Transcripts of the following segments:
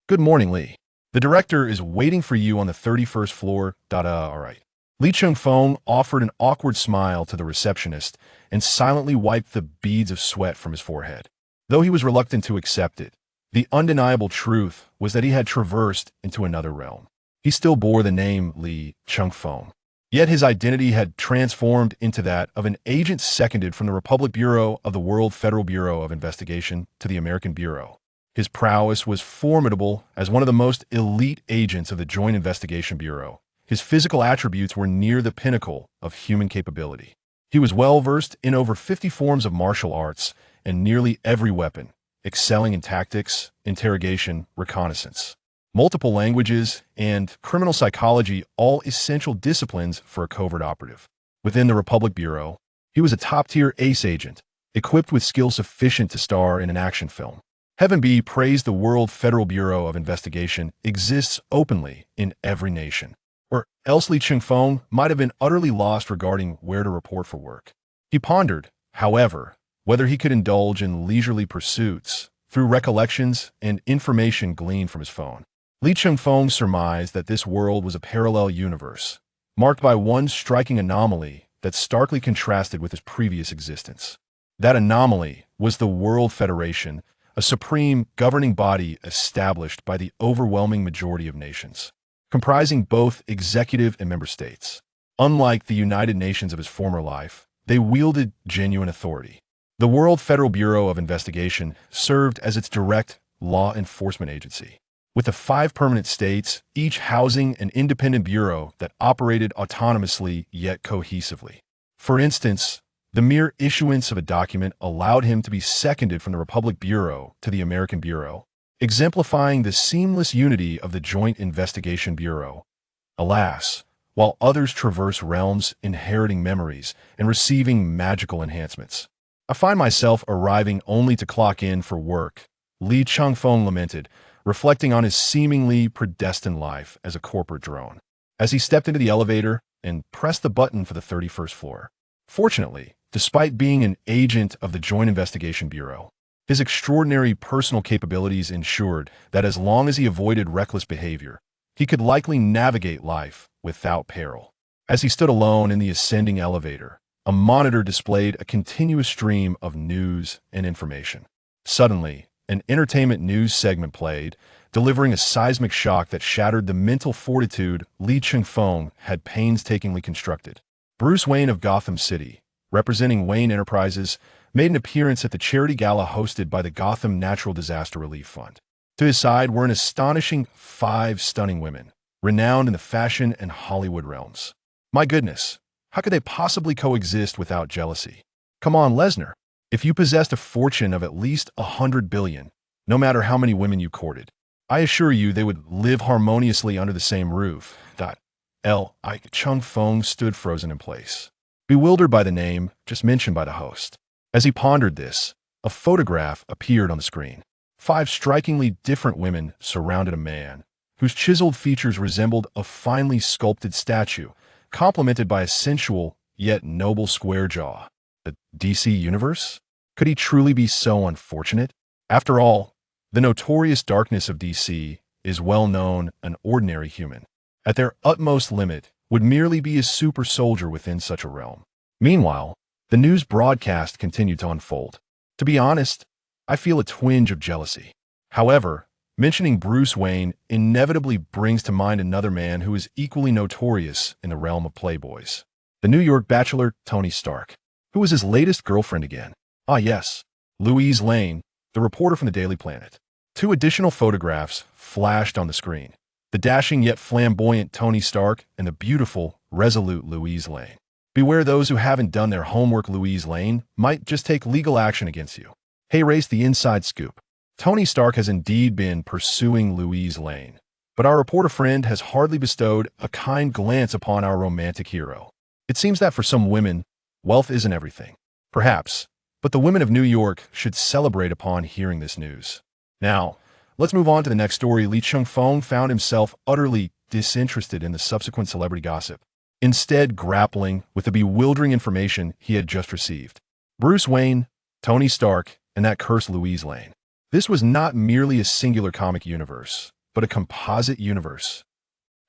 Good morning, Lee. The director is waiting for you on the 31st floor. All right. Lee Chung-fong offered an awkward smile to the receptionist and silently wiped the beads of sweat from his forehead. Though he was reluctant to accept it, the undeniable truth was that he had traversed into another realm. He still bore the name Lee Chung-fong. Yet his identity had transformed into that of an agent seconded from the Republic Bureau of the World Federal Bureau of Investigation to the American Bureau. His prowess was formidable as one of the most elite agents of the Joint Investigation Bureau. His physical attributes were near the pinnacle of human capability. He was well-versed in over 50 forms of martial arts and nearly every weapon, excelling in tactics, interrogation, reconnaissance, multiple languages, and criminal psychology, all essential disciplines for a covert operative. Within the Republic Bureau, he was a top-tier ace agent, equipped with skills sufficient to star in an action film. Heaven be praised, the World Federal Bureau of Investigation exists openly in every nation, or else Lee Chung-fong might have been utterly lost regarding where to report for work. He pondered, however, whether he could indulge in leisurely pursuits through recollections and information gleaned from his phone. Lee Chung-fong surmised that this world was a parallel universe, marked by one striking anomaly that starkly contrasted with his previous existence. That anomaly was the World Federation, a supreme governing body established by the overwhelming majority of nations, comprising both executive and member states. Unlike the United Nations of his former life, they wielded genuine authority. The World Federal Bureau of Investigation served as its direct law enforcement agency, with the 5 permanent states, each housing an independent bureau that operated autonomously yet cohesively. For instance, the mere issuance of a document allowed him to be seconded from the Republic Bureau to the American Bureau, exemplifying the seamless unity of the Joint Investigation Bureau. Alas, while others traverse realms, inheriting memories, and receiving magical enhancements, I find myself arriving only to clock in for work, Lee Chung-fong lamented, reflecting on his seemingly predestined life as a corporate drone, as he stepped into the elevator and pressed the button for the 31st floor. Fortunately, despite being an agent of the Joint Investigation Bureau, his extraordinary personal capabilities ensured that as long as he avoided reckless behavior, he could likely navigate life without peril. As he stood alone in the ascending elevator, a monitor displayed a continuous stream of news and information. Suddenly, an entertainment news segment played, delivering a seismic shock that shattered the mental fortitude Lee Chung-fong had painstakingly constructed. Bruce Wayne of Gotham City, representing Wayne Enterprises, made an appearance at the charity gala hosted by the Gotham Natural Disaster Relief Fund. To his side were an astonishing 5 stunning women, renowned in the fashion and Hollywood realms. My goodness, how could they possibly coexist without jealousy? Come on, Lesnar. If you possessed a fortune of at least $100 billion, no matter how many women you courted, I assure you they would live harmoniously under the same roof. Lee Chung-fong stood frozen in place, bewildered by the name just mentioned by the host. As he pondered this, a photograph appeared on the screen. 5 strikingly different women surrounded a man, whose chiseled features resembled a finely sculpted statue, complemented by a sensual yet noble square jaw. The DC Universe? Could he truly be so unfortunate? After all, the notorious darkness of DC is well known. An ordinary human, at their utmost limit, would merely be a super soldier within such a realm. Meanwhile, the news broadcast continued to unfold. To be honest, I feel a twinge of jealousy. However, mentioning Bruce Wayne inevitably brings to mind another man who is equally notorious in the realm of playboys. The New York bachelor, Tony Stark. Who was his latest girlfriend again? Ah yes, Louise Lane, the reporter from the Daily Planet. 2 additional photographs flashed on the screen. The dashing yet flamboyant Tony Stark and the beautiful, resolute Louise Lane. Beware those who haven't done their homework. Louise Lane might just take legal action against you. Hey, race the inside scoop. Tony Stark has indeed been pursuing Louise Lane, but our reporter friend has hardly bestowed a kind glance upon our romantic hero. It seems that for some women, wealth isn't everything. Perhaps, but the women of New York should celebrate upon hearing this news. Now, let's move on to the next story. Lee Chung-fong found himself utterly disinterested in the subsequent celebrity gossip, instead grappling with the bewildering information he had just received. Bruce Wayne, Tony Stark, and that cursed Louise Lane. This was not merely a singular comic universe. but a composite universe.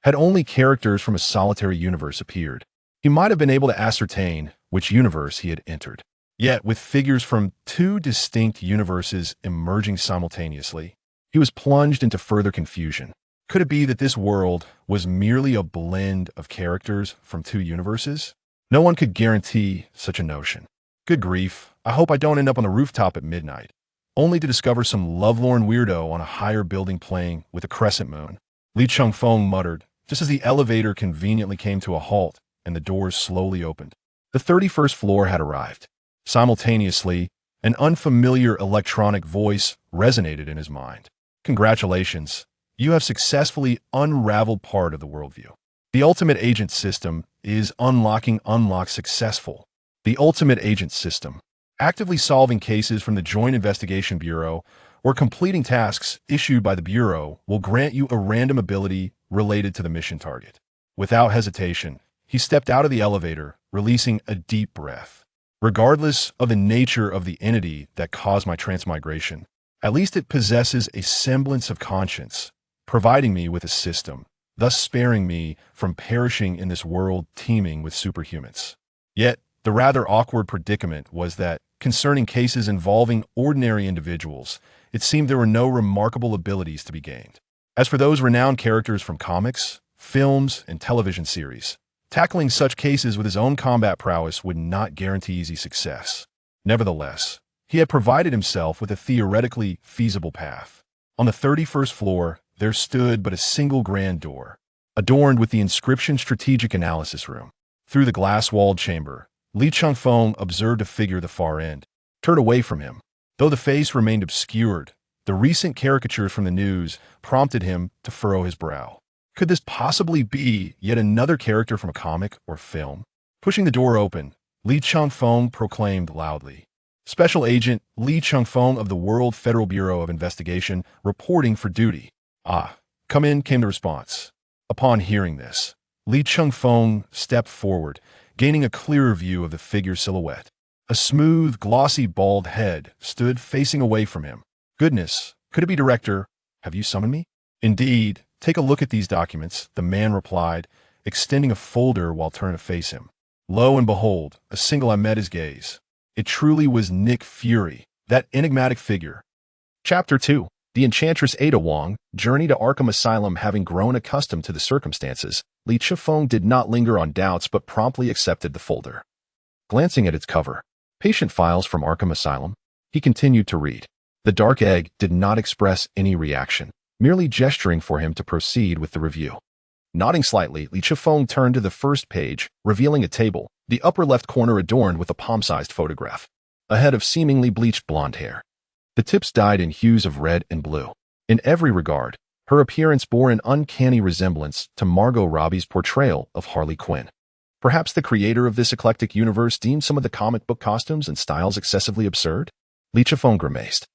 Had only characters from a solitary universe appeared, he might have been able to ascertain which universe he had entered. Yet, with figures from two distinct universes emerging simultaneously, he was plunged into further confusion. Could it be that this world was merely a blend of characters from two universes? No one could guarantee such a notion. Good grief, I hope I don't end up on the rooftop at midnight, only to discover some lovelorn weirdo on a higher building playing with a crescent moon. Li Changfeng muttered, just as the elevator conveniently came to a halt and the doors slowly opened. The 31st floor had arrived. Simultaneously, an unfamiliar electronic voice resonated in his mind. Congratulations, you have successfully unraveled part of the worldview. The Ultimate Agent System is unlock successful. The Ultimate Agent System, actively solving cases from the Joint Investigation Bureau or completing tasks issued by the Bureau, will grant you a random ability related to the mission target. Without hesitation, he stepped out of the elevator, releasing a deep breath. Regardless of the nature of the entity that caused my transmigration, at least it possesses a semblance of conscience, providing me with a system, thus sparing me from perishing in this world teeming with superhumans. Yet, the rather awkward predicament was that, concerning cases involving ordinary individuals, it seemed there were no remarkable abilities to be gained. As for those renowned characters from comics, films, and television series, tackling such cases with his own combat prowess would not guarantee easy success. Nevertheless, he had provided himself with a theoretically feasible path. On the 31st floor, there stood but a single grand door, adorned with the inscription Strategic Analysis Room. Through the glass-walled chamber, Li Changfeng observed a figure at the far end, turned away from him. Though the face remained obscured, the recent caricatures from the news prompted him to furrow his brow. Could this possibly be yet another character from a comic or film? Pushing the door open, Li Changfeng proclaimed loudly, "Special Agent Li Changfeng of the World Federal Bureau of Investigation, reporting for duty." "Ah, come in," came the response. Upon hearing this, Li Changfeng stepped forward, gaining a clearer view of the figure's silhouette. A smooth, glossy, bald head stood facing away from him. "Goodness, could it be Director? Have you summoned me?" "Indeed. Take a look at these documents," the man replied, extending a folder while turning to face him. Lo and behold, a single eye met his gaze. It truly was Nick Fury, that enigmatic figure. Chapter 2. The Enchantress Ada Wong, journey to Arkham Asylum. Having grown accustomed to the circumstances, Li Changfeng did not linger on doubts but promptly accepted the folder. Glancing at its cover, Patient Files from Arkham Asylum, he continued to read. The Dark Egg did not express any reaction, merely gesturing for him to proceed with the review. Nodding slightly, Li Changfeng turned to the first page, revealing a table, the upper left corner adorned with a palm-sized photograph, a head of seemingly bleached blonde hair. The tips dyed in hues of red and blue. In every regard, her appearance bore an uncanny resemblance to Margot Robbie's portrayal of Harley Quinn. Perhaps the creator of this eclectic universe deemed some of the comic book costumes and styles excessively absurd? Li Changfeng grimaced.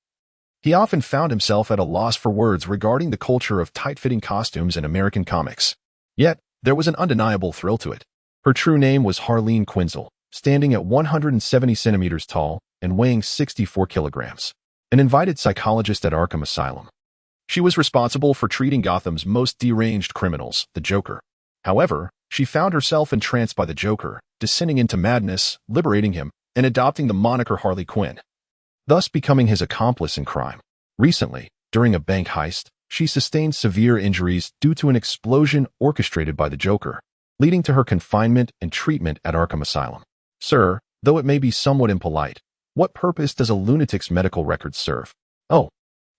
He often found himself at a loss for words regarding the culture of tight-fitting costumes in American comics. Yet, there was an undeniable thrill to it. Her true name was Harleen Quinzel, standing at 170 centimeters tall and weighing 64 kilograms. An invited psychologist at Arkham Asylum. She was responsible for treating Gotham's most deranged criminals, the Joker. However, she found herself entranced by the Joker, descending into madness, liberating him, and adopting the moniker Harley Quinn, thus becoming his accomplice in crime. Recently, during a bank heist, she sustained severe injuries due to an explosion orchestrated by the Joker, leading to her confinement and treatment at Arkham Asylum. Sir, though it may be somewhat impolite, what purpose does a lunatic's medical record serve? Oh,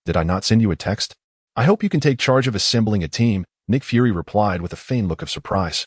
did I not send you a text? I hope you can take charge of assembling a team, Nick Fury replied with a feigned look of surprise.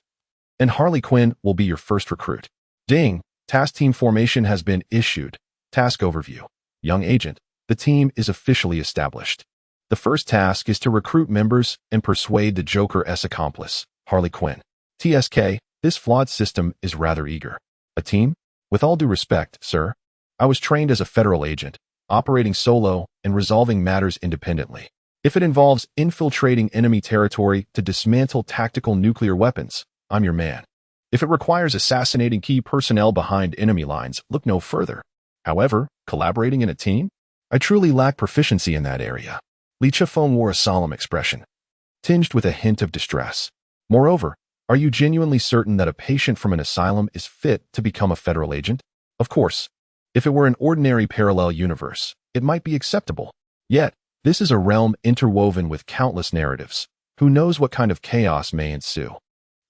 And Harley Quinn will be your first recruit. Ding, task team formation has been issued. Task overview. Young agent, the team is officially established. The first task is to recruit members and persuade the Joker's accomplice, Harley Quinn. TSK, this flawed system is rather eager. A team? With all due respect, sir, I was trained as a federal agent, operating solo and resolving matters independently. If it involves infiltrating enemy territory to dismantle tactical nuclear weapons, I'm your man. If it requires assassinating key personnel behind enemy lines, look no further. However, collaborating in a team? I truly lack proficiency in that area. Li Changfeng wore a solemn expression. tinged with a hint of distress. Moreover, are you genuinely certain that a patient from an asylum is fit to become a federal agent? Of course, if it were an ordinary parallel universe, it might be acceptable. Yet, this is a realm interwoven with countless narratives. Who knows what kind of chaos may ensue?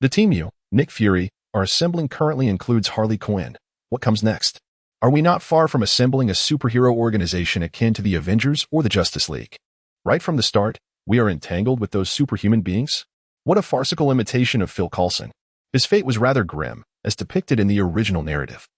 The team you, Nick Fury, are assembling currently includes Harley Quinn. What comes next? Are we not far from assembling a superhero organization akin to the Avengers or the Justice League? Right from the start, we are entangled with those superhuman beings? What a farcical imitation of Phil Coulson. His fate was rather grim, as depicted in the original narrative,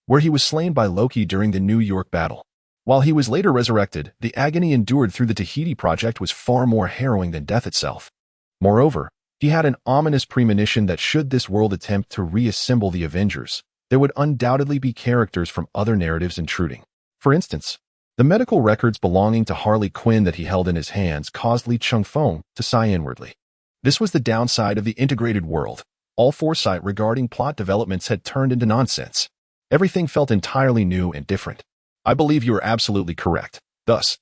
where he was slain by Loki during the New York battle. While he was later resurrected, the agony endured through the Tahiti Project was far more harrowing than death itself. Moreover, he had an ominous premonition that should this world attempt to reassemble the Avengers, there would undoubtedly be characters from other narratives intruding. For instance, the medical records belonging to Harley Quinn that he held in his hands caused Lee Chung-fong to sigh inwardly. This was the downside of the integrated world. All foresight regarding plot developments had turned into nonsense. Everything felt entirely new and different. I believe you are absolutely correct. Thus,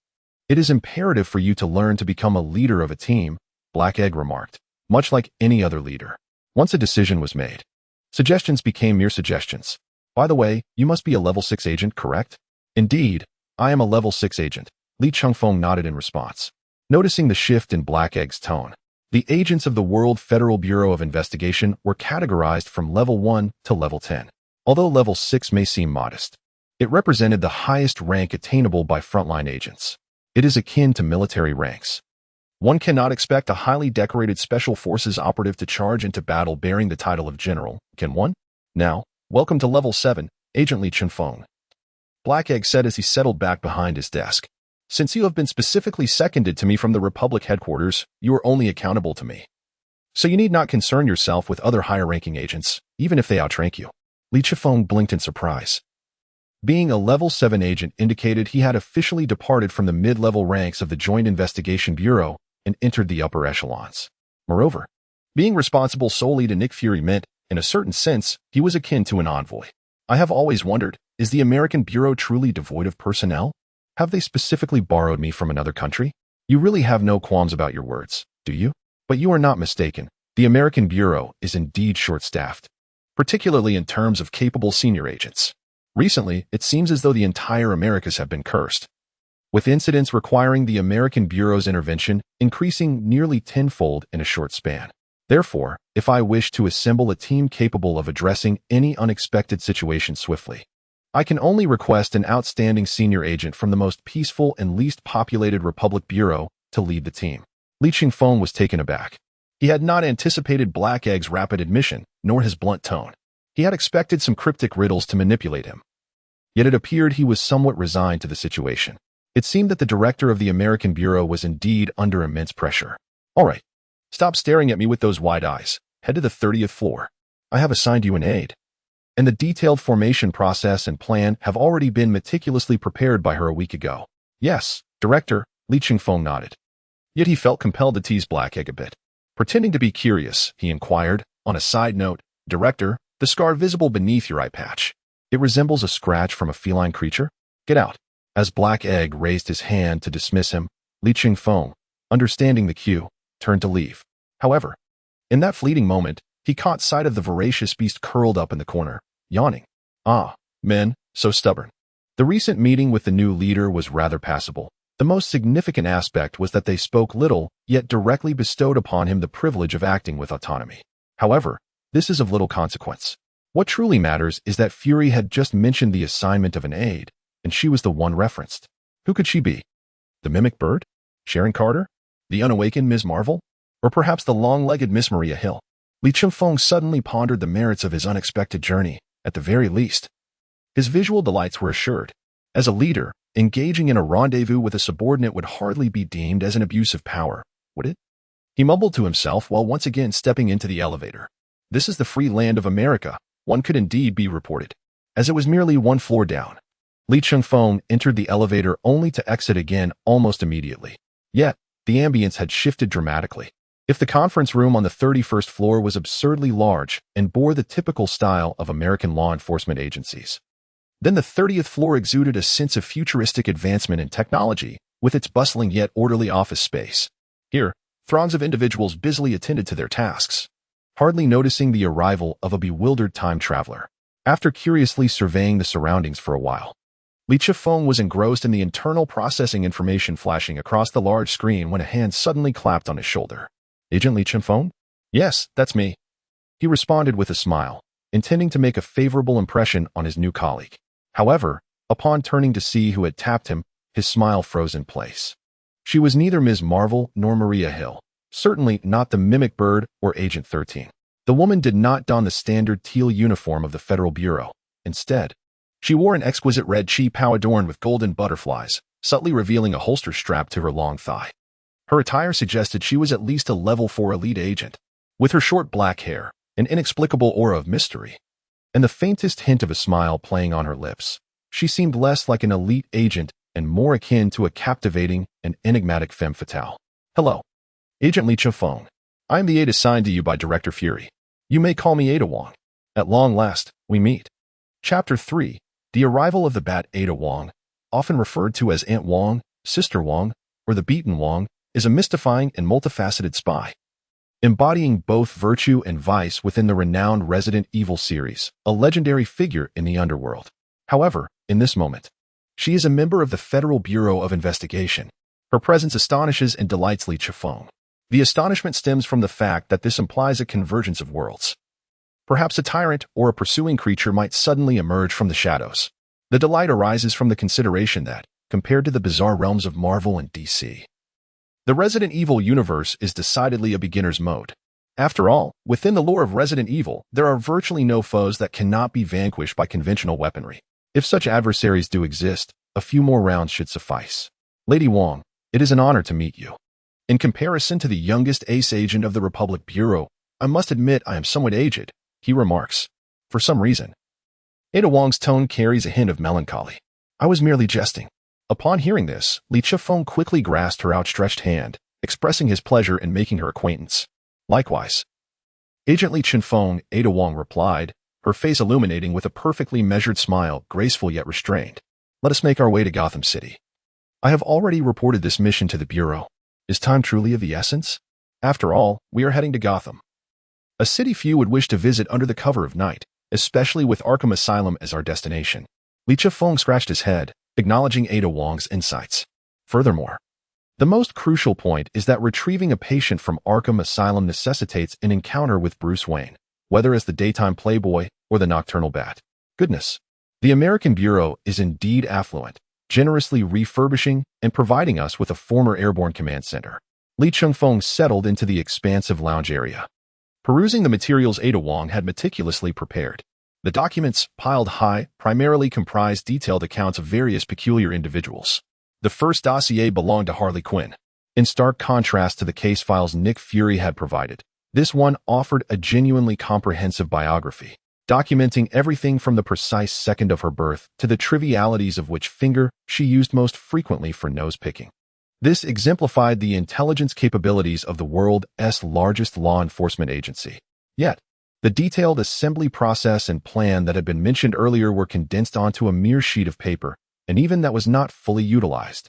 it is imperative for you to learn to become a leader of a team, Black Egg remarked, much like any other leader. Once a decision was made, suggestions became mere suggestions. By the way, you must be a level 6 agent, correct? Indeed, I am a level 6 agent. Lee Chung-fong nodded in response. Noticing the shift in Black Egg's tone, the agents of the World Federal Bureau of Investigation were categorized from level 1 to level 10. Although level 6 may seem modest, it represented the highest rank attainable by frontline agents. It is akin to military ranks. One cannot expect a highly decorated Special Forces operative to charge into battle bearing the title of general, can one? Now, welcome to level 7, Agent Lee Chung-fong. Black Egg said as he settled back behind his desk. Since you have been specifically seconded to me from the Republic headquarters, you are only accountable to me. So you need not concern yourself with other higher-ranking agents, even if they outrank you. Lee Chung-fong blinked in surprise. Being a level 7 agent indicated he had officially departed from the mid-level ranks of the Joint Investigation Bureau and entered the upper echelons. Moreover, being responsible solely to Nick Fury meant, in a certain sense, he was akin to an envoy. I have always wondered, is the American Bureau truly devoid of personnel? Have they specifically borrowed me from another country? You really have no qualms about your words, do you? But you are not mistaken. The American Bureau is indeed short-staffed, particularly in terms of capable senior agents. Recently, it seems as though the entire Americas have been cursed, with incidents requiring the American Bureau's intervention increasing nearly tenfold in a short span. Therefore, if I wish to assemble a team capable of addressing any unexpected situation swiftly, I can only request an outstanding senior agent from the most peaceful and least populated Republic Bureau to lead the team. Lee Chung-fong was taken aback. He had not anticipated Black Egg's rapid admission, nor his blunt tone. He had expected some cryptic riddles to manipulate him. Yet it appeared he was somewhat resigned to the situation. It seemed that the director of the American Bureau was indeed under immense pressure. All right, stop staring at me with those wide eyes. Head to the 30th floor. I have assigned you an aide. And the detailed formation process and plan have already been meticulously prepared by her a week ago. Yes, Director, Lee Chung-fong nodded. Yet he felt compelled to tease Black Egg a bit. Pretending to be curious, he inquired, on a side note, Director, the scar visible beneath your eye patch, it resembles a scratch from a feline creature? Get out. As Black Egg raised his hand to dismiss him, Lee Chung-fong, understanding the cue, turned to leave. However, in that fleeting moment, he caught sight of the voracious beast curled up in the corner, yawning. Ah, men, so stubborn. The recent meeting with the new leader was rather passable. The most significant aspect was that they spoke little, yet directly bestowed upon him the privilege of acting with autonomy. However, this is of little consequence. What truly matters is that Fury had just mentioned the assignment of an aide, and she was the one referenced. Who could she be? The mimic bird? Sharon Carter? The unawakened Ms. Marvel? Or perhaps the long-legged Miss Maria Hill? Lee Chung-fong suddenly pondered the merits of his unexpected journey, at the very least. His visual delights were assured. As a leader, engaging in a rendezvous with a subordinate would hardly be deemed as an abuse of power, would it? He mumbled to himself while once again stepping into the elevator. This is the free land of America, one could indeed be reported. As it was merely one floor down, Lee Chung-fong entered the elevator only to exit again almost immediately. Yet, the ambience had shifted dramatically. If the conference room on the 31st floor was absurdly large and bore the typical style of American law enforcement agencies, then the 30th floor exuded a sense of futuristic advancement in technology with its bustling yet orderly office space. Here, Throngs of individuals busily attended to their tasks, hardly noticing the arrival of a bewildered time traveler. After curiously surveying the surroundings for a while, Li Chifeng was engrossed in the internal processing information flashing across the large screen when a hand suddenly clapped on his shoulder. Agent Li Chifeng? Yes, that's me. He responded with a smile, intending to make a favorable impression on his new colleague. However, upon turning to see who had tapped him, his smile froze in place. She was neither Ms. Marvel nor Maria Hill, certainly not the Mimic Bird or Agent 13. The woman did not don the standard teal uniform of the Federal Bureau. Instead, she wore an exquisite red chi pao adorned with golden butterflies, subtly revealing a holster strap to her long thigh. Her attire suggested she was at least a level 4 elite agent, with her short black hair, an inexplicable aura of mystery, and the faintest hint of a smile playing on her lips. She seemed less like an elite agent and more akin to a captivating and enigmatic femme fatale. Hello, Agent Li Chifeng. I am the aide assigned to you by Director Fury. You may call me Ada Wong. At long last, we meet. Chapter 3. The arrival of the Bat. Ada Wong, often referred to as Aunt Wong, Sister Wong, or the Beaten Wong, is a mystifying and multifaceted spy, embodying both virtue and vice within the renowned Resident Evil series, a legendary figure in the underworld. However, in this moment, she is a member of the Federal Bureau of Investigation. Her presence astonishes and delights Li Chifeng. The astonishment stems from the fact that this implies a convergence of worlds. Perhaps a tyrant or a pursuing creature might suddenly emerge from the shadows. The delight arises from the consideration that, compared to the bizarre realms of Marvel and DC, the Resident Evil universe is decidedly a beginner's mode. After all, within the lore of Resident Evil, there are virtually no foes that cannot be vanquished by conventional weaponry. If such adversaries do exist, a few more rounds should suffice. Lady Wong, it is an honor to meet you. In comparison to the youngest ace agent of the Republic Bureau, I must admit I am somewhat aged, he remarks. For some reason, Ada Wong's tone carries a hint of melancholy. I was merely jesting. Upon hearing this, Li Chifeng quickly grasped her outstretched hand, expressing his pleasure in making her acquaintance. Likewise. Agent Li Chifeng, Ada Wong replied, her face illuminating with a perfectly measured smile, graceful yet restrained. Let us make our way to Gotham City. I have already reported this mission to the Bureau. Is time truly of the essence? After all, we are heading to Gotham, a city few would wish to visit under the cover of night, especially with Arkham Asylum as our destination. Li Chifeng scratched his head, acknowledging Ada Wong's insights. Furthermore, the most crucial point is that retrieving a patient from Arkham Asylum necessitates an encounter with Bruce Wayne, whether as the daytime playboy or the nocturnal bat. Goodness, the American Bureau is indeed affluent, generously refurbishing and providing us with a former airborne command center. Li Chifeng settled into the expansive lounge area, perusing the materials Ada Wong had meticulously prepared. The documents, piled high, primarily comprised detailed accounts of various peculiar individuals. The first dossier belonged to Harley Quinn. In stark contrast to the case files Nick Fury had provided, this one offered a genuinely comprehensive biography, documenting everything from the precise second of her birth to the trivialities of which finger she used most frequently for nose-picking. This exemplified the intelligence capabilities of the world's largest law enforcement agency. Yet, the detailed assembly process and plan that had been mentioned earlier were condensed onto a mere sheet of paper, and even that was not fully utilized.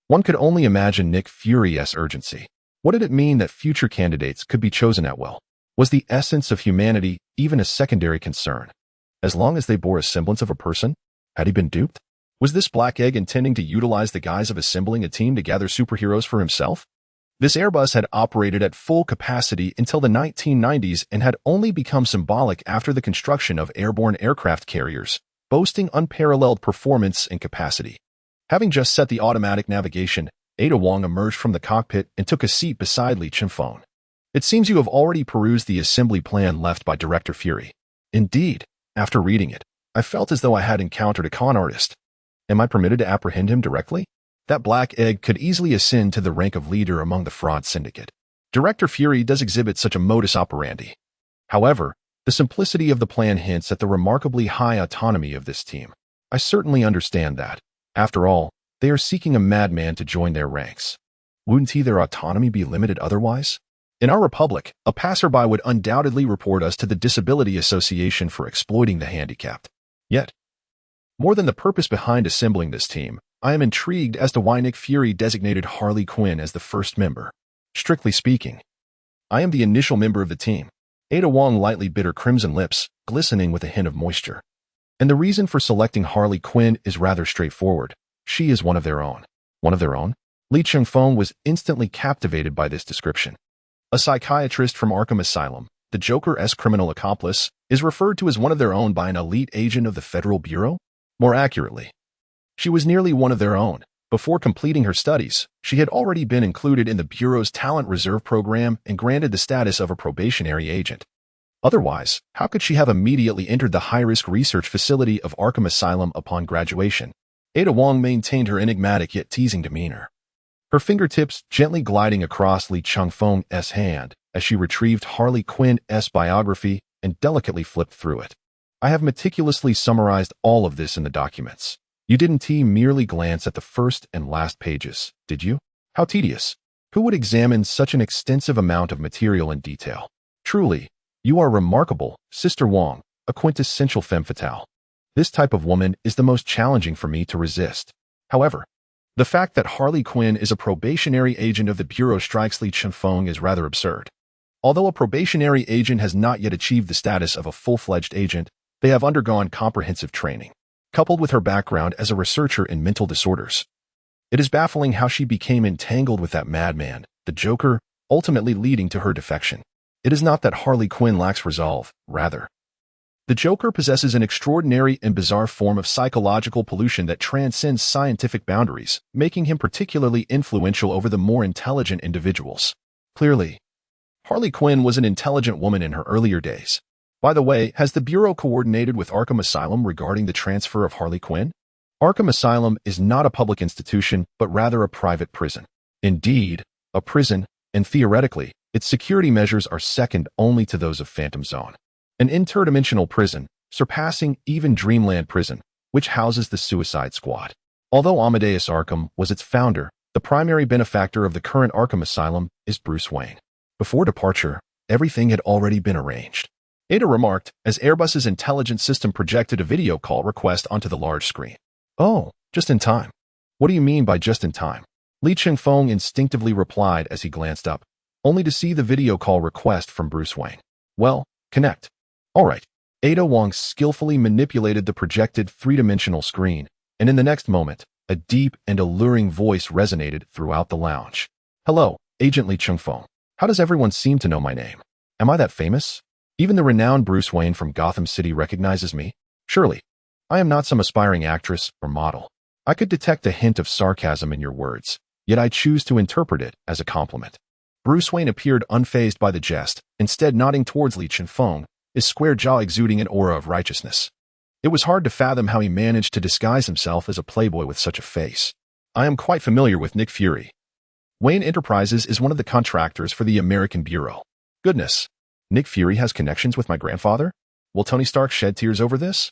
One could only imagine Nick Fury's urgency. What did it mean that future candidates could be chosen at will? Was the essence of humanity even a secondary concern? As long as they bore a semblance of a person? Had he been duped? Was this black egg intending to utilize the guise of assembling a team to gather superheroes for himself? This Airbus had operated at full capacity until the 1990s and had only become symbolic after the construction of airborne aircraft carriers, boasting unparalleled performance and capacity. Having just set the automatic navigation, Ada Wong emerged from the cockpit and took a seat beside Li Chifeng. It seems you have already perused the assembly plan left by Director Fury. Indeed, after reading it, I felt as though I had encountered a con artist. Am I permitted to apprehend him directly? That black egg could easily ascend to the rank of leader among the fraud syndicate. Director Fury does exhibit such a modus operandi. However, the simplicity of the plan hints at the remarkably high autonomy of this team. I certainly understand that. After all, they are seeking a madman to join their ranks. Wouldn't their autonomy be limited otherwise? In our republic, a passerby would undoubtedly report us to the Disability Association for exploiting the handicapped. Yet, more than the purpose behind assembling this team, I am intrigued as to why Nick Fury designated Harley Quinn as the first member. Strictly speaking, I am the initial member of the team. Ada Wong lightly bit her crimson lips, glistening with a hint of moisture. And the reason for selecting Harley Quinn is rather straightforward. She is one of their own. One of their own? Lee Chung-fong was instantly captivated by this description. A psychiatrist from Arkham Asylum, the Joker-esque criminal accomplice, is referred to as one of their own by an elite agent of the Federal Bureau? More accurately, she was nearly one of their own. Before completing her studies, she had already been included in the Bureau's Talent Reserve program and granted the status of a probationary agent. Otherwise, how could she have immediately entered the high-risk research facility of Arkham Asylum upon graduation? Ada Wong maintained her enigmatic yet teasing demeanor, her fingertips gently gliding across Lee Chung-fong's hand as she retrieved Harley Quinn's biography and delicately flipped through it. I have meticulously summarized all of this in the documents. You didn't merely glance at the first and last pages, did you? How tedious. Who would examine such an extensive amount of material in detail? Truly, you are remarkable, Sister Wong, a quintessential femme fatale. This type of woman is the most challenging for me to resist. However, the fact that Harley Quinn is a probationary agent of the Bureau strikes Lee Chung-fong as rather absurd. Although a probationary agent has not yet achieved the status of a full-fledged agent, they have undergone comprehensive training, coupled with her background as a researcher in mental disorders. It is baffling how she became entangled with that madman, the Joker, ultimately leading to her defection. It is not that Harley Quinn lacks resolve, rather. The Joker possesses an extraordinary and bizarre form of psychological pollution that transcends scientific boundaries, making him particularly influential over the more intelligent individuals. Clearly, Harley Quinn was an intelligent woman in her earlier days. By the way, has the Bureau coordinated with Arkham Asylum regarding the transfer of Harley Quinn? Arkham Asylum is not a public institution, but rather a private prison. Indeed, a prison, and theoretically, its security measures are second only to those of Phantom Zone, an interdimensional prison, surpassing even Dreamland Prison, which houses the Suicide Squad. Although Amadeus Arkham was its founder, the primary benefactor of the current Arkham Asylum is Bruce Wayne. Before departure, everything had already been arranged, Ada remarked as Airbus's intelligence system projected a video call request onto the large screen. Oh, just in time. What do you mean by just in time? Lee Chung-fong instinctively replied as he glanced up, only to see the video call request from Bruce Wayne. Well, connect. All right. Ada Wong skillfully manipulated the projected three-dimensional screen, and in the next moment, a deep and alluring voice resonated throughout the lounge. Hello, Agent Lee Chung-fong. How does everyone seem to know my name? Am I that famous? Even the renowned Bruce Wayne from Gotham City recognizes me? Surely, I am not some aspiring actress or model. I could detect a hint of sarcasm in your words, yet I choose to interpret it as a compliment. Bruce Wayne appeared unfazed by the jest, instead nodding towards Lee Chung-fong, his square jaw exuding an aura of righteousness. It was hard to fathom how he managed to disguise himself as a playboy with such a face. I am quite familiar with Nick Fury. Wayne Enterprises is one of the contractors for the American Bureau. Goodness, Nick Fury has connections with my grandfather? Will Tony Stark shed tears over this?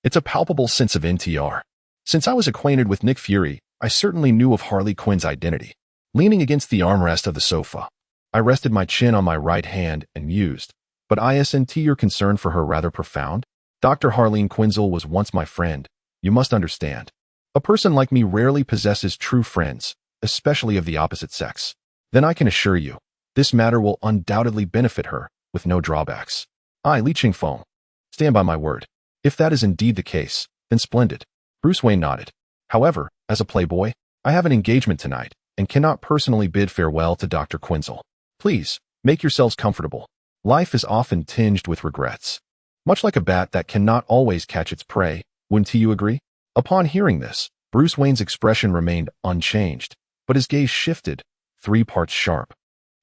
It's a palpable sense of NTR. Since I was acquainted with Nick Fury, I certainly knew of Harley Quinn's identity. Leaning against the armrest of the sofa, I rested my chin on my right hand and mused. But isn't your concern for her rather profound? Dr. Harleen Quinzel was once my friend. You must understand. A person like me rarely possesses true friends, especially of the opposite sex. Then I can assure you, this matter will undoubtedly benefit her, with no drawbacks. Lee Chung-fong. Stand by my word. If that is indeed the case, then splendid. Bruce Wayne nodded. However, as a playboy, I have an engagement tonight, and cannot personally bid farewell to Dr. Quinzel. Please, make yourselves comfortable. Life is often tinged with regrets. Much like a bat that cannot always catch its prey, wouldn't you agree? Upon hearing this, Bruce Wayne's expression remained unchanged, but his gaze shifted, 3 parts sharp,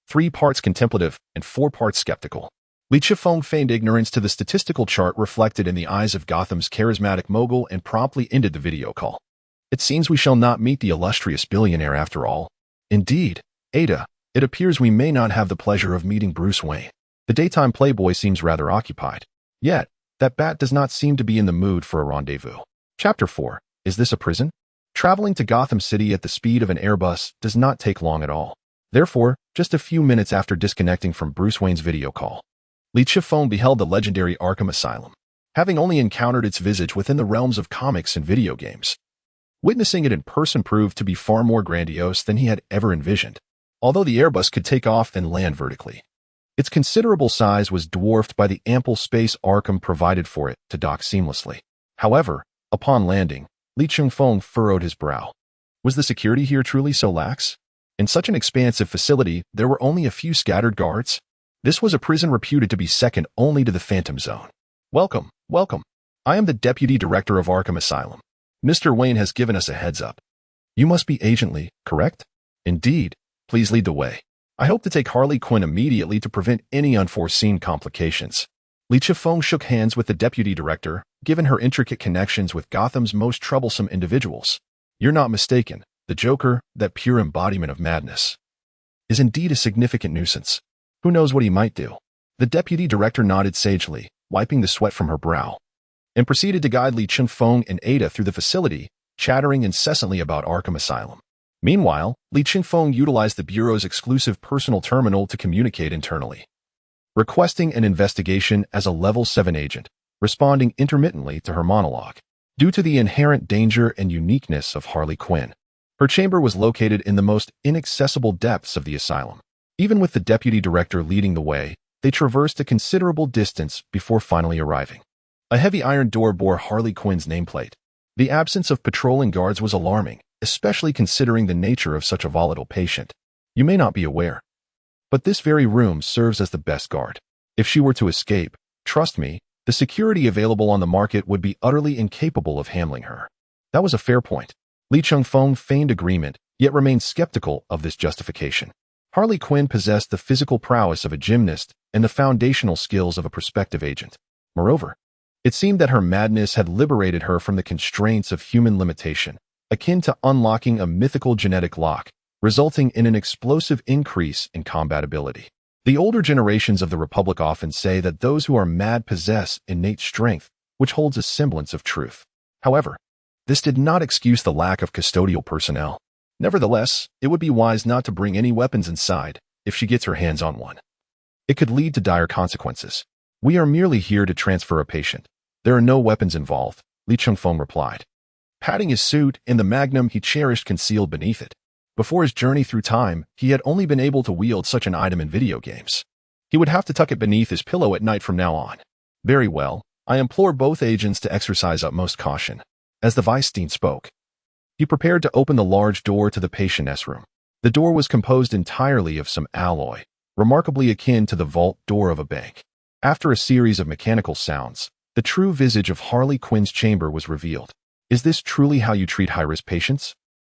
3 parts contemplative, and 4 parts skeptical. Lee Chung-fong feigned ignorance to the statistical chart reflected in the eyes of Gotham's charismatic mogul and promptly ended the video call. It seems we shall not meet the illustrious billionaire after all. Indeed, Ada, it appears we may not have the pleasure of meeting Bruce Wayne. The daytime playboy seems rather occupied. Yet, that bat does not seem to be in the mood for a rendezvous. Chapter 4. Is this a prison? Traveling to Gotham City at the speed of an Airbus does not take long at all. Therefore, just a few minutes after disconnecting from Bruce Wayne's video call, Lee Chung-fong beheld the legendary Arkham Asylum, having only encountered its visage within the realms of comics and video games. Witnessing it in person proved to be far more grandiose than he had ever envisioned. although the Airbus could take off and land vertically. Its considerable size was dwarfed by the ample space Arkham provided for it to dock seamlessly. However, upon landing, Li Chungfeng furrowed his brow. Was the security here truly so lax? In such an expansive facility, there were only a few scattered guards. This was a prison reputed to be second only to the Phantom Zone. Welcome, welcome. I am the Deputy Director of Arkham Asylum. Mr. Wayne has given us a heads up. You must be Agent Lee, correct? Indeed. Please lead the way. I hope to take Harley Quinn immediately to prevent any unforeseen complications. Li Chifeng shook hands with the Deputy Director, given her intricate connections with Gotham's most troublesome individuals. You're not mistaken. The Joker, that pure embodiment of madness, is indeed a significant nuisance. Who knows what he might do? The Deputy Director nodded sagely, wiping the sweat from her brow, and proceeded to guide Li Chifeng and Ada through the facility, chattering incessantly about Arkham Asylum. Meanwhile, Li Chifeng utilized the Bureau's exclusive personal terminal to communicate internally, requesting an investigation as a Level 7 agent, responding intermittently to her monologue. Due to the inherent danger and uniqueness of Harley Quinn, her chamber was located in the most inaccessible depths of the asylum. Even with the Deputy Director leading the way, they traversed a considerable distance before finally arriving. A heavy iron door bore Harley Quinn's nameplate. The absence of patrolling guards was alarming, especially considering the nature of such a volatile patient. You may not be aware, but this very room serves as the best guard. If she were to escape, trust me, the security available on the market would be utterly incapable of handling her. That was a fair point. Li Chungfeng feigned agreement, yet remained skeptical of this justification. Harley Quinn possessed the physical prowess of a gymnast and the foundational skills of a prospective agent. Moreover, it seemed that her madness had liberated her from the constraints of human limitation, akin to unlocking a mythical genetic lock, resulting in an explosive increase in combat ability. The older generations of the Republic often say that those who are mad possess innate strength, which holds a semblance of truth. However, this did not excuse the lack of custodial personnel. Nevertheless, it would be wise not to bring any weapons inside if she gets her hands on one. It could lead to dire consequences. We are merely here to transfer a patient. There are no weapons involved, Li Chungfeng replied, patting his suit and the magnum he cherished concealed beneath it. Before his journey through time, he had only been able to wield such an item in video games. He would have to tuck it beneath his pillow at night from now on. Very well, I implore both agents to exercise utmost caution. As the Vice-Dean spoke, he prepared to open the large door to the patient's room. The door was composed entirely of some alloy, remarkably akin to the vault door of a bank. After a series of mechanical sounds, the true visage of Harley Quinn's chamber was revealed. Is this truly how you treat high-risk patients?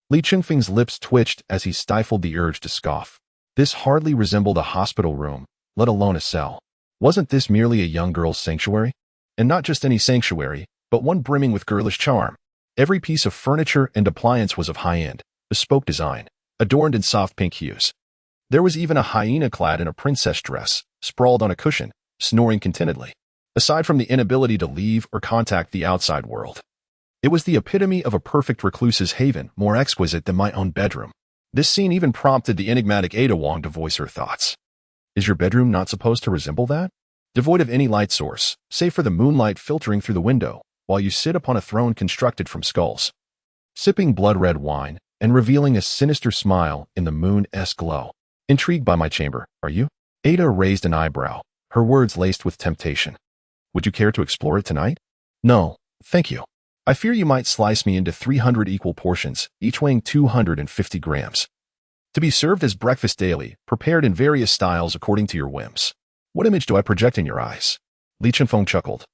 Li Chungfeng's lips twitched as he stifled the urge to scoff. This hardly resembled a hospital room, let alone a cell. Wasn't this merely a young girl's sanctuary? And not just any sanctuary, but one brimming with girlish charm. Every piece of furniture and appliance was of high-end, bespoke design, adorned in soft pink hues. There was even a hyena clad in a princess dress, sprawled on a cushion, snoring contentedly. Aside from the inability to leave or contact the outside world, it was the epitome of a perfect recluse's haven, more exquisite than my own bedroom. This scene even prompted the enigmatic Ada Wong to voice her thoughts. Is your bedroom not supposed to resemble that? Devoid of any light source, save for the moonlight filtering through the window, while you sit upon a throne constructed from skulls, sipping blood-red wine and revealing a sinister smile in the moon-esque glow. Intrigued by my chamber, are you? Ada raised an eyebrow, her words laced with temptation. Would you care to explore it tonight? No, thank you. I fear you might slice me into 300 equal portions, each weighing 250 grams. To be served as breakfast daily, prepared in various styles according to your whims. What image do I project in your eyes? Li Chungfeng chuckled.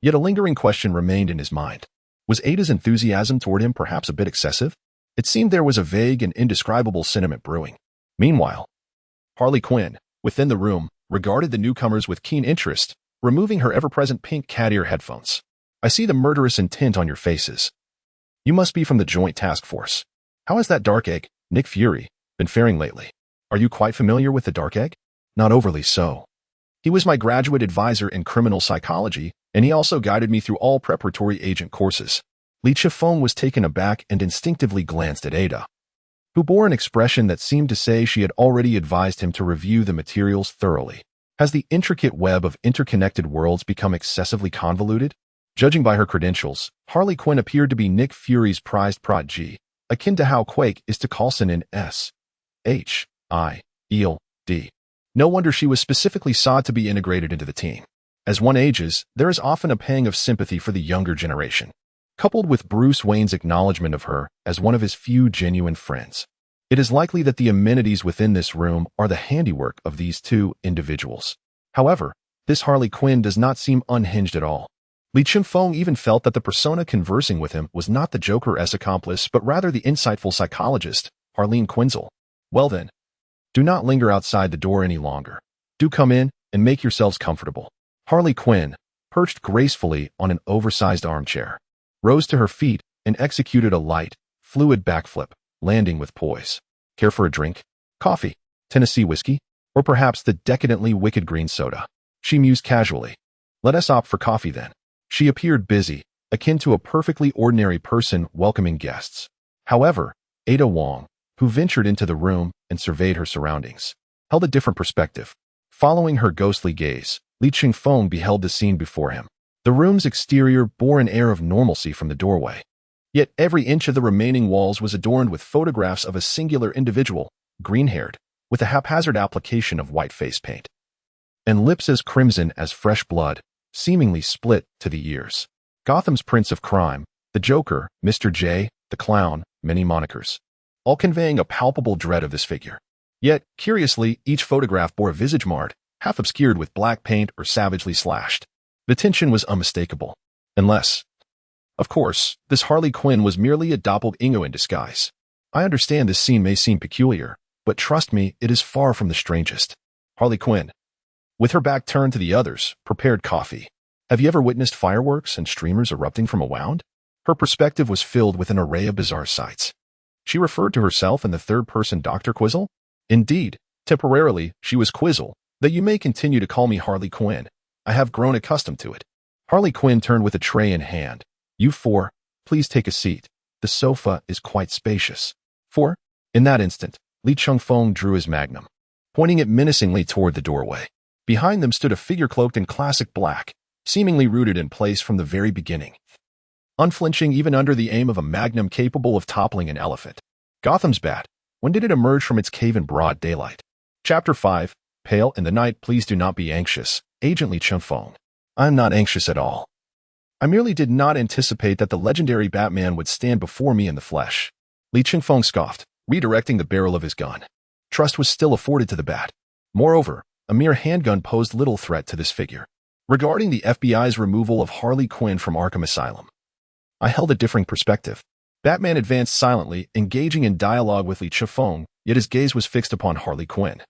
Yet a lingering question remained in his mind. Was Ada's enthusiasm toward him perhaps a bit excessive? It seemed there was a vague and indescribable sentiment brewing. Meanwhile, Harley Quinn, within the room, regarded the newcomers with keen interest, removing her ever-present pink cat ear headphones. I see the murderous intent on your faces. You must be from the Joint Task Force. How has that dark egg, Nick Fury, been faring lately? Are you quite familiar with the dark egg? Not overly so. He was my graduate advisor in criminal psychology, and he also guided me through all preparatory agent courses. Li Chifeng was taken aback and instinctively glanced at Ada, who bore an expression that seemed to say she had already advised him to review the materials thoroughly. Has the intricate web of interconnected worlds become excessively convoluted? Judging by her credentials, Harley Quinn appeared to be Nick Fury's prized protege, akin to how Quake is to Coulson in S.H. I-E-L-D. No wonder she was specifically sought to be integrated into the team. As one ages, there is often a pang of sympathy for the younger generation, coupled with Bruce Wayne's acknowledgement of her as one of his few genuine friends. It is likely that the amenities within this room are the handiwork of these two individuals. However, this Harley Quinn does not seem unhinged at all. Li Chun-Fong even felt that the persona conversing with him was not the Joker's accomplice, but rather the insightful psychologist, Harleen Quinzel. Well then, do not linger outside the door any longer. Do come in and make yourselves comfortable. Harley Quinn, perched gracefully on an oversized armchair, rose to her feet and executed a light, fluid backflip, landing with poise. Care for a drink? Coffee, Tennessee whiskey, or perhaps the decadently wicked green soda? She mused casually. Let us opt for coffee then. She appeared busy, akin to a perfectly ordinary person welcoming guests. However, Ada Wong, who ventured into the room and surveyed her surroundings, held a different perspective. Following her ghostly gaze, Li Chun-Fong beheld the scene before him. The room's exterior bore an air of normalcy from the doorway. Yet every inch of the remaining walls was adorned with photographs of a singular individual, green-haired, with a haphazard application of white face paint, and lips as crimson as fresh blood, seemingly split to the ears. Gotham's Prince of Crime, the Joker, Mr. J, the Clown, many monikers, all conveying a palpable dread of this figure. Yet, curiously, each photograph bore a visage marred, half obscured with black paint or savagely slashed. The tension was unmistakable. Unless, of course, this Harley Quinn was merely a doppelganger in disguise. I understand this scene may seem peculiar, but trust me, it is far from the strangest. Harley Quinn, with her back turned to the others, prepared coffee. Have you ever witnessed fireworks and streamers erupting from a wound? Her perspective was filled with an array of bizarre sights. She referred to herself in the third person Dr. Quizzle. Indeed, temporarily, she was Quizzle, though you may continue to call me Harley Quinn. I have grown accustomed to it. Harley Quinn turned with a tray in hand. You four, please take a seat. The sofa is quite spacious. Four? In that instant, Li Chun-Fong drew his magnum, pointing it menacingly toward the doorway. Behind them stood a figure cloaked in classic black, seemingly rooted in place from the very beginning, unflinching even under the aim of a magnum capable of toppling an elephant. Gotham's Bat. When did it emerge from its cave in broad daylight? Chapter 5. Pale in the night. Please do not be anxious, Agent Li Chun-Fong. I am not anxious at all. I merely did not anticipate that the legendary Batman would stand before me in the flesh. Li Chun-Fong scoffed, redirecting the barrel of his gun. Trust was still afforded to the Bat. Moreover, a mere handgun posed little threat to this figure. Regarding the FBI's removal of Harley Quinn from Arkham Asylum, I held a differing perspective. Batman advanced silently, engaging in dialogue with Li Chun-Fong, yet his gaze was fixed upon Harley Quinn,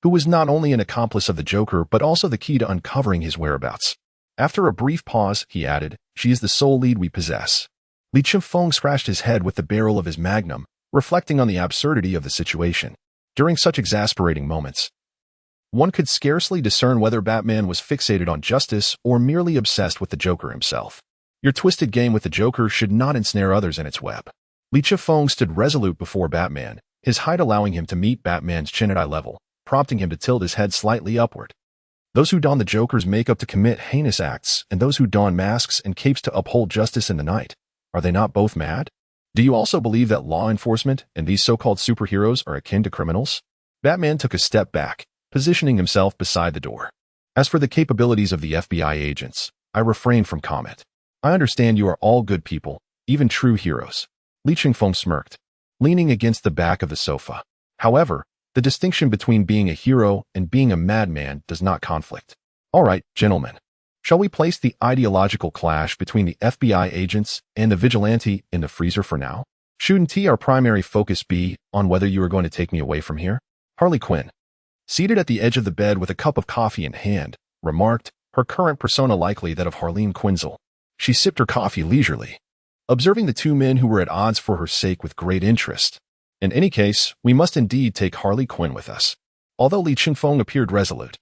who was not only an accomplice of the Joker but also the key to uncovering his whereabouts. After a brief pause, he added, She is the sole lead we possess. Li Chun-Fong scratched his head with the barrel of his magnum, reflecting on the absurdity of the situation. During such exasperating moments, one could scarcely discern whether Batman was fixated on justice or merely obsessed with the Joker himself. Your twisted game with the Joker should not ensnare others in its web. Li Chun-Fong stood resolute before Batman, his height allowing him to meet Batman's chin at eye level, prompting him to tilt his head slightly upward. Those who don the Joker's makeup to commit heinous acts and those who don masks and capes to uphold justice in the night, are they not both mad? Do you also believe that law enforcement and these so-called superheroes are akin to criminals? Batman took a step back, positioning himself beside the door. As for the capabilities of the FBI agents, I refrain from comment. I understand you are all good people, even true heroes. Li Chun-Fong smirked, leaning against the back of the sofa. However, the distinction between being a hero and being a madman does not conflict. All right, gentlemen. Shall we place the ideological clash between the FBI agents and the vigilante in the freezer for now? Shouldn't our primary focus be on whether you are going to take me away from here? Harley Quinn, seated at the edge of the bed with a cup of coffee in hand, remarked, her current persona likely that of Harleen Quinzel. She sipped her coffee leisurely, observing the two men who were at odds for her sake with great interest. In any case, we must indeed take Harley Quinn with us. Although Li Chun-Fong appeared resolute,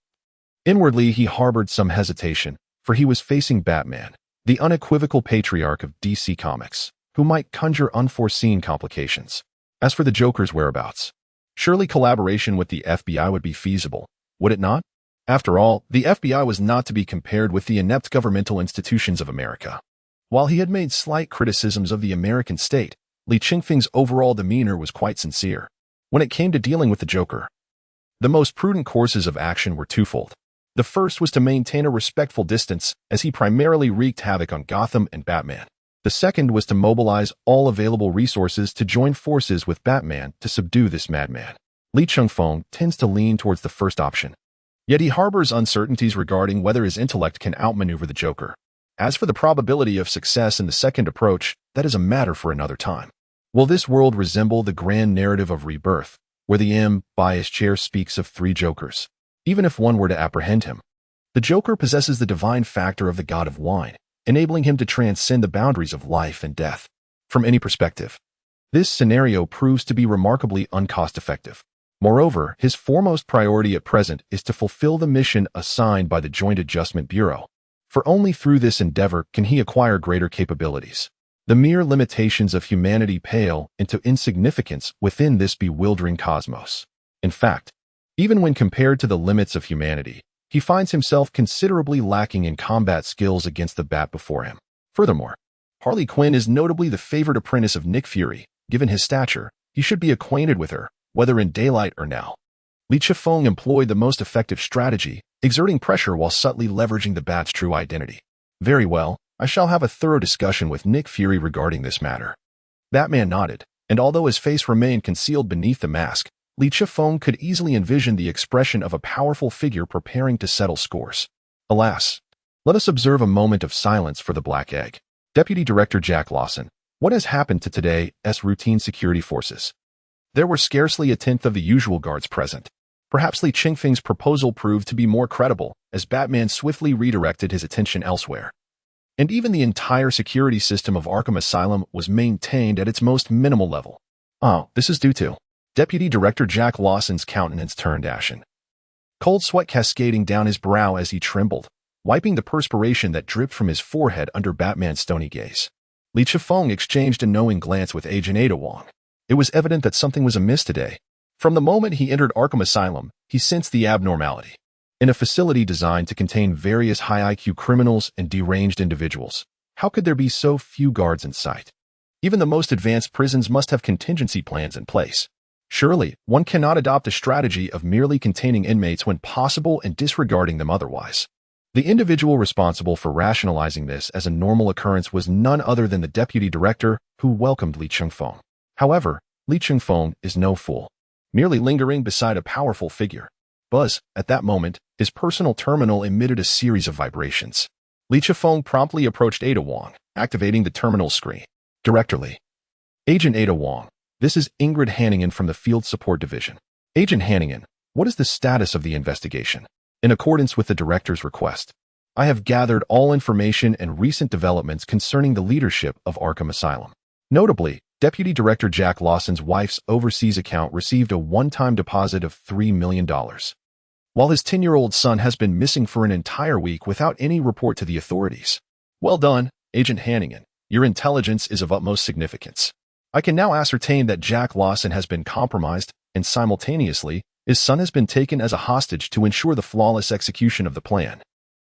inwardly he harbored some hesitation, for he was facing Batman, the unequivocal patriarch of DC Comics, who might conjure unforeseen complications. As for the Joker's whereabouts, surely collaboration with the FBI would be feasible, would it not? After all, the FBI was not to be compared with the inept governmental institutions of America. While he had made slight criticisms of the American state, Li Chun-Fong's overall demeanor was quite sincere. When it came to dealing with the Joker, the most prudent courses of action were twofold. The first was to maintain a respectful distance, as he primarily wreaked havoc on Gotham and Batman. The second was to mobilize all available resources to join forces with Batman to subdue this madman. Lee Chung-fong tends to lean towards the first option. Yet he harbors uncertainties regarding whether his intellect can outmaneuver the Joker. As for the probability of success in the second approach, that is a matter for another time. Will this world resemble the grand narrative of Rebirth, where the M-biased chair speaks of three Jokers? Even if one were to apprehend him, the Joker possesses the divine factor of the god of wine, enabling him to transcend the boundaries of life and death. From any perspective, this scenario proves to be remarkably uncost-effective. Moreover, his foremost priority at present is to fulfill the mission assigned by the Joint Adjustment Bureau, for only through this endeavor can he acquire greater capabilities. The mere limitations of humanity pale into insignificance within this bewildering cosmos. In fact, even when compared to the limits of humanity, he finds himself considerably lacking in combat skills against the Bat before him. Furthermore, Harley Quinn is notably the favored apprentice of Nick Fury. Given his stature, he should be acquainted with her, whether in daylight or now. Lee Chung-fong employed the most effective strategy, exerting pressure while subtly leveraging the Bat's true identity. Very well, I shall have a thorough discussion with Nick Fury regarding this matter. Batman nodded, and although his face remained concealed beneath the mask, Lee Chung-fong could easily envision the expression of a powerful figure preparing to settle scores. Alas, let us observe a moment of silence for the Black Egg. Deputy Director Jack Lawson, what has happened to today's routine security forces? There were scarcely a tenth of the usual guards present. Perhaps Lee Chung-fong's proposal proved to be more credible, as Batman swiftly redirected his attention elsewhere. And even the entire security system of Arkham Asylum was maintained at its most minimal level. Oh, this is due to... Deputy Director Jack Lawson's countenance turned ashen. Cold sweat cascading down his brow as he trembled, wiping the perspiration that dripped from his forehead under Batman's stony gaze. Lee Chung-fong exchanged a knowing glance with Agent Ada Wong. It was evident that something was amiss today. From the moment he entered Arkham Asylum, he sensed the abnormality. In a facility designed to contain various high-IQ criminals and deranged individuals, how could there be so few guards in sight? Even the most advanced prisons must have contingency plans in place. Surely, one cannot adopt a strategy of merely containing inmates when possible and disregarding them otherwise. The individual responsible for rationalizing this as a normal occurrence was none other than the deputy director, who welcomed Lee Chung-fong. However, Lee Chung-fong is no fool, merely lingering beside a powerful figure. Buzz, at that moment, his personal terminal emitted a series of vibrations. Lee Chung-fong promptly approached Ada Wong, activating the terminal screen. Director Lee. Agent Ada Wong, this is Ingrid Hanningen from the Field Support Division. Agent Hanningen, what is the status of the investigation? In accordance with the director's request, I have gathered all information and recent developments concerning the leadership of Arkham Asylum. Notably, Deputy Director Jack Lawson's wife's overseas account received a one-time deposit of $3 million, while his 10-year-old son has been missing for an entire week without any report to the authorities. Well done, Agent Hanningen. Your intelligence is of utmost significance. I can now ascertain that Jack Lawson has been compromised, and simultaneously, his son has been taken as a hostage to ensure the flawless execution of the plan.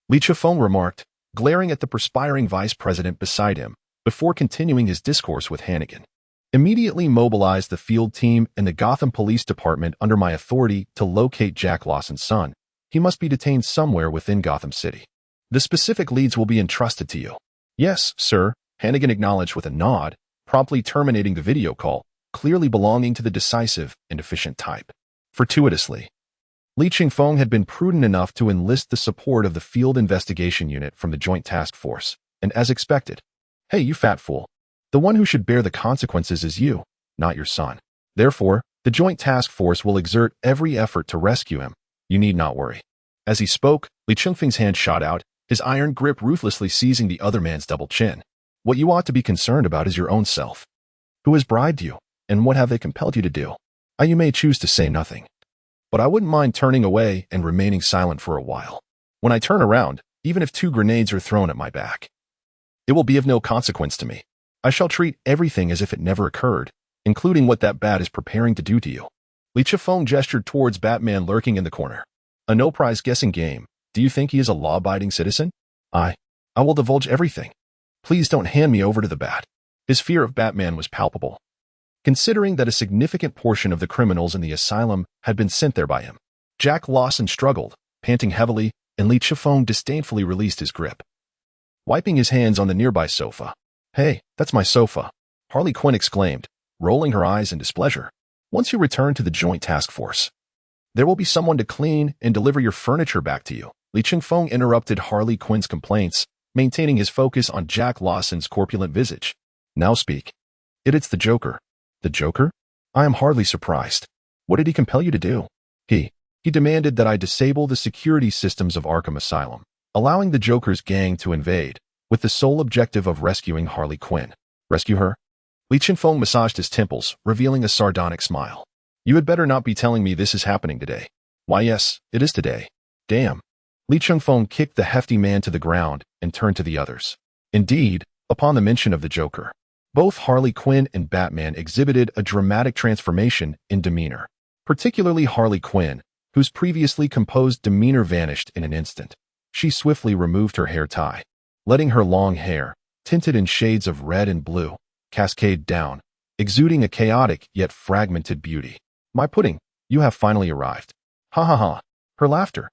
Lee Chung-fong remarked, glaring at the perspiring vice president beside him, before continuing his discourse with Hannigan. Immediately mobilize the field team and the Gotham Police Department under my authority to locate Jack Lawson's son. He must be detained somewhere within Gotham City. The specific leads will be entrusted to you. Yes, sir, Hannigan acknowledged with a nod, promptly terminating the video call, clearly belonging to the decisive and efficient type. Fortuitously, Lee Chung-fong had been prudent enough to enlist the support of the Field Investigation Unit from the Joint Task Force, and as expected, hey, you fat fool. The one who should bear the consequences is you, not your son. Therefore, the Joint Task Force will exert every effort to rescue him. You need not worry. As he spoke, Lee Chung-fong's hand shot out, his iron grip ruthlessly seizing the other man's double chin. What you ought to be concerned about is your own self. Who has bribed you, and what have they compelled you to do? You may choose to say nothing, but I wouldn't mind turning away and remaining silent for a while. When I turn around, even if 2 grenades are thrown at my back, it will be of no consequence to me. I shall treat everything as if it never occurred, including what that bat is preparing to do to you. Lee Chung-fong gestured towards Batman lurking in the corner. A no-prize guessing game. Do you think he is a law-abiding citizen? I will divulge everything. Please don't hand me over to the bat. His fear of Batman was palpable. considering that a significant portion of the criminals in the asylum had been sent there by him. Jack Lawson struggled, panting heavily, and Li Chifeng disdainfully released his grip, wiping his hands on the nearby sofa. "Hey, that's my sofa," Harley Quinn exclaimed, rolling her eyes in displeasure. "Once you return to the Joint Task Force, there will be someone to clean and deliver your furniture back to you." Li Chifeng interrupted Harley Quinn's complaints, maintaining his focus on Jack Lawson's corpulent visage. "Now speak. It's the Joker." "The Joker? I am hardly surprised. What did he compel you to do?" He demanded that I disable the security systems of Arkham Asylum, allowing the Joker's gang to invade, with the sole objective of rescuing Harley Quinn. "Rescue her?" Li Chifeng massaged his temples, revealing a sardonic smile. "You had better not be telling me this is happening today." "Why, yes, it is today." "Damn." Li Chifeng kicked the hefty man to the ground and turned to the others. Indeed, upon the mention of the Joker, both Harley Quinn and Batman exhibited a dramatic transformation in demeanor, particularly Harley Quinn, whose previously composed demeanor vanished in an instant. She swiftly removed her hair tie, letting her long hair, tinted in shades of red and blue, cascade down, exuding a chaotic yet fragmented beauty. "My pudding, you have finally arrived." "Ha ha ha." Her laughter,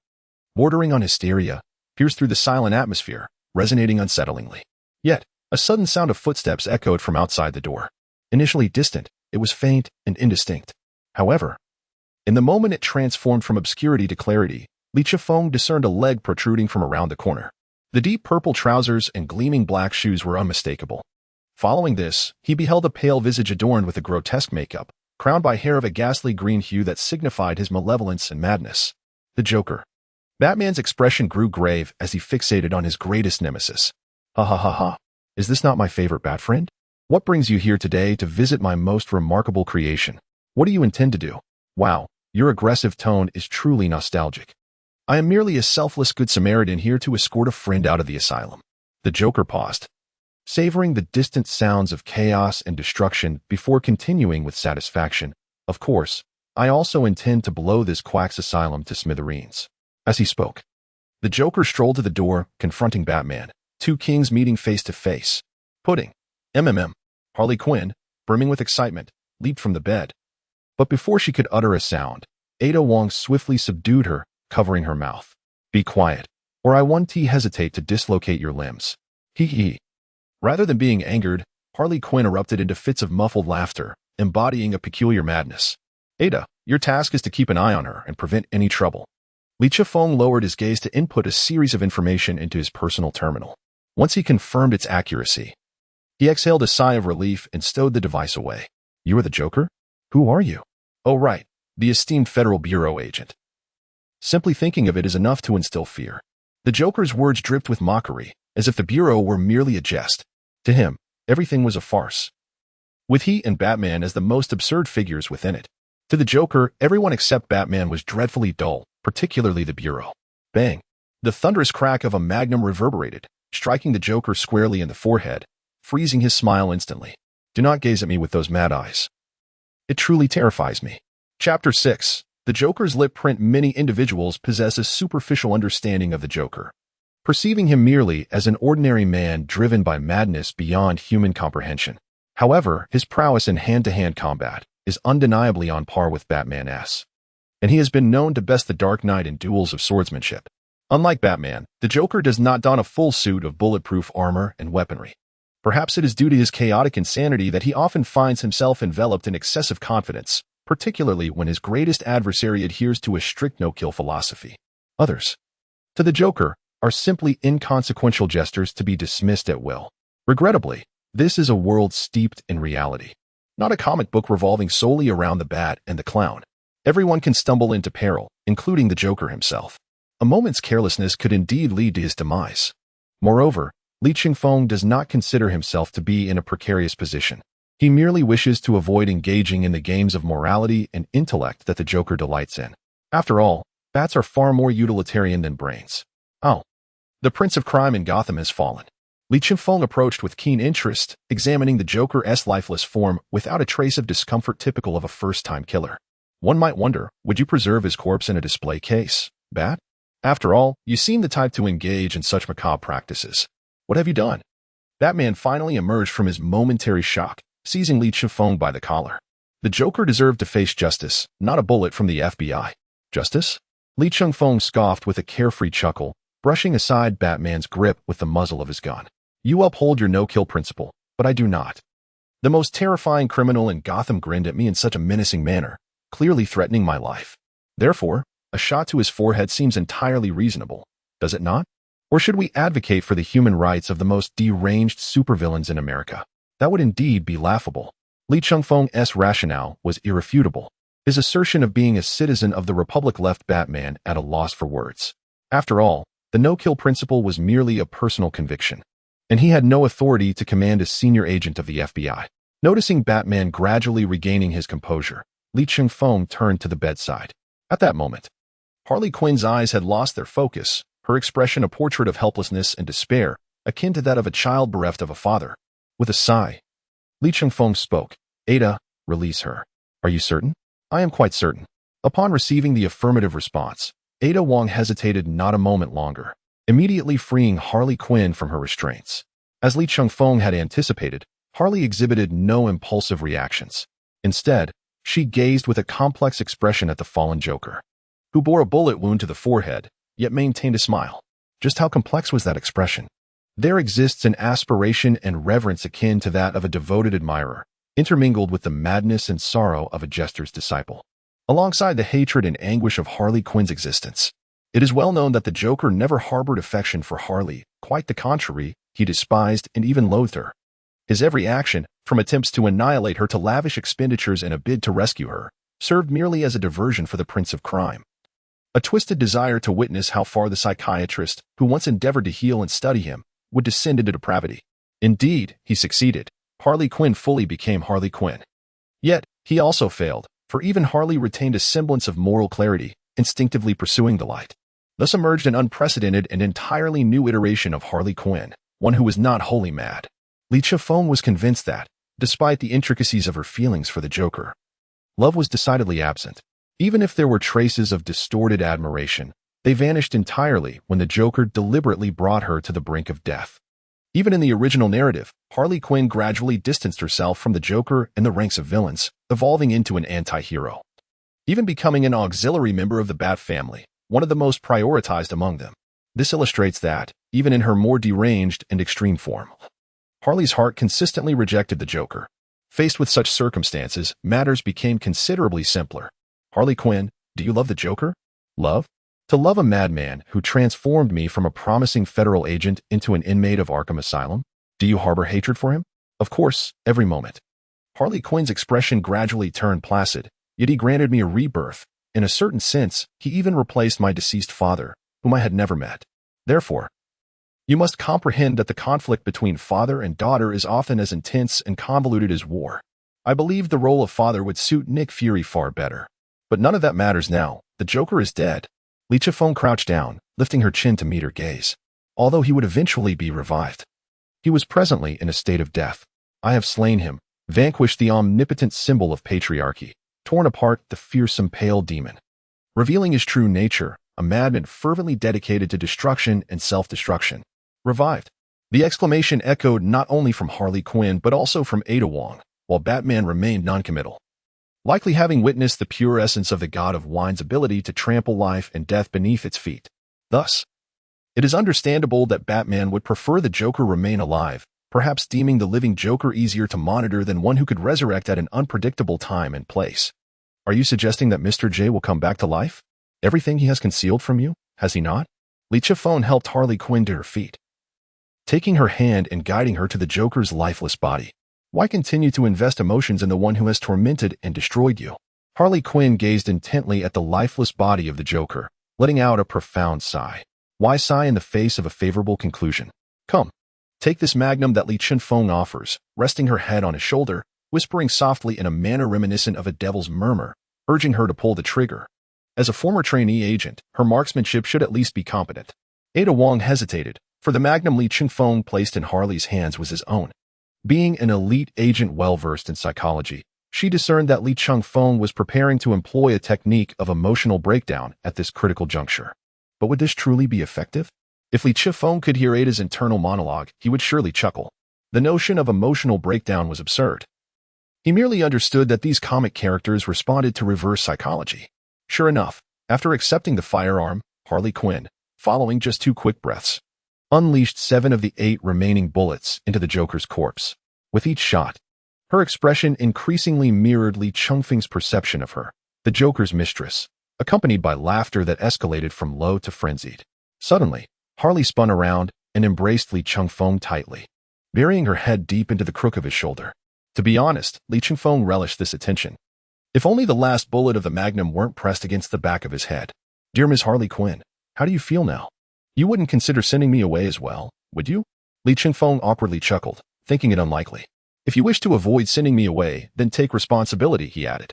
bordering on hysteria, pierced through the silent atmosphere, resonating unsettlingly. Yet, a sudden sound of footsteps echoed from outside the door. Initially distant, it was faint and indistinct. However, in the moment it transformed from obscurity to clarity, Li Chifeng discerned a leg protruding from around the corner. The deep purple trousers and gleaming black shoes were unmistakable. Following this, he beheld a pale visage adorned with a grotesque makeup, crowned by hair of a ghastly green hue that signified his malevolence and madness. The Joker. Batman's expression grew grave as he fixated on his greatest nemesis. "Ha ha ha ha. Is this not my favorite bat friend? What brings you here today to visit my most remarkable creation? What do you intend to do? Wow, your aggressive tone is truly nostalgic." "I am merely a selfless good Samaritan here to escort a friend out of the asylum." The Joker paused, savoring the distant sounds of chaos and destruction before continuing with satisfaction. "Of course, I also intend to blow this quack's asylum to smithereens." As he spoke, the Joker strolled to the door, confronting Batman, two kings meeting face to face. "Pudding. MMM. Harley Quinn, brimming with excitement, leaped from the bed. But before she could utter a sound, Ada Wong swiftly subdued her, covering her mouth. "Be quiet, or I won't hesitate to dislocate your limbs." Hee. Rather than being angered, Harley Quinn erupted into fits of muffled laughter, embodying a peculiar madness. "Ada, your task is to keep an eye on her and prevent any trouble." Li Chifeng lowered his gaze to input a series of information into his personal terminal. Once he confirmed its accuracy, he exhaled a sigh of relief and stowed the device away. "You are the Joker? Who are you?" "Oh right, the esteemed Federal Bureau agent." Simply thinking of it is enough to instill fear. The Joker's words dripped with mockery, as if the Bureau were merely a jest. To him, everything was a farce, with he and Batman as the most absurd figures within it. To the Joker, everyone except Batman was dreadfully dull, particularly the Bureau. Bang! The thunderous crack of a magnum reverberated, striking the Joker squarely in the forehead, freezing his smile instantly. "Do not gaze at me with those mad eyes. It truly terrifies me." Chapter 6. The Joker's lip print. Many individuals possess a superficial understanding of the Joker, perceiving him merely as an ordinary man driven by madness beyond human comprehension. However, his prowess in hand-to-hand combat is undeniably on par with Batman's, and he has been known to best the Dark Knight in duels of swordsmanship. Unlike Batman, the Joker does not don a full suit of bulletproof armor and weaponry. Perhaps it is due to his chaotic insanity that he often finds himself enveloped in excessive confidence, particularly when his greatest adversary adheres to a strict no-kill philosophy. Others, to the Joker, are simply inconsequential jesters to be dismissed at will. Regrettably, this is a world steeped in reality, not a comic book revolving solely around the Bat and the Clown. Everyone can stumble into peril, including the Joker himself. A moment's carelessness could indeed lead to his demise. Moreover, Li Chifeng does not consider himself to be in a precarious position. He merely wishes to avoid engaging in the games of morality and intellect that the Joker delights in. After all, bats are far more utilitarian than brains. Oh, the Prince of Crime in Gotham has fallen. Li Chifeng approached with keen interest, examining the Joker's lifeless form without a trace of discomfort typical of a first-time killer. One might wonder, would you preserve his corpse in a display case, Bat? After all, you seem the type to engage in such macabre practices. What have you done? Batman finally emerged from his momentary shock, seizing Li Chifeng by the collar. The Joker deserved to face justice, not a bullet from the FBI. Justice? Li Chifeng scoffed with a carefree chuckle, brushing aside Batman's grip with the muzzle of his gun. You uphold your no-kill principle, but I do not. The most terrifying criminal in Gotham grinned at me in such a menacing manner, clearly threatening my life. Therefore, a shot to his forehead seems entirely reasonable, does it not? Or should we advocate for the human rights of the most deranged supervillains in America? That would indeed be laughable. Li Chifeng's rationale was irrefutable. His assertion of being a citizen of the Republic left Batman at a loss for words. After all, the no-kill principle was merely a personal conviction, and he had no authority to command a senior agent of the FBI. Noticing Batman gradually regaining his composure, Li Chifeng turned to the bedside. At that moment, Harley Quinn's eyes had lost their focus, her expression a portrait of helplessness and despair, akin to that of a child bereft of a father. With a sigh, Li Chifeng spoke. Ada, release her. Are you certain? I am quite certain. Upon receiving the affirmative response, Ada Wong hesitated not a moment longer, immediately freeing Harley Quinn from her restraints. As Li Chifeng had anticipated, Harley exhibited no impulsive reactions. Instead, she gazed with a complex expression at the fallen Joker, who bore a bullet wound to the forehead, yet maintained a smile. Just how complex was that expression? There exists an aspiration and reverence akin to that of a devoted admirer, intermingled with the madness and sorrow of a jester's disciple. Alongside the hatred and anguish of Harley Quinn's existence, it is well known that the Joker never harbored affection for Harley. Quite the contrary, he despised and even loathed her. His every action, from attempts to annihilate her to lavish expenditures in a bid to rescue her, served merely as a diversion for the Prince of Crime. A twisted desire to witness how far the psychiatrist, who once endeavored to heal and study him, would descend into depravity. Indeed, he succeeded. Harley Quinn fully became Harley Quinn. Yet, he also failed, for even Harley retained a semblance of moral clarity, instinctively pursuing the light. Thus emerged an unprecedented and entirely new iteration of Harley Quinn, one who was not wholly mad. Li Chifeng was convinced that, despite the intricacies of her feelings for the Joker, love was decidedly absent. Even if there were traces of distorted admiration, they vanished entirely when the Joker deliberately brought her to the brink of death. Even in the original narrative, Harley Quinn gradually distanced herself from the Joker in the ranks of villains, evolving into an anti-hero, even becoming an auxiliary member of the Bat family, one of the most prioritized among them. This illustrates that, even in her more deranged and extreme form, Harley's heart consistently rejected the Joker. Faced with such circumstances, matters became considerably simpler. Harley Quinn, do you love the Joker? Love? To love a madman who transformed me from a promising federal agent into an inmate of Arkham Asylum? Do you harbor hatred for him? Of course, every moment. Harley Quinn's expression gradually turned placid, yet he granted me a rebirth. In a certain sense, he even replaced my deceased father, whom I had never met. Therefore, you must comprehend that the conflict between father and daughter is often as intense and convoluted as war. I believe the role of father would suit Nick Fury far better. But none of that matters now. The Joker is dead. Li Chifeng crouched down, lifting her chin to meet her gaze. Although he would eventually be revived, he was presently in a state of death. I have slain him, vanquished the omnipotent symbol of patriarchy, torn apart the fearsome pale demon. Revealing his true nature, a madman fervently dedicated to destruction and self-destruction. Revived. The exclamation echoed not only from Harley Quinn but also from Ada Wong, while Batman remained noncommittal, likely having witnessed the pure essence of the god of wine's ability to trample life and death beneath its feet. Thus, it is understandable that Batman would prefer the Joker remain alive, perhaps deeming the living Joker easier to monitor than one who could resurrect at an unpredictable time and place. Are you suggesting that Mr. J will come back to life? Everything he has concealed from you, has he not? Li Chifeng helped Harley Quinn to her feet, taking her hand and guiding her to the Joker's lifeless body. Why continue to invest emotions in the one who has tormented and destroyed you? Harley Quinn gazed intently at the lifeless body of the Joker, letting out a profound sigh. Why sigh in the face of a favorable conclusion? Come, take this magnum that Li Chifeng offers, resting her head on his shoulder, whispering softly in a manner reminiscent of a devil's murmur, urging her to pull the trigger. As a former trainee agent, her marksmanship should at least be competent. Ada Wong hesitated, for the magnum Li Chifeng placed in Harley's hands was his own. Being an elite agent well-versed in psychology, she discerned that Li Chifeng was preparing to employ a technique of emotional breakdown at this critical juncture. But would this truly be effective? If Li Chifeng could hear Ada's internal monologue, he would surely chuckle. The notion of emotional breakdown was absurd. He merely understood that these comic characters responded to reverse psychology. Sure enough, after accepting the firearm, Harley Quinn, following just 2 quick breaths, unleashed 7 of the 8 remaining bullets into the Joker's corpse. With each shot, her expression increasingly mirrored Li Chengfeng's perception of her, the Joker's mistress, accompanied by laughter that escalated from low to frenzied. Suddenly, Harley spun around and embraced Li Chengfeng tightly, burying her head deep into the crook of his shoulder. To be honest, Li Chengfeng relished this attention. If only the last bullet of the magnum weren't pressed against the back of his head. Dear Ms. Harley Quinn, how do you feel now? You wouldn't consider sending me away as well, would you? Li Chengfeng awkwardly chuckled, thinking it unlikely. If you wish to avoid sending me away, then take responsibility, he added.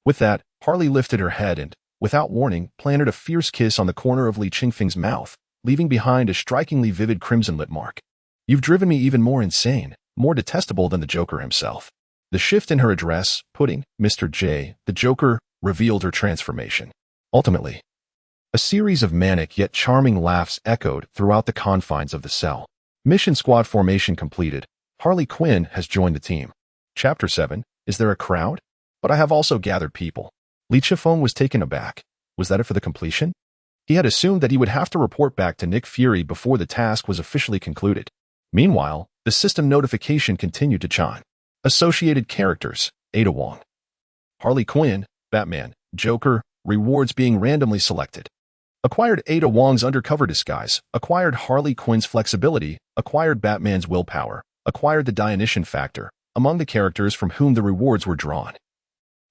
With that, Harley lifted her head and, without warning, planted a fierce kiss on the corner of Li Chengfeng's mouth, leaving behind a strikingly vivid crimson-lit mark. You've driven me even more insane, more detestable than the Joker himself. The shift in her address, putting Mr. J, the Joker, revealed her transformation. Ultimately, a series of manic yet charming laughs echoed throughout the confines of the cell. Mission squad formation completed. Harley Quinn has joined the team. Chapter 7. Is there a crowd? But I have also gathered people. Li Chengfeng was taken aback. Was that it for the completion? He had assumed that he would have to report back to Nick Fury before the task was officially concluded. Meanwhile, the system notification continued to chime. Associated characters, Ada Wong. Harley Quinn, Batman, Joker, rewards being randomly selected. Acquired Ada Wong's undercover disguise, acquired Harley Quinn's flexibility, acquired Batman's willpower, acquired the Dionysian factor, among the characters from whom the rewards were drawn.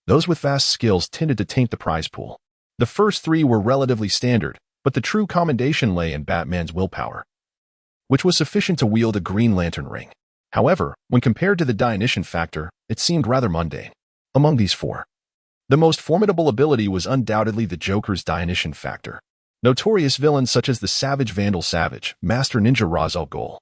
Those with vast skills tended to taint the prize pool. The first 3 were relatively standard, but the true commendation lay in Batman's willpower, which was sufficient to wield a Green Lantern ring. However, when compared to the Dionysian factor, it seemed rather mundane. Among these 4, the most formidable ability was undoubtedly the Joker's Dionysian factor. Notorious villains such as the Savage Vandal Savage, Master Ninja Ra's al Ghul,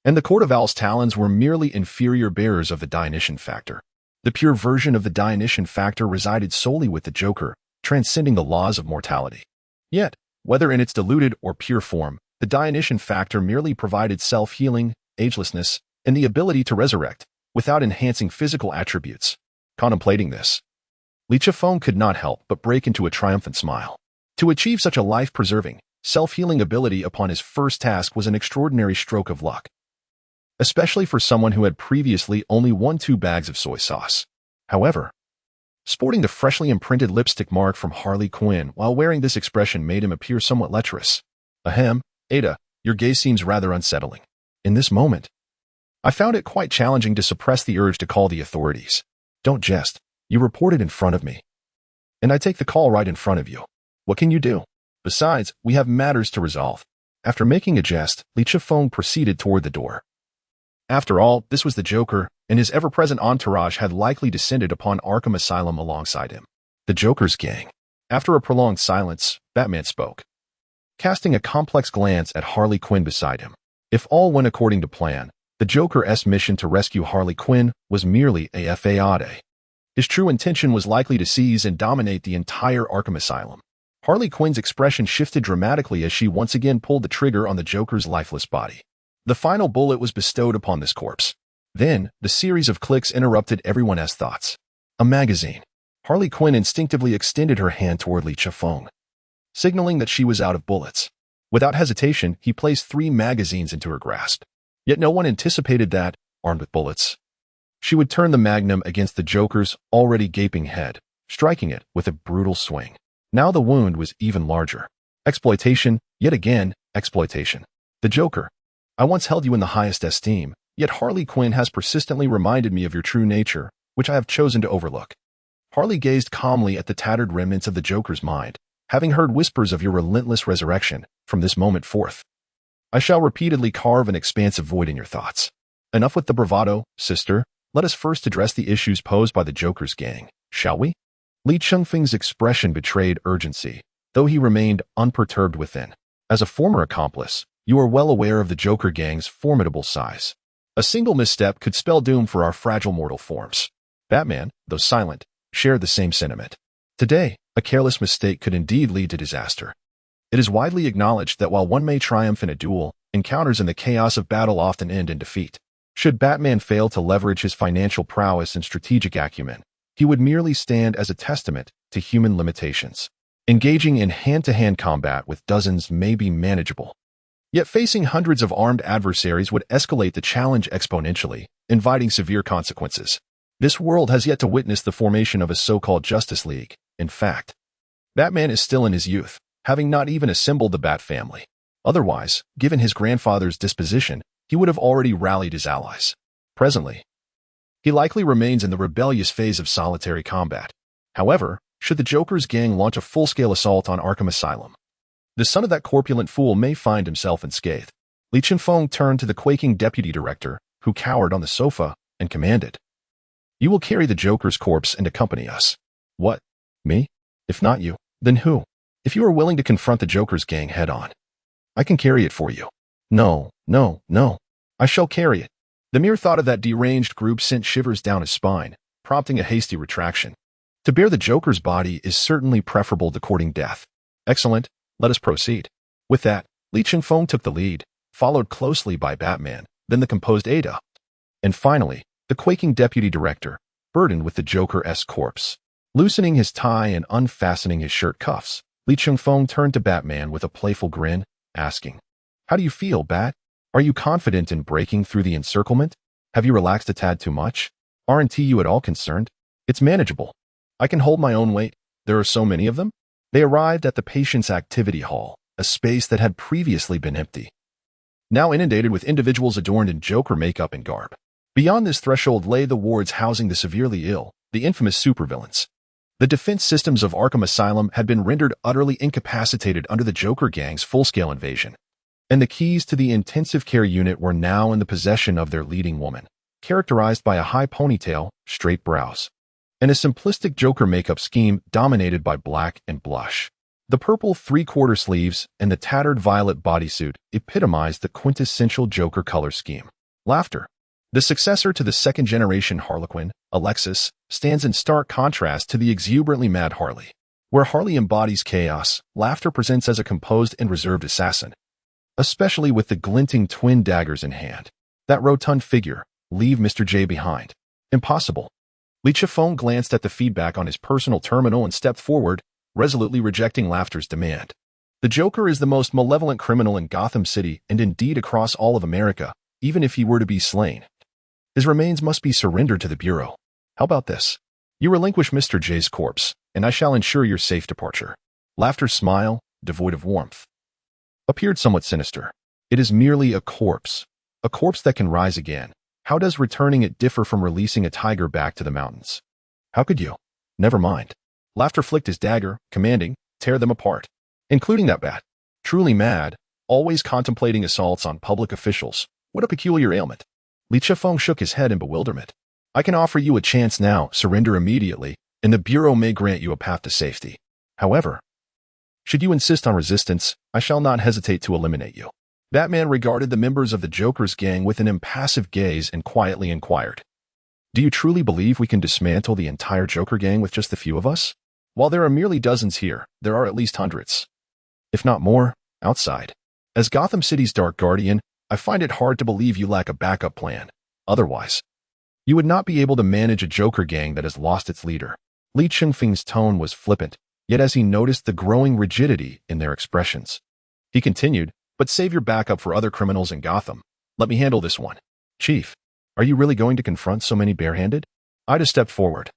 and the Court of Owl's Talons were merely inferior bearers of the Dionysian factor. The pure version of the Dionysian factor resided solely with the Joker, transcending the laws of mortality. Yet, whether in its diluted or pure form, the Dionysian factor merely provided self-healing, agelessness, and the ability to resurrect, without enhancing physical attributes. Contemplating this, Li Chengfeng could not help but break into a triumphant smile. To achieve such a life-preserving, self-healing ability upon his first task was an extraordinary stroke of luck, especially for someone who had previously only 2 bags of soy sauce. However, sporting the freshly imprinted lipstick mark from Harley Quinn while wearing this expression made him appear somewhat lecherous. Ahem, Ada, your gaze seems rather unsettling. In this moment, I found it quite challenging to suppress the urge to call the authorities. Don't jest. You reported in front of me, and I take the call right in front of you. What can you do? Besides, we have matters to resolve. After making a jest, Li Chengfeng proceeded toward the door. After all, this was the Joker, and his ever-present entourage had likely descended upon Arkham Asylum alongside him. The Joker's gang. After a prolonged silence, Batman spoke, casting a complex glance at Harley Quinn beside him. If all went according to plan, the Joker's mission to rescue Harley Quinn was merely a fade. His true intention was likely to seize and dominate the entire Arkham Asylum. Harley Quinn's expression shifted dramatically as she once again pulled the trigger on the Joker's lifeless body. The final bullet was bestowed upon this corpse. Then, the series of clicks interrupted everyone's thoughts. A magazine. Harley Quinn instinctively extended her hand toward Li Chengfeng, signaling that she was out of bullets. Without hesitation, he placed 3 magazines into her grasp. Yet no one anticipated that, armed with bullets, she would turn the magnum against the Joker's already gaping head, striking it with a brutal swing. Now the wound was even larger. Exploitation, yet again, exploitation. The Joker. I once held you in the highest esteem, yet Harley Quinn has persistently reminded me of your true nature, which I have chosen to overlook. Harley gazed calmly at the tattered remnants of the Joker's mind, having heard whispers of your relentless resurrection. From this moment forth, I shall repeatedly carve an expansive void in your thoughts. Enough with the bravado, sister. Let us first address the issues posed by the Joker's gang, shall we? Li Chengfeng's expression betrayed urgency, though he remained unperturbed within. As a former accomplice, you are well aware of the Joker gang's formidable size. A single misstep could spell doom for our fragile mortal forms. Batman, though silent, shared the same sentiment. Today, a careless mistake could indeed lead to disaster. It is widely acknowledged that while one may triumph in a duel, encounters in the chaos of battle often end in defeat. Should Batman fail to leverage his financial prowess and strategic acumen, he would merely stand as a testament to human limitations. Engaging in hand-to-hand combat with dozens may be manageable. Yet facing hundreds of armed adversaries would escalate the challenge exponentially, inviting severe consequences. This world has yet to witness the formation of a so-called Justice League. In fact, Batman is still in his youth, having not even assembled the Bat family. Otherwise, given his grandfather's disposition, he would have already rallied his allies. Presently, he likely remains in the rebellious phase of solitary combat. However, should the Joker's gang launch a full-scale assault on Arkham Asylum, the son of that corpulent fool may find himself unscathed. Li Chun-Feng turned to the quaking deputy director, who cowered on the sofa, and commanded, "You will carry the Joker's corpse and accompany us." "What? Me? If not you, then who? If you are willing to confront the Joker's gang head-on, I can carry it for you." "No, no, no. I shall carry it." The mere thought of that deranged group sent shivers down his spine, prompting a hasty retraction. To bear the Joker's body is certainly preferable to courting death. "Excellent. Let us proceed." With that, Li Chun-Feng took the lead, followed closely by Batman, then the composed Ada, and finally, the quaking deputy director, burdened with the Joker-esque corpse. Loosening his tie and unfastening his shirt cuffs, Li Chun-Feng turned to Batman with a playful grin, asking, "How do you feel, Bat? Are you confident in breaking through the encirclement? Have you relaxed a tad too much? Aren't you at all concerned? It's manageable. I can hold my own weight. There are so many of them." They arrived at the Patient's Activity Hall, a space that had previously been empty, now inundated with individuals adorned in Joker makeup and garb. Beyond this threshold lay the wards housing the severely ill, the infamous supervillains. The defense systems of Arkham Asylum had been rendered utterly incapacitated under the Joker gang's full-scale invasion, and the keys to the intensive care unit were now in the possession of their leading woman, characterized by a high ponytail, straight brows, and a simplistic Joker makeup scheme dominated by black and blush. The purple three-quarter sleeves and the tattered violet bodysuit epitomized the quintessential Joker color scheme. Laughter, the successor to the second-generation Harlequin, Alexis, stands in stark contrast to the exuberantly mad Harley. Where Harley embodies chaos, Laughter presents as a composed and reserved assassin, especially with the glinting twin daggers in hand. That rotund figure, leave Mr. J behind. Impossible. Li Chun-Feng glanced at the feedback on his personal terminal and stepped forward, resolutely rejecting Laughter's demand. The Joker is the most malevolent criminal in Gotham City and indeed across all of America, even if he were to be slain. His remains must be surrendered to the Bureau. How about this? You relinquish Mr. J's corpse, and I shall ensure your safe departure. Laughter's smile, devoid of warmth, appeared somewhat sinister. It is merely a corpse that can rise again. How does returning it differ from releasing a tiger back to the mountains? How could you? Never mind. Laughter flicked his dagger, commanding, "Tear them apart." Including that Bat. Truly mad, always contemplating assaults on public officials. What a peculiar ailment. Li Chun-Feng shook his head in bewilderment. "I can offer you a chance now, surrender immediately, and the Bureau may grant you a path to safety. However, should you insist on resistance, I shall not hesitate to eliminate you." Batman regarded the members of the Joker's gang with an impassive gaze and quietly inquired, "Do you truly believe we can dismantle the entire Joker gang with just a few of us? While there are merely dozens here, there are at least hundreds, if not more, outside. As Gotham City's Dark Guardian, I find it hard to believe you lack a backup plan. Otherwise, you would not be able to manage a Joker gang that has lost its leader." Li Chun-Feng's tone was flippant, yet as he noticed the growing rigidity in their expressions, he continued, "But save your backup for other criminals in Gotham. Let me handle this one." "Chief, are you really going to confront so many barehanded?" Ida stepped forward,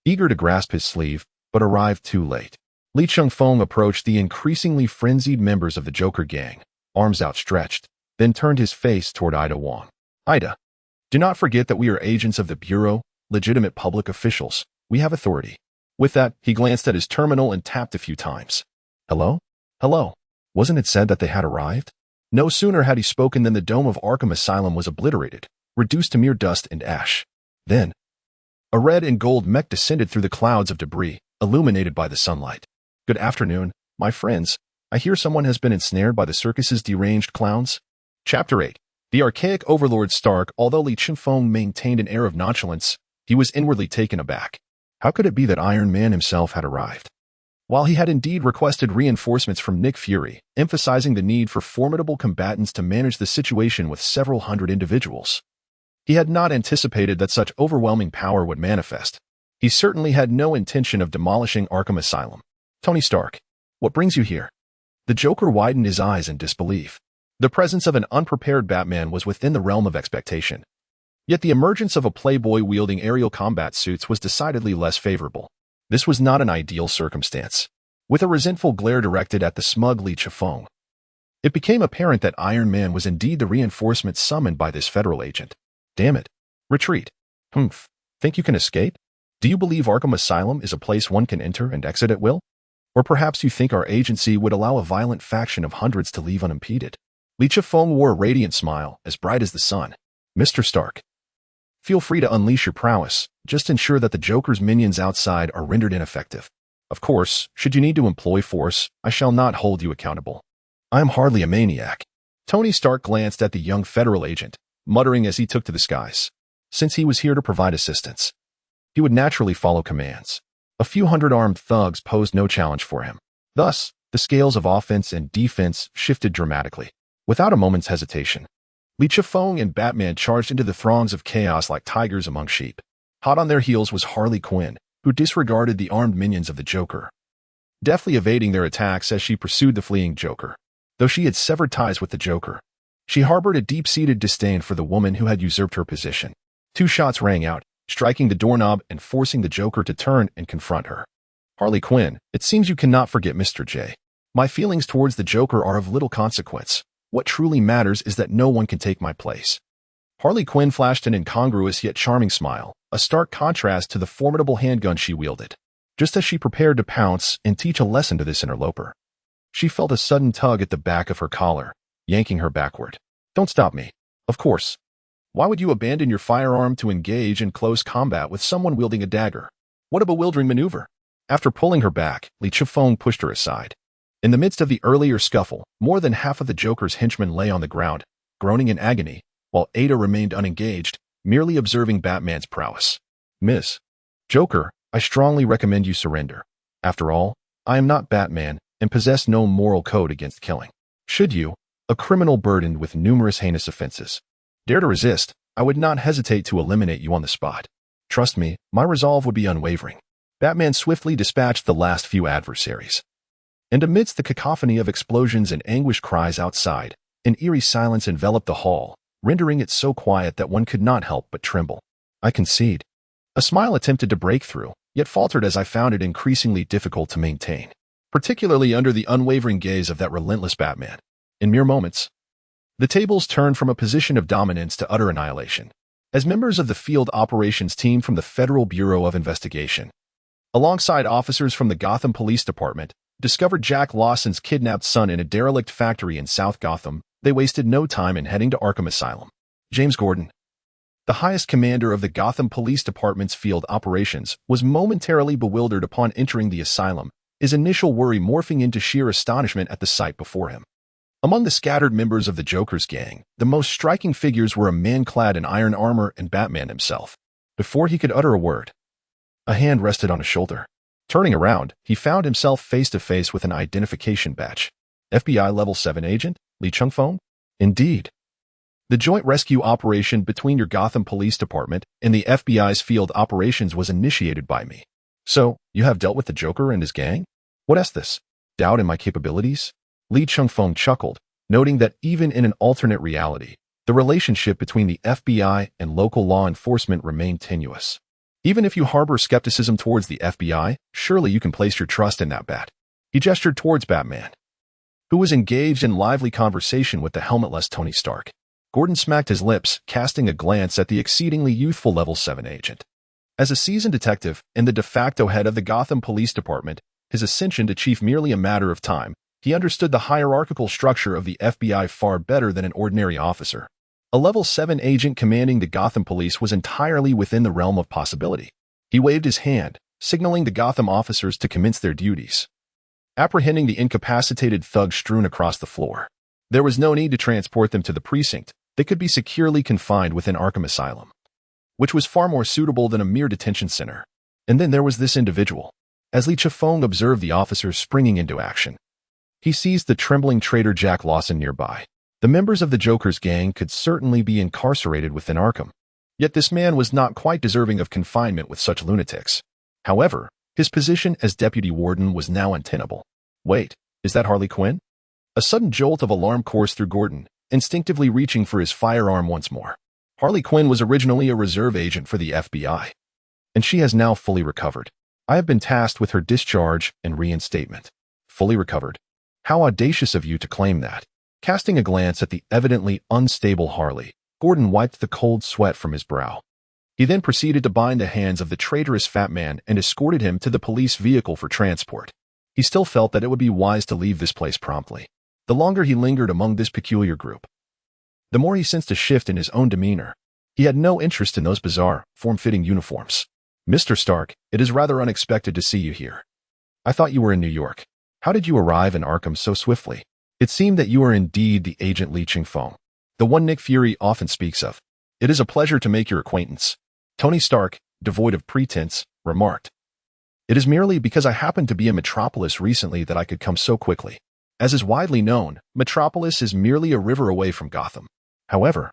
eager to grasp his sleeve, but arrived too late. Li Chun-Feng approached the increasingly frenzied members of the Joker gang, arms outstretched, then turned his face toward Ida Wong. "Ida, do not forget that we are agents of the Bureau, legitimate public officials. We have authority." With that, he glanced at his terminal and tapped a few times. "Hello? Hello? Wasn't it said that they had arrived?" No sooner had he spoken than the dome of Arkham Asylum was obliterated, reduced to mere dust and ash. Then, a red and gold mech descended through the clouds of debris, illuminated by the sunlight. "Good afternoon, my friends. I hear someone has been ensnared by the circus's deranged clowns." Chapter 8. The archaic overlord Stark. Although Li Chun-Feng maintained an air of nonchalance, he was inwardly taken aback. How could it be that Iron Man himself had arrived? While he had indeed requested reinforcements from Nick Fury, emphasizing the need for formidable combatants to manage the situation with several hundred individuals, He had not anticipated that such overwhelming power would manifest. He certainly had no intention of demolishing Arkham Asylum. Tony Stark, what brings you here? The Joker widened his eyes in disbelief. The presence of an unprepared Batman was within the realm of expectation. Yet the emergence of a playboy wielding aerial combat suits was decidedly less favorable. This was not an ideal circumstance. With a resentful glare directed at the smug Li Chifeng, it became apparent that Iron Man was indeed the reinforcement summoned by this federal agent. Damn it. Retreat. Humph. Think you can escape? Do you believe Arkham Asylum is a place one can enter and exit at will? Or perhaps you think our agency would allow a violent faction of hundreds to leave unimpeded? Li Chifeng wore a radiant smile, as bright as the sun. Mr. Stark, feel free to unleash your prowess. Just ensure that the Joker's minions outside are rendered ineffective. Of course, should you need to employ force, I shall not hold you accountable. I am hardly a maniac. Tony Stark glanced at the young federal agent, muttering as he took to the skies. Since he was here to provide assistance, he would naturally follow commands. A few hundred armed thugs posed no challenge for him. Thus, the scales of offense and defense shifted dramatically. Without a moment's hesitation, Li Chifeng and Batman charged into the throngs of chaos like tigers among sheep. Hot on their heels was Harley Quinn, who disregarded the armed minions of the Joker, deftly evading their attacks as she pursued the fleeing Joker. Though she had severed ties with the Joker, she harbored a deep-seated disdain for the woman who had usurped her position. 2 shots rang out, striking the doorknob and forcing the Joker to turn and confront her. Harley Quinn, it seems you cannot forget Mr. J. My feelings towards the Joker are of little consequence. What truly matters is that no one can take my place. Harley Quinn flashed an incongruous yet charming smile, a stark contrast to the formidable handgun she wielded. Just as she prepared to pounce and teach a lesson to this interloper, she felt a sudden tug at the back of her collar, yanking her backward. Don't stop me. Of course. Why would you abandon your firearm to engage in close combat with someone wielding a dagger? What a bewildering maneuver. After pulling her back, Li Chifeng pushed her aside. In the midst of the earlier scuffle, more than half of the Joker's henchmen lay on the ground, groaning in agony, while Ada remained unengaged, merely observing Batman's prowess. Miss Joker, I strongly recommend you surrender. After all, I am not Batman and possess no moral code against killing. Should you, a criminal burdened with numerous heinous offenses, dare to resist, I would not hesitate to eliminate you on the spot. Trust me, my resolve would be unwavering. Batman swiftly dispatched the last few adversaries. And amidst the cacophony of explosions and anguished cries outside, an eerie silence enveloped the hall, rendering it so quiet that one could not help but tremble. I concede. A smile attempted to break through, yet faltered as I found it increasingly difficult to maintain, particularly under the unwavering gaze of that relentless Batman. In mere moments, the tables turned from a position of dominance to utter annihilation, as members of the field operations team from the Federal Bureau of Investigation, alongside officers from the Gotham Police Department, discovered Jack Lawson's kidnapped son in a derelict factory in South Gotham. They wasted no time in heading to Arkham Asylum. James Gordon, the highest commander of the Gotham Police Department's field operations, was momentarily bewildered upon entering the asylum, his initial worry morphing into sheer astonishment at the sight before him. Among the scattered members of the Joker's gang, the most striking figures were a man clad in iron armor and Batman himself. Before he could utter a word, a hand rested on his shoulder. Turning around, he found himself face to face with an identification badge. FBI Level 7 Agent Li Chifeng? Indeed. The joint rescue operation between your Gotham Police Department and the FBI's field operations was initiated by me. So, you have dealt with the Joker and his gang? What is this? Doubt in my capabilities? Li Chifeng chuckled, noting that even in an alternate reality, the relationship between the FBI and local law enforcement remained tenuous. Even if you harbor skepticism towards the FBI, surely you can place your trust in that bat. He gestured towards Batman, who was engaged in lively conversation with the helmetless Tony Stark. Gordon smacked his lips, casting a glance at the exceedingly youthful Level 7 agent. As a seasoned detective and the de facto head of the Gotham Police Department, his ascension to chief merely a matter of time, he understood the hierarchical structure of the FBI far better than an ordinary officer. A Level 7 agent commanding the Gotham Police was entirely within the realm of possibility. He waved his hand, signaling the Gotham officers to commence their duties. Apprehending the incapacitated thugs strewn across the floor, there was no need to transport them to the precinct. They could be securely confined within Arkham Asylum, which was far more suitable than a mere detention center. And then there was this individual. As Li Chifeng observed the officers springing into action, he seized the trembling traitor Jack Lawson nearby. The members of the Joker's gang could certainly be incarcerated within Arkham, Yet this man was not quite deserving of confinement with such lunatics. However, his position as deputy warden was now untenable. Wait, is that Harley Quinn? A sudden jolt of alarm coursed through Gordon, instinctively reaching for his firearm once more. Harley Quinn was originally a reserve agent for the FBI, and she has now fully recovered. I have been tasked with her discharge and reinstatement. Fully recovered? How audacious of you to claim that. Casting a glance at the evidently unstable Harley, Gordon wiped the cold sweat from his brow. He then proceeded to bind the hands of the traitorous fat man and escorted him to the police vehicle for transport. He still felt that it would be wise to leave this place promptly. The longer he lingered among this peculiar group, the more he sensed a shift in his own demeanor. He had no interest in those bizarre, form-fitting uniforms. Mr. Stark, it is rather unexpected to see you here. I thought you were in New York. How did you arrive in Arkham so swiftly? It seemed that you are indeed the agent Li Chingfeng, the one Nick Fury often speaks of. It is a pleasure to make your acquaintance. Tony Stark, devoid of pretense, remarked. It is merely because I happened to be in Metropolis recently that I could come so quickly. As is widely known, Metropolis is merely a river away from Gotham. However,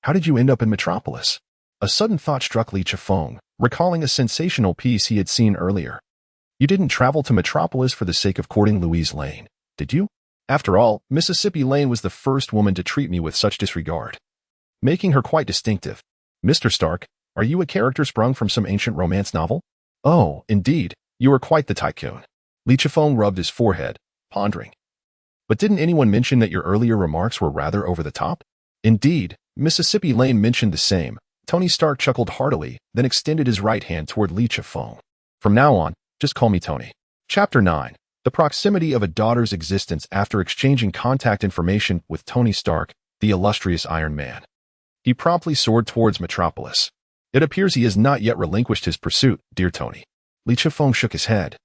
how did you end up in Metropolis? A sudden thought struck Li Chingfeng, recalling a sensational piece he had seen earlier. You didn't travel to Metropolis for the sake of courting Louise Lane, did you? After all, Mississippi Lane was the first woman to treat me with such disregard, making her quite distinctive. Mr. Stark, are you a character sprung from some ancient romance novel? Oh, indeed, you are quite the tycoon. Li Chingfeng rubbed his forehead, pondering. But didn't anyone mention that your earlier remarks were rather over the top? Indeed, Mississippi Lane mentioned the same. Tony Stark chuckled heartily, then extended his right hand toward Li Chingfeng. From now on, just call me Tony. Chapter 9. The proximity of a daughter's existence after exchanging contact information with Tony Stark, the illustrious Iron Man. He promptly soared towards Metropolis. It appears he has not yet relinquished his pursuit, dear Tony. Li Chingfeng shook his head,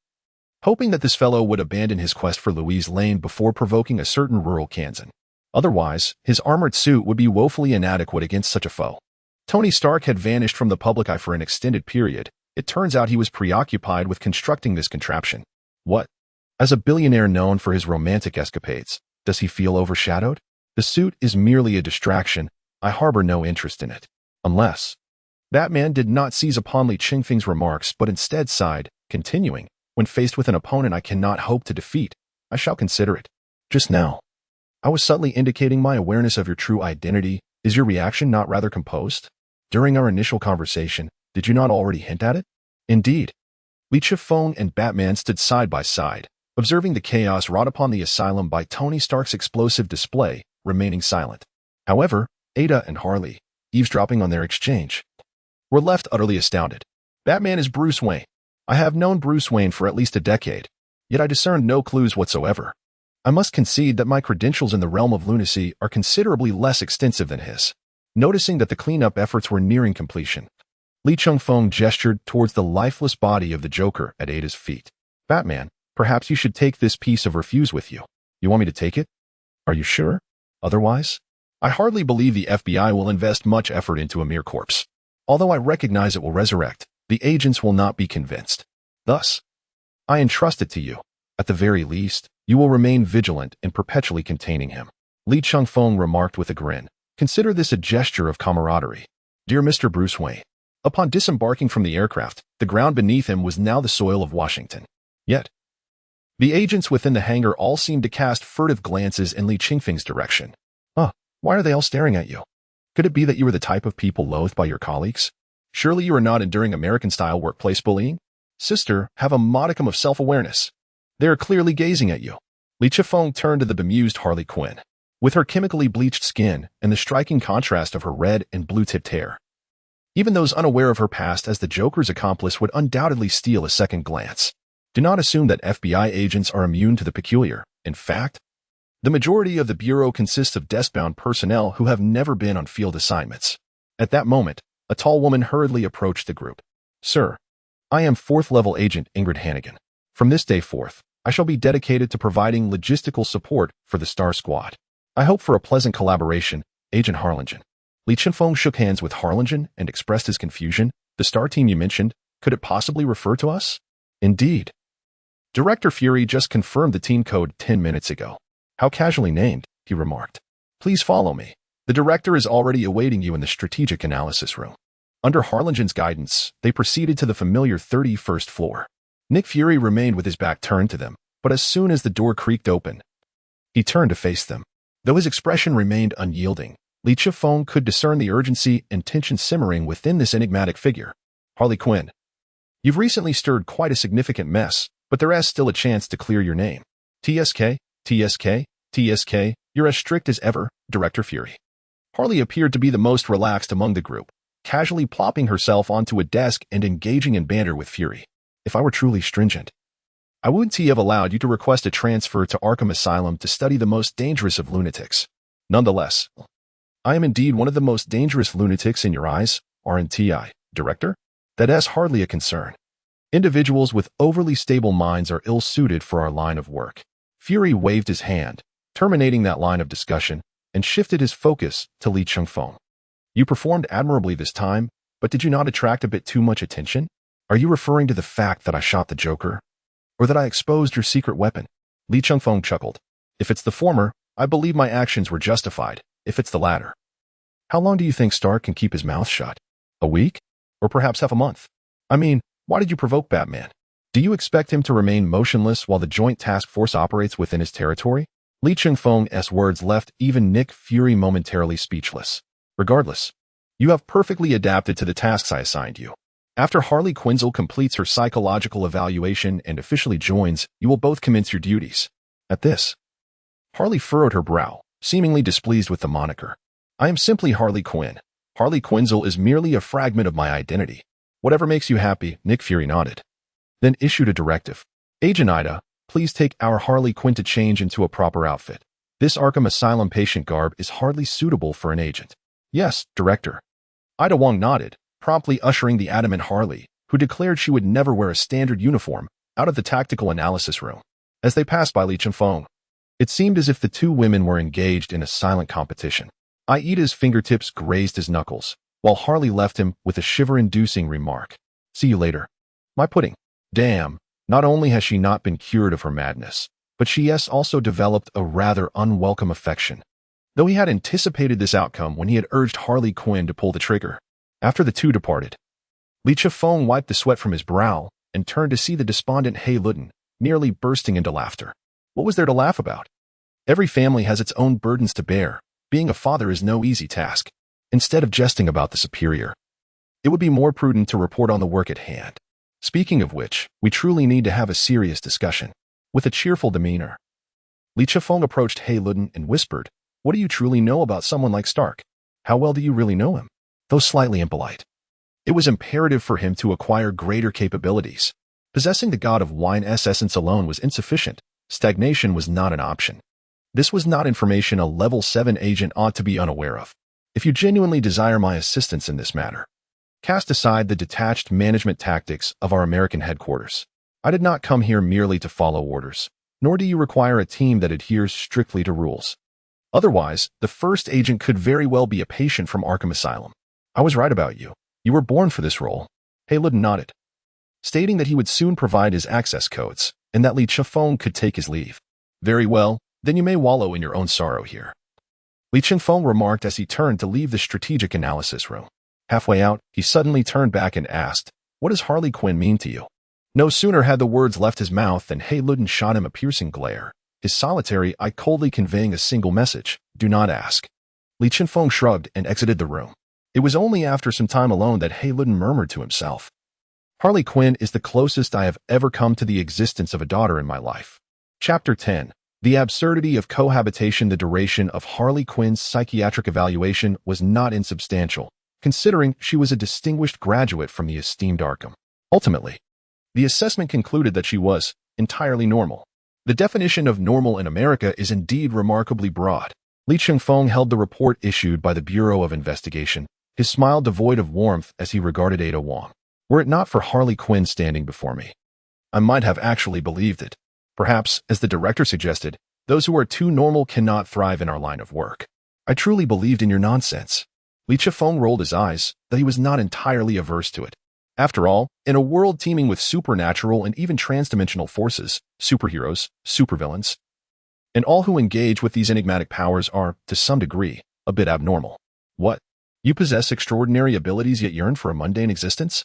hoping that this fellow would abandon his quest for Louise Lane before provoking a certain rural Kansan. Otherwise, his armored suit would be woefully inadequate against such a foe. Tony Stark had vanished from the public eye for an extended period. It turns out he was preoccupied with constructing this contraption. What? As a billionaire known for his romantic escapades, does he feel overshadowed? The suit is merely a distraction. I harbor no interest in it. Unless... Batman did not seize upon Li Chingfeng's remarks, but instead sighed, continuing, when faced with an opponent I cannot hope to defeat, I shall consider it. Just now, I was subtly indicating my awareness of your true identity. Is your reaction not rather composed? During our initial conversation, did you not already hint at it? Indeed. Li Chingfeng and Batman stood side by side, observing the chaos wrought upon the asylum by Tony Stark's explosive display, remaining silent. However, Ada and Harley, eavesdropping on their exchange, were left utterly astounded. Batman is Bruce Wayne. I have known Bruce Wayne for at least a decade, yet I discerned no clues whatsoever. I must concede that my credentials in the realm of lunacy are considerably less extensive than his. Noticing that the cleanup efforts were nearing completion, Li Chingfeng gestured towards the lifeless body of the Joker at Ada's feet. Batman, perhaps you should take this piece of refuse with you. You want me to take it? Are you sure? Otherwise? I hardly believe the FBI will invest much effort into a mere corpse. Although I recognize it will resurrect, the agents will not be convinced. Thus, I entrust it to you. At the very least, you will remain vigilant in perpetually containing him. Li Chingfeng remarked with a grin. Consider this a gesture of camaraderie. Dear Mr. Bruce Wayne. Upon disembarking from the aircraft, the ground beneath him was now the soil of Washington. Yet, the agents within the hangar all seemed to cast furtive glances in Li Chingfeng's direction. Why are they all staring at you? Could it be that you are the type of people loathed by your colleagues? Surely you are not enduring American-style workplace bullying? Sister, have a modicum of self-awareness. They are clearly gazing at you. Li Chingfeng turned to the bemused Harley Quinn. With her chemically bleached skin and the striking contrast of her red and blue-tipped hair, even those unaware of her past as the Joker's accomplice would undoubtedly steal a second glance. Do not assume that FBI agents are immune to the peculiar. In fact, the majority of the Bureau consists of desk-bound personnel who have never been on field assignments. At that moment, a tall woman hurriedly approached the group. Sir, I am 4th-level agent Ingrid Hannigan. From this day forth, I shall be dedicated to providing logistical support for the Star Squad. I hope for a pleasant collaboration, Agent Harlingen. Li Chingfeng shook hands with Harlingen and expressed his confusion. The Star team you mentioned, could it possibly refer to us? Indeed. Director Fury just confirmed the team code 10 minutes ago. How casually named, he remarked. Please follow me. The director is already awaiting you in the strategic analysis room. Under Harlingen's guidance, they proceeded to the familiar 31st floor. Nick Fury remained with his back turned to them, but as soon as the door creaked open, he turned to face them. Though his expression remained unyielding, Lee Chifeng could discern the urgency and tension simmering within this enigmatic figure. Harley Quinn, you've recently stirred quite a significant mess, but there is still a chance to clear your name. TSK, TSK, TSK, you're as strict as ever, Director Fury. Harley appeared to be the most relaxed among the group, casually plopping herself onto a desk and engaging in banter with Fury. If I were truly stringent, I wouldn't have allowed you to request a transfer to Arkham Asylum to study the most dangerous of lunatics. Nonetheless, I am indeed one of the most dangerous lunatics in your eyes, RNTI, Director? That is hardly a concern. Individuals with overly stable minds are ill-suited for our line of work. Fury waved his hand, terminating that line of discussion, and shifted his focus to Lee Chifeng. You performed admirably this time, but did you not attract a bit too much attention? Are you referring to the fact that I shot the Joker? Or that I exposed your secret weapon? Lee Chifeng chuckled. If it's the former, I believe my actions were justified. If it's the latter, how long do you think Stark can keep his mouth shut? A week? Or perhaps half a month? I mean, why did you provoke Batman? Do you expect him to remain motionless while the Joint Task Force operates within his territory? Lee Chifeng's words left even Nick Fury momentarily speechless. Regardless, you have perfectly adapted to the tasks I assigned you. After Harley Quinzel completes her psychological evaluation and officially joins, you will both commence your duties. At this, Harley furrowed her brow, seemingly displeased with the moniker. I am simply Harley Quinn. Harley Quinzel is merely a fragment of my identity. Whatever makes you happy, Nick Fury nodded. Then issued a directive. Agent Ida, please take our Harley Quinn to change into a proper outfit. This Arkham Asylum patient garb is hardly suitable for an agent. Yes, Director. Ida Wong nodded, promptly ushering the adamant Harley, who declared she would never wear a standard uniform, out of the tactical analysis room. As they passed by Lee Chifeng, it seemed as if the two women were engaged in a silent competition. Aida's fingertips grazed his knuckles, while Harley left him with a shiver-inducing remark. See you later. My pudding. Damn, not only has she not been cured of her madness, but she has also developed a rather unwelcome affection. Though he had anticipated this outcome when he had urged Harley Quinn to pull the trigger. After the two departed, Lee Chifeng wiped the sweat from his brow and turned to see the despondent Hei Luden, nearly bursting into laughter. What was there to laugh about? Every family has its own burdens to bear. Being a father is no easy task. Instead of jesting about the superior, it would be more prudent to report on the work at hand. Speaking of which, we truly need to have a serious discussion. With a cheerful demeanor, Lee Chifeng approached Hei Luden and whispered, what do you truly know about someone like Stark? How well do you really know him? Though slightly impolite, it was imperative for him to acquire greater capabilities. Possessing the god of wine's essence alone was insufficient. Stagnation was not an option. This was not information a level 7 agent ought to be unaware of. If you genuinely desire my assistance in this matter, cast aside the detached management tactics of our American headquarters. I did not come here merely to follow orders, nor do you require a team that adheres strictly to rules. Otherwise, the first agent could very well be a patient from Arkham Asylum. I was right about you. You were born for this role. Hei Luden nodded, stating that he would soon provide his access codes, and that Lee Chifeng could take his leave. Very well, then you may wallow in your own sorrow here, Lee Chifeng remarked as he turned to leave the strategic analysis room. Halfway out, he suddenly turned back and asked, what does Harley Quinn mean to you? No sooner had the words left his mouth than Hei Luden shot him a piercing glare, his solitary eye coldly conveying a single message, do not ask. Lee Chifeng shrugged and exited the room. It was only after some time alone that Hei Luden murmured to himself, Harley Quinn is the closest I have ever come to the existence of a daughter in my life. Chapter 10. The absurdity of cohabitation. The duration of Harley Quinn's psychiatric evaluation was not insubstantial, considering she was a distinguished graduate from the esteemed Arkham. Ultimately, the assessment concluded that she was entirely normal. The definition of normal in America is indeed remarkably broad. Lee Chifeng held the report issued by the Bureau of Investigation, his smile devoid of warmth as he regarded Ada Wong. Were it not for Harley Quinn standing before me, I might have actually believed it. Perhaps, as the director suggested, those who are too normal cannot thrive in our line of work. I truly believed in your nonsense. Lee Chifeng rolled his eyes, though he was not entirely averse to it. After all, in a world teeming with supernatural and even transdimensional forces, superheroes, supervillains, and all who engage with these enigmatic powers are, to some degree, a bit abnormal. What? You possess extraordinary abilities yet yearn for a mundane existence?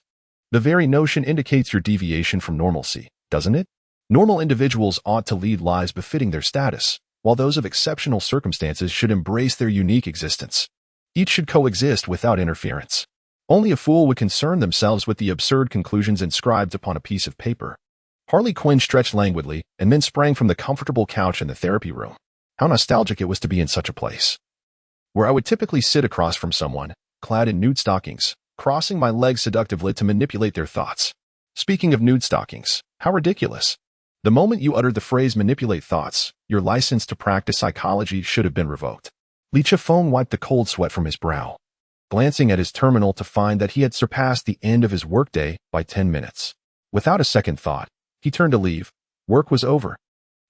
The very notion indicates your deviation from normalcy, doesn't it? Normal individuals ought to lead lives befitting their status, while those of exceptional circumstances should embrace their unique existence. Each should coexist without interference. Only a fool would concern themselves with the absurd conclusions inscribed upon a piece of paper. Harley Quinn stretched languidly and then sprang from the comfortable couch in the therapy room. How nostalgic it was to be in such a place, where I would typically sit across from someone, clad in nude stockings, crossing my legs seductively to manipulate their thoughts. Speaking of nude stockings, how ridiculous. The moment you uttered the phrase manipulate thoughts, your license to practice psychology should have been revoked. Li Chifeng wiped the cold sweat from his brow, glancing at his terminal to find that he had surpassed the end of his workday by 10 minutes. Without a second thought, he turned to leave. Work was over.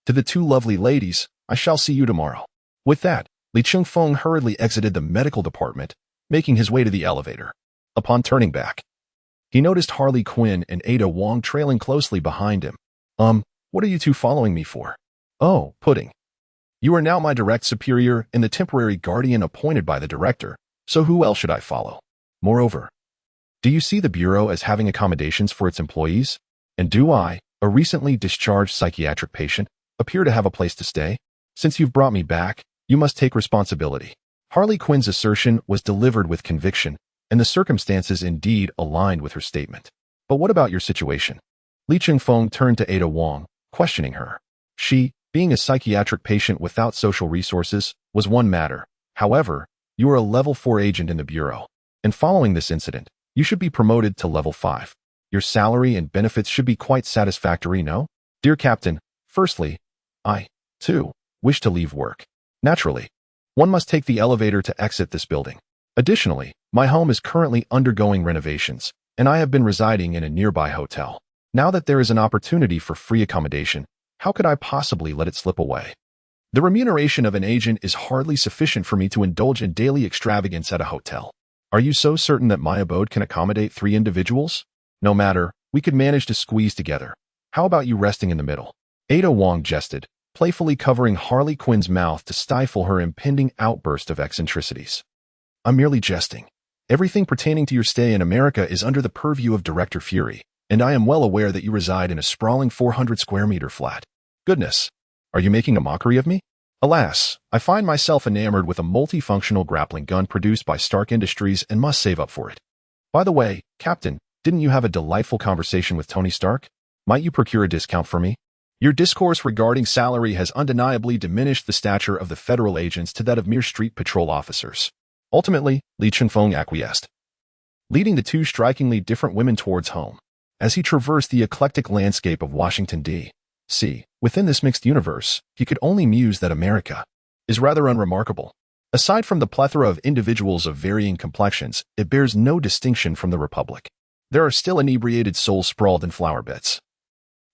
To the two lovely ladies, I shall see you tomorrow. With that, Li Chifeng hurriedly exited the medical department, making his way to the elevator. Upon turning back, he noticed Harley Quinn and Ada Wong trailing closely behind him. What are you two following me for? Oh, Pudding. You are now my direct superior and the temporary guardian appointed by the director, so who else should I follow? Moreover, do you see the Bureau as having accommodations for its employees? And do I, a recently discharged psychiatric patient, appear to have a place to stay? Since you've brought me back, you must take responsibility. Harley Quinn's assertion was delivered with conviction, and the circumstances indeed aligned with her statement. But what about your situation? Li Chifeng turned to Ada Wong, questioning her. She, being a psychiatric patient without social resources, was one matter. However, you are a level 4 agent in the Bureau, and following this incident, you should be promoted to level 5. Your salary and benefits should be quite satisfactory, no? Dear Captain, firstly, I, too, wish to leave work. Naturally, one must take the elevator to exit this building. Additionally, my home is currently undergoing renovations, and I have been residing in a nearby hotel. Now that there is an opportunity for free accommodation, how could I possibly let it slip away? The remuneration of an agent is hardly sufficient for me to indulge in daily extravagance at a hotel. Are you so certain that my abode can accommodate 3 individuals? No matter, we could manage to squeeze together. How about you resting in the middle? Ada Wong jested, playfully covering Harley Quinn's mouth to stifle her impending outburst of eccentricities. I'm merely jesting. Everything pertaining to your stay in America is under the purview of Director Fury, and I am well aware that you reside in a sprawling 400-square-meter flat. Goodness, are you making a mockery of me? Alas, I find myself enamored with a multifunctional grappling gun produced by Stark Industries and must save up for it. By the way, Captain, didn't you have a delightful conversation with Tony Stark? Might you procure a discount for me? Your discourse regarding salary has undeniably diminished the stature of the federal agents to that of mere street patrol officers. Ultimately, Li Chifeng acquiesced, leading the two strikingly different women towards home. As he traversed the eclectic landscape of Washington, D.C., within this mixed universe, he could only muse that America is rather unremarkable. Aside from the plethora of individuals of varying complexions, it bears no distinction from the Republic. There are still inebriated souls sprawled in flower beds,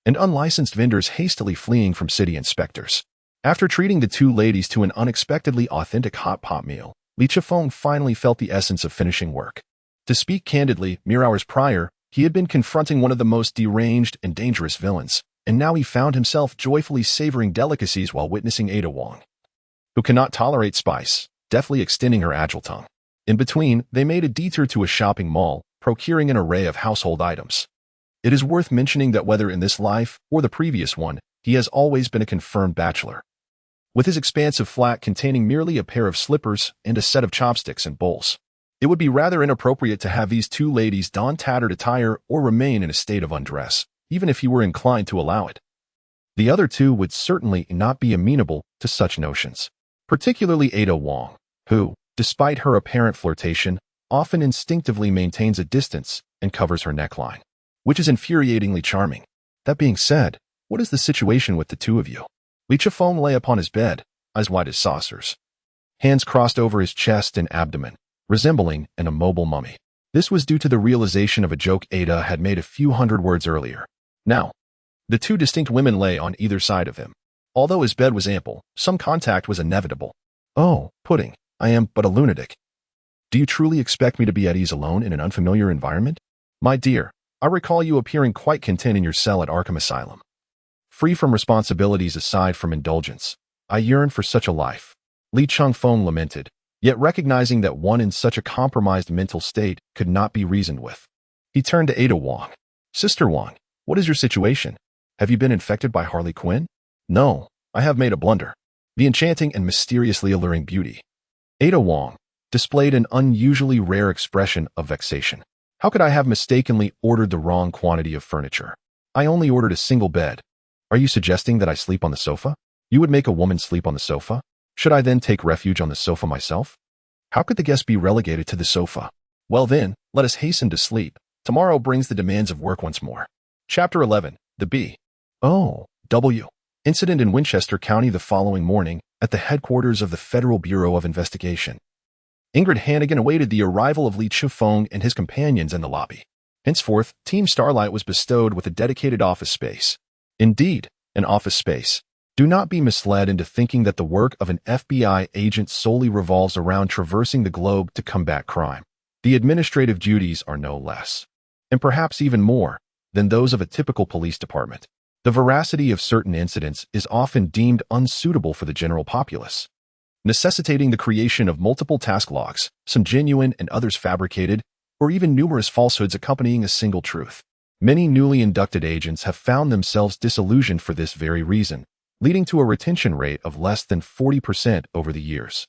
and unlicensed vendors hastily fleeing from city inspectors. After treating the two ladies to an unexpectedly authentic hot pot meal, Li Chifeng finally felt the essence of finishing work. To speak candidly, mere hours prior, he had been confronting one of the most deranged and dangerous villains, and now he found himself joyfully savoring delicacies while witnessing Ada Wong, who cannot tolerate spice, deftly extending her agile tongue. In between, they made a detour to a shopping mall, procuring an array of household items. It is worth mentioning that whether in this life or the previous one, he has always been a confirmed bachelor, with his expansive flat containing merely a pair of slippers and a set of chopsticks and bowls. It would be rather inappropriate to have these two ladies don tattered attire or remain in a state of undress, even if he were inclined to allow it. The other two would certainly not be amenable to such notions, particularly Ada Wong, who, despite her apparent flirtation, often instinctively maintains a distance and covers her neckline, which is infuriatingly charming. That being said, what is the situation with the two of you? Li Chifeng lay upon his bed, eyes wide as saucers, hands crossed over his chest and abdomen, resembling an immobile mummy. This was due to the realization of a joke Ada had made a few hundred words earlier. Now, the two distinct women lay on either side of him. Although his bed was ample, some contact was inevitable. Oh, Pudding, I am but a lunatic. Do you truly expect me to be at ease alone in an unfamiliar environment? My dear, I recall you appearing quite content in your cell at Arkham Asylum, free from responsibilities aside from indulgence. I yearn for such a life. Li Chifeng lamented, yet recognizing that one in such a compromised mental state could not be reasoned with. He turned to Ada Wong. Sister Wong, what is your situation? Have you been infected by Harley Quinn? No, I have made a blunder. The enchanting and mysteriously alluring beauty. Ada Wong displayed an unusually rare expression of vexation. How could I have mistakenly ordered the wrong quantity of furniture? I only ordered a single bed. Are you suggesting that I sleep on the sofa? You would make a woman sleep on the sofa? Should I then take refuge on the sofa myself? How could the guest be relegated to the sofa? Well then, let us hasten to sleep. Tomorrow brings the demands of work once more. Chapter 11. The B.O.W. Incident in Winchester County the following morning at the headquarters of the Federal Bureau of Investigation. Ingrid Hannigan awaited the arrival of Lee Chun-Fong and his companions in the lobby. Henceforth, Team Starlight was bestowed with a dedicated office space. Indeed, an office space. Do not be misled into thinking that the work of an FBI agent solely revolves around traversing the globe to combat crime. The administrative duties are no less, and perhaps even more, than those of a typical police department. The veracity of certain incidents is often deemed unsuitable for the general populace, necessitating the creation of multiple task logs, some genuine and others fabricated, or even numerous falsehoods accompanying a single truth. Many newly inducted agents have found themselves disillusioned for this very reason, leading to a retention rate of less than 40% over the years,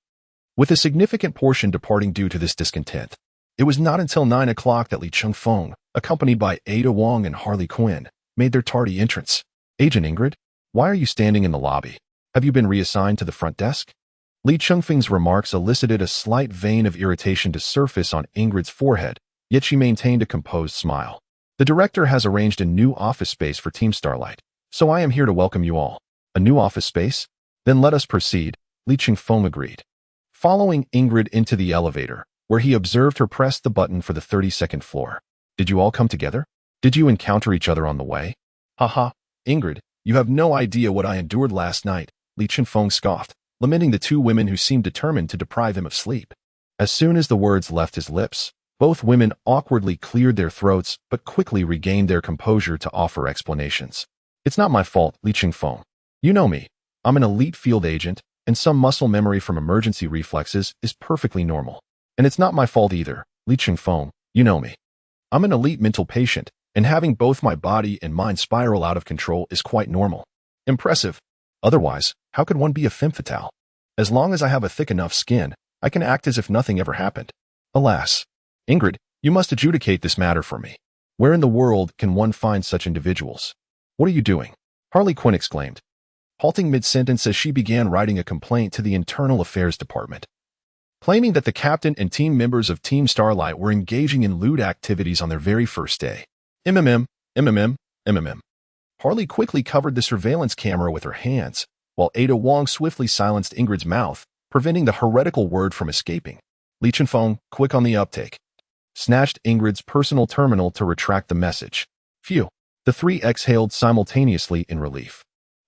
with a significant portion departing due to this discontent. It was not until 9 o'clock that Lee Chun-Fong, accompanied by Ada Wong and Harley Quinn, made their tardy entrance. Agent Ingrid, why are you standing in the lobby? Have you been reassigned to the front desk? Lee Chun-Fong's remarks elicited a slight vein of irritation to surface on Ingrid's forehead, yet she maintained a composed smile. The director has arranged a new office space for Team Starlight, so I am here to welcome you all. A new office space? Then let us proceed, Lee Chun-Fong agreed. Following Ingrid into the elevator, where he observed her press the button for the 32nd floor. Did you all come together? Did you encounter each other on the way? Haha, Ingrid, you have no idea what I endured last night, Lee Chun-Fong scoffed, lamenting the two women who seemed determined to deprive him of sleep. As soon as the words left his lips, both women awkwardly cleared their throats but quickly regained their composure to offer explanations. It's not my fault, Lee Chun-Fong. You know me. I'm an elite field agent, and some muscle memory from emergency reflexes is perfectly normal. And it's not my fault either, Lee Chun-Fong. You know me. I'm an elite mental patient, and having both my body and mind spiral out of control is quite normal. Impressive. Otherwise, how could one be a femme fatale? As long as I have a thick enough skin, I can act as if nothing ever happened. Alas. Ingrid, you must adjudicate this matter for me. Where in the world can one find such individuals? What are you doing? Harley Quinn exclaimed, halting mid-sentence as she began writing a complaint to the Internal Affairs Department, claiming that the captain and team members of Team Starlight were engaging in lewd activities on their very first day. MMM. Harley quickly covered the surveillance camera with her hands, while Ada Wong swiftly silenced Ingrid's mouth, preventing the heretical word from escaping. Lee Chun-Fong, quick on the uptake, snatched Ingrid's personal terminal to retract the message. Phew. The three exhaled simultaneously in relief.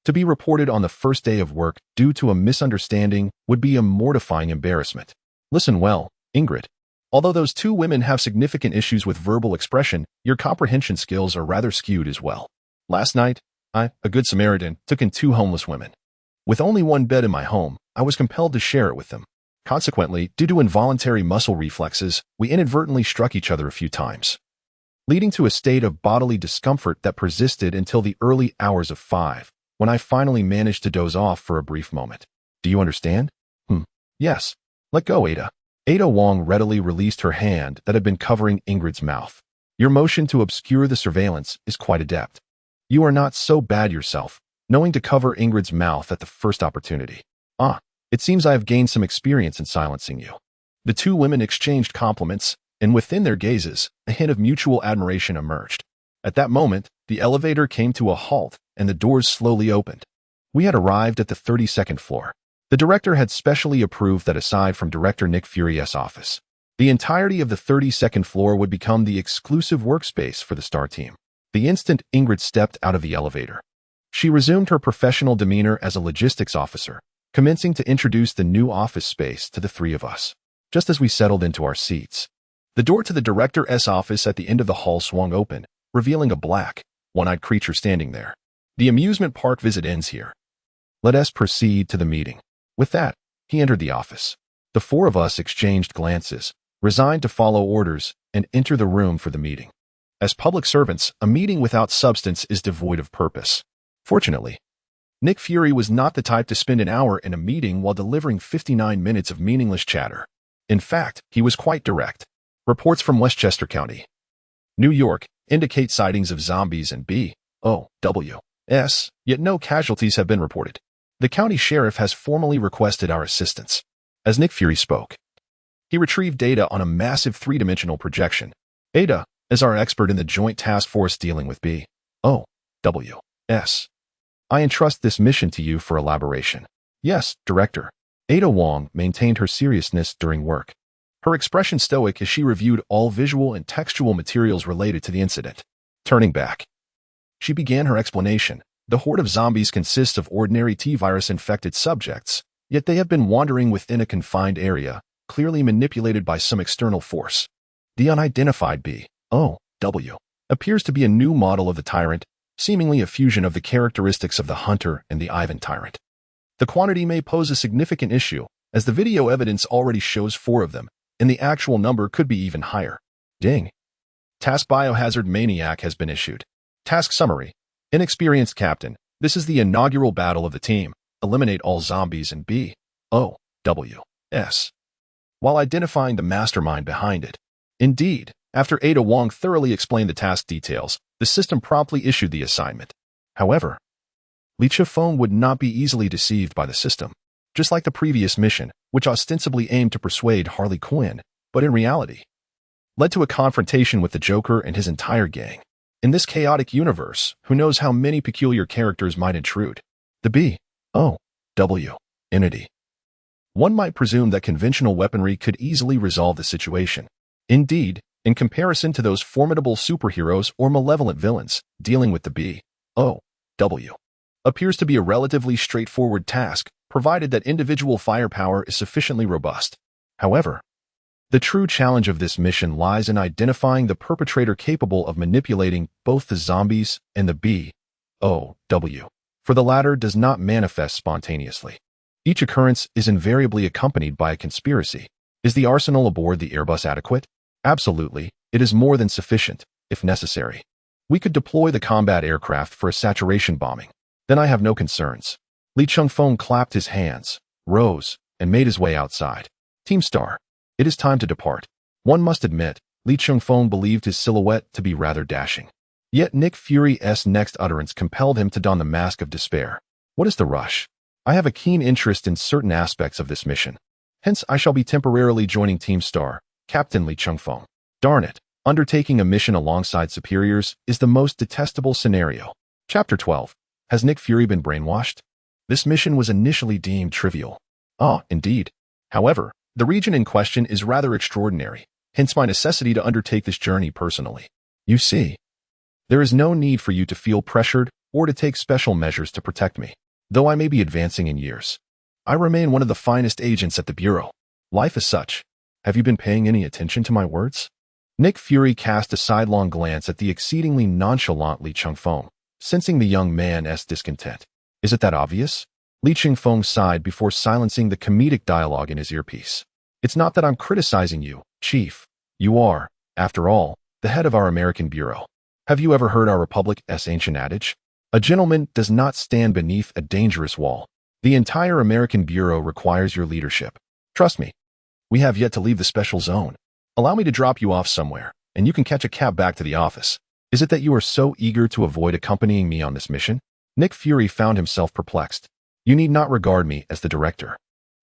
To be reported on the first day of work due to a misunderstanding would be a mortifying embarrassment. Listen well, Ingrid. Although those two women have significant issues with verbal expression, your comprehension skills are rather skewed as well. Last night, I, a good Samaritan, took in two homeless women. With only one bed in my home, I was compelled to share it with them. Consequently, due to involuntary muscle reflexes, we inadvertently struck each other a few times, leading to a state of bodily discomfort that persisted until the early hours of 5, when I finally managed to doze off for a brief moment. Do you understand? Yes. Let go, Ada. Ada Wong readily released her hand that had been covering Ingrid's mouth. Your motion to obscure the surveillance is quite adept. You are not so bad yourself, knowing to cover Ingrid's mouth at the first opportunity. It seems I have gained some experience in silencing you. The two women exchanged compliments, and within their gazes, a hint of mutual admiration emerged. At that moment, the elevator came to a halt, and the doors slowly opened. We had arrived at the 32nd floor. The director had specially approved that aside from Director Nick Furier's office, the entirety of the 32nd floor would become the exclusive workspace for the STAR team. The instant Ingrid stepped out of the elevator, she resumed her professional demeanor as a logistics officer, commencing to introduce the new office space to the three of us. Just as we settled into our seats, the door to the director's office at the end of the hall swung open, revealing a black, one-eyed creature standing there. The amusement park visit ends here. Let us proceed to the meeting. With that, he entered the office. The four of us exchanged glances, resigned to follow orders and enter the room for the meeting. As public servants, a meeting without substance is devoid of purpose. Fortunately, Nick Fury was not the type to spend an hour in a meeting while delivering 59 minutes of meaningless chatter. In fact, he was quite direct. Reports from Westchester County, New York, indicate sightings of zombies and BOWs, yet no casualties have been reported. The county sheriff has formally requested our assistance. As Nick Fury spoke, he retrieved data on a massive three-dimensional projection. Ada is our expert in the Joint Task Force dealing with BOWs. I entrust this mission to you for elaboration. Yes, Director. Ada Wong maintained her seriousness during work. Her expression stoic as she reviewed all visual and textual materials related to the incident. Turning back, she began her explanation. The horde of zombies consists of ordinary T-virus-infected subjects, yet they have been wandering within a confined area, clearly manipulated by some external force. The unidentified BOW appears to be a new model of the tyrant, seemingly a fusion of the characteristics of the hunter and the Ivan tyrant. The quantity may pose a significant issue, as the video evidence already shows 4 of them, and the actual number could be even higher. Ding. Task Biohazard Maniac has been issued. Task Summary. Inexperienced Captain, this is the inaugural battle of the team. Eliminate all zombies and BOWs, while identifying the mastermind behind it. Indeed, after Ada Wong thoroughly explained the task details, the system promptly issued the assignment. However, Lee Chiu-Feng would not be easily deceived by the system. Just like the previous mission, which ostensibly aimed to persuade Harley Quinn, but in reality, led to a confrontation with the Joker and his entire gang. In this chaotic universe, who knows how many peculiar characters might intrude? The BOW entity. One might presume that conventional weaponry could easily resolve the situation. Indeed, in comparison to those formidable superheroes or malevolent villains, dealing with the BOW appears to be a relatively straightforward task, provided that individual firepower is sufficiently robust. However, the true challenge of this mission lies in identifying the perpetrator capable of manipulating both the zombies and the BOW, for the latter does not manifest spontaneously. Each occurrence is invariably accompanied by a conspiracy. Is the arsenal aboard the Airbus adequate? Absolutely, it is more than sufficient, if necessary. We could deploy the combat aircraft for a saturation bombing. Then I have no concerns. Lee Chiu-Feng clapped his hands, rose, and made his way outside. Team Star, it is time to depart. One must admit, Lee Chiu-Feng believed his silhouette to be rather dashing. Yet Nick Fury's next utterance compelled him to don the mask of despair. What is the rush? I have a keen interest in certain aspects of this mission. Hence, I shall be temporarily joining Team Star, Captain Lee Chiu-Feng. Darn it, undertaking a mission alongside superiors is the most detestable scenario. Chapter 12. Has Nick Fury been brainwashed? This mission was initially deemed trivial. Indeed. However, the region in question is rather extraordinary, hence my necessity to undertake this journey personally. You see, there is no need for you to feel pressured or to take special measures to protect me. Though I may be advancing in years, I remain one of the finest agents at the Bureau. Life is such. Have you been paying any attention to my words? Nick Fury cast a sidelong glance at the exceedingly nonchalant Lee Chiu-Feng, sensing the young man's discontent. Is it that obvious? Lee Chiu-Feng sighed before silencing the comedic dialogue in his earpiece. It's not that I'm criticizing you, Chief. You are, after all, the head of our American Bureau. Have you ever heard our Republic's ancient adage? A gentleman does not stand beneath a dangerous wall. The entire American Bureau requires your leadership. Trust me, we have yet to leave the special zone. Allow me to drop you off somewhere, and you can catch a cab back to the office. Is it that you are so eager to avoid accompanying me on this mission? Nick Fury found himself perplexed. You need not regard me as the director.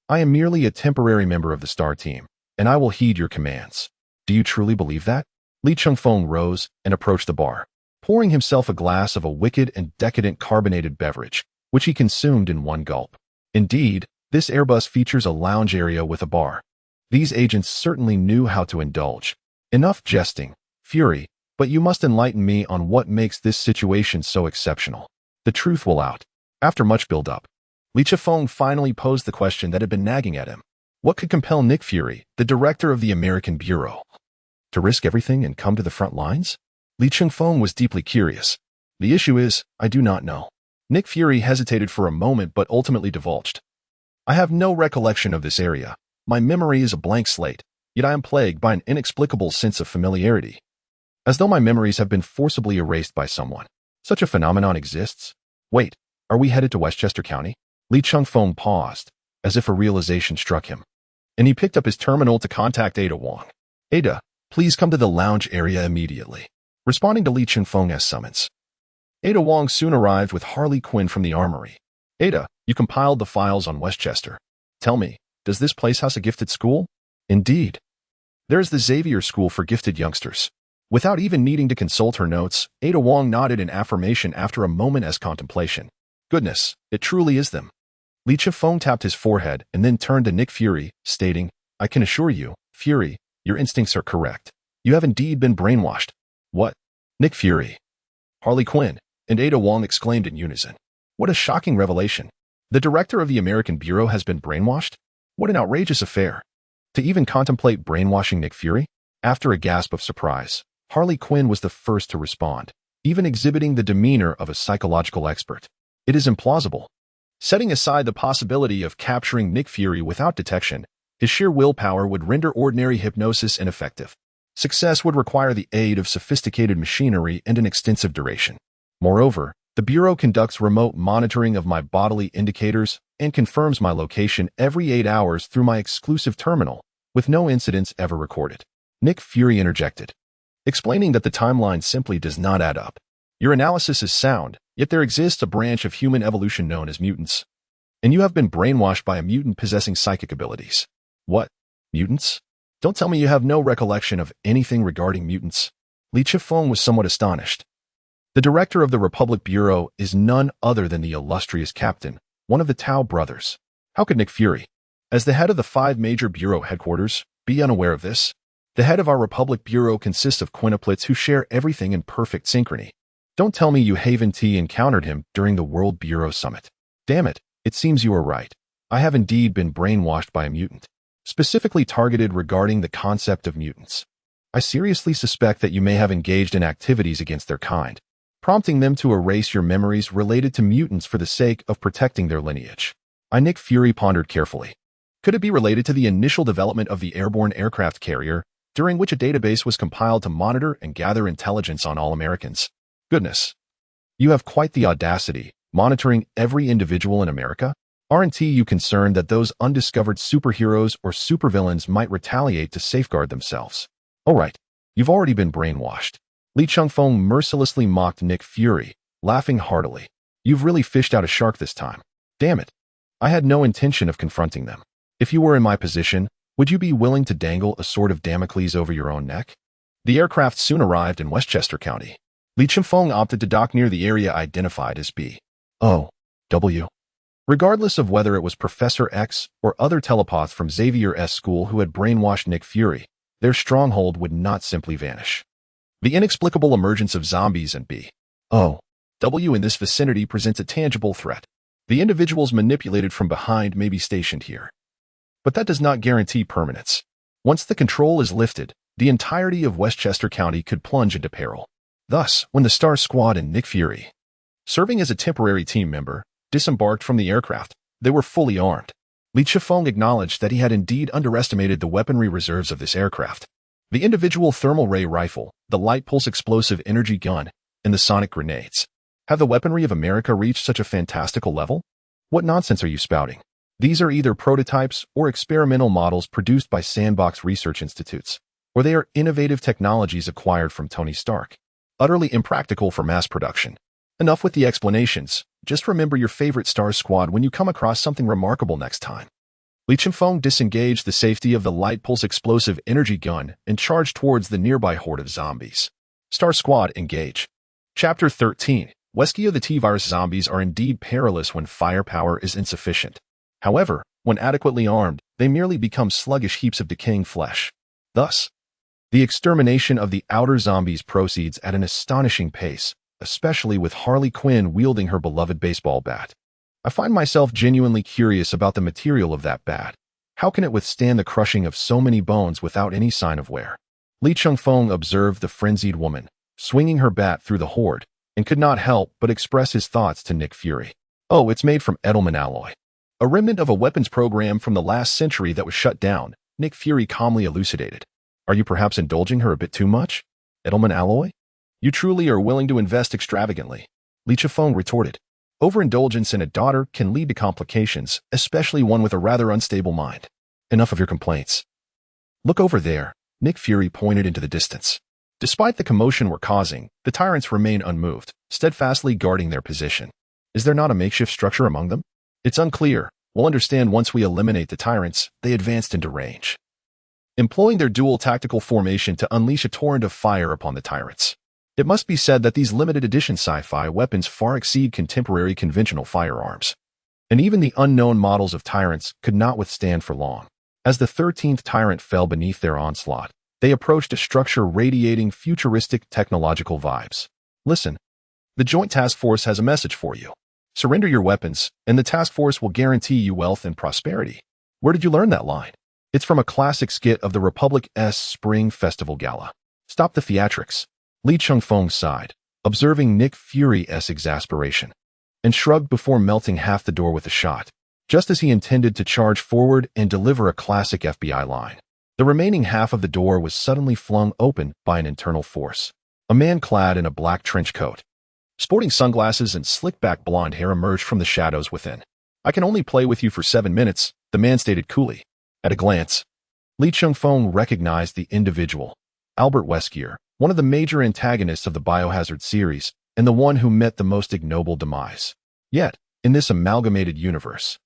I am merely a temporary member of the Star Team, and I will heed your commands. Do you truly believe that? Lee Chiu-Feng rose and approached the bar, pouring himself a glass of a wicked and decadent carbonated beverage, which he consumed in one gulp. Indeed, this Airbus features a lounge area with a bar. These agents certainly knew how to indulge. Enough jesting, Fury, but you must enlighten me on what makes this situation so exceptional. The truth will out. After much build-up, Lee Chiu-Feng finally posed the question that had been nagging at him. What could compel Nick Fury, the director of the American Bureau, to risk everything and come to the front lines? Lee Chiu-Feng was deeply curious. The issue is, I do not know. Nick Fury hesitated for a moment but ultimately divulged. I have no recollection of this area. My memory is a blank slate, yet I am plagued by an inexplicable sense of familiarity. As though my memories have been forcibly erased by someone. Such a phenomenon exists? Wait, are we headed to Westchester County? Lee Chung-fong paused, as if a realization struck him, and he picked up his terminal to contact Ada Wong. Ada, please come to the lounge area immediately. Responding to Lee Chung-fong's summons. Ada Wong soon arrived with Harley Quinn from the armory. Ada, you compiled the files on Westchester. Tell me, does this place house a gifted school? Indeed. There's the Xavier School for Gifted Youngsters. Without even needing to consult her notes, Ada Wong nodded in affirmation after a moment's contemplation. Goodness, it truly is them. Lee Chung-fong tapped his forehead and then turned to Nick Fury, stating, I can assure you, Fury, your instincts are correct. You have indeed been brainwashed. What? Nick Fury, Harley Quinn, and Ada Wong exclaimed in unison. What a shocking revelation. The director of the American Bureau has been brainwashed? What an outrageous affair. To even contemplate brainwashing Nick Fury? After a gasp of surprise, Harley Quinn was the first to respond, even exhibiting the demeanor of a psychological expert. It is implausible. Setting aside the possibility of capturing Nick Fury without detection, his sheer willpower would render ordinary hypnosis ineffective. Success would require the aid of sophisticated machinery and an extensive duration. Moreover, the Bureau conducts remote monitoring of my bodily indicators and confirms my location every 8 hours through my exclusive terminal, with no incidents ever recorded. Nick Fury interjected, explaining that the timeline simply does not add up. Your analysis is sound, yet there exists a branch of human evolution known as mutants. And you have been brainwashed by a mutant possessing psychic abilities. What? Mutants? Don't tell me you have no recollection of anything regarding mutants. Lee Chung-fong was somewhat astonished. The director of the Republic Bureau is none other than the illustrious captain, one of the Tao brothers. How could Nick Fury, as the head of the 5 major Bureau headquarters, be unaware of this? The head of our Republic Bureau consists of quintuplets who share everything in perfect synchrony. Don't tell me you haven't encountered him during the World Bureau Summit. Damn it, it seems you are right. I have indeed been brainwashed by a mutant, specifically targeted regarding the concept of mutants. I seriously suspect that you may have engaged in activities against their kind, prompting them to erase your memories related to mutants for the sake of protecting their lineage. Nick Fury pondered carefully. Could it be related to the initial development of the airborne aircraft carrier, during which a database was compiled to monitor and gather intelligence on all Americans? Goodness. You have quite the audacity, monitoring every individual in America? Aren't you concerned that those undiscovered superheroes or supervillains might retaliate to safeguard themselves? All right, you've already been brainwashed. Lee Chung-fong mercilessly mocked Nick Fury, laughing heartily. You've really fished out a shark this time. Damn it. I had no intention of confronting them. If you were in my position, would you be willing to dangle a sword of Damocles over your own neck? The aircraft soon arrived in Westchester County. Lee Chung-fong opted to dock near the area identified as B.O.W. Regardless of whether it was Professor X or other telepaths from Xavier's school who had brainwashed Nick Fury, their stronghold would not simply vanish. The inexplicable emergence of zombies in B.O.W. in this vicinity presents a tangible threat. The individuals manipulated from behind may be stationed here. But that does not guarantee permanence. Once the control is lifted, the entirety of Westchester County could plunge into peril. Thus, when the Star Squad and Nick Fury, serving as a temporary team member, disembarked from the aircraft, they were fully armed. Lee Chung-fong acknowledged that he had indeed underestimated the weaponry reserves of this aircraft. The individual thermal ray rifle, the light pulse explosive energy gun, and the sonic grenades. Have the weaponry of America reached such a fantastical level? What nonsense are you spouting? These are either prototypes or experimental models produced by sandbox research institutes, or they are innovative technologies acquired from Tony Stark. Utterly impractical for mass production. Enough with the explanations. Just remember your favorite Star Squad when you come across something remarkable next time. Lee Chung-fong disengaged the safety of the light pulse explosive energy gun and charged towards the nearby horde of zombies. Star Squad, engage. Chapter 13. Weskia the T-virus zombies are indeed perilous when firepower is insufficient. However, when adequately armed, they merely become sluggish heaps of decaying flesh. Thus, the extermination of the outer zombies proceeds at an astonishing pace, especially with Harley Quinn wielding her beloved baseball bat. I find myself genuinely curious about the material of that bat. How can it withstand the crushing of so many bones without any sign of wear? Lee Chung-fong observed the frenzied woman, swinging her bat through the horde, and could not help but express his thoughts to Nick Fury. Oh, it's made from Edelman alloy. A remnant of a weapons program from the last century that was shut down, Nick Fury calmly elucidated. Are you perhaps indulging her a bit too much? Edelman Alloy? You truly are willing to invest extravagantly. Li Chifeng retorted. Overindulgence in a daughter can lead to complications, especially one with a rather unstable mind. Enough of your complaints. Look over there, Nick Fury pointed into the distance. Despite the commotion we're causing, the tyrants remain unmoved, steadfastly guarding their position. Is there not a makeshift structure among them? It's unclear. We'll understand once we eliminate the tyrants. They advanced into range, employing their dual tactical formation to unleash a torrent of fire upon the tyrants. It must be said that these limited edition sci-fi weapons far exceed contemporary conventional firearms. And even the unknown models of tyrants could not withstand for long. As the 13th tyrant fell beneath their onslaught, they approached a structure radiating futuristic technological vibes. Listen, the Joint Task Force has a message for you. Surrender your weapons, and the task force will guarantee you wealth and prosperity. Where did you learn that line? It's from a classic skit of the Republic's Spring Festival Gala. Stop the theatrics. Li Chifeng sighed, observing Nick Fury's exasperation, and shrugged before melting half the door with a shot, just as he intended to charge forward and deliver a classic FBI line. The remaining half of the door was suddenly flung open by an internal force. A man clad in a black trench coat, sporting sunglasses and slick-back blonde hair emerged from the shadows within. I can only play with you for 7 minutes, the man stated coolly. At a glance, Li Chifeng recognized the individual, Albert Wesker, one of the major antagonists of the Biohazard series, and the one who met the most ignoble demise. Yet, in this amalgamated universe,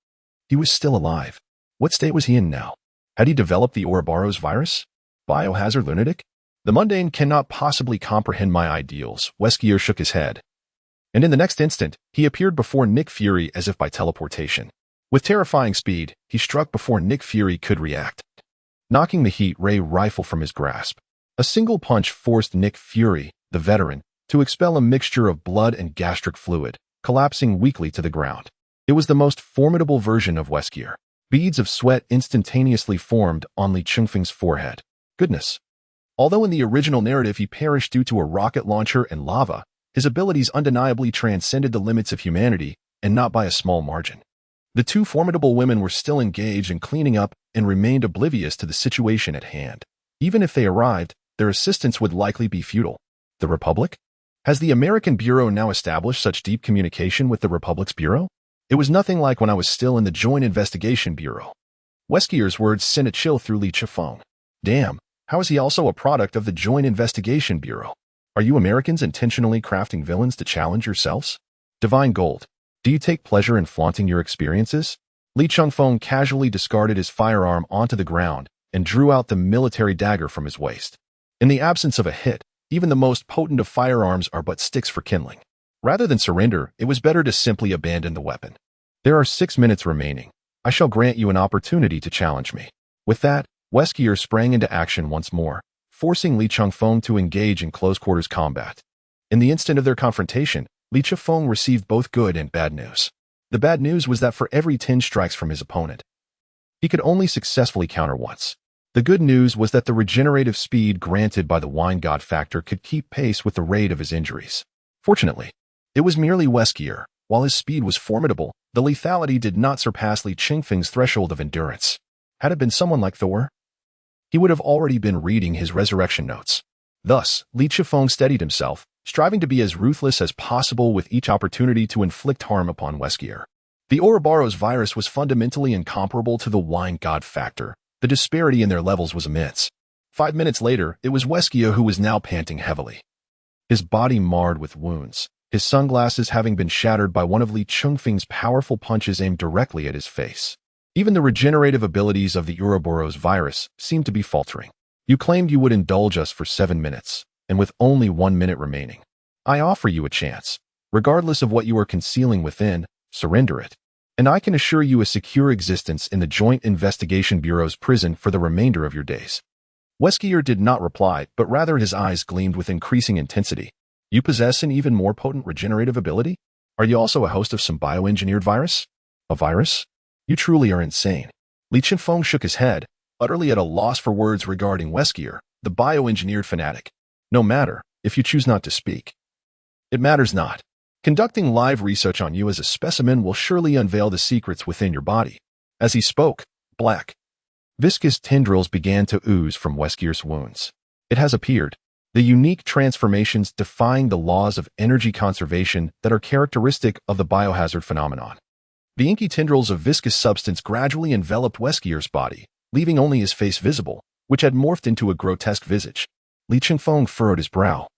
he was still alive. What state was he in now? Had he developed the Ouroboros virus? Biohazard lunatic? The mundane cannot possibly comprehend my ideals. Wesker shook his head. And in the next instant, he appeared before Nick Fury as if by teleportation. With terrifying speed, he struck before Nick Fury could react, knocking the heat ray rifle from his grasp. A single punch forced Nick Fury, the veteran, to expel a mixture of blood and gastric fluid, collapsing weakly to the ground. It was the most formidable version of Wesker. Beads of sweat instantaneously formed on Li Chifeng's forehead. Goodness. Although in the original narrative he perished due to a rocket launcher and lava, his abilities undeniably transcended the limits of humanity, and not by a small margin. The two formidable women were still engaged in cleaning up and remained oblivious to the situation at hand. Even if they arrived, their assistance would likely be futile. The Republic? Has the American Bureau now established such deep communication with the Republic's Bureau? It was nothing like when I was still in the Joint Investigation Bureau. Wesker's words sent a chill through Li Chifeng. Damn, how is he also a product of the Joint Investigation Bureau? Are you Americans intentionally crafting villains to challenge yourselves? Divine Gold, do you take pleasure in flaunting your experiences? Li Chifeng casually discarded his firearm onto the ground and drew out the military dagger from his waist. In the absence of a hit, even the most potent of firearms are but sticks for kindling. Rather than surrender, it was better to simply abandon the weapon. There are 6 minutes remaining. I shall grant you an opportunity to challenge me. With that, Wesker sprang into action once more, forcing Li Chifeng to engage in close-quarters combat. In the instant of their confrontation, Li Chifeng received both good and bad news. The bad news was that for every 10 strikes from his opponent, he could only successfully counter once. The good news was that the regenerative speed granted by the wine god factor could keep pace with the rate of his injuries. Fortunately, it was merely Wesker. While his speed was formidable, the lethality did not surpass Li Chifeng's threshold of endurance. Had it been someone like Thor, he would have already been reading his resurrection notes. Thus, Li Chifeng steadied himself, striving to be as ruthless as possible with each opportunity to inflict harm upon Wesker. The Ouroboros virus was fundamentally incomparable to the wine god factor. The disparity in their levels was immense. 5 minutes later, it was Wesker who was now panting heavily, his body marred with wounds, his sunglasses having been shattered by one of Li Chifeng's powerful punches aimed directly at his face. Even the regenerative abilities of the Ouroboros virus seemed to be faltering. You claimed you would indulge us for 7 minutes, and with only 1 minute remaining, I offer you a chance. Regardless of what you are concealing within, surrender it, and I can assure you a secure existence in the Joint Investigation Bureau's prison for the remainder of your days. Wesker did not reply, but rather his eyes gleamed with increasing intensity. You possess an even more potent regenerative ability? Are you also a host of some bioengineered virus? A virus? You truly are insane. Li Chifeng shook his head, utterly at a loss for words regarding Wesker, the bioengineered fanatic. No matter, if you choose not to speak. It matters not. Conducting live research on you as a specimen will surely unveil the secrets within your body. As he spoke, black, viscous tendrils began to ooze from Weskier's wounds. It has appeared. The unique transformations defying the laws of energy conservation that are characteristic of the biohazard phenomenon. The inky tendrils of viscous substance gradually enveloped Weskier's body, leaving only his face visible, which had morphed into a grotesque visage. Li Chengfeng furrowed his brow,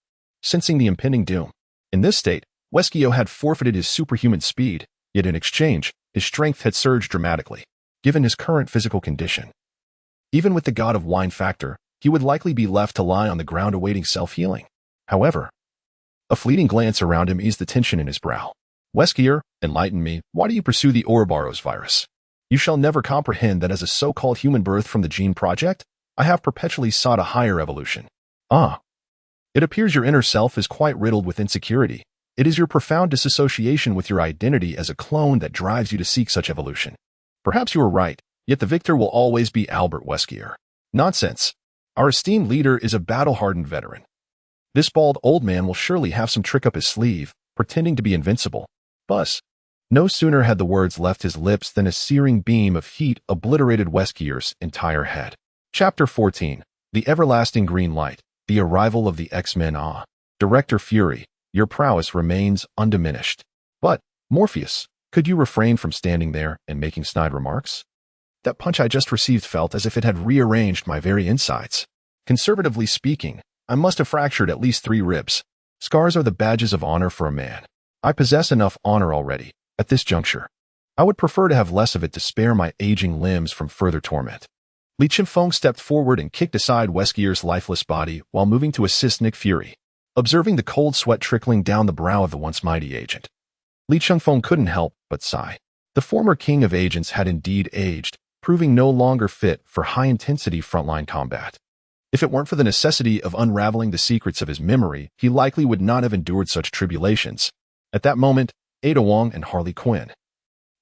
sensing the impending doom. In this state, Weskier had forfeited his superhuman speed, yet in exchange, his strength had surged dramatically, given his current physical condition. Even with the god of wine factor, he would likely be left to lie on the ground awaiting self-healing. However, a fleeting glance around him eased the tension in his brow. Weskier, enlighten me, why do you pursue the Ouroboros virus? You shall never comprehend that as a so-called human birth from the Gene Project, I have perpetually sought a higher evolution. Ah. It appears your inner self is quite riddled with insecurity. It is your profound disassociation with your identity as a clone that drives you to seek such evolution. Perhaps you are right, yet the victor will always be Albert Weskier. Nonsense. Our esteemed leader is a battle-hardened veteran. This bald old man will surely have some trick up his sleeve, pretending to be invincible. Buzz. No sooner had the words left his lips than a searing beam of heat obliterated Weskier's entire head. Chapter 14. The Everlasting Green Light. The Arrival of the X-Men. Director Fury, your prowess remains undiminished. But, Morpheus, could you refrain from standing there and making snide remarks? That punch I just received felt as if it had rearranged my very insides. Conservatively speaking, I must have fractured at least 3 ribs. Scars are the badges of honor for a man. I possess enough honor already, at this juncture. I would prefer to have less of it to spare my aging limbs from further torment. Li Chengfeng stepped forward and kicked aside Weskier's lifeless body while moving to assist Nick Fury, observing the cold sweat trickling down the brow of the once mighty agent. Li Chengfeng couldn't help but sigh. The former king of agents had indeed aged, proving no longer fit for high-intensity frontline combat. If it weren't for the necessity of unraveling the secrets of his memory, he likely would not have endured such tribulations. At that moment, Ada Wong and Harley Quinn,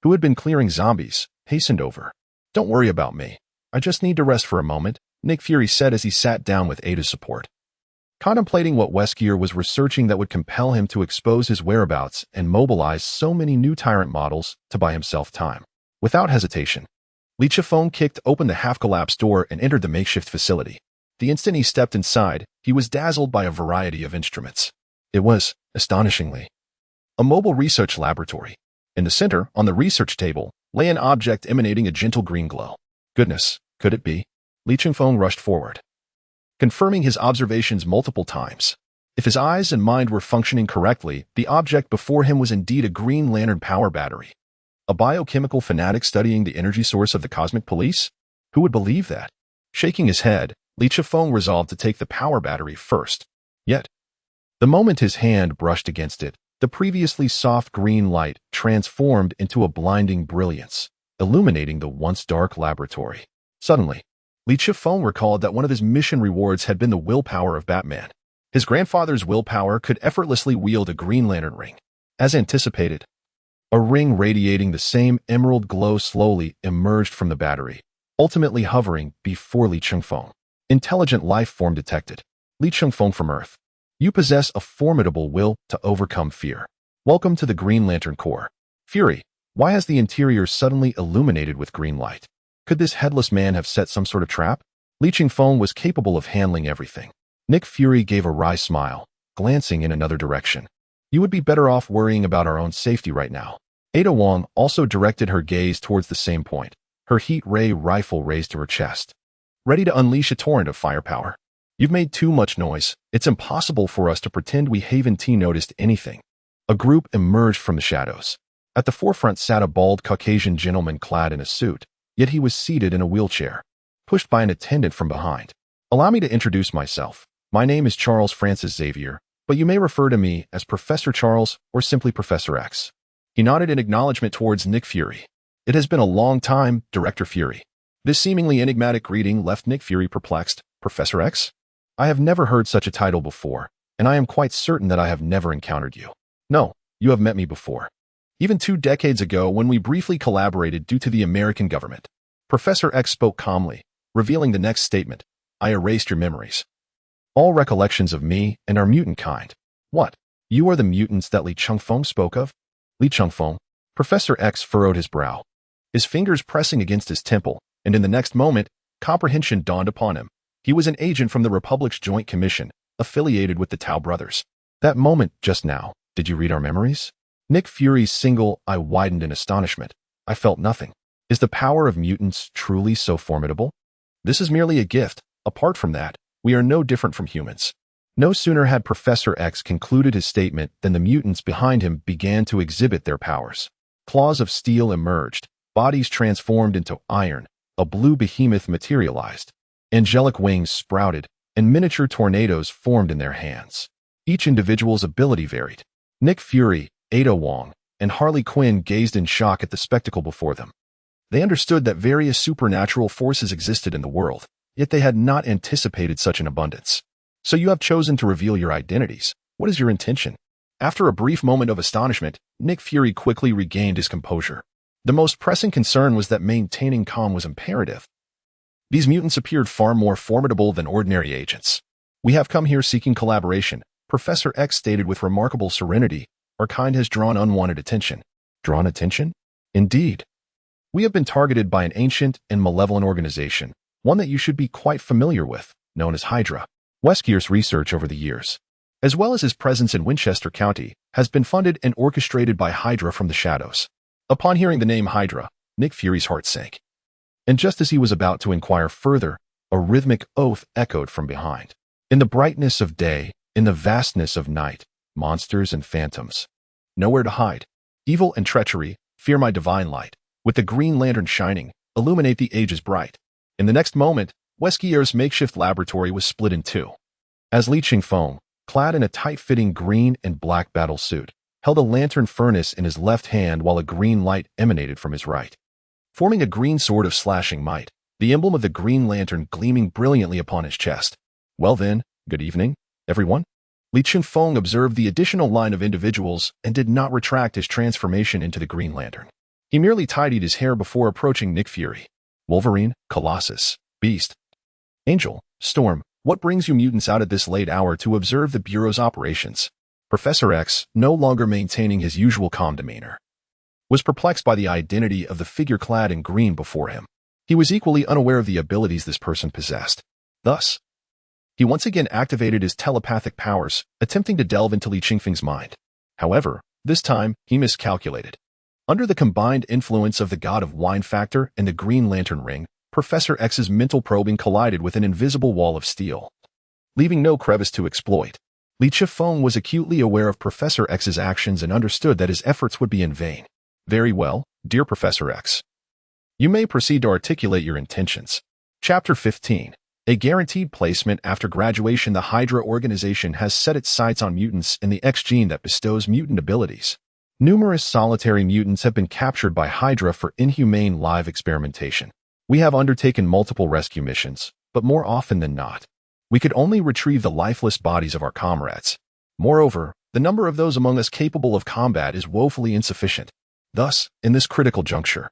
who had been clearing zombies, hastened over. Don't worry about me. I just need to rest for a moment, Nick Fury said as he sat down with Ada's support. Contemplating what Weskier was researching that would compel him to expose his whereabouts and mobilize so many new tyrant models to buy himself time. Without hesitation, Li Chengfeng kicked open the half-collapsed door and entered the makeshift facility. The instant he stepped inside, he was dazzled by a variety of instruments. It was, astonishingly, a mobile research laboratory. In the center, on the research table, lay an object emanating a gentle green glow. Goodness, could it be? Li Chengfeng rushed forward, confirming his observations multiple times. If his eyes and mind were functioning correctly, the object before him was indeed a Green Lantern power battery. A biochemical fanatic studying the energy source of the cosmic police? Who would believe that? Shaking his head, Li Chengfeng resolved to take the power battery first. Yet, the moment his hand brushed against it, the previously soft green light transformed into a blinding brilliance, illuminating the once dark laboratory. Suddenly, Li Chengfeng recalled that one of his mission rewards had been the willpower of Batman. His grandfather's willpower could effortlessly wield a Green Lantern ring. As anticipated, a ring radiating the same emerald glow slowly emerged from the battery, ultimately hovering before Li Chengfeng. Intelligent life form detected. Li Chengfeng from Earth. You possess a formidable will to overcome fear. Welcome to the Green Lantern Corps. Fury, why has the interior suddenly illuminated with green light? Could this headless man have set some sort of trap? Li Chengfeng was capable of handling everything. Nick Fury gave a wry smile, glancing in another direction. You would be better off worrying about our own safety right now. Ada Wong also directed her gaze towards the same point, her heat ray rifle raised to her chest, ready to unleash a torrent of firepower. You've made too much noise. It's impossible for us to pretend we haven't noticed anything. A group emerged from the shadows. At the forefront sat a bald Caucasian gentleman clad in a suit, yet he was seated in a wheelchair, pushed by an attendant from behind. Allow me to introduce myself. My name is Charles Francis Xavier, but you may refer to me as Professor Charles or simply Professor X. He nodded in acknowledgement towards Nick Fury. It has been a long time, Director Fury. This seemingly enigmatic greeting left Nick Fury perplexed. Professor X? I have never heard such a title before, and I am quite certain that I have never encountered you. No, you have met me before. Even 2 decades ago when we briefly collaborated due to the American government. Professor X spoke calmly, revealing the next statement. I erased your memories. All recollections of me and our mutant kind. What? You are the mutants that Li Chengfeng spoke of? Li Chengfeng. Professor X furrowed his brow, his fingers pressing against his temple, and in the next moment, comprehension dawned upon him. He was an agent from the Republic's Joint Commission, affiliated with the Tao brothers. That moment, just now, did you read our memories? Nick Fury's single eye widened in astonishment. I felt nothing. Is the power of mutants truly so formidable? This is merely a gift. Apart from that, we are no different from humans. No sooner had Professor X concluded his statement than the mutants behind him began to exhibit their powers. Claws of steel emerged, bodies transformed into iron, a blue behemoth materialized. Angelic wings sprouted, and miniature tornadoes formed in their hands. Each individual's ability varied. Nick Fury, Ada Wong, and Harley Quinn gazed in shock at the spectacle before them. They understood that various supernatural forces existed in the world, yet they had not anticipated such an abundance. So you have chosen to reveal your identities. What is your intention? After a brief moment of astonishment, Nick Fury quickly regained his composure. The most pressing concern was that maintaining calm was imperative. These mutants appeared far more formidable than ordinary agents. We have come here seeking collaboration, Professor X stated with remarkable serenity. Our kind has drawn unwanted attention. Drawn attention? Indeed. We have been targeted by an ancient and malevolent organization, one that you should be quite familiar with, known as Hydra. Weskier's research over the years, as well as his presence in Winchester County, has been funded and orchestrated by Hydra from the shadows. Upon hearing the name Hydra, Nick Fury's heart sank. And just as he was about to inquire further, a rhythmic oath echoed from behind. In the brightness of day, in the vastness of night, monsters and phantoms. Nowhere to hide. Evil and treachery, fear my divine light. With the Green Lantern shining, illuminate the ages bright. In the next moment, Weskier's makeshift laboratory was split in two. As Li Chengfeng, clad in a tight-fitting green and black battle suit, held a lantern furnace in his left hand while a green light emanated from his right. Forming a green sword of slashing might, the emblem of the Green Lantern gleaming brilliantly upon his chest. Well then, good evening, everyone. Li Chengfeng observed the additional line of individuals and did not retract his transformation into the Green Lantern. He merely tidied his hair before approaching Nick Fury. Wolverine, Colossus, Beast, Angel, Storm, what brings you mutants out at this late hour to observe the Bureau's operations? Professor X, no longer maintaining his usual calm demeanor, was perplexed by the identity of the figure clad in green before him. He was equally unaware of the abilities this person possessed. Thus, he once again activated his telepathic powers, attempting to delve into Li Chengfeng's mind. However, this time, he miscalculated. Under the combined influence of the God of Wine Factor and the Green Lantern Ring, Professor X's mental probing collided with an invisible wall of steel, leaving no crevice to exploit. Li Chengfeng was acutely aware of Professor X's actions and understood that his efforts would be in vain. Very well, dear Professor X. You may proceed to articulate your intentions. Chapter 15. A guaranteed placement after graduation. The Hydra organization has set its sights on mutants and the X gene that bestows mutant abilities. Numerous solitary mutants have been captured by Hydra for inhumane live experimentation. We have undertaken multiple rescue missions, but more often than not, we could only retrieve the lifeless bodies of our comrades. Moreover, the number of those among us capable of combat is woefully insufficient. Thus, in this critical juncture,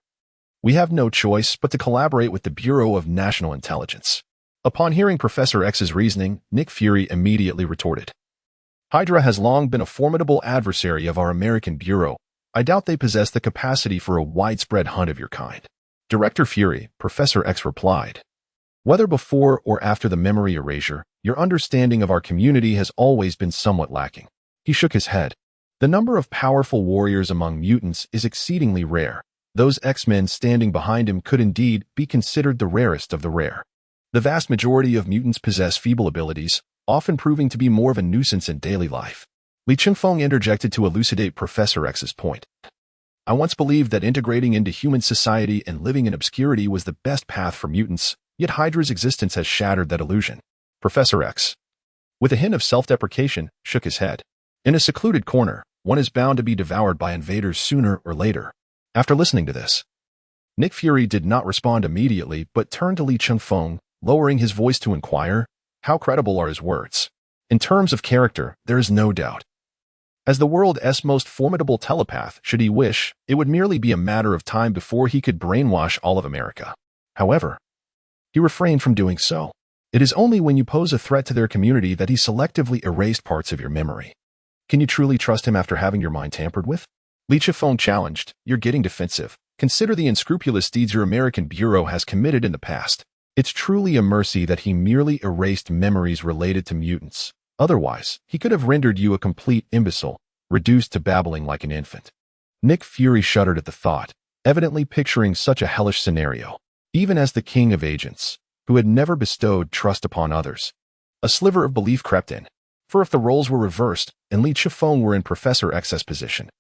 we have no choice but to collaborate with the Bureau of National Intelligence. Upon hearing Professor X's reasoning, Nick Fury immediately retorted. Hydra has long been a formidable adversary of our American Bureau. I doubt they possess the capacity for a widespread hunt of your kind. Director Fury, Professor X replied. Whether before or after the memory erasure, your understanding of our community has always been somewhat lacking. He shook his head. The number of powerful warriors among mutants is exceedingly rare. Those X-Men standing behind him could indeed be considered the rarest of the rare. The vast majority of mutants possess feeble abilities, often proving to be more of a nuisance in daily life. Li Chengfeng interjected to elucidate Professor X's point. I once believed that integrating into human society and living in obscurity was the best path for mutants, yet Hydra's existence has shattered that illusion. Professor X, with a hint of self-deprecation, shook his head. In a secluded corner, one is bound to be devoured by invaders sooner or later. After listening to this, Nick Fury did not respond immediately but turned to Li Chengfeng, lowering his voice to inquire, how credible are his words? In terms of character, there is no doubt. As the world's most formidable telepath, should he wish, it would merely be a matter of time before he could brainwash all of America. However, he refrained from doing so. It is only when you pose a threat to their community that he selectively erased parts of your memory. Can you truly trust him after having your mind tampered with? Li Chifeng challenged. You're getting defensive. Consider the unscrupulous deeds your American Bureau has committed in the past. It's truly a mercy that he merely erased memories related to mutants. Otherwise, he could have rendered you a complete imbecile, reduced to babbling like an infant. Nick Fury shuddered at the thought, evidently picturing such a hellish scenario, even as the king of agents, who had never bestowed trust upon others. A sliver of belief crept in. For if the roles were reversed and Li Chifeng were in Professor X's position,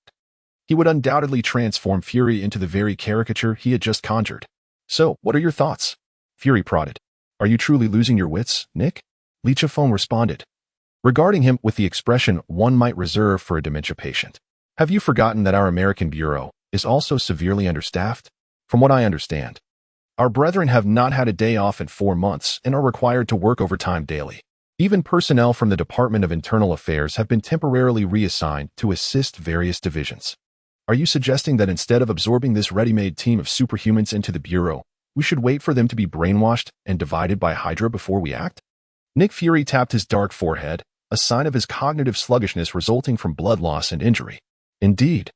he would undoubtedly transform Fury into the very caricature he had just conjured. So, what are your thoughts? Fury prodded. Are you truly losing your wits, Nick? Li Chifeng responded, regarding him with the expression one might reserve for a dementia patient. Have you forgotten that our American Bureau is also severely understaffed? From what I understand, our brethren have not had a day off in 4 months and are required to work overtime daily. Even personnel from the Department of Internal Affairs have been temporarily reassigned to assist various divisions. Are you suggesting that instead of absorbing this ready-made team of superhumans into the Bureau, we should wait for them to be brainwashed and divided by Hydra before we act? Nick Fury tapped his dark forehead, a sign of his cognitive sluggishness resulting from blood loss and injury. Indeed.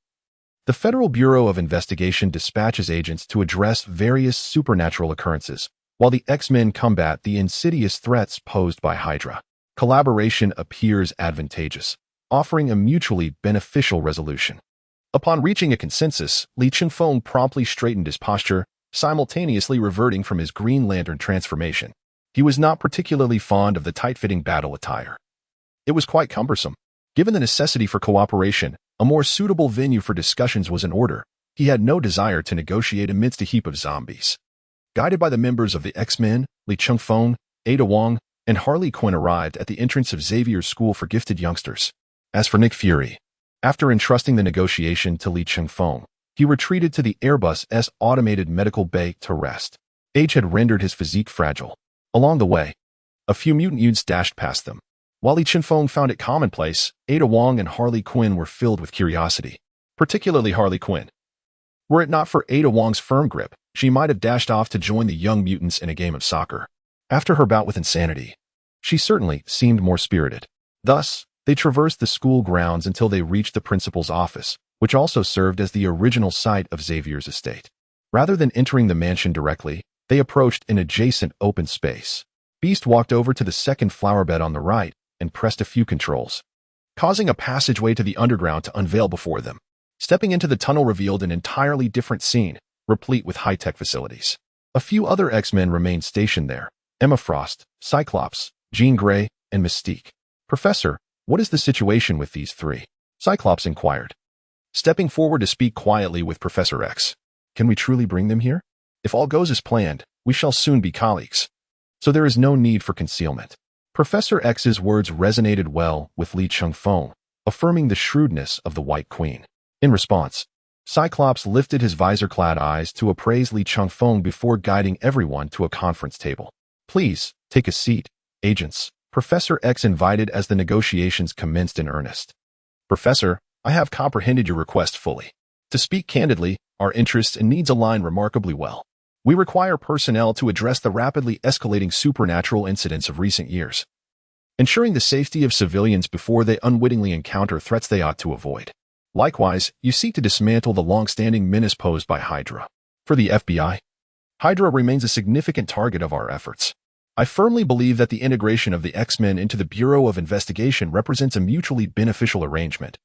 The Federal Bureau of Investigation dispatches agents to address various supernatural occurrences, while the X-Men combat the insidious threats posed by Hydra. Collaboration appears advantageous, offering a mutually beneficial resolution. Upon reaching a consensus, Li Chifeng promptly straightened his posture, simultaneously reverting from his Green Lantern transformation. He was not particularly fond of the tight-fitting battle attire. It was quite cumbersome. Given the necessity for cooperation, a more suitable venue for discussions was in order. He had no desire to negotiate amidst a heap of zombies. Guided by the members of the X-Men, Li Chifeng, Ada Wong, and Harley Quinn arrived at the entrance of Xavier's School for Gifted Youngsters. As for Nick Fury, after entrusting the negotiation to Li Chifeng, he retreated to the Airbus' automated medical bay to rest. Age had rendered his physique fragile. Along the way, a few mutant youths dashed past them. While Li Chifeng found it commonplace, Ada Wong and Harley Quinn were filled with curiosity, particularly Harley Quinn. Were it not for Ada Wong's firm grip, she might have dashed off to join the young mutants in a game of soccer. After her bout with insanity, she certainly seemed more spirited. Thus, they traversed the school grounds until they reached the principal's office, which also served as the original site of Xavier's estate. Rather than entering the mansion directly, they approached an adjacent open space. Beast walked over to the second flower bed on the right and pressed a few controls, causing a passageway to the underground to unveil before them. Stepping into the tunnel revealed an entirely different scene, replete with high-tech facilities. A few other X-Men remained stationed there: Emma Frost, Cyclops, Jean Grey, and Mystique. Professor, what is the situation with these three? Cyclops inquired, stepping forward to speak quietly with Professor X. Can we truly bring them here? If all goes as planned, we shall soon be colleagues. So there is no need for concealment. Professor X's words resonated well with Li Chifeng, affirming the shrewdness of the White Queen. In response, Cyclops lifted his visor-clad eyes to appraise Li Chifeng before guiding everyone to a conference table. Please, take a seat, agents, Professor X invited as the negotiations commenced in earnest. Professor, I have comprehended your request fully. To speak candidly, our interests and needs align remarkably well. We require personnel to address the rapidly escalating supernatural incidents of recent years, ensuring the safety of civilians before they unwittingly encounter threats they ought to avoid. Likewise, you seek to dismantle the long-standing menace posed by Hydra. For the FBI, Hydra remains a significant target of our efforts. I firmly believe that the integration of the X-Men into the Bureau of Investigation represents a mutually beneficial arrangement,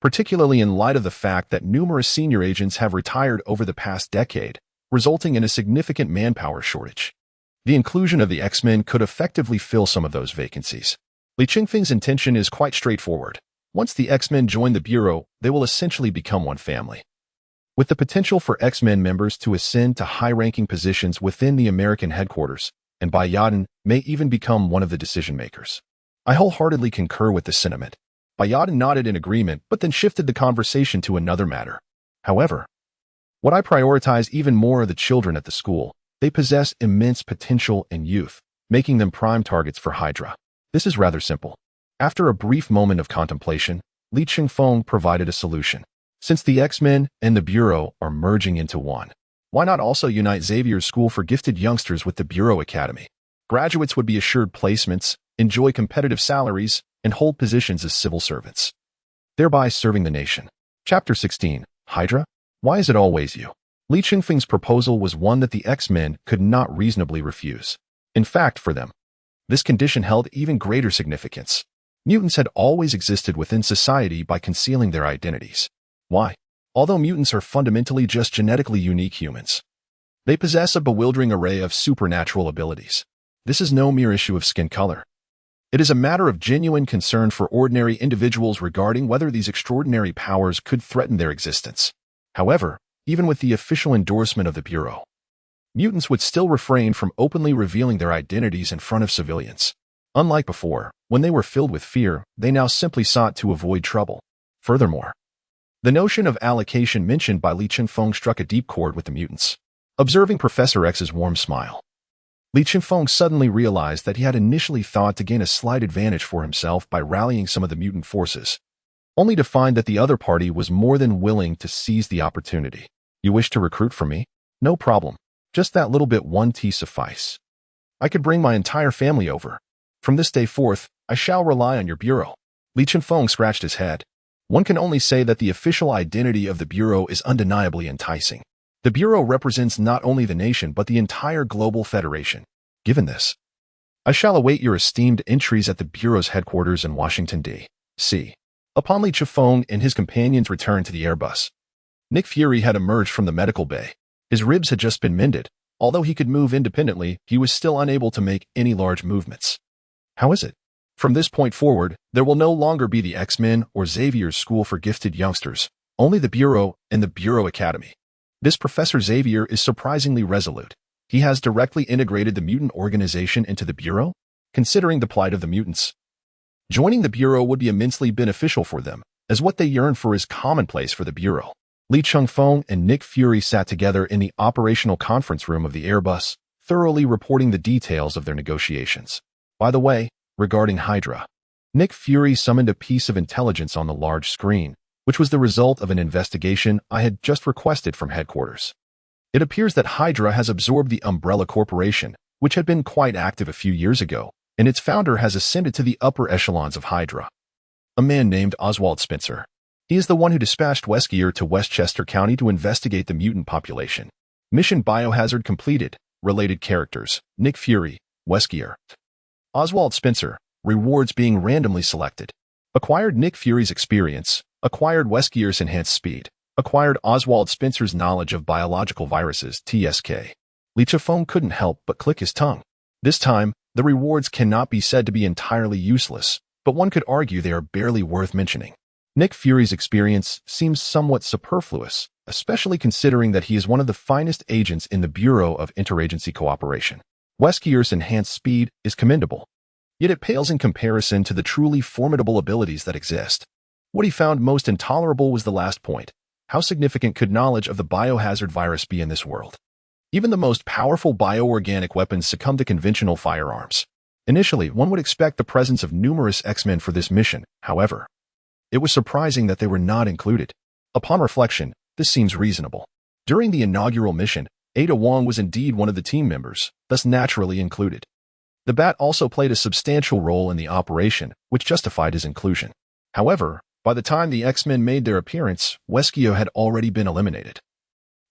particularly in light of the fact that numerous senior agents have retired over the past decade, resulting in a significant manpower shortage. The inclusion of the X-Men could effectively fill some of those vacancies. Li Chifeng's intention is quite straightforward. Once the X-Men join the Bureau, they will essentially become one family, with the potential for X-Men members to ascend to high-ranking positions within the American headquarters, and Bayadin may even become one of the decision-makers. I wholeheartedly concur with this sentiment. Bayadin nodded in agreement, but then shifted the conversation to another matter. However, what I prioritize even more are the children at the school. They possess immense potential and youth, making them prime targets for Hydra. This is rather simple. After a brief moment of contemplation, Li Chifeng provided a solution. Since the X-Men and the Bureau are merging into one, why not also unite Xavier's School for Gifted Youngsters with the Bureau Academy? Graduates would be assured placements, enjoy competitive salaries, and hold positions as civil servants. thereby serving the nation. Chapter 16. Hydra? Why is it always you? Li Chingfeng's proposal was one that the X-Men could not reasonably refuse. In fact, for them, this condition held even greater significance. Mutants had always existed within society by concealing their identities. Why? Although mutants are fundamentally just genetically unique humans, they possess a bewildering array of supernatural abilities. This is no mere issue of skin color. It is a matter of genuine concern for ordinary individuals regarding whether these extraordinary powers could threaten their existence. However, even with the official endorsement of the Bureau, mutants would still refrain from openly revealing their identities in front of civilians. Unlike before, when they were filled with fear, they now simply sought to avoid trouble. Furthermore, the notion of allocation mentioned by Li Chingfeng struck a deep chord with the mutants. Observing Professor X's warm smile, Li Chingfeng suddenly realized that he had initially thought to gain a slight advantage for himself by rallying some of the mutant forces, only to find that the other party was more than willing to seize the opportunity. You wish to recruit for me? No problem. Just that little bit 1T suffice. I could bring my entire family over. From this day forth, I shall rely on your Bureau. Li Chingfeng scratched his head. One can only say that the official identity of the Bureau is undeniably enticing. The Bureau represents not only the nation but the entire global federation. Given this, I shall await your esteemed entries at the Bureau's headquarters in Washington, D.C. Upon Li Chingfeng and his companions returned to the Airbus, Nick Fury had emerged from the medical bay. His ribs had just been mended. Although he could move independently, he was still unable to make any large movements. How is it? From this point forward, there will no longer be the X-Men or Xavier's School for Gifted Youngsters, only the Bureau and the Bureau Academy. This Professor Xavier is surprisingly resolute. He has directly integrated the mutant organization into the Bureau, considering the plight of the mutants. Joining the Bureau would be immensely beneficial for them, as what they yearn for is commonplace for the Bureau. Li Chingfeng and Nick Fury sat together in the operational conference room of the Airbus, thoroughly reporting the details of their negotiations. By the way, regarding Hydra, Nick Fury summoned a piece of intelligence on the large screen, which was the result of an investigation I had just requested from headquarters. It appears that Hydra has absorbed the Umbrella Corporation, which had been quite active a few years ago, and its founder has ascended to the upper echelons of Hydra. A man named Oswald Spencer. He is the one who dispatched Weskier to Westchester County to investigate the mutant population. Mission Biohazard completed. Related characters: Nick Fury, Weskier. Oswald Spencer. Rewards being randomly selected. Acquired Nick Fury's experience. Acquired Weskier's enhanced speed. Acquired Oswald Spencer's knowledge of biological viruses, TSK. Li Chingfeng couldn't help but click his tongue. This time, the rewards cannot be said to be entirely useless, but one could argue they are barely worth mentioning. Nick Fury's experience seems somewhat superfluous, especially considering that he is one of the finest agents in the Bureau of Interagency Cooperation. Weskier's enhanced speed is commendable, yet it pales in comparison to the truly formidable abilities that exist. What he found most intolerable was the last point. How significant could knowledge of the biohazard virus be in this world? Even the most powerful bioorganic weapons succumb to conventional firearms. Initially, one would expect the presence of numerous X-Men for this mission. However, it was surprising that they were not included. Upon reflection, this seems reasonable. During the inaugural mission, Ada Wong was indeed one of the team members, thus naturally included. The Bat also played a substantial role in the operation, which justified his inclusion. However, by the time the X-Men made their appearance, Weskier had already been eliminated,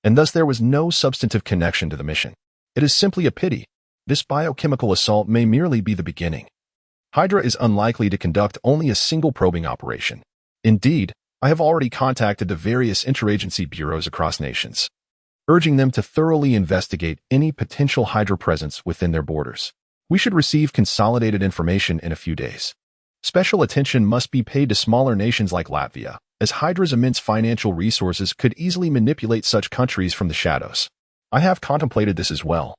and thus there was no substantive connection to the mission. It is simply a pity. This biochemical assault may merely be the beginning. Hydra is unlikely to conduct only a single probing operation. Indeed, I have already contacted the various interagency bureaus across nations, urging them to thoroughly investigate any potential Hydra presence within their borders. We should receive consolidated information in a few days. Special attention must be paid to smaller nations like Latvia, as Hydra's immense financial resources could easily manipulate such countries from the shadows. I have contemplated this as well.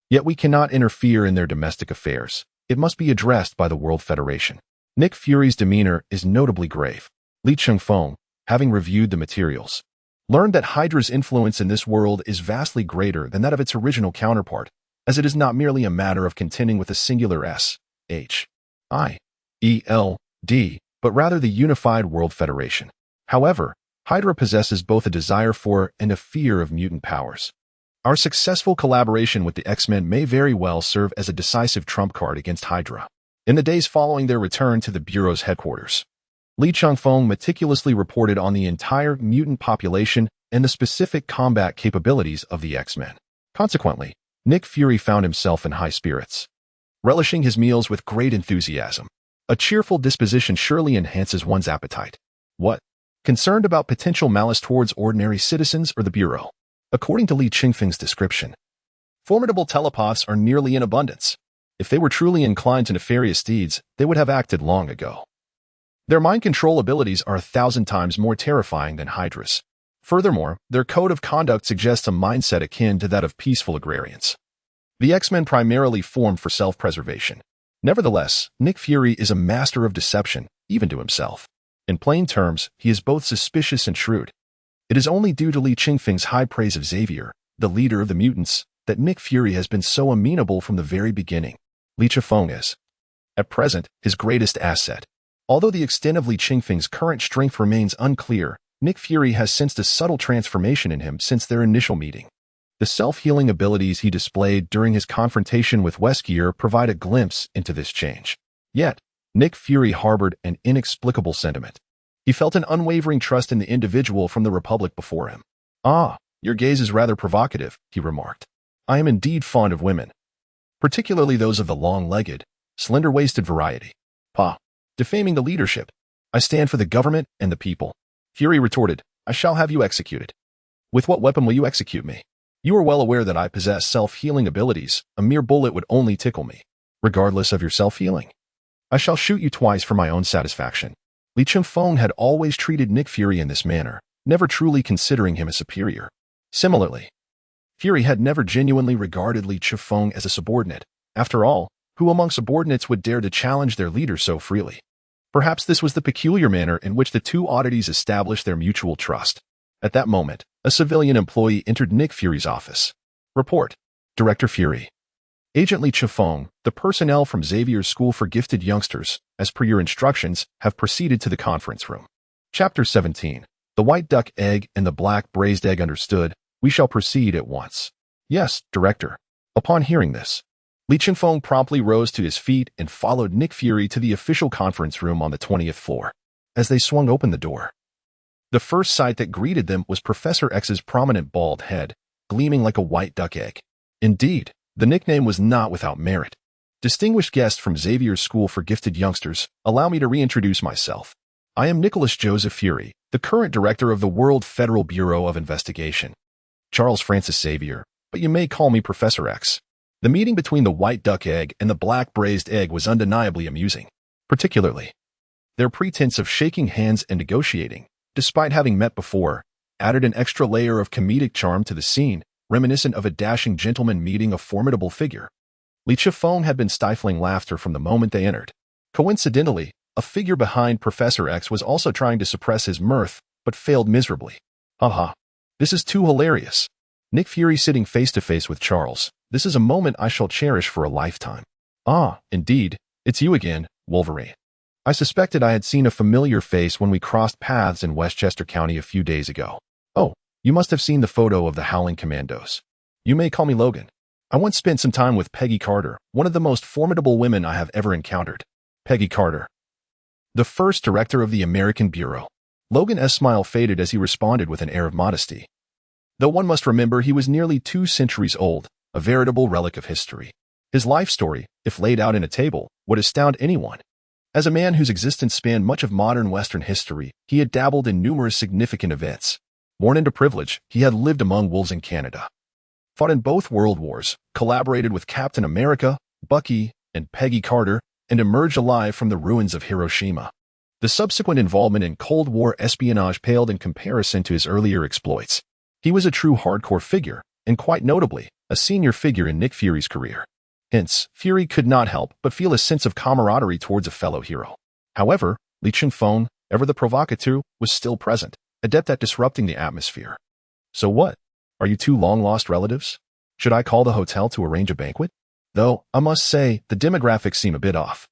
Yet we cannot interfere in their domestic affairs. It must be addressed by the World Federation. Nick Fury's demeanor is notably grave. Li Chingfeng, having reviewed the materials, learned that Hydra's influence in this world is vastly greater than that of its original counterpart, as it is not merely a matter of contending with a singular S-H-I-E-L-D, but rather the unified World Federation. However, Hydra possesses both a desire for and a fear of mutant powers. Our successful collaboration with the X-Men may very well serve as a decisive trump card against Hydra. In the days following their return to the Bureau's headquarters, Li Changfeng meticulously reported on the entire mutant population and the specific combat capabilities of the X-Men. Consequently, Nick Fury found himself in high spirits, relishing his meals with great enthusiasm. A cheerful disposition surely enhances one's appetite. What? Concerned about potential malice towards ordinary citizens or the Bureau? According to Li Changfeng's description, formidable telepaths are nearly in abundance. If they were truly inclined to nefarious deeds, they would have acted long ago. Their mind control abilities are 1,000 times more terrifying than Hydra's. Furthermore, their code of conduct suggests a mindset akin to that of peaceful agrarians. The X-Men primarily formed for self-preservation. Nevertheless, Nick Fury is a master of deception, even to himself. In plain terms, he is both suspicious and shrewd. It is only due to Li Changfeng's high praise of Xavier, the leader of the mutants, that Nick Fury has been so amenable from the very beginning. Li Changfeng is, at present, his greatest asset. Although the extent of Li Changfeng's current strength remains unclear, Nick Fury has sensed a subtle transformation in him since their initial meeting. The self-healing abilities he displayed during his confrontation with Weskier provide a glimpse into this change. Yet, Nick Fury harbored an inexplicable sentiment. He felt an unwavering trust in the individual from the Republic before him. "Ah, your gaze is rather provocative," he remarked. "I am indeed fond of women, particularly those of the long-legged, slender-waisted variety. Pah, defaming the leadership. I stand for the government and the people." Fury retorted, "I shall have you executed." "With what weapon will you execute me? You are well aware that I possess self-healing abilities. A mere bullet would only tickle me. Regardless of your self-healing, I shall shoot you twice for my own satisfaction." Li Changfeng had always treated Nick Fury in this manner, never truly considering him a superior. Similarly, Fury had never genuinely regarded Li Changfeng as a subordinate. After all, who among subordinates would dare to challenge their leader so freely? Perhaps this was the peculiar manner in which the two oddities established their mutual trust. At that moment, a civilian employee entered Nick Fury's office. "Report, Director Fury. Agent Li Changfeng, the personnel from Xavier's School for Gifted Youngsters, as per your instructions, have proceeded to the conference room." Chapter 17. The White Duck Egg and the Black Braised Egg. Understood. We shall proceed at once. "Yes, Director." Upon hearing this, Li Changfeng promptly rose to his feet and followed Nick Fury to the official conference room on the 20th floor. As they swung open the door, the first sight that greeted them was Professor X's prominent bald head, gleaming like a white duck egg. Indeed, the nickname was not without merit. "Distinguished guest from Xavier's School for Gifted Youngsters, allow me to reintroduce myself. I am Nicholas Joseph Fury, the current director of the World Federal Bureau of Investigation. Charles Francis Xavier, but you may call me Professor X." The meeting between the White Duck Egg and the Black Braised Egg was undeniably amusing. Particularly, their pretense of shaking hands and negotiating, despite having met before, added an extra layer of comedic charm to the scene, reminiscent of a dashing gentleman meeting a formidable figure. Li Changfeng had been stifling laughter from the moment they entered. Coincidentally, a figure behind Professor X was also trying to suppress his mirth, but failed miserably. "Haha, this is too hilarious." Nick Fury sitting face-to-face with Charles. "This is a moment I shall cherish for a lifetime." "Ah, indeed, it's you again, Wolverine. I suspected I had seen a familiar face when we crossed paths in Westchester County a few days ago. Oh, you must have seen the photo of the Howling Commandos. You may call me Logan. I once spent some time with Peggy Carter, one of the most formidable women I have ever encountered." Peggy Carter, the first director of the American Bureau. Logan's smile faded as he responded with an air of modesty. Though one must remember he was nearly 2 centuries old, a veritable relic of history. His life story, if laid out in a table, would astound anyone. As a man whose existence spanned much of modern Western history, he had dabbled in numerous significant events. Born into privilege, he had lived among wolves in Canada, fought in both world wars, collaborated with Captain America, Bucky, and Peggy Carter, and emerged alive from the ruins of Hiroshima. The subsequent involvement in Cold War espionage paled in comparison to his earlier exploits. He was a true hardcore figure, and quite notably, a senior figure in Nick Fury's career. Hence, Fury could not help but feel a sense of camaraderie towards a fellow hero. However, Li Changfeng, ever the provocateur, was still present, adept at disrupting the atmosphere. "So what? Are you two long-lost relatives? Should I call the hotel to arrange a banquet?" Though, I must say, the demographics seem a bit off.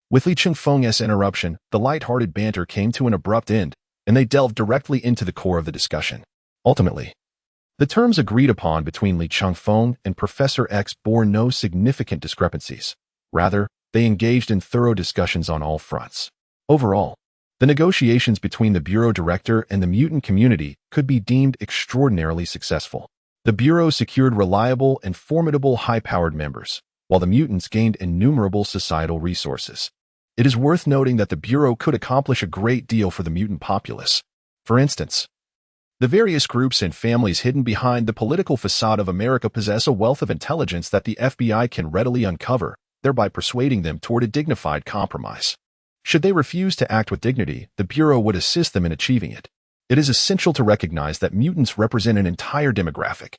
With Li Changfeng's interruption, the light-hearted banter came to an abrupt end, and they delved directly into the core of the discussion. Ultimately, the terms agreed upon between Li Changfeng and Professor X bore no significant discrepancies. Rather, they engaged in thorough discussions on all fronts. Overall, The negotiations between the Bureau director and the mutant community could be deemed extraordinarily successful. The Bureau secured reliable and formidable high-powered members, while the mutants gained innumerable societal resources. It is worth noting that the Bureau could accomplish a great deal for the mutant populace. For instance, the various groups and families hidden behind the political facade of America possess a wealth of intelligence that the FBI can readily uncover, thereby persuading them toward a dignified compromise. Should they refuse to act with dignity, the Bureau would assist them in achieving it. It is essential to recognize that mutants represent an entire demographic.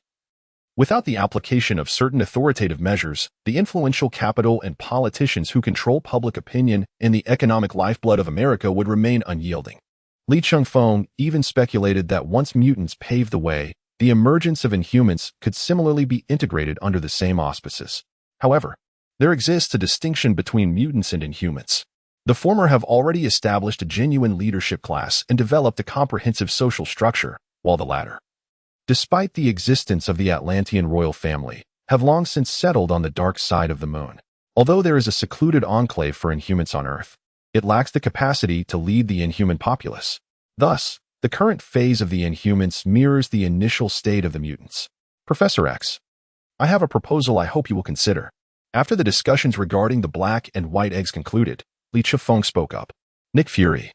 Without the application of certain authoritative measures, the influential capital and politicians who control public opinion and the economic lifeblood of America would remain unyielding. Li Changfeng even speculated that once mutants paved the way, the emergence of Inhumans could similarly be integrated under the same auspices. However, there exists a distinction between mutants and Inhumans. The former have already established a genuine leadership class and developed a comprehensive social structure, while the latter, despite the existence of the Atlantean royal family, have long since settled on the dark side of the moon. Although there is a secluded enclave for Inhumans on Earth, it lacks the capacity to lead the Inhuman populace. Thus, the current phase of the Inhumans mirrors the initial state of the mutants. Professor X, I have a proposal I hope you will consider. After the discussions regarding the black and white eggs concluded, Li Changfeng spoke up. Nick Fury,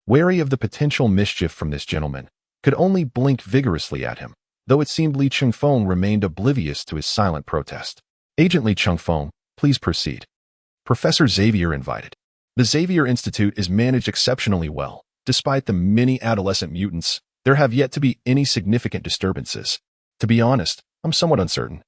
wary of the potential mischief from this gentleman, could only blink vigorously at him, though it seemed Li Changfeng remained oblivious to his silent protest. Agent Li Changfeng, please proceed. Professor Xavier invited. The Xavier Institute is managed exceptionally well. Despite the many adolescent mutants, there have yet to be any significant disturbances. To be honest, I'm somewhat uncertain.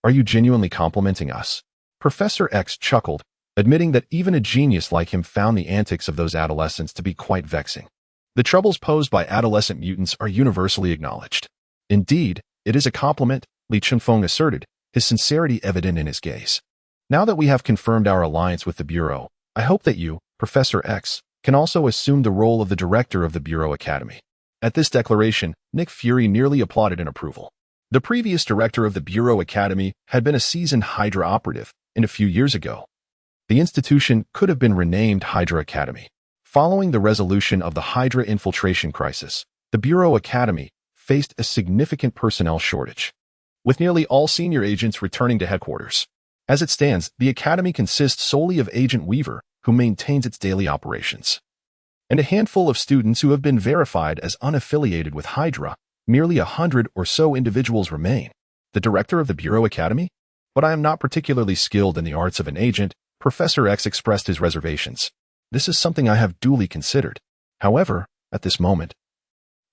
Are you genuinely complimenting us? Professor X chuckled, admitting that even a genius like him found the antics of those adolescents to be quite vexing. The troubles posed by adolescent mutants are universally acknowledged. Indeed, it is a compliment, Li Changfeng asserted, his sincerity evident in his gaze. Now that we have confirmed our alliance with the Bureau, I hope that you, Professor X, can also assume the role of the director of the Bureau Academy. At this declaration, Nick Fury nearly applauded in approval. The previous director of the Bureau Academy had been a seasoned Hydra operative, and a few years ago, the institution could have been renamed Hydra Academy. Following the resolution of the Hydra infiltration crisis, the Bureau Academy faced a significant personnel shortage, with nearly all senior agents returning to headquarters. As it stands, the Academy consists solely of Agent Weaver, who maintains its daily operations, and a handful of students who have been verified as unaffiliated with Hydra. Merely 100 or so individuals remain. The director of the Bureau Academy? But I am not particularly skilled in the arts of an agent, Professor X expressed his reservations. This is something I have duly considered. However, at this moment,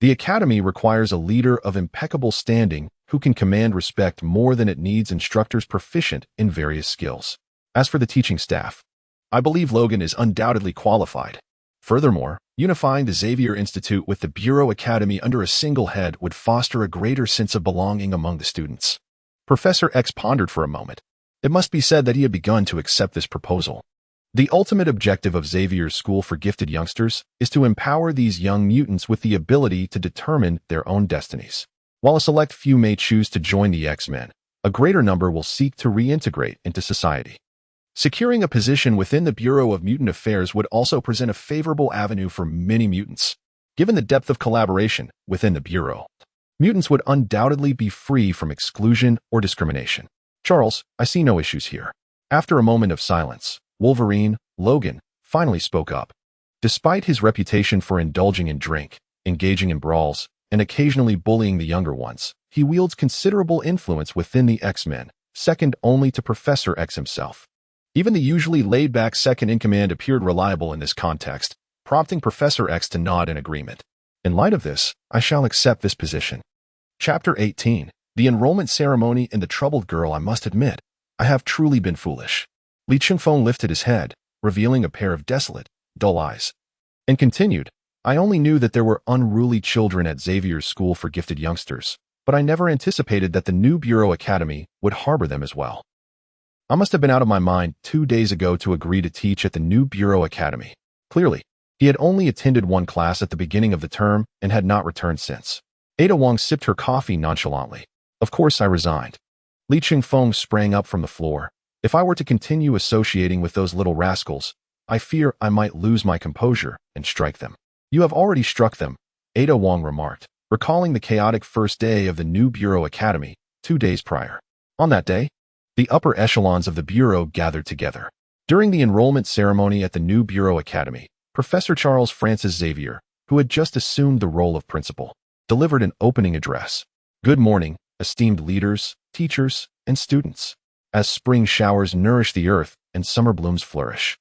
the Academy requires a leader of impeccable standing who can command respect more than it needs instructors proficient in various skills. As for the teaching staff, I believe Logan is undoubtedly qualified. Furthermore, unifying the Xavier Institute with the Bureau Academy under a single head would foster a greater sense of belonging among the students. Professor X pondered for a moment. It must be said that he had begun to accept this proposal. The ultimate objective of Xavier's School for Gifted Youngsters is to empower these young mutants with the ability to determine their own destinies. While a select few may choose to join the X-Men, a greater number will seek to reintegrate into society. Securing a position within the Bureau of Mutant Affairs would also present a favorable avenue for many mutants. Given the depth of collaboration within the Bureau, mutants would undoubtedly be free from exclusion or discrimination. Charles, I see no issues here. After a moment of silence, Wolverine, Logan, finally spoke up. Despite his reputation for indulging in drink, engaging in brawls, and occasionally bullying the younger ones, he wields considerable influence within the X-Men, second only to Professor X himself. Even the usually laid-back second-in-command appeared reliable in this context, prompting Professor X to nod in agreement. In light of this, I shall accept this position. Chapter 18. The Enrollment Ceremony and the Troubled Girl. I must admit, I have truly been foolish. Li Changfeng lifted his head, revealing a pair of desolate, dull eyes, and continued, I only knew that there were unruly children at Xavier's School for Gifted Youngsters, but I never anticipated that the new Bureau Academy would harbor them as well. I must have been out of my mind 2 days ago to agree to teach at the new Bureau Academy. Clearly, he had only attended one class at the beginning of the term and had not returned since. Ada Wong sipped her coffee nonchalantly. Of course I resigned. Li Changfeng sprang up from the floor. If I were to continue associating with those little rascals, I fear I might lose my composure and strike them. You have already struck them, Ada Wong remarked, recalling the chaotic first day of the new Bureau Academy 2 days prior. On that day, the upper echelons of the Bureau gathered together. During the enrollment ceremony at the new Bureau Academy, Professor Charles Francis Xavier, who had just assumed the role of principal, delivered an opening address. Good morning, esteemed leaders, teachers, and students. As spring showers nourish the earth and summer blooms flourish,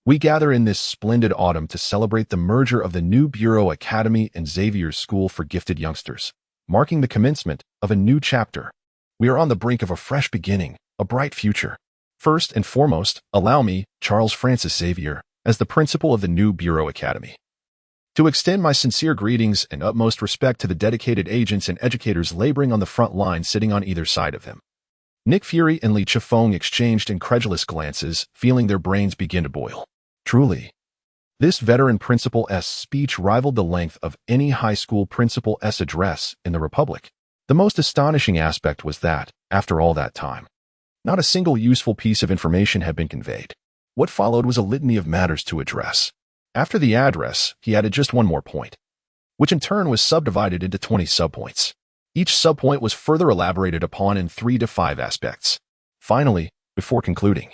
we gather in this splendid autumn to celebrate the merger of the new Bureau Academy and Xavier's School for Gifted Youngsters, marking the commencement of a new chapter. We are on the brink of a fresh beginning, a bright future. First and foremost, allow me, Charles Francis Xavier, as the principal of the new Bureau Academy, to extend my sincere greetings and utmost respect to the dedicated agents and educators laboring on the front line sitting on either side of him. Nick Fury and Li Chifeng exchanged incredulous glances, feeling their brains begin to boil. Truly, this veteran principal's speech rivaled the length of any high school principal's address in the Republic. The most astonishing aspect was that, after all that time, not a single useful piece of information had been conveyed. What followed was a litany of matters to address. After the address, he added just one more point, which in turn was subdivided into 20 subpoints. Each subpoint was further elaborated upon in 3 to 5 aspects. Finally, before concluding,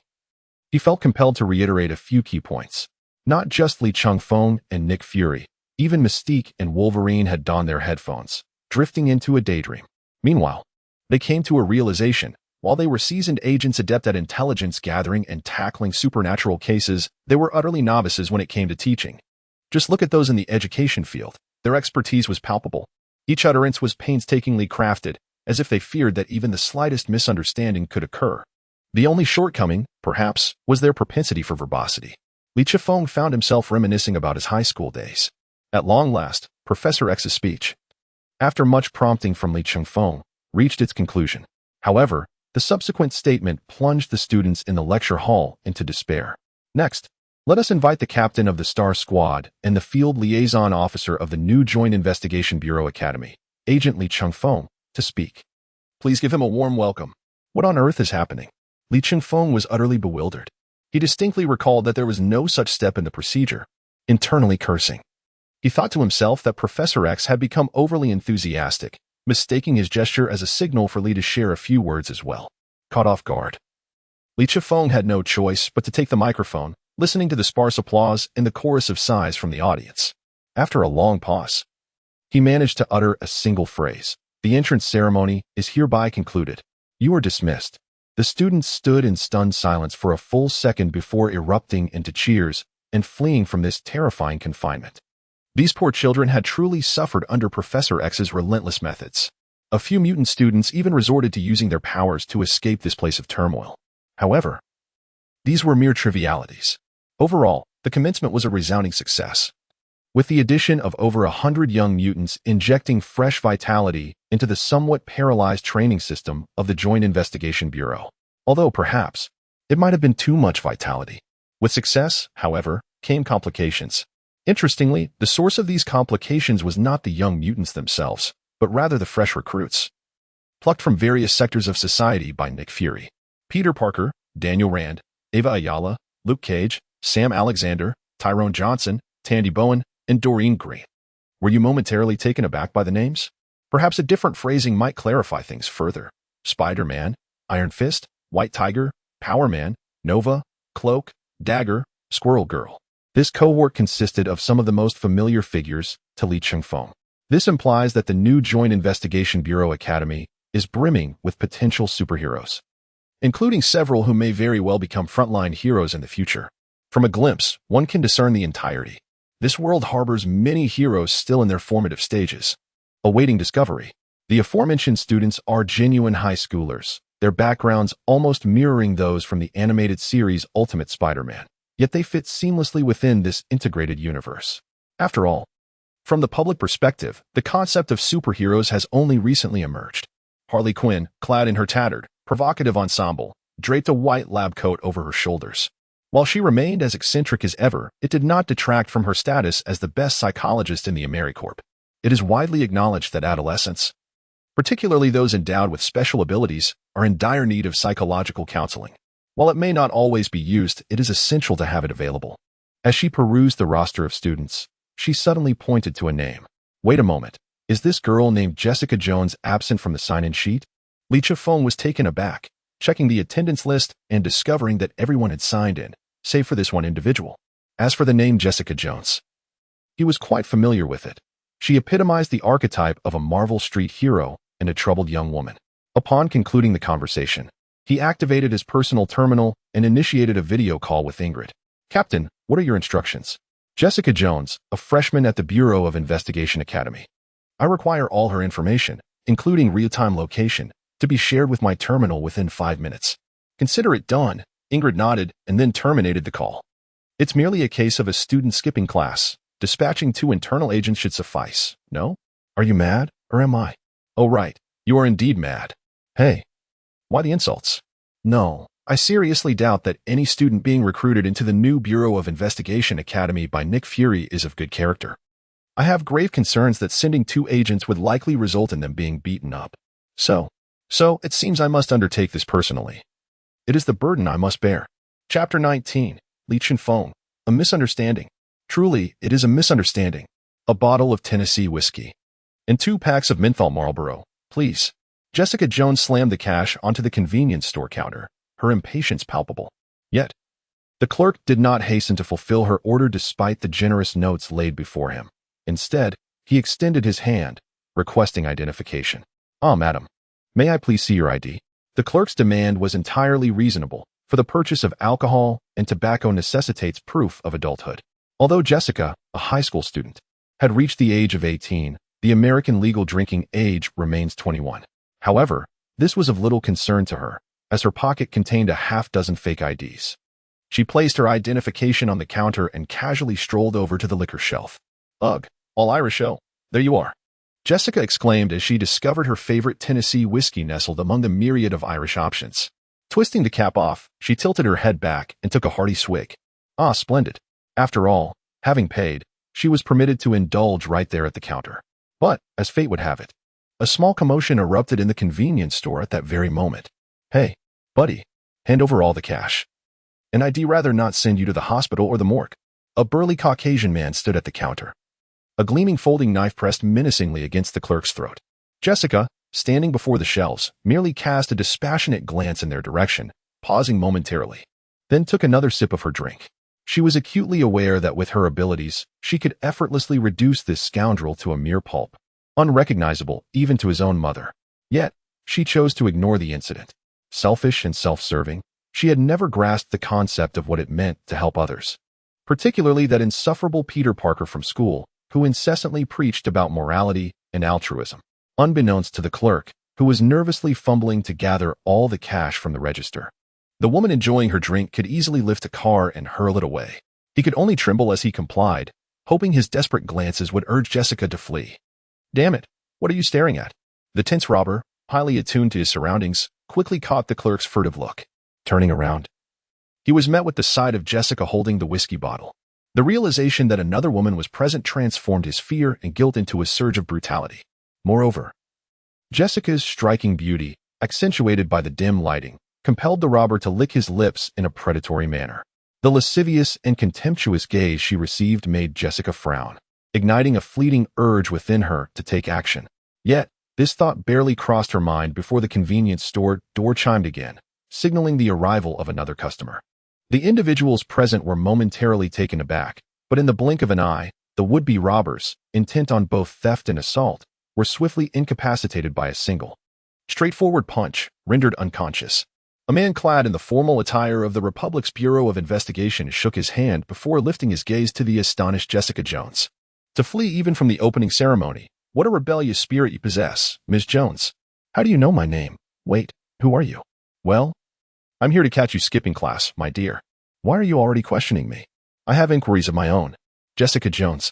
he felt compelled to reiterate a few key points. Not just Li Changfeng and Nick Fury, even Mystique and Wolverine had donned their headphones, drifting into a daydream. Meanwhile, they came to a realization. While they were seasoned agents adept at intelligence gathering and tackling supernatural cases, they were utterly novices when it came to teaching. Just look at those in the education field. Their expertise was palpable. Each utterance was painstakingly crafted, as if they feared that even the slightest misunderstanding could occur. The only shortcoming, perhaps, was their propensity for verbosity. Li Chifeng found himself reminiscing about his high school days. At long last, Professor X's speech, after much prompting from Li Chifeng, reached its conclusion. However, the subsequent statement plunged the students in the lecture hall into despair. Next, let us invite the captain of the Star Squad and the field liaison officer of the new Joint Investigation Bureau Academy, Agent Li Changfeng, to speak. Please give him a warm welcome. What on earth is happening? Li Changfeng was utterly bewildered. He distinctly recalled that there was no such step in the procedure, internally cursing. He thought to himself that Professor X had become overly enthusiastic, mistaking his gesture as a signal for Li to share a few words as well. Caught off guard, Li Chifeng had no choice but to take the microphone, listening to the sparse applause and the chorus of sighs from the audience. After a long pause, he managed to utter a single phrase. The entrance ceremony is hereby concluded. You are dismissed. The students stood in stunned silence for a full second before erupting into cheers and fleeing from this terrifying confinement. These poor children had truly suffered under Professor X's relentless methods. A few mutant students even resorted to using their powers to escape this place of turmoil. However, these were mere trivialities. Overall, the commencement was a resounding success, with the addition of over 100 young mutants injecting fresh vitality into the somewhat paralyzed training system of the Joint Investigation Bureau. Although perhaps it might have been too much vitality. With success, however, came complications. Interestingly, the source of these complications was not the young mutants themselves, but rather the fresh recruits, plucked from various sectors of society by Nick Fury. Peter Parker, Daniel Rand, Ava Ayala, Luke Cage, Sam Alexander, Tyrone Johnson, Tandy Bowen, and Doreen Green. Were you momentarily taken aback by the names? Perhaps a different phrasing might clarify things further. Spider-Man, Iron Fist, White Tiger, Power Man, Nova, Cloak, Dagger, Squirrel Girl. This cohort consisted of some of the most familiar figures to Li Changfeng. This implies that the new Joint Investigation Bureau Academy is brimming with potential superheroes, including several who may very well become frontline heroes in the future. From a glimpse, one can discern the entirety. This world harbors many heroes still in their formative stages, awaiting discovery. The aforementioned students are genuine high schoolers, their backgrounds almost mirroring those from the animated series Ultimate Spider-Man. Yet they fit seamlessly within this integrated universe. After all, from the public perspective, the concept of superheroes has only recently emerged. Harley Quinn, clad in her tattered, provocative ensemble, draped a white lab coat over her shoulders. While she remained as eccentric as ever, it did not detract from her status as the best psychologist in the AmeriCorps. It is widely acknowledged that adolescents, particularly those endowed with special abilities, are in dire need of psychological counseling. While it may not always be used, it is essential to have it available. As she perused the roster of students, she suddenly pointed to a name. Wait a moment. Is this girl named Jessica Jones absent from the sign-in sheet? Lee Cha-fong was taken aback, checking the attendance list and discovering that everyone had signed in, save for this one individual. As for the name Jessica Jones, he was quite familiar with it. She epitomized the archetype of a Marvel Street hero and a troubled young woman. Upon concluding the conversation, he activated his personal terminal and initiated a video call with Ingrid. Captain, what are your instructions? Jessica Jones, a freshman at the Bureau of Investigation Academy. I require all her information, including real-time location, to be shared with my terminal within 5 minutes. Consider it done. Ingrid nodded and then terminated the call. It's merely a case of a student skipping class. Dispatching 2 internal agents should suffice, no? Are you mad, or am I? Oh right, you are indeed mad. Hey, why the insults? No, I seriously doubt that any student being recruited into the new Bureau of Investigation Academy by Nick Fury is of good character. I have grave concerns that sending 2 agents would likely result in them being beaten up. So it seems I must undertake this personally. It is the burden I must bear. Chapter 19, Lee Cha-fong, a misunderstanding. Truly, it is a misunderstanding. A bottle of Tennessee whiskey. And 2 packs of menthol Marlboro, please. Jessica Jones slammed the cash onto the convenience store counter, her impatience palpable. Yet, the clerk did not hasten to fulfill her order despite the generous notes laid before him. Instead, he extended his hand, requesting identification. Madam, may I please see your ID? The clerk's demand was entirely reasonable, for the purchase of alcohol and tobacco necessitates proof of adulthood. Although Jessica, a high school student, had reached the age of 18, the American legal drinking age remains 21. However, this was of little concern to her, as her pocket contained a half-dozen fake IDs. She placed her identification on the counter and casually strolled over to the liquor shelf. Ugh, all Irish, oh, there you are. Jessica exclaimed as she discovered her favorite Tennessee whiskey nestled among the myriad of Irish options. Twisting the cap off, she tilted her head back and took a hearty swig. Ah, splendid. After all, having paid, she was permitted to indulge right there at the counter. But, as fate would have it, a small commotion erupted in the convenience store at that very moment. Hey, buddy, hand over all the cash. And I'd rather not send you to the hospital or the morgue. A burly Caucasian man stood at the counter. A gleaming folding knife pressed menacingly against the clerk's throat. Jessica, standing before the shelves, merely cast a dispassionate glance in their direction, pausing momentarily, then took another sip of her drink. She was acutely aware that with her abilities, she could effortlessly reduce this scoundrel to a mere pulp, unrecognizable even to his own mother. Yet, she chose to ignore the incident. Selfish and self-serving, she had never grasped the concept of what it meant to help others, particularly that insufferable Peter Parker from school, who incessantly preached about morality and altruism, unbeknownst to the clerk, who was nervously fumbling to gather all the cash from the register. The woman enjoying her drink could easily lift a car and hurl it away. He could only tremble as he complied, hoping his desperate glances would urge Jessica to flee. Damn it, what are you staring at? The tense robber, highly attuned to his surroundings, quickly caught the clerk's furtive look. Turning around, he was met with the sight of Jessica holding the whiskey bottle. The realization that another woman was present transformed his fear and guilt into a surge of brutality. Moreover, Jessica's striking beauty, accentuated by the dim lighting, compelled the robber to lick his lips in a predatory manner. The lascivious and contemptuous gaze she received made Jessica frown, igniting a fleeting urge within her to take action. Yet, this thought barely crossed her mind before the convenience store door chimed again, signaling the arrival of another customer. The individuals present were momentarily taken aback, but in the blink of an eye, the would-be robbers, intent on both theft and assault, were swiftly incapacitated by a single, straightforward punch, rendered unconscious. A man clad in the formal attire of the Republic's Bureau of Investigation shook his hand before lifting his gaze to the astonished Jessica Jones. To flee even from the opening ceremony, what a rebellious spirit you possess, Ms. Jones. How do you know my name? Wait, who are you? Well, I'm here to catch you skipping class, my dear. Why are you already questioning me? I have inquiries of my own. Jessica Jones.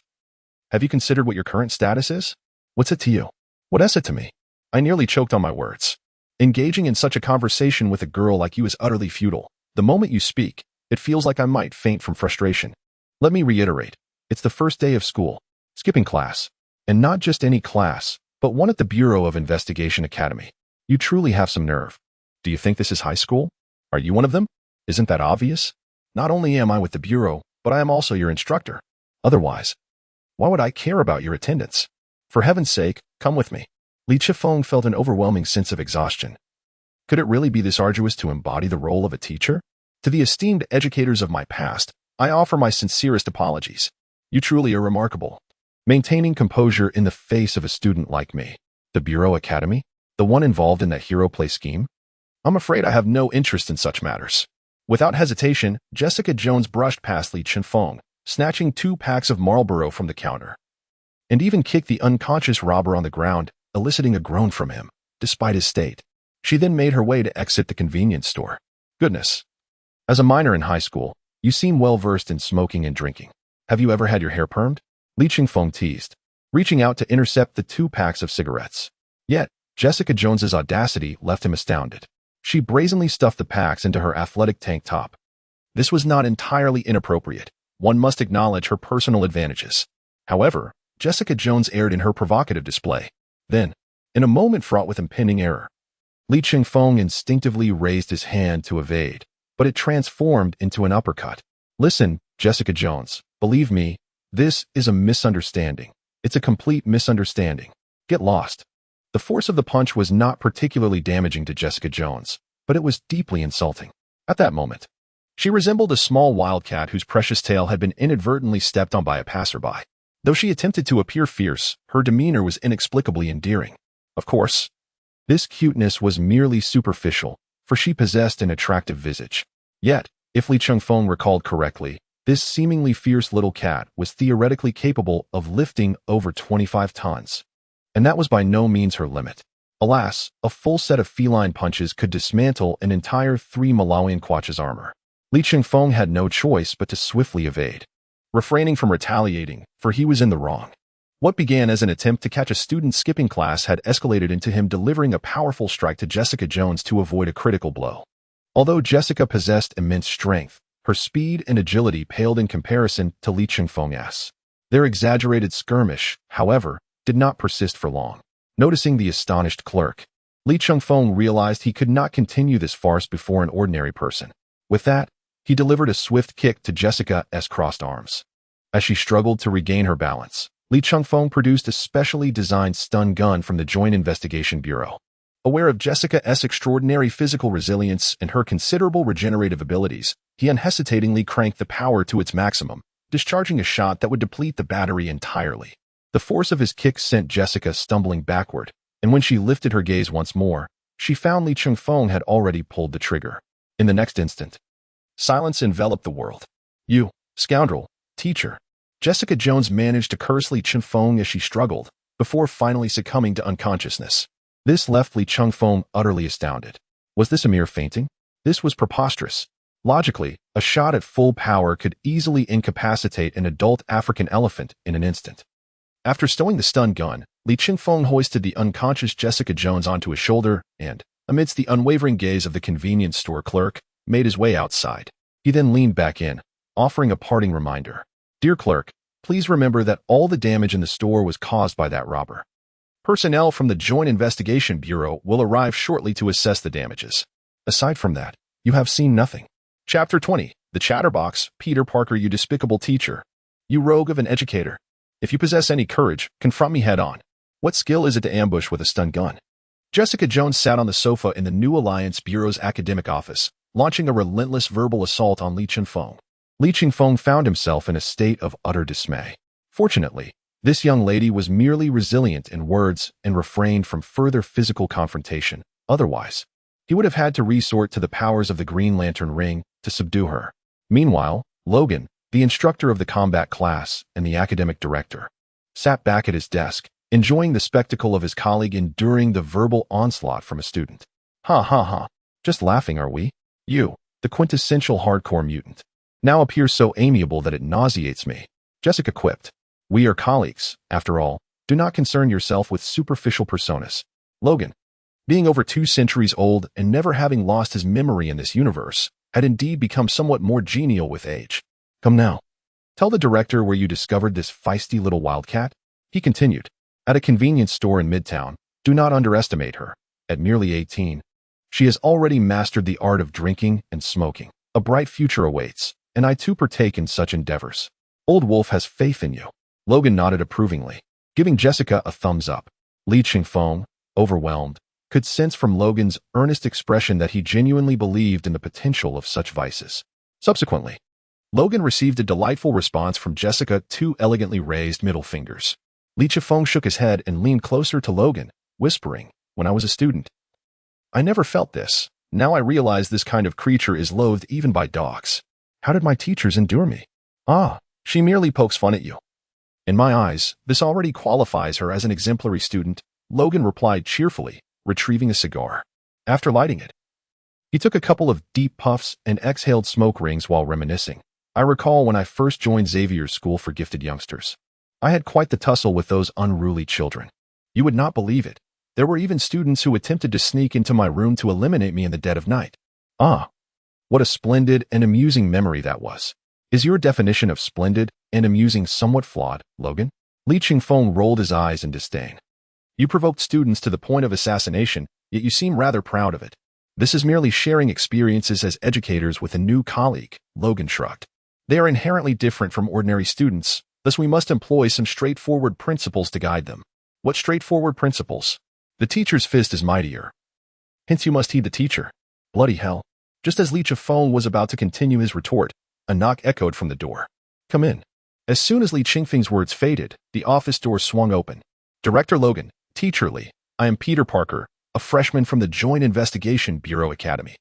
Have you considered what your current status is? What's it to you? What is it to me? I nearly choked on my words. Engaging in such a conversation with a girl like you is utterly futile. The moment you speak, it feels like I might faint from frustration. Let me reiterate. It's the first day of school. Skipping class. And not just any class, but one at the Bureau of Investigation Academy. You truly have some nerve. Do you think this is high school? Are you one of them? Isn't that obvious? Not only am I with the Bureau, but I am also your instructor. Otherwise, why would I care about your attendance? For heaven's sake, come with me. Li Chifeng felt an overwhelming sense of exhaustion. Could it really be this arduous to embody the role of a teacher? To the esteemed educators of my past, I offer my sincerest apologies. You truly are remarkable. Maintaining composure in the face of a student like me. The Bureau Academy? The one involved in that hero play scheme? I'm afraid I have no interest in such matters. Without hesitation, Jessica Jones brushed past Li Chifeng, snatching 2 packs of Marlboro from the counter, and even kicked the unconscious robber on the ground, eliciting a groan from him, despite his state. She then made her way to exit the convenience store. Goodness. As a minor in high school, you seem well-versed in smoking and drinking. Have you ever had your hair permed? Li Chifeng teased, reaching out to intercept the 2 packs of cigarettes. Yet, Jessica Jones's audacity left him astounded. She brazenly stuffed the packs into her athletic tank top. This was not entirely inappropriate. One must acknowledge her personal advantages. However, Jessica Jones erred in her provocative display. Then, in a moment fraught with impending error, Li Chifeng instinctively raised his hand to evade, but it transformed into an uppercut. Listen, Jessica Jones, believe me, this is a misunderstanding. It's a complete misunderstanding. Get lost. The force of the punch was not particularly damaging to Jessica Jones, but it was deeply insulting. At that moment, she resembled a small wildcat whose precious tail had been inadvertently stepped on by a passerby. Though she attempted to appear fierce, her demeanor was inexplicably endearing. Of course, this cuteness was merely superficial, for she possessed an attractive visage. Yet, if Li Chifeng recalled correctly, this seemingly fierce little cat was theoretically capable of lifting over 25 tons. And that was by no means her limit. Alas, a full set of feline punches could dismantle an entire 3 Malawian Kwacha's armor. Li Chifeng had no choice but to swiftly evade, refraining from retaliating, for he was in the wrong. What began as an attempt to catch a student skipping class had escalated into him delivering a powerful strike to Jessica Jones to avoid a critical blow. Although Jessica possessed immense strength, her speed and agility paled in comparison to Li Chifeng's. Their exaggerated skirmish, however, did not persist for long. Noticing the astonished clerk, Li Chifeng realized he could not continue this farce before an ordinary person. With that, he delivered a swift kick to Jessica's crossed arms. As she struggled to regain her balance, Li Chifeng produced a specially designed stun gun from the Joint Investigation Bureau. Aware of Jessica's extraordinary physical resilience and her considerable regenerative abilities, he unhesitatingly cranked the power to its maximum, discharging a shot that would deplete the battery entirely. The force of his kick sent Jessica stumbling backward, and when she lifted her gaze once more, she found Li Chifeng had already pulled the trigger. In the next instant, silence enveloped the world. You, scoundrel, teacher. Jessica Jones managed to curse Li Chifeng as she struggled, before finally succumbing to unconsciousness. This left Li Chifeng utterly astounded. Was this a mere fainting? This was preposterous. Logically, a shot at full power could easily incapacitate an adult African elephant in an instant. After stowing the stun gun, Li Chifeng hoisted the unconscious Jessica Jones onto his shoulder and, amidst the unwavering gaze of the convenience store clerk, made his way outside. He then leaned back in, offering a parting reminder. Dear clerk, please remember that all the damage in the store was caused by that robber. Personnel from the Joint Investigation Bureau will arrive shortly to assess the damages. Aside from that, you have seen nothing. Chapter 20. The Chatterbox. Peter Parker, you despicable teacher. You rogue of an educator. If you possess any courage, confront me head-on. What skill is it to ambush with a stun gun? Jessica Jones sat on the sofa in the New Alliance Bureau's academic office, launching a relentless verbal assault on Li Chifeng. Li Chifeng found himself in a state of utter dismay. Fortunately, this young lady was merely resilient in words and refrained from further physical confrontation. Otherwise, he would have had to resort to the powers of the Green Lantern ring to subdue her. Meanwhile, Logan, the instructor of the combat class and the academic director, sat back at his desk, enjoying the spectacle of his colleague enduring the verbal onslaught from a student. Ha ha ha. Just laughing, are we? You, the quintessential hardcore mutant, now appears so amiable that it nauseates me. Jessica quipped. We are colleagues, after all. Do not concern yourself with superficial personas. Logan, being over 2 centuries old and never having lost his memory in this universe, had indeed become somewhat more genial with age. Come now. Tell the director where you discovered this feisty little wildcat. He continued. At a convenience store in Midtown. Do not underestimate her. At merely 18, she has already mastered the art of drinking and smoking. A bright future awaits. and I too partake in such endeavors. Old Wolf has faith in you. Logan nodded approvingly, giving Jessica a thumbs up. Li Qingfeng, overwhelmed, could sense from Logan's earnest expression that he genuinely believed in the potential of such vices. Subsequently, Logan received a delightful response from Jessica, two elegantly raised middle fingers. Li Qingfeng shook his head and leaned closer to Logan, whispering, "When I was a student, I never felt this. Now I realize this kind of creature is loathed even by dogs. How did my teachers endure me? Ah, she merely pokes fun at you." "In my eyes, this already qualifies her as an exemplary student," Logan replied cheerfully, retrieving a cigar. After lighting it, he took a couple of deep puffs and exhaled smoke rings while reminiscing. "I recall when I first joined Xavier's School for Gifted Youngsters. I had quite the tussle with those unruly children. You would not believe it. There were even students who attempted to sneak into my room to eliminate me in the dead of night." "Ah, what a splendid and amusing memory that was." "Is your definition of splendid and amusing somewhat flawed, Logan?" Li Qingfeng rolled his eyes in disdain. "You provoked students to the point of assassination, yet you seem rather proud of it." "This is merely sharing experiences as educators with a new colleague," Logan shrugged. "They are inherently different from ordinary students, thus we must employ some straightforward principles to guide them." "What straightforward principles?" "The teacher's fist is mightier. Hence you must heed the teacher." Bloody hell. Just as Li Qingfeng was about to continue his retort, a knock echoed from the door. "Come in." As soon as Li Qingfeng's words faded, the office door swung open. "Director Logan, Teacher Li, I am Peter Parker, a freshman from the Joint Investigation Bureau Academy.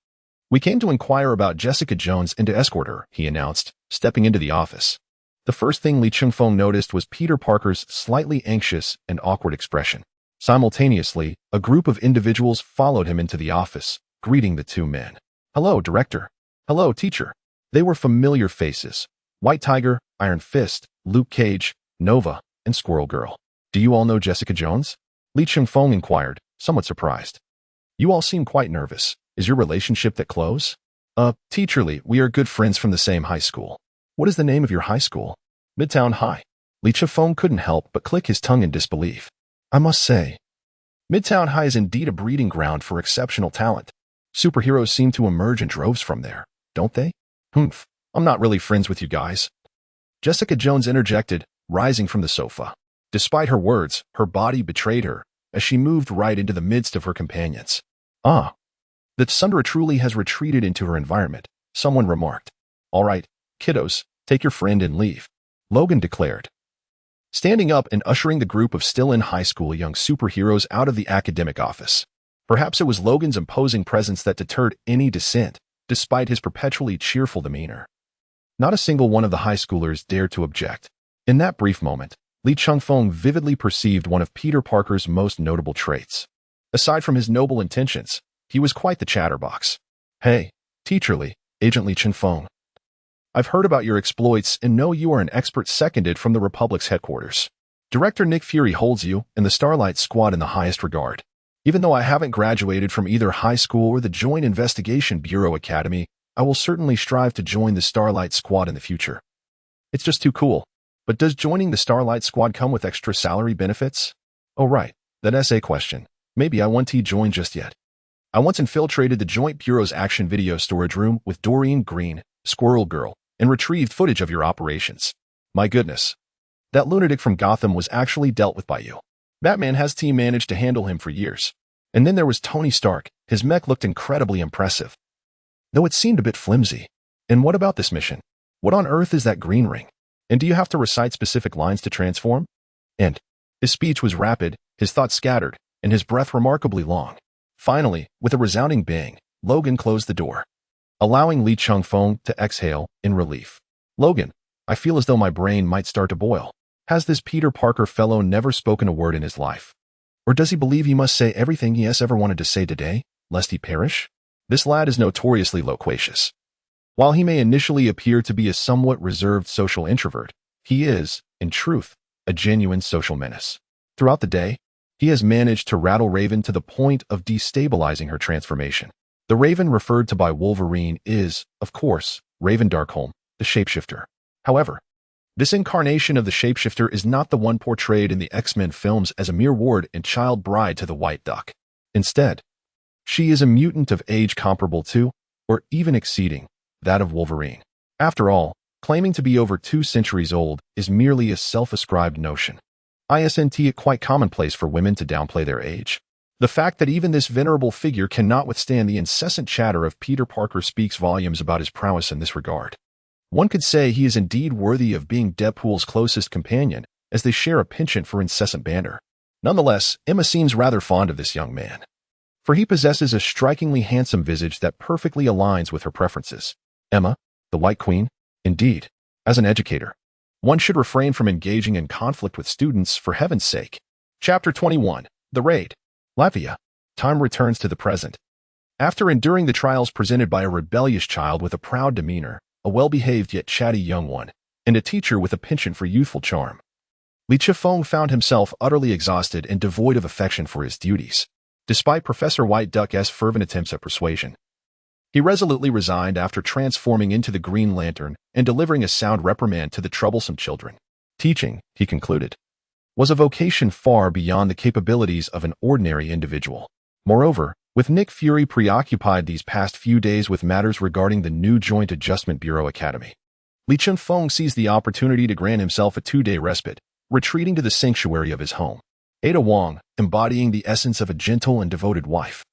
We came to inquire about Jessica Jones and to escort her," he announced, stepping into the office. The first thing Li Qingfeng noticed was Peter Parker's slightly anxious and awkward expression. Simultaneously, a group of individuals followed him into the office, greeting the two men. "Hello, Director." "Hello, Teacher." They were familiar faces: White Tiger, Iron Fist, Luke Cage, Nova, and Squirrel Girl. "Do you all know Jessica Jones?" Li Qingfeng inquired, somewhat surprised. "You all seem quite nervous. Is your relationship that close?" Teacher Li, we are good friends from the same high school." "What is the name of your high school?" "Midtown High." Li Qingfeng couldn't help but click his tongue in disbelief. "I must say, Midtown High is indeed a breeding ground for exceptional talent. Superheroes seem to emerge in droves from there, don't they?" "Humph, I'm not really friends with you guys," Jessica Jones interjected, rising from the sofa. Despite her words, her body betrayed her, as she moved right into the midst of her companions. "Ah, that Sundra truly has retreated into her environment," someone remarked. "All right, kiddos, take your friend and leave," Logan declared, standing up and ushering the group of still in high school young superheroes out of the academic office. Perhaps it was Logan's imposing presence that deterred any dissent, despite his perpetually cheerful demeanor. Not a single one of the high schoolers dared to object. In that brief moment, Li Qingfeng vividly perceived one of Peter Parker's most notable traits. Aside from his noble intentions, he was quite the chatterbox. "Hey, Teacher Li, Agent Li Qingfeng. I've heard about your exploits and know you are an expert seconded from the Republic's headquarters. Director Nick Fury holds you and the Starlight Squad in the highest regard. Even though I haven't graduated from either high school or the Joint Investigation Bureau Academy, I will certainly strive to join the Starlight Squad in the future. It's just too cool. But does joining the Starlight Squad come with extra salary benefits?" "Oh right, that essay question. Maybe I won't join just yet. I once infiltrated the Joint Bureau's action video storage room with Doreen Green, Squirrel Girl, and retrieved footage of your operations. My goodness. That lunatic from Gotham was actually dealt with by you. Batman has team managed to handle him for years. And then there was Tony Stark. His mech looked incredibly impressive, though it seemed a bit flimsy. And what about this mission? What on earth is that green ring? And do you have to recite specific lines to transform?" And his speech was rapid, his thoughts scattered, and his breath remarkably long. Finally, with a resounding bang, Logan closed the door, allowing Li Qingfeng to exhale in relief. "Logan, I feel as though my brain might start to boil. Has this Peter Parker fellow never spoken a word in his life? Or does he believe he must say everything he has ever wanted to say today, lest he perish? This lad is notoriously loquacious. While he may initially appear to be a somewhat reserved social introvert, he is, in truth, a genuine social menace. Throughout the day, he has managed to rattle Raven to the point of destabilizing her transformation. The Raven referred to by Wolverine is, of course, Raven Darkholme, the shapeshifter. However, this incarnation of the shapeshifter is not the one portrayed in the X-Men films as a mere ward and child bride to the White Duck. Instead, she is a mutant of age comparable to, or even exceeding, that of Wolverine. After all, claiming to be over 2 centuries old is merely a self-ascribed notion. Isn't it quite commonplace for women to downplay their age? The fact that even this venerable figure cannot withstand the incessant chatter of Peter Parker speaks volumes about his prowess in this regard. One could say he is indeed worthy of being Deadpool's closest companion, as they share a penchant for incessant banter. Nonetheless, Emma seems rather fond of this young man, for he possesses a strikingly handsome visage that perfectly aligns with her preferences. Emma, the White Queen? Indeed. As an educator, one should refrain from engaging in conflict with students for heaven's sake. Chapter 21. The Raid. Latvia. Time returns to the present. After enduring the trials presented by a rebellious child with a proud demeanor, a well-behaved yet chatty young one, and a teacher with a penchant for youthful charm, Li Chifeng found himself utterly exhausted and devoid of affection for his duties. Despite Professor White Duck's fervent attempts at persuasion, he resolutely resigned after transforming into the Green Lantern and delivering a sound reprimand to the troublesome children. Teaching, he concluded, was a vocation far beyond the capabilities of an ordinary individual. Moreover, with Nick Fury preoccupied these past few days with matters regarding the new Joint Adjustment Bureau Academy, Li Chifeng seized the opportunity to grant himself a 2-day respite, retreating to the sanctuary of his home. Ada Wong, embodying the essence of a gentle and devoted wife,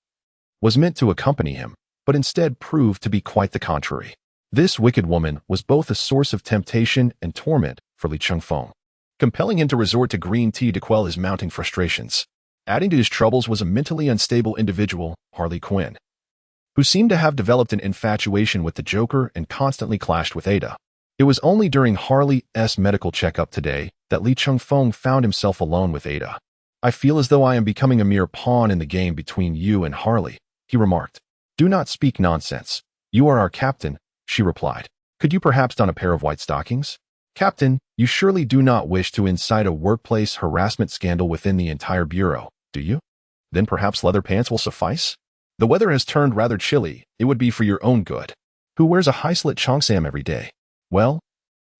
was meant to accompany him, but instead proved to be quite the contrary. This wicked woman was both a source of temptation and torment for Li Chifeng, compelling him to resort to green tea to quell his mounting frustrations. Adding to his troubles was a mentally unstable individual, Harley Quinn, who seemed to have developed an infatuation with the Joker and constantly clashed with Ada. It was only during Harley's medical checkup today that Li Chifeng found himself alone with Ada. "I feel as though I am becoming a mere pawn in the game between you and Harley," he remarked. "Do not speak nonsense. You are our captain," she replied. "Could you perhaps don a pair of white stockings?" "Captain, you surely do not wish to incite a workplace harassment scandal within the entire bureau, do you? Then perhaps leather pants will suffice? The weather has turned rather chilly. It would be for your own good. Who wears a high-slit cheongsam every day?" "Well,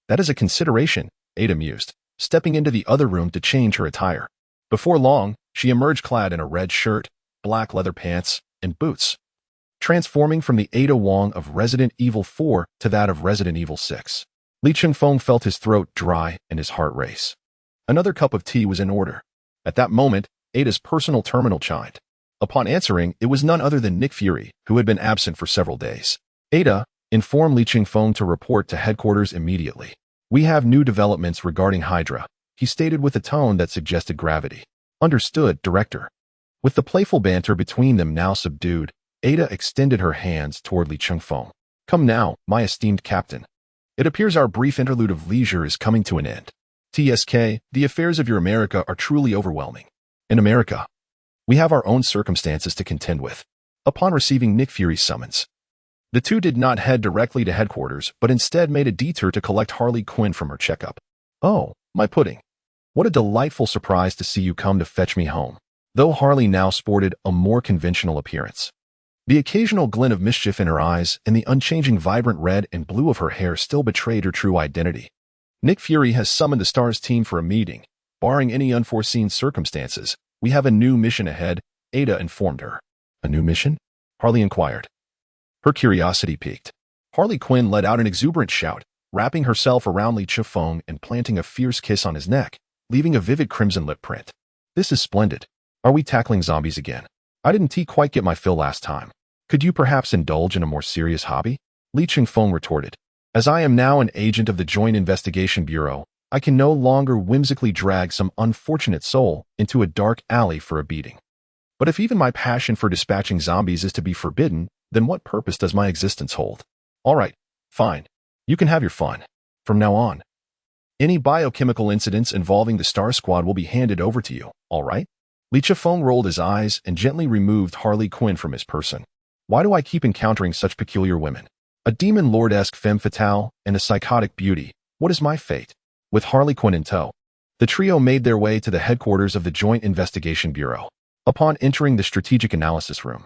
that is a consideration," Ada mused, stepping into the other room to change her attire. Before long, she emerged clad in a red shirt, black leather pants, and boots, transforming from the Ada Wong of Resident Evil 4 to that of Resident Evil 6. Li Chifeng felt his throat dry and his heart race. Another cup of tea was in order. At that moment, Ada's personal terminal chimed. Upon answering, it was none other than Nick Fury, who had been absent for several days. "Ada, inform Li Chifeng to report to headquarters immediately. We have new developments regarding Hydra," he stated with a tone that suggested gravity. "Understood, Director." With the playful banter between them now subdued, Ada extended her hands toward Li Chifeng. "Come now, my esteemed captain. It appears our brief interlude of leisure is coming to an end. TSK, the affairs of your America are truly overwhelming. In America, we have our own circumstances to contend with." Upon receiving Nick Fury's summons, the two did not head directly to headquarters, but instead made a detour to collect Harley Quinn from her checkup. "Oh, my pudding. What a delightful surprise to see you come to fetch me home." Though Harley now sported a more conventional appearance, the occasional glint of mischief in her eyes and the unchanging vibrant red and blue of her hair still betrayed her true identity. "Nick Fury has summoned the STARS team for a meeting. Barring any unforeseen circumstances, we have a new mission ahead," Ada informed her. "A new mission?" Harley inquired. Her curiosity piqued. Harley Quinn let out an exuberant shout, wrapping herself around Li Chifeng and planting a fierce kiss on his neck, leaving a vivid crimson lip print. "This is splendid. Are we tackling zombies again? I didn't quite get my fill last time. Could you perhaps indulge in a more serious hobby?" Li Chifeng retorted. "As I am now an agent of the Joint Investigation Bureau, I can no longer whimsically drag some unfortunate soul into a dark alley for a beating. But if even my passion for dispatching zombies is to be forbidden, then what purpose does my existence hold? All right, fine. You can have your fun. From now on, any biochemical incidents involving the Star Squad will be handed over to you, all right?" Li Chifeng rolled his eyes and gently removed Harley Quinn from his person. "Why do I keep encountering such peculiar women? A demon lord-esque femme fatale and a psychotic beauty. What is my fate?" With Harley Quinn in tow, the trio made their way to the headquarters of the Joint Investigation Bureau. Upon entering the strategic analysis room,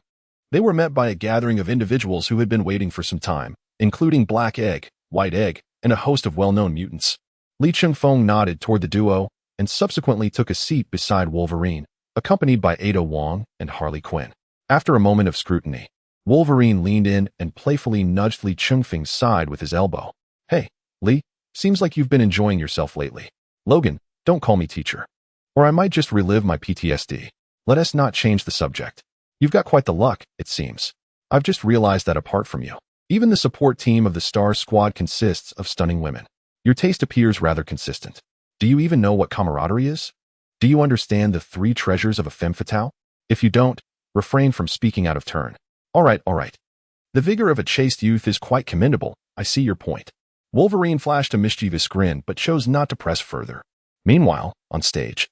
they were met by a gathering of individuals who had been waiting for some time, including Black Egg, White Egg, and a host of well-known mutants. Li Chifeng nodded toward the duo and subsequently took a seat beside Wolverine, accompanied by Ada Wong and Harley Quinn. After a moment of scrutiny, Wolverine leaned in and playfully nudged Li Chifeng's side with his elbow. Hey, Lee, seems like you've been enjoying yourself lately. Logan, don't call me teacher. Or I might just relive my PTSD. Let us not change the subject. You've got quite the luck, it seems. I've just realized that apart from you, even the support team of the Star Squad consists of stunning women. Your taste appears rather consistent. Do you even know what camaraderie is? Do you understand the three treasures of a femme fatale? If you don't, refrain from speaking out of turn. All right. The vigor of a chaste youth is quite commendable. I see your point. Wolverine flashed a mischievous grin but chose not to press further. Meanwhile, on stage,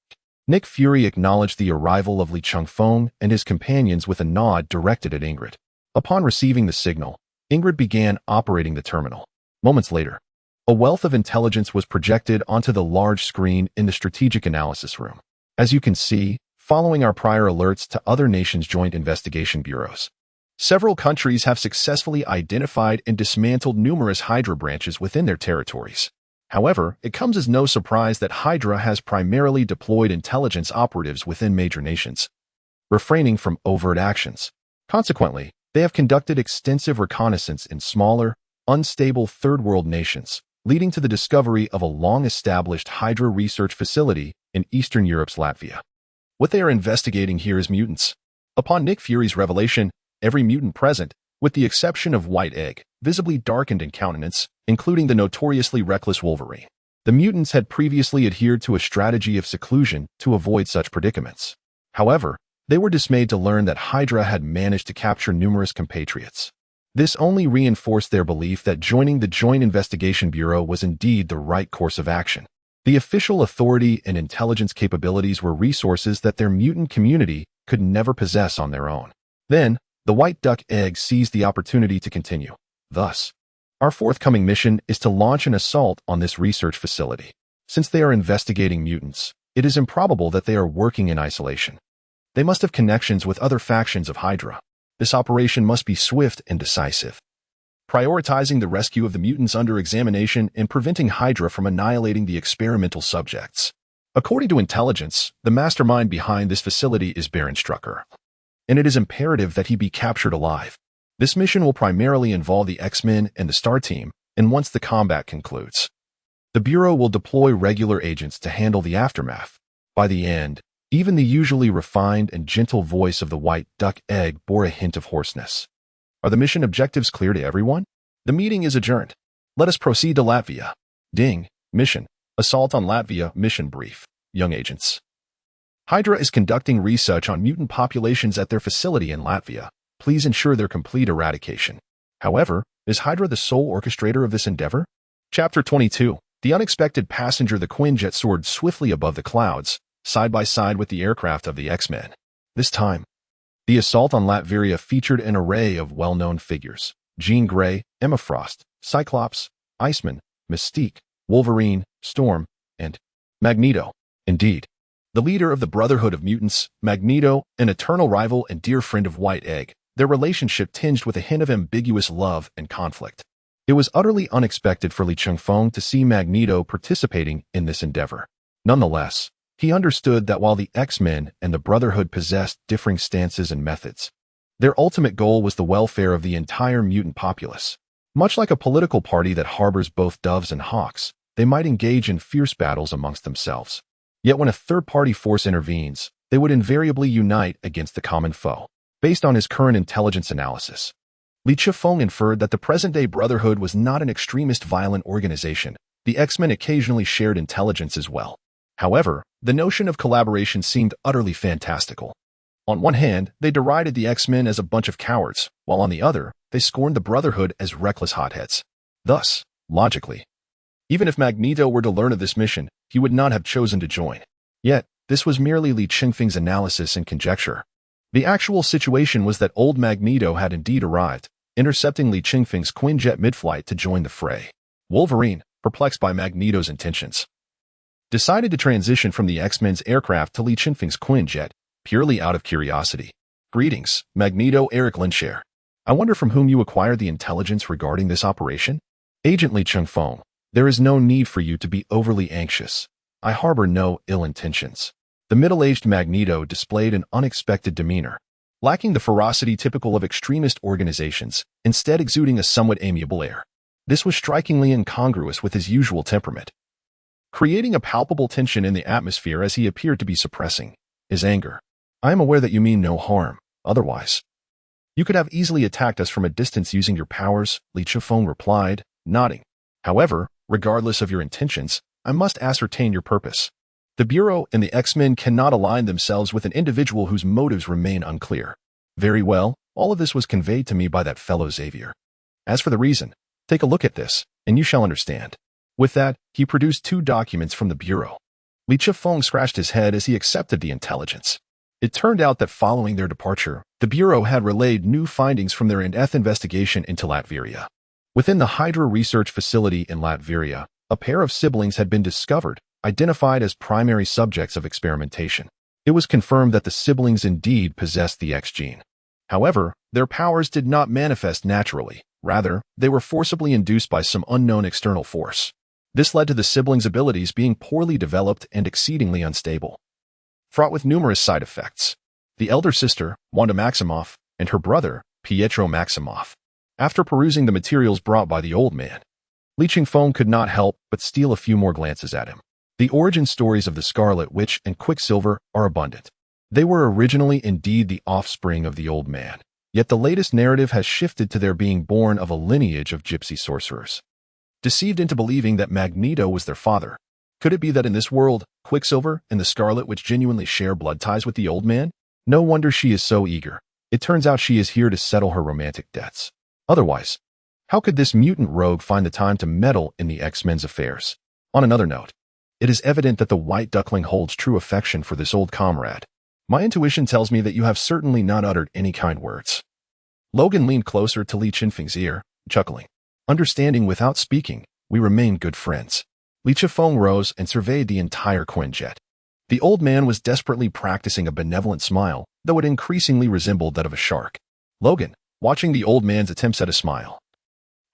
Nick Fury acknowledged the arrival of Lee Chung-fong and his companions with a nod directed at Ingrid. Upon receiving the signal, Ingrid began operating the terminal. Moments later, a wealth of intelligence was projected onto the large screen in the strategic analysis room. As you can see, following our prior alerts to other nations' joint investigation bureaus, several countries have successfully identified and dismantled numerous Hydra branches within their territories. However, it comes as no surprise that Hydra has primarily deployed intelligence operatives within major nations, refraining from overt actions. Consequently, they have conducted extensive reconnaissance in smaller, unstable third-world nations, leading to the discovery of a long-established Hydra research facility in Eastern Europe's Latvia. What they are investigating here is mutants. Upon Nick Fury's revelation, every mutant present, with the exception of White Egg, visibly darkened in countenance, including the notoriously reckless Wolverine. The mutants had previously adhered to a strategy of seclusion to avoid such predicaments. However, they were dismayed to learn that Hydra had managed to capture numerous compatriots. This only reinforced their belief that joining the Joint Investigation Bureau was indeed the right course of action. The official authority and intelligence capabilities were resources that their mutant community could never possess on their own. Then, the White Duck Egg seized the opportunity to continue. Thus, our forthcoming mission is to launch an assault on this research facility. Since they are investigating mutants, it is improbable that they are working in isolation. They must have connections with other factions of Hydra. This operation must be swift and decisive, prioritizing the rescue of the mutants under examination and preventing Hydra from annihilating the experimental subjects. According to intelligence, the mastermind behind this facility is Baron Strucker, and it is imperative that he be captured alive. This mission will primarily involve the X-Men and the Star Team, and once the combat concludes, the Bureau will deploy regular agents to handle the aftermath. By the end, even the usually refined and gentle voice of the White Duck Egg bore a hint of hoarseness. Are the mission objectives clear to everyone? The meeting is adjourned. Let us proceed to Latvia. Ding. Mission. Assault on Latvia. Mission brief. Young agents. Hydra is conducting research on mutant populations at their facility in Latvia. Please ensure their complete eradication. However, is Hydra the sole orchestrator of this endeavor? Chapter 22. The unexpected passenger. The Quinjet soared swiftly above the clouds, side by side with the aircraft of the X-Men. This time, the assault on Latveria featured an array of well-known figures: Jean Grey, Emma Frost, Cyclops, Iceman, Mystique, Wolverine, Storm, and Magneto. Indeed, the leader of the Brotherhood of Mutants, Magneto, an eternal rival and dear friend of White Egg, their relationship tinged with a hint of ambiguous love and conflict. It was utterly unexpected for Lee Chung-fong to see Magneto participating in this endeavor. Nonetheless, he understood that while the X-Men and the Brotherhood possessed differing stances and methods, their ultimate goal was the welfare of the entire mutant populace. Much like a political party that harbors both doves and hawks, they might engage in fierce battles amongst themselves. Yet when a third-party force intervenes, they would invariably unite against the common foe. Based on his current intelligence analysis, Lee Chung-fong inferred that the present-day Brotherhood was not an extremist violent organization. The X-Men occasionally shared intelligence as well. However, the notion of collaboration seemed utterly fantastical. On one hand, they derided the X-Men as a bunch of cowards, while on the other, they scorned the Brotherhood as reckless hotheads. Thus, logically, even if Magneto were to learn of this mission, he would not have chosen to join. Yet, this was merely Lee Chung-fong's analysis and conjecture. The actual situation was that old Magneto had indeed arrived, intercepting Lee Chung-fong's Quinjet mid-flight to join the fray. Wolverine, perplexed by Magneto's intentions, decided to transition from the X-Men's aircraft to Lee Chung-fong's Quinjet, purely out of curiosity. Greetings, Magneto. Eric Lenscher. I wonder from whom you acquired the intelligence regarding this operation? Agent Lee Chung-fong, there is no need for you to be overly anxious. I harbor no ill intentions. The middle-aged Magneto displayed an unexpected demeanor, lacking the ferocity typical of extremist organizations, instead exuding a somewhat amiable air. This was strikingly incongruous with his usual temperament, creating a palpable tension in the atmosphere as he appeared to be suppressing his anger. "I am aware that you mean no harm. Otherwise, you could have easily attacked us from a distance using your powers," Li Chifeng replied, nodding. "However, regardless of your intentions, I must ascertain your purpose. The Bureau and the X-Men cannot align themselves with an individual whose motives remain unclear." "Very well, all of this was conveyed to me by that fellow Xavier. As for the reason, take a look at this, and you shall understand." With that, he produced 2 documents from the Bureau. Li Chifeng scratched his head as he accepted the intelligence. It turned out that following their departure, the Bureau had relayed new findings from their in-depth investigation into Latveria. Within the Hydra research facility in Latveria, a pair of siblings had been discovered, identified as primary subjects of experimentation. It was confirmed that the siblings indeed possessed the X gene. However, their powers did not manifest naturally. Rather, they were forcibly induced by some unknown external force. This led to the siblings' abilities being poorly developed and exceedingly unstable, fraught with numerous side effects. The elder sister, Wanda Maximoff, and her brother, Pietro Maximoff. After perusing the materials brought by the old man, Li Chifeng could not help but steal a few more glances at him. The origin stories of the Scarlet Witch and Quicksilver are abundant. They were originally indeed the offspring of the old man, yet the latest narrative has shifted to their being born of a lineage of gypsy sorcerers, deceived into believing that Magneto was their father. Could it be that in this world, Quicksilver and the Scarlet Witch genuinely share blood ties with the old man? No wonder she is so eager. It turns out she is here to settle her romantic debts. Otherwise, how could this mutant rogue find the time to meddle in the X-Men's affairs? On another note, it is evident that the White Duckling holds true affection for this old comrade. My intuition tells me that you have certainly not uttered any kind words. Logan leaned closer to Li Chifeng's ear, chuckling. Understanding without speaking, we remain good friends. Li Chifeng rose and surveyed the entire Quinjet. The old man was desperately practicing a benevolent smile, though it increasingly resembled that of a shark. Logan, watching the old man's attempts at a smile,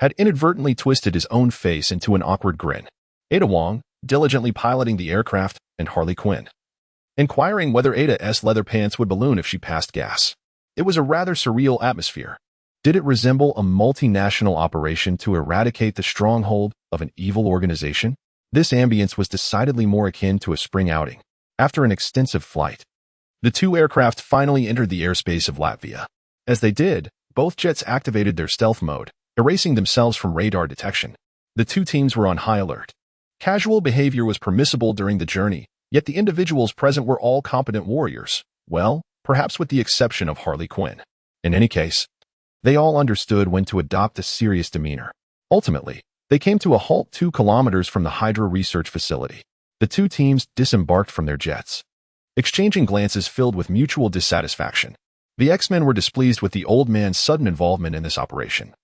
had inadvertently twisted his own face into an awkward grin. Ada Wong, diligently piloting the aircraft, and Harley Quinn, inquiring whether Ada's leather pants would balloon if she passed gas. It was a rather surreal atmosphere. Did it resemble a multinational operation to eradicate the stronghold of an evil organization? This ambience was decidedly more akin to a spring outing. After an extensive flight, the 2 aircraft finally entered the airspace of Latvia. As they did, both jets activated their stealth mode, erasing themselves from radar detection. The 2 teams were on high alert. Casual behavior was permissible during the journey, yet the individuals present were all competent warriors. Well, perhaps with the exception of Harley Quinn. In any case, they all understood when to adopt a serious demeanor. Ultimately, they came to a halt 2 kilometers from the Hydra research facility. The 2 teams disembarked from their jets, exchanging glances filled with mutual dissatisfaction. The X-Men were displeased with the old man's sudden involvement in this operation,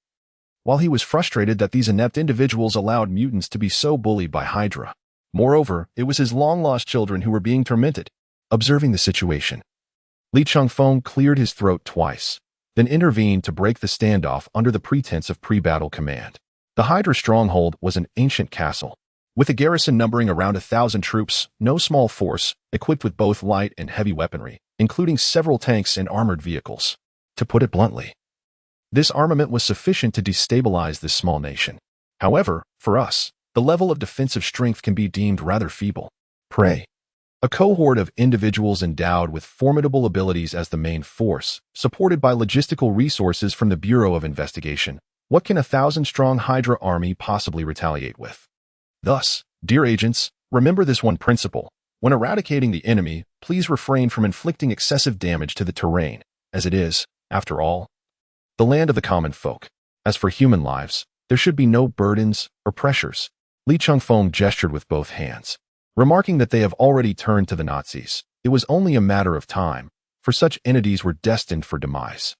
while he was frustrated that these inept individuals allowed mutants to be so bullied by Hydra. Moreover, it was his long-lost children who were being tormented. Observing the situation, Li Chifeng cleared his throat twice, then intervened to break the standoff under the pretense of pre-battle command. The Hydra stronghold was an ancient castle, with a garrison numbering around 1,000 troops, no small force, equipped with both light and heavy weaponry, including several tanks and armored vehicles. To put it bluntly, this armament was sufficient to destabilize this small nation. However, for us, the level of defensive strength can be deemed rather feeble. Prey, a cohort of individuals endowed with formidable abilities as the main force, supported by logistical resources from the Bureau of Investigation. What can a 1,000-strong Hydra army possibly retaliate with? Thus, dear agents, remember this one principle. When eradicating the enemy, please refrain from inflicting excessive damage to the terrain, as it is, after all, the land of the common folk. As for human lives, there should be no burdens or pressures. Li Chifeng gestured with both hands, remarking that they have already turned to the Nazis. It was only a matter of time, for such entities were destined for demise.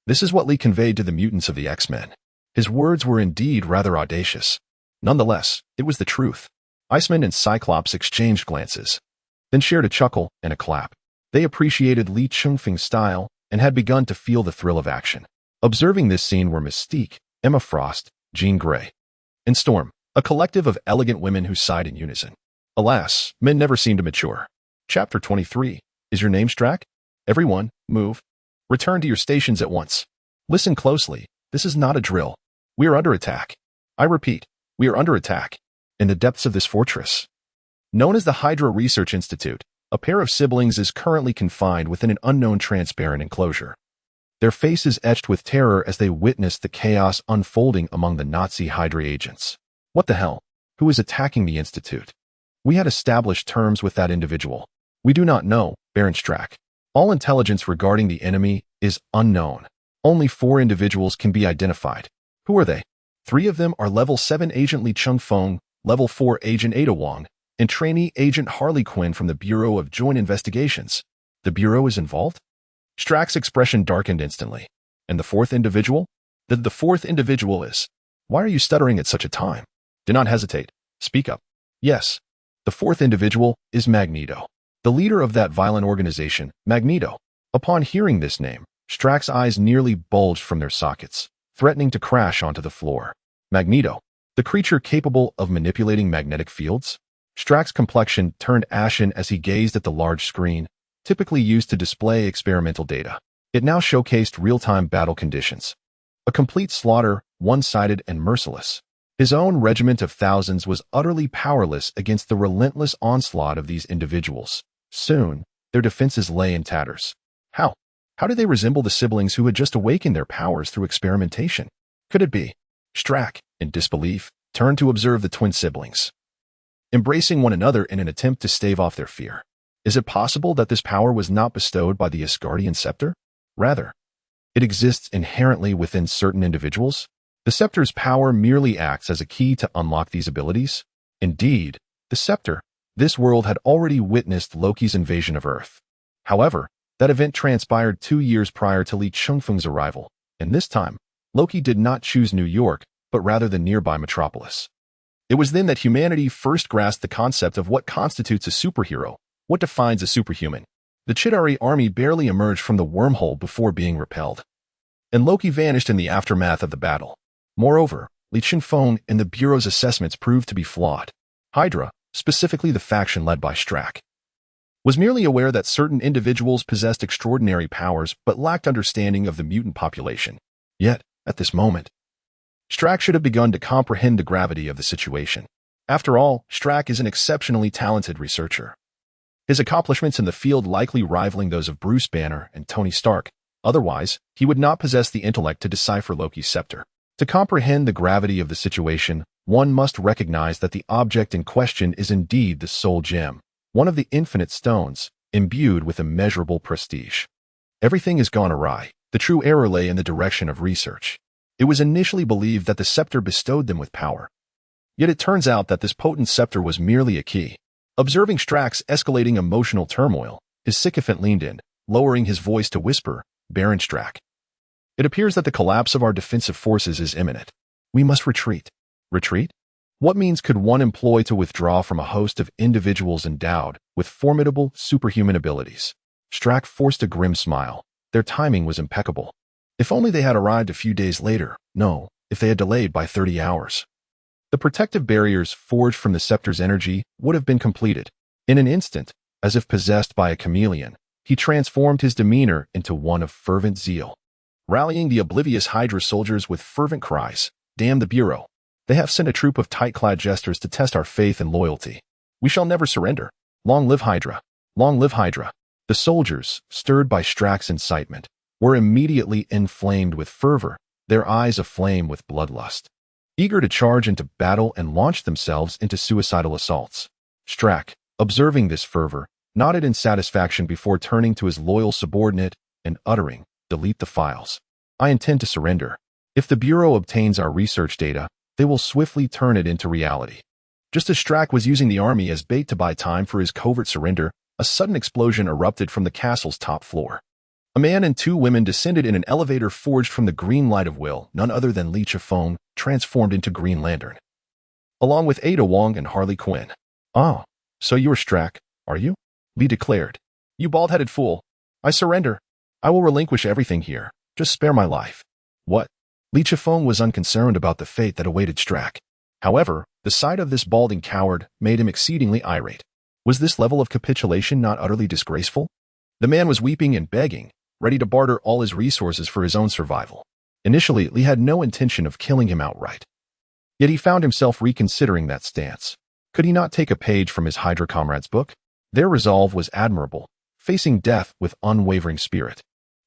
This is what Li conveyed to the mutants of the X-Men. His words were indeed rather audacious. Nonetheless, it was the truth. Iceman and Cyclops exchanged glances, then shared a chuckle and a clap. They appreciated Li Chifeng's style and had begun to feel the thrill of action. Observing this scene were Mystique, Emma Frost, Jean Grey, and Storm, a collective of elegant women who sighed in unison. Alas, men never seem to mature. Chapter 23. Is your name Strack? Everyone, move. Return to your stations at once. Listen closely. This is not a drill. We are under attack. I repeat, we are under attack. In the depths of this fortress. Known as the Hydra Research Institute, a pair of siblings is currently confined within an unknown transparent enclosure. Their faces etched with terror as they witness the chaos unfolding among the Nazi Hydra agents. What the hell? Who is attacking the Institute? We had established terms with that individual. We do not know, Baron Strack. All intelligence regarding the enemy is unknown. Only 4 individuals can be identified. Who are they? 3 of them are Level 7 Agent Li Chengfeng, Level 4 Agent Ada Wong, and Trainee Agent Harley Quinn from the Bureau of Joint Investigations. The Bureau is involved? Strack's expression darkened instantly. And the 4th individual? The 4th individual is. Why are you stuttering at such a time? Do not hesitate. Speak up. Yes. The 4th individual is Magneto. The leader of that violent organization, Magneto. Upon hearing this name, Strack's eyes nearly bulged from their sockets, threatening to crash onto the floor. Magneto, the creature capable of manipulating magnetic fields? Strack's complexion turned ashen as he gazed at the large screen, typically used to display experimental data. It now showcased real-time battle conditions. A complete slaughter, one-sided and merciless. His own regiment of thousands was utterly powerless against the relentless onslaught of these individuals. Soon, their defenses lay in tatters. How? How did they resemble the siblings who had just awakened their powers through experimentation? Could it be? Strack, in disbelief, turned to observe the twin siblings, embracing one another in an attempt to stave off their fear. Is it possible that this power was not bestowed by the Asgardian scepter? Rather, it exists inherently within certain individuals? The scepter's power merely acts as a key to unlock these abilities? Indeed, the scepter, this world had already witnessed Loki's invasion of Earth. However, that event transpired 2 years prior to Li Chengfeng's arrival, and this time, Loki did not choose New York, but rather the nearby metropolis. It was then that humanity first grasped the concept of what constitutes a superhero, what defines a superhuman. The Chitauri army barely emerged from the wormhole before being repelled, and Loki vanished in the aftermath of the battle. Moreover, Li Chengfeng and the Bureau's assessments proved to be flawed. Hydra, specifically the faction led by Strack, was merely aware that certain individuals possessed extraordinary powers but lacked understanding of the mutant population. Yet, at this moment, Strack should have begun to comprehend the gravity of the situation. After all, Strack is an exceptionally talented researcher, his accomplishments in the field likely rivaling those of Bruce Banner and Tony Stark. Otherwise, he would not possess the intellect to decipher Loki's scepter. To comprehend the gravity of the situation, one must recognize that the object in question is indeed the Soul Gem, one of the infinite stones, imbued with immeasurable prestige. Everything has gone awry. The true error lay in the direction of research. It was initially believed that the scepter bestowed them with power. Yet it turns out that this potent scepter was merely a key. Observing Strack's escalating emotional turmoil, his sycophant leaned in, lowering his voice to whisper, "Baron Strack, it appears that the collapse of our defensive forces is imminent. We must retreat." Retreat? What means could one employ to withdraw from a host of individuals endowed with formidable superhuman abilities? Strack forced a grim smile. Their timing was impeccable. If only they had arrived a few days later. No, if they had delayed by 30 hours. The protective barriers forged from the scepter's energy would have been completed. In an instant, as if possessed by a chameleon, he transformed his demeanor into one of fervent zeal, rallying the oblivious Hydra soldiers with fervent cries, "Damn the Bureau! They have sent a troop of tight-clad jesters to test our faith and loyalty. We shall never surrender. Long live Hydra! Long live Hydra!" The soldiers, stirred by Strack's incitement, were immediately inflamed with fervor, their eyes aflame with bloodlust, eager to charge into battle and launch themselves into suicidal assaults. Strack, observing this fervor, nodded in satisfaction before turning to his loyal subordinate and uttering, "Delete the files. I intend to surrender. If the Bureau obtains our research data, they will swiftly turn it into reality." Just as Strack was using the army as bait to buy time for his covert surrender, a sudden explosion erupted from the castle's top floor. A man and 2 women descended in an elevator forged from the green light of will, none other than Li Chengfeng, transformed into Green Lantern, along with Ada Wong and Harley Quinn. "Ah, so you're Strack, are you?" Li declared. "You bald-headed fool. I surrender. I will relinquish everything here. Just spare my life." "What?" Li Chengfeng was unconcerned about the fate that awaited Strack. However, the sight of this balding coward made him exceedingly irate. Was this level of capitulation not utterly disgraceful? The man was weeping and begging, ready to barter all his resources for his own survival. Initially, Li had no intention of killing him outright. Yet he found himself reconsidering that stance. Could he not take a page from his Hydra comrade's book? Their resolve was admirable, facing death with unwavering spirit,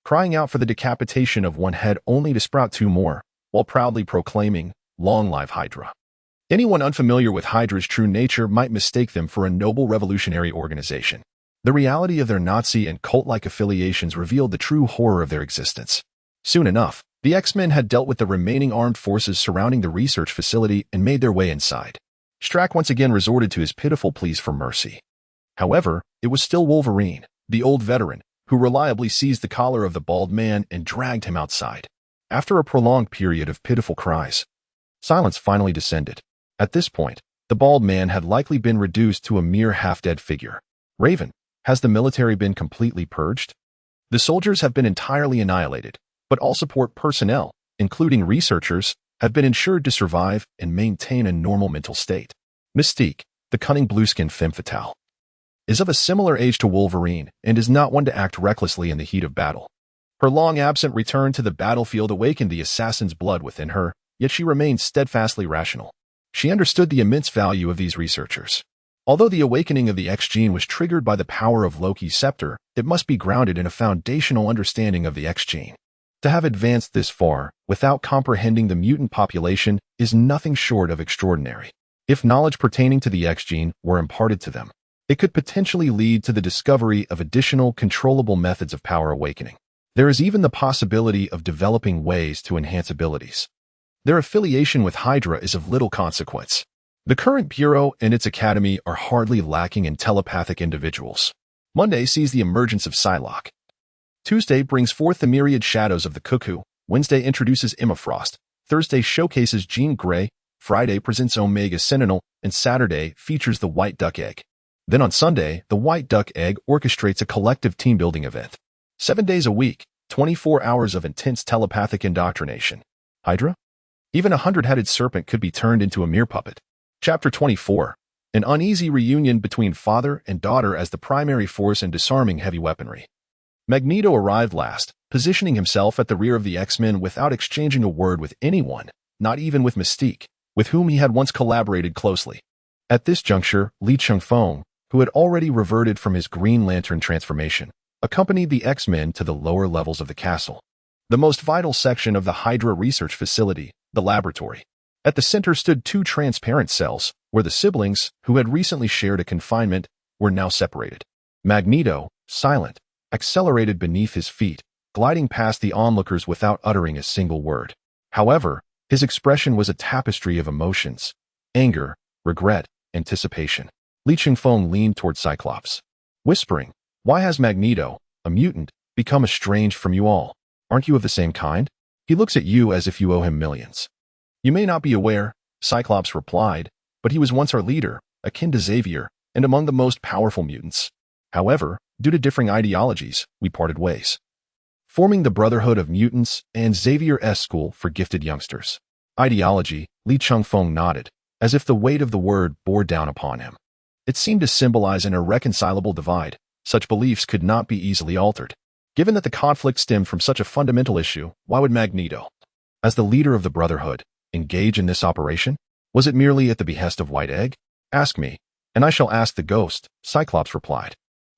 crying out for the decapitation of one head only to sprout two more, while proudly proclaiming, "Long live Hydra." Anyone unfamiliar with Hydra's true nature might mistake them for a noble revolutionary organization. The reality of their Nazi and cult-like affiliations revealed the true horror of their existence. Soon enough, the X-Men had dealt with the remaining armed forces surrounding the research facility and made their way inside. Strack once again resorted to his pitiful pleas for mercy. However, it was still Wolverine, the old veteran, who reliably seized the collar of the bald man and dragged him outside. After a prolonged period of pitiful cries, silence finally descended. At this point, the bald man had likely been reduced to a mere half-dead figure. Raven, has the military been completely purged? The soldiers have been entirely annihilated, but all support personnel, including researchers, have been ensured to survive and maintain a normal mental state. Mystique, the cunning blue-skinned femme fatale, is of a similar age to Wolverine and is not one to act recklessly in the heat of battle. Her long-absent return to the battlefield awakened the assassin's blood within her, yet she remained steadfastly rational. She understood the immense value of these researchers. Although the awakening of the X gene was triggered by the power of Loki's scepter, it must be grounded in a foundational understanding of the X gene. To have advanced this far, without comprehending the mutant population, is nothing short of extraordinary. If knowledge pertaining to the X gene were imparted to them, it could potentially lead to the discovery of additional controllable methods of power awakening. There is even the possibility of developing ways to enhance abilities. Their affiliation with Hydra is of little consequence. The current Bureau and its academy are hardly lacking in telepathic individuals. Monday sees the emergence of Psylocke. Tuesday brings forth the myriad shadows of the Cuckoo. Wednesday introduces Emma Frost. Thursday showcases Jean Grey. Friday presents Omega Sentinel. And Saturday features the White Duck Egg. Then on Sunday, the White Duck Egg orchestrates a collective team-building event. 7 days a week, 24 hours of intense telepathic indoctrination. Hydra? Even a 100-headed serpent could be turned into a mere puppet. Chapter 24. An uneasy reunion between father and daughter as the primary force in disarming heavy weaponry. Magneto arrived last, positioning himself at the rear of the X-Men without exchanging a word with anyone, not even with Mystique, with whom he had once collaborated closely. At this juncture, Lee Chung-Fong, who had already reverted from his Green Lantern transformation, accompanied the X-Men to the lower levels of the castle, the most vital section of the Hydra research facility, the laboratory. At the center stood two transparent cells, where the siblings, who had recently shared a confinement, were now separated. Magneto, silent, accelerated beneath his feet, gliding past the onlookers without uttering a single word. However, his expression was a tapestry of emotions: anger, regret, anticipation. Lee Chung-Fong leaned toward Cyclops, whispering, "Why has Magneto, a mutant, become estranged from you all? Aren't you of the same kind? He looks at you as if you owe him millions." "You may not be aware," Cyclops replied, "but he was once our leader, akin to Xavier, and among the most powerful mutants. However, due to differing ideologies, we parted ways, forming the Brotherhood of Mutants and Xavier's School for Gifted Youngsters." Ideology, Lee Chung-Fong nodded, as if the weight of the word bore down upon him. It seemed to symbolize an irreconcilable divide. Such beliefs could not be easily altered. Given that the conflict stemmed from such a fundamental issue, why would Magneto, as the leader of the Brotherhood, engage in this operation? Was it merely at the behest of White Egg? "Ask me, and I shall ask the Ghost," Cyclops replied.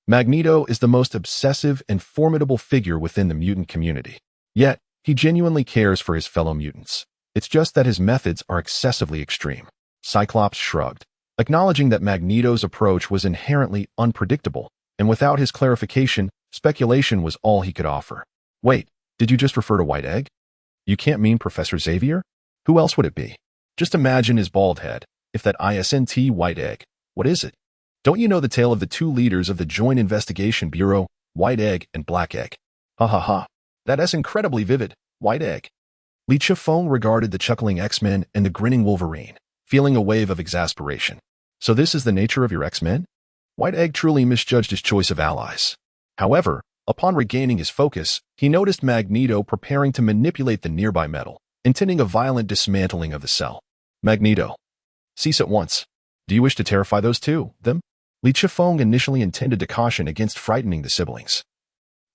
Magneto is the most obsessive and formidable figure within the mutant community. Yet, he genuinely cares for his fellow mutants. It's just that his methods are excessively extreme. Cyclops shrugged, acknowledging that Magneto's approach was inherently unpredictable, and without his clarification, speculation was all he could offer. "Wait, did you just refer to White Egg? You can't mean Professor Xavier? Who else would it be? Just imagine his bald head. If that isn't White Egg, what is it? Don't you know the tale of the two leaders of the Joint Investigation Bureau, White Egg and Black Egg?" "Ha ha ha. That is incredibly vivid. White Egg." Lee Chung-Fong regarded the chuckling X-Men and the grinning Wolverine, feeling a wave of exasperation. "So this is the nature of your X-Men?" White Egg truly misjudged his choice of allies. However, upon regaining his focus, he noticed Magneto preparing to manipulate the nearby metal, intending a violent dismantling of the cell. "Magneto, cease at once. Do you wish to terrify them?" Lee Chung-Fong initially intended to caution against frightening the siblings,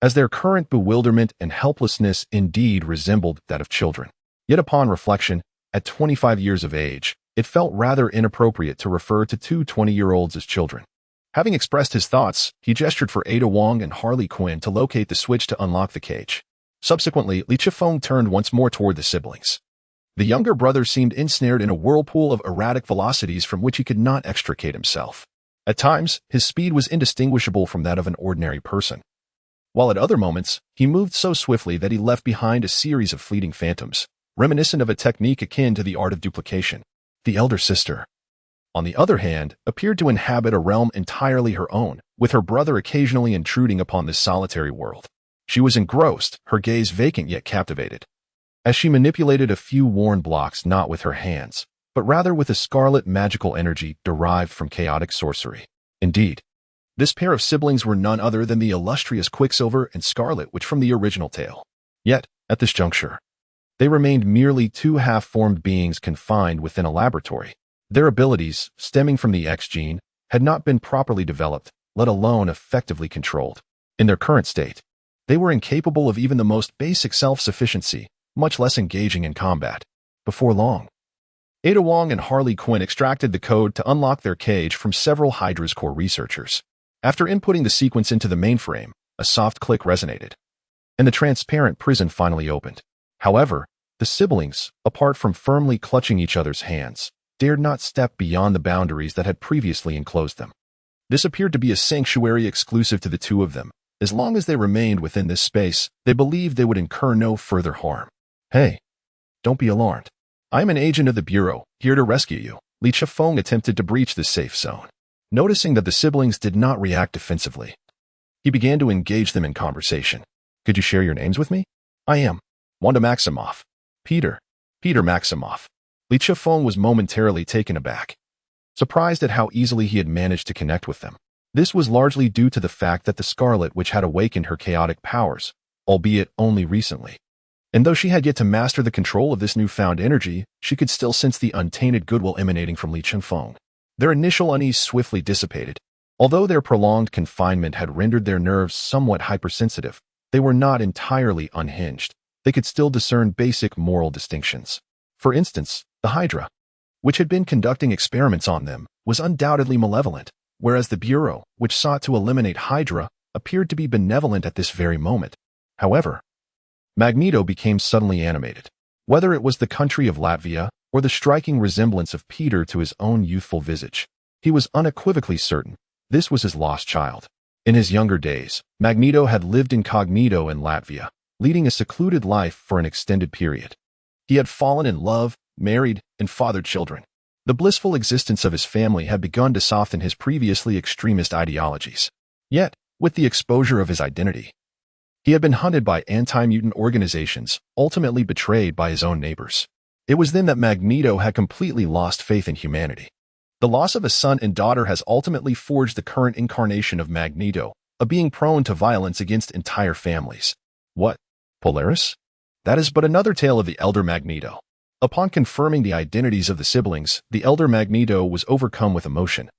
as their current bewilderment and helplessness indeed resembled that of children. Yet upon reflection, At 25 years of age, it felt rather inappropriate to refer to two 20-year-olds as children. Having expressed his thoughts, he gestured for Ada Wong and Harley Quinn to locate the switch to unlock the cage. Subsequently, Li Chifeng turned once more toward the siblings. The younger brother seemed ensnared in a whirlpool of erratic velocities from which he could not extricate himself. At times, his speed was indistinguishable from that of an ordinary person, while at other moments, he moved so swiftly that he left behind a series of fleeting phantoms, reminiscent of a technique akin to the art of duplication. The elder sister, on the other hand, appeared to inhabit a realm entirely her own, with her brother occasionally intruding upon this solitary world. She was engrossed, her gaze vacant yet captivated, as she manipulated a few worn blocks not with her hands, but rather with a scarlet magical energy derived from chaotic sorcery. Indeed, this pair of siblings were none other than the illustrious Quicksilver and Scarlet Witch from the original tale. Yet, at this juncture, they remained merely two half-formed beings confined within a laboratory. Their abilities, stemming from the X gene, had not been properly developed, let alone effectively controlled. In their current state, they were incapable of even the most basic self-sufficiency, much less engaging in combat. Before long, Ada Wong and Harley Quinn extracted the code to unlock their cage from several Hydra's core researchers. After inputting the sequence into the mainframe, a soft click resonated, and the transparent prison finally opened. However, the siblings, apart from firmly clutching each other's hands, dared not step beyond the boundaries that had previously enclosed them. This appeared to be a sanctuary exclusive to the two of them. As long as they remained within this space, they believed they would incur no further harm. Hey, don't be alarmed. I'm an agent of the Bureau, here to rescue you. Li Chifeng attempted to breach the safe zone. Noticing that the siblings did not react defensively, he began to engage them in conversation. Could you share your names with me? I am Wanda Maximoff. Peter Maximoff. Li Chifeng was momentarily taken aback, surprised at how easily he had managed to connect with them. This was largely due to the fact that the Scarlet Witch had awakened her chaotic powers, albeit only recently. And though she had yet to master the control of this newfound energy, she could still sense the untainted goodwill emanating from Li Chifeng. Their initial unease swiftly dissipated. Although their prolonged confinement had rendered their nerves somewhat hypersensitive, they were not entirely unhinged. They could still discern basic moral distinctions. For instance, the Hydra, which had been conducting experiments on them, was undoubtedly malevolent, whereas the Bureau, which sought to eliminate Hydra, appeared to be benevolent at this very moment. However, Magneto became suddenly animated. Whether it was the country of Latvia or the striking resemblance of Peter to his own youthful visage, he was unequivocally certain this was his lost child. In his younger days, Magneto had lived incognito in Latvia, leading a secluded life for an extended period. He had fallen in love, married, and fathered children. The blissful existence of his family had begun to soften his previously extremist ideologies. Yet, with the exposure of his identity, he had been hunted by anti-mutant organizations, ultimately betrayed by his own neighbors. It was then that Magneto had completely lost faith in humanity. The loss of a son and daughter has ultimately forged the current incarnation of Magneto, a being prone to violence against entire families. What? Polaris? That is but another tale of the elder Magneto. Upon confirming the identities of the siblings, the elder Magneto was overcome with emotion,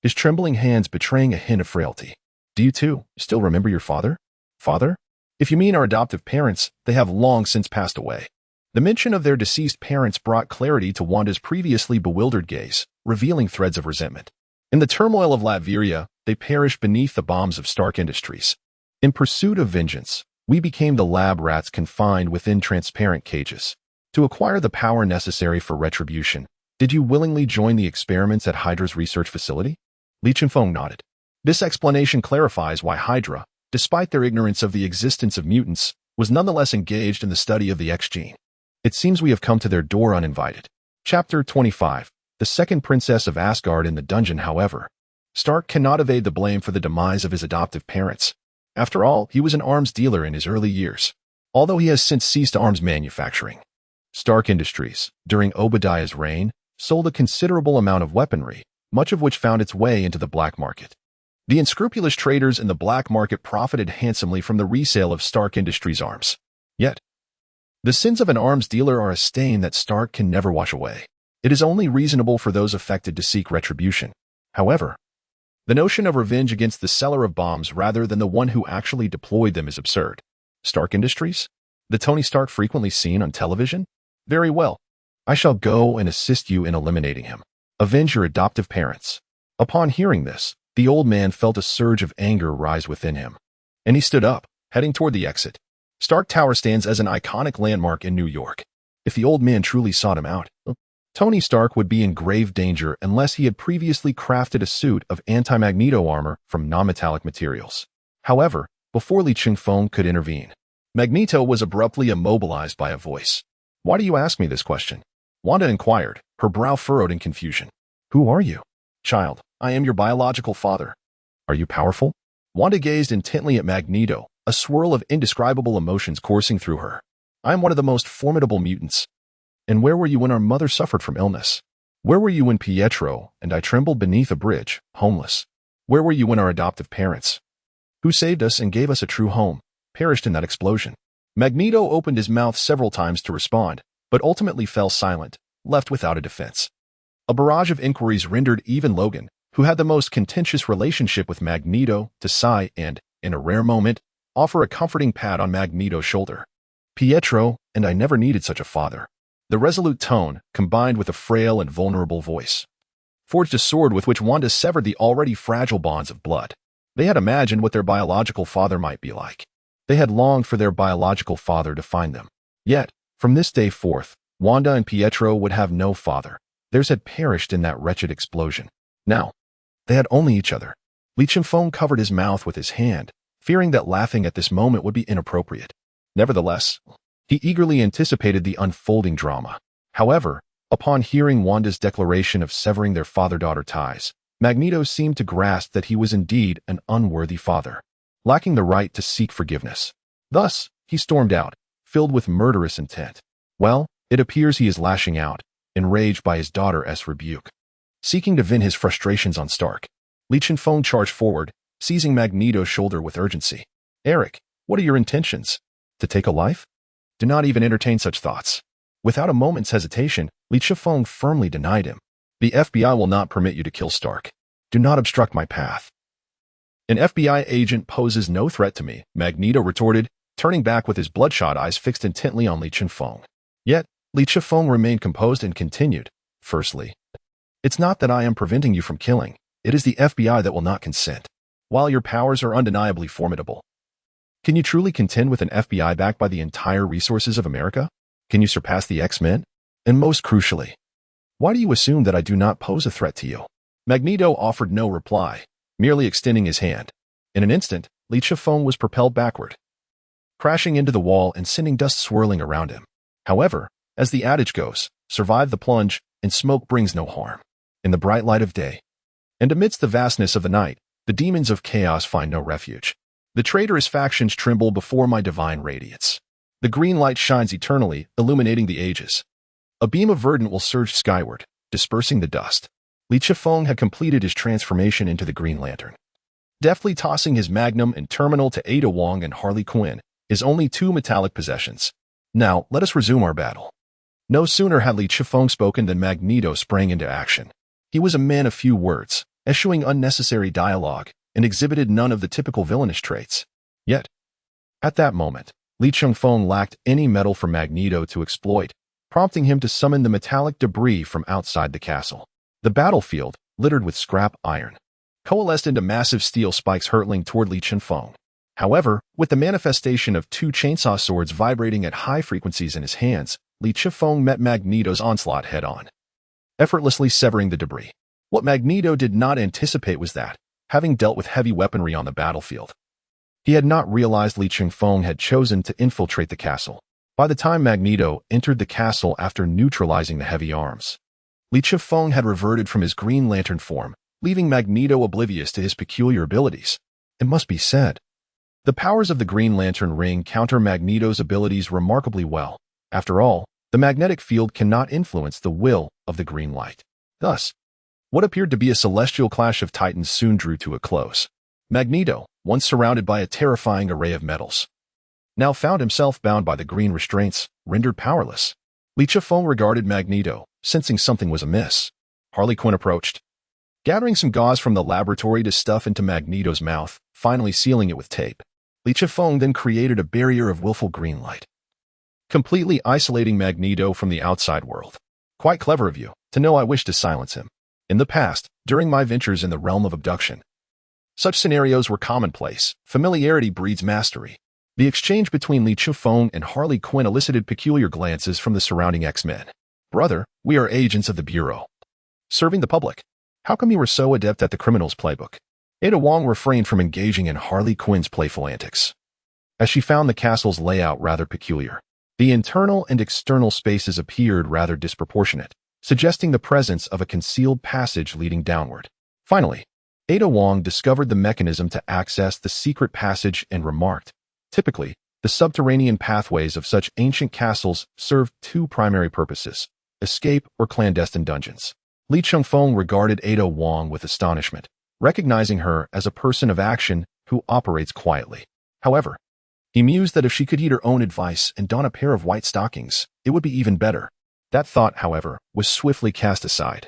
his trembling hands betraying a hint of frailty. Do you too still remember your father? Father? If you mean our adoptive parents, they have long since passed away. The mention of their deceased parents brought clarity to Wanda's previously bewildered gaze, revealing threads of resentment. In the turmoil of Latveria, they perished beneath the bombs of Stark Industries. In pursuit of vengeance, we became the lab rats confined within transparent cages. To acquire the power necessary for retribution, did you willingly join the experiments at Hydra's research facility? Li Chifeng nodded. This explanation clarifies why Hydra, despite their ignorance of the existence of mutants, was nonetheless engaged in the study of the X gene. It seems we have come to their door uninvited. Chapter 25. The second princess of Asgard in the dungeon. However, Stark cannot evade the blame for the demise of his adoptive parents. After all, he was an arms dealer in his early years, although he has since ceased arms manufacturing. Stark Industries, during Obadiah's reign, sold a considerable amount of weaponry, much of which found its way into the black market. The unscrupulous traders in the black market profited handsomely from the resale of Stark Industries arms. Yet, the sins of an arms dealer are a stain that Stark can never wash away. It is only reasonable for those affected to seek retribution. However, the notion of revenge against the seller of bombs rather than the one who actually deployed them is absurd. Stark Industries? The Tony Stark frequently seen on television? Very well. I shall go and assist you in eliminating him. Avenge your adoptive parents." Upon hearing this, the old man felt a surge of anger rise within him, and he stood up, heading toward the exit. Stark Tower stands as an iconic landmark in New York. If the old man truly sought him out, Tony Stark would be in grave danger unless he had previously crafted a suit of anti-Magneto armor from non-metallic materials. However, before Li Chingfeng could intervene, Magneto was abruptly immobilized by a voice. "Why do you ask me this question?" Wanda inquired, her brow furrowed in confusion. "Who are you?" "Child, I am your biological father." "Are you powerful?" Wanda gazed intently at Magneto, a swirl of indescribable emotions coursing through her. "I am one of the most formidable mutants." "And where were you when our mother suffered from illness? Where were you when Pietro and I trembled beneath a bridge, homeless? Where were you when our adoptive parents, who saved us and gave us a true home, perished in that explosion?" Magneto opened his mouth several times to respond, but ultimately fell silent, left without a defense. A barrage of inquiries rendered even Logan, who had the most contentious relationship with Magneto, to sigh and, in a rare moment, offer a comforting pat on Magneto's shoulder. "Pietro and I never needed such a father." The resolute tone, combined with a frail and vulnerable voice, forged a sword with which Wanda severed the already fragile bonds of blood. They had imagined what their biological father might be like. They had longed for their biological father to find them. Yet, from this day forth, Wanda and Pietro would have no father. Theirs had perished in that wretched explosion. Now, they had only each other. Li Chingfeng covered his mouth with his hand, fearing that laughing at this moment would be inappropriate. Nevertheless, he eagerly anticipated the unfolding drama. However, upon hearing Wanda's declaration of severing their father-daughter ties, Magneto seemed to grasp that he was indeed an unworthy father, lacking the right to seek forgiveness. Thus, he stormed out, filled with murderous intent. Well, it appears he is lashing out, enraged by his daughter's rebuke. Seeking to vent his frustrations on Stark, Li Chingfeng charged forward, seizing Magneto's shoulder with urgency. "Eric, what are your intentions? To take a life? Do not even entertain such thoughts." Without a moment's hesitation, Li Chingfeng firmly denied him. "The FBI will not permit you to kill Stark. Do not obstruct my path." "An FBI agent poses no threat to me," Magneto retorted, turning back with his bloodshot eyes fixed intently on Li Chingfeng. Yet, Li Chingfeng remained composed and continued, "Firstly, it's not that I am preventing you from killing. It is the FBI that will not consent. While your powers are undeniably formidable, can you truly contend with an FBI backed by the entire resources of America? Can you surpass the X-Men? And most crucially, why do you assume that I do not pose a threat to you?" Magneto offered no reply, merely extending his hand. In an instant, Li Chingfeng was propelled backward, crashing into the wall and sending dust swirling around him. However, as the adage goes, survive the plunge, and smoke brings no harm. In the bright light of day, and amidst the vastness of the night, the demons of chaos find no refuge. The traitorous factions tremble before my divine radiance. The green light shines eternally, illuminating the ages. A beam of verdant will surge skyward, dispersing the dust. Li Chingfeng had completed his transformation into the Green Lantern. Deftly tossing his magnum and terminal to Ada Wong and Harley Quinn, his only two metallic possessions. "Now, let us resume our battle." No sooner had Li Chingfeng spoken than Magneto sprang into action. He was a man of few words, eschewing unnecessary dialogue, and exhibited none of the typical villainous traits. Yet, at that moment, Li Chingfeng lacked any mettle for Magneto to exploit, prompting him to summon the metallic debris from outside the castle. The battlefield, littered with scrap iron, coalesced into massive steel spikes hurtling toward Li Chingfeng. However, with the manifestation of two chainsaw swords vibrating at high frequencies in his hands, Li Chingfeng met Magneto's onslaught head-on, effortlessly severing the debris. What Magneto did not anticipate was that, having dealt with heavy weaponry on the battlefield, he had not realized Li Chingfeng had chosen to infiltrate the castle. By the time Magneto entered the castle after neutralizing the heavy arms, Li Chingfeng had reverted from his Green Lantern form, leaving Magneto oblivious to his peculiar abilities. It must be said, the powers of the Green Lantern ring counter Magneto's abilities remarkably well. After all, the magnetic field cannot influence the will of the green light. Thus, what appeared to be a celestial clash of titans soon drew to a close. Magneto, once surrounded by a terrifying array of metals, now found himself bound by the green restraints, rendered powerless. Li Chingfeng regarded Magneto, sensing something was amiss. Harley Quinn approached, gathering some gauze from the laboratory to stuff into Magneto's mouth, finally sealing it with tape. Li Chingfeng then created a barrier of willful green light, completely isolating Magneto from the outside world. Quite clever of you to know I wish to silence him. In the past, during my ventures in the realm of abduction, such scenarios were commonplace. Familiarity breeds mastery. The exchange between Li Chufeng and Harley Quinn elicited peculiar glances from the surrounding X-Men. Brother, we are agents of the Bureau, serving the public. How come you were so adept at the criminal's playbook? Ada Wong refrained from engaging in Harley Quinn's playful antics, as she found the castle's layout rather peculiar. The internal and external spaces appeared rather disproportionate, suggesting the presence of a concealed passage leading downward. Finally, Ada Wong discovered the mechanism to access the secret passage and remarked, typically, the subterranean pathways of such ancient castles serve two primary purposes: escape or clandestine dungeons. Li Chungfeng regarded Ada Wong with astonishment, recognizing her as a person of action who operates quietly. However, he mused that if she could heed her own advice and don a pair of white stockings, it would be even better. That thought, however, was swiftly cast aside,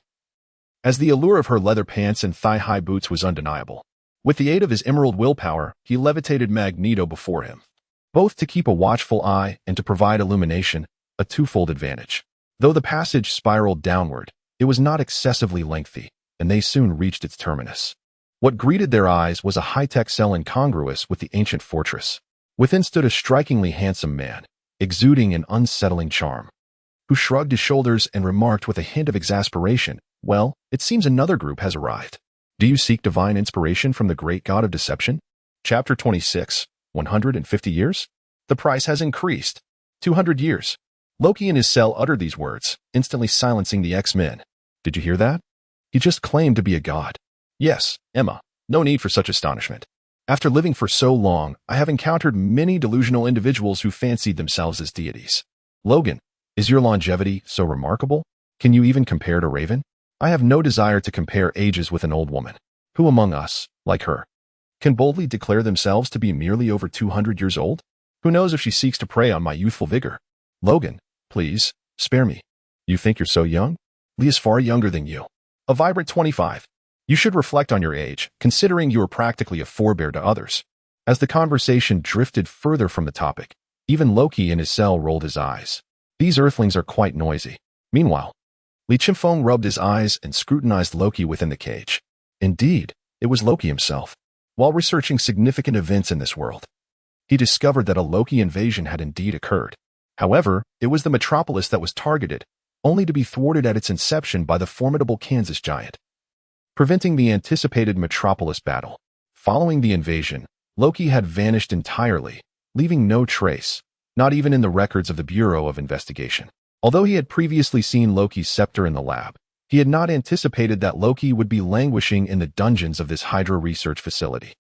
as the allure of her leather pants and thigh-high boots was undeniable. With the aid of his emerald willpower, he levitated Magneto before him, both to keep a watchful eye and to provide illumination, a twofold advantage. Though the passage spiraled downward, it was not excessively lengthy, and they soon reached its terminus. What greeted their eyes was a high-tech cell incongruous with the ancient fortress. Within stood a strikingly handsome man, exuding an unsettling charm, who shrugged his shoulders and remarked with a hint of exasperation, "Well, it seems another group has arrived. Do you seek divine inspiration from the great god of deception?" Chapter 26, 150 years? The price has increased. 200 years. Loki in his cell uttered these words, instantly silencing the X-Men. Did you hear that? He just claimed to be a god. Yes, Emma, no need for such astonishment. After living for so long, I have encountered many delusional individuals who fancied themselves as deities. Logan, is your longevity so remarkable? Can you even compare to Raven? I have no desire to compare ages with an old woman. Who among us, like her, can boldly declare themselves to be merely over 200 years old? Who knows if she seeks to prey on my youthful vigor? Logan, please, spare me. You think you're so young? Lee is far younger than you. A vibrant 25. You should reflect on your age, considering you are practically a forebear to others. As the conversation drifted further from the topic, even Loki in his cell rolled his eyes. These earthlings are quite noisy. Meanwhile, Li Chimfeng rubbed his eyes and scrutinized Loki within the cage. Indeed, it was Loki himself. While researching significant events in this world, he discovered that a Loki invasion had indeed occurred. However, it was the metropolis that was targeted, only to be thwarted at its inception by the formidable Kansas giant, preventing the anticipated metropolis battle. Following the invasion, Loki had vanished entirely, leaving no trace, not even in the records of the Bureau of Investigation. Although he had previously seen Loki's scepter in the lab, he had not anticipated that Loki would be languishing in the dungeons of this Hydra research facility.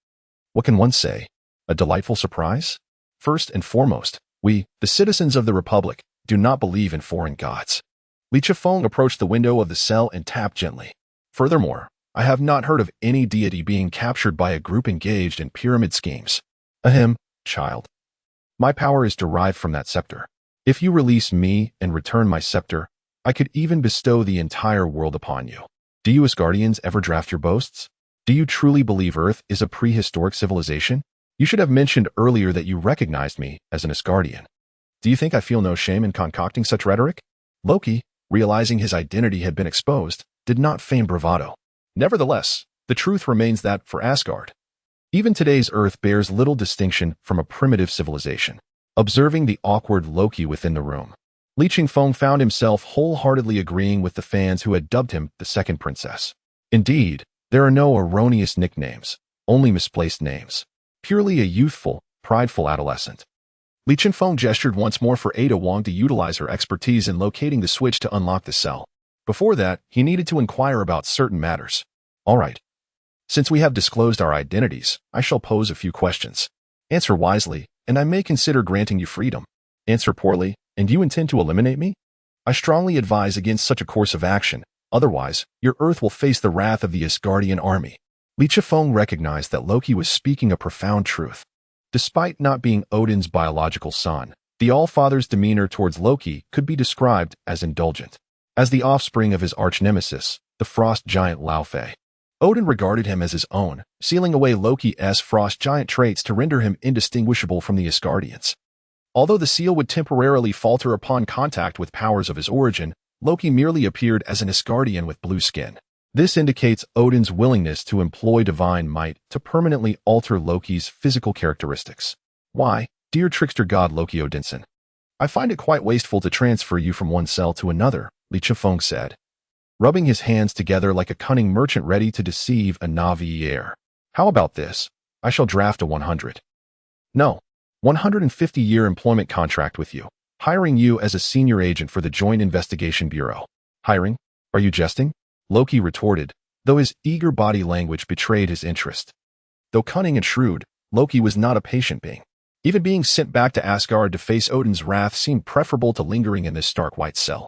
What can one say? A delightful surprise? First and foremost, we, the citizens of the Republic, do not believe in foreign gods. Li Chifeng approached the window of the cell and tapped gently. Furthermore, I have not heard of any deity being captured by a group engaged in pyramid schemes. Ahem, child. My power is derived from that scepter. If you release me and return my scepter, I could even bestow the entire world upon you. Do you Asgardians ever draft your boasts? Do you truly believe Earth is a prehistoric civilization? You should have mentioned earlier that you recognized me as an Asgardian. Do you think I feel no shame in concocting such rhetoric? Loki, realizing his identity had been exposed, did not feign bravado. Nevertheless, the truth remains that, for Asgard, even today's Earth bears little distinction from a primitive civilization. Observing the awkward Loki within the room, Li Chingfeng found himself wholeheartedly agreeing with the fans who had dubbed him the Second Princess. Indeed, there are no erroneous nicknames, only misplaced names. Purely a youthful, prideful adolescent. Li Chingfeng gestured once more for Ada Wong to utilize her expertise in locating the switch to unlock the cell. Before that, he needed to inquire about certain matters. All right. Since we have disclosed our identities, I shall pose a few questions. Answer wisely, and I may consider granting you freedom. Answer poorly, and you intend to eliminate me? I strongly advise against such a course of action, otherwise, your Earth will face the wrath of the Asgardian army. Li Chifeng recognized that Loki was speaking a profound truth. Despite not being Odin's biological son, the All-Father's demeanor towards Loki could be described as indulgent. As the offspring of his arch-nemesis, the frost giant Laufey, Odin regarded him as his own, sealing away Loki's frost giant traits to render him indistinguishable from the Asgardians. Although the seal would temporarily falter upon contact with powers of his origin, Loki merely appeared as an Asgardian with blue skin. This indicates Odin's willingness to employ divine might to permanently alter Loki's physical characteristics. Why, dear trickster god Loki Odinson, I find it quite wasteful to transfer you from one cell to another, Li Chifeng said, rubbing his hands together like a cunning merchant ready to deceive a Na'vi heir. How about this? I shall draft a 150-year employment contract with you, hiring you as a senior agent for the Joint Investigation Bureau. Hiring? Are you jesting? Loki retorted, though his eager body language betrayed his interest. Though cunning and shrewd, Loki was not a patient being. Even being sent back to Asgard to face Odin's wrath seemed preferable to lingering in this stark white cell.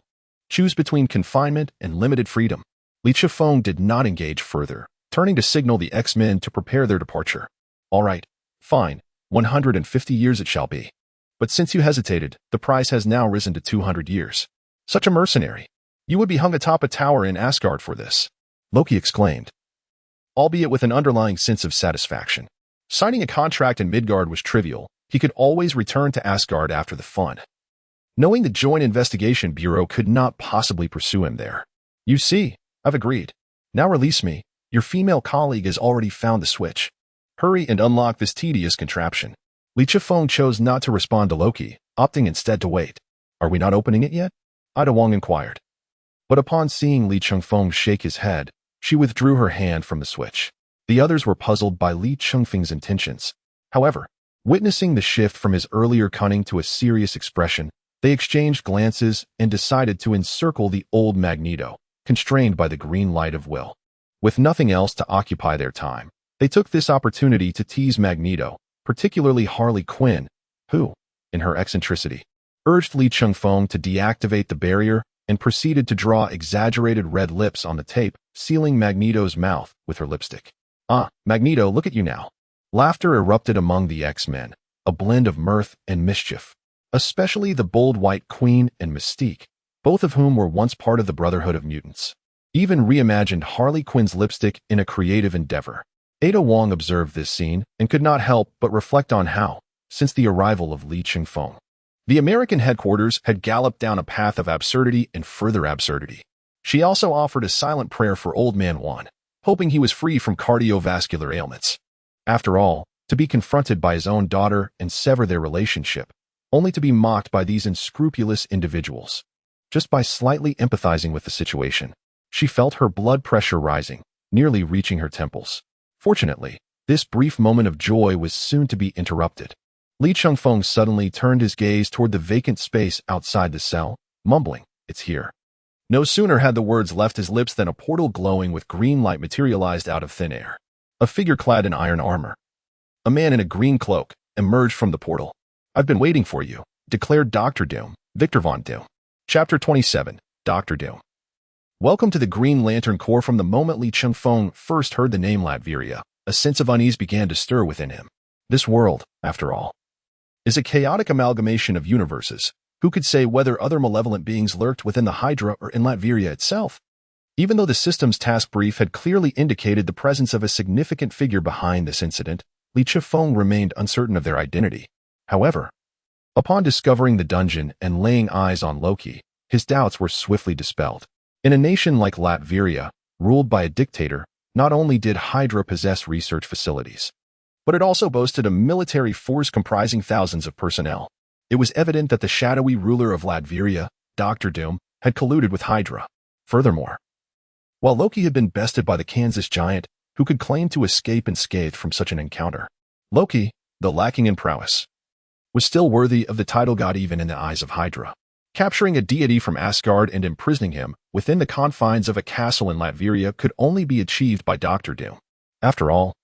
Choose between confinement and limited freedom. Li Chifeng did not engage further, turning to signal the X-Men to prepare their departure. All right, fine, 150 years it shall be. But since you hesitated, the price has now risen to 200 years. Such a mercenary. You would be hung atop a tower in Asgard for this, Loki exclaimed, albeit with an underlying sense of satisfaction. Signing a contract in Midgard was trivial. He could always return to Asgard after the fun. Knowing the Joint Investigation Bureau could not possibly pursue him there. You see, I've agreed. Now release me. Your female colleague has already found the switch. Hurry and unlock this tedious contraption. Li Chifeng chose not to respond to Loki, opting instead to wait. Are we not opening it yet? Ida Wong inquired. But upon seeing Li Chifeng shake his head, she withdrew her hand from the switch. The others were puzzled by Li Chifeng's intentions. However, witnessing the shift from his earlier cunning to a serious expression, they exchanged glances and decided to encircle the old Magneto, constrained by the green light of will. With nothing else to occupy their time, they took this opportunity to tease Magneto, particularly Harley Quinn, who, in her eccentricity, urged Li Chifeng to deactivate the barrier and proceeded to draw exaggerated red lips on the tape, sealing Magneto's mouth with her lipstick. Ah, Magneto, look at you now. Laughter erupted among the X-Men, a blend of mirth and mischief, especially the bold White Queen and Mystique, both of whom were once part of the Brotherhood of Mutants. Even reimagined Harley Quinn's lipstick in a creative endeavor. Ada Wong observed this scene and could not help but reflect on how, since the arrival of Li Chifeng, the American headquarters had galloped down a path of absurdity and further absurdity. She also offered a silent prayer for Old Man Juan, hoping he was free from cardiovascular ailments. After all, to be confronted by his own daughter and sever their relationship, only to be mocked by these unscrupulous individuals. Just by slightly empathizing with the situation, she felt her blood pressure rising, nearly reaching her temples. Fortunately, this brief moment of joy was soon to be interrupted. Li Chifeng suddenly turned his gaze toward the vacant space outside the cell, mumbling, "It's here." No sooner had the words left his lips than a portal glowing with green light materialized out of thin air. A figure clad in iron armor, a man in a green cloak, emerged from the portal. "I've been waiting for you," declared Dr. Doom, Victor Von Doom. Chapter 27, Dr. Doom. Welcome to the Green Lantern Corps. From the moment Li Chifeng first heard the name Latveria, a sense of unease began to stir within him. This world, after all, is a chaotic amalgamation of universes. Who could say whether other malevolent beings lurked within the Hydra or in Latveria itself? Even though the system's task brief had clearly indicated the presence of a significant figure behind this incident, Li Chifeng remained uncertain of their identity. However, upon discovering the dungeon and laying eyes on Loki, his doubts were swiftly dispelled. In a nation like Latveria, ruled by a dictator, not only did Hydra possess research facilities, but it also boasted a military force comprising thousands of personnel. It was evident that the shadowy ruler of Latveria, Dr. Doom, had colluded with Hydra. Furthermore, while Loki had been bested by the Kansas giant, who could claim to escape unscathed from such an encounter, Loki, though lacking in prowess, was still worthy of the title god even in the eyes of Hydra. Capturing a deity from Asgard and imprisoning him within the confines of a castle in Latveria could only be achieved by Dr. Doom. After all,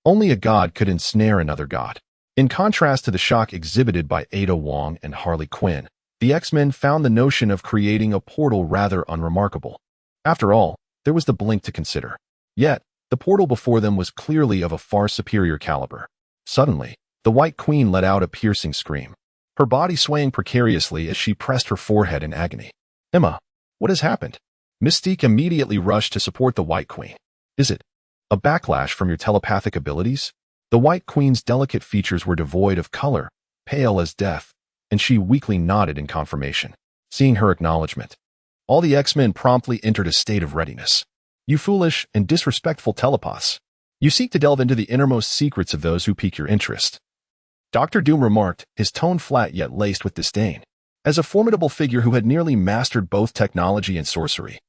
only a god could ensnare another god. In contrast to the shock exhibited by Ada Wong and Harley Quinn, the X-Men found the notion of creating a portal rather unremarkable. After all, there was the blink to consider. Yet, the portal before them was clearly of a far superior caliber. Suddenly, the White Queen let out a piercing scream, her body swaying precariously as she pressed her forehead in agony. "Emma, what has happened?" Mystique immediately rushed to support the White Queen. "Is it a backlash from your telepathic abilities?" The White Queen's delicate features were devoid of color, pale as death, and she weakly nodded in confirmation. Seeing her acknowledgement, All the X-Men promptly entered a state of readiness. You foolish and disrespectful telepaths. You seek to delve into the innermost secrets of those who pique your interest. Dr. Doom remarked, his tone flat yet laced with disdain. As a formidable figure who had nearly mastered both technology and sorcery,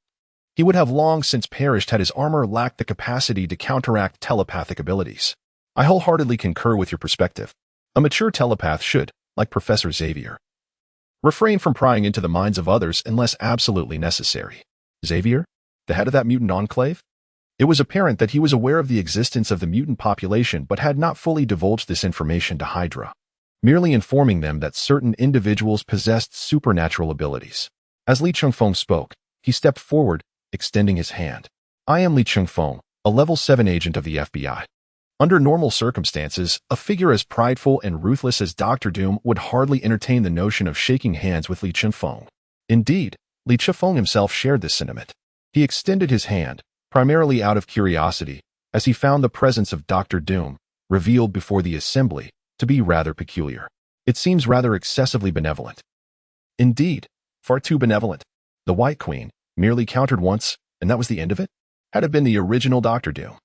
he would have long since perished had his armor lacked the capacity to counteract telepathic abilities. I wholeheartedly concur with your perspective. A mature telepath should, like Professor Xavier, refrain from prying into the minds of others unless absolutely necessary. Xavier? The head of that mutant enclave? It was apparent that he was aware of the existence of the mutant population but had not fully divulged this information to Hydra, merely informing them that certain individuals possessed supernatural abilities. As Li Chengfeng spoke, he stepped forward, extending his hand. I am Li Chengfeng, a level 7 agent of the FBI. Under normal circumstances, a figure as prideful and ruthless as Dr. Doom would hardly entertain the notion of shaking hands with Li Chengfeng. Indeed, Li Chengfeng himself shared this sentiment. He extended his hand, primarily out of curiosity, as he found the presence of Dr. Doom, revealed before the assembly, to be rather peculiar. It seems rather excessively benevolent. Indeed, far too benevolent. The White Queen merely countered once, and that was the end of it? Had it been the original Dr. Doom,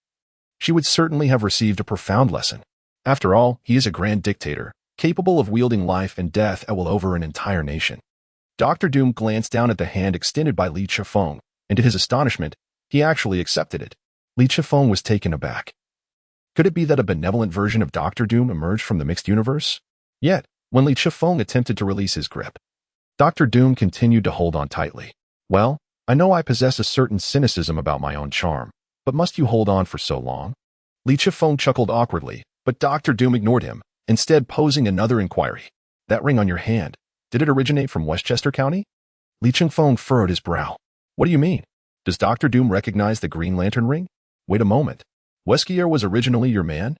she would certainly have received a profound lesson. After all, he is a grand dictator, capable of wielding life and death at will over an entire nation. Dr. Doom glanced down at the hand extended by Li Chengfeng, and to his astonishment, he actually accepted it. Li Chengfeng was taken aback. Could it be that a benevolent version of Dr. Doom emerged from the mixed universe? Yet, when Li Chengfeng attempted to release his grip, Dr. Doom continued to hold on tightly. Well, I know I possess a certain cynicism about my own charm, but must you hold on for so long? Li Chengfeng chuckled awkwardly, but Dr. Doom ignored him, instead posing another inquiry. That ring on your hand, did it originate from Westchester County? Li Chengfeng furrowed his brow. What do you mean? Does Dr. Doom recognize the Green Lantern ring? Wait a moment. Weskier was originally your man?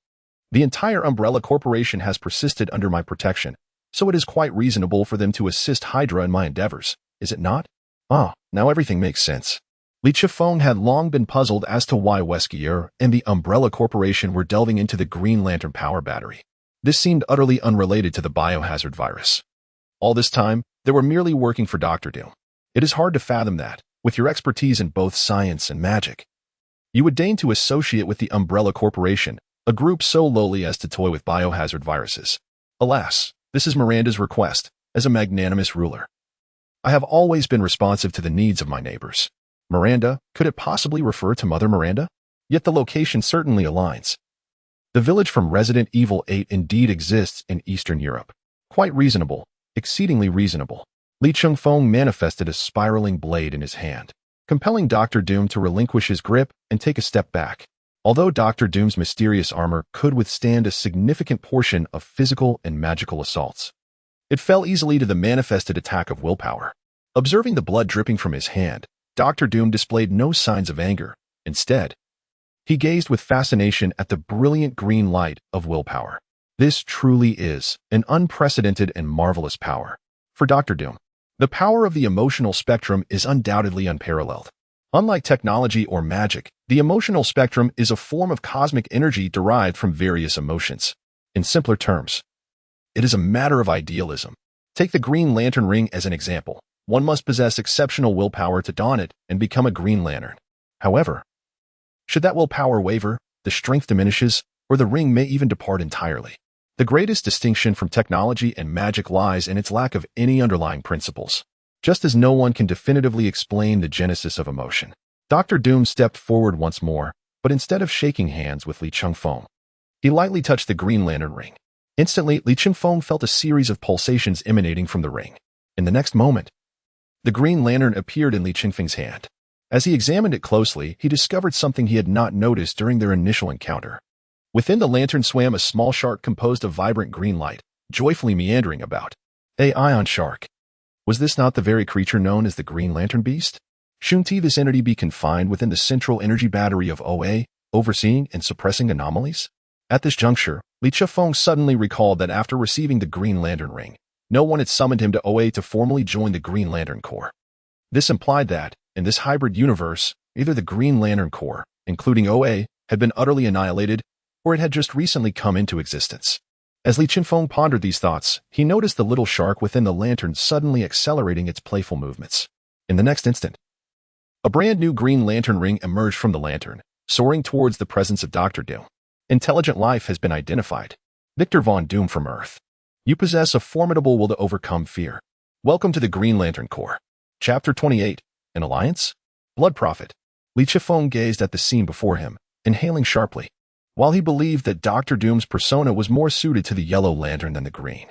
The entire Umbrella Corporation has persisted under my protection, so it is quite reasonable for them to assist Hydra in my endeavors, is it not? Ah, now everything makes sense. Li Chengfeng had long been puzzled as to why Weskier and the Umbrella Corporation were delving into the Green Lantern power battery. This seemed utterly unrelated to the biohazard virus. All this time, they were merely working for Dr. Doom. It is hard to fathom that, with your expertise in both science and magic, you would deign to associate with the Umbrella Corporation, a group so lowly as to toy with biohazard viruses. Alas, this is Miranda's request, as a magnanimous ruler. I have always been responsive to the needs of my neighbors. Miranda, could it possibly refer to Mother Miranda? Yet the location certainly aligns. The village from Resident Evil 8 indeed exists in Eastern Europe. Quite reasonable, exceedingly reasonable. Li Chengfeng manifested a spiraling blade in his hand, compelling Dr. Doom to relinquish his grip and take a step back. Although Dr. Doom's mysterious armor could withstand a significant portion of physical and magical assaults, it fell easily to the manifested attack of willpower. Observing the blood dripping from his hand, Dr. Doom displayed no signs of anger. Instead, he gazed with fascination at the brilliant green light of willpower. This truly is an unprecedented and marvelous power. For Dr. Doom, the power of the emotional spectrum is undoubtedly unparalleled. Unlike technology or magic, the emotional spectrum is a form of cosmic energy derived from various emotions. In simpler terms, it is a matter of idealism. Take the Green Lantern ring as an example. One must possess exceptional willpower to don it and become a Green Lantern. However, should that willpower waver, the strength diminishes, or the ring may even depart entirely. The greatest distinction from technology and magic lies in its lack of any underlying principles. Just as no one can definitively explain the genesis of emotion. Dr. Doom stepped forward once more, but instead of shaking hands with Li Chengfeng, he lightly touched the Green Lantern ring. Instantly, Li Chengfeng felt a series of pulsations emanating from the ring. In the next moment, the Green Lantern appeared in Li Chengfeng's hand. As he examined it closely, he discovered something he had not noticed during their initial encounter. Within the lantern swam a small shark composed of vibrant green light, joyfully meandering about. A ion shark. Was this not the very creature known as the Green Lantern Beast? Shouldn't this entity be confined within the central energy battery of OA, overseeing and suppressing anomalies? At this juncture, Li Chengfeng suddenly recalled that after receiving the Green Lantern ring, no one had summoned him to OA to formally join the Green Lantern Corps. This implied that, in this hybrid universe, either the Green Lantern Corps, including OA, had been utterly annihilated, or it had just recently come into existence. As Li Chengfeng pondered these thoughts, he noticed the little shark within the lantern suddenly accelerating its playful movements. In the next instant, a brand new Green Lantern ring emerged from the lantern, soaring towards the presence of Dr. Doom. Intelligent life has been identified. Victor Von Doom from Earth. You possess a formidable will to overcome fear. Welcome to the Green Lantern Corps. Chapter 28. An Alliance? Blood Prophet. Li Chifeng gazed at the scene before him, inhaling sharply. While he believed that Dr. Doom's persona was more suited to the Yellow Lantern than the Green,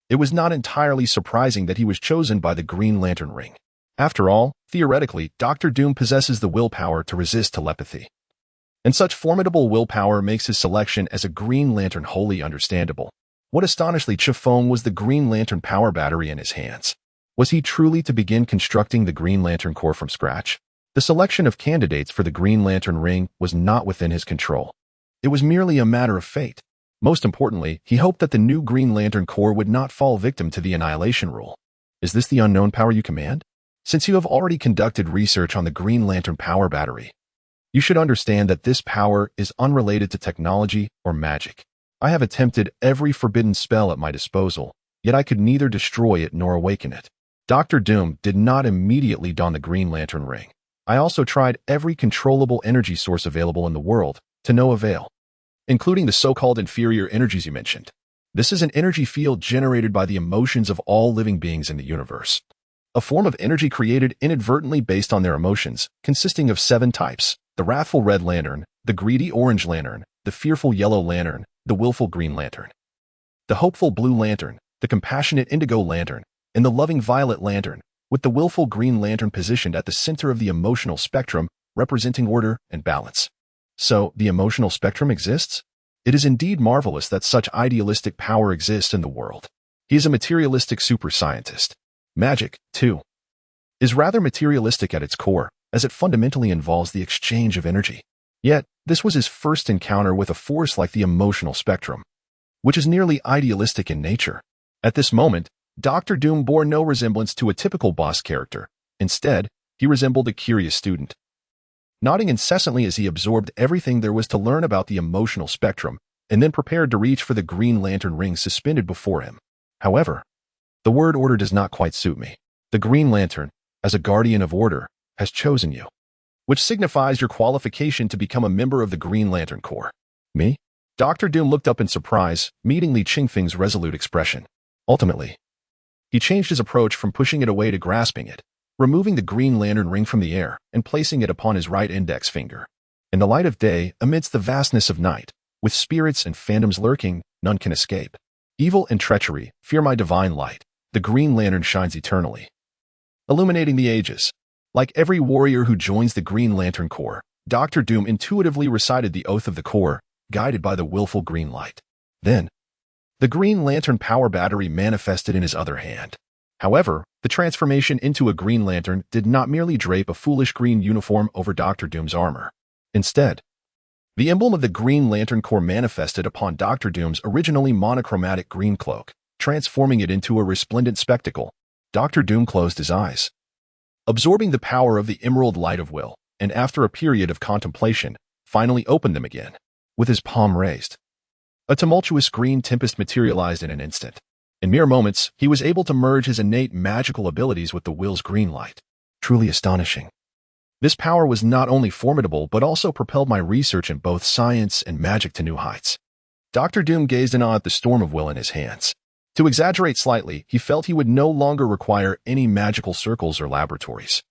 it was not entirely surprising that he was chosen by the Green Lantern ring. After all, theoretically, Dr. Doom possesses the willpower to resist telepathy. And such formidable willpower makes his selection as a Green Lantern wholly understandable. What astonished Li Chifeng was the Green Lantern power battery in his hands. Was he truly to begin constructing the Green Lantern Corps from scratch? The selection of candidates for the Green Lantern ring was not within his control. It was merely a matter of fate. Most importantly, he hoped that the new Green Lantern Corps would not fall victim to the Annihilation Rule. Is this the unknown power you command? Since you have already conducted research on the Green Lantern power battery, you should understand that this power is unrelated to technology or magic. I have attempted every forbidden spell at my disposal, yet I could neither destroy it nor awaken it. Dr. Doom did not immediately don the Green Lantern ring. I also tried every controllable energy source available in the world, to no avail, including the so-called inferior energies you mentioned. This is an energy field generated by the emotions of all living beings in the universe. A form of energy created inadvertently based on their emotions, consisting of 7 types: the wrathful Red Lantern, the greedy Orange Lantern, the fearful Yellow Lantern, the willful Green Lantern, the hopeful Blue Lantern, the compassionate Indigo Lantern, and the loving Violet Lantern, with the willful Green Lantern positioned at the center of the emotional spectrum, representing order and balance. So, the emotional spectrum exists? It is indeed marvelous that such idealistic power exists in the world. He is a materialistic super scientist. Magic, too, is rather materialistic at its core, as it fundamentally involves the exchange of energy. Yet, this was his first encounter with a force like the emotional spectrum, which is nearly idealistic in nature. At this moment, Dr. Doom bore no resemblance to a typical boss character. Instead, he resembled a curious student, nodding incessantly as he absorbed everything there was to learn about the emotional spectrum, and then prepared to reach for the Green Lantern ring suspended before him. However, the word order does not quite suit me. The Green Lantern, as a guardian of order, has chosen you, which signifies your qualification to become a member of the Green Lantern Corps. Me? Dr. Doom looked up in surprise, meeting Li Chifeng's resolute expression. Ultimately, he changed his approach from pushing it away to grasping it, removing the Green Lantern ring from the air and placing it upon his right index finger. In the light of day, amidst the vastness of night, with spirits and phantoms lurking, none can escape. Evil and treachery, fear my divine light. The Green Lantern shines eternally, illuminating the ages. Like every warrior who joins the Green Lantern Corps, Dr. Doom intuitively recited the oath of the Corps, guided by the willful green light. Then, the Green Lantern power battery manifested in his other hand. However, the transformation into a Green Lantern did not merely drape a foolish green uniform over Dr. Doom's armor. Instead, the emblem of the Green Lantern Corps manifested upon Dr. Doom's originally monochromatic green cloak, transforming it into a resplendent spectacle. Dr. Doom closed his eyes, absorbing the power of the emerald light of will, and after a period of contemplation, finally opened them again. With his palm raised, a tumultuous green tempest materialized in an instant. In mere moments, he was able to merge his innate magical abilities with the will's green light. Truly astonishing. This power was not only formidable but also propelled my research in both science and magic to new heights. Dr. Doom gazed in awe at the storm of will in his hands. To exaggerate slightly, he felt he would no longer require any magical circles or laboratories.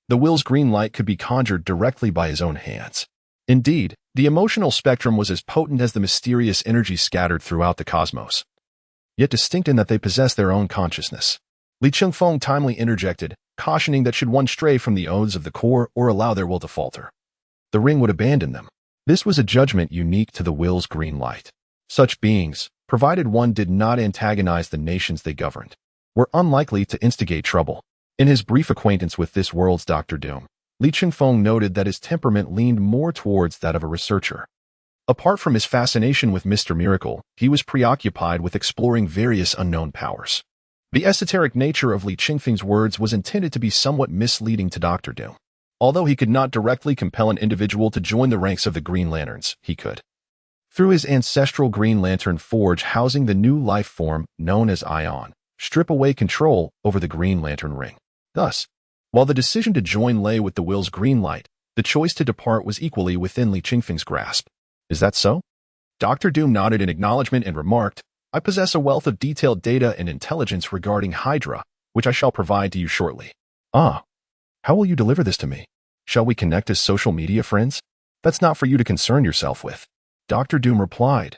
The will's green light could be conjured directly by his own hands. Indeed, the emotional spectrum was as potent as the mysterious energy scattered throughout the cosmos, yet distinct in that they possess their own consciousness. Li Chifeng timely interjected, cautioning that should one stray from the oaths of the Corps or allow their will to falter, the ring would abandon them. This was a judgment unique to the will's green light. Such beings, provided one did not antagonize the nations they governed, were unlikely to instigate trouble. In his brief acquaintance with this world's Dr. Doom, Li Chifeng noted that his temperament leaned more towards that of a researcher. Apart from his fascination with Mr. Miracle, he was preoccupied with exploring various unknown powers. The esoteric nature of Li Chifeng's words was intended to be somewhat misleading to Dr. Doom. Although he could not directly compel an individual to join the ranks of the Green Lanterns, he could, through his ancestral Green Lantern forge housing the new life form known as Ion, strip away control over the Green Lantern ring. Thus, While the decision to join lay with the will's green light, the choice to depart was equally within Li Qingfeng's grasp. Is that so? Dr. Doom nodded in acknowledgement and remarked, I possess a wealth of detailed data and intelligence regarding Hydra, which I shall provide to you shortly. Ah, how will you deliver this to me? Shall we connect as social media friends? That's not for you to concern yourself with. Dr. Doom replied,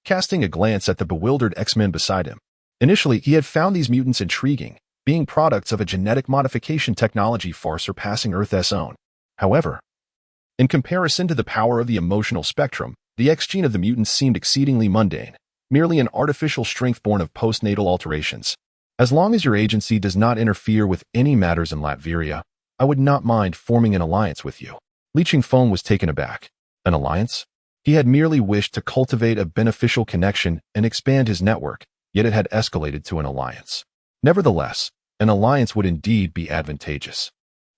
casting a glance at the bewildered X-Men beside him. Initially, he had found these mutants intriguing, being products of a genetic modification technology far surpassing Earth's own. However, in comparison to the power of the emotional spectrum, the X gene of the mutants seemed exceedingly mundane, merely an artificial strength born of postnatal alterations. As long as your agency does not interfere with any matters in Latveria, I would not mind forming an alliance with you. Li Qingfeng was taken aback. An alliance? He had merely wished to cultivate a beneficial connection and expand his network, yet it had escalated to an alliance. Nevertheless, an alliance would indeed be advantageous.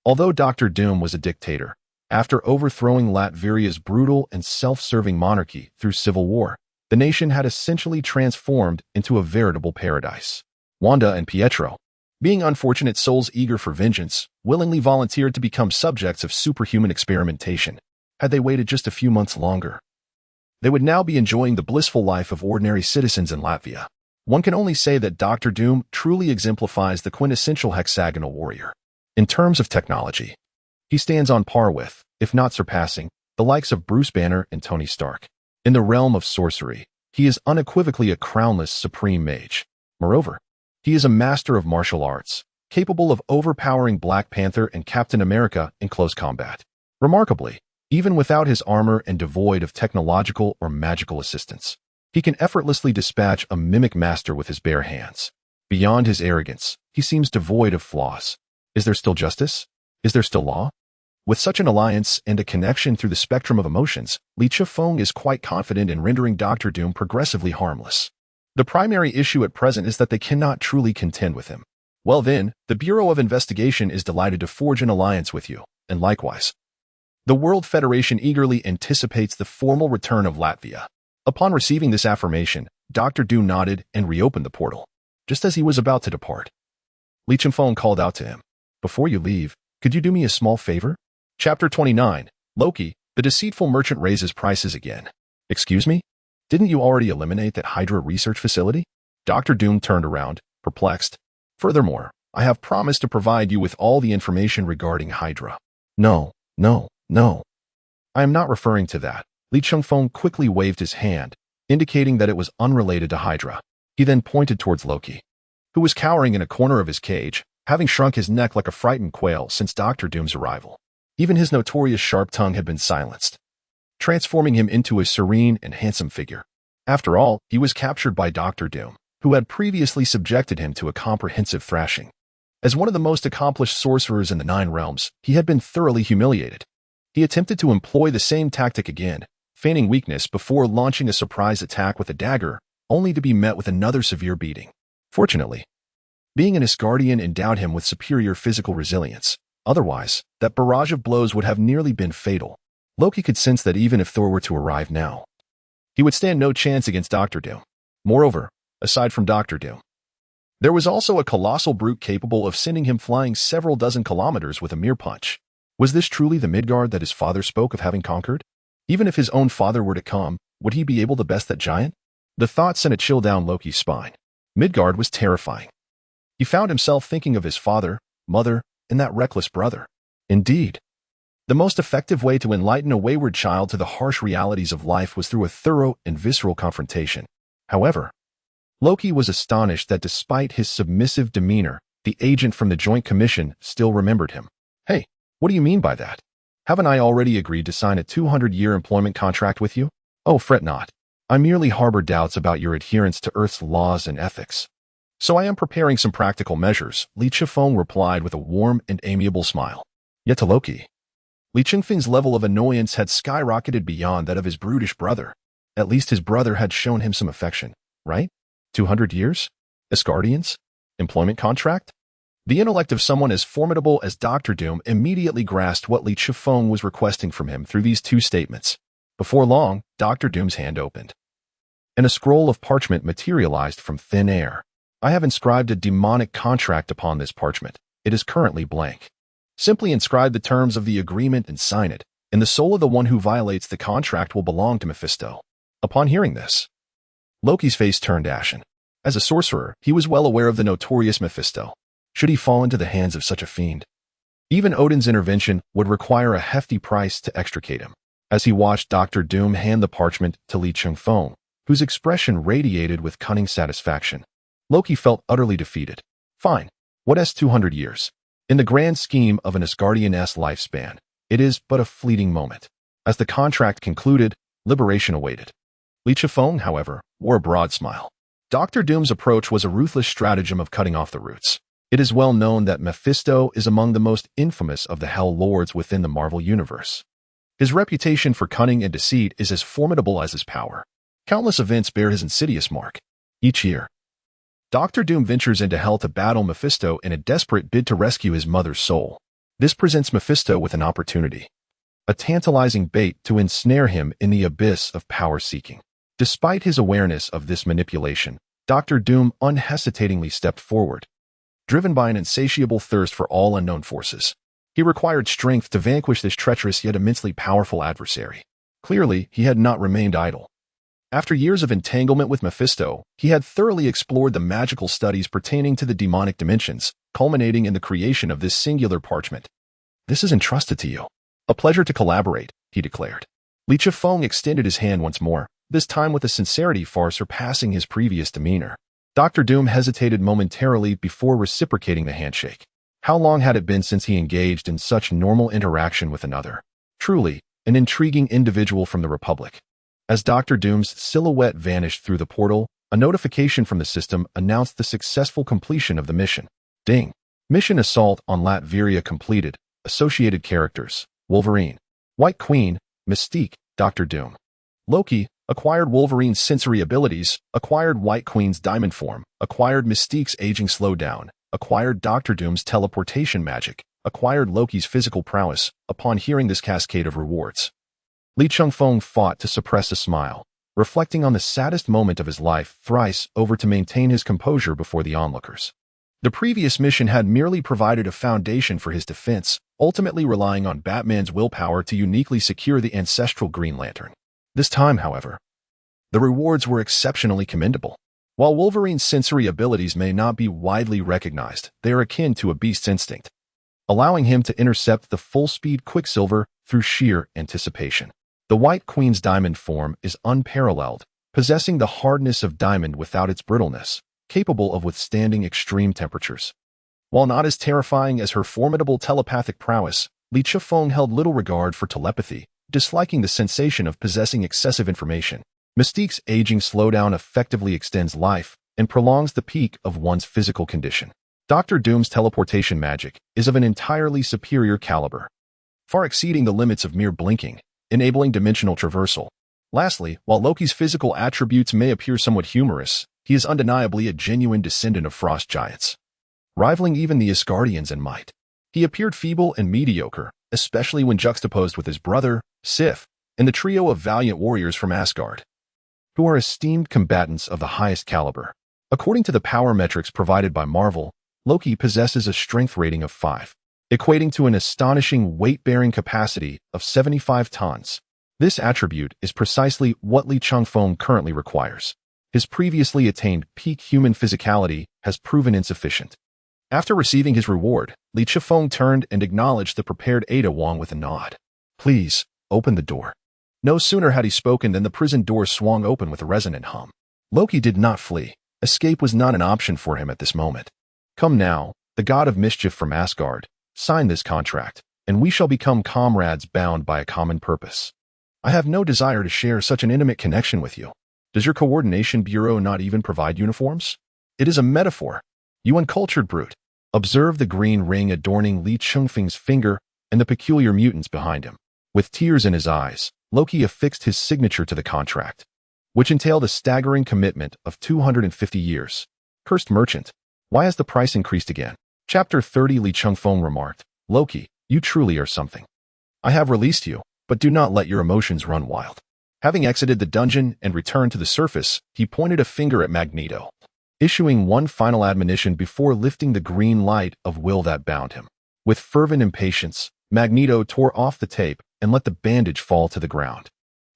Although Dr. Doom was a dictator, after overthrowing Latveria's brutal and self-serving monarchy through civil war, the nation had essentially transformed into a veritable paradise. Wanda and Pietro, being unfortunate souls eager for vengeance, willingly volunteered to become subjects of superhuman experimentation. Had they waited just a few months longer, they would now be enjoying the blissful life of ordinary citizens in Latvia. One can only say that Dr. Doom truly exemplifies the quintessential hexagonal warrior. In terms of technology, he stands on par with, if not surpassing, the likes of Bruce Banner and Tony Stark. In the realm of sorcery, he is unequivocally a crownless supreme mage. Moreover, he is a master of martial arts, capable of overpowering Black Panther and Captain America in close combat. Remarkably, even without his armor and devoid of technological or magical assistance, he can effortlessly dispatch a mimic master with his bare hands. Beyond his arrogance, he seems devoid of flaws. Is there still justice? Is there still law? With such an alliance and a connection through the spectrum of emotions, Li Qingfeng is quite confident in rendering Dr. Doom progressively harmless. The primary issue at present is that they cannot truly contend with him. Well then, the Bureau of Investigation is delighted to forge an alliance with you, and likewise. The World Federation eagerly anticipates the formal return of Latvia. Upon receiving this affirmation, Dr. Doom nodded and reopened the portal. Just as he was about to depart, Li Qingfeng called out to him, Before you leave, could you do me a small favor? Chapter 29, Loki, the deceitful merchant raises prices again. Excuse me? Didn't you already eliminate that Hydra research facility? Dr. Doom turned around, perplexed. Furthermore, I have promised to provide you with all the information regarding Hydra. No. I am not referring to that. Li Qingfeng quickly waved his hand, indicating that it was unrelated to Hydra. He then pointed towards Loki, who was cowering in a corner of his cage, having shrunk his neck like a frightened quail since Dr. Doom's arrival. Even his notorious sharp tongue had been silenced, transforming him into a serene and handsome figure. After all, he was captured by Dr. Doom, who had previously subjected him to a comprehensive thrashing. As one of the most accomplished sorcerers in the Nine Realms, he had been thoroughly humiliated. He attempted to employ the same tactic again, feigning weakness before launching a surprise attack with a dagger, only to be met with another severe beating. Fortunately, being an Asgardian endowed him with superior physical resilience. Otherwise, that barrage of blows would have nearly been fatal. Loki could sense that even if Thor were to arrive now, he would stand no chance against Dr. Doom. Moreover, aside from Dr. Doom, there was also a colossal brute capable of sending him flying several dozen kilometers with a mere punch. Was this truly the Midgard that his father spoke of having conquered? Even if his own father were to come, would he be able to best that giant? The thought sent a chill down Loki's spine. Midgard was terrifying. He found himself thinking of his father, mother, and that reckless brother. Indeed, the most effective way to enlighten a wayward child to the harsh realities of life was through a thorough and visceral confrontation. However, Loki was astonished that despite his submissive demeanor, the agent from the Joint Commission still remembered him. Hey, what do you mean by that? Haven't I already agreed to sign a 200-year employment contract with you? Oh, fret not. I merely harbor doubts about your adherence to Earth's laws and ethics. So I am preparing some practical measures, Li Qingfeng replied with a warm and amiable smile. Yet to Loki, Li Qingfeng's level of annoyance had skyrocketed beyond that of his brutish brother. At least his brother had shown him some affection, right? 200 years? Asgardians? Employment contract? The intellect of someone as formidable as Dr. Doom immediately grasped what Li Qingfeng was requesting from him through these two statements. Before long, Dr. Doom's hand opened, and a scroll of parchment materialized from thin air. I have inscribed a demonic contract upon this parchment. It is currently blank. Simply inscribe the terms of the agreement and sign it, and the soul of the one who violates the contract will belong to Mephisto. Upon hearing this, Loki's face turned ashen. As a sorcerer, he was well aware of the notorious Mephisto. Should he fall into the hands of such a fiend, even Odin's intervention would require a hefty price to extricate him. As he watched Dr. Doom hand the parchment to Li Chungfeng, whose expression radiated with cunning satisfaction, Loki felt utterly defeated. Fine. What is 200 years? In the grand scheme of an Asgardian-esque lifespan, it is but a fleeting moment. As the contract concluded, liberation awaited. Li Chungfeng, however, wore a broad smile. Dr. Doom's approach was a ruthless stratagem of cutting off the roots. It is well known that Mephisto is among the most infamous of the Hell Lords within the Marvel Universe. His reputation for cunning and deceit is as formidable as his power. Countless events bear his insidious mark. Each year, Dr. Doom ventures into Hell to battle Mephisto in a desperate bid to rescue his mother's soul. This presents Mephisto with an opportunity, a tantalizing bait to ensnare him in the abyss of power-seeking. Despite his awareness of this manipulation, Dr. Doom unhesitatingly stepped forward, driven by an insatiable thirst for all unknown forces. He required strength to vanquish this treacherous yet immensely powerful adversary. Clearly, he had not remained idle. After years of entanglement with Mephisto, he had thoroughly explored the magical studies pertaining to the demonic dimensions, culminating in the creation of this singular parchment. This is entrusted to you. A pleasure to collaborate, he declared. Li Chungfeng extended his hand once more, this time with a sincerity far surpassing his previous demeanor. Dr. Doom hesitated momentarily before reciprocating the handshake. How long had it been since he engaged in such normal interaction with another? Truly, an intriguing individual from the Republic. As Dr. Doom's silhouette vanished through the portal, a notification from the system announced the successful completion of the mission. Ding. Mission Assault on Latveria completed. Associated characters: Wolverine, White Queen, Mystique, Dr. Doom. Loki acquired Wolverine's sensory abilities, acquired White Queen's diamond form, acquired Mystique's aging slowdown, acquired Dr. Doom's teleportation magic, acquired Loki's physical prowess. Upon hearing this cascade of rewards, Li Chungfeng fought to suppress a smile, reflecting on the saddest moment of his life thrice over to maintain his composure before the onlookers. The previous mission had merely provided a foundation for his defense, ultimately relying on Batman's willpower to uniquely secure the ancestral Green Lantern. This time, however, the rewards were exceptionally commendable. While Wolverine's sensory abilities may not be widely recognized, they are akin to a beast's instinct, allowing him to intercept the full-speed Quicksilver through sheer anticipation. The White Queen's diamond form is unparalleled, possessing the hardness of diamond without its brittleness, capable of withstanding extreme temperatures. While not as terrifying as her formidable telepathic prowess, Li Chungfeng held little regard for telepathy, disliking the sensation of possessing excessive information. Mystique's aging slowdown effectively extends life and prolongs the peak of one's physical condition. Dr. Doom's teleportation magic is of an entirely superior caliber, far exceeding the limits of mere blinking, enabling dimensional traversal. Lastly, while Loki's physical attributes may appear somewhat humorous, he is undeniably a genuine descendant of frost giants, rivaling even the Asgardians in might. He appeared feeble and mediocre, especially when juxtaposed with his brother, Sif, and the trio of valiant warriors from Asgard, who are esteemed combatants of the highest caliber. According to the power metrics provided by Marvel, Loki possesses a strength rating of 5, equating to an astonishing weight-bearing capacity of 75 tons. This attribute is precisely what Li Chungfeng currently requires. His previously attained peak human physicality has proven insufficient. After receiving his reward, Li Chungfeng turned and acknowledged the prepared Ada Wong with a nod. Please, open the door. No sooner had he spoken than the prison door swung open with a resonant hum. Loki did not flee. Escape was not an option for him at this moment. Come now, the god of mischief from Asgard, sign this contract, and we shall become comrades bound by a common purpose. I have no desire to share such an intimate connection with you. Does your coordination bureau not even provide uniforms? It is a metaphor. You uncultured brute. Observe the green ring adorning Li Chungfeng's finger and the peculiar mutants behind him. With tears in his eyes, Loki affixed his signature to the contract, which entailed a staggering commitment of 250 years. Cursed merchant, why has the price increased again? Chapter 30. Li Chungfeng remarked, Loki, you truly are something. I have released you, but do not let your emotions run wild. Having exited the dungeon and returned to the surface, he pointed a finger at Magneto. issuing one final admonition before lifting the green light of will that bound him. With fervent impatience, Magneto tore off the tape and let the bandage fall to the ground.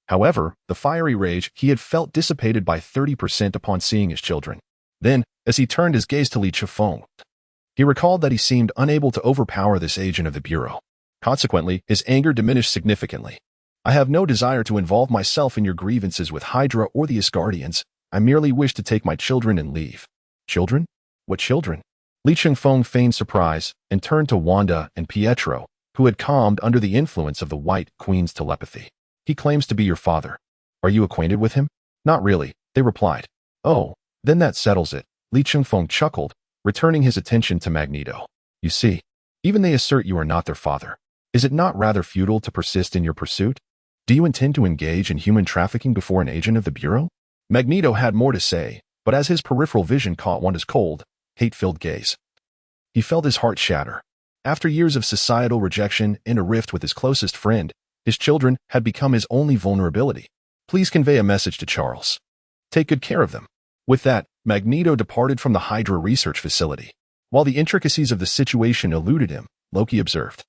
However, the fiery rage he had felt dissipated by 30% upon seeing his children. Then, as he turned his gaze to Li Chifeng, he recalled that he seemed unable to overpower this agent of the Bureau. Consequently, his anger diminished significantly. I have no desire to involve myself in your grievances with Hydra or the Asgardians. I merely wish to take my children and leave. Children? What children? Li Chifeng feigned surprise and turned to Wanda and Pietro, who had calmed under the influence of the White Queen's telepathy. He claims to be your father. Are you acquainted with him? Not really, they replied. Oh, then that settles it. Li Chifeng chuckled, returning his attention to Magneto. You see, even they assert you are not their father. Is it not rather futile to persist in your pursuit? Do you intend to engage in human trafficking before an agent of the Bureau? Magneto had more to say, but as his peripheral vision caught Wanda's cold, hate-filled gaze, he felt his heart shatter. After years of societal rejection and a rift with his closest friend, his children had become his only vulnerability. Please convey a message to Charles. Take good care of them. With that, Magneto departed from the Hydra research facility. While the intricacies of the situation eluded him, Loki observed,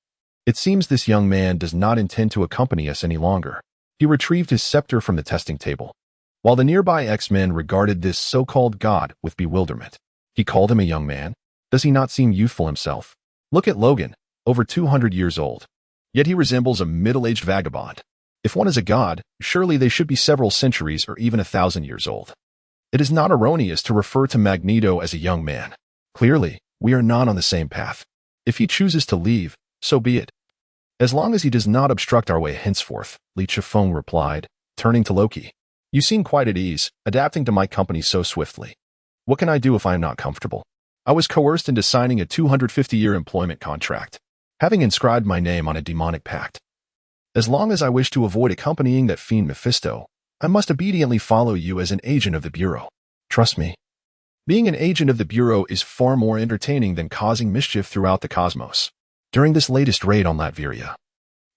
"It seems this young man does not intend to accompany us any longer." He retrieved his scepter from the testing table. While the nearby X-Men regarded this so-called god with bewilderment. He called him a young man? Does he not seem youthful himself? Look at Logan, over 200 years old. Yet he resembles a middle-aged vagabond. If one is a god, surely they should be several centuries or even 1,000 years old. It is not erroneous to refer to Magneto as a young man. Clearly, we are not on the same path. If he chooses to leave, so be it. As long as he does not obstruct our way henceforth, Li Chifeng replied, turning to Loki. You seem quite at ease, adapting to my company so swiftly. What can I do if I am not comfortable? I was coerced into signing a 250-year employment contract, having inscribed my name on a demonic pact. As long as I wish to avoid accompanying that fiend Mephisto, I must obediently follow you as an agent of the Bureau. Trust me. Being an agent of the Bureau is far more entertaining than causing mischief throughout the cosmos. During this latest raid on Latveria,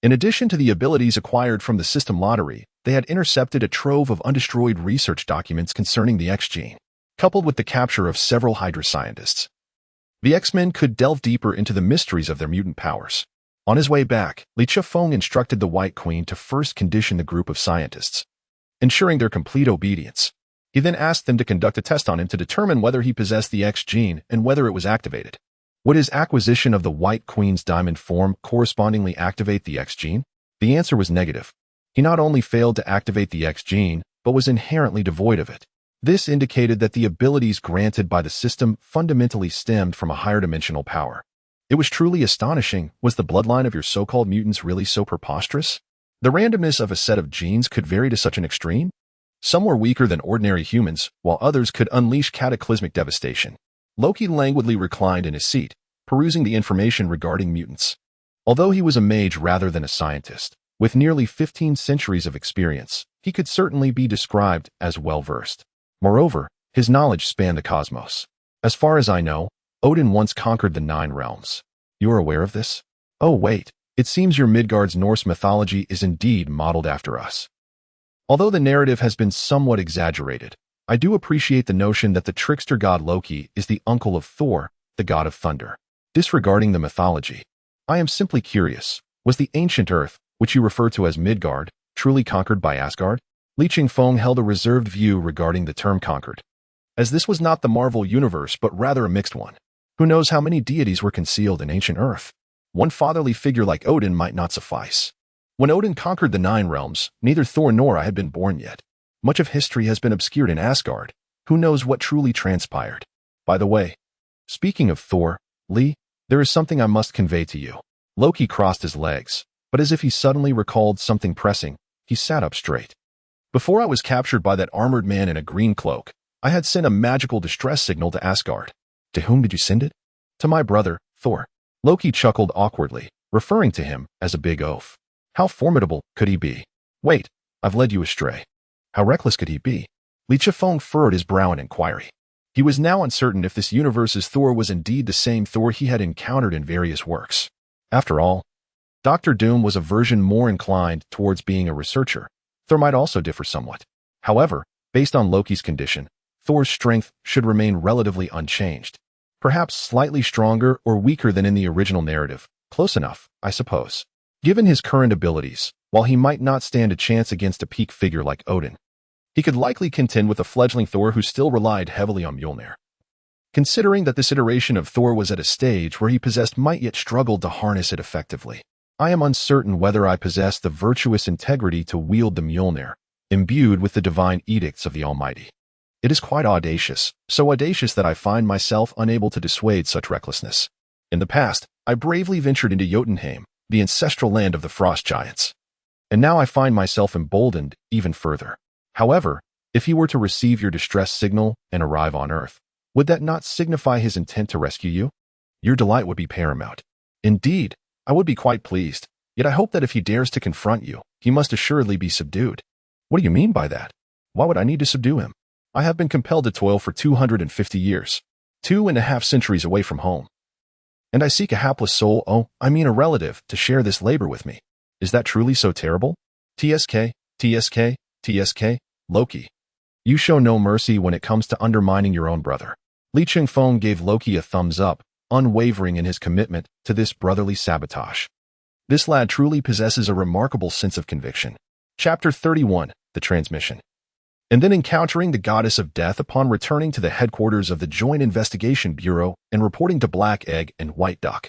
in addition to the abilities acquired from the system lottery, they had intercepted a trove of undestroyed research documents concerning the X-gene, coupled with the capture of several Hydra scientists. The X-Men could delve deeper into the mysteries of their mutant powers. On his way back, Li Chifeng instructed the White Queen to first condition the group of scientists, ensuring their complete obedience. He then asked them to conduct a test on him to determine whether he possessed the X-gene and whether it was activated. Would his acquisition of the White Queen's diamond form correspondingly activate the X-gene? The answer was negative. He not only failed to activate the X-gene, but was inherently devoid of it. This indicated that the abilities granted by the system fundamentally stemmed from a higher dimensional power. It was truly astonishing. Was the bloodline of your so-called mutants really so preposterous? The randomness of a set of genes could vary to such an extreme? Some were weaker than ordinary humans, while others could unleash cataclysmic devastation. Loki languidly reclined in his seat, perusing the information regarding mutants. Although he was a mage rather than a scientist, with nearly 15 centuries of experience, he could certainly be described as well-versed. Moreover, his knowledge spanned the cosmos. As far as I know, Odin once conquered the 9 realms. You are aware of this? Oh wait, it seems your Midgard's Norse mythology is indeed modeled after us. Although the narrative has been somewhat exaggerated, I do appreciate the notion that the trickster god Loki is the uncle of Thor, the god of thunder. Disregarding the mythology, I am simply curious, was the ancient Earth, which you refer to as Midgard, truly conquered by Asgard? Li Chifeng held a reserved view regarding the term conquered, as this was not the Marvel universe but rather a mixed one. Who knows how many deities were concealed in ancient Earth? One fatherly figure like Odin might not suffice. When Odin conquered the 9 realms, neither Thor nor I had been born yet. Much of history has been obscured in Asgard. Who knows what truly transpired? By the way, speaking of Thor, Lee, there is something I must convey to you. Loki crossed his legs, but as if he suddenly recalled something pressing, he sat up straight. Before I was captured by that armored man in a green cloak, I had sent a magical distress signal to Asgard. To whom did you send it? To my brother, Thor. Loki chuckled awkwardly, referring to him as a big oaf. How formidable could he be? Wait, I've led you astray. How reckless could he be? Li Chifeng furrowed his brow in inquiry. He was now uncertain if this universe's Thor was indeed the same Thor he had encountered in various works. After all, Dr. Doom was a version more inclined towards being a researcher. Thor might also differ somewhat. However, based on Loki's condition, Thor's strength should remain relatively unchanged. Perhaps slightly stronger or weaker than in the original narrative. Close enough, I suppose. Given his current abilities, while he might not stand a chance against a peak figure like Odin, he could likely contend with a fledgling Thor who still relied heavily on Mjolnir. Considering that this iteration of Thor was at a stage where he possessed might yet struggled to harness it effectively, I am uncertain whether I possess the virtuous integrity to wield the Mjolnir, imbued with the divine edicts of the Almighty. It is quite audacious, so audacious that I find myself unable to dissuade such recklessness. In the past, I bravely ventured into Jotunheim, the ancestral land of the frost giants. And now I find myself emboldened even further. However, if he were to receive your distress signal and arrive on Earth, would that not signify his intent to rescue you? Your delight would be paramount. Indeed, I would be quite pleased, yet I hope that if he dares to confront you, he must assuredly be subdued. What do you mean by that? Why would I need to subdue him? I have been compelled to toil for 250 years, 2.5 centuries away from home. And I seek a hapless soul, a relative, to share this labor with me. Is that truly so terrible? TSK, TSK, TSK, Loki. You show no mercy when it comes to undermining your own brother. Li Ching-feng gave Loki a thumbs up, unwavering in his commitment to this brotherly sabotage. This lad truly possesses a remarkable sense of conviction. Chapter 31, The Transmission. And then encountering the goddess of death upon returning to the headquarters of the Joint Investigation Bureau and reporting to Black Egg and White Duck.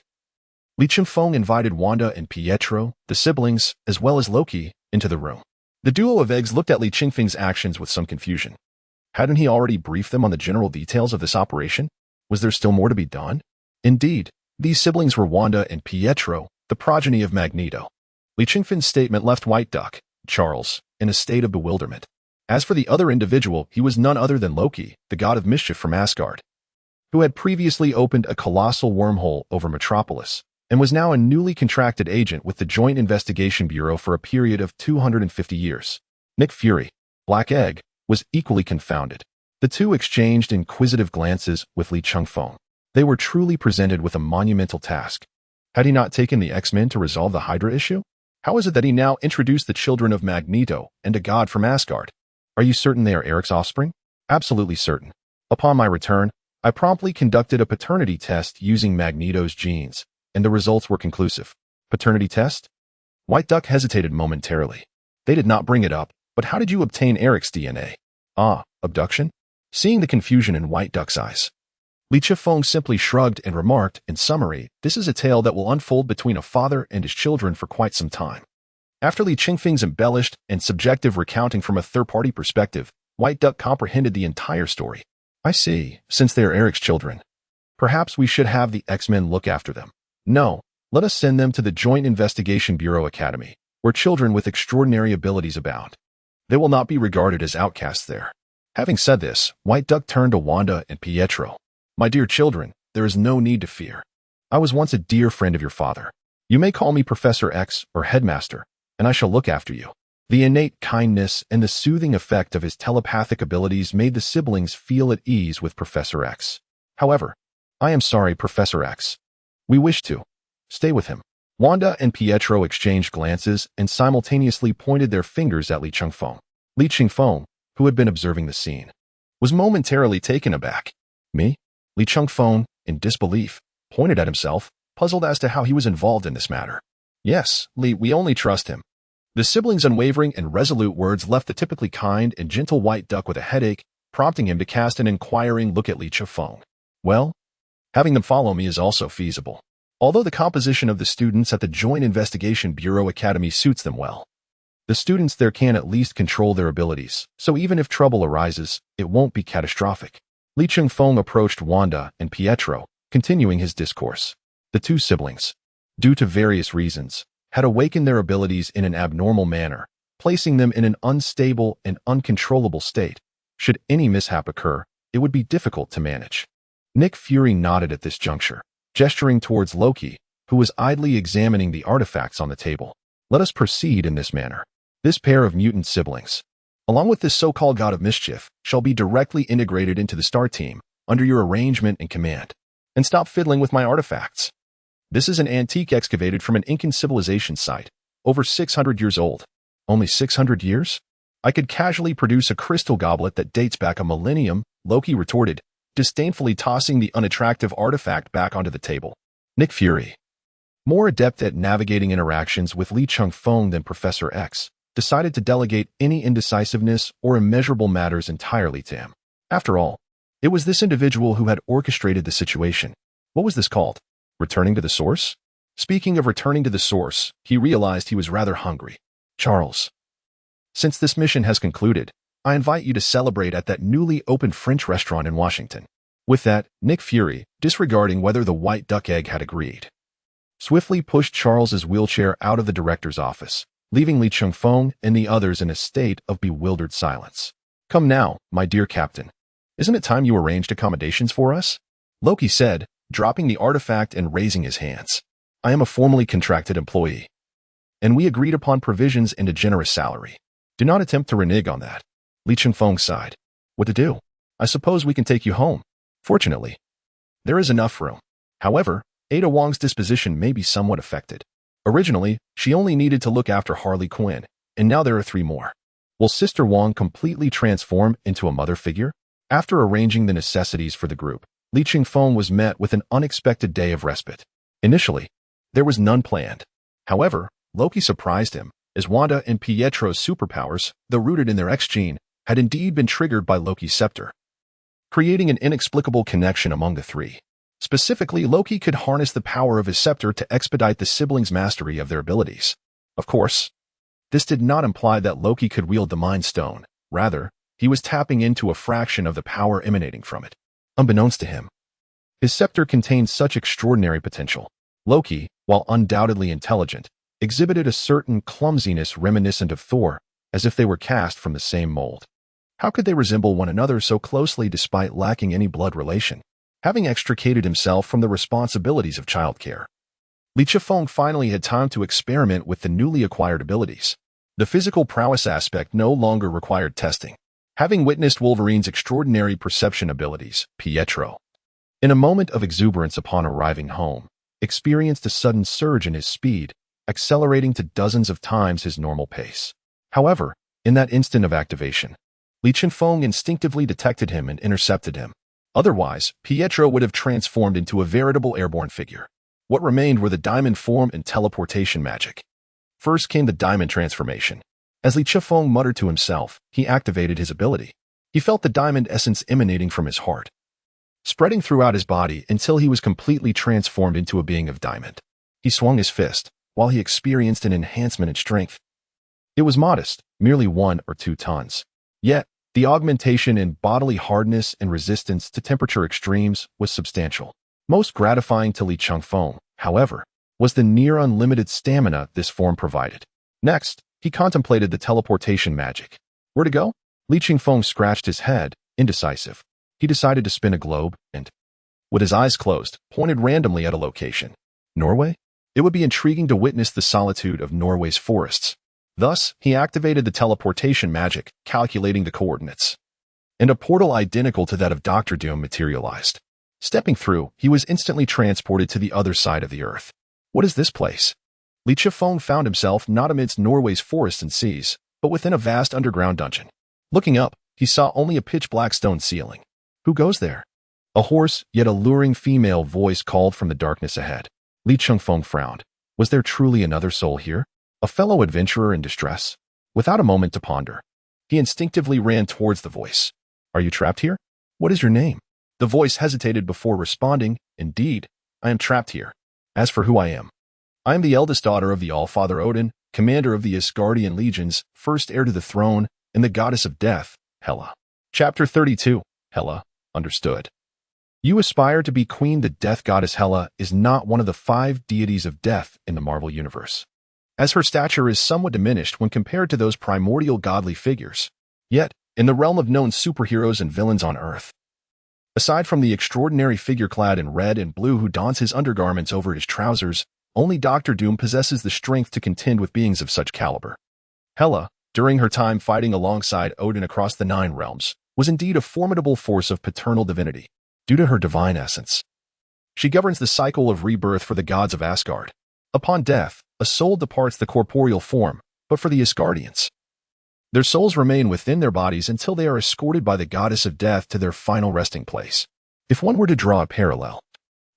Li Ching-feng invited Wanda and Pietro, the siblings, as well as Loki, into the room. The duo of eggs looked at Li Ching-feng's actions with some confusion. Hadn't he already briefed them on the general details of this operation? Was there still more to be done? Indeed, these siblings were Wanda and Pietro, the progeny of Magneto. Li Ching-feng's statement left White Duck, Charles, in a state of bewilderment. As for the other individual, he was none other than Loki, the god of mischief from Asgard, who had previously opened a colossal wormhole over Metropolis, and was now a newly contracted agent with the Joint Investigation Bureau for a period of 250 years. Nick Fury, Black Egg, was equally confounded. The two exchanged inquisitive glances with Li Ching-feng. They were truly presented with a monumental task. Had he not taken the X-Men to resolve the Hydra issue? How is it that he now introduced the children of Magneto and a god from Asgard? Are you certain they are Eric's offspring? Absolutely certain. Upon my return, I promptly conducted a paternity test using Magneto's genes, and the results were conclusive. Paternity test? White Duck hesitated momentarily. They did not bring it up, but how did you obtain Eric's DNA? Abduction? Seeing the confusion in White Duck's eyes, Li Ching-feng simply shrugged and remarked, in summary, this is a tale that will unfold between a father and his children for quite some time. After Li Ching-feng's embellished and subjective recounting from a third-party perspective, White Duck comprehended the entire story. I see, since they are Eric's children. Perhaps we should have the X-Men look after them. No, let us send them to the Joint Investigation Bureau Academy, where children with extraordinary abilities abound. They will not be regarded as outcasts there. Having said this, White Duck turned to Wanda and Pietro. My dear children, there is no need to fear. I was once a dear friend of your father. You may call me Professor X or Headmaster, and I shall look after you. The innate kindness and the soothing effect of his telepathic abilities made the siblings feel at ease with Professor X. However, I am sorry, Professor X. We wish to stay with him. Wanda and Pietro exchanged glances and simultaneously pointed their fingers at Li Ching-feng. Li Ching-feng, who had been observing the scene, was momentarily taken aback. Me? Li Ching-feng, in disbelief, pointed at himself, puzzled as to how he was involved in this matter. Yes, Li, we only trust him. The siblings' unwavering and resolute words left the typically kind and gentle White Duck with a headache, prompting him to cast an inquiring look at Li Ching-feng. Well, having them follow me is also feasible. Although the composition of the students at the Joint Investigation Bureau Academy suits them well, the students there can at least control their abilities, so even if trouble arises, it won't be catastrophic. Li Ching-feng approached Wanda and Pietro, continuing his discourse. The two siblings, due to various reasons, had awakened their abilities in an abnormal manner, placing them in an unstable and uncontrollable state. Should any mishap occur, it would be difficult to manage. Nick Fury nodded at this juncture, gesturing towards Loki, who was idly examining the artifacts on the table. Let us proceed in this manner. This pair of mutant siblings, along with this so-called god of mischief, shall be directly integrated into the Star Team, under your arrangement and command. And stop fiddling with my artifacts. This is an antique excavated from an Incan civilization site, over 600 years old. Only 600 years? I could casually produce a crystal goblet that dates back a millennium, Loki retorted, disdainfully tossing the unattractive artifact back onto the table. Nick Fury, more adept at navigating interactions with Lee Chung-fong than Professor X, decided to delegate any indecisiveness or immeasurable matters entirely to him. After all, it was this individual who had orchestrated the situation. What was this called? Returning to the source? Speaking of returning to the source, he realized he was rather hungry. Charles, since this mission has concluded, I invite you to celebrate at that newly opened French restaurant in Washington. With that, Nick Fury, disregarding whether the white duck egg had agreed, swiftly pushed Charles's wheelchair out of the director's office, leaving Lee Chung-fong and the others in a state of bewildered silence. Come now, my dear captain. Isn't it time you arranged accommodations for us? Loki said, dropping the artifact and raising his hands. I am a formally contracted employee, and we agreed upon provisions and a generous salary. Do not attempt to renege on that. Lee Chung-fong sighed. What to do? I suppose we can take you home. Fortunately, there is enough room. However, Ada Wong's disposition may be somewhat affected. Originally, she only needed to look after Harley Quinn, and now there are 3 more. Will Sister Wong completely transform into a mother figure? After arranging the necessities for the group, Lee Chung-fong was met with an unexpected day of respite. Initially, there was none planned. However, Loki surprised him, as Wanda and Pietro's superpowers, though rooted in their X gene, had indeed been triggered by Loki's scepter, creating an inexplicable connection among the 3. Specifically, Loki could harness the power of his scepter to expedite the siblings' mastery of their abilities. Of course, this did not imply that Loki could wield the Mind Stone. Rather, he was tapping into a fraction of the power emanating from it. Unbeknownst to him, his scepter contained such extraordinary potential. Loki, while undoubtedly intelligent, exhibited a certain clumsiness reminiscent of Thor, as if they were cast from the same mold. How could they resemble one another so closely despite lacking any blood relation? Having extricated himself from the responsibilities of childcare, Lee Chung-fong finally had time to experiment with the newly acquired abilities. The physical prowess aspect no longer required testing. Having witnessed Wolverine's extraordinary perception abilities, Pietro, in a moment of exuberance upon arriving home, experienced a sudden surge in his speed, accelerating to dozens of times his normal pace. However, in that instant of activation, Lee Chung-fong instinctively detected him and intercepted him. Otherwise, Pietro would have transformed into a veritable airborne figure. What remained were the diamond form and teleportation magic. First came the diamond transformation. As Lee Chung-fong muttered to himself, he activated his ability. He felt the diamond essence emanating from his heart, spreading throughout his body until he was completely transformed into a being of diamond. He swung his fist, while he experienced an enhancement in strength. It was modest, merely 1 or 2 tons. Yet, the augmentation in bodily hardness and resistance to temperature extremes was substantial. Most gratifying to Lee Chung-fong, however, was the near unlimited stamina this form provided. Next, he contemplated the teleportation magic. Where to go? Lee Chung-fong scratched his head, indecisive. He decided to spin a globe and, with his eyes closed, pointed randomly at a location. Norway? It would be intriguing to witness the solitude of Norway's forests. Thus, he activated the teleportation magic, calculating the coordinates. And a portal identical to that of Dr. Doom materialized. Stepping through, he was instantly transported to the other side of the earth. What is this place? Lee Chung-fong found himself not amidst Norway's forests and seas, but within a vast underground dungeon. Looking up, he saw only a pitch-black stone ceiling. Who goes there? A hoarse, yet alluring female voice called from the darkness ahead. Lee Chung-fong frowned. Was there truly another soul here? A fellow adventurer in distress? Without a moment to ponder, he instinctively ran towards the voice. Are you trapped here? What is your name? The voice hesitated before responding. Indeed, I am trapped here. As for who I am the eldest daughter of the All-Father Odin, commander of the Asgardian legions, first heir to the throne, and the goddess of death, Hela. Chapter 32. Hela, understood. You aspire to be queen. The death goddess Hela is not one of the 5 deities of death in the Marvel Universe, as her stature is somewhat diminished when compared to those primordial godly figures. Yet, in the realm of known superheroes and villains on Earth, aside from the extraordinary figure clad in red and blue who dons his undergarments over his trousers, only Dr. Doom possesses the strength to contend with beings of such caliber. Hela, during her time fighting alongside Odin across the 9 realms, was indeed a formidable force of paternal divinity. Due to her divine essence, she governs the cycle of rebirth for the gods of Asgard. Upon death, a soul departs the corporeal form, but for the Asgardians, Their souls remain within their bodies until they are escorted by the goddess of death to their final resting place. If one were to draw a parallel,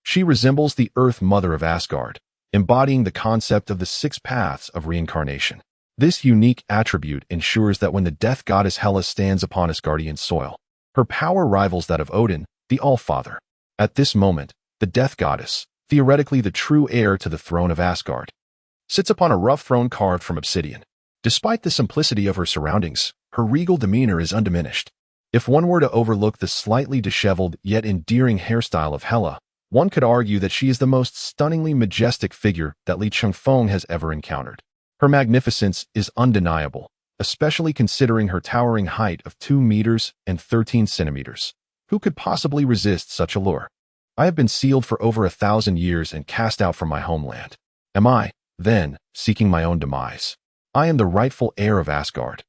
she resembles the Earth Mother of Asgard, embodying the concept of the 6 paths of reincarnation. This unique attribute ensures that when the death goddess Hela stands upon Asgardian soil, her power rivals that of Odin, the All-Father. At this moment, the death goddess, theoretically the true heir to the throne of Asgard, sits upon a rough throne carved from obsidian. Despite the simplicity of her surroundings, her regal demeanor is undiminished. If one were to overlook the slightly disheveled yet endearing hairstyle of Hela, one could argue that she is the most stunningly majestic figure that Li Changfeng has ever encountered. Her magnificence is undeniable, especially considering her towering height of 2 meters and 13 centimeters. Who could possibly resist such allure? I have been sealed for over 1,000 years and cast out from my homeland. Am I, then, seeking my own demise? I am the rightful heir of Asgard,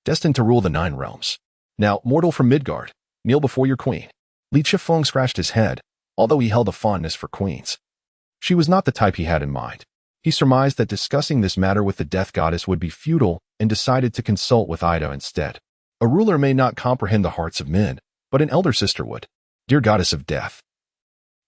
destined to rule the 9 realms. Now, mortal from Midgard, kneel before your queen. Li Changfeng scratched his head, although he held a fondness for queens. She was not the type he had in mind. He surmised that discussing this matter with the death goddess would be futile and decided to consult with Ida instead. A ruler may not comprehend the hearts of men, but an elder sister would. Dear goddess of death,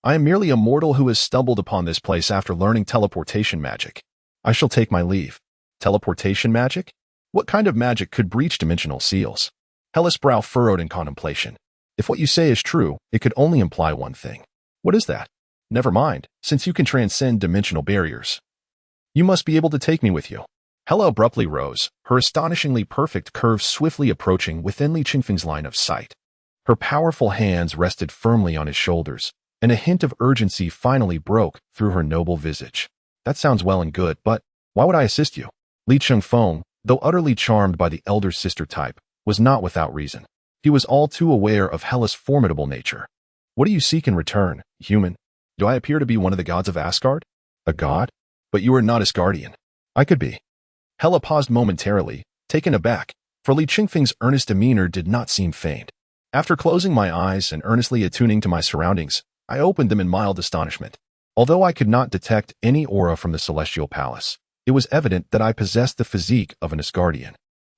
I am merely a mortal who has stumbled upon this place after learning teleportation magic. I shall take my leave. Teleportation magic? What kind of magic could breach dimensional seals? Hela's brow furrowed in contemplation. If what you say is true, it could only imply one thing. What is that? Never mind, since you can transcend dimensional barriers. You must be able to take me with you. Hela abruptly rose, her astonishingly perfect curve swiftly approaching within Li Changfeng's line of sight. Her powerful hands rested firmly on his shoulders, and a hint of urgency finally broke through her noble visage. That sounds well and good, but why would I assist you? Li Changfeng, though utterly charmed by the elder sister type, was not without reason. He was all too aware of Hela's formidable nature. What do you seek in return, human? Do I appear to be one of the gods of Asgard? A god? But you are not Asgardian. I could be. Hela paused momentarily, taken aback, for Li Changfeng's earnest demeanor did not seem feigned. After closing my eyes and earnestly attuning to my surroundings, I opened them in mild astonishment. Although I could not detect any aura from the celestial palace, it was evident that I possessed the physique of an Asgardian.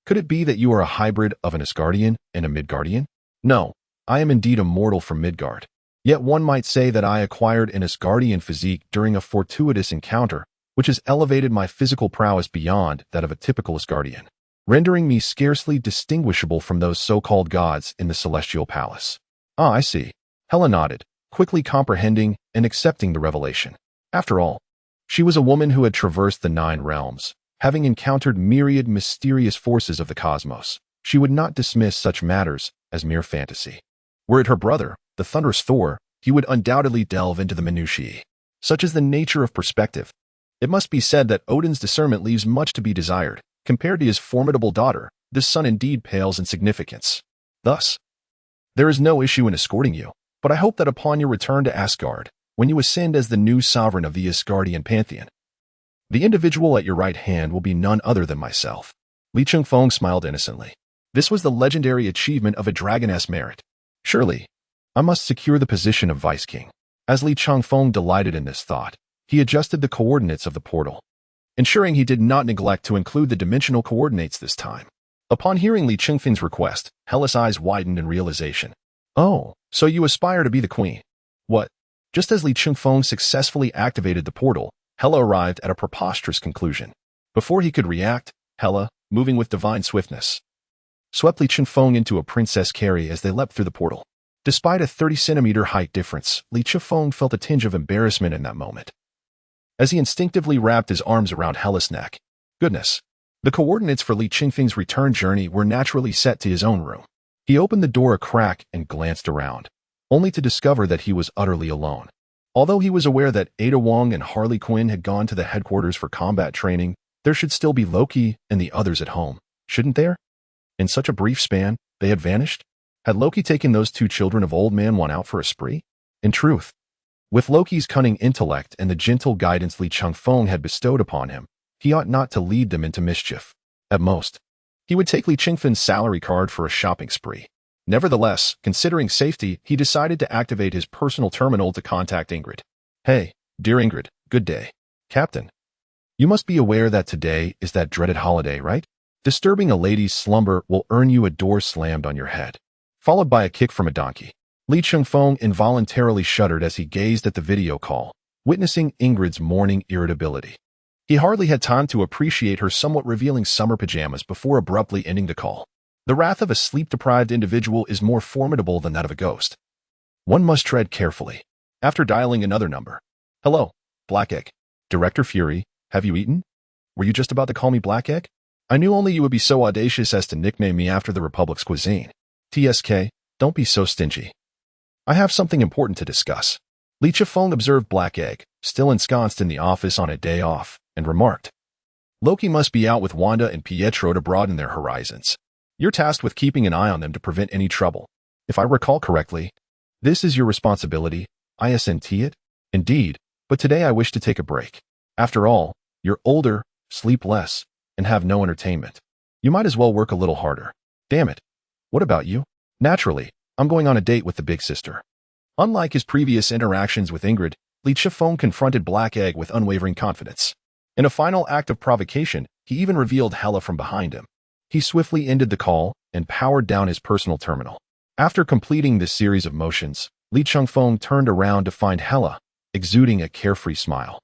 Could it be that you are a hybrid of an Asgardian and a Midgardian? No, I am indeed a mortal from Midgard. Yet one might say that I acquired an Asgardian physique during a fortuitous encounter, which has elevated my physical prowess beyond that of a typical Asgardian, rendering me scarcely distinguishable from those so-called gods in the celestial palace. Ah, I see. Hela nodded, quickly comprehending and accepting the revelation. After all, she was a woman who had traversed the 9 realms, having encountered myriad mysterious forces of the cosmos. She would not dismiss such matters as mere fantasy. Were it her brother, the thunderous Thor, he would undoubtedly delve into the minutiae. Such is the nature of perspective. It must be said that Odin's discernment leaves much to be desired. Compared to his formidable daughter, this son indeed pales in significance. Thus, there is no issue in escorting you, but I hope that upon your return to Asgard, when you ascend as the new sovereign of the Asgardian pantheon, the individual at your right hand will be none other than myself. Li Changfeng smiled innocently. This was the legendary achievement of a dragoness merit. Surely, I must secure the position of vice king. As Li Changfeng delighted in this thought, he adjusted the coordinates of the portal, ensuring he did not neglect to include the dimensional coordinates this time. Upon hearing Li Changfeng's request, Hela's eyes widened in realization. Oh, so you aspire to be the queen. What? Just as Li Changfeng successfully activated the portal, Hela arrived at a preposterous conclusion. Before he could react, Hela, moving with divine swiftness, swept Li Changfeng into a princess carry as they leapt through the portal. Despite a 30-centimeter height difference, Li Changfeng felt a tinge of embarrassment in that moment, as he instinctively wrapped his arms around Hela's neck. Goodness. The coordinates for Li Changfeng's return journey were naturally set to his own room. He opened the door a crack and glanced around, only to discover that he was utterly alone. Although he was aware that Ada Wong and Harley Quinn had gone to the headquarters for combat training, there should still be Loki and the others at home, shouldn't there? In such a brief span, they had vanished? Had Loki taken those 2 children of Old Man One out for a spree? In truth, with Loki's cunning intellect and the gentle guidance Li Changfeng had bestowed upon him, he ought not to lead them into mischief. At most, he would take Li Changfeng's salary card for a shopping spree. Nevertheless, considering safety, he decided to activate his personal terminal to contact Ingrid. Hey, dear Ingrid, good day. Captain, you must be aware that today is that dreaded holiday, right? Disturbing a lady's slumber will earn you a door slammed on your head, followed by a kick from a donkey. Li Chengfeng involuntarily shuddered as he gazed at the video call, witnessing Ingrid's morning irritability. He hardly had time to appreciate her somewhat revealing summer pajamas before abruptly ending the call. The wrath of a sleep-deprived individual is more formidable than that of a ghost. One must tread carefully. After dialing another number. Hello, Black Egg. Director Fury, have you eaten? Were you just about to call me Black Egg? I knew only you would be so audacious as to nickname me after the Republic's cuisine. TSK, don't be so stingy. I have something important to discuss. Li Chengfeng observed Black Egg, still ensconced in the office on a day off, and remarked, Loki must be out with Wanda and Pietro to broaden their horizons. You're tasked with keeping an eye on them to prevent any trouble. If I recall correctly, this is your responsibility, isn't it? Indeed, but today I wish to take a break. After all, you're older, sleep less, and have no entertainment. You might as well work a little harder. Damn it. What about you? Naturally, I'm going on a date with the big sister. Unlike his previous interactions with Ingrid, Li Chengfeng confronted Black Egg with unwavering confidence. In a final act of provocation, he even revealed Hela from behind him. He swiftly ended the call and powered down his personal terminal. After completing this series of motions, Li Chengfeng turned around to find Hela, exuding a carefree smile,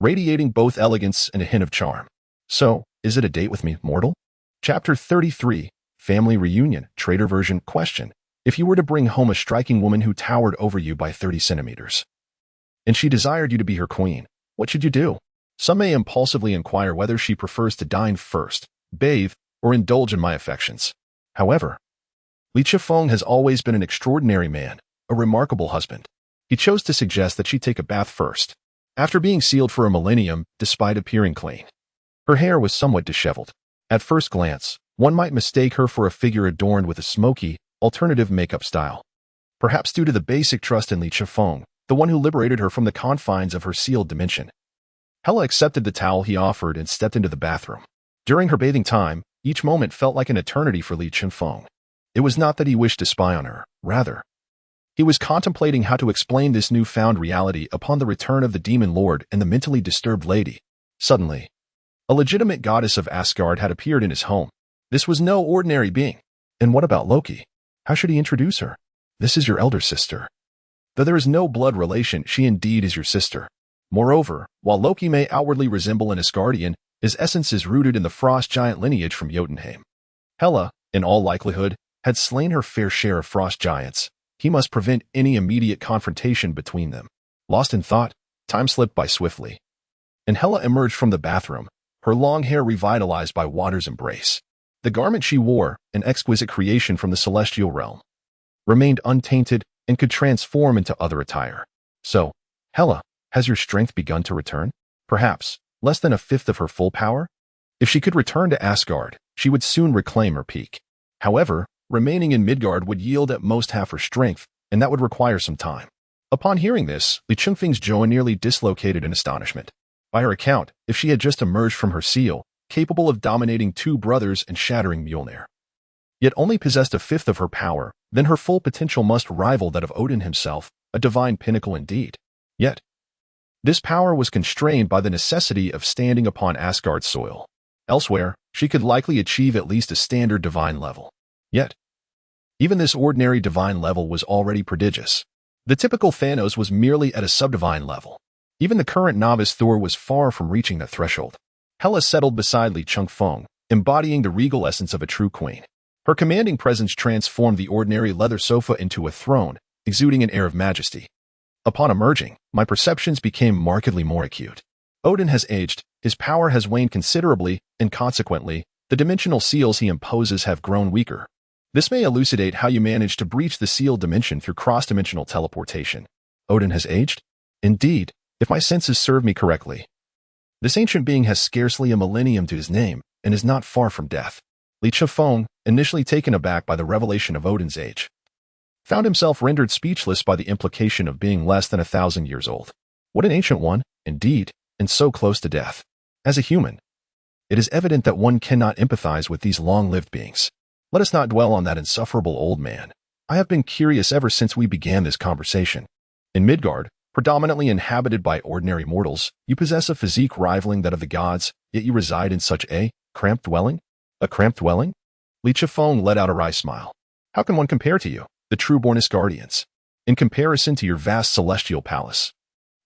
radiating both elegance and a hint of charm. So, is it a date with me, mortal? Chapter 33, Family Reunion, Trader Version. Question. If you were to bring home a striking woman who towered over you by 30 centimeters, and she desired you to be her queen, what should you do? Some may impulsively inquire whether she prefers to dine first, bathe, or indulge in my affections. However, Li Chengfeng has always been an extraordinary man, a remarkable husband. He chose to suggest that she take a bath first, after being sealed for a millennium despite appearing clean. Her hair was somewhat disheveled. At first glance, one might mistake her for a figure adorned with a smoky, alternative makeup style. Perhaps due to the basic trust in Li Chengfeng, the one who liberated her from the confines of her sealed dimension. Hela accepted the towel he offered and stepped into the bathroom. During her bathing time, each moment felt like an eternity for Li Chengfeng. It was not that he wished to spy on her, rather, he was contemplating how to explain this newfound reality upon the return of the Demon Lord and the mentally disturbed lady. Suddenly, a legitimate goddess of Asgard had appeared in his home. This was no ordinary being. And what about Loki? How should he introduce her? This is your elder sister. Though there is no blood relation, she indeed is your sister. Moreover, while Loki may outwardly resemble an Asgardian, his essence is rooted in the frost giant lineage from Jotunheim. Hela, in all likelihood, had slain her fair share of frost giants. He must prevent any immediate confrontation between them. Lost in thought, time slipped by swiftly. And Hela emerged from the bathroom, her long hair revitalized by water's embrace. The garment she wore, an exquisite creation from the celestial realm, remained untainted and could transform into other attire. So, Hela, has your strength begun to return? Perhaps, less than a fifth of her full power? If she could return to Asgard, she would soon reclaim her peak. However, remaining in Midgard would yield at most half her strength, and that would require some time. Upon hearing this, Li Chengfeng's jaw nearly dislocated in astonishment. By her account, if she had just emerged from her seal, capable of dominating two brothers and shattering Mjolnir, yet only possessed a fifth of her power, then her full potential must rival that of Odin himself, a divine pinnacle indeed. Yet, this power was constrained by the necessity of standing upon Asgard's soil. Elsewhere, she could likely achieve at least a standard divine level. Yet, even this ordinary divine level was already prodigious. The typical Thanos was merely at a subdivine level. Even the current novice Thor was far from reaching that threshold. Hela settled beside Li Chengfeng, embodying the regal essence of a true queen. Her commanding presence transformed the ordinary leather sofa into a throne, exuding an air of majesty. Upon emerging, my perceptions became markedly more acute. Odin has aged, his power has waned considerably, and consequently, the dimensional seals he imposes have grown weaker. This may elucidate how you manage to breach the sealed dimension through cross-dimensional teleportation. Odin has aged? Indeed, if my senses serve me correctly. This ancient being has scarcely a millennium to his name, and is not far from death. Li Chengfeng, initially taken aback by the revelation of Odin's age, found himself rendered speechless by the implication of being less than 1,000 years old. What an ancient one, indeed, and so close to death. As a human, it is evident that one cannot empathize with these long-lived beings. Let us not dwell on that insufferable old man. I have been curious ever since we began this conversation. In Midgard, predominantly inhabited by ordinary mortals, you possess a physique rivaling that of the gods, yet you reside in such a cramped dwelling? A cramped dwelling? Li Chifeng let out a wry smile. How can one compare to you, the true-born Asgardians, in comparison to your vast celestial palace?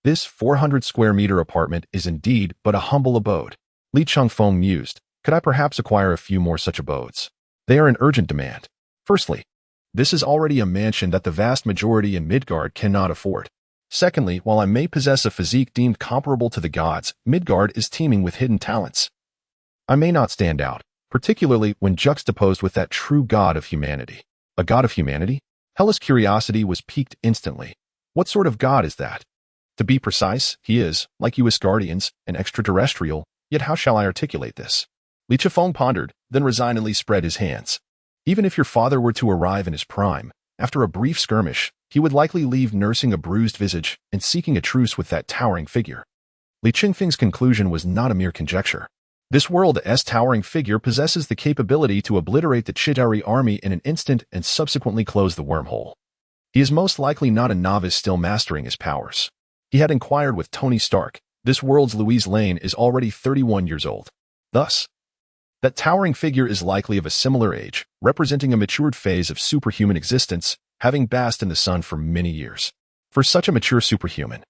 This 400-square-meter apartment is indeed but a humble abode. Li Chifeng mused. Could I perhaps acquire a few more such abodes? They are in urgent demand. Firstly, this is already a mansion that the vast majority in Midgard cannot afford. Secondly, while I may possess a physique deemed comparable to the gods, Midgard is teeming with hidden talents. I may not stand out, particularly when juxtaposed with that true god of humanity. A god of humanity? Hela's curiosity was piqued instantly. What sort of god is that? To be precise, he is, like you Asgardians, an extraterrestrial, yet how shall I articulate this? Li Chifeng pondered, then resignedly spread his hands. Even if your father were to arrive in his prime, after a brief skirmish, he would likely leave nursing a bruised visage and seeking a truce with that towering figure. Li Chifeng's conclusion was not a mere conjecture. This world's towering figure possesses the capability to obliterate the Chitauri army in an instant and subsequently close the wormhole. He is most likely not a novice still mastering his powers. He had inquired with Tony Stark. This world's Louise Lane is already 31 years old. Thus, that towering figure is likely of a similar age, representing a matured phase of superhuman existence, having basked in the sun for many years. For such a mature superhuman,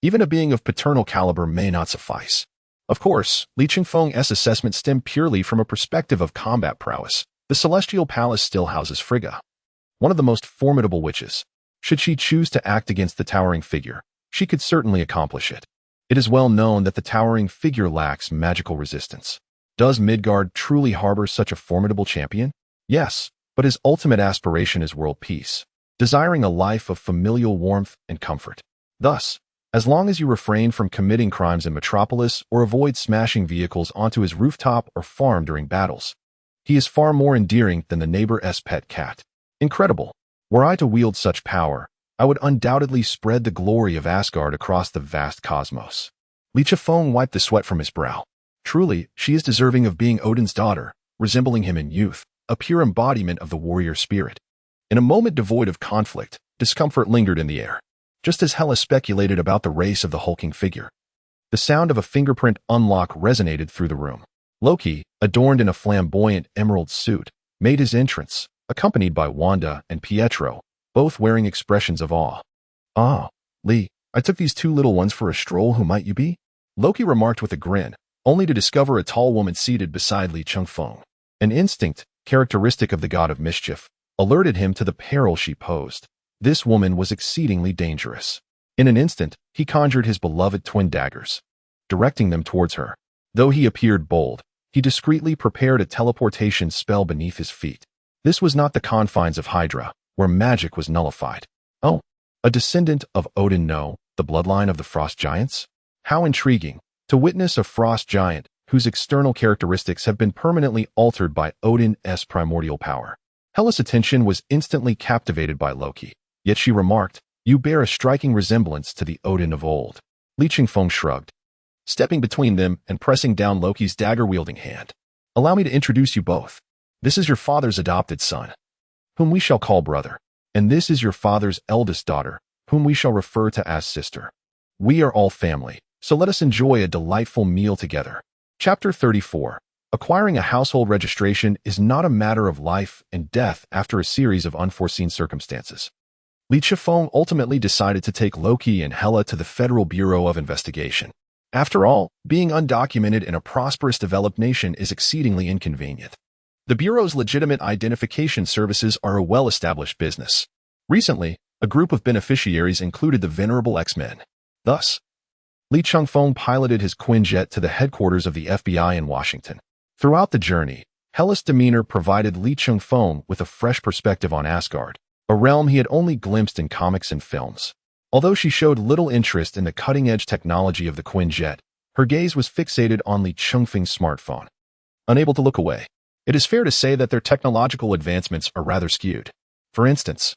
even a being of paternal caliber may not suffice. Of course, Li Chifeng's assessment stemmed purely from a perspective of combat prowess. The Celestial Palace still houses Frigga, one of the most formidable witches. Should she choose to act against the towering figure, she could certainly accomplish it. It is well known that the towering figure lacks magical resistance. Does Midgard truly harbor such a formidable champion? Yes, but his ultimate aspiration is world peace, desiring a life of familial warmth and comfort. Thus, as long as you refrain from committing crimes in Metropolis or avoid smashing vehicles onto his rooftop or farm during battles, he is far more endearing than the neighbor's pet cat. Incredible. Were I to wield such power, I would undoubtedly spread the glory of Asgard across the vast cosmos. Li Chifeng wiped the sweat from his brow. Truly, she is deserving of being Odin's daughter, resembling him in youth, a pure embodiment of the warrior spirit. In a moment devoid of conflict, discomfort lingered in the air, just as Hela speculated about the race of the hulking figure. The sound of a fingerprint unlock resonated through the room. Loki, adorned in a flamboyant emerald suit, made his entrance, accompanied by Wanda and Pietro, both wearing expressions of awe. Ah, Lee, I took these two little ones for a stroll. Who might you be? Loki remarked with a grin, only to discover a tall woman seated beside Li Chifeng. An instinct, characteristic of the god of mischief, alerted him to the peril she posed. This woman was exceedingly dangerous. In an instant, he conjured his beloved twin daggers, directing them towards her. Though he appeared bold, he discreetly prepared a teleportation spell beneath his feet. This was not the confines of Hydra, where magic was nullified. Oh, a descendant of Odin, no, the bloodline of the frost giants? How intriguing, to witness a frost giant whose external characteristics have been permanently altered by Odin's primordial power. Hela's attention was instantly captivated by Loki, yet she remarked, "You bear a striking resemblance to the Odin of old." Li Chifeng shrugged, stepping between them and pressing down Loki's dagger-wielding hand. "Allow me to introduce you both. This is your father's adopted son, whom we shall call brother, and this is your father's eldest daughter, whom we shall refer to as sister. We are all family, so let us enjoy a delightful meal together." Chapter 34. Acquiring a household registration is not a matter of life and death after a series of unforeseen circumstances. Li Chifeng ultimately decided to take Loki and Hela to the Federal Bureau of Investigation. After all, being undocumented in a prosperous developed nation is exceedingly inconvenient. The Bureau's legitimate identification services are a well-established business. Recently, a group of beneficiaries included the venerable X-Men. Thus, Li Chifeng piloted his Quinjet to the headquarters of the FBI in Washington. Throughout the journey, Hela's demeanor provided Li Chifeng with a fresh perspective on Asgard, a realm he had only glimpsed in comics and films. Although she showed little interest in the cutting-edge technology of the Quinjet, her gaze was fixated on Li Chifeng's smartphone. Unable to look away, it is fair to say that their technological advancements are rather skewed. For instance,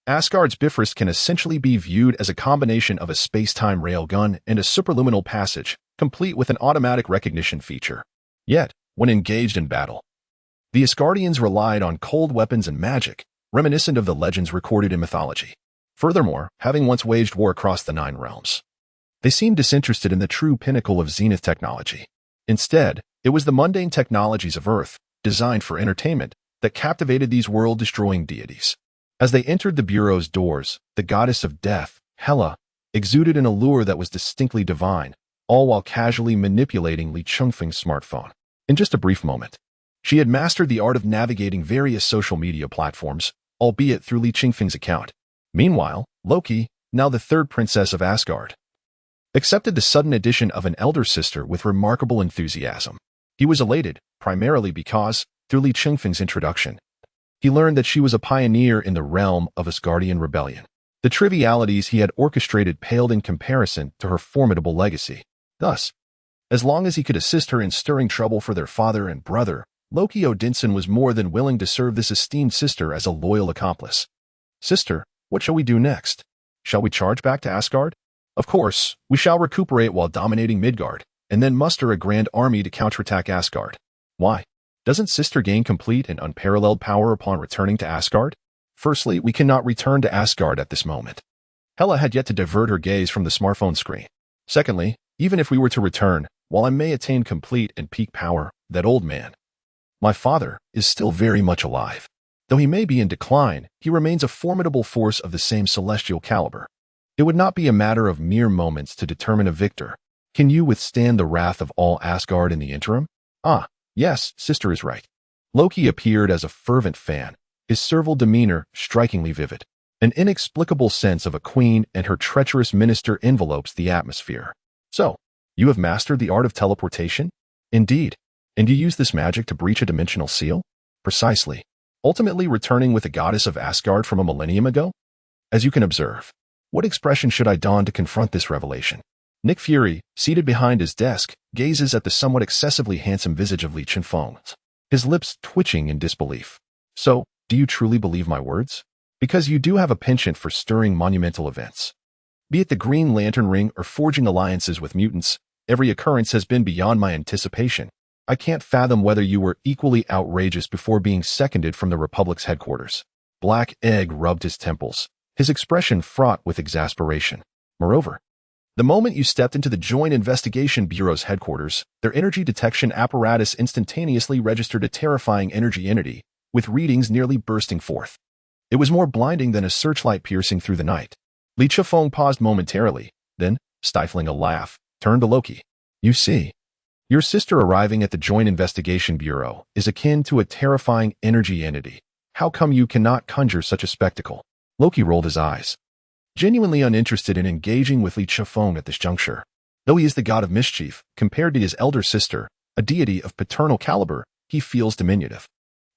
Asgard's Bifrost can essentially be viewed as a combination of a space-time railgun and a superluminal passage, complete with an automatic recognition feature. Yet, when engaged in battle, the Asgardians relied on cold weapons and magic, reminiscent of the legends recorded in mythology. Furthermore, having once waged war across the Nine Realms, they seemed disinterested in the true pinnacle of Zenith technology. Instead, it was the mundane technologies of Earth, designed for entertainment, that captivated these world-destroying deities. As they entered the bureau's doors, the goddess of death, Hela, exuded an allure that was distinctly divine, all while casually manipulating Li Chengfeng's smartphone. In just a brief moment, she had mastered the art of navigating various social media platforms, albeit through Li Chengfeng's account. Meanwhile, Loki, now the third princess of Asgard, accepted the sudden addition of an elder sister with remarkable enthusiasm. He was elated, primarily because, through Li Chengfeng's introduction, he learned that she was a pioneer in the realm of Asgardian rebellion. The trivialities he had orchestrated paled in comparison to her formidable legacy. Thus, as long as he could assist her in stirring trouble for their father and brother, Loki Odinson was more than willing to serve this esteemed sister as a loyal accomplice. Sister, what shall we do next? Shall we charge back to Asgard? Of course, we shall recuperate while dominating Midgard, and then muster a grand army to counterattack Asgard. Why? Doesn't Sister gain complete and unparalleled power upon returning to Asgard? Firstly, we cannot return to Asgard at this moment. Hela had yet to divert her gaze from the smartphone screen. Secondly, even if we were to return, while I may attain complete and peak power, that old man, my father, is still very much alive. Though he may be in decline, he remains a formidable force of the same celestial caliber. It would not be a matter of mere moments to determine a victor. Can you withstand the wrath of all Asgard in the interim? Ah, yes, Sister is right. Loki appeared as a fervent fan, his servile demeanor strikingly vivid. An inexplicable sense of a queen and her treacherous minister envelopes the atmosphere. So, you have mastered the art of teleportation? Indeed. And you use this magic to breach a dimensional seal? Precisely. Ultimately returning with the goddess of Asgard from a millennium ago? As you can observe, what expression should I don to confront this revelation? Nick Fury, seated behind his desk, gazes at the somewhat excessively handsome visage of Li Chengfeng, his lips twitching in disbelief. So, do you truly believe my words? Because you do have a penchant for stirring monumental events. Be it the Green Lantern Ring or forging alliances with mutants, every occurrence has been beyond my anticipation. I can't fathom whether you were equally outrageous before being seconded from the Republic's headquarters. Black Egg rubbed his temples, his expression fraught with exasperation. Moreover, the moment you stepped into the Joint Investigation Bureau's headquarters, their energy detection apparatus instantaneously registered a terrifying energy entity, with readings nearly bursting forth. It was more blinding than a searchlight piercing through the night. Li Chengfeng paused momentarily, then, stifling a laugh, turned to Loki. You see, your sister arriving at the Joint Investigation Bureau is akin to a terrifying energy entity. How come you cannot conjure such a spectacle? Loki rolled his eyes, genuinely uninterested in engaging with Li Chengfeng at this juncture. Though he is the god of mischief, compared to his elder sister, a deity of paternal caliber, he feels diminutive.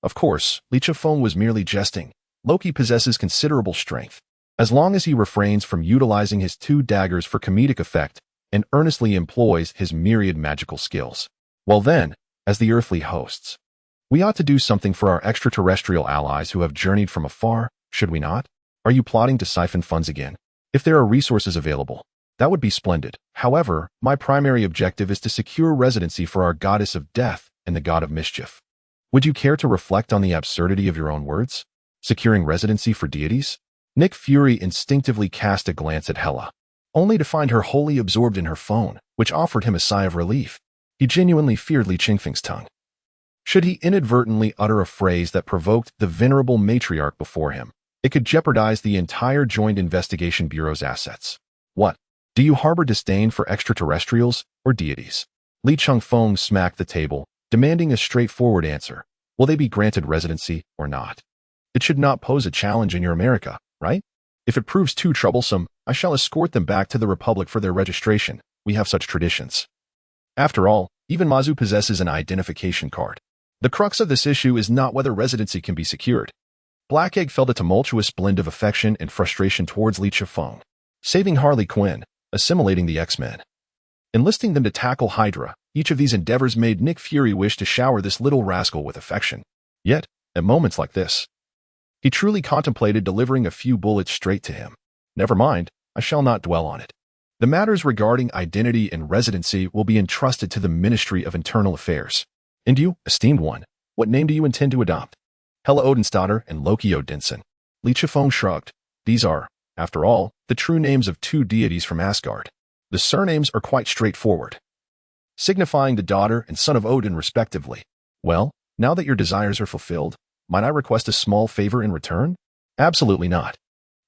Of course, Li Chengfeng was merely jesting. Loki possesses considerable strength. As long as he refrains from utilizing his two daggers for comedic effect and earnestly employs his myriad magical skills. Well then, as the earthly hosts, we ought to do something for our extraterrestrial allies who have journeyed from afar, should we not? Are you plotting to siphon funds again? If there are resources available, that would be splendid. However, my primary objective is to secure residency for our goddess of death and the god of mischief. Would you care to reflect on the absurdity of your own words? Securing residency for deities? Nick Fury instinctively cast a glance at Hela, only to find her wholly absorbed in her phone, which offered him a sigh of relief. He genuinely feared Li Chengfeng's tongue. Should he inadvertently utter a phrase that provoked the venerable matriarch before him, it could jeopardize the entire Joint Investigation Bureau's assets. What? Do you harbor disdain for extraterrestrials or deities? Li Chengfeng smacked the table, demanding a straightforward answer. Will they be granted residency or not? It should not pose a challenge in your America, right? If it proves too troublesome, I shall escort them back to the Republic for their registration. We have such traditions. After all, even Mazu possesses an identification card. The crux of this issue is not whether residency can be secured. Black Egg felt a tumultuous blend of affection and frustration towards Li Chengfeng. Saving Harley Quinn, assimilating the X-Men, enlisting them to tackle Hydra, each of these endeavors made Nick Fury wish to shower this little rascal with affection. Yet, at moments like this, he truly contemplated delivering a few bullets straight to him. Never mind, I shall not dwell on it. The matters regarding identity and residency will be entrusted to the Ministry of Internal Affairs. And you, esteemed one, what name do you intend to adopt? Hela Odinsdatter and Loki Odinson. Li Chengfeng shrugged. These are, after all, the true names of two deities from Asgard. The surnames are quite straightforward, signifying the daughter and son of Odin respectively. Well, Now that your desires are fulfilled, might I request a small favor in return? Absolutely not.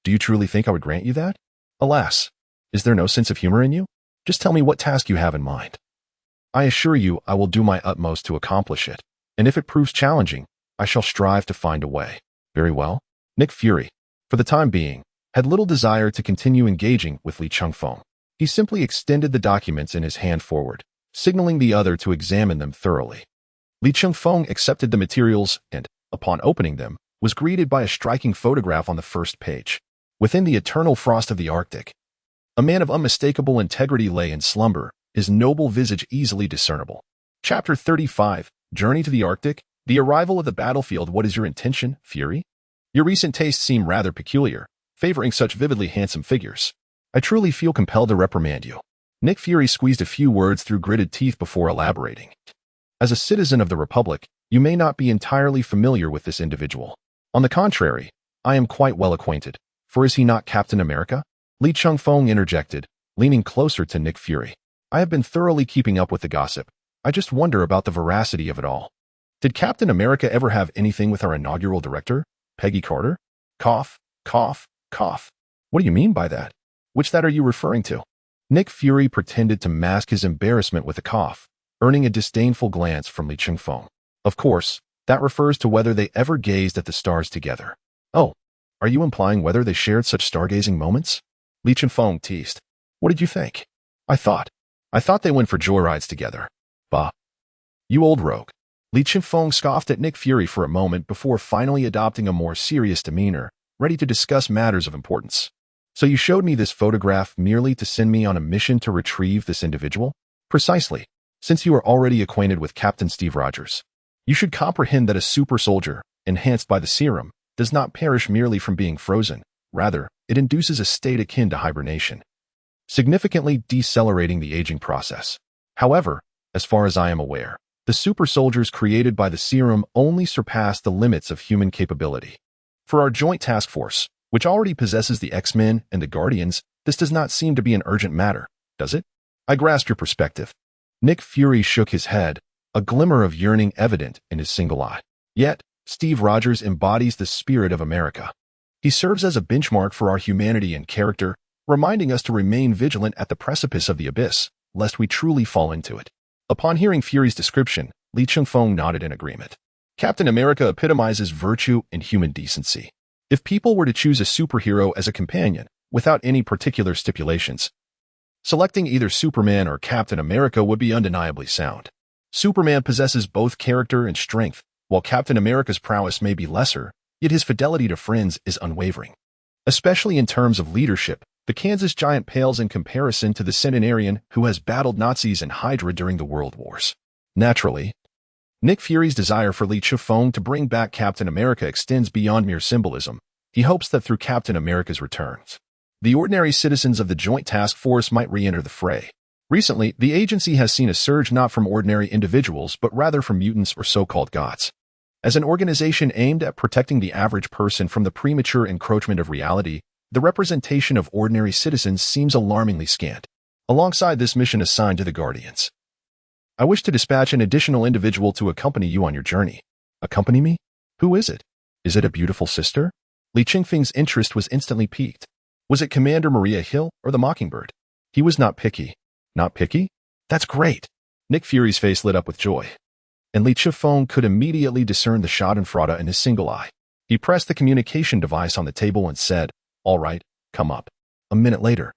Do you truly think I would grant you that? Alas, is there no sense of humor in you? Just tell me what task you have in mind. I assure you I will do my utmost to accomplish it, and if it proves challenging, I shall strive to find a way. Very well. Nick Fury, for the time being, had little desire to continue engaging with Li Chungfeng. He simply extended the documents in his hand forward, signaling the other to examine them thoroughly. Li Chungfeng accepted the materials and, upon opening them, was greeted by a striking photograph on the first page. Within the eternal frost of the Arctic, a man of unmistakable integrity lay in slumber, his noble visage easily discernible. Chapter 35, Journey to the Arctic, The Arrival of the Battlefield. What is your intention, Fury? Your recent tastes seem rather peculiar, favoring such vividly handsome figures. I truly feel compelled to reprimand you. Nick Fury squeezed a few words through gritted teeth before elaborating. As a citizen of the Republic, you may not be entirely familiar with this individual. On the contrary, I am quite well acquainted, for is he not Captain America? Li Chungfeng interjected, leaning closer to Nick Fury. I have been thoroughly keeping up with the gossip. I just wonder about the veracity of it all. Did Captain America ever have anything with our inaugural director, Peggy Carter? Cough, cough, cough. What do you mean by that? Which that are you referring to? Nick Fury pretended to mask his embarrassment with a cough, earning a disdainful glance from Li Chungfeng. Of course, that refers to whether they ever gazed at the stars together. Oh, are you implying whether they shared such stargazing moments? Li Chungfeng teased. What did you think? I thought they went for joyrides together. Bah. You old rogue. Li Chungfeng scoffed at Nick Fury for a moment before finally adopting a more serious demeanor, ready to discuss matters of importance. So you showed me this photograph merely to send me on a mission to retrieve this individual? Precisely. Since you are already acquainted with Captain Steve Rogers, you should comprehend that a super soldier, enhanced by the serum, does not perish merely from being frozen. Rather, it induces a state akin to hibernation, significantly decelerating the aging process. However, as far as I am aware, the super soldiers created by the serum only surpass the limits of human capability. For our joint task force, which already possesses the X-Men and the Guardians, this does not seem to be an urgent matter, does it? I grasp your perspective. Nick Fury shook his head, a glimmer of yearning evident in his single eye. Yet, Steve Rogers embodies the spirit of America. He serves as a benchmark for our humanity and character, reminding us to remain vigilant at the precipice of the abyss, lest we truly fall into it. Upon hearing Fury's description, Li Chungfeng nodded in agreement. Captain America epitomizes virtue and human decency. If people were to choose a superhero as a companion, without any particular stipulations, selecting either Superman or Captain America would be undeniably sound. Superman possesses both character and strength, while Captain America's prowess may be lesser, yet his fidelity to friends is unwavering. Especially in terms of leadership, the Kansas giant pales in comparison to the centenarian who has battled Nazis and Hydra during the World Wars. Naturally, Nick Fury's desire for Li Chungfeng to bring back Captain America extends beyond mere symbolism. He hopes that through Captain America's returns, the ordinary citizens of the Joint Task Force might re-enter the fray. Recently, the agency has seen a surge not from ordinary individuals but rather from mutants or so-called gods. As an organization aimed at protecting the average person from the premature encroachment of reality, the representation of ordinary citizens seems alarmingly scant. Alongside this mission assigned to the Guardians, I wish to dispatch an additional individual to accompany you on your journey. Accompany me? Who is it? Is it a beautiful sister? Li Chungfeng's interest was instantly piqued. Was it Commander Maria Hill or the Mockingbird? He was not picky. Not picky? That's great. Nick Fury's face lit up with joy, and Li Chungfeng could immediately discern the schadenfreude in his single eye. He pressed the communication device on the table and said, "All right, come up." A minute later,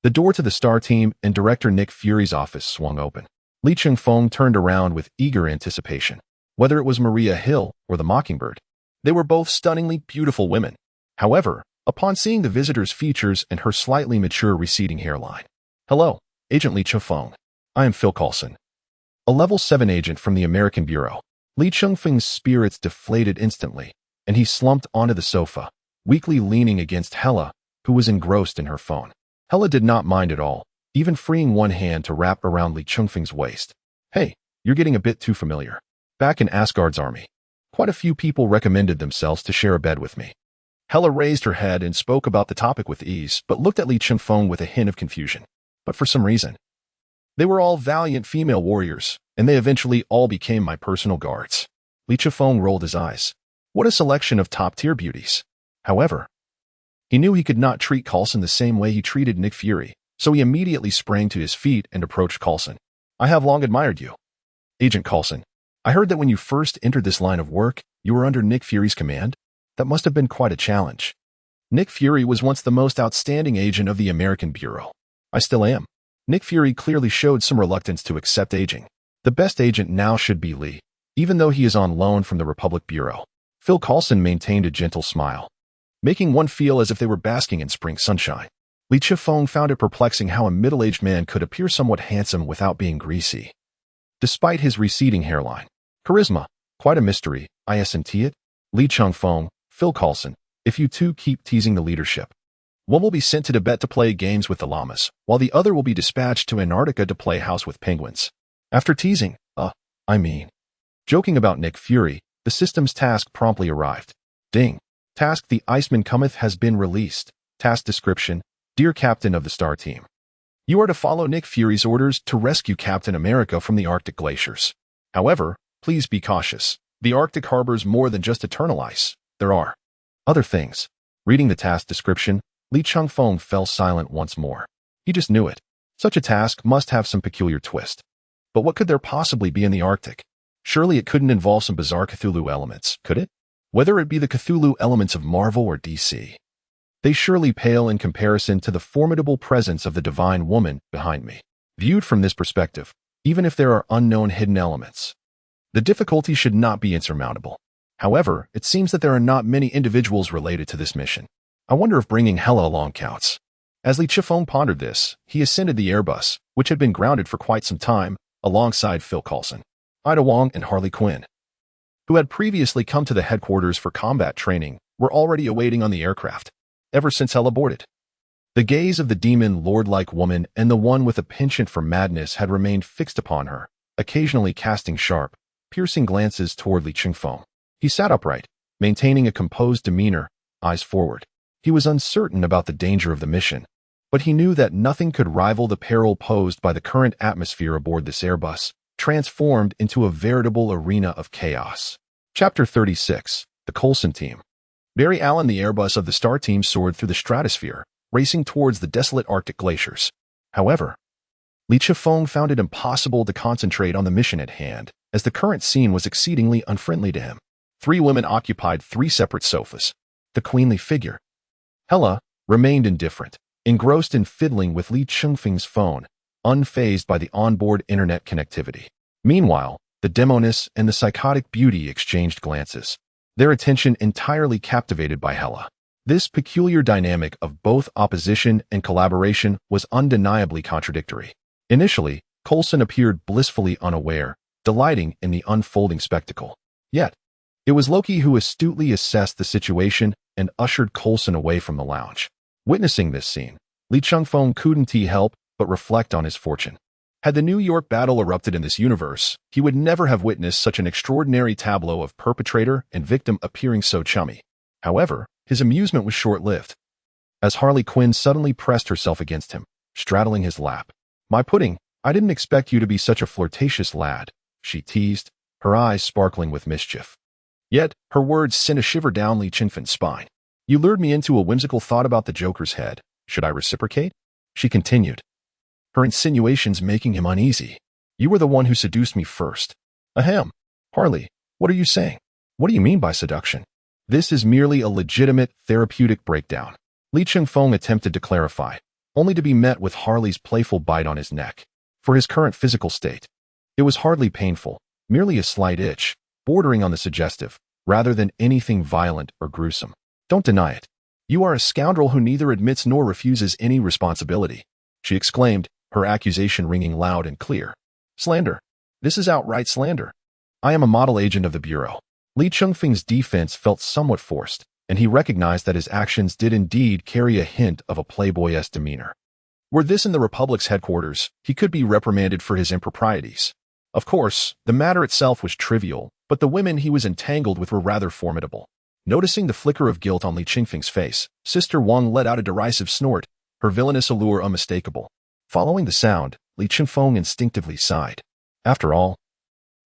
the door to the Star Team and Director Nick Fury's office swung open. Li Chungfeng turned around with eager anticipation. Whether it was Maria Hill or the Mockingbird, they were both stunningly beautiful women. However, upon seeing the visitor's features and her slightly mature receding hairline, "Hello, Agent Li Chungfeng. I am Phil Coulson, a Level 7 agent from the American Bureau." Li Chungfeng's spirits deflated instantly, and he slumped onto the sofa, weakly leaning against Hela, who was engrossed in her phone. Hela did not mind at all, even freeing one hand to wrap around Li Chungfeng's waist. "Hey, you're getting a bit too familiar. Back in Asgard's army, quite a few people recommended themselves to share a bed with me." Hela raised her head and spoke about the topic with ease, but looked at Li Chungfeng with a hint of confusion. But for some reason, they were all valiant female warriors, and they eventually all became my personal guards. Li Chifeng rolled his eyes. What a selection of top-tier beauties. However, he knew he could not treat Coulson the same way he treated Nick Fury, so he immediately sprang to his feet and approached Coulson. I have long admired you. Agent Coulson, I heard that when you first entered this line of work, you were under Nick Fury's command? That must have been quite a challenge. Nick Fury was once the most outstanding agent of the American Bureau. I still am. Nick Fury clearly showed some reluctance to accept aging. The best agent now should be Lee, even though he is on loan from the Republic Bureau. Phil Coulson maintained a gentle smile, making one feel as if they were basking in spring sunshine. Li Chifeng found it perplexing how a middle-aged man could appear somewhat handsome without being greasy. Despite his receding hairline, charisma, quite a mystery, isn't it? Li Chifeng, Phil Coulson, if you two keep teasing the leadership. One will be sent to Tibet to play games with the llamas, while the other will be dispatched to Antarctica to play house with penguins. After teasing, joking about Nick Fury, the system's task promptly arrived. Ding. Task The Iceman Cometh has been released. Task description, Dear Captain of the Star Team. You are to follow Nick Fury's orders to rescue Captain America from the Arctic glaciers. However, please be cautious. The Arctic harbors more than just eternal ice. There are other things. Reading the task description, Li Chifeng fell silent once more. He just knew it. Such a task must have some peculiar twist. But what could there possibly be in the Arctic? Surely it couldn't involve some bizarre Cthulhu elements, could it? Whether it be the Cthulhu elements of Marvel or DC. They surely pale in comparison to the formidable presence of the divine woman behind me. Viewed from this perspective, even if there are unknown hidden elements, the difficulty should not be insurmountable. However, it seems that there are not many individuals related to this mission. I wonder if bringing Hela along counts. As Li Chifeng pondered this, he ascended the Airbus, which had been grounded for quite some time, alongside Phil Coulson, Ida Wong, and Harley Quinn, who had previously come to the headquarters for combat training, were already awaiting on the aircraft, ever since Hela boarded. The gaze of the demon lord-like woman and the one with a penchant for madness had remained fixed upon her, occasionally casting sharp, piercing glances toward Li Chifeng. He sat upright, maintaining a composed demeanor, eyes forward. He was uncertain about the danger of the mission, but he knew that nothing could rival the peril posed by the current atmosphere aboard this Airbus, transformed into a veritable arena of chaos. Chapter 36, The Coulson Team. Barry Allen, the Airbus of the Star Team, soared through the stratosphere, racing towards the desolate Arctic glaciers. However, Li Chifeng found it impossible to concentrate on the mission at hand, as the current scene was exceedingly unfriendly to him. 3 women occupied 3 separate sofas. The queenly figure, Hela, remained indifferent, engrossed in fiddling with Li Chifeng's phone, unfazed by the onboard internet connectivity. Meanwhile, the demoness and the psychotic beauty exchanged glances, their attention entirely captivated by Hela. This peculiar dynamic of both opposition and collaboration was undeniably contradictory. Initially, Coulson appeared blissfully unaware, delighting in the unfolding spectacle. Yet, it was Loki who astutely assessed the situation and ushered Coulson away from the lounge. Witnessing this scene, Li Chifeng couldn't help but reflect on his fortune. Had the New York battle erupted in this universe, he would never have witnessed such an extraordinary tableau of perpetrator and victim appearing so chummy. However, his amusement was short-lived, as Harley Quinn suddenly pressed herself against him, straddling his lap. My pudding, I didn't expect you to be such a flirtatious lad, she teased, her eyes sparkling with mischief. Yet, her words sent a shiver down Li Chifeng's spine. You lured me into a whimsical thought about the Joker's head. Should I reciprocate? She continued, her insinuations making him uneasy. You were the one who seduced me first. Ahem. Harley, what are you saying? What do you mean by seduction? This is merely a legitimate therapeutic breakdown. Li Chifeng attempted to clarify, only to be met with Harley's playful bite on his neck. For his current physical state, it was hardly painful, merely a slight itch, bordering on the suggestive, rather than anything violent or gruesome. Don't deny it. You are a scoundrel who neither admits nor refuses any responsibility, she exclaimed, her accusation ringing loud and clear. Slander. This is outright slander. I am a model agent of the Bureau. Li Chifeng's defense felt somewhat forced, and he recognized that his actions did indeed carry a hint of a playboy-esque demeanor. Were this in the Republic's headquarters, he could be reprimanded for his improprieties. Of course, the matter itself was trivial, but the women he was entangled with were rather formidable. Noticing the flicker of guilt on Li Chifeng's face, Sister Wang let out a derisive snort, her villainous allure unmistakable. Following the sound, Li Chifeng instinctively sighed. After all,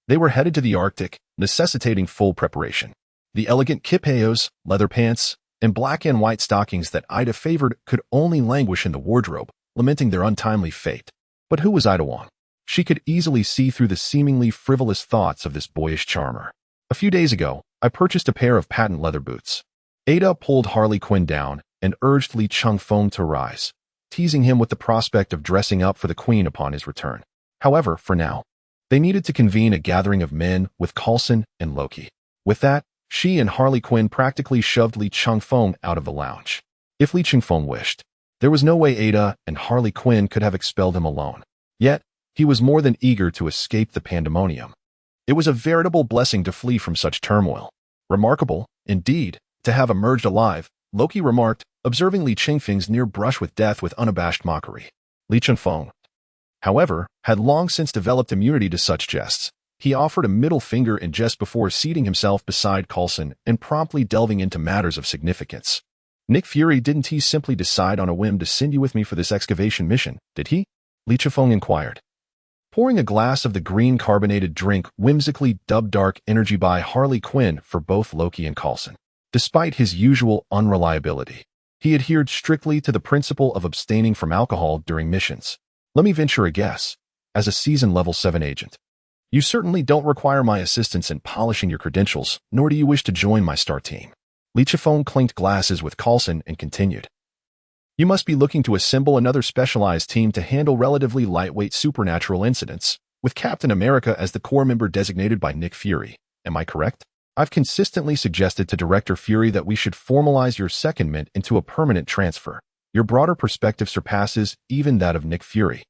they were headed to the Arctic, necessitating full preparation. The elegant kipayos, leather pants, and black and white stockings that Ida favored could only languish in the wardrobe, lamenting their untimely fate. But who was Ida Wong? She could easily see through the seemingly frivolous thoughts of this boyish charmer. A few days ago, I purchased a pair of patent leather boots. Ada pulled Harley Quinn down and urged Lee Chung-fong to rise, teasing him with the prospect of dressing up for the queen upon his return. However, for now, they needed to convene a gathering of men with Coulson and Loki. With that, she and Harley Quinn practically shoved Lee Chung-fong out of the lounge. If Lee Chung-fong wished, there was no way Ada and Harley Quinn could have expelled him alone. Yet, he was more than eager to escape the pandemonium. It was a veritable blessing to flee from such turmoil. Remarkable, indeed, to have emerged alive, Loki remarked, observing Lee Chung-fong's near brush with death with unabashed mockery. Lee Chung-fong, however, had long since developed immunity to such jests. He offered a middle finger in jest before seating himself beside Coulson and promptly delving into matters of significance. Nick Fury, didn't he simply decide on a whim to send you with me for this excavation mission, did he? Lee Chung-fong inquired, pouring a glass of the green carbonated drink whimsically dubbed Dark Energy by Harley Quinn for both Loki and Coulson. Despite his usual unreliability, he adhered strictly to the principle of abstaining from alcohol during missions. Let me venture a guess. As a seasoned level 7 agent, you certainly don't require my assistance in polishing your credentials, nor do you wish to join my star team. Lee Chung-fong clinked glasses with Coulson and continued. You must be looking to assemble another specialized team to handle relatively lightweight supernatural incidents, with Captain America as the core member designated by Nick Fury. Am I correct? I've consistently suggested to Director Fury that we should formalize your secondment into a permanent transfer. Your broader perspective surpasses even that of Nick Fury,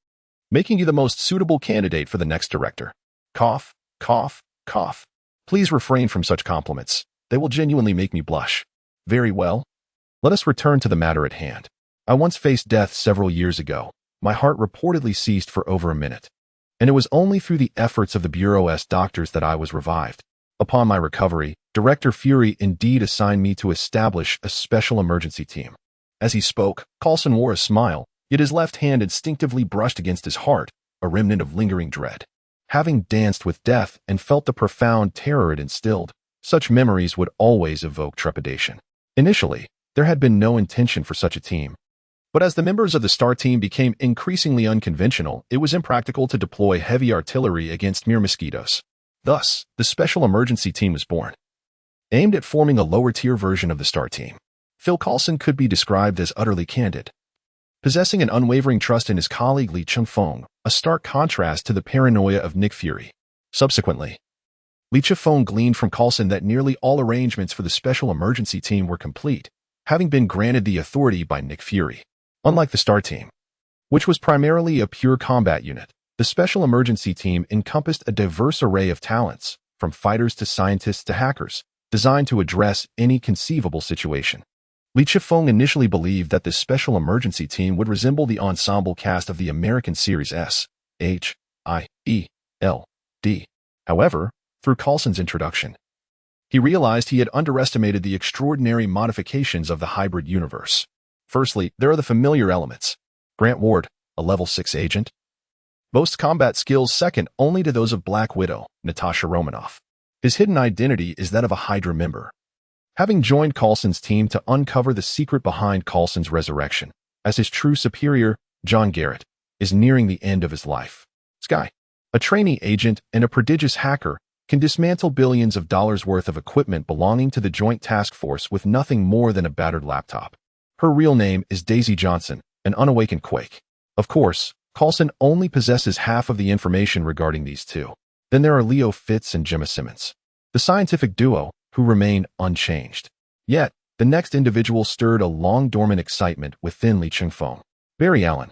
making you the most suitable candidate for the next director. Cough, cough, cough. Please refrain from such compliments. They will genuinely make me blush. Very well. Let us return to the matter at hand. I once faced death several years ago. My heart reportedly ceased for over a minute, and it was only through the efforts of the Bureau's doctors that I was revived. Upon my recovery, Director Fury indeed assigned me to establish a special emergency team. As he spoke, Coulson wore a smile, yet his left hand instinctively brushed against his heart, a remnant of lingering dread. Having danced with death and felt the profound terror it instilled, such memories would always evoke trepidation. Initially, there had been no intention for such a team. But as the members of the STAR team became increasingly unconventional, it was impractical to deploy heavy artillery against mere mosquitoes. Thus, the Special Emergency Team was born. Aimed at forming a lower-tier version of the STAR team, Phil Coulson could be described as utterly candid, possessing an unwavering trust in his colleague Lee Chung-fong, a stark contrast to the paranoia of Nick Fury. Subsequently, Lee Chung-fong gleaned from Coulson that nearly all arrangements for the Special Emergency Team were complete, having been granted the authority by Nick Fury. Unlike the STAR team, which was primarily a pure combat unit, the Special Emergency Team encompassed a diverse array of talents, from fighters to scientists to hackers, designed to address any conceivable situation. Lee Chung-fong initially believed that this Special Emergency Team would resemble the ensemble cast of the American series S.H.I.E.L.D. However, through Coulson's introduction, he realized he had underestimated the extraordinary modifications of the hybrid universe. Firstly, there are the familiar elements. Grant Ward, a level 6 agent, boasts combat skills second only to those of Black Widow, Natasha Romanoff. His hidden identity is that of a Hydra member, having joined Coulson's team to uncover the secret behind Coulson's resurrection, as his true superior, John Garrett, is nearing the end of his life. Skye, a trainee agent and a prodigious hacker, can dismantle billions of dollars worth of equipment belonging to the Joint Task Force with nothing more than a battered laptop. Her real name is Daisy Johnson, an unawakened Quake. Of course, Coulson only possesses half of the information regarding these two. Then there are Leo Fitz and Gemma Simmons, the scientific duo, who remain unchanged. Yet, the next individual stirred a long-dormant excitement within Lee Chung-fong. Barry Allen,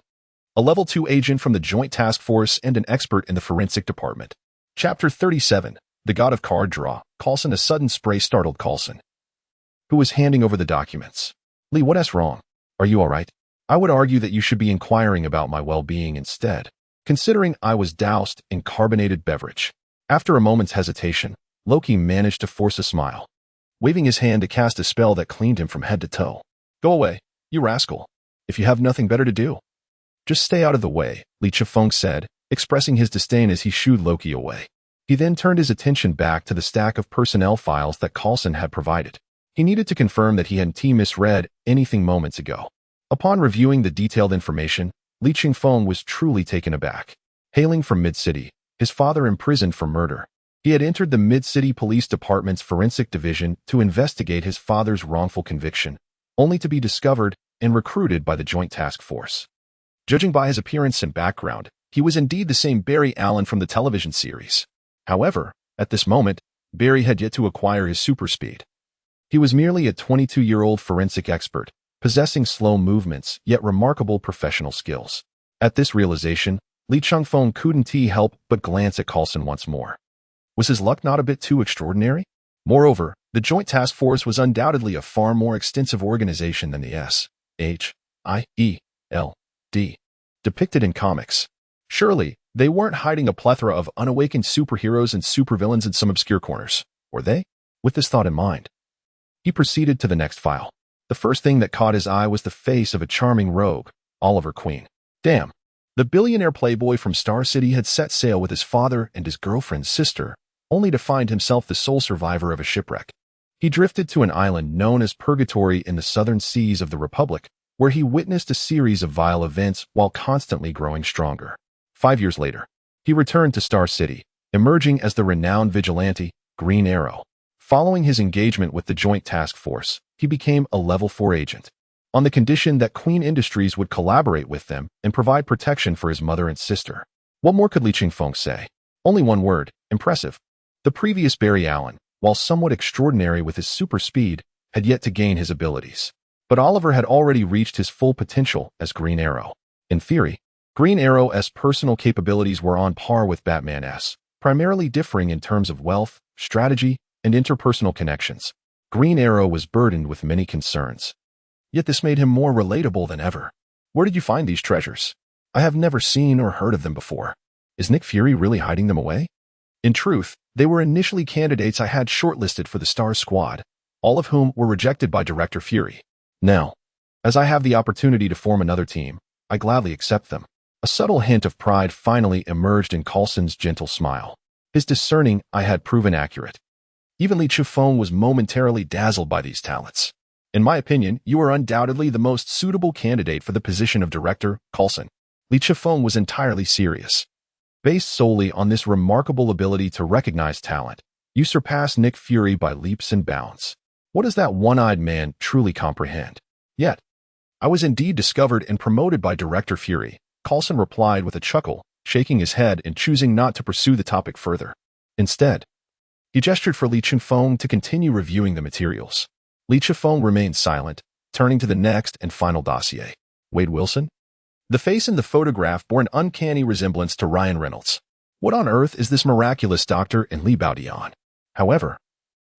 a level 2 agent from the Joint Task Force and an expert in the forensic department. Chapter 37, The God of Card Draw. Coulson. A sudden spray startled Coulson, who was handing over the documents. Lee, what's wrong? Are you all right? I would argue that you should be inquiring about my well-being instead, considering I was doused in carbonated beverage. After a moment's hesitation, Loki managed to force a smile, waving his hand to cast a spell that cleaned him from head to toe. Go away, you rascal, if you have nothing better to do. Just stay out of the way, Lee Chung-fong said, expressing his disdain as he shooed Loki away. He then turned his attention back to the stack of personnel files that Coulson had provided. He needed to confirm that he hadn't misread anything moments ago. Upon reviewing the detailed information, Li Chingfeng was truly taken aback. Hailing from Mid-City, his father imprisoned for murder, he had entered the Mid-City Police Department's Forensic Division to investigate his father's wrongful conviction, only to be discovered and recruited by the Joint Task Force. Judging by his appearance and background, he was indeed the same Barry Allen from the television series. However, at this moment, Barry had yet to acquire his super speed. He was merely a 22-year-old forensic expert, possessing slow movements yet remarkable professional skills. At this realization, Li Chingfeng couldn't help but glance at Coulson once more. Was his luck not a bit too extraordinary? Moreover, the Joint Task Force was undoubtedly a far more extensive organization than the S.H.I.E.L.D. depicted in comics. Surely, they weren't hiding a plethora of unawakened superheroes and supervillains in some obscure corners, were they? With this thought in mind, he proceeded to the next file. The first thing that caught his eye was the face of a charming rogue, Oliver Queen. Damn. The billionaire playboy from Star City had set sail with his father and his girlfriend's sister, only to find himself the sole survivor of a shipwreck. He drifted to an island known as Purgatory in the southern seas of the Republic, where he witnessed a series of vile events while constantly growing stronger. 5 years later, he returned to Star City, emerging as the renowned vigilante, Green Arrow. Following his engagement with the Joint Task Force, he became a Level 4 agent, on the condition that Queen Industries would collaborate with them and provide protection for his mother and sister. What more could Li Chingfeng say? Only one word: impressive. The previous Barry Allen, while somewhat extraordinary with his super speed, had yet to gain his abilities. But Oliver had already reached his full potential as Green Arrow. In theory, Green Arrow's personal capabilities were on par with Batman's, primarily differing in terms of wealth, strategy, and interpersonal connections. Green Arrow was burdened with many concerns. Yet this made him more relatable than ever. Where did you find these treasures? I have never seen or heard of them before. Is Nick Fury really hiding them away? In truth, they were initially candidates I had shortlisted for the Star Squad, all of whom were rejected by Director Fury. Now, as I have the opportunity to form another team, I gladly accept them. A subtle hint of pride finally emerged in Coulson's gentle smile. His discerning eye had proven accurate. Even Li Chingfeng was momentarily dazzled by these talents. In my opinion, you are undoubtedly the most suitable candidate for the position of director, Coulson. Li Chingfeng was entirely serious. Based solely on this remarkable ability to recognize talent, you surpass Nick Fury by leaps and bounds. What does that one-eyed man truly comprehend? Yet, I was indeed discovered and promoted by Director Fury, Coulson replied with a chuckle, shaking his head and choosing not to pursue the topic further. Instead, he gestured for Li Chingfeng to continue reviewing the materials. Li Chingfeng remained silent, turning to the next and final dossier. Wade Wilson? The face in the photograph bore an uncanny resemblance to Ryan Reynolds. What on earth is this miraculous doctor in Li Baodian? However,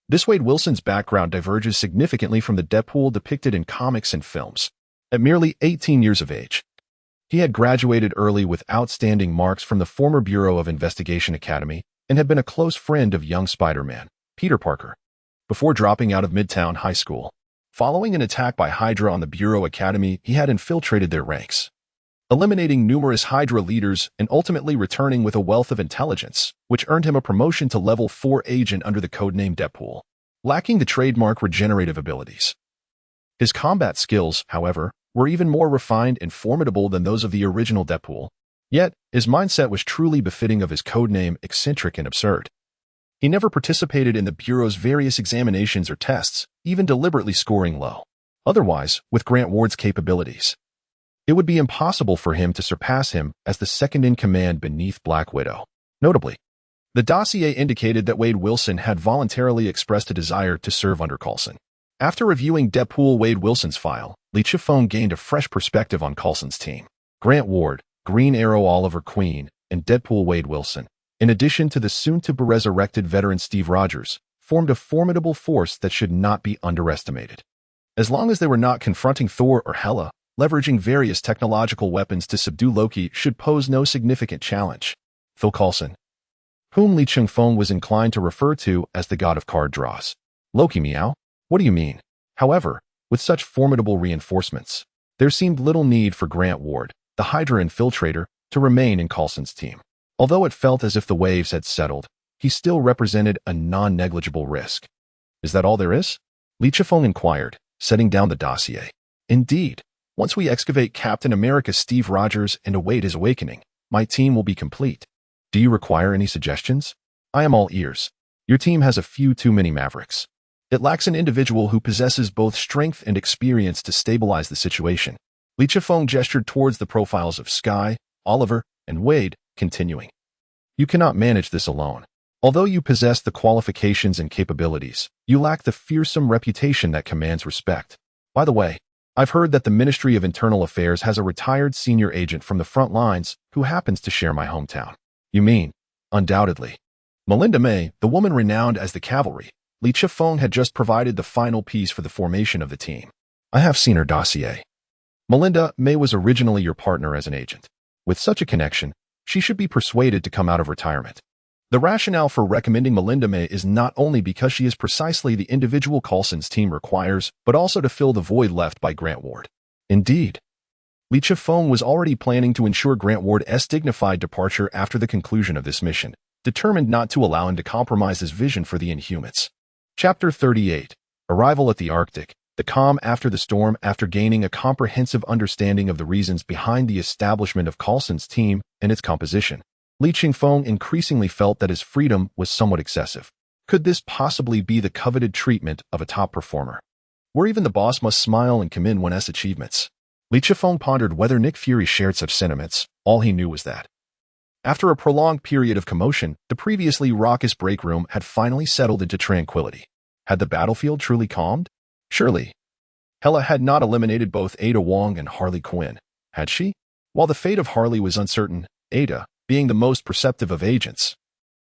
this Wade Wilson's background diverges significantly from the Deadpool depicted in comics and films. At merely 18 years of age, he had graduated early with outstanding marks from the former Bureau of Investigation Academy and had been a close friend of young Spider-Man, Peter Parker, before dropping out of Midtown High School. Following an attack by Hydra on the Bureau Academy, he had infiltrated their ranks, eliminating numerous Hydra leaders and ultimately returning with a wealth of intelligence, which earned him a promotion to Level 4 agent under the codename Deadpool, lacking the trademark regenerative abilities. His combat skills, however, were even more refined and formidable than those of the original Deadpool. Yet, his mindset was truly befitting of his codename, eccentric and absurd. He never participated in the Bureau's various examinations or tests, even deliberately scoring low. Otherwise, with Grant Ward's capabilities, it would be impossible for him to surpass him as the second-in-command beneath Black Widow. Notably, the dossier indicated that Wade Wilson had voluntarily expressed a desire to serve under Coulson. After reviewing Deadpool Wade Wilson's file, Li Chingfeng gained a fresh perspective on Coulson's team. Grant Ward, Green Arrow Oliver Queen, and Deadpool Wade Wilson, in addition to the soon-to-be-resurrected veteran Steve Rogers, formed a formidable force that should not be underestimated. As long as they were not confronting Thor or Hela, leveraging various technological weapons to subdue Loki should pose no significant challenge. Phil Coulson, whom Li Chingfeng was inclined to refer to as the god of card draws. Loki, meow? What do you mean? However, with such formidable reinforcements, there seemed little need for Grant Ward, the Hydra infiltrator, to remain in Coulson's team. Although it felt as if the waves had settled, he still represented a non-negligible risk. Is that all there is? Li Chifeng inquired, setting down the dossier. Indeed, once we excavate Captain America Steve Rogers and await his awakening, my team will be complete. Do you require any suggestions? I am all ears. Your team has a few too many mavericks. It lacks an individual who possesses both strength and experience to stabilize the situation. Li Chifeng gestured towards the profiles of Sky, Oliver, and Wade, continuing. You cannot manage this alone. Although you possess the qualifications and capabilities, you lack the fearsome reputation that commands respect. By the way, I've heard that the Ministry of Internal Affairs has a retired senior agent from the front lines who happens to share my hometown. You mean? Undoubtedly. Melinda May, the woman renowned as the cavalry, Li Chifeng had just provided the final piece for the formation of the team. I have seen her dossier. Melinda May was originally your partner as an agent. With such a connection, she should be persuaded to come out of retirement. The rationale for recommending Melinda May is not only because she is precisely the individual Coulson's team requires, but also to fill the void left by Grant Ward. Indeed, Li Chifeng was already planning to ensure Grant Ward's dignified departure after the conclusion of this mission, determined not to allow him to compromise his vision for the Inhumans. Chapter 38. Arrival at the Arctic. The calm after the storm. After gaining a comprehensive understanding of the reasons behind the establishment of Coulson's team and its composition, Li Chifeng increasingly felt that his freedom was somewhat excessive. Could this possibly be the coveted treatment of a top performer, where even the boss must smile and commend one's achievements? Li Chifeng pondered whether Nick Fury shared such sentiments. All he knew was that, after a prolonged period of commotion, the previously raucous break room had finally settled into tranquility. Had the battlefield truly calmed? Surely. Hela had not eliminated both Ada Wong and Harley Quinn, had she? While the fate of Harley was uncertain, Ada, being the most perceptive of agents,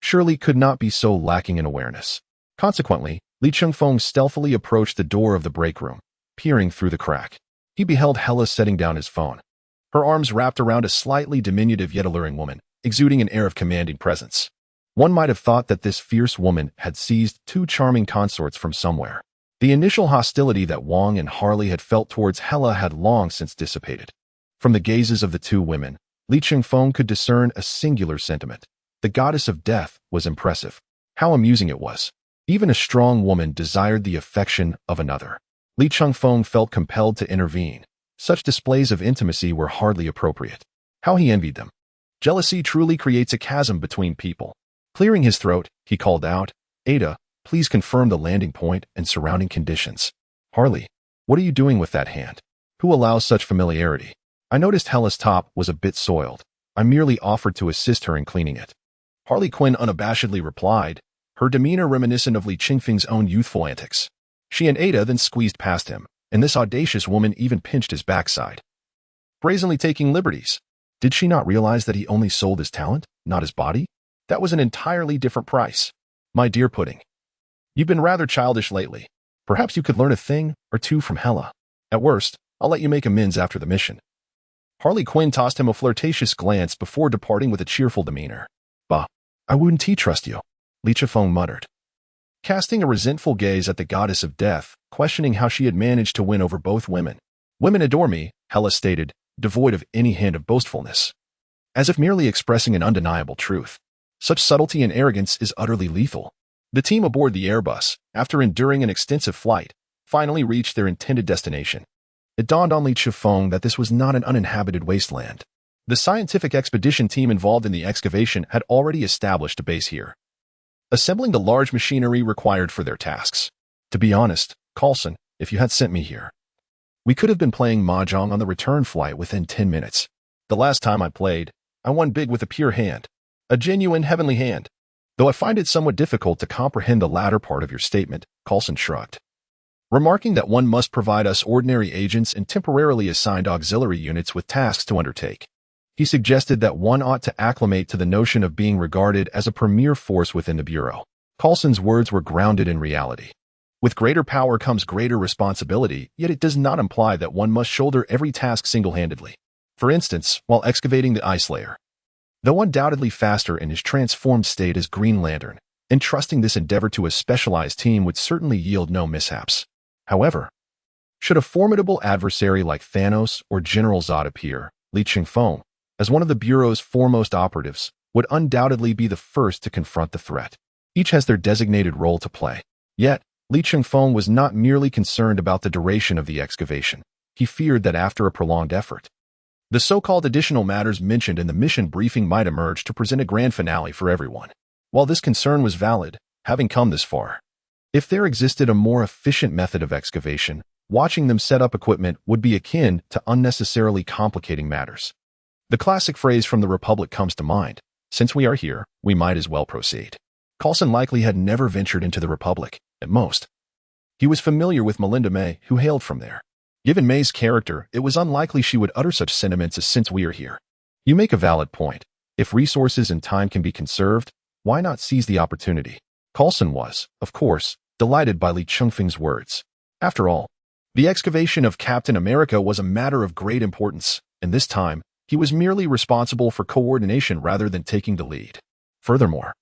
surely could not be so lacking in awareness. Consequently, Li Chifeng stealthily approached the door of the break room, peering through the crack. He beheld Hela setting down his phone, her arms wrapped around a slightly diminutive yet alluring woman, exuding an air of commanding presence. One might have thought that this fierce woman had seized two charming consorts from somewhere. The initial hostility that Wong and Harley had felt towards Hela had long since dissipated. From the gazes of the two women, Li Chifeng could discern a singular sentiment. The goddess of death was impressive. How amusing it was. Even a strong woman desired the affection of another. Li Chifeng felt compelled to intervene. Such displays of intimacy were hardly appropriate. How he envied them. Jealousy truly creates a chasm between people. Clearing his throat, he called out, Ada, please confirm the landing point and surrounding conditions. Harley, what are you doing with that hand? Who allows such familiarity? I noticed Hela's top was a bit soiled. I merely offered to assist her in cleaning it. Harley Quinn unabashedly replied, her demeanor reminiscent of Li Chifeng's own youthful antics. She and Ada then squeezed past him, and this audacious woman even pinched his backside. Brazenly taking liberties. Did she not realize that he only sold his talent, not his body? That was an entirely different price. My dear Pudding, you've been rather childish lately. Perhaps you could learn a thing or two from Hela. At worst, I'll let you make amends after the mission. Harley Quinn tossed him a flirtatious glance before departing with a cheerful demeanor. Bah, I wouldn't trust you, Li Chifeng muttered. Casting a resentful gaze at the goddess of death, questioning how she had managed to win over both women. Women adore me, Hela stated, devoid of any hint of boastfulness. As if merely expressing an undeniable truth. Such subtlety and arrogance is utterly lethal. The team aboard the Airbus, after enduring an extensive flight, finally reached their intended destination. It dawned on Li Chifeng that this was not an uninhabited wasteland. The scientific expedition team involved in the excavation had already established a base here, assembling the large machinery required for their tasks. To be honest, Coulson, if you had sent me here, we could have been playing mahjong on the return flight within 10 minutes. The last time I played, I won big with a pure hand, a genuine heavenly hand. Though I find it somewhat difficult to comprehend the latter part of your statement, Coulson shrugged, remarking that one must provide us ordinary agents and temporarily assigned auxiliary units with tasks to undertake. He suggested that one ought to acclimate to the notion of being regarded as a premier force within the Bureau. Coulson's words were grounded in reality. With greater power comes greater responsibility, yet it does not imply that one must shoulder every task single-handedly. For instance, while excavating the Ice Layer. Though undoubtedly faster in his transformed state as Green Lantern, entrusting this endeavor to a specialized team would certainly yield no mishaps. However, should a formidable adversary like Thanos or General Zod appear, Li Chifeng, as one of the Bureau's foremost operatives, would undoubtedly be the first to confront the threat. Each has their designated role to play. Yet, Li Chengfeng was not merely concerned about the duration of the excavation. He feared that after a prolonged effort, the so-called additional matters mentioned in the mission briefing might emerge to present a grand finale for everyone. While this concern was valid, having come this far, if there existed a more efficient method of excavation, watching them set up equipment would be akin to unnecessarily complicating matters. The classic phrase from the Republic comes to mind: since we are here, we might as well proceed. Coulson likely had never ventured into the Republic, at most. He was familiar with Melinda May, who hailed from there. Given May's character, it was unlikely she would utter such sentiments as "since we are here." You make a valid point. If resources and time can be conserved, why not seize the opportunity? Coulson was, of course, delighted by Li Chengfeng's words. After all, the excavation of Captain America was a matter of great importance, and this time, he was merely responsible for coordination rather than taking the lead. Furthermore,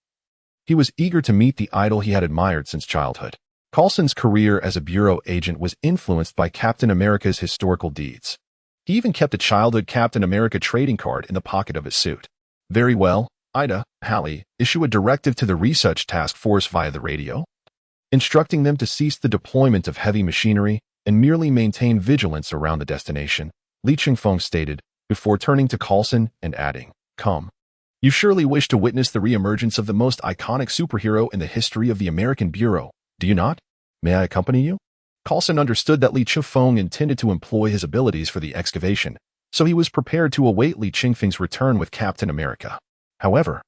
he was eager to meet the idol he had admired since childhood. Coulson's career as a bureau agent was influenced by Captain America's historical deeds. He even kept a childhood Captain America trading card in the pocket of his suit. Very well, Ida, Hallie, issue a directive to the research task force via the radio, instructing them to cease the deployment of heavy machinery and merely maintain vigilance around the destination, Li Chengfeng stated, before turning to Coulson and adding, "Come. You surely wish to witness the reemergence of the most iconic superhero in the history of the American Bureau, do you not? May I accompany you?" Coulson understood that Li Chengfeng intended to employ his abilities for the excavation, so he was prepared to await Li Chengfeng's return with Captain America. However,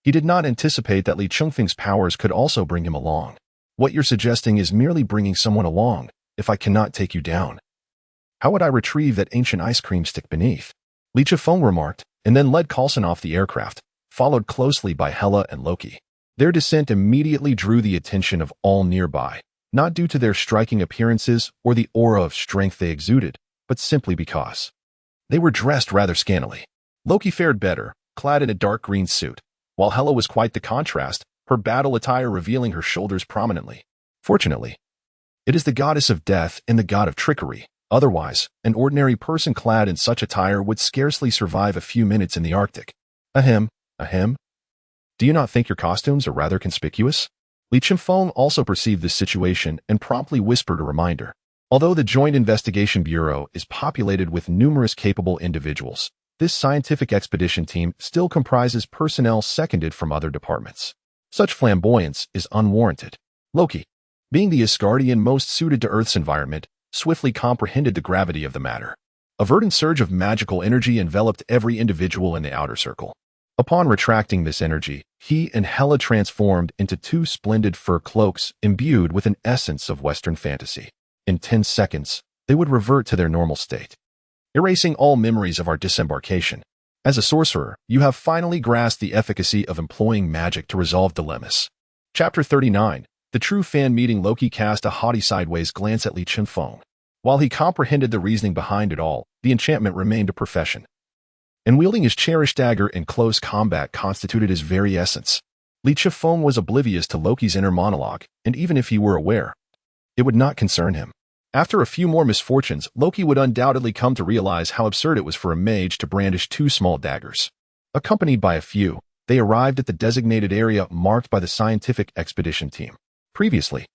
he did not anticipate that Li Chengfeng's powers could also bring him along. "What you're suggesting is merely bringing someone along, if I cannot take you down. How would I retrieve that ancient ice cream stick beneath?" Li Chengfeng remarked, and then led Coulson off the aircraft, followed closely by Hela and Loki. Their descent immediately drew the attention of all nearby, not due to their striking appearances or the aura of strength they exuded, but simply because they were dressed rather scantily. Loki fared better, clad in a dark green suit, while Hela was quite the contrast, her battle attire revealing her shoulders prominently. Fortunately, it is the goddess of death and the god of trickery. Otherwise, an ordinary person clad in such attire would scarcely survive a few minutes in the Arctic. Ahem. Do you not think your costumes are rather conspicuous? Li Chengfeng also perceived this situation and promptly whispered a reminder. Although the Joint Investigation Bureau is populated with numerous capable individuals, this scientific expedition team still comprises personnel seconded from other departments. Such flamboyance is unwarranted. Loki, being the Asgardian most suited to Earth's environment, swiftly comprehended the gravity of the matter. A verdant surge of magical energy enveloped every individual in the outer circle. Upon retracting this energy, he and Hela transformed into two splendid fur cloaks imbued with an essence of Western fantasy. In 10 seconds, they would revert to their normal state, erasing all memories of our disembarkation. As a sorcerer, you have finally grasped the efficacy of employing magic to resolve dilemmas. Chapter 39. The true fan meeting. Loki cast a haughty sideways glance at Li Chengfeng. While he comprehended the reasoning behind it all, the enchantment remained a profession, and wielding his cherished dagger in close combat constituted his very essence. Li Chengfeng was oblivious to Loki's inner monologue, and even if he were aware, it would not concern him. After a few more misfortunes, Loki would undoubtedly come to realize how absurd it was for a mage to brandish two small daggers. Accompanied by a few, they arrived at the designated area marked by the scientific expedition team. Previously,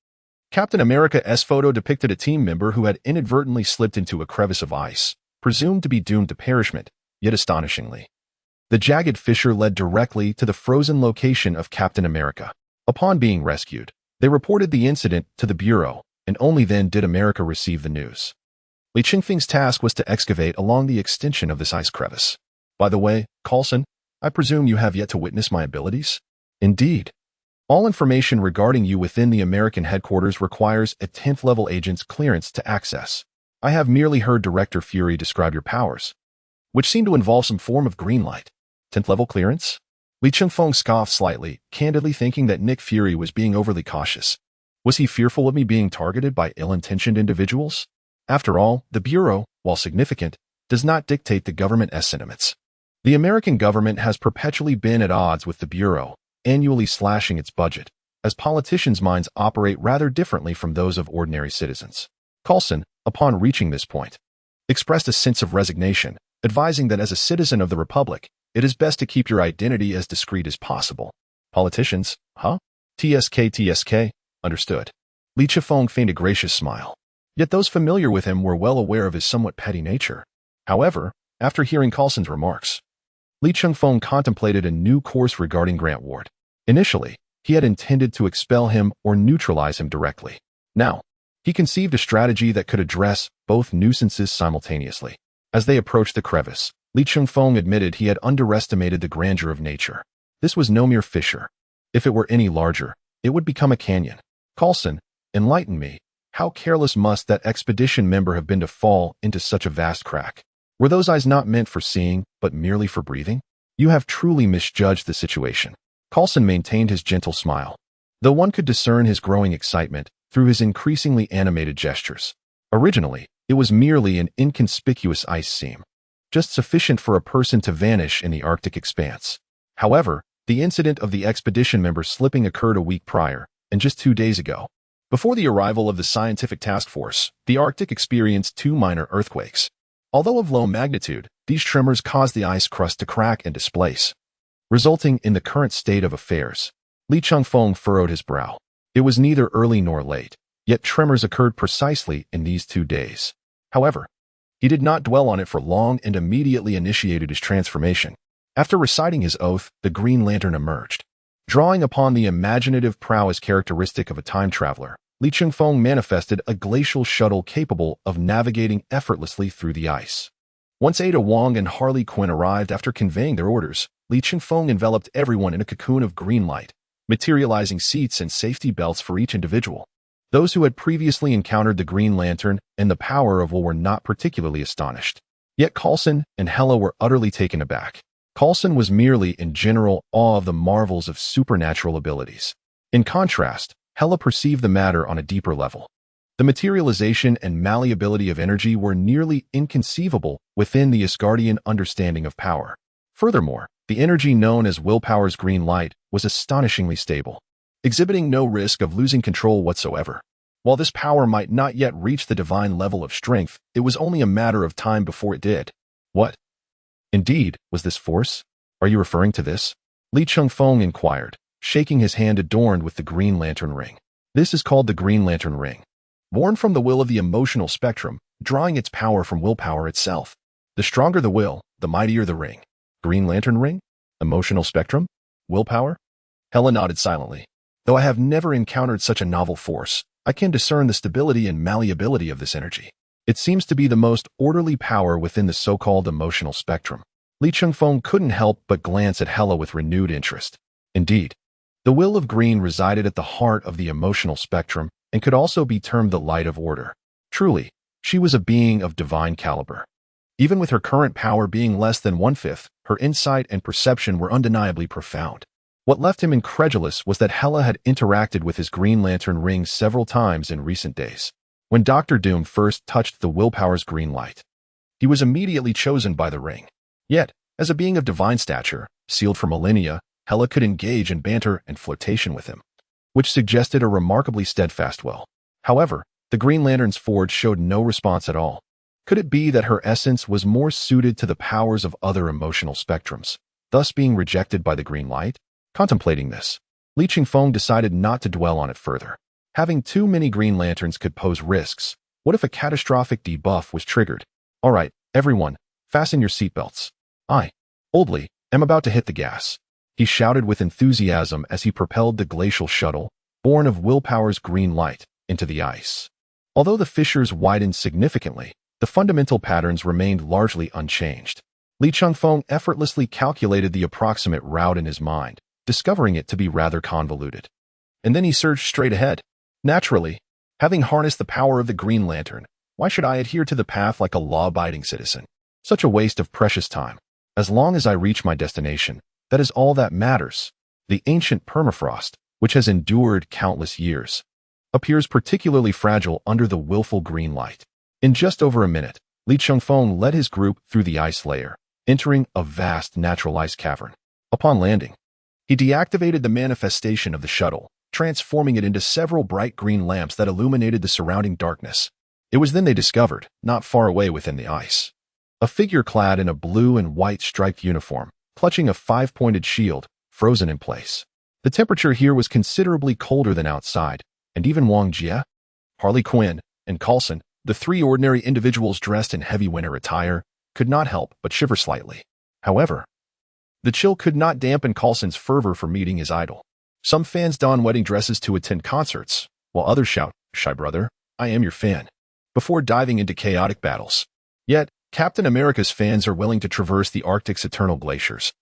Captain America's photo depicted a team member who had inadvertently slipped into a crevice of ice, presumed to be doomed to perishment, yet astonishingly, the jagged fissure led directly to the frozen location of Captain America. Upon being rescued, they reported the incident to the Bureau, and only then did America receive the news. Li Chengfeng's task was to excavate along the extension of this ice crevice. By the way, Coulson, I presume you have yet to witness my abilities? Indeed. All information regarding you within the American headquarters requires a 10th level agent's clearance to access. I have merely heard Director Fury describe your powers, which seem to involve some form of green light. 10th level clearance? Li Chengfeng scoffed slightly, candidly thinking that Nick Fury was being overly cautious. Was he fearful of me being targeted by ill-intentioned individuals? After all, the Bureau, while significant, does not dictate the government's sentiments. The American government has perpetually been at odds with the Bureau, annually slashing its budget, as politicians' minds operate rather differently from those of ordinary citizens. Coulson, upon reaching this point, expressed a sense of resignation, advising that as a citizen of the Republic, It is best to keep your identity as discreet as possible. Politicians, huh? TSK. Understood. Li Chifeng feigned a gracious smile. Yet those familiar with him were well aware of his somewhat petty nature. However, after hearing Coulson's remarks, Li Chifeng contemplated a new course regarding Grant Ward. Initially, he had intended to expel him or neutralize him directly. Now, he conceived a strategy that could address both nuisances simultaneously. As they approached the crevice, Li Chifeng admitted he had underestimated the grandeur of nature. This was no mere fissure. If it were any larger, it would become a canyon. Coulson, enlighten me. How careless must that expedition member have been to fall into such a vast crack? Were those eyes not meant for seeing, but merely for breathing? You have truly misjudged the situation. Coulson maintained his gentle smile, though one could discern his growing excitement through his increasingly animated gestures. Originally, it was merely an inconspicuous ice seam, just sufficient for a person to vanish in the Arctic expanse. However, the incident of the expedition member slipping occurred a week prior, and just 2 days ago. Before the arrival of the scientific task force, the Arctic experienced 2 minor earthquakes. Although of low magnitude, these tremors caused the ice crust to crack and displace, resulting in the current state of affairs. Li Chifeng furrowed his brow. It was neither early nor late, yet tremors occurred precisely in these 2 days. However, he did not dwell on it for long and immediately initiated his transformation. After reciting his oath, the Green Lantern emerged. Drawing upon the imaginative prowess characteristic of a time traveler, Li Chifeng manifested a glacial shuttle capable of navigating effortlessly through the ice. Once Ada Wong and Harley Quinn arrived after conveying their orders, Li Chifeng enveloped everyone in a cocoon of green light, materializing seats and safety belts for each individual. Those who had previously encountered the Green Lantern and the power of Will were not particularly astonished. Yet Coulson and Hela were utterly taken aback. Coulson was merely in general awe of the marvels of supernatural abilities. In contrast, Hela perceived the matter on a deeper level. The materialization and malleability of energy were nearly inconceivable within the Asgardian understanding of power. Furthermore, the energy known as Willpower's green light was astonishingly stable, exhibiting no risk of losing control whatsoever. While this power might not yet reach the divine level of strength, it was only a matter of time before it did. What, indeed, was this force? Are you referring to this? Li Chifeng inquired, shaking his hand adorned with the Green Lantern ring. This is called the Green Lantern ring. Born from the will of the emotional spectrum, drawing its power from willpower itself. The stronger the will, the mightier the ring. Green Lantern ring? Emotional spectrum? Willpower? Hela nodded silently. Though I have never encountered such a novel force, I can discern the stability and malleability of this energy. It seems to be the most orderly power within the so-called emotional spectrum. Li Chifeng couldn't help but glance at Hela with renewed interest. Indeed, the will of green resided at the heart of the emotional spectrum and could also be termed the light of order. Truly, she was a being of divine caliber. Even with her current power being less than 1/5, her insight and perception were undeniably profound. What left him incredulous was that Hela had interacted with his Green Lantern ring several times in recent days. When Dr. Doom first touched the Willpower's green light, he was immediately chosen by the ring. Yet, as a being of divine stature, sealed for millennia, Hela could engage in banter and flirtation with him, which suggested a remarkably steadfast will. However, the Green Lantern's forge showed no response at all. Could it be that her essence was more suited to the powers of other emotional spectrums, thus being rejected by the green light? Contemplating this, Li Chifeng decided not to dwell on it further. Having too many Green Lanterns could pose risks. What if a catastrophic debuff was triggered? All right, everyone, fasten your seatbelts. I, Oldly, am about to hit the gas. He shouted with enthusiasm as he propelled the glacial shuttle, born of Willpower's green light, into the ice. Although the fissures widened significantly, the fundamental patterns remained largely unchanged. Li Chifeng effortlessly calculated the approximate route in his mind, discovering it to be rather convoluted. And then he surged straight ahead. Naturally, having harnessed the power of the Green Lantern, why should I adhere to the path like a law-abiding citizen? Such a waste of precious time. As long as I reach my destination, that is all that matters. The ancient permafrost, which has endured countless years, appears particularly fragile under the willful green light. In just over a minute, Li Chifeng led his group through the ice layer, entering a vast natural ice cavern. Upon landing, he deactivated the manifestation of the shuttle, transforming it into several bright green lamps that illuminated the surrounding darkness. It was then they discovered, not far away within the ice, a figure clad in a blue and white striped uniform, clutching a five-pointed shield, frozen in place. The temperature here was considerably colder than outside, and even Wang Jie, Harley Quinn, and Coulson, the three ordinary individuals dressed in heavy winter attire, could not help but shiver slightly. However, the chill could not dampen Coulson's fervor for meeting his idol. Some fans don wedding dresses to attend concerts, while others shout, "Shy brother, I am your fan," before diving into chaotic battles. Yet, Captain America's fans are willing to traverse the Arctic's eternal glaciers,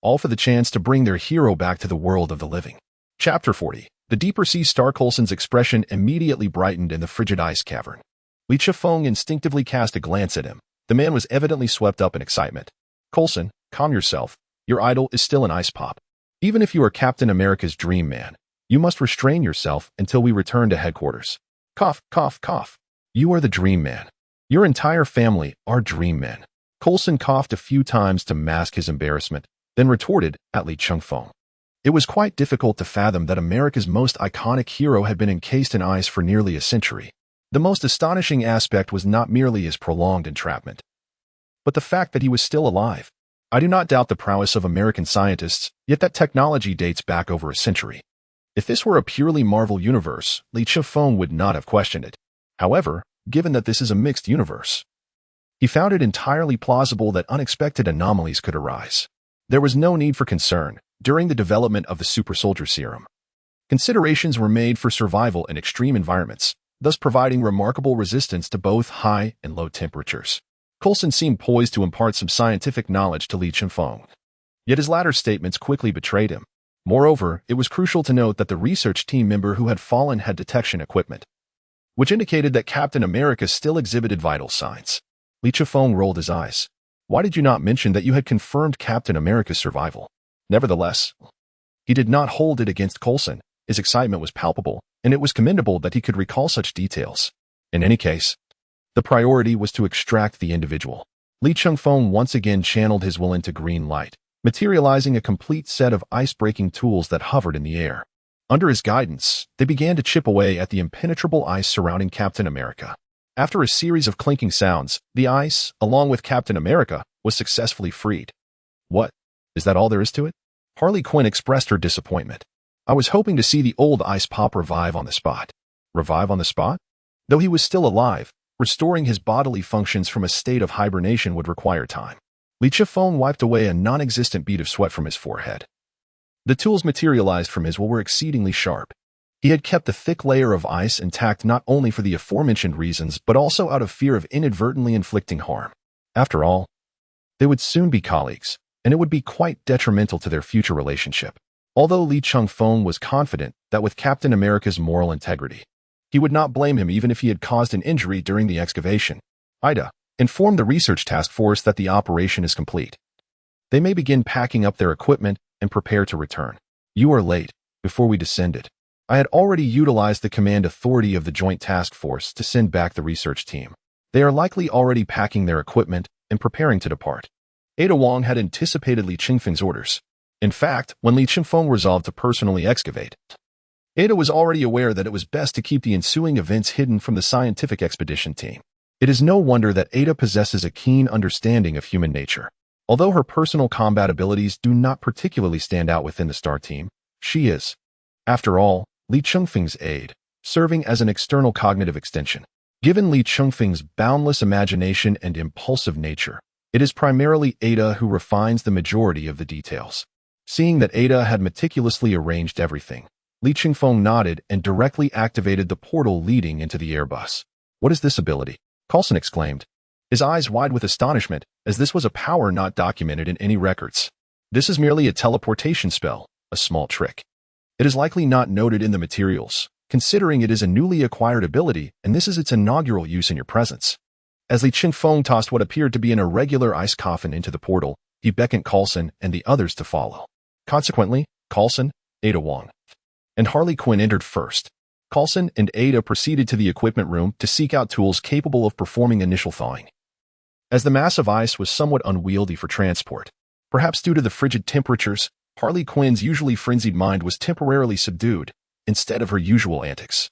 all for the chance to bring their hero back to the world of the living. Chapter 40. The deeper sea star. Coulson's expression immediately brightened in the frigid ice cavern. Li Chifeng instinctively cast a glance at him. The man was evidently swept up in excitement. "Coulson, calm yourself. Your idol is still an ice pop. Even if you are Captain America's dream man, you must restrain yourself until we return to headquarters." Cough, cough, cough. "You are the dream man. Your entire family are dream men." Coulson coughed a few times to mask his embarrassment, then retorted at Li Chifeng. It was quite difficult to fathom that America's most iconic hero had been encased in ice for nearly a century. The most astonishing aspect was not merely his prolonged entrapment, but the fact that he was still alive. I do not doubt the prowess of American scientists, yet that technology dates back over a century. If this were a purely Marvel universe, Li Chifeng would not have questioned it. However, given that this is a mixed universe, he found it entirely plausible that unexpected anomalies could arise. There was no need for concern during the development of the super soldier serum. Considerations were made for survival in extreme environments, thus providing remarkable resistance to both high and low temperatures. Coulson seemed poised to impart some scientific knowledge to Li Chifeng, yet his latter statements quickly betrayed him. Moreover, it was crucial to note that the research team member who had fallen had detection equipment, which indicated that Captain America still exhibited vital signs. Li Chifeng rolled his eyes. "Why did you not mention that you had confirmed Captain America's survival?" Nevertheless, he did not hold it against Coulson. His excitement was palpable, and it was commendable that he could recall such details. In any case, the priority was to extract the individual. Li Chifeng once again channeled his will into green light, materializing a complete set of ice-breaking tools that hovered in the air. Under his guidance, they began to chip away at the impenetrable ice surrounding Captain America. After a series of clinking sounds, the ice, along with Captain America, was successfully freed. "What? Is that all there is to it?" Harley Quinn expressed her disappointment. "I was hoping to see the old ice pop revive on the spot." Revive on the spot? Though he was still alive, restoring his bodily functions from a state of hibernation would require time. Li Chifeng wiped away a non-existent bead of sweat from his forehead. The tools materialized from his will were exceedingly sharp. He had kept the thick layer of ice intact not only for the aforementioned reasons but also out of fear of inadvertently inflicting harm. After all, they would soon be colleagues, and it would be quite detrimental to their future relationship. Although Li Chifeng was confident that with Captain America's moral integrity, he would not blame him even if he had caused an injury during the excavation. "Ida, inform the research task force that the operation is complete. They may begin packing up their equipment and prepare to return. You are late." Before we descended, I had already utilized the command authority of the Joint Task Force to send back the research team. They are likely already packing their equipment and preparing to depart. Ada Wong had anticipated Li Chifeng's orders. In fact, when Li Chifeng resolved to personally excavate, Ada was already aware that it was best to keep the ensuing events hidden from the scientific expedition team. It is no wonder that Ada possesses a keen understanding of human nature. Although her personal combat abilities do not particularly stand out within the STAR team, she is, after all, Li Chifeng's aide, serving as an external cognitive extension. Given Li Chifeng's boundless imagination and impulsive nature, it is primarily Ada who refines the majority of the details. Seeing that Ada had meticulously arranged everything, Li Chifeng nodded and directly activated the portal leading into the Airbus. "What is this ability?" Coulson exclaimed, his eyes wide with astonishment, as this was a power not documented in any records. "This is merely a teleportation spell, a small trick. It is likely not noted in the materials, considering it is a newly acquired ability and this is its inaugural use in your presence." As Li Chifeng tossed what appeared to be an irregular ice coffin into the portal, he beckoned Coulson and the others to follow. Consequently, Coulson, Ada Wong, and Harley Quinn entered first. Coulson and Ada proceeded to the equipment room to seek out tools capable of performing initial thawing. As the mass of ice was somewhat unwieldy for transport, perhaps due to the frigid temperatures, Harley Quinn's usually frenzied mind was temporarily subdued, instead of her usual antics.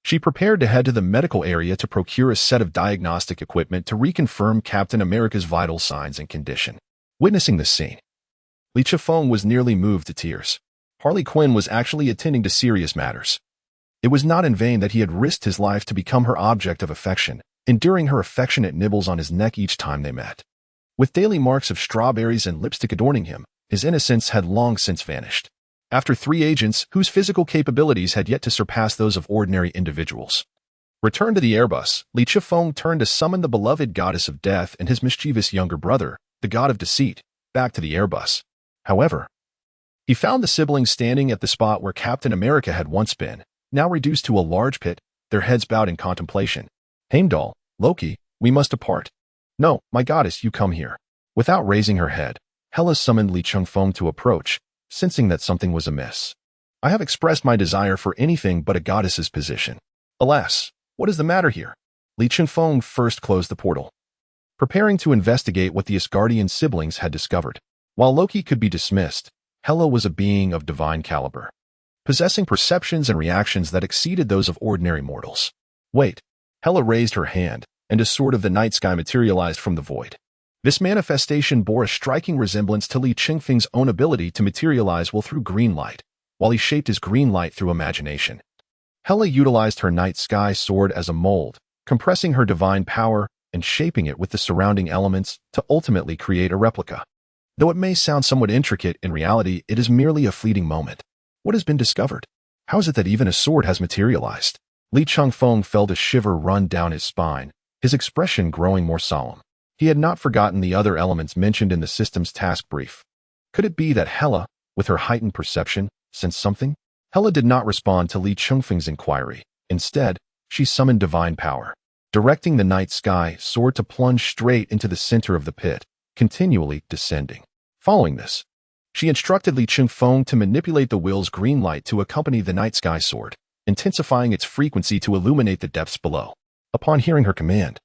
She prepared to head to the medical area to procure a set of diagnostic equipment to reconfirm Captain America's vital signs and condition. Witnessing this scene, Li Chifeng was nearly moved to tears. Harley Quinn was actually attending to serious matters. It was not in vain that he had risked his life to become her object of affection, enduring her affectionate nibbles on his neck each time they met. With daily marks of strawberries and lipstick adorning him, his innocence had long since vanished. After 3 agents whose physical capabilities had yet to surpass those of ordinary individuals returned to the Airbus, Li Chifeng turned to summon the beloved goddess of death and his mischievous younger brother, the god of deceit, back to the Airbus. However, he found the siblings standing at the spot where Captain America had once been, now reduced to a large pit, their heads bowed in contemplation. Heimdall, Loki, we must depart. No, my goddess, you come here. Without raising her head, Hela summoned Li Chifeng to approach, sensing that something was amiss. I have expressed my desire for anything but a goddess's position. Alas, what is the matter here? Li Chifeng first closed the portal, preparing to investigate what the Asgardian siblings had discovered. While Loki could be dismissed, Hela was a being of divine caliber, possessing perceptions and reactions that exceeded those of ordinary mortals. Wait. Hela raised her hand, and a sword of the night sky materialized from the void. This manifestation bore a striking resemblance to Li Chifeng's own ability to materialize through green light, while he shaped his green light through imagination. Hela utilized her night sky sword as a mold, compressing her divine power and shaping it with the surrounding elements to ultimately create a replica. Though it may sound somewhat intricate, in reality it is merely a fleeting moment. What has been discovered? How is it that even a sword has materialized? Li Chifeng felt a shiver run down his spine, his expression growing more solemn. He had not forgotten the other elements mentioned in the system's task brief. Could it be that Hela, with her heightened perception, sensed something? Hela did not respond to Li Chifeng's inquiry. Instead, she summoned divine power, directing the night sky sword to plunge straight into the center of the pit, continually descending. Following this, she instructed Li Chifeng to manipulate the will's green light to accompany the night sky sword, intensifying its frequency to illuminate the depths below. Upon hearing her command,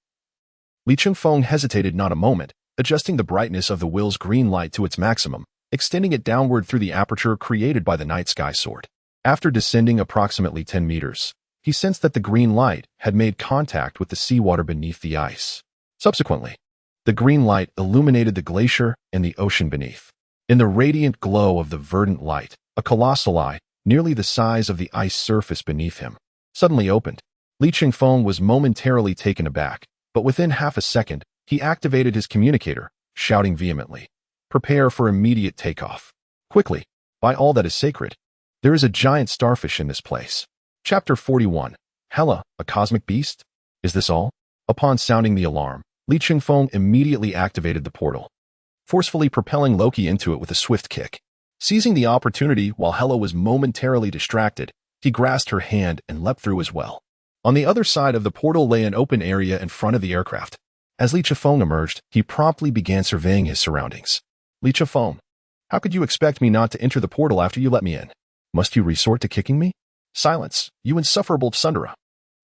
Li Chifeng hesitated not a moment, adjusting the brightness of the will's green light to its maximum, extending it downward through the aperture created by the night sky sword. After descending approximately 10 meters, he sensed that the green light had made contact with the seawater beneath the ice. Subsequently, the green light illuminated the glacier and the ocean beneath. In the radiant glow of the verdant light, a colossal eye, nearly the size of the ice surface beneath him, suddenly opened. Li Chifeng was momentarily taken aback, but within half a second, he activated his communicator, shouting vehemently, "Prepare for immediate takeoff. Quickly, by all that is sacred. There is a giant starfish in this place." Chapter 41. Hela, a cosmic beast? Is this all? Upon sounding the alarm, Li Chifeng immediately activated the portal, forcefully propelling Loki into it with a swift kick. Seizing the opportunity while Hela was momentarily distracted, he grasped her hand and leapt through as well. On the other side of the portal lay an open area in front of the aircraft. As Li Chifeng emerged, he promptly began surveying his surroundings. Li Chifeng, how could you expect me not to enter the portal after you let me in? Must you resort to kicking me? Silence, you insufferable Tsundere.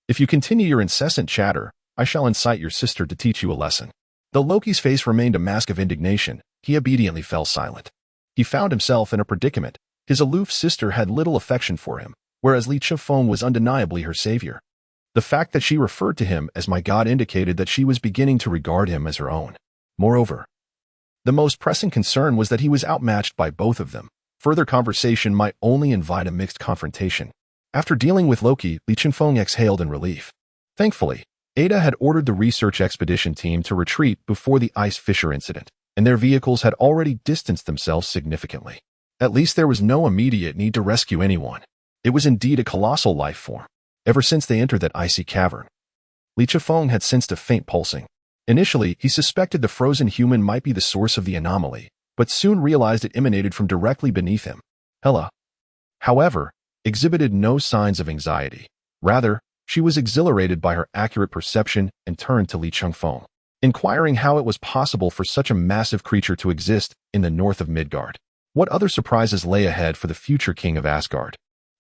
If you continue your incessant chatter, I shall incite your sister to teach you a lesson. Though Loki's face remained a mask of indignation, he obediently fell silent. He found himself in a predicament. His aloof sister had little affection for him, whereas Li Chifeng was undeniably her savior. The fact that she referred to him as my god indicated that she was beginning to regard him as her own. Moreover, the most pressing concern was that he was outmatched by both of them. Further conversation might only invite a mixed confrontation. After dealing with Loki, Li Chifeng exhaled in relief. Thankfully, Ada had ordered the research expedition team to retreat before the ice fissure incident, and their vehicles had already distanced themselves significantly. At least there was no immediate need to rescue anyone. It was indeed a colossal life form. Ever since they entered that icy cavern, Li Chifeng had sensed a faint pulsing. Initially, he suspected the frozen human might be the source of the anomaly, but soon realized it emanated from directly beneath him. Hela, however, exhibited no signs of anxiety. Rather, she was exhilarated by her accurate perception and turned to Li Chifeng, inquiring how it was possible for such a massive creature to exist in the north of Midgard. What other surprises lay ahead for the future king of Asgard?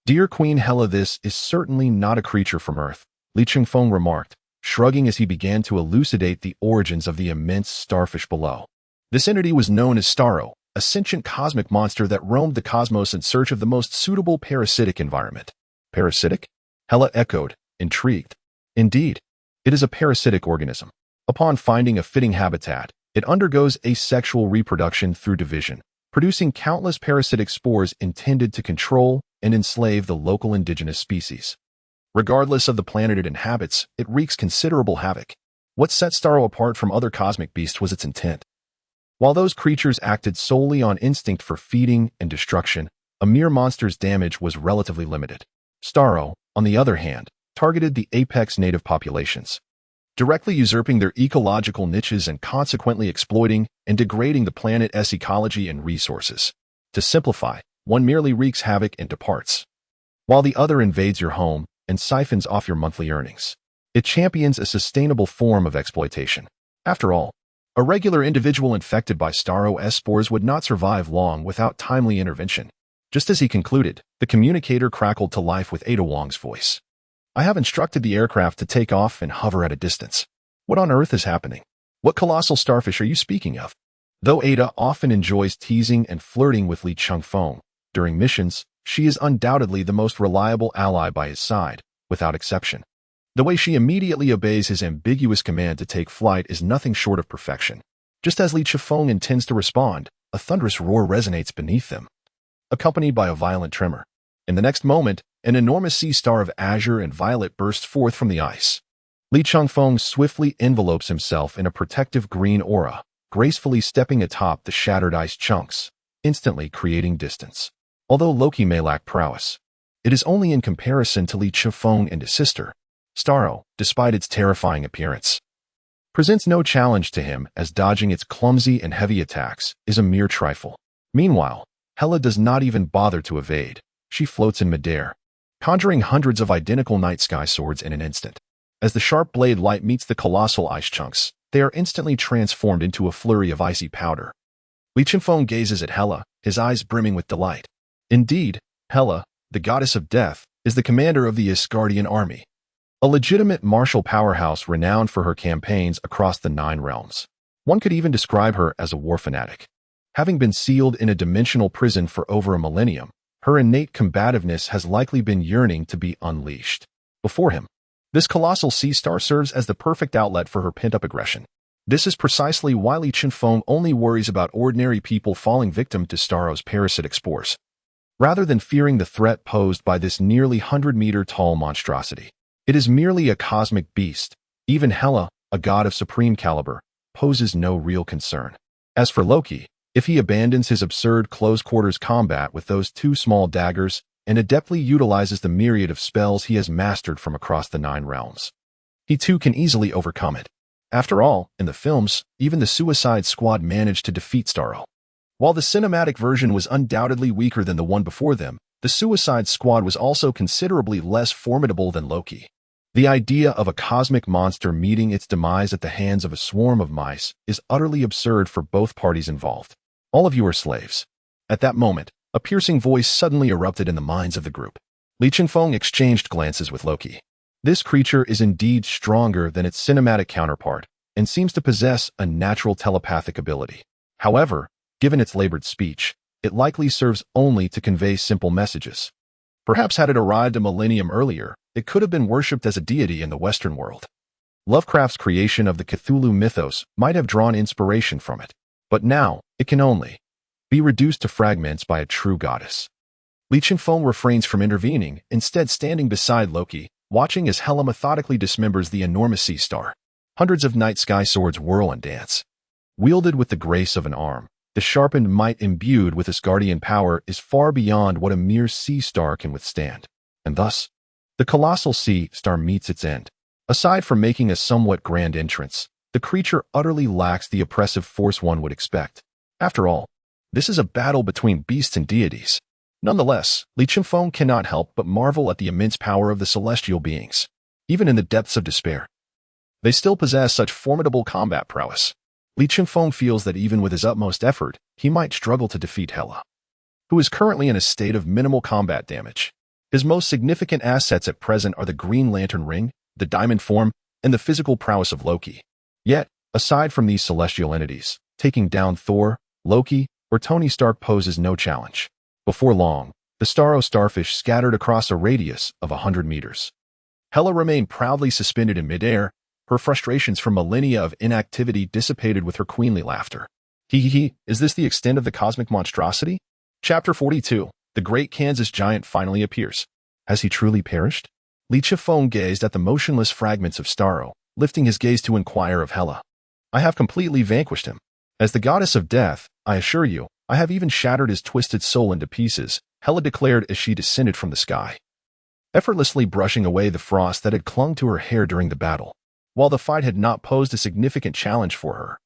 Dear Queen Hela, this is certainly not a creature from Earth, Li Chifeng remarked, shrugging as he began to elucidate the origins of the immense starfish below. This entity was known as Starro, a sentient cosmic monster that roamed the cosmos in search of the most suitable parasitic environment. Parasitic? Hela echoed, intrigued. Indeed, it is a parasitic organism. Upon finding a fitting habitat, it undergoes asexual reproduction through division, producing countless parasitic spores intended to control and enslave the local indigenous species. Regardless of the planet it inhabits, it wreaks considerable havoc. What set Starro apart from other cosmic beasts was its intent. While those creatures acted solely on instinct for feeding and destruction, a mere monster's damage was relatively limited. Starro, on the other hand, targeted the apex native populations, directly usurping their ecological niches and consequently exploiting and degrading the planet's ecology and resources. To simplify, one merely wreaks havoc and departs, while the other invades your home and siphons off your monthly earnings. It champions a sustainable form of exploitation. After all, a regular individual infected by Starro's spores would not survive long without timely intervention. Just as he concluded, the communicator crackled to life with Ada Wong's voice. I have instructed the aircraft to take off and hover at a distance. What on earth is happening? What colossal starfish are you speaking of? Though Ada often enjoys teasing and flirting with Lee Chung-fong during missions, she is undoubtedly the most reliable ally by his side, without exception. The way she immediately obeys his ambiguous command to take flight is nothing short of perfection. Just as Lee Chung-fong intends to respond, a thunderous roar resonates beneath them, accompanied by a violent tremor. In the next moment, an enormous sea star of azure and violet bursts forth from the ice. Lee Chung-fong swiftly envelopes himself in a protective green aura, gracefully stepping atop the shattered ice chunks, instantly creating distance. Although Loki may lack prowess, it is only in comparison to Lee Chung-fong and his sister. Starro, despite its terrifying appearance, presents no challenge to him, as dodging its clumsy and heavy attacks is a mere trifle. Meanwhile, Hela does not even bother to evade. She floats in midair, conjuring hundreds of identical night sky swords in an instant. As the sharp blade light meets the colossal ice chunks, they are instantly transformed into a flurry of icy powder. Lee Chung-fong gazes at Hela, his eyes brimming with delight. Indeed, Hela, the goddess of death, is the commander of the Asgardian army, a legitimate martial powerhouse renowned for her campaigns across the 9 realms. One could even describe her as a war fanatic. Having been sealed in a dimensional prison for over a millennium, her innate combativeness has likely been yearning to be unleashed. Before him, this colossal sea star serves as the perfect outlet for her pent-up aggression. This is precisely why Lee Chung-fong only worries about ordinary people falling victim to Starro's parasitic spores, rather than fearing the threat posed by this nearly 100-meter-tall monstrosity. It is merely a cosmic beast. Even Hela, a god of supreme caliber, poses no real concern. As for Loki, if he abandons his absurd close-quarters combat with those 2 small daggers and adeptly utilizes the myriad of spells he has mastered from across the 9 realms, he too can easily overcome it. After all, in the films, even the Suicide Squad managed to defeat Starro. While the cinematic version was undoubtedly weaker than the one before them, the Suicide Squad was also considerably less formidable than Loki. The idea of a cosmic monster meeting its demise at the hands of a swarm of mice is utterly absurd for both parties involved. All of you are slaves. At that moment, a piercing voice suddenly erupted in the minds of the group. Lee Chung-fong exchanged glances with Loki. This creature is indeed stronger than its cinematic counterpart and seems to possess a natural telepathic ability. However, given its labored speech, it likely serves only to convey simple messages. Perhaps had it arrived a millennium earlier, it could have been worshipped as a deity in the Western world. Lovecraft's creation of the Cthulhu mythos might have drawn inspiration from it, but now it can only be reduced to fragments by a true goddess. Lee Chung-fong refrains from intervening, instead standing beside Loki, watching as Hela methodically dismembers the enormous sea star. Hundreds of night sky swords whirl and dance. Wielded with the grace of an arm, the sharpened might imbued with Asgardian power is far beyond what a mere sea star can withstand. And thus, the colossal sea star meets its end. Aside from making a somewhat grand entrance, the creature utterly lacks the oppressive force one would expect. After all, this is a battle between beasts and deities. Nonetheless, Lee Chung-fong cannot help but marvel at the immense power of the celestial beings. Even in the depths of despair, they still possess such formidable combat prowess. Lee Chung-fong feels that even with his utmost effort, he might struggle to defeat Hela, who is currently in a state of minimal combat damage. His most significant assets at present are the Green Lantern Ring, the Diamond Form, and the physical prowess of Loki. Yet, aside from these celestial entities, taking down Thor, Loki, or Tony Stark poses no challenge. Before long, the Starro starfish scattered across a radius of 100 meters. Hela remained proudly suspended in midair, her frustrations from millennia of inactivity dissipated with her queenly laughter. Is this the extent of the cosmic monstrosity? Chapter 42. The Great Kansas Giant finally appears. Has he truly perished? Li Chifeng gazed at the motionless fragments of Starro, lifting his gaze to inquire of Hela. I have completely vanquished him. As the goddess of death, I assure you, I have even shattered his twisted soul into pieces, Hela declared as she descended from the sky, effortlessly brushing away the frost that had clung to her hair during the battle. While the fight had not posed a significant challenge for her,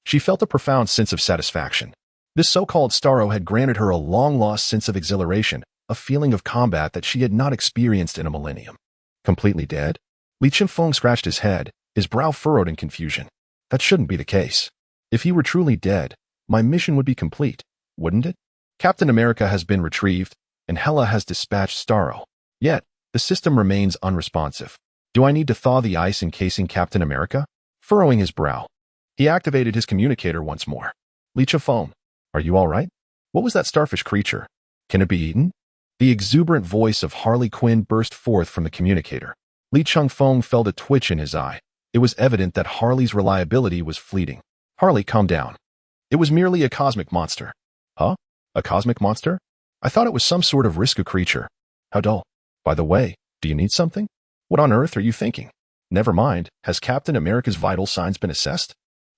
she felt a profound sense of satisfaction. This so-called Starro had granted her a long-lost sense of exhilaration, a feeling of combat that she had not experienced in a millennium. Completely dead? Li Chifeng scratched his head, his brow furrowed in confusion. That shouldn't be the case. If he were truly dead, my mission would be complete, wouldn't it? Captain America has been retrieved, and Hela has dispatched Starro. Yet, the system remains unresponsive. Do I need to thaw the ice encasing Captain America? Furrowing his brow, he activated his communicator once more. Li Chifeng, are you all right? What was that starfish creature? Can it be eaten? The exuberant voice of Harley Quinn burst forth from the communicator. Li Chifeng felt a twitch in his eye. It was evident that Harley's reliability was fleeting. Harley, calm down. It was merely a cosmic monster. Huh? A cosmic monster? I thought it was some sort of risky creature. How dull. By the way, do you need something? What on earth are you thinking? Never mind, has Captain America's vital signs been assessed?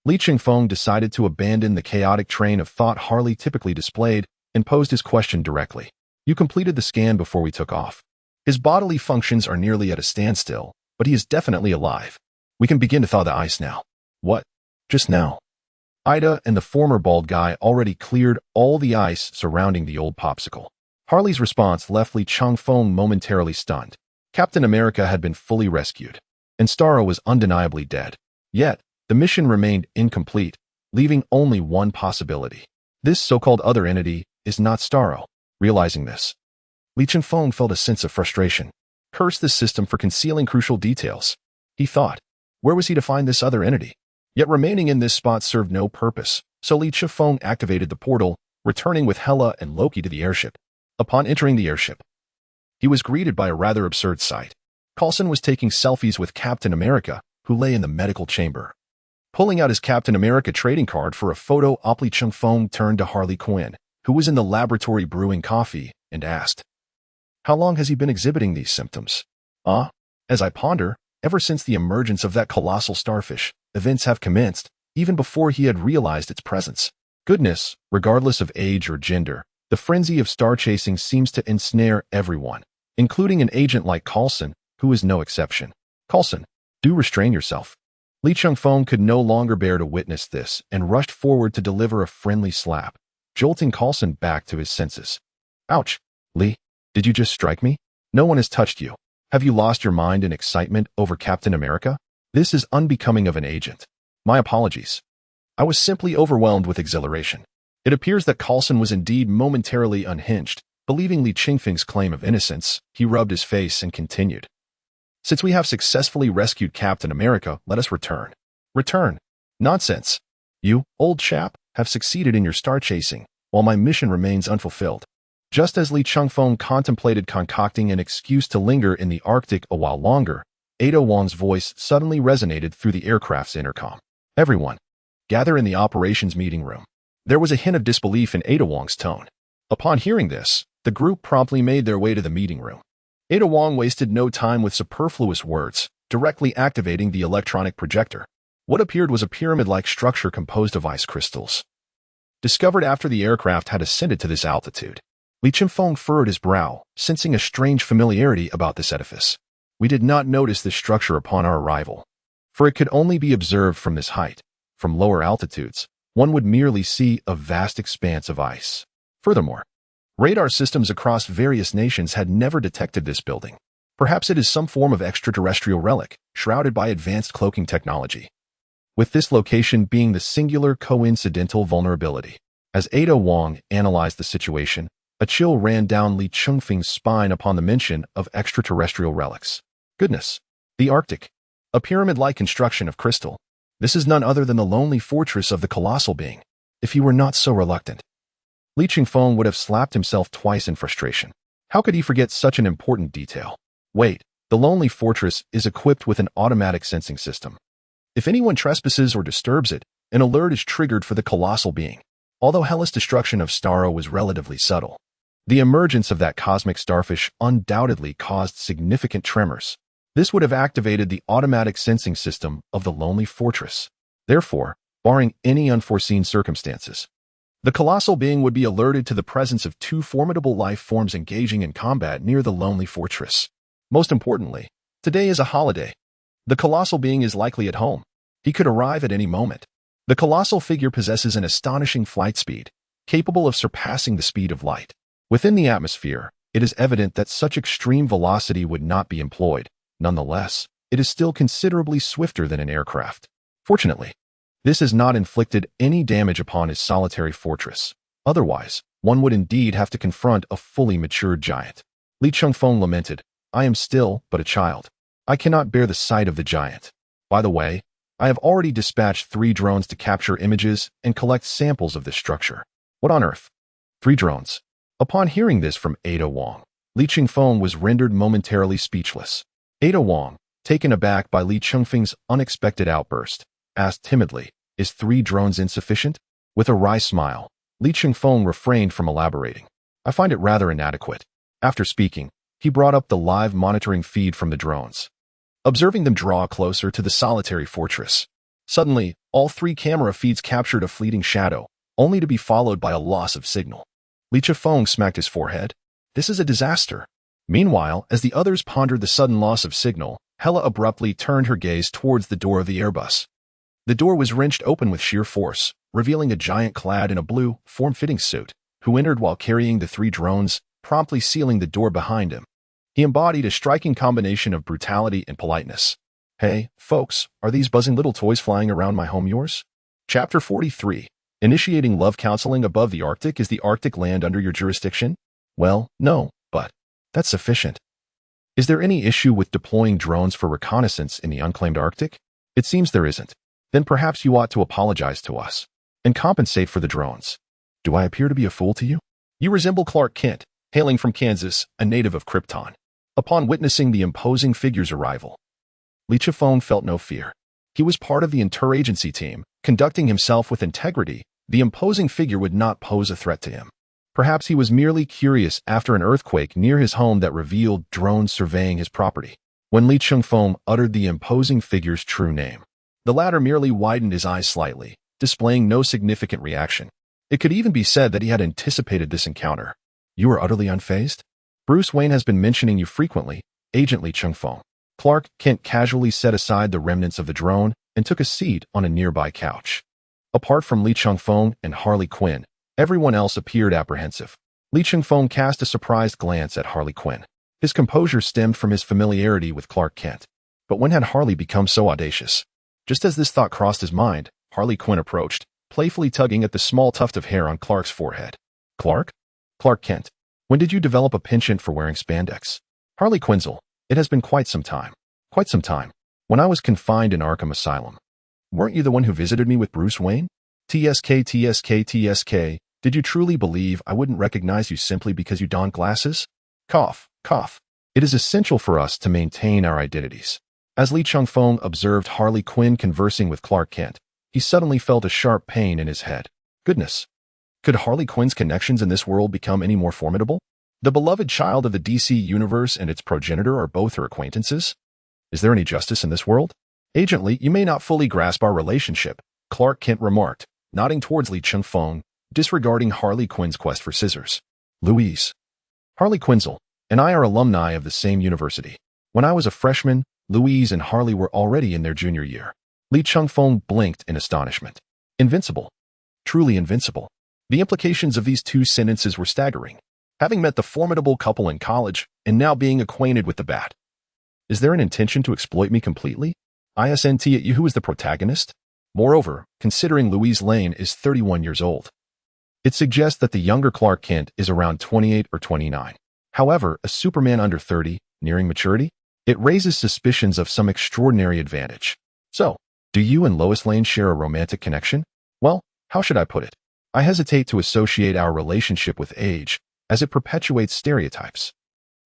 Li Chifeng decided to abandon the chaotic train of thought Harley typically displayed and posed his question directly. You completed the scan before we took off. His bodily functions are nearly at a standstill, but he is definitely alive. We can begin to thaw the ice now. What? Just now. Ida and the former bald guy already cleared all the ice surrounding the old popsicle. Harley's response left Li Chifeng momentarily stunned. Captain America had been fully rescued, and Starro was undeniably dead. Yet, the mission remained incomplete, leaving only one possibility. This so-called other entity is not Starro. Realizing this, Li Chifeng felt a sense of frustration. Curse this system for concealing crucial details. He thought, where was he to find this other entity? Yet remaining in this spot served no purpose, so Li Chifeng activated the portal, returning with Hela and Loki to the airship. Upon entering the airship, he was greeted by a rather absurd sight. Coulson was taking selfies with Captain America, who lay in the medical chamber. Pulling out his Captain America trading card for a photo, Li Chifeng turned to Harley Quinn, who was in the laboratory brewing coffee, and asked, how long has he been exhibiting these symptoms? As I ponder, ever since the emergence of that colossal starfish, events have commenced, even before he had realized its presence. Goodness, regardless of age or gender, the frenzy of star chasing seems to ensnare everyone, including an agent like Coulson, who is no exception. Coulson, do restrain yourself. Li Chifeng could no longer bear to witness this and rushed forward to deliver a friendly slap, jolting Coulson back to his senses. Ouch, Li, did you just strike me? No one has touched you. Have you lost your mind in excitement over Captain America? This is unbecoming of an agent. My apologies. I was simply overwhelmed with exhilaration. It appears that Coulson was indeed momentarily unhinged. Believing Li Chifeng's claim of innocence, he rubbed his face and continued. Since we have successfully rescued Captain America, let us return. Return? Nonsense. You, old chap, have succeeded in your star chasing, while my mission remains unfulfilled. Just as Li Chifeng contemplated concocting an excuse to linger in the Arctic a while longer, Ada Wong's voice suddenly resonated through the aircraft's intercom. Everyone, gather in the operations meeting room. There was a hint of disbelief in Ada Wong's tone. Upon hearing this, the group promptly made their way to the meeting room. Ada Wong wasted no time with superfluous words, directly activating the electronic projector. What appeared was a pyramid-like structure composed of ice crystals. Discovered after the aircraft had ascended to this altitude, Li Chifeng furrowed his brow, sensing a strange familiarity about this edifice. We did not notice this structure upon our arrival, for it could only be observed from this height. From lower altitudes, one would merely see a vast expanse of ice. Furthermore, radar systems across various nations had never detected this building. Perhaps it is some form of extraterrestrial relic, shrouded by advanced cloaking technology. With this location being the singular coincidental vulnerability. As Ada Wong analyzed the situation, a chill ran down Li Chifeng's spine upon the mention of extraterrestrial relics. Goodness, the Arctic. A pyramid-like construction of crystal. This is none other than the lonely fortress of the colossal being. If he were not so reluctant, Li Chifeng would have slapped himself twice in frustration. How could he forget such an important detail? Wait, the lonely fortress is equipped with an automatic sensing system. If anyone trespasses or disturbs it, an alert is triggered for the colossal being. Although Hela's destruction of Starro was relatively subtle, the emergence of that cosmic starfish undoubtedly caused significant tremors. This would have activated the automatic sensing system of the Lonely Fortress. Therefore, barring any unforeseen circumstances, the colossal being would be alerted to the presence of two formidable life forms engaging in combat near the Lonely Fortress. Most importantly, today is a holiday. The colossal being is likely at home. He could arrive at any moment. The colossal figure possesses an astonishing flight speed, capable of surpassing the speed of light. Within the atmosphere, it is evident that such extreme velocity would not be employed. Nonetheless, it is still considerably swifter than an aircraft. Fortunately, this has not inflicted any damage upon his solitary fortress. Otherwise, one would indeed have to confront a fully matured giant. Li Chengfeng lamented, "I am still but a child. I cannot bear the sight of the giant. By the way, I have already dispatched 3 drones to capture images and collect samples of this structure." What on earth? 3 drones. Upon hearing this from Ada Wong, Li Chengfeng was rendered momentarily speechless. Ada Wong, taken aback by Li Chengfeng's unexpected outburst, asked timidly, "Is 3 drones insufficient?" With a wry smile, Li Chengfeng refrained from elaborating. "I find it rather inadequate." After speaking, he brought up the live monitoring feed from the drones, observing them draw closer to the solitary fortress. Suddenly, all 3 camera feeds captured a fleeting shadow, only to be followed by a loss of signal. Li Chengfeng smacked his forehead. "This is a disaster." Meanwhile, as the others pondered the sudden loss of signal, Hela abruptly turned her gaze towards the door of the Airbus. The door was wrenched open with sheer force, revealing a giant clad in a blue, form-fitting suit, who entered while carrying the 3 drones, promptly sealing the door behind him. He embodied a striking combination of brutality and politeness. "Hey, folks, are these buzzing little toys flying around my home yours?" Chapter 43. Initiating love counseling above the Arctic. Is the Arctic land under your jurisdiction? Well, no, but that's sufficient. Is there any issue with deploying drones for reconnaissance in the unclaimed Arctic? It seems there isn't. Then perhaps you ought to apologize to us and compensate for the drones. Do I appear to be a fool to you? You resemble Clark Kent, hailing from Kansas, a native of Krypton. Upon witnessing the imposing figure's arrival, Li Chengfeng felt no fear. He was part of the interagency team, conducting himself with integrity. The imposing figure would not pose a threat to him. Perhaps he was merely curious after an earthquake near his home that revealed drones surveying his property. When Li Chengfeng uttered the imposing figure's true name, the latter merely widened his eyes slightly, displaying no significant reaction. It could even be said that he had anticipated this encounter. "You are utterly unfazed? Bruce Wayne has been mentioning you frequently, Agent Li Chengfeng." Clark Kent casually set aside the remnants of the drone and took a seat on a nearby couch. Apart from Li Chengfeng and Harley Quinn, everyone else appeared apprehensive. Li Chengfeng cast a surprised glance at Harley Quinn. His composure stemmed from his familiarity with Clark Kent. But when had Harley become so audacious? Just as this thought crossed his mind, Harley Quinn approached, playfully tugging at the small tuft of hair on Clark's forehead. "Clark? Clark Kent, when did you develop a penchant for wearing spandex?" "Harley Quinzel, it has been quite some time. Quite some time. When I was confined in Arkham Asylum. Weren't you the one who visited me with Bruce Wayne? TSK. Did you truly believe I wouldn't recognize you simply because you donned glasses?" Cough, cough. It is essential for us to maintain our identities. As Li Chengfeng observed Harley Quinn conversing with Clark Kent, he suddenly felt a sharp pain in his head. Goodness. Could Harley Quinn's connections in this world become any more formidable? The beloved child of the DC universe and its progenitor are both her acquaintances? Is there any justice in this world? "Agent Li, you may not fully grasp our relationship," Clark Kent remarked, nodding towards Li Chengfeng, disregarding Harley Quinn's quest for scissors. "Louise. Harley Quinzel and I are alumni of the same university. When I was a freshman, Louise and Harley were already in their junior year." Li Chengfeng blinked in astonishment. Invincible. Truly invincible. The implications of these 2 sentences were staggering. Having met the formidable couple in college, and now being acquainted with the Bat. Is there an intention to exploit me completely? ISNT at you, who is the protagonist? Moreover, considering Louise Lane is 31 years old, it suggests that the younger Clark Kent is around 28 or 29. However, a Superman under 30, nearing maturity? It raises suspicions of some extraordinary advantage. So, do you and Lois Lane share a romantic connection? Well, how should I put it? I hesitate to associate our relationship with age, as it perpetuates stereotypes.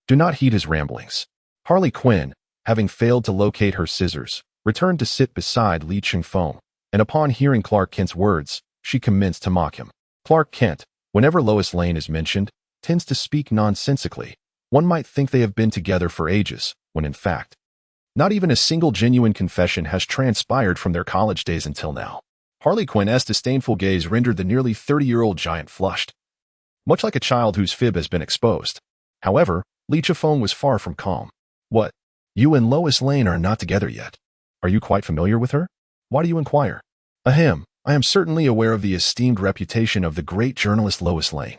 Do not heed his ramblings. Harley Quinn, having failed to locate her scissors, returned to sit beside Li Chengfeng. and upon hearing Clark Kent's words, she commenced to mock him. Clark Kent, whenever Lois Lane is mentioned, tends to speak nonsensically. One might think they have been together for ages, when in fact, not even a single genuine confession has transpired from their college days until now. Harley Quinn's disdainful gaze rendered the nearly 30-year-old giant flushed, much like a child whose fib has been exposed. However, Lee Chiffong was far from calm. What? You and Lois Lane are not together yet. Are you quite familiar with her? Why do you inquire? Ahem, I am certainly aware of the esteemed reputation of the great journalist Lois Lane.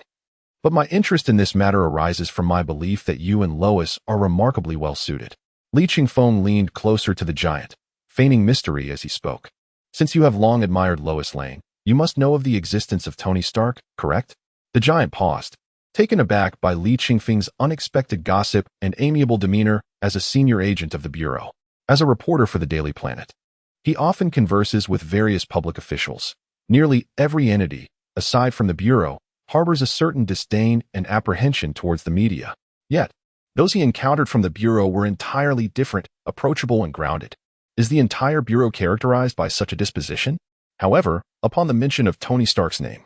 But my interest in this matter arises from my belief that you and Lois are remarkably well suited. Lee Chiffong leaned closer to the giant, feigning mystery as he spoke. Since you have long admired Lois Lane, you must know of the existence of Tony Stark, correct? The giant paused, taken aback by Lee Chiffong's unexpected gossip and amiable demeanor as a senior agent of the Bureau. As a reporter for the Daily Planet, he often converses with various public officials. Nearly every entity, aside from the Bureau, harbors a certain disdain and apprehension towards the media. Yet, those he encountered from the Bureau were entirely different, approachable and grounded. Is the entire Bureau characterized by such a disposition? However, upon the mention of Tony Stark's name,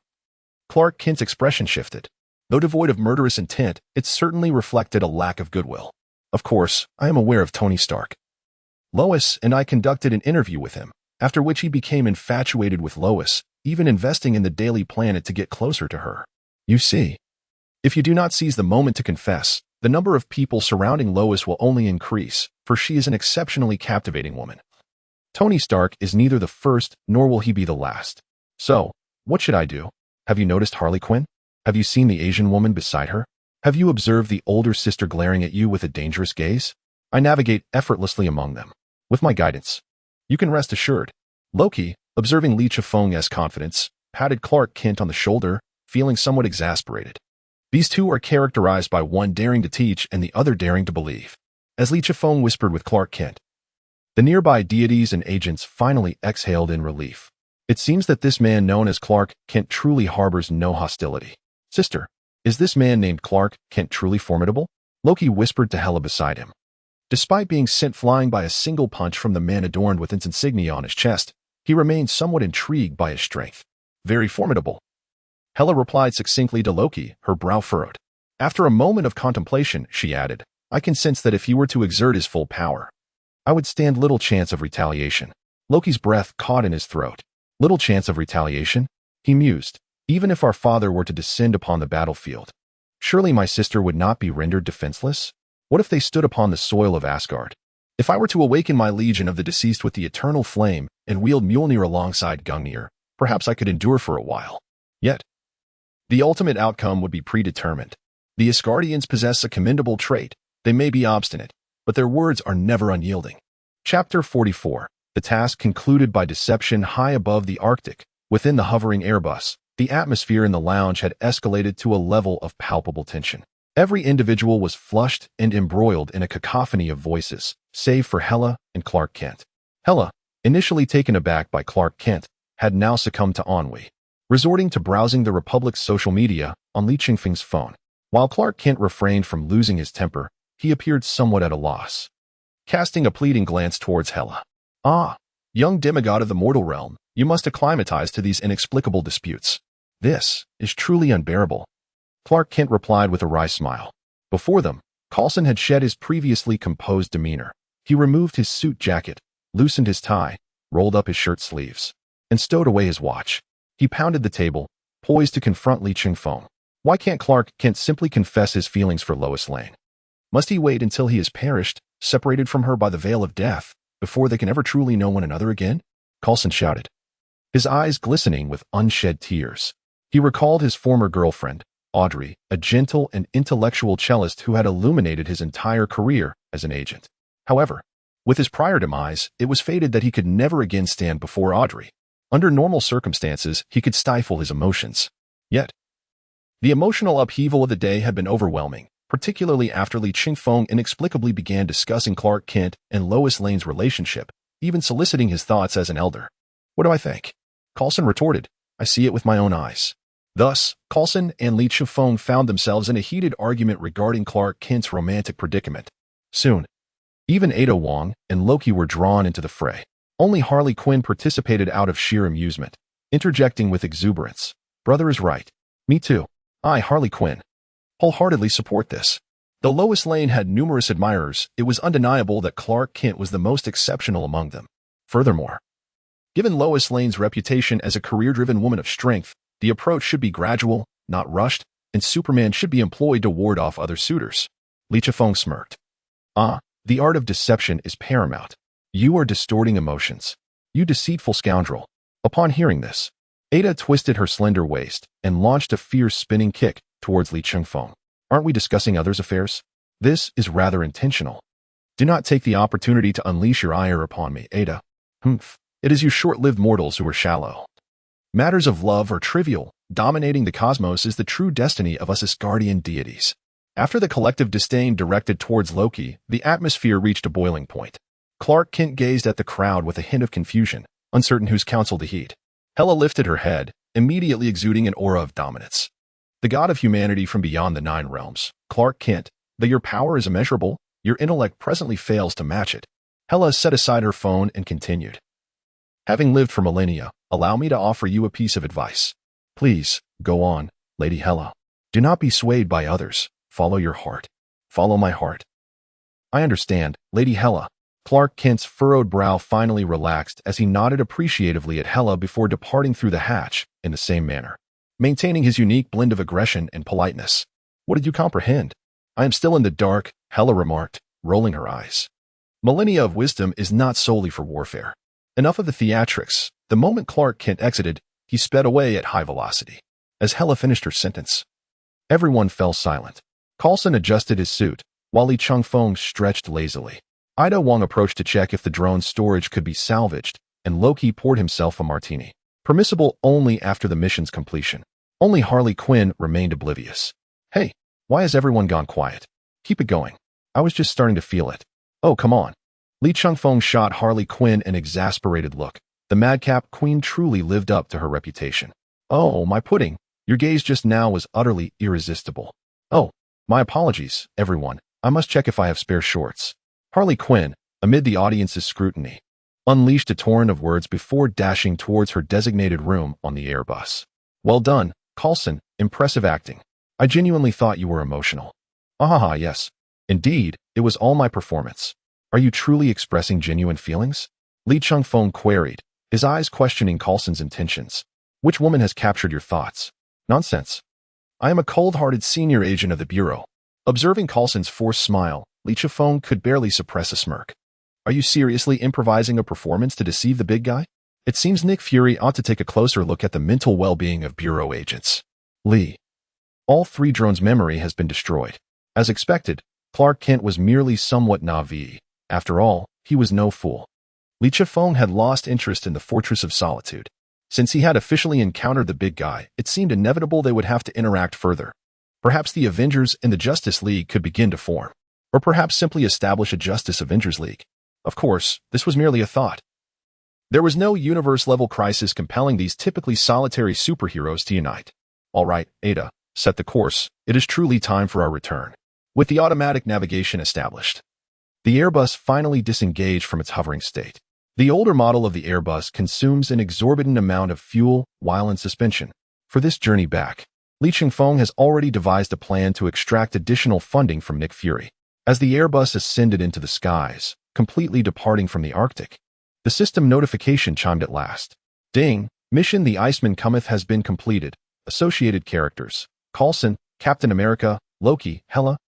Clark Kent's expression shifted. Though devoid of murderous intent, it certainly reflected a lack of goodwill. Of course, I am aware of Tony Stark. Lois and I conducted an interview with him, after which he became infatuated with Lois, even investing in the Daily Planet to get closer to her. You see, if you do not seize the moment to confess, the number of people surrounding Lois will only increase, for she is an exceptionally captivating woman. Tony Stark is neither the first, nor will he be the last. So, what should I do? Have you noticed Harley Quinn? Have you seen the Asian woman beside her? Have you observed the older sister glaring at you with a dangerous gaze? I navigate effortlessly among them. With my guidance, you can rest assured. Loki, observing Lee Chiffong's confidence, patted Clark Kent on the shoulder, feeling somewhat exasperated. These two are characterized by one daring to teach and the other daring to believe. As Lee Chiffong whispered with Clark Kent, the nearby deities and agents finally exhaled in relief. It seems that this man known as Clark Kent truly harbors no hostility. Sister, is this man named Clark Kent truly formidable? Loki whispered to Hela beside him. Despite being sent flying by a single punch from the man adorned with its insignia on his chest, he remained somewhat intrigued by his strength. Very formidable. Hela replied succinctly to Loki, her brow furrowed. After a moment of contemplation, she added, I can sense that if he were to exert his full power, I would stand little chance of retaliation. Loki's breath caught in his throat. Little chance of retaliation? He mused. Even if our father were to descend upon the battlefield, surely my sister would not be rendered defenseless? What if they stood upon the soil of Asgard? If I were to awaken my legion of the deceased with the eternal flame and wield Mjolnir alongside Gungnir, perhaps I could endure for a while. Yet, the ultimate outcome would be predetermined. The Asgardians possess a commendable trait. They may be obstinate, but their words are never unyielding. Chapter 44. The task concluded by deception high above the Arctic. Within the hovering Airbus, the atmosphere in the lounge had escalated to a level of palpable tension. Every individual was flushed and embroiled in a cacophony of voices, save for Hela and Clark Kent. Hela, initially taken aback by Clark Kent, had now succumbed to ennui, resorting to browsing the Republic's social media on Lee Chiffong's phone. While Clark Kent refrained from losing his temper, he appeared somewhat at a loss, casting a pleading glance towards Hela. Ah, young demigod of the mortal realm, you must acclimatize to these inexplicable disputes. This is truly unbearable. Clark Kent replied with a wry smile. Before them, Coulson had shed his previously composed demeanor. He removed his suit jacket, loosened his tie, rolled up his shirt sleeves, and stowed away his watch. He pounded the table, poised to confront Lee Chiffong. Why can't Clark Kent simply confess his feelings for Lois Lane? Must he wait until he has perished, separated from her by the veil of death, before they can ever truly know one another again? Coulson shouted, his eyes glistening with unshed tears. He recalled his former girlfriend, Audrey, a gentle and intellectual cellist who had illuminated his entire career as an agent. However, with his prior demise, it was fated that he could never again stand before Audrey. Under normal circumstances, he could stifle his emotions. Yet, the emotional upheaval of the day had been overwhelming, particularly after Lee Chiffong inexplicably began discussing Clark Kent and Lois Lane's relationship, even soliciting his thoughts as an elder. What do I think? Coulson retorted, I see it with my own eyes. Thus, Coulson and Lee Chiffong found themselves in a heated argument regarding Clark Kent's romantic predicament. Soon, even Ada Wong and Loki were drawn into the fray. Only Harley Quinn participated out of sheer amusement, interjecting with exuberance. Brother is right. Me too. I, Harley Quinn, wholeheartedly support this. Though Lois Lane had numerous admirers, it was undeniable that Clark Kent was the most exceptional among them. Furthermore, given Lois Lane's reputation as a career-driven woman of strength, the approach should be gradual, not rushed, and Superman should be employed to ward off other suitors. Li Chifeng smirked. The art of deception is paramount. You are distorting emotions. You deceitful scoundrel. Upon hearing this, Ada twisted her slender waist and launched a fierce spinning kick towards Li Chifeng. Aren't we discussing others' affairs? This is rather intentional. Do not take the opportunity to unleash your ire upon me, Ada. It is you short-lived mortals who are shallow. Matters of love are trivial. Dominating the cosmos is the true destiny of us Asgardian deities. After the collective disdain directed towards Loki, the atmosphere reached a boiling point. Clark Kent gazed at the crowd with a hint of confusion, uncertain whose counsel to heed. Hela lifted her head, immediately exuding an aura of dominance. The god of humanity from beyond the 9 realms, Clark Kent, though your power is immeasurable, your intellect presently fails to match it. Hela set aside her phone and continued. Having lived for millennia, allow me to offer you a piece of advice. Please, go on, Lady Hela. Do not be swayed by others. Follow your heart. Follow my heart. I understand, Lady Hela. Clark Kent's furrowed brow finally relaxed as he nodded appreciatively at Hela before departing through the hatch in the same manner, maintaining his unique blend of aggression and politeness. What did you comprehend? I am still in the dark, Hela remarked, rolling her eyes. Millennia of wisdom is not solely for warfare. Enough of the theatrics. The moment Clark Kent exited, he sped away at high velocity. As Hela finished her sentence, everyone fell silent. Coulson adjusted his suit, while Li Chifeng stretched lazily. Ida Wong approached to check if the drone's storage could be salvaged, and Loki poured himself a martini, permissible only after the mission's completion. Only Harley Quinn remained oblivious. Hey, why has everyone gone quiet? Keep it going. I was just starting to feel it. Oh, come on. Li Chifeng shot Harley Quinn an exasperated look. The madcap queen truly lived up to her reputation. Oh, my pudding. Your gaze just now was utterly irresistible. Oh, my apologies, everyone. I must check if I have spare shorts. Harley Quinn, amid the audience's scrutiny, unleashed a torrent of words before dashing towards her designated room on the Airbus. Well done, Coulson. Impressive acting. I genuinely thought you were emotional. Yes. Indeed, it was all my performance. Are you truly expressing genuine feelings? Li Chifeng queried, his eyes questioning Coulson's intentions. Which woman has captured your thoughts? Nonsense. I am a cold-hearted senior agent of the Bureau. Observing Coulson's forced smile, Li Chifeng could barely suppress a smirk. Are you seriously improvising a performance to deceive the big guy? It seems Nick Fury ought to take a closer look at the mental well-being of Bureau agents. Li. All 3 drones' memory has been destroyed. As expected, Clark Kent was merely somewhat naive. After all, he was no fool. Li Chifeng had lost interest in the Fortress of Solitude. Since he had officially encountered the big guy, it seemed inevitable they would have to interact further. Perhaps the Avengers and the Justice League could begin to form. Or perhaps simply establish a Justice Avengers League. Of course, this was merely a thought. There was no universe-level crisis compelling these typically solitary superheroes to unite. All right, Ada, set the course. It is truly time for our return. With the automatic navigation established, the Airbus finally disengaged from its hovering state. The older model of the Airbus consumes an exorbitant amount of fuel while in suspension. For this journey back, Li Chifeng has already devised a plan to extract additional funding from Nick Fury. As the Airbus ascended into the skies, completely departing from the Arctic, the system notification chimed at last. Ding! Mission The Iceman Cometh has been completed. Associated characters: Coulson, Captain America, Loki, Hela.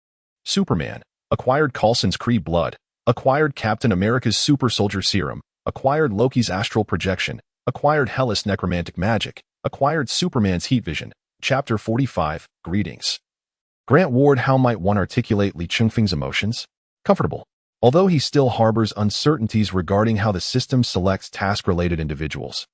Superman. Acquired Coulson's Kree blood. Acquired Captain America's super soldier serum. Acquired Loki's astral projection. Acquired Hela's necromantic magic. Acquired Superman's heat vision. Chapter 45, Greetings. Grant Ward. How might one articulate Li Chifeng's emotions? Comfortable. Although he still harbors uncertainties regarding how the system selects task-related individuals.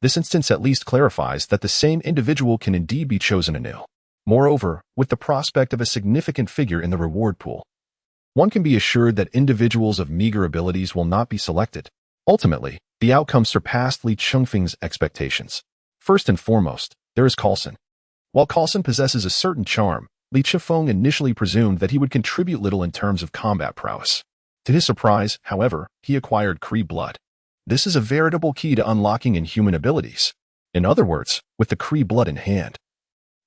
This instance at least clarifies that the same individual can indeed be chosen anew. Moreover, with the prospect of a significant figure in the reward pool, one can be assured that individuals of meager abilities will not be selected. Ultimately, the outcome surpassed Li Chifeng's expectations. First and foremost, there is Coulson. While Coulson possesses a certain charm, Li Chifeng initially presumed that he would contribute little in terms of combat prowess. To his surprise, however, he acquired Kree blood. This is a veritable key to unlocking inhuman abilities. In other words, with the Kree blood in hand,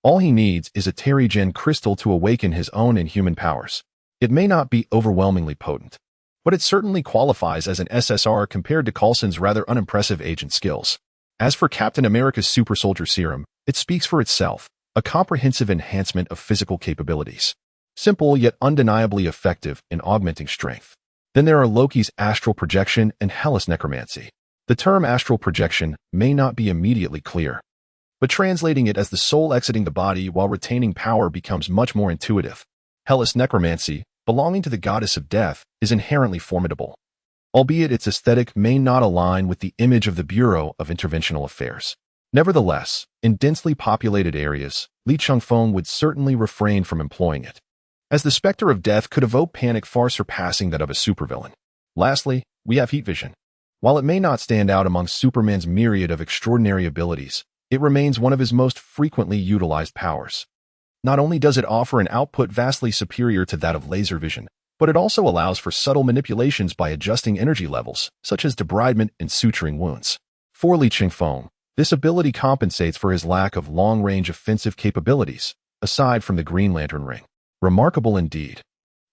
all he needs is a Terrigen crystal to awaken his own inhuman powers. It may not be overwhelmingly potent, but it certainly qualifies as an SSR compared to Coulson's rather unimpressive agent skills. As for Captain America's Super Soldier Serum, it speaks for itself, a comprehensive enhancement of physical capabilities. Simple yet undeniably effective in augmenting strength. Then there are Loki's Astral Projection and Hellas Necromancy. The term astral projection may not be immediately clear, but translating it as the soul exiting the body while retaining power becomes much more intuitive. Hellas Necromancy, belonging to the goddess of death, is inherently formidable, albeit its aesthetic may not align with the image of the Bureau of Interventional Affairs. Nevertheless, in densely populated areas, Lee Chung-fong would certainly refrain from employing it, as the specter of death could evoke panic far surpassing that of a supervillain. Lastly, we have heat vision. While it may not stand out among Superman's myriad of extraordinary abilities, it remains one of his most frequently utilized powers. Not only does it offer an output vastly superior to that of laser vision, but it also allows for subtle manipulations by adjusting energy levels, such as debridement and suturing wounds. For Lee Chung-fong, this ability compensates for his lack of long-range offensive capabilities, aside from the Green Lantern ring. Remarkable indeed.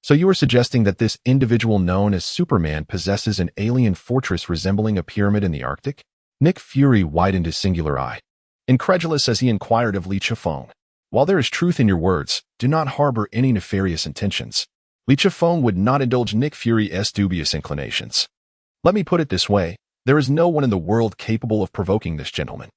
So you are suggesting that this individual known as Superman possesses an alien fortress resembling a pyramid in the Arctic? Nick Fury widened his singular eye, incredulous as he inquired of Lee Chung-fong. While there is truth in your words, do not harbor any nefarious intentions. Lee Chung-fong would not indulge Nick Fury's dubious inclinations. Let me put it this way, there is no one in the world capable of provoking this gentleman.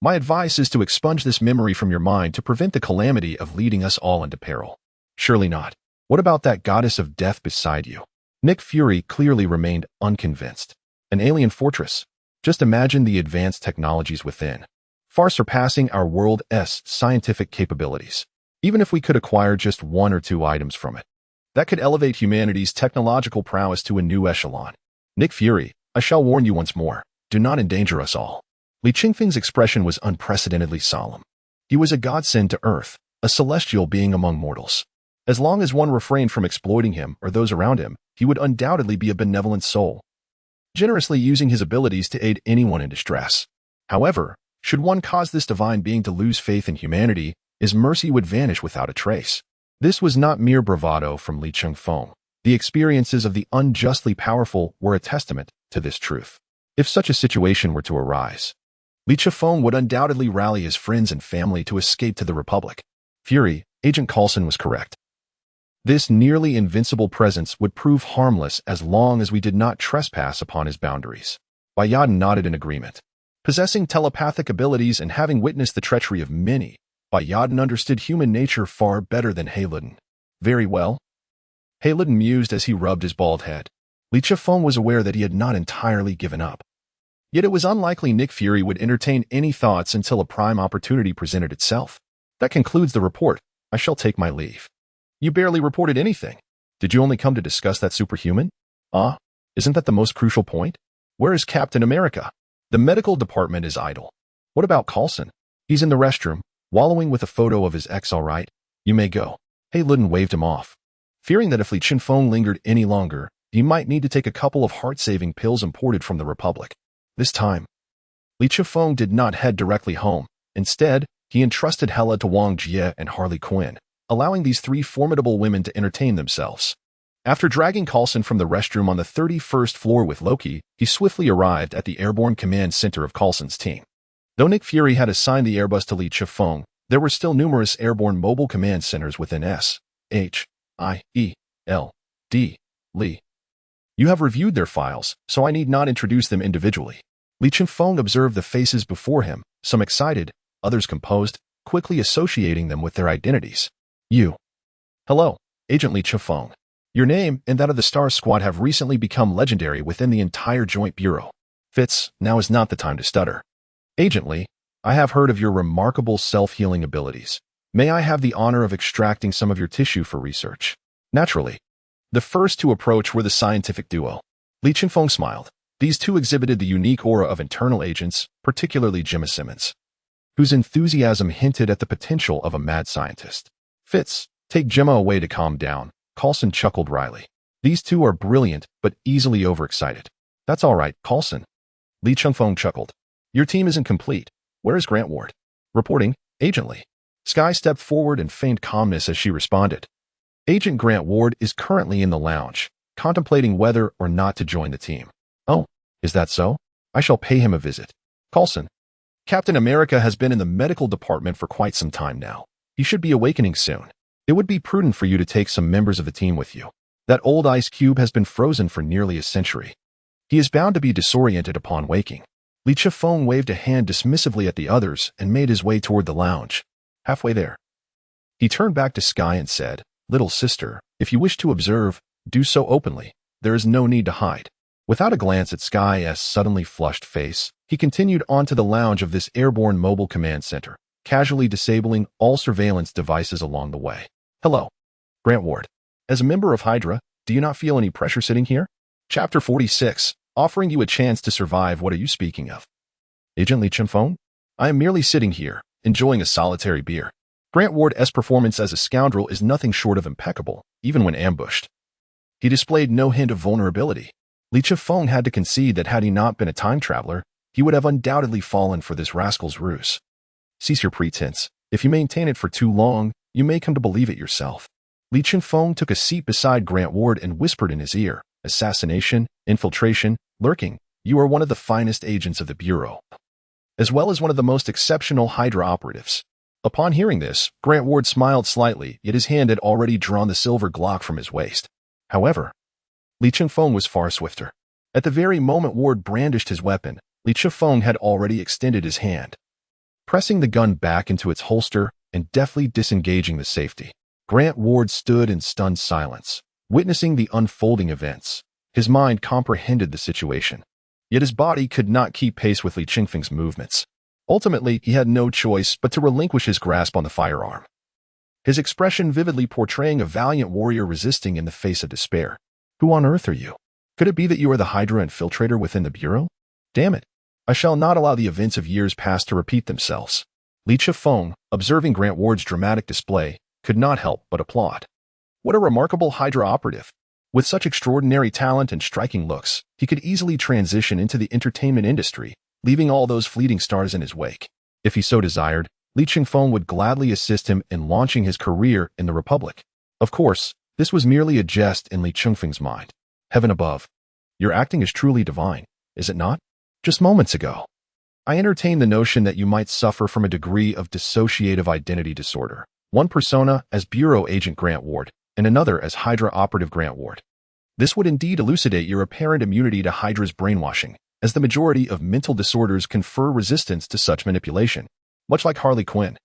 My advice is to expunge this memory from your mind to prevent the calamity of leading us all into peril. Surely not. What about that goddess of death beside you? Nick Fury clearly remained unconvinced. An alien fortress. Just imagine the advanced technologies within, far surpassing our world's scientific capabilities. Even if we could acquire just one or two items from it, that could elevate humanity's technological prowess to a new echelon. Nick Fury, I shall warn you once more, do not endanger us all. Lee Chung-fong's expression was unprecedentedly solemn. He was a godsend to Earth, a celestial being among mortals. As long as one refrained from exploiting him or those around him, he would undoubtedly be a benevolent soul, generously using his abilities to aid anyone in distress. However, should one cause this divine being to lose faith in humanity, his mercy would vanish without a trace. This was not mere bravado from Lee Chung-fong. The experiences of the unjustly powerful were a testament to this truth. If such a situation were to arise, Lee Chung-fong would undoubtedly rally his friends and family to escape to the Republic. Fury, Agent Coulson was correct. This nearly invincible presence would prove harmless as long as we did not trespass upon his boundaries. Bayadin nodded in agreement. Possessing telepathic abilities and having witnessed the treachery of many, Bayadin understood human nature far better than Hayloden. Very well. Hayloden mused as he rubbed his bald head. Lee Chung-fong was aware that he had not entirely given up. Yet it was unlikely Nick Fury would entertain any thoughts until a prime opportunity presented itself. That concludes the report. I shall take my leave. You barely reported anything. Did you only come to discuss that superhuman? Isn't that the most crucial point? Where is Captain America? The medical department is idle. What about Coulson? He's in the restroom, wallowing with a photo of his ex. All right, you may go. Hayloden waved him off, fearing that if Lee Chung-fong lingered any longer, he might need to take a couple of heart-saving pills imported from the Republic. This time, Lee Chung-fong did not head directly home. Instead, he entrusted Hela to Wang Jie and Harley Quinn, allowing these three formidable women to entertain themselves. After dragging Coulson from the restroom on the 31st floor with Loki, he swiftly arrived at the Airborne Command Center of Coulson's team. Though Nick Fury had assigned the Airbus to Lee Chung-fong, there were still numerous airborne mobile command centers within S.H.I.E.L.D. Lee. You have reviewed their files, so I need not introduce them individually. Lee Chung-fong observed the faces before him, some excited, others composed, quickly associating them with their identities. You. Hello, Agent Lee Chung-fong. Your name and that of the Star Squad have recently become legendary within the entire Joint Bureau. Fitz, now is not the time to stutter. Agent Lee, I have heard of your remarkable self-healing abilities. May I have the honor of extracting some of your tissue for research? Naturally. The first to approach were the scientific duo. Lee Chung-fong smiled. These two exhibited the unique aura of internal agents, particularly Gemma Simmons, whose enthusiasm hinted at the potential of a mad scientist. Fitz, take Gemma away to calm down. Coulson chuckled wryly. These two are brilliant, but easily overexcited. That's all right, Coulson. Li Chengfeng chuckled. Your team isn't complete. Where is Grant Ward? Reporting, Agent Li. Sky stepped forward and feigned calmness as she responded. Agent Grant Ward is currently in the lounge, contemplating whether or not to join the team. Oh, is that so? I shall pay him a visit. Coulson. Captain America has been in the medical department for quite some time now. He should be awakening soon. It would be prudent for you to take some members of the team with you. That old ice cube has been frozen for nearly a century. He is bound to be disoriented upon waking. Li Chengfeng waved a hand dismissively at the others and made his way toward the lounge. Halfway there, he turned back to Sky and said, Little sister, if you wish to observe, do so openly. There is no need to hide. Without a glance at Sky's suddenly flushed face, he continued on to the lounge of this airborne mobile command center, casually disabling all surveillance devices along the way. Hello, Grant Ward. As a member of Hydra, do you not feel any pressure sitting here? Chapter 46, offering you a chance to survive. What are you speaking of? Agent Li Chengfeng? I am merely sitting here, enjoying a solitary beer. Grant Ward's performance as a scoundrel is nothing short of impeccable, even when ambushed. He displayed no hint of vulnerability. Li Chengfeng had to concede that had he not been a time traveler, he would have undoubtedly fallen for this rascal's ruse. Cease your pretense. If you maintain it for too long, you may come to believe it yourself. Li Chengfeng took a seat beside Grant Ward and whispered in his ear, Assassination, infiltration, lurking. You are one of the finest agents of the Bureau, as well as one of the most exceptional Hydra operatives. Upon hearing this, Grant Ward smiled slightly, yet his hand had already drawn the silver Glock from his waist. However, Li Chengfeng was far swifter. At the very moment Ward brandished his weapon, Li Chengfeng had already extended his hand, pressing the gun back into its holster and deftly disengaging the safety. Grant Ward stood in stunned silence, witnessing the unfolding events. His mind comprehended the situation, yet his body could not keep pace with Li Chengfeng's movements. Ultimately, he had no choice but to relinquish his grasp on the firearm, his expression vividly portraying a valiant warrior resisting in the face of despair. Who on earth are you? Could it be that you are the Hydra infiltrator within the Bureau? Damn it. I shall not allow the events of years past to repeat themselves. Li Chengfeng, observing Grant Ward's dramatic display, could not help but applaud. What a remarkable Hydra operative. With such extraordinary talent and striking looks, he could easily transition into the entertainment industry, leaving all those fleeting stars in his wake. If he so desired, Li Chengfeng would gladly assist him in launching his career in the Republic. Of course, this was merely a jest in Li Chengfeng's mind. Heaven above. Your acting is truly divine, is it not? Just moments ago, I entertained the notion that you might suffer from a degree of dissociative identity disorder. One persona as Bureau Agent Grant Ward, and another as Hydra Operative Grant Ward. This would indeed elucidate your apparent immunity to Hydra's brainwashing, as the majority of mental disorders confer resistance to such manipulation, much like Harley Quinn.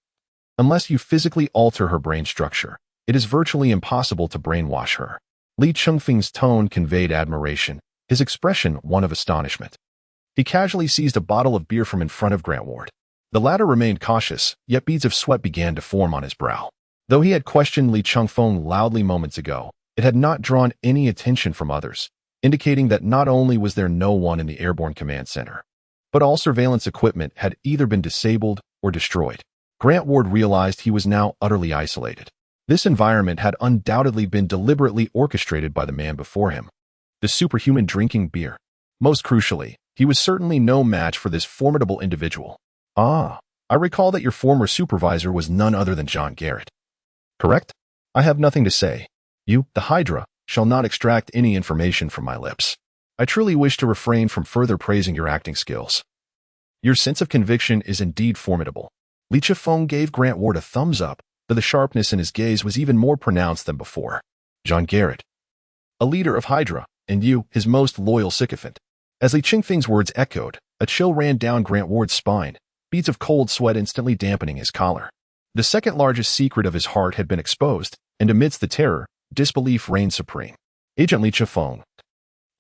Unless you physically alter her brain structure, it is virtually impossible to brainwash her. Li Chengfeng's tone conveyed admiration, his expression one of astonishment. He casually seized a bottle of beer from in front of Grant Ward. The latter remained cautious, yet beads of sweat began to form on his brow. Though he had questioned Li Chengfeng loudly moments ago, it had not drawn any attention from others, indicating that not only was there no one in the Airborne Command Center, but all surveillance equipment had either been disabled or destroyed. Grant Ward realized he was now utterly isolated. This environment had undoubtedly been deliberately orchestrated by the man before him, the superhuman drinking beer. Most crucially, he was certainly no match for this formidable individual. Ah, I recall that your former supervisor was none other than John Garrett. Correct? I have nothing to say. You, the Hydra, shall not extract any information from my lips. I truly wish to refrain from further praising your acting skills. Your sense of conviction is indeed formidable. Li Chengfeng gave Grant Ward a thumbs up, though the sharpness in his gaze was even more pronounced than before. John Garrett, a leader of Hydra, and you, his most loyal sycophant. As Li Chengfeng's words echoed, a chill ran down Grant Ward's spine, beads of cold sweat instantly dampening his collar. The second largest secret of his heart had been exposed, and amidst the terror, disbelief reigned supreme. Agent Li Chengfeng,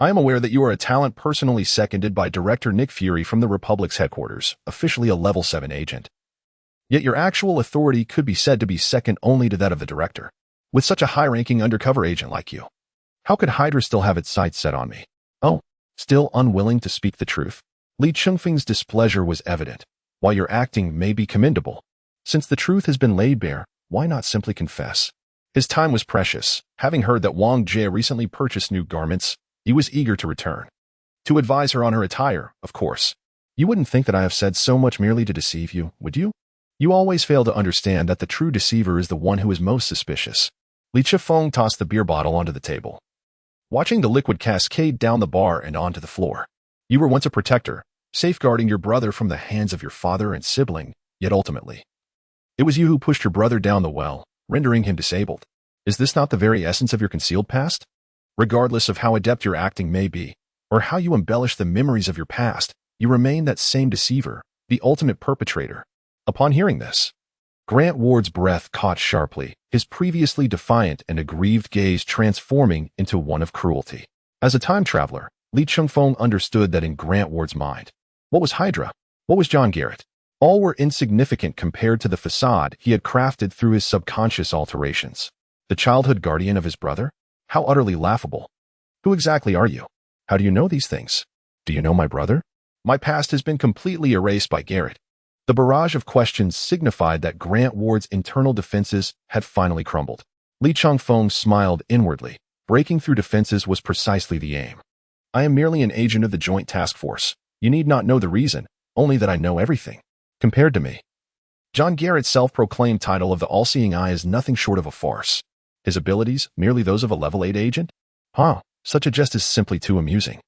I am aware that you are a talent personally seconded by Director Nick Fury from the Republic's headquarters, officially a Level 7 agent. Yet your actual authority could be said to be second only to that of the Director. With such a high-ranking undercover agent like you, how could Hydra still have its sights set on me? Oh, still unwilling to speak the truth? Li Chengfeng's displeasure was evident. While your acting may be commendable, since the truth has been laid bare, why not simply confess? His time was precious. Having heard that Wang Jie recently purchased new garments, he was eager to return To advise her on her attire, of course. You wouldn't think that I have said so much merely to deceive you, would you? You always fail to understand that the true deceiver is the one who is most suspicious. Li Chifeng tossed the beer bottle onto the table, watching the liquid cascade down the bar and onto the floor. You were once a protector, safeguarding your brother from the hands of your father and sibling, yet ultimately, it was you who pushed your brother down the well, rendering him disabled. Is this not the very essence of your concealed past? Regardless of how adept your acting may be, or how you embellish the memories of your past, you remain that same deceiver, the ultimate perpetrator. Upon hearing this, Grant Ward's breath caught sharply, his previously defiant and aggrieved gaze transforming into one of cruelty. As a time traveler, Li Chifeng understood that in Grant Ward's mind, what was Hydra? What was John Garrett? All were insignificant compared to the facade he had crafted through his subconscious alterations. The childhood guardian of his brother? How utterly laughable. Who exactly are you? How do you know these things? Do you know my brother? My past has been completely erased by Garrett. The barrage of questions signified that Grant Ward's internal defenses had finally crumbled. Li Chifeng smiled inwardly. Breaking through defenses was precisely the aim. I am merely an agent of the Joint Task Force. You need not know the reason, only that I know everything. Compared to me, John Garrett's self-proclaimed title of the All-Seeing Eye is nothing short of a farce. His abilities, merely those of a level 8 agent? Such a jest is simply too amusing.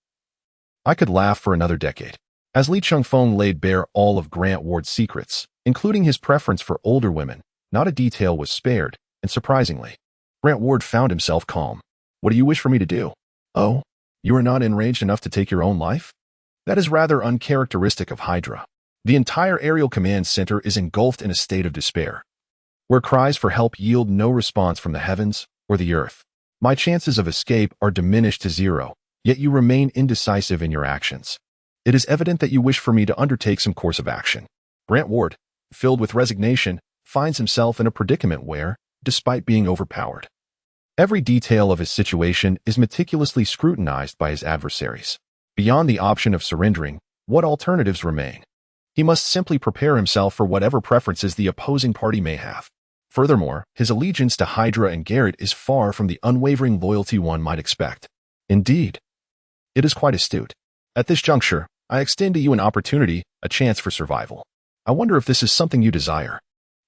I could laugh for another decade. As Li Chifeng laid bare all of Grant Ward's secrets, including his preference for older women, not a detail was spared, and surprisingly, Grant Ward found himself calm. What do you wish for me to do? Oh, you are not enraged enough to take your own life? That is rather uncharacteristic of Hydra. The entire aerial command center is engulfed in a state of despair, where cries for help yield no response from the heavens or the earth. My chances of escape are diminished to zero, yet you remain indecisive in your actions. It is evident that you wish for me to undertake some course of action. Grant Ward, filled with resignation, finds himself in a predicament where, despite being overpowered, every detail of his situation is meticulously scrutinized by his adversaries. Beyond the option of surrendering, what alternatives remain? He must simply prepare himself for whatever preferences the opposing party may have. Furthermore, his allegiance to Hydra and Garrett is far from the unwavering loyalty one might expect. Indeed, it is quite astute. At this juncture, I extend to you an opportunity, a chance for survival. I wonder if this is something you desire.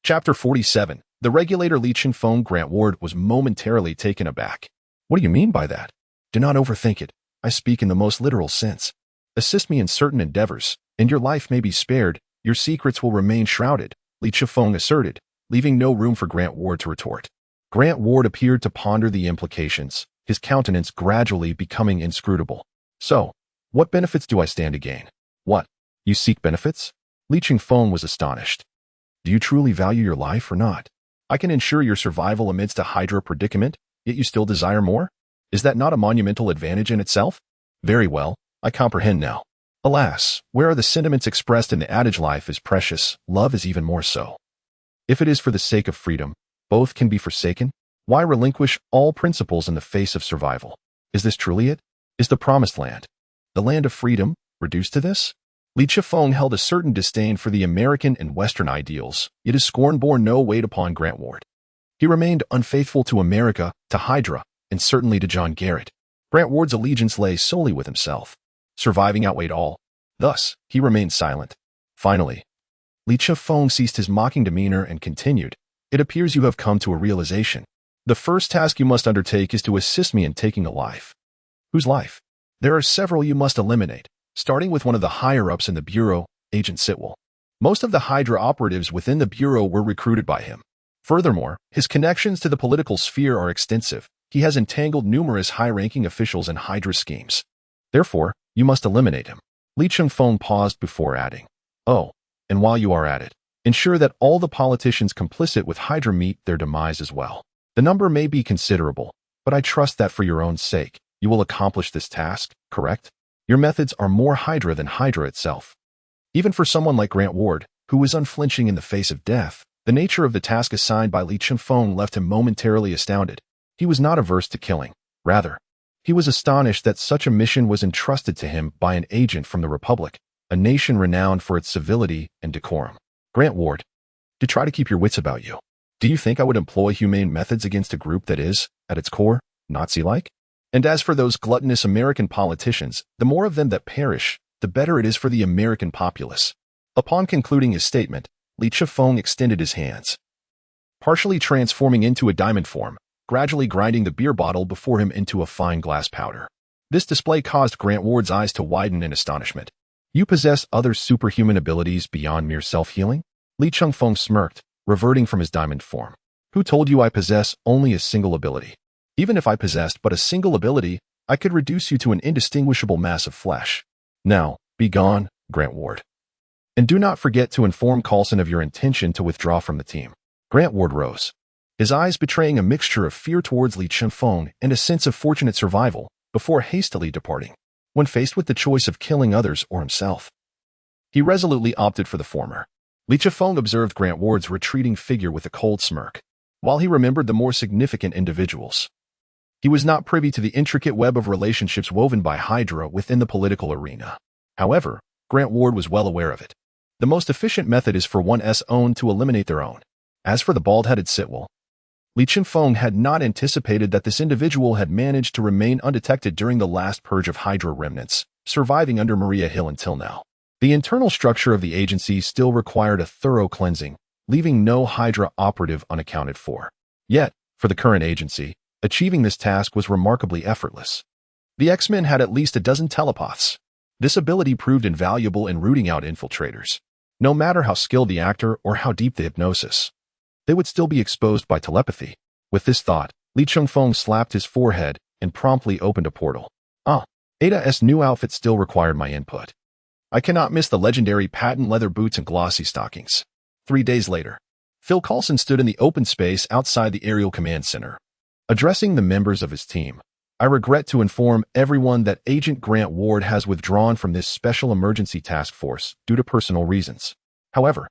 Chapter 47. The regulator Li Chifeng. Grant Ward was momentarily taken aback. What do you mean by that? Do not overthink it. I speak in the most literal sense. Assist me in certain endeavors, and your life may be spared. Your secrets will remain shrouded, Li Chifeng asserted, leaving no room for Grant Ward to retort. Grant Ward appeared to ponder the implications, his countenance gradually becoming inscrutable. So, what benefits do I stand to gain? What? You seek benefits? Li Chifeng was astonished. Do you truly value your life or not? I can ensure your survival amidst a Hydra predicament, yet you still desire more? Is that not a monumental advantage in itself? Very well, I comprehend now. Alas, where are the sentiments expressed in the adage life is precious, love is even more so. If it is for the sake of freedom, both can be forsaken. Why relinquish all principles in the face of survival? Is this truly it? Is the promised land, the land of freedom, reduced to this? Li Chifeng held a certain disdain for the American and Western ideals, yet his scorn bore no weight upon Grant Ward. He remained unfaithful to America, to Hydra, and certainly to John Garrett. Grant Ward's allegiance lay solely with himself. Surviving outweighed all. Thus, he remained silent. Finally, Li Chifeng ceased his mocking demeanor and continued, It appears you have come to a realization. The first task you must undertake is to assist me in taking a life. Whose life? There are several you must eliminate, starting with one of the higher-ups in the Bureau, Agent Sitwell. Most of the Hydra operatives within the Bureau were recruited by him. Furthermore, his connections to the political sphere are extensive. He has entangled numerous high-ranking officials in Hydra schemes. Therefore, you must eliminate him. Li Chifeng paused before adding, Oh, and while you are at it, ensure that all the politicians complicit with Hydra meet their demise as well. The number may be considerable, but I trust that for your own sake, you will accomplish this task, correct? Your methods are more Hydra than Hydra itself. Even for someone like Grant Ward, who was unflinching in the face of death, the nature of the task assigned by Li Chifeng left him momentarily astounded. He was not averse to killing. Rather, he was astonished that such a mission was entrusted to him by an agent from the Republic, a nation renowned for its civility and decorum. Grant Ward, to try to keep your wits about you. Do you think I would employ humane methods against a group that is, at its core, Nazi-like? And as for those gluttonous American politicians, the more of them that perish, the better it is for the American populace. Upon concluding his statement, Li Chifeng extended his hands, partially transforming into a diamond form, gradually grinding the beer bottle before him into a fine glass powder. This display caused Grant Ward's eyes to widen in astonishment. You possess other superhuman abilities beyond mere self-healing? Li Chifeng smirked, reverting from his diamond form. Who told you I possess only a single ability? Even if I possessed but a single ability, I could reduce you to an indistinguishable mass of flesh. Now, be gone, Grant Ward. And do not forget to inform Coulson of your intention to withdraw from the team. Grant Ward rose, his eyes betraying a mixture of fear towards Li Chifeng and a sense of fortunate survival, before hastily departing. When faced with the choice of killing others or himself, he resolutely opted for the former. Li Chifeng observed Grant Ward's retreating figure with a cold smirk. While he remembered the more significant individuals, he was not privy to the intricate web of relationships woven by Hydra within the political arena. However, Grant Ward was well aware of it. The most efficient method is for one's own to eliminate their own. As for the bald-headed Sitwell, Li Chifeng had not anticipated that this individual had managed to remain undetected during the last purge of Hydra remnants, surviving under Maria Hill until now. The internal structure of the agency still required a thorough cleansing, leaving no Hydra operative unaccounted for. Yet, for the current agency, achieving this task was remarkably effortless. The X-Men had at least a dozen telepaths. This ability proved invaluable in rooting out infiltrators. No matter how skilled the actor or how deep the hypnosis, they would still be exposed by telepathy. With this thought, Li Chifeng slapped his forehead and promptly opened a portal. Ada's new outfit still required my input. I cannot miss the legendary patent leather boots and glossy stockings. 3 days later, Phil Coulson stood in the open space outside the Aerial Command Center. Addressing the members of his team, I regret to inform everyone that Agent Grant Ward has withdrawn from this special emergency task force due to personal reasons. However,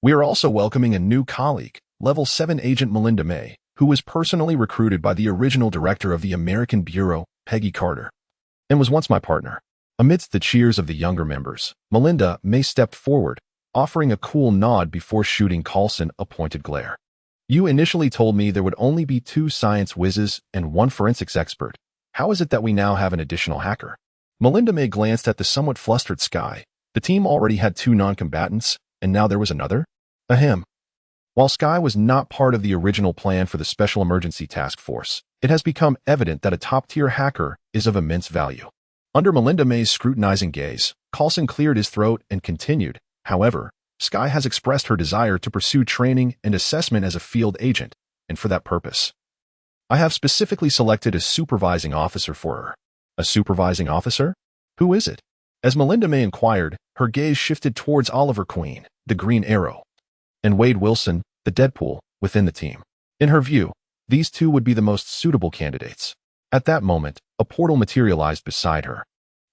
we are also welcoming a new colleague, Level 7 Agent Melinda May, who was personally recruited by the original director of the American Bureau, Peggy Carter, and was once my partner. Amidst the cheers of the younger members, Melinda May stepped forward, offering a cool nod before shooting Coulson a pointed glare. You initially told me there would only be 2 science whizzes and 1 forensics expert. How is it that we now have an additional hacker? Melinda May glanced at the somewhat flustered Sky. The team already had 2 non-combatants, and now there was another? Ahem. While Sky was not part of the original plan for the Special Emergency Task Force, it has become evident that a top-tier hacker is of immense value. Under Melinda May's scrutinizing gaze, Coulson cleared his throat and continued. However, Sky has expressed her desire to pursue training and assessment as a field agent, and for that purpose, I have specifically selected a supervising officer for her. A supervising officer? Who is it? As Melinda May inquired, her gaze shifted towards Oliver Queen, the Green Arrow, and Wade Wilson, the Deadpool, within the team. In her view, these 2 would be the most suitable candidates. At that moment, a portal materialized beside her,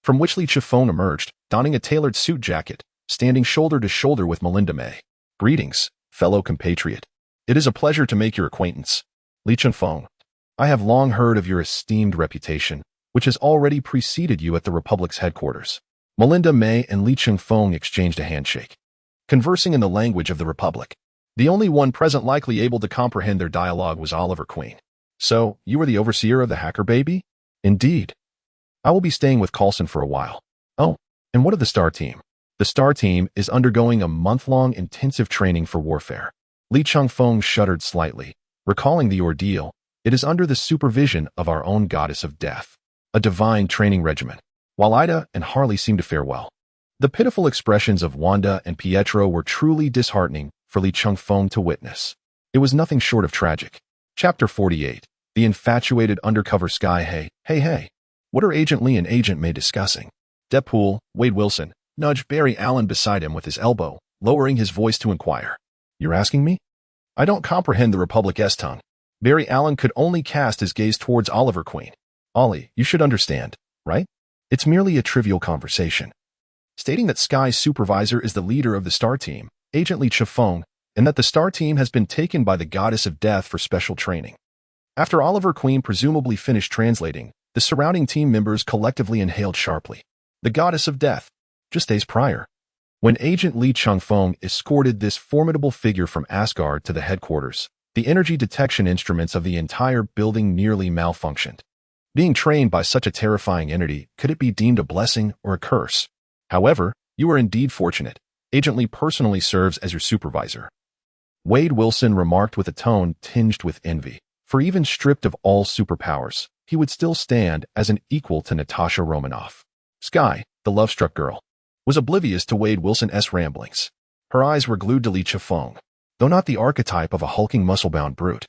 from which Li Chifeng emerged, donning a tailored suit jacket, standing shoulder to shoulder with Melinda May. Greetings, fellow compatriot. It is a pleasure to make your acquaintance. Li Chifeng, I have long heard of your esteemed reputation, which has already preceded you at the Republic's headquarters. Melinda May and Li Chifeng exchanged a handshake, conversing in the language of the Republic. The only one present likely able to comprehend their dialogue was Oliver Queen. So, you are the overseer of the hacker baby? Indeed. I will be staying with Coulson for a while. Oh, and what of the STAR team? The STAR team is undergoing a month-long intensive training for warfare. Li Chifeng shuddered slightly, recalling the ordeal. It is under the supervision of our own goddess of death, a divine training regimen. While Ida and Harley seemed to fare well, the pitiful expressions of Wanda and Pietro were truly disheartening for Li Chifeng to witness. It was nothing short of tragic. Chapter 48. The infatuated undercover Sky. Hey. What are Agent Lee and Agent May discussing? Deadpool, Wade Wilson, nudged Barry Allen beside him with his elbow, lowering his voice to inquire. You're asking me? I don't comprehend the Republic's tongue. Barry Allen could only cast his gaze towards Oliver Queen. Ollie, you should understand, right? It's merely a trivial conversation. Stating that Sky's supervisor is the leader of the STAR team, Agent Li Chifeng, and that the STAR team has been taken by the goddess of death for special training. After Oliver Queen presumably finished translating, the surrounding team members collectively inhaled sharply. The goddess of death. Just days prior, when Agent Li Chifeng escorted this formidable figure from Asgard to the headquarters, the energy detection instruments of the entire building nearly malfunctioned. Being trained by such a terrifying entity, could it be deemed a blessing or a curse? However, you are indeed fortunate. Agent Lee personally serves as your supervisor. Wade Wilson remarked with a tone tinged with envy. For even stripped of all superpowers, he would still stand as an equal to Natasha Romanoff. Sky, the love-struck girl, was oblivious to Wade Wilson's ramblings. Her eyes were glued to Li Chifeng, though not the archetype of a hulking muscle-bound brute.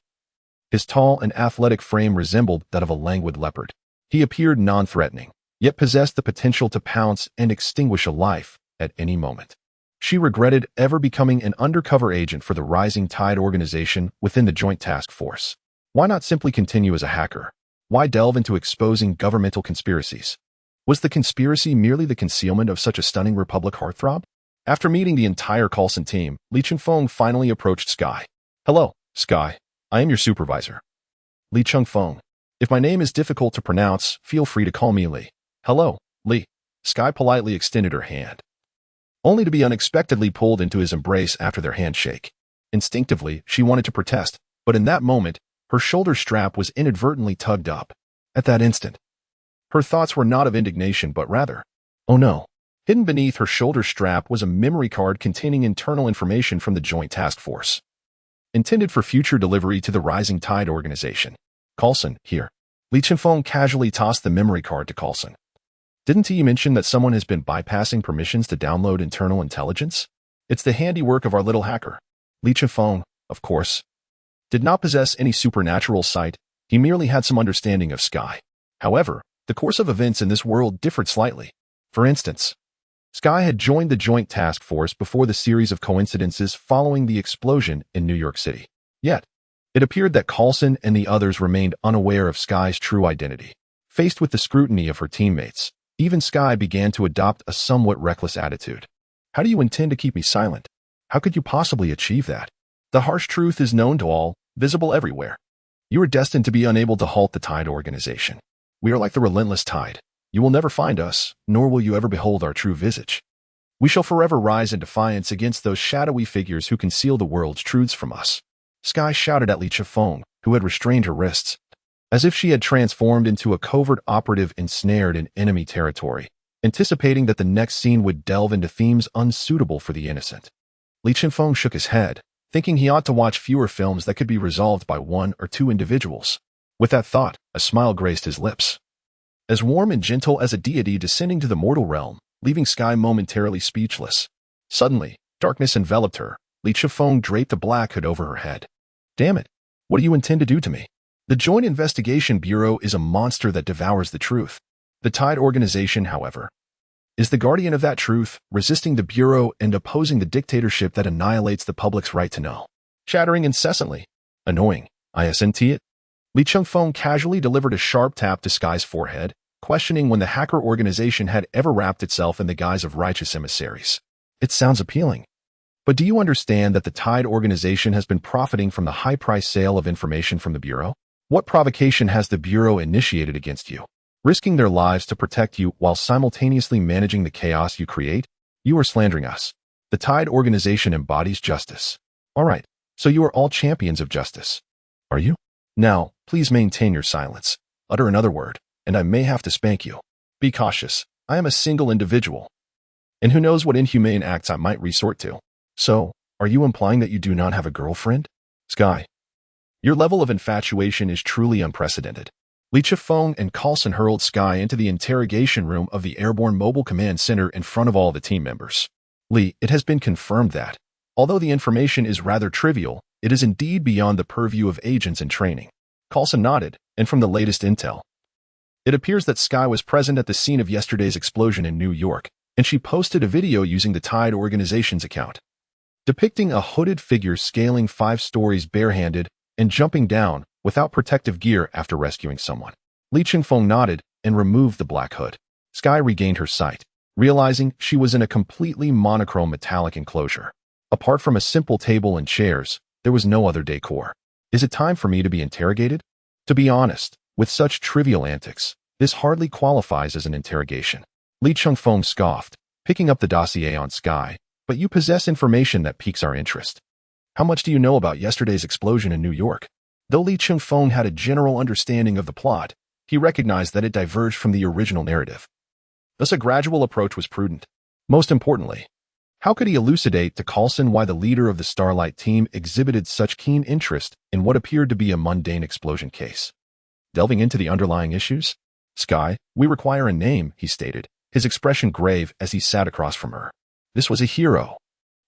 His tall and athletic frame resembled that of a languid leopard. He appeared non-threatening, yet possessed the potential to pounce and extinguish a life at any moment. She regretted ever becoming an undercover agent for the Rising Tide organization within the Joint Task Force. Why not simply continue as a hacker? Why delve into exposing governmental conspiracies? Was the conspiracy merely the concealment of such a stunning Republic heartthrob? After meeting the entire Coulson team, Li Chifeng finally approached Sky. Hello, Sky. I am your supervisor. Li Chifeng. If my name is difficult to pronounce, feel free to call me Li. Hello, Li. Sky politely extended her hand, only to be unexpectedly pulled into his embrace after their handshake. Instinctively, she wanted to protest, but in that moment, her shoulder strap was inadvertently tugged up. At that instant, her thoughts were not of indignation but rather, oh no. Hidden beneath her shoulder strap was a memory card containing internal information from the Joint Task Force, intended for future delivery to the Rising Tide organization. Coulson, here. Li Chifeng casually tossed the memory card to Coulson. Didn't he mention that someone has been bypassing permissions to download internal intelligence? It's the handiwork of our little hacker. Li Chifeng, of course, did not possess any supernatural sight. He merely had some understanding of Sky. However, the course of events in this world differed slightly. For instance, Sky had joined the Joint Task Force before the series of coincidences following the explosion in New York City. Yet, it appeared that Coulson and the others remained unaware of Sky's true identity. Faced with the scrutiny of her teammates, even Sky began to adopt a somewhat reckless attitude. How do you intend to keep me silent? How could you possibly achieve that? The harsh truth is known to all, visible everywhere. You are destined to be unable to halt the Tide organization. We are like the relentless tide. You will never find us, nor will you ever behold our true visage. We shall forever rise in defiance against those shadowy figures who conceal the world's truths from us. Sky shouted at Li Chifeng, who had restrained her wrists, as if she had transformed into a covert operative ensnared in enemy territory, anticipating that the next scene would delve into themes unsuitable for the innocent. Li Chifeng shook his head, thinking he ought to watch fewer films that could be resolved by one or two individuals. With that thought, a smile graced his lips, as warm and gentle as a deity descending to the mortal realm, leaving Sky momentarily speechless. Suddenly, darkness enveloped her. Li Chifeng draped a black hood over her head. Damn it! What do you intend to do to me? The Joint Investigation Bureau is a monster that devours the truth. The Tide organization, however, is the guardian of that truth, resisting the Bureau and opposing the dictatorship that annihilates the public's right to know. Chattering incessantly. Annoying. ISNT it? Li Chifeng casually delivered a sharp tap to Sky's forehead, questioning when the hacker organization had ever wrapped itself in the guise of righteous emissaries. It sounds appealing. But do you understand that the Tide organization has been profiting from the high-price sale of information from the Bureau? What provocation has the Bureau initiated against you? Risking their lives to protect you while simultaneously managing the chaos you create? You are slandering us. The Tide organization embodies justice. All right, so you are all champions of justice. Are you? Now, please maintain your silence. Utter another word, and I may have to spank you. Be cautious. I am a single individual, and who knows what inhumane acts I might resort to. So, are you implying that you do not have a girlfriend? Sky, your level of infatuation is truly unprecedented. Li Chifeng and Coulson hurled Sky into the interrogation room of the Airborne Mobile Command Center in front of all the team members. Li, it has been confirmed that, although the information is rather trivial, it is indeed beyond the purview of agents in training. Coulson nodded, and from the latest intel, it appears that Sky was present at the scene of yesterday's explosion in New York, and she posted a video using the Tide organization's account, depicting a hooded figure scaling 5 stories barehanded and jumping down without protective gear after rescuing someone. Li Chifeng nodded and removed the black hood. Sky regained her sight, realizing she was in a completely monochrome metallic enclosure. Apart from a simple table and chairs, there was no other decor. Is it time for me to be interrogated? To be honest, with such trivial antics, this hardly qualifies as an interrogation. Li Chifeng scoffed, picking up the dossier on Sky. But you possess information that piques our interest. How much do you know about yesterday's explosion in New York? Though Li Chifeng had a general understanding of the plot, he recognized that it diverged from the original narrative. Thus, a gradual approach was prudent. Most importantly, how could he elucidate to Coulson why the leader of the Starlight team exhibited such keen interest in what appeared to be a mundane explosion case? Delving into the underlying issues? Sky, we require a name, he stated, his expression grave as he sat across from her. This was a hero.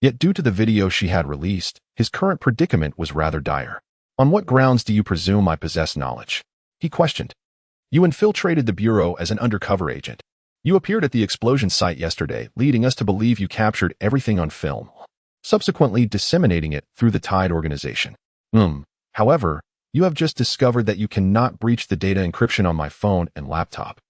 Yet due to the video she had released, his current predicament was rather dire. On what grounds do you presume I possess knowledge? He questioned. You infiltrated the Bureau as an undercover agent. You appeared at the explosion site yesterday, leading us to believe you captured everything on film, subsequently disseminating it through the Tide organization. However, you have just discovered that you cannot breach the data encryption on my phone and laptop.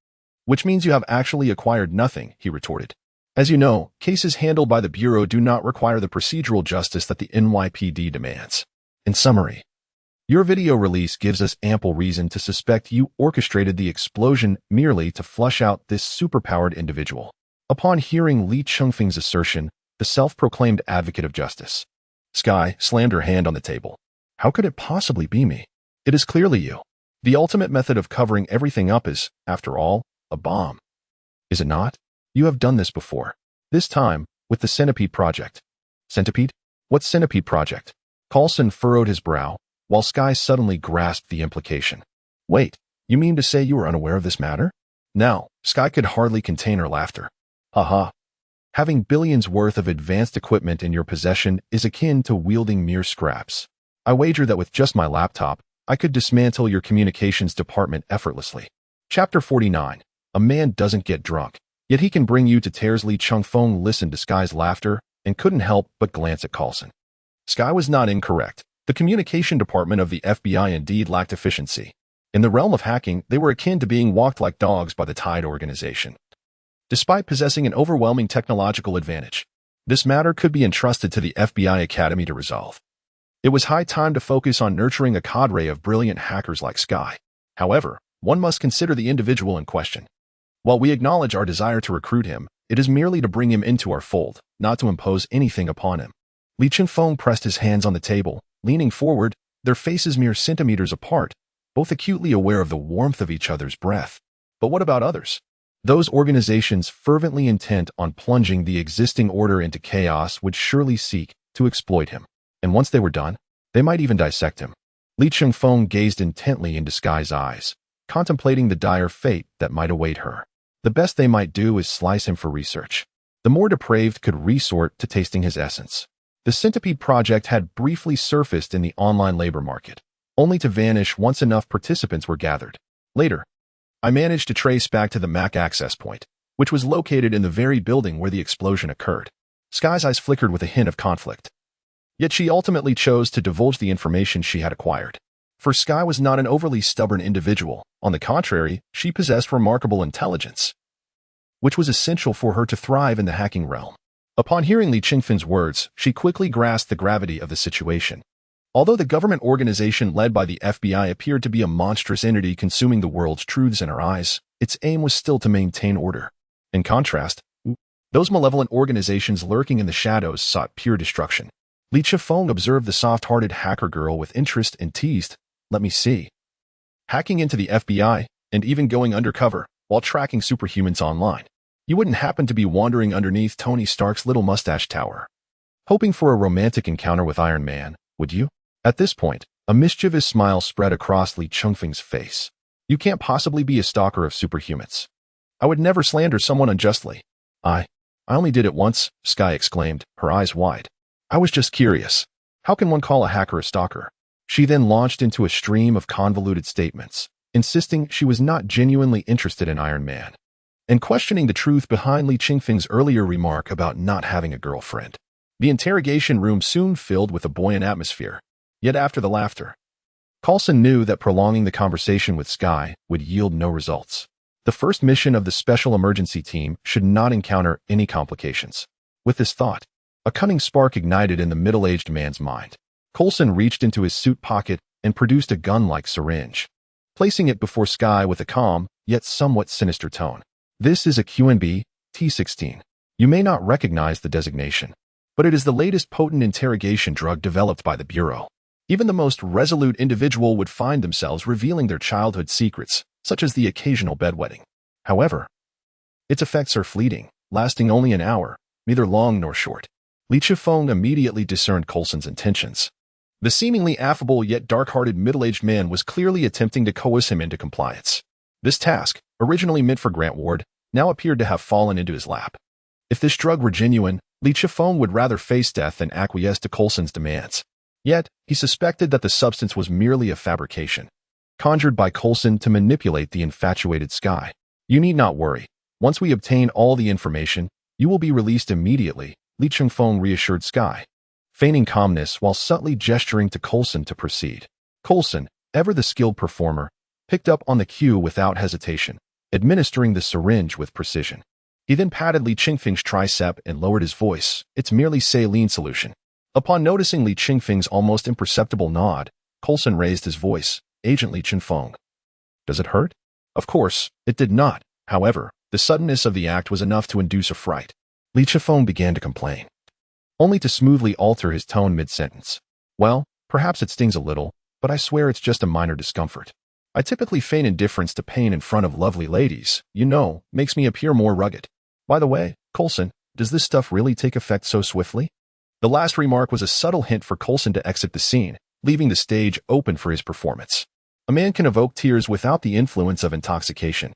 Which means you have actually acquired nothing, he retorted. As you know, cases handled by the Bureau do not require the procedural justice that the NYPD demands. In summary, your video release gives us ample reason to suspect you orchestrated the explosion merely to flush out this superpowered individual. Upon hearing Li Chengfeng's assertion, the self-proclaimed advocate of justice, Sky slammed her hand on the table. How could it possibly be me? It is clearly you. The ultimate method of covering everything up is, after all, a bomb. Is it not? You have done this before. This time, with the Centipede Project. Centipede? What Centipede Project? Coulson furrowed his brow, while Sky suddenly grasped the implication. Wait, you mean to say you were unaware of this matter? Now, Sky could hardly contain her laughter. Haha. Having billions worth of advanced equipment in your possession is akin to wielding mere scraps. I wager that with just my laptop, I could dismantle your communications department effortlessly. Chapter 49. A man doesn't get drunk, yet he can bring you to tears. Li Chengfeng listened to Sky's laughter and couldn't help but glance at Coulson. Sky was not incorrect. The communication department of the FBI indeed lacked efficiency. In the realm of hacking, they were akin to being walked like dogs by the Tide organization. Despite possessing an overwhelming technological advantage, this matter could be entrusted to the FBI Academy to resolve. It was high time to focus on nurturing a cadre of brilliant hackers like Sky. However, one must consider the individual in question. While we acknowledge our desire to recruit him, it is merely to bring him into our fold, not to impose anything upon him. Li Chengfeng pressed his hands on the table, leaning forward, their faces mere centimeters apart, both acutely aware of the warmth of each other's breath. But what about others? Those organizations fervently intent on plunging the existing order into chaos would surely seek to exploit him. And once they were done, they might even dissect him. Li Chengfeng gazed intently into Sky's eyes, contemplating the dire fate that might await her. The best they might do is slice him for research. The more depraved could resort to tasting his essence. The Centipede Project had briefly surfaced in the online labor market, only to vanish once enough participants were gathered. Later, I managed to trace back to the MAC access point, which was located in the very building where the explosion occurred. Sky's eyes flickered with a hint of conflict. Yet she ultimately chose to divulge the information she had acquired. For Sky was not an overly stubborn individual. On the contrary, she possessed remarkable intelligence, which was essential for her to thrive in the hacking realm. Upon hearing Li Chengfeng's words, she quickly grasped the gravity of the situation. Although the government organization led by the FBI appeared to be a monstrous entity consuming the world's truths in her eyes, its aim was still to maintain order. In contrast, those malevolent organizations lurking in the shadows sought pure destruction. Li Chengfeng observed the soft-hearted hacker girl with interest and teased, "Let me see. Hacking into the FBI, and even going undercover, while tracking superhumans online. You wouldn't happen to be wandering underneath Tony Stark's little mustache tower, hoping for a romantic encounter with Iron Man, would you?" At this point, a mischievous smile spread across Li Chengfeng's face. "You can't possibly be a stalker of superhumans. I would never slander someone unjustly." I only did it once," Sky exclaimed, her eyes wide. "I was just curious. How can one call a hacker a stalker?" She then launched into a stream of convoluted statements, insisting she was not genuinely interested in Iron Man, and questioning the truth behind Li Chengfeng's earlier remark about not having a girlfriend. The interrogation room soon filled with a buoyant atmosphere. Yet after the laughter, Coulson knew that prolonging the conversation with Sky would yield no results. The first mission of the Special Emergency Team should not encounter any complications. With this thought, a cunning spark ignited in the middle-aged man's mind. Coulson reached into his suit pocket and produced a gun-like syringe, placing it before Sky with a calm, yet somewhat sinister tone. "This is a QNB T16. You may not recognize the designation, but it is the latest potent interrogation drug developed by the Bureau. Even the most resolute individual would find themselves revealing their childhood secrets such as the occasional bedwetting. However, its effects are fleeting, lasting only an hour, neither long nor short. Li Chifeng immediately discerned Coulson's intentions. The seemingly affable yet dark-hearted middle-aged man was clearly attempting to coerce him into compliance. This task, originally meant for Grant Ward, now appeared to have fallen into his lap. If this drug were genuine, Li Chifeng would rather face death than acquiesce to Coulson's demands. Yet, he suspected that the substance was merely a fabrication, conjured by Coulson to manipulate the infatuated Sky. You need not worry. Once we obtain all the information, you will be released immediately, Li Chifeng reassured Sky, feigning calmness while subtly gesturing to Coulson to proceed. Coulson, ever the skilled performer, picked up on the cue without hesitation, administering the syringe with precision. He then patted Li Chifeng's tricep and lowered his voice. It's merely saline solution. Upon noticing Li Chifeng's almost imperceptible nod, Coulson raised his voice. Agent Li Chifeng. Does it hurt? Of course, it did not. However, the suddenness of the act was enough to induce a fright. Li Chifeng began to complain, only to smoothly alter his tone mid-sentence. Well, perhaps it stings a little, but I swear it's just a minor discomfort. I typically feign indifference to pain in front of lovely ladies, makes me appear more rugged. By the way, Coulson, does this stuff really take effect so swiftly? The last remark was a subtle hint for Coulson to exit the scene, leaving the stage open for his performance. A man can evoke tears without the influence of intoxication.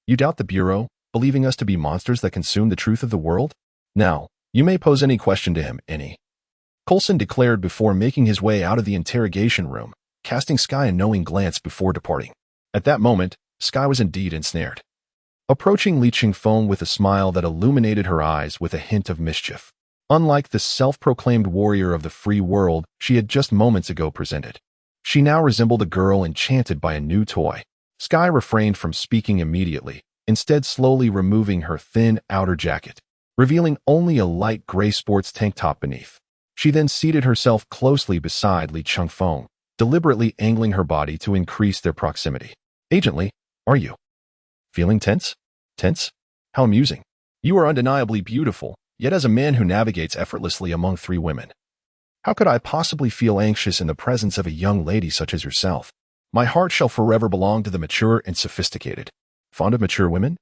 You doubt the Bureau, believing us to be monsters that consume the truth of the world? Now, you may pose any question to him, Coulson declared before making his way out of the interrogation room, casting Sky a knowing glance before departing. At that moment, Sky was indeed ensnared. Approaching Li Chifeng with a smile that illuminated her eyes with a hint of mischief. Unlike the self-proclaimed warrior of the free world she had just moments ago presented, she now resembled a girl enchanted by a new toy. Sky refrained from speaking immediately, instead slowly removing her thin outer jacket, revealing only a light gray sports tank top beneath. She then seated herself closely beside Li Chifeng, deliberately angling her body to increase their proximity. Agent Li, are you feeling tense? Tense? How amusing. You are undeniably beautiful, yet as a man who navigates effortlessly among 3 women, how could I possibly feel anxious in the presence of a young lady such as yourself? My heart shall forever belong to the mature and sophisticated. Fond of mature women?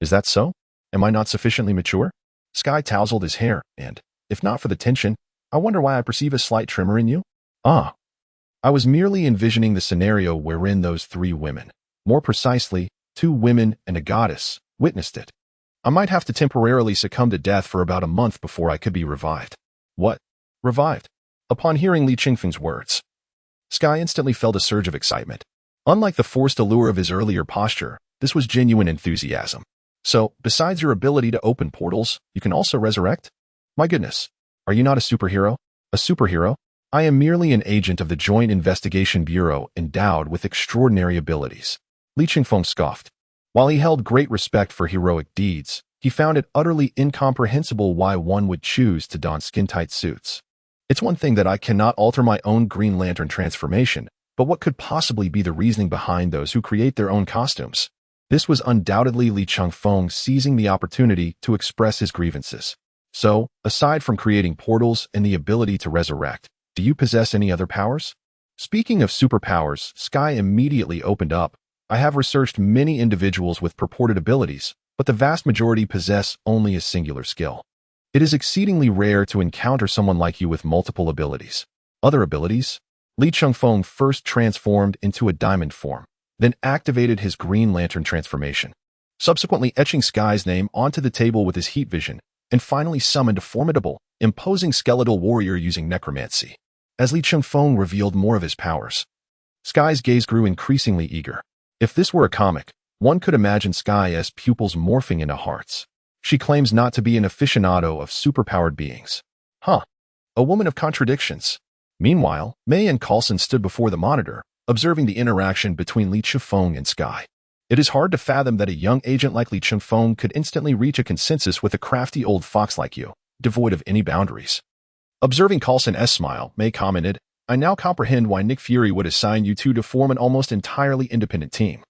Is that so? Am I not sufficiently mature? Sky tousled his hair, and, if not for the tension, I wonder why I perceive a slight tremor in you? Ah. I was merely envisioning the scenario wherein those 3 women, more precisely, 2 women and a goddess, witnessed it. I might have to temporarily succumb to death for about a month before I could be revived. What? Revived? Upon hearing Li Chifeng's words, Sky instantly felt a surge of excitement. Unlike the forced allure of his earlier posture, this was genuine enthusiasm. So, besides your ability to open portals, you can also resurrect? My goodness, are you not a superhero? A superhero? I am merely an agent of the Joint Investigation Bureau endowed with extraordinary abilities. Li Chifeng scoffed. While he held great respect for heroic deeds, he found it utterly incomprehensible why one would choose to don skin-tight suits. It's one thing that I cannot alter my own Green Lantern transformation, but what could possibly be the reasoning behind those who create their own costumes? This was undoubtedly Li Chifeng seizing the opportunity to express his grievances. So, aside from creating portals and the ability to resurrect, do you possess any other powers? Speaking of superpowers, Sky immediately opened up. I have researched many individuals with purported abilities, but the vast majority possess only a singular skill. It is exceedingly rare to encounter someone like you with multiple abilities. Other abilities? Li Chifeng first transformed into a diamond form, then activated his Green Lantern transformation, subsequently etching Sky's name onto the table with his heat vision, and finally summoned a formidable, imposing skeletal warrior using necromancy. As Li Chifeng revealed more of his powers, Sky's gaze grew increasingly eager. If this were a comic, one could imagine Sky as pupils morphing into hearts. She claims not to be an aficionado of superpowered beings. Huh. A woman of contradictions. Meanwhile, May and Coulson stood before the monitor, observing the interaction between Li Chifeng and Sky. It is hard to fathom that a young agent like Li Chifeng could instantly reach a consensus with a crafty old fox like you, devoid of any boundaries. Observing Coulson's smile, May commented, I now comprehend why Nick Fury would assign you two to form an almost entirely independent team.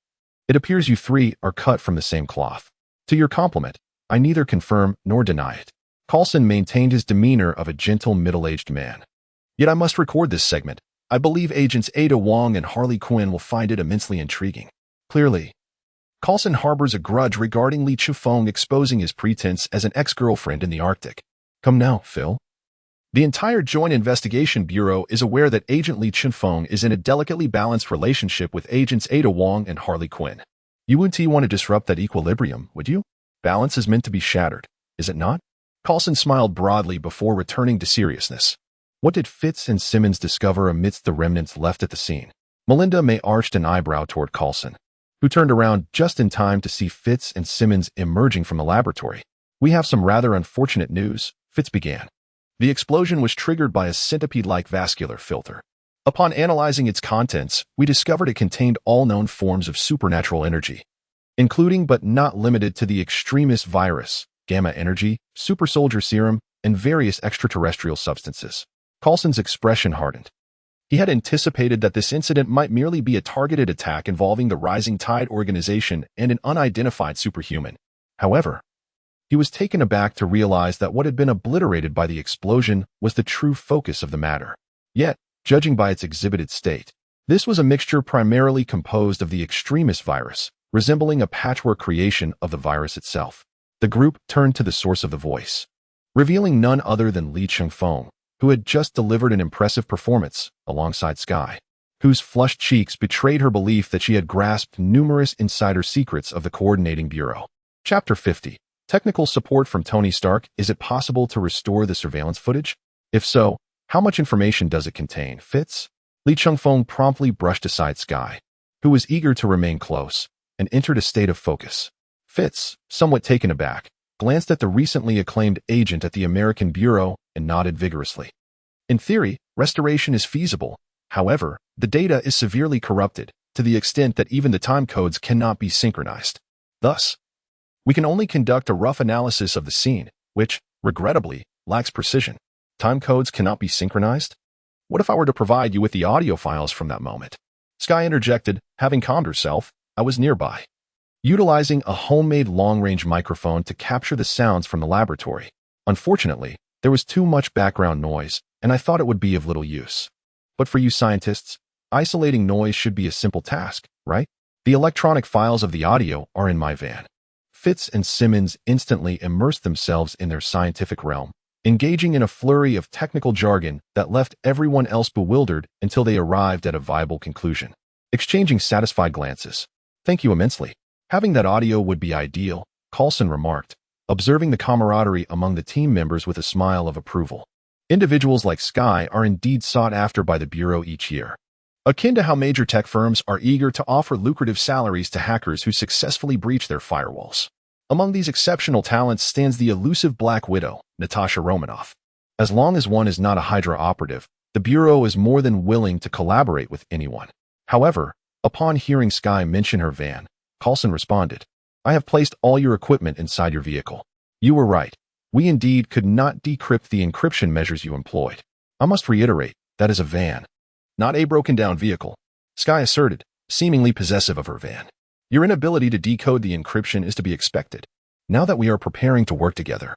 It appears you 3 are cut from the same cloth. To your compliment, I neither confirm nor deny it. Coulson maintained his demeanor of a gentle middle-aged man. Yet I must record this segment. I believe agents Ada Wong and Harley Quinn will find it immensely intriguing. Clearly, Coulson harbors a grudge regarding Li Chifeng exposing his pretense as an ex-girlfriend in the Arctic. Come now, Phil. The entire Joint Investigation Bureau is aware that Agent Li Chifeng is in a delicately balanced relationship with Agents Ada Wong and Harley Quinn. You wouldn't want to disrupt that equilibrium, would you? Balance is meant to be shattered, is it not? Coulson smiled broadly before returning to seriousness. What did Fitz and Simmons discover amidst the remnants left at the scene? Melinda May arched an eyebrow toward Coulson, who turned around just in time to see Fitz and Simmons emerging from the laboratory. We have some rather unfortunate news, Fitz began. The explosion was triggered by a centipede-like vascular filter. Upon analyzing its contents, we discovered it contained all known forms of supernatural energy, including but not limited to the extremist virus, gamma energy, super soldier serum, and various extraterrestrial substances. Coulson's expression hardened. He had anticipated that this incident might merely be a targeted attack involving the Rising Tide organization and an unidentified superhuman. However, he was taken aback to realize that what had been obliterated by the explosion was the true focus of the matter. Yet, judging by its exhibited state, this was a mixture primarily composed of the extremist virus, resembling a patchwork creation of the virus itself. The group turned to the source of the voice, revealing none other than Li Chifeng, who had just delivered an impressive performance alongside Sky, whose flushed cheeks betrayed her belief that she had grasped numerous insider secrets of the Coordinating Bureau. Chapter 50. Technical support from Tony Stark. Is it possible to restore the surveillance footage? If so, how much information does it contain? Fitz? Li Chifeng promptly brushed aside Sky, who was eager to remain close, and entered a state of focus. Fitz, somewhat taken aback, glanced at the recently acclaimed agent at the American Bureau and nodded vigorously. In theory, restoration is feasible. However, the data is severely corrupted, to the extent that even the time codes cannot be synchronized. Thus, we can only conduct a rough analysis of the scene, which, regrettably, lacks precision. Time codes cannot be synchronized? What if I were to provide you with the audio files from that moment? Sky interjected, having calmed herself. I was nearby, utilizing a homemade long-range microphone to capture the sounds from the laboratory. Unfortunately, there was too much background noise, and I thought it would be of little use. But for you scientists, isolating noise should be a simple task, right? The electronic files of the audio are in my van. Fitz and Simmons instantly immersed themselves in their scientific realm, engaging in a flurry of technical jargon that left everyone else bewildered until they arrived at a viable conclusion. Exchanging satisfied glances. Thank you immensely. Having that audio would be ideal, Coulson remarked, observing the camaraderie among the team members with a smile of approval. Individuals like Sky are indeed sought after by the Bureau each year, akin to how major tech firms are eager to offer lucrative salaries to hackers who successfully breach their firewalls. Among these exceptional talents stands the elusive Black Widow, Natasha Romanoff. As long as one is not a Hydra operative, the Bureau is more than willing to collaborate with anyone. However, upon hearing Sky mention her van, Coulson responded, I have placed all your equipment inside your vehicle. You were right. We indeed could not decrypt the encryption measures you employed. I must reiterate, that is a van, not a broken-down vehicle, Sky asserted, seemingly possessive of her van. Your inability to decode the encryption is to be expected. Now that we are preparing to work together,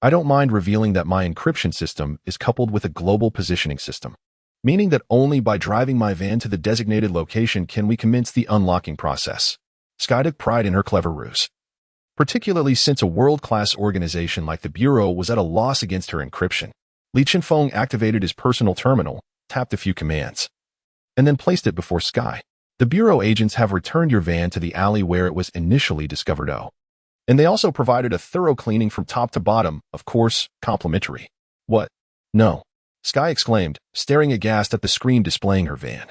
I don't mind revealing that my encryption system is coupled with a global positioning system, meaning that only by driving my van to the designated location can we commence the unlocking process. Sky took pride in her clever ruse, particularly since a world-class organization like the Bureau was at a loss against her encryption. Li Chifeng activated his personal terminal, tapped a few commands, and then placed it before Sky. The Bureau agents have returned your van to the alley where it was initially discovered. And they also provided a thorough cleaning from top to bottom, of course, complimentary. What? No. Sky exclaimed, staring aghast at the screen displaying her van,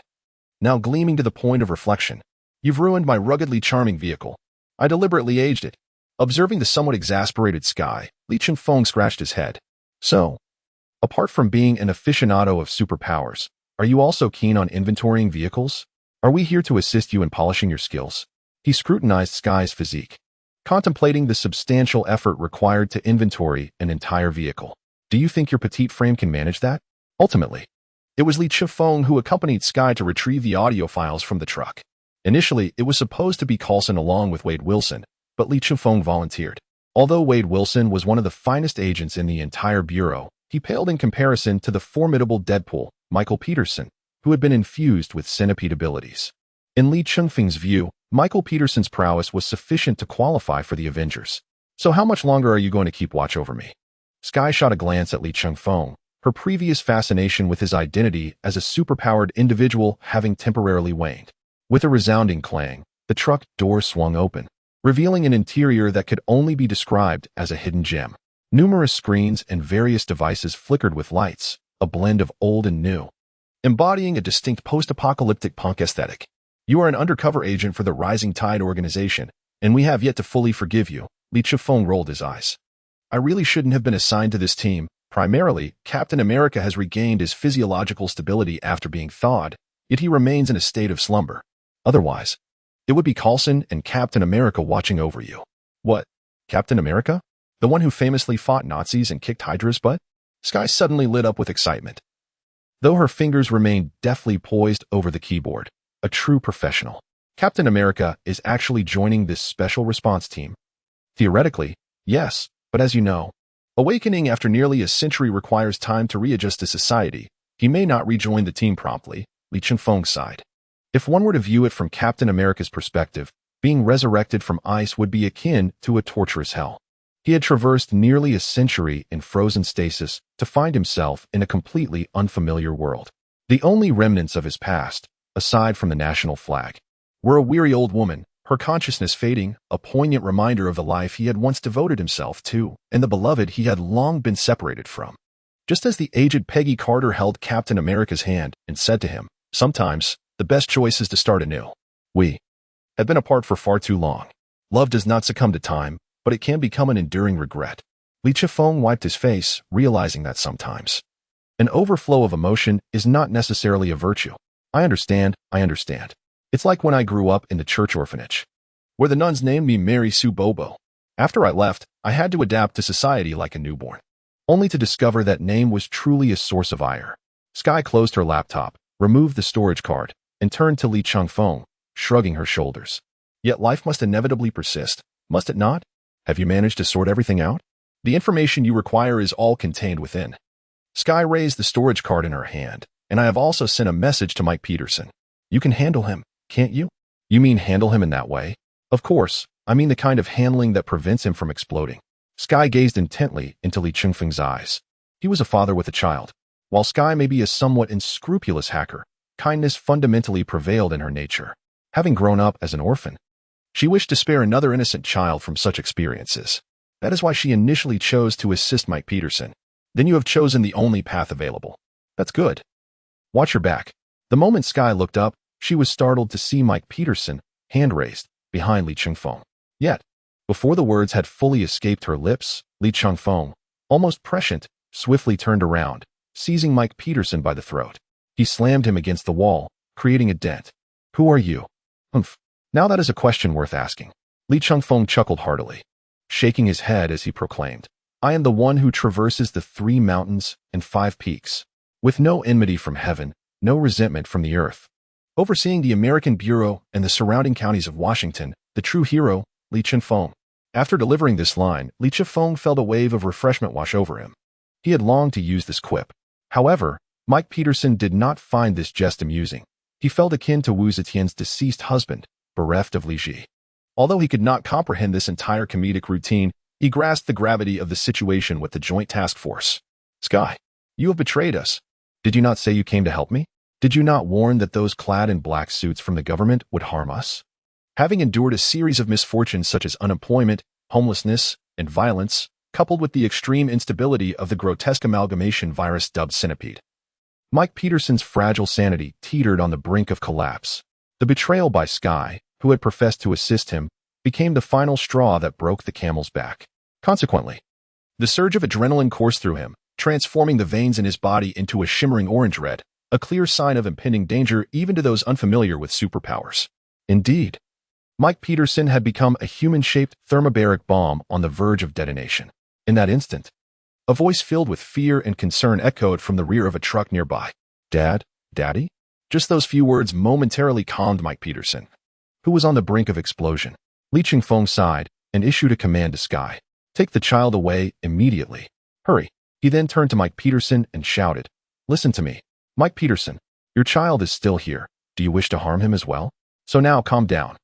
now gleaming to the point of reflection. You've ruined my ruggedly charming vehicle. I deliberately aged it. Observing the somewhat exasperated Sky, Li Chifeng scratched his head. So, apart from being an aficionado of superpowers, are you also keen on inventorying vehicles? Are we here to assist you in polishing your skills? He scrutinized Sky's physique, contemplating the substantial effort required to inventory an entire vehicle. Do you think your petite frame can manage that? Ultimately, it was Li Chifeng who accompanied Sky to retrieve the audio files from the truck. Initially, it was supposed to be Coulson along with Wade Wilson, but Li Chifeng volunteered. Although Wade Wilson was one of the finest agents in the entire Bureau, he paled in comparison to the formidable Deadpool, Michael Peterson, who had been infused with centipede abilities. In Li Chengfeng's view, Michael Peterson's prowess was sufficient to qualify for the Avengers. So how much longer are you going to keep watch over me? Sky shot a glance at Li Chengfeng, her previous fascination with his identity as a superpowered individual having temporarily waned. With a resounding clang, the truck door swung open, revealing an interior that could only be described as a hidden gem. Numerous screens and various devices flickered with lights, a blend of old and new, embodying a distinct post-apocalyptic punk aesthetic. You are an undercover agent for the Rising Tide organization, and we have yet to fully forgive you. Li Chengfeng rolled his eyes. I really shouldn't have been assigned to this team. Primarily, Captain America has regained his physiological stability after being thawed, yet he remains in a state of slumber. Otherwise, it would be Coulson and Captain America watching over you. What? Captain America? The one who famously fought Nazis and kicked Hydra's butt? Sky suddenly lit up with excitement. Though her fingers remained deftly poised over the keyboard, a true professional, Captain America is actually joining this special response team. Theoretically, yes, but as you know, awakening after nearly a century requires time to readjust to society. He may not rejoin the team promptly, Li Chengfeng sighed. If one were to view it from Captain America's perspective, being resurrected from ice would be akin to a torturous hell. He had traversed nearly a century in frozen stasis to find himself in a completely unfamiliar world. The only remnants of his past, aside from the national flag, were a weary old woman, her consciousness fading, a poignant reminder of the life he had once devoted himself to, and the beloved he had long been separated from. Just as the aged Peggy Carter held Captain America's hand and said to him, "Sometimes, the best choice is to start anew. We have been apart for far too long. Love does not succumb to time, but it can become an enduring regret." Li Chengfeng wiped his face, realizing that sometimes an overflow of emotion is not necessarily a virtue. I understand. It's like when I grew up in the church orphanage, where the nuns named me Mary Sue Bobo. After I left, I had to adapt to society like a newborn, only to discover that name was truly a source of ire. Sky closed her laptop, removed the storage card, and turned to Li Chengfeng, shrugging her shoulders. Yet life must inevitably persist, must it not? Have you managed to sort everything out? The information you require is all contained within. Sky raised the storage card in her hand, and I have also sent a message to Mike Peterson. You can handle him, can't you? You mean handle him in that way? Of course, I mean the kind of handling that prevents him from exploding. Sky gazed intently into Li Chengfeng's eyes. He was a father with a child. While Sky may be a somewhat unscrupulous hacker, kindness fundamentally prevailed in her nature. Having grown up as an orphan, she wished to spare another innocent child from such experiences. That is why she initially chose to assist Mike Peterson. Then you have chosen the only path available. That's good. Watch your back. The moment Sky looked up, she was startled to see Mike Peterson, hand raised, behind Li Chengfeng. Yet, before the words had fully escaped her lips, Li Chengfeng, almost prescient, swiftly turned around, seizing Mike Peterson by the throat. He slammed him against the wall, creating a dent. Who are you? Humph. Now that is a question worth asking. Li Chengfeng chuckled heartily, shaking his head as he proclaimed, I am the one who traverses the 3 mountains and 5 peaks, with no enmity from heaven, no resentment from the earth. Overseeing the American Bureau and the surrounding counties of Washington, the true hero, Li Chengfeng. After delivering this line, Li Chengfeng felt a wave of refreshment wash over him. He had longed to use this quip. However, Mike Peterson did not find this jest amusing. He felt akin to Wu Zetian's deceased husband, bereft of Li Ji. Although he could not comprehend this entire comedic routine, he grasped the gravity of the situation with the Joint Task Force. Sky, you have betrayed us. Did you not say you came to help me? Did you not warn that those clad in black suits from the government would harm us? Having endured a series of misfortunes such as unemployment, homelessness, and violence, coupled with the extreme instability of the grotesque amalgamation virus dubbed Centipede, Mike Peterson's fragile sanity teetered on the brink of collapse. The betrayal by Sky, who had professed to assist him, became the final straw that broke the camel's back. Consequently, the surge of adrenaline coursed through him, transforming the veins in his body into a shimmering orange red, a clear sign of impending danger even to those unfamiliar with superpowers. Indeed, Mike Peterson had become a human-shaped thermobaric bomb on the verge of detonation. In that instant, a voice filled with fear and concern echoed from the rear of a truck nearby. Dad? Daddy? Just those few words momentarily calmed Mike Peterson, who was on the brink of explosion. Li Chengfeng sighed and issued a command to Sky. Take the child away immediately. Hurry. He then turned to Mike Peterson and shouted, Listen to me. Mike Peterson, your child is still here. Do you wish to harm him as well? So now calm down.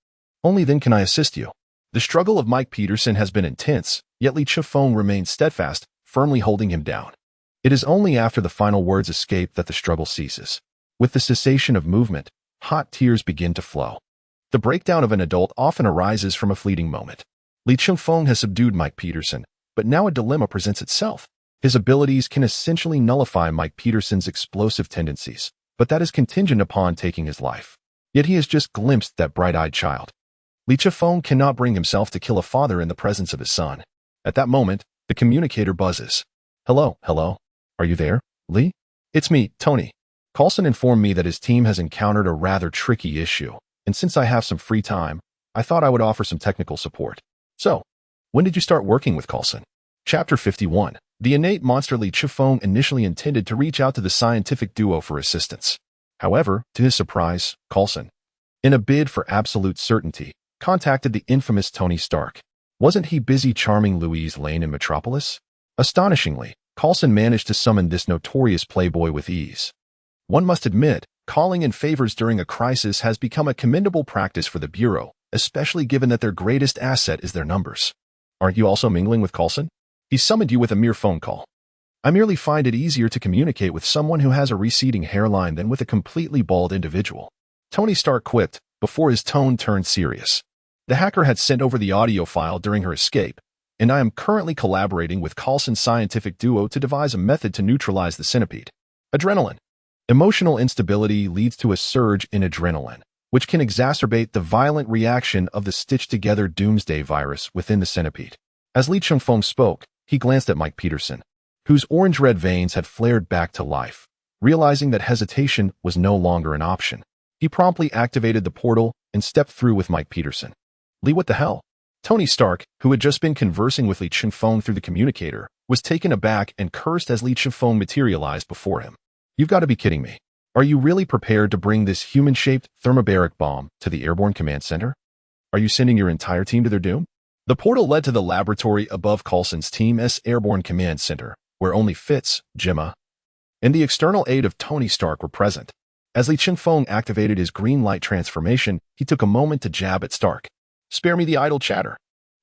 Only then can I assist you. The struggle of Mike Peterson has been intense, yet Li Chifeng remains steadfast, firmly holding him down. It is only after the final words escape that the struggle ceases. With the cessation of movement, hot tears begin to flow. The breakdown of an adult often arises from a fleeting moment. Li Chifeng has subdued Mike Peterson, but now a dilemma presents itself. His abilities can essentially nullify Mike Peterson's explosive tendencies, but that is contingent upon taking his life. Yet he has just glimpsed that bright-eyed child. Li Chifeng cannot bring himself to kill a father in the presence of his son. At that moment, the communicator buzzes. Hello. Are you there, Li? It's me, Tony. Coulson informed me that his team has encountered a rather tricky issue, and since I have some free time, I thought I would offer some technical support. So, when did you start working with Coulson? Chapter 51. The innate monster Li Chifeng initially intended to reach out to the scientific duo for assistance. However, to his surprise, Coulson, in a bid for absolute certainty, contacted the infamous Tony Stark. Wasn't he busy charming Louise Lane in Metropolis? Astonishingly, Coulson managed to summon this notorious playboy with ease. One must admit, calling in favors during a crisis has become a commendable practice for the Bureau, especially given that their greatest asset is their numbers. Aren't you also mingling with Coulson? He summoned you with a mere phone call. I merely find it easier to communicate with someone who has a receding hairline than with a completely bald individual. Tony Stark quipped, before his tone turned serious. The hacker had sent over the audio file during her escape, and I am currently collaborating with Coulson's scientific duo to devise a method to neutralize the centipede. Adrenaline. Emotional instability leads to a surge in adrenaline, which can exacerbate the violent reaction of the stitched-together doomsday virus within the centipede. As Li Chifeng spoke, he glanced at Mike Peterson, whose orange-red veins had flared back to life. Realizing that hesitation was no longer an option, he promptly activated the portal and stepped through with Mike Peterson. Li, what the hell? Tony Stark, who had just been conversing with Li Chifeng through the communicator, was taken aback and cursed as Li Chifeng materialized before him. You've got to be kidding me. Are you really prepared to bring this human-shaped thermobaric bomb to the Airborne Command Center? Are you sending your entire team to their doom? The portal led to the laboratory above Coulson's Team's Airborne Command Center, where only Fitz, Gemma, and the external aid of Tony Stark were present. As Li Chifeng activated his green light transformation, he took a moment to jab at Stark. Spare me the idle chatter.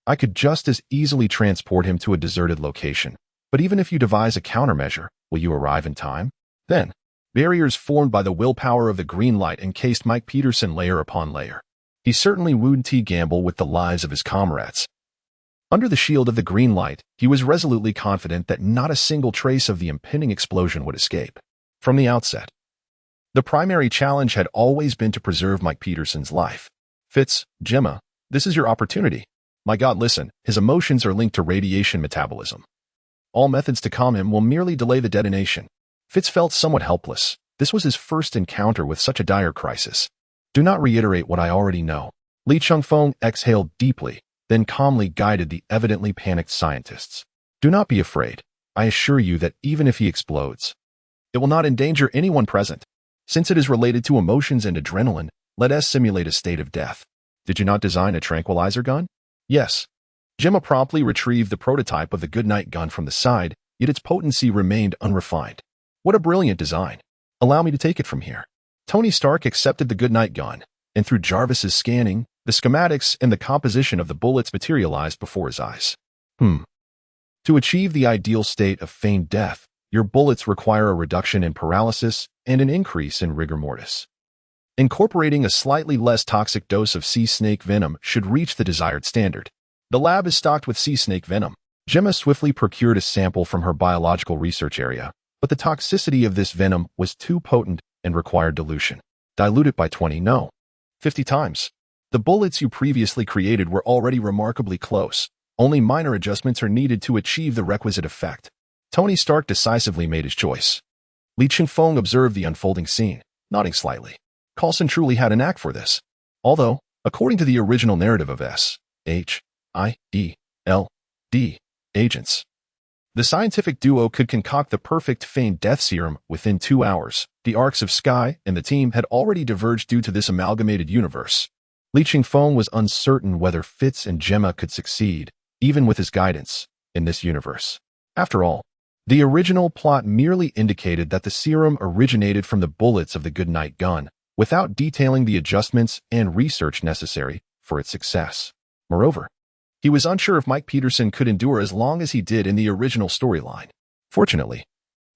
I could just as easily transport him to a deserted location. But even if you devise a countermeasure, will you arrive in time? Then, barriers formed by the willpower of the green light encased Mike Peterson layer upon layer. He certainly wouldn't gamble with the lives of his comrades. Under the shield of the green light, he was resolutely confident that not a single trace of the impending explosion would escape. From the outset, the primary challenge had always been to preserve Mike Peterson's life. Fitz, Gemma, this is your opportunity. My God, listen, his emotions are linked to radiation metabolism. All methods to calm him will merely delay the detonation. Fitz felt somewhat helpless. This was his first encounter with such a dire crisis. Do not reiterate what I already know. Li Chifeng exhaled deeply, then calmly guided the evidently panicked scientists. Do not be afraid. I assure you that even if he explodes, it will not endanger anyone present. Since it is related to emotions and adrenaline, let us simulate a state of death. Did you not design a tranquilizer gun? Yes. Gemma promptly retrieved the prototype of the Goodnight gun from the side, yet its potency remained unrefined. What a brilliant design. Allow me to take it from here. Tony Stark accepted the Goodnight gun, and through Jarvis's scanning, the schematics and the composition of the bullets materialized before his eyes. To achieve the ideal state of feigned death, your bullets require a reduction in paralysis and an increase in rigor mortis. Incorporating a slightly less toxic dose of sea snake venom should reach the desired standard. The lab is stocked with sea snake venom. Gemma swiftly procured a sample from her biological research area, but the toxicity of this venom was too potent and required dilution. Dilute it by 50 times. The bullets you previously created were already remarkably close. Only minor adjustments are needed to achieve the requisite effect. Tony Stark decisively made his choice. Li Chifeng observed the unfolding scene, nodding slightly. Coulson truly had a knack for this. Although, according to the original narrative of S.H.I.E.L.D. agents, the scientific duo could concoct the perfect feigned death serum within 2 hours. The arcs of Sky and the team had already diverged due to this amalgamated universe. Li Chifeng was uncertain whether Fitz and Gemma could succeed, even with his guidance, in this universe. After all, the original plot merely indicated that the serum originated from the bullets of the Goodnight gun, without detailing the adjustments and research necessary for its success. Moreover, he was unsure if Mike Peterson could endure as long as he did in the original storyline. Fortunately,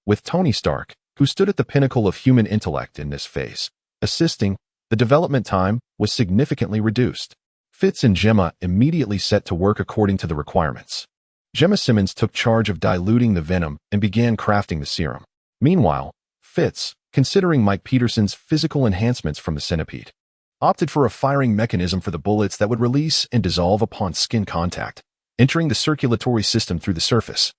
with Tony Stark, who stood at the pinnacle of human intellect in this phase, assisting, the development time was significantly reduced. Fitz and Gemma immediately set to work according to the requirements. Gemma Simmons took charge of diluting the venom and began crafting the serum. Meanwhile, Fitz, considering Mike Peterson's physical enhancements from the centipede, opted for a firing mechanism for the bullets that would release and dissolve upon skin contact, entering the circulatory system through the surface.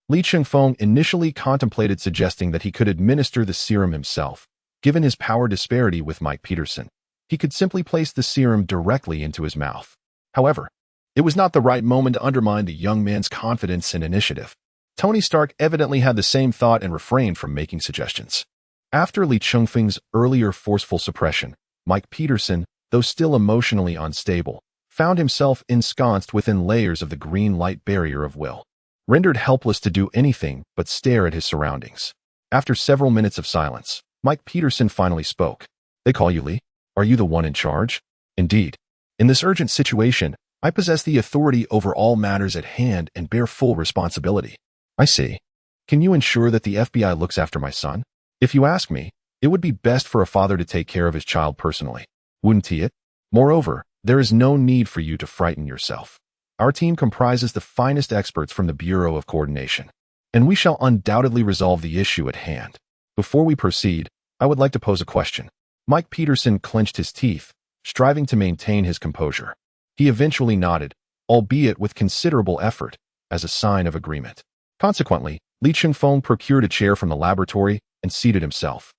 Lee Chung-fong initially contemplated suggesting that he could administer the serum himself. Given his power disparity with Mike Peterson, he could simply place the serum directly into his mouth. However, it was not the right moment to undermine the young man's confidence and initiative. Tony Stark evidently had the same thought and refrained from making suggestions. After Lee Chung-feng's earlier forceful suppression, Mike Peterson, though still emotionally unstable, found himself ensconced within layers of the green light barrier of will, rendered helpless to do anything but stare at his surroundings. After several minutes of silence, Mike Peterson finally spoke. "They call you Lee? Are you the one in charge?" "Indeed. In this urgent situation, I possess the authority over all matters at hand and bear full responsibility." "I see. Can you ensure that the FBI looks after my son?" "If you ask me, it would be best for a father to take care of his child personally, wouldn't he? Moreover, there is no need for you to frighten yourself. Our team comprises the finest experts from the Bureau of Coordination, and we shall undoubtedly resolve the issue at hand. Before we proceed, I would like to pose a question." Mike Peterson clenched his teeth, striving to maintain his composure. He eventually nodded, albeit with considerable effort, as a sign of agreement. Consequently, Lee Chung-fong procured a chair from the laboratory and seated himself,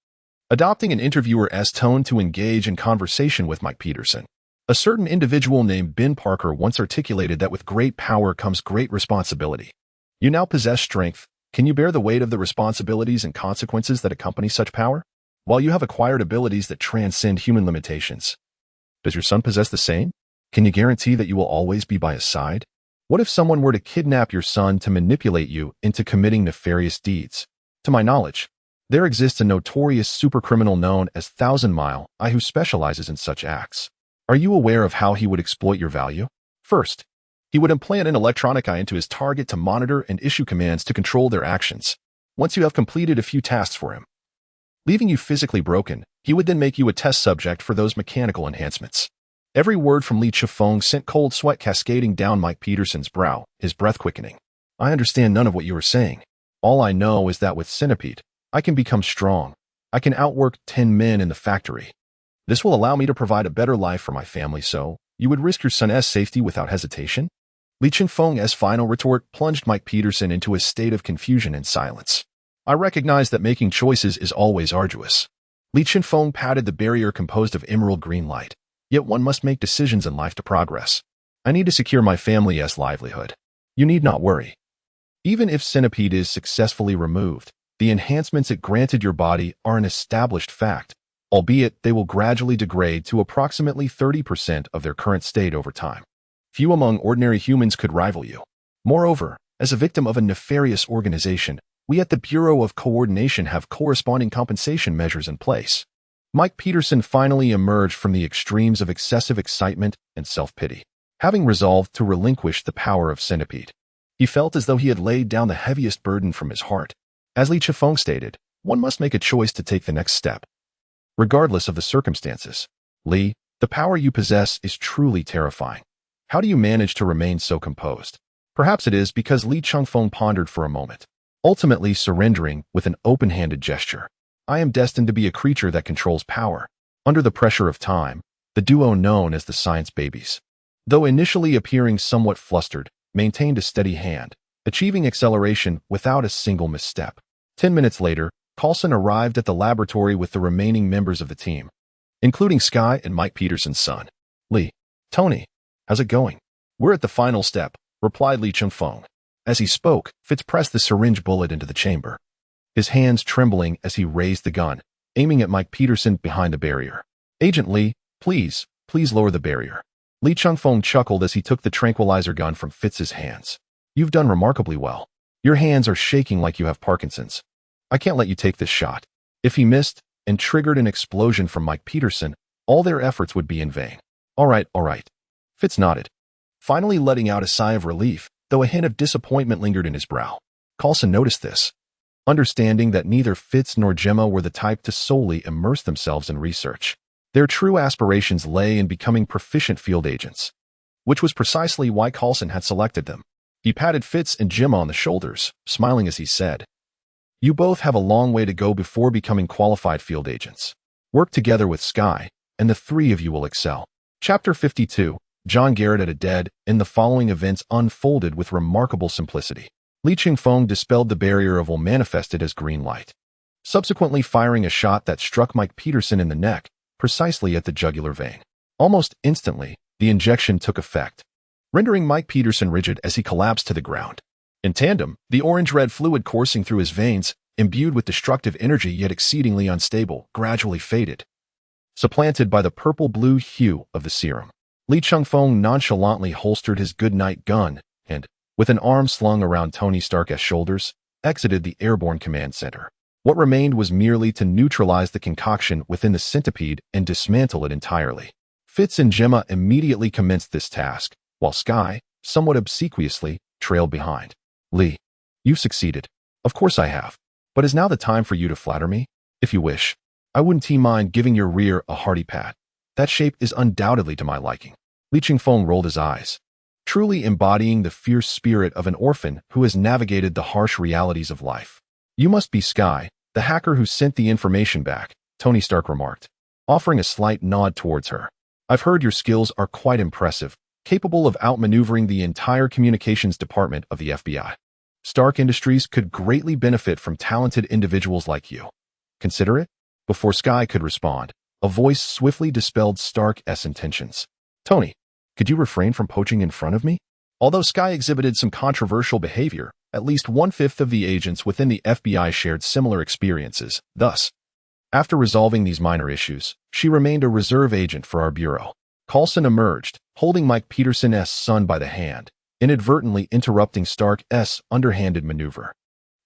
adopting an interviewer's tone to engage in conversation with Mike Peterson. A certain individual named Ben Parker once articulated that with great power comes great responsibility. You now possess strength. Can you bear the weight of the responsibilities and consequences that accompany such power? While you have acquired abilities that transcend human limitations, does your son possess the same? Can you guarantee that you will always be by his side? What if someone were to kidnap your son to manipulate you into committing nefarious deeds? To my knowledge, there exists a notorious supercriminal known as Thousand Mile Eye who specializes in such acts. Are you aware of how he would exploit your value? First, he would implant an electronic eye into his target to monitor and issue commands to control their actions. Once you have completed a few tasks for him, leaving you physically broken, he would then make you a test subject for those mechanical enhancements. Every word from Lee Chung-fong sent cold sweat cascading down Mike Peterson's brow, his breath quickening. "I understand none of what you are saying. All I know is that with Centipede, I can become strong. I can outwork 10 men in the factory. This will allow me to provide a better life for my family, so you would risk your son's safety without hesitation?" Lee Chung-fong's final retort plunged Mike Peterson into a state of confusion and silence. "I recognize that making choices is always arduous." Lee Chung-fong patted the barrier composed of emerald green light. "Yet one must make decisions in life to progress. I need to secure my family's livelihood. You need not worry. Even if Centipede is successfully removed, the enhancements it granted your body are an established fact, albeit they will gradually degrade to approximately 30% of their current state over time. Few among ordinary humans could rival you. Moreover, as a victim of a nefarious organization, we at the Bureau of Coordination have corresponding compensation measures in place." Mike Peterson finally emerged from the extremes of excessive excitement and self-pity, having resolved to relinquish the power of Centipede. He felt as though he had laid down the heaviest burden from his heart. As Lee Chung-fong stated, one must make a choice to take the next step, regardless of the circumstances. "Lee, the power you possess is truly terrifying. How do you manage to remain so composed?" Perhaps it is because Lee Chung-fong pondered for a moment, ultimately surrendering with an open-handed gesture. "I am destined to be a creature that controls power." Under the pressure of time, the duo known as the Science Babies, though initially appearing somewhat flustered, maintained a steady hand, achieving acceleration without a single misstep. 10 minutes later, Coulson arrived at the laboratory with the remaining members of the team, including Sky and Mike Peterson's son. "Lee, Tony, how's it going?" "We're at the final step," replied Lee Chung-fong. As he spoke, Fitz pressed the syringe bullet into the chamber, his hands trembling as he raised the gun, aiming at Mike Peterson behind the barrier. "Agent Lee, please lower the barrier." Lee Chung-fong chuckled as he took the tranquilizer gun from Fitz's hands. "You've done remarkably well. Your hands are shaking like you have Parkinson's. I can't let you take this shot. If he missed, and triggered an explosion from Mike Peterson, all their efforts would be in vain. All right. Fitz nodded, finally letting out a sigh of relief, though a hint of disappointment lingered in his brow. Coulson noticed this, understanding that neither Fitz nor Gemma were the type to solely immerse themselves in research. Their true aspirations lay in becoming proficient field agents, which was precisely why Coulson had selected them. He patted Fitz and Gemma on the shoulders, smiling as he said, "You both have a long way to go before becoming qualified field agents. Work together with Skye, and the three of you will excel." Chapter 52, John Garrett at a dead, and the following events unfolded with remarkable simplicity. Li Chingfeng dispelled the barrier of will manifested as green light, subsequently firing a shot that struck Mike Peterson in the neck, precisely at the jugular vein. Almost instantly, the injection took effect, rendering Mike Peterson rigid as he collapsed to the ground. In tandem, the orange-red fluid coursing through his veins, imbued with destructive energy yet exceedingly unstable, gradually faded, supplanted by the purple-blue hue of the serum. Li Chingfeng nonchalantly holstered his good-night gun and, with an arm slung around Tony Stark's shoulders, exited the airborne command center. What remained was merely to neutralize the concoction within the centipede and dismantle it entirely. Fitz and Gemma immediately commenced this task, while Skye, somewhat obsequiously, trailed behind. "Li, you've succeeded." "Of course I have. But is now the time for you to flatter me? If you wish, I wouldn't mind giving your rear a hearty pat. That shape is undoubtedly to my liking." Li Chingfeng rolled his eyes, truly embodying the fierce spirit of an orphan who has navigated the harsh realities of life. "You must be Skye, the hacker who sent the information back," Tony Stark remarked, offering a slight nod towards her. "I've heard your skills are quite impressive, capable of outmaneuvering the entire communications department of the FBI. Stark Industries could greatly benefit from talented individuals like you. Consider it?" Before Skye could respond, a voice swiftly dispelled Stark's intentions. "Tony, could you refrain from poaching in front of me?" Although Skye exhibited some controversial behavior, at least 1/5 of the agents within the FBI shared similar experiences. Thus, after resolving these minor issues, she remained a reserve agent for our bureau. Coulson emerged, holding Mike Peterson's son by the hand, inadvertently interrupting Stark's underhanded maneuver.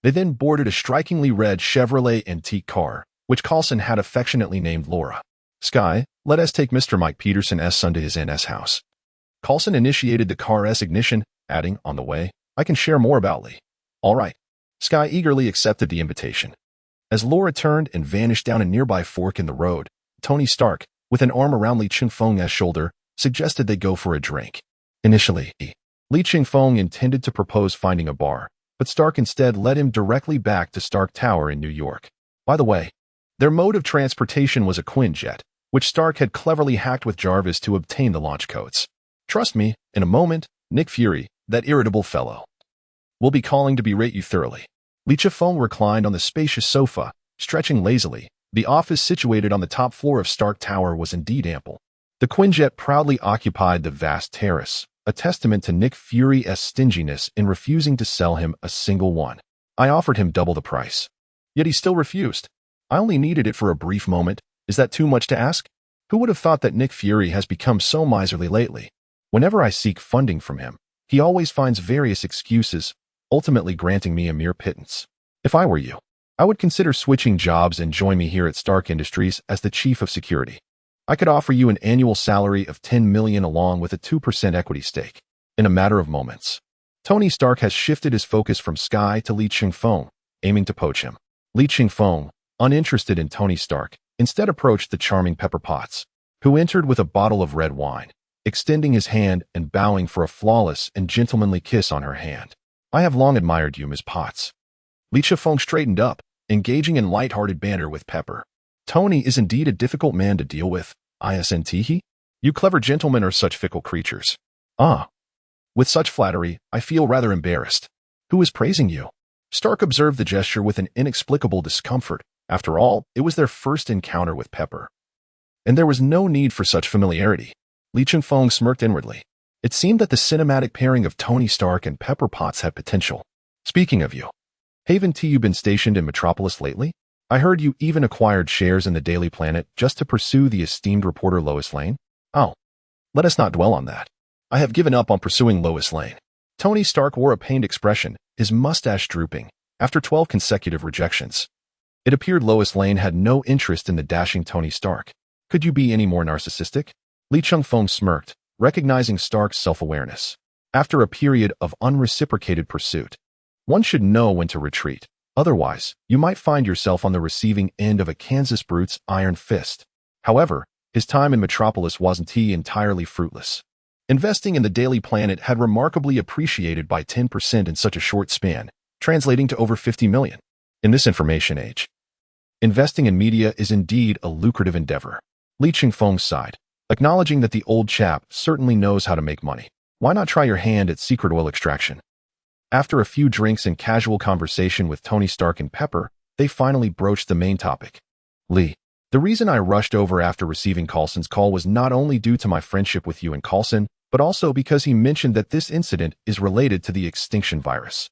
They then boarded a strikingly red Chevrolet antique car, which Coulson had affectionately named Laura. "Skye, let us take Mr. Mike Peterson's son to his NS house." Coulson initiated the car's ignition, adding, on the way, "I can share more about Li." "All right." Skye eagerly accepted the invitation. As Laura turned and vanished down a nearby fork in the road, Tony Stark, with an arm around Li Chingfeng's shoulder, suggested they go for a drink. Initially, Li Chingfeng intended to propose finding a bar, but Stark instead led him directly back to Stark Tower in New York. By the way, their mode of transportation was a Quinjet, which Stark had cleverly hacked with Jarvis to obtain the launch codes. "Trust me, in a moment, Nick Fury, that irritable fellow, will be calling to berate you thoroughly." Li Chingfeng reclined on the spacious sofa, stretching lazily. The office situated on the top floor of Stark Tower was indeed ample. The Quinjet proudly occupied the vast terrace, a testament to Nick Fury's stinginess in refusing to sell him a single one. I offered him double the price, yet he still refused. I only needed it for a brief moment. Is that too much to ask? Who would have thought that Nick Fury has become so miserly lately? Whenever I seek funding from him, he always finds various excuses, ultimately granting me a mere pittance. If I were you, I would consider switching jobs and join me here at Stark Industries as the chief of security. I could offer you an annual salary of $10 million along with a 2% equity stake. In a matter of moments, Tony Stark has shifted his focus from Skye to Li Chingfeng, aiming to poach him. Li Chingfeng, uninterested in Tony Stark, instead approached the charming Pepper Potts, who entered with a bottle of red wine, extending his hand and bowing for a flawless and gentlemanly kiss on her hand. "I have long admired you, Miss Potts." Li Chingfeng straightened up, engaging in light-hearted banter with Pepper. "Tony is indeed a difficult man to deal with, isn't he? You clever gentlemen are such fickle creatures." "Ah." With such flattery, I feel rather embarrassed. "Who is praising you?" Stark observed the gesture with an inexplicable discomfort. After all, it was their first encounter with Pepper, and there was no need for such familiarity. Li Chingfeng smirked inwardly. It seemed that the cinematic pairing of Tony Stark and Pepper Potts had potential. "Speaking of you, haven't you been stationed in Metropolis lately? I heard you even acquired shares in the Daily Planet just to pursue the esteemed reporter Lois Lane." "Oh, let us not dwell on that. I have given up on pursuing Lois Lane." Tony Stark wore a pained expression, his mustache drooping, after 12 consecutive rejections. It appeared Lois Lane had no interest in the dashing Tony Stark. Could you be any more narcissistic? Lee Chung-fong smirked, recognizing Stark's self-awareness. After a period of unreciprocated pursuit, one should know when to retreat. Otherwise, you might find yourself on the receiving end of a Kansas brute's iron fist. However, his time in Metropolis wasn't entirely fruitless. Investing in the Daily Planet had remarkably appreciated by 10% in such a short span, translating to over $50 million. In this information age, investing in media is indeed a lucrative endeavor. Lee Chung-fong sighed, acknowledging that the old chap certainly knows how to make money. Why not try your hand at secret oil extraction? After a few drinks and casual conversation with Tony Stark and Pepper, they finally broached the main topic. Lee, the reason I rushed over after receiving Coulson's call was not only due to my friendship with you and Coulson, but also because he mentioned that this incident is related to the extinction virus.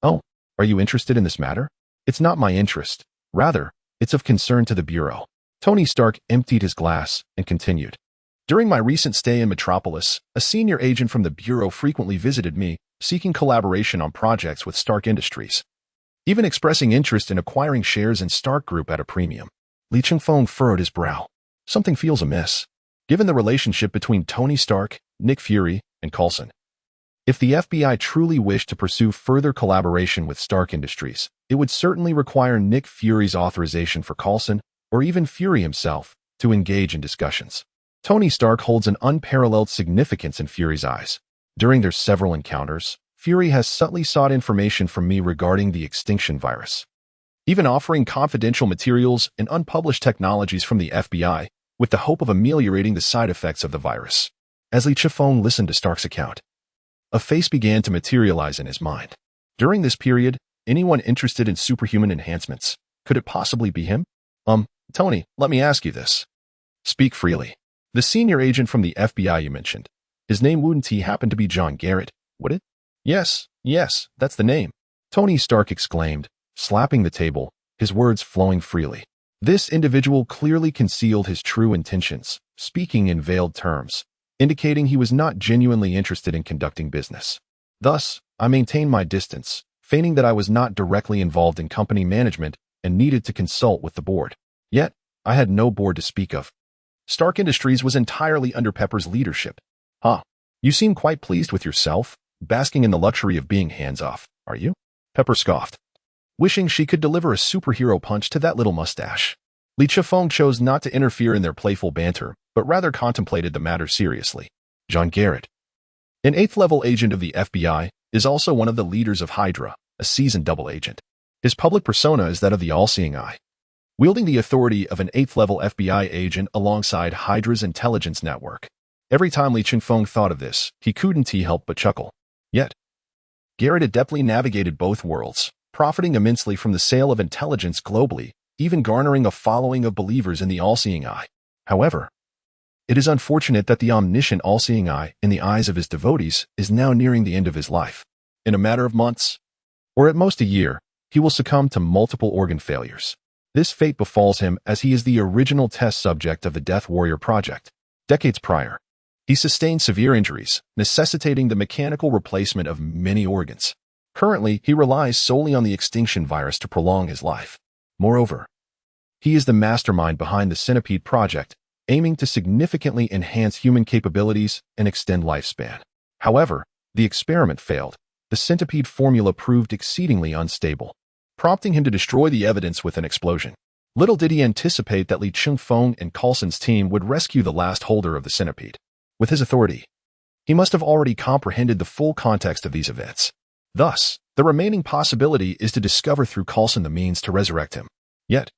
Oh, are you interested in this matter? It's not my interest. Rather, it's of concern to the Bureau. Tony Stark emptied his glass and continued. During my recent stay in Metropolis, a senior agent from the Bureau frequently visited me, seeking collaboration on projects with Stark Industries, even expressing interest in acquiring shares in Stark Group at a premium. Lee Chung-fong furrowed his brow. Something feels amiss, given the relationship between Tony Stark, Nick Fury, and Coulson. If the FBI truly wished to pursue further collaboration with Stark Industries, it would certainly require Nick Fury's authorization for Coulson, or even Fury himself, to engage in discussions. Tony Stark holds an unparalleled significance in Fury's eyes. During their several encounters, Fury has subtly sought information from me regarding the extinction virus, even offering confidential materials and unpublished technologies from the FBI with the hope of ameliorating the side effects of the virus. As Lee Chung-fong listened to Stark's account, a face began to materialize in his mind. During this period, anyone interested in superhuman enhancements, could it possibly be him? Tony, let me ask you this. Speak freely. The senior agent from the FBI you mentioned, his name wouldn't happen to be John Garrett, would it? Yes, that's the name, Tony Stark exclaimed, slapping the table, his words flowing freely. This individual clearly concealed his true intentions, speaking in veiled terms, indicating he was not genuinely interested in conducting business. Thus, I maintained my distance, feigning that I was not directly involved in company management and needed to consult with the board. Yet, I had no board to speak of. Stark Industries was entirely under Pepper's leadership. You seem quite pleased with yourself, basking in the luxury of being hands-off, are you? Pepper scoffed, wishing she could deliver a superhero punch to that little mustache. Lee Chung-fong chose not to interfere in their playful banter, but rather contemplated the matter seriously. John Garrett, an 8th-level agent of the FBI, is also one of the leaders of Hydra, a seasoned double agent. His public persona is that of the all-seeing eye, wielding the authority of an 8th-level FBI agent alongside Hydra's intelligence network. Every time Lee Chung-fong thought of this, he couldn't help but chuckle. Yet, Garrett adeptly navigated both worlds, profiting immensely from the sale of intelligence globally, even garnering a following of believers in the all-seeing eye. However, it is unfortunate that the omniscient all-seeing eye, in the eyes of his devotees, is now nearing the end of his life. In a matter of months, or at most a year, he will succumb to multiple organ failures. This fate befalls him as he is the original test subject of the Death Warrior Project. Decades prior, he sustained severe injuries, necessitating the mechanical replacement of many organs. Currently, he relies solely on the extinction virus to prolong his life. Moreover, he is the mastermind behind the Centipede Project, aiming to significantly enhance human capabilities and extend lifespan. However, the experiment failed. The Centipede formula proved exceedingly unstable, prompting him to destroy the evidence with an explosion. Little did he anticipate that Lee Chung-fong and Coulson's team would rescue the last holder of the Centipede. With his authority, he must have already comprehended the full context of these events. Thus, the remaining possibility is to discover through Coulson the means to resurrect him. Yet,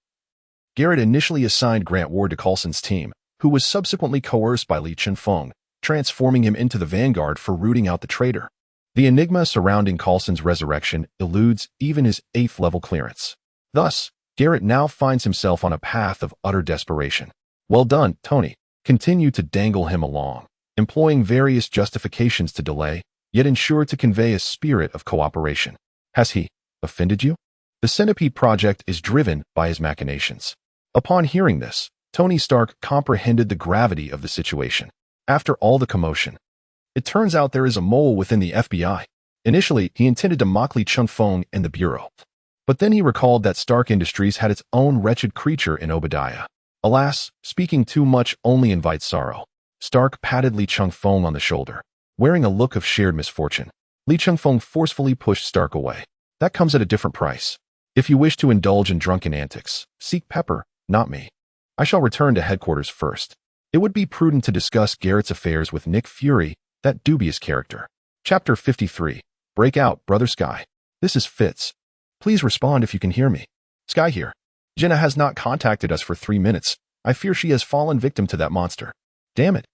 Garrett initially assigned Grant Ward to Coulson's team, who was subsequently coerced by Lee Chung-fong, transforming him into the vanguard for rooting out the traitor. The enigma surrounding Coulson's resurrection eludes even his 8th-level clearance. Thus, Garrett now finds himself on a path of utter desperation. Well done, Tony. Continue to dangle him along, employing various justifications to delay, yet ensure to convey a spirit of cooperation. Has he offended you? The Centipede Project is driven by his machinations. Upon hearing this, Tony Stark comprehended the gravity of the situation. After all the commotion, it turns out there is a mole within the FBI. Initially, he intended to mock Lee Chung-fong and the Bureau, But then he recalled that Stark Industries had its own wretched creature in Obadiah. Alas, speaking too much only invites sorrow. Stark patted Li Chengfeng on the shoulder, wearing a look of shared misfortune. Li Chengfeng forcefully pushed Stark away. That comes at a different price. If you wish to indulge in drunken antics, seek Pepper, not me. I shall return to headquarters first. It would be prudent to discuss Garrett's affairs with Nick Fury, that dubious character. Chapter 53. Break out, Brother Sky. This is Fitz. Please respond if you can hear me. Sky here. Jenna has not contacted us for 3 minutes. I fear she has fallen victim to that monster. Damn it.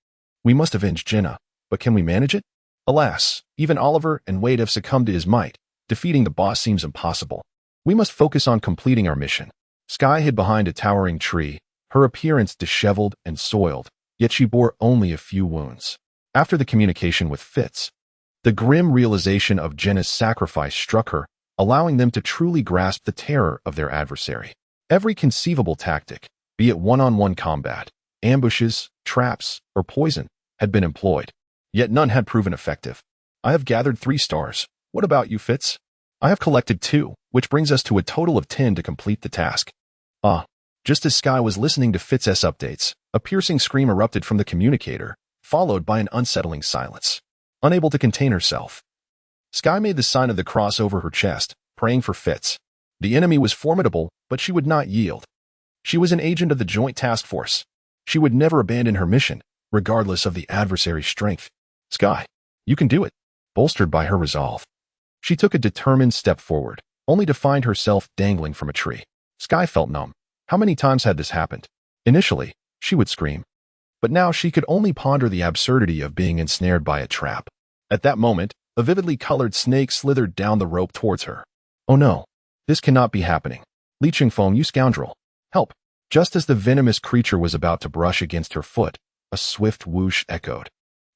We must avenge Jenna, but can we manage it? Alas, even Oliver and Wade have succumbed to his might. Defeating the boss seems impossible. We must focus on completing our mission. Sky hid behind a towering tree, her appearance disheveled and soiled, yet she bore only a few wounds. After the communication with Fitz, the grim realization of Jenna's sacrifice struck her, allowing them to truly grasp the terror of their adversary. Every conceivable tactic, be it one-on-one combat, ambushes, traps, or poison, had been employed, yet none had proven effective. I have gathered 3 stars. What about you, Fitz? I have collected 2, which brings us to a total of 10 to complete the task. Just as Sky was listening to Fitz's updates, a piercing scream erupted from the communicator, followed by an unsettling silence. Unable to contain herself, Sky made the sign of the cross over her chest, praying for Fitz. The enemy was formidable, but she would not yield. She was an agent of the Joint Task Force. She would never abandon her mission, regardless of the adversary's strength. Sky, you can do it. Bolstered by her resolve, she took a determined step forward, only to find herself dangling from a tree. Sky felt numb. How many times had this happened? Initially, she would scream. But now she could only ponder the absurdity of being ensnared by a trap. At that moment, a vividly colored snake slithered down the rope towards her. Oh no, this cannot be happening. Li Chengfeng, you scoundrel. Help. Just as the venomous creature was about to brush against her foot, a swift whoosh echoed,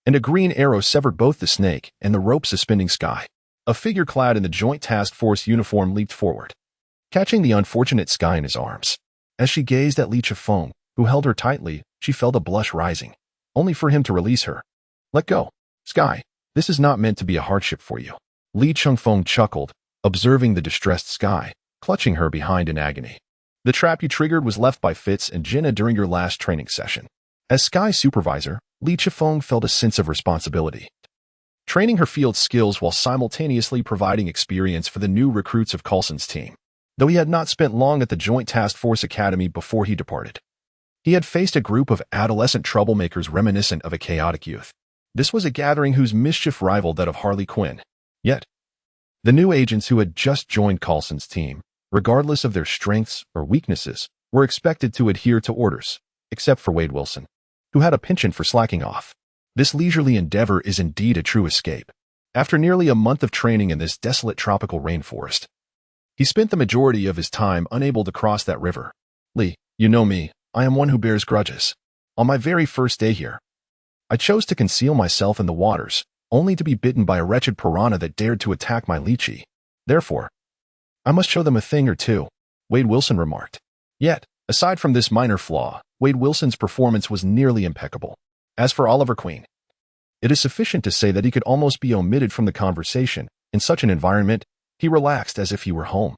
and a green arrow severed both the snake and the rope suspending Sky. A figure clad in the Joint Task Force uniform leaped forward, catching the unfortunate Sky in his arms. As she gazed at Li Chengfeng, who held her tightly, she felt a blush rising, only for him to release her. Let go. Sky, this is not meant to be a hardship for you. Li Chengfeng chuckled, observing the distressed Sky, clutching her behind in agony. The trap you triggered was left by Fitz and Jenna during your last training session. As Sky's supervisor, Li Chengfeng felt a sense of responsibility, training her field skills while simultaneously providing experience for the new recruits of Coulson's team. Though he had not spent long at the Joint Task Force Academy before he departed, he had faced a group of adolescent troublemakers reminiscent of a chaotic youth. This was a gathering whose mischief rivaled that of Harley Quinn. Yet, the new agents who had just joined Coulson's team, regardless of their strengths or weaknesses, were expected to adhere to orders, except for Wade Wilson, who had a penchant for slacking off. This leisurely endeavor is indeed a true escape. After nearly a month of training in this desolate tropical rainforest, he spent the majority of his time unable to cross that river. Lee, you know me, I am one who bears grudges. On my very first day here, I chose to conceal myself in the waters, only to be bitten by a wretched piranha that dared to attack my lychee. Therefore, I must show them a thing or two, Wade Wilson remarked. Yet, aside from this minor flaw, Wade Wilson's performance was nearly impeccable. As for Oliver Queen, it is sufficient to say that he could almost be omitted from the conversation. In such an environment, he relaxed as if he were home.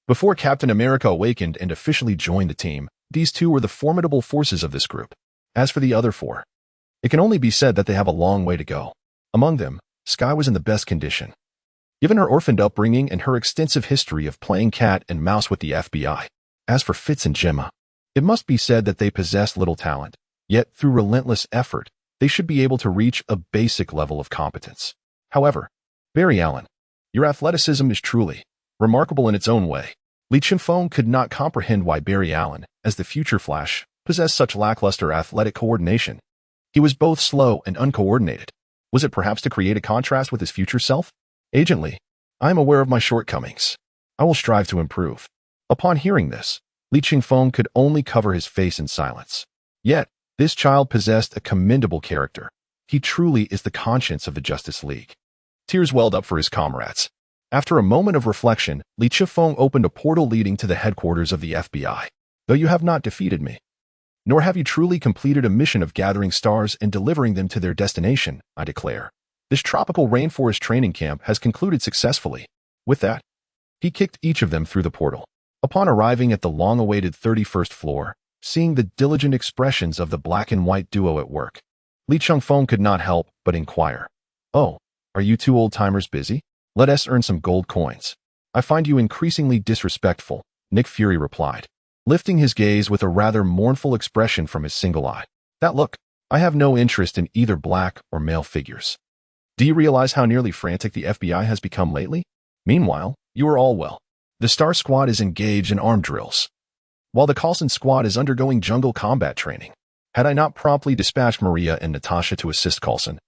Before Captain America awakened and officially joined the team, these two were the formidable forces of this group. As for the other 4, it can only be said that they have a long way to go. Among them, Sky was in the best condition, given her orphaned upbringing and her extensive history of playing cat and mouse with the FBI. As for Fitz and Gemma, it must be said that they possessed little talent, yet through relentless effort, they should be able to reach a basic level of competence. However, Barry Allen, your athleticism is truly remarkable in its own way. Li Chengfeng could not comprehend why Barry Allen, as the future Flash, possessed such lackluster athletic coordination. He was both slow and uncoordinated. Was it perhaps to create a contrast with his future self? Agent Lee, I am aware of my shortcomings. I will strive to improve. Upon hearing this, Li Chengfeng could only cover his face in silence. Yet, this child possessed a commendable character. He truly is the conscience of the Justice League. Tears welled up for his comrades. After a moment of reflection, Li Chengfeng opened a portal leading to the headquarters of the FBI. Though you have not defeated me, nor have you truly completed a mission of gathering stars and delivering them to their destination, I declare, this tropical rainforest training camp has concluded successfully. With that, He kicked each of them through the portal. Upon arriving at the long-awaited 31st floor, seeing the diligent expressions of the black and white duo at work, Li Chengfeng could not help but inquire, "Oh, are you two old-timers busy? Let us earn some gold coins." "I find you increasingly disrespectful," Nick Fury replied, lifting his gaze with a rather mournful expression from his single eye. "That look, I have no interest in either black or male figures. Do you realize how nearly frantic the FBI has become lately? Meanwhile, you are all well. The Star Squad is engaged in armed drills, while the Coulson Squad is undergoing jungle combat training. Had I not promptly dispatched Maria and Natasha to assist Coulson,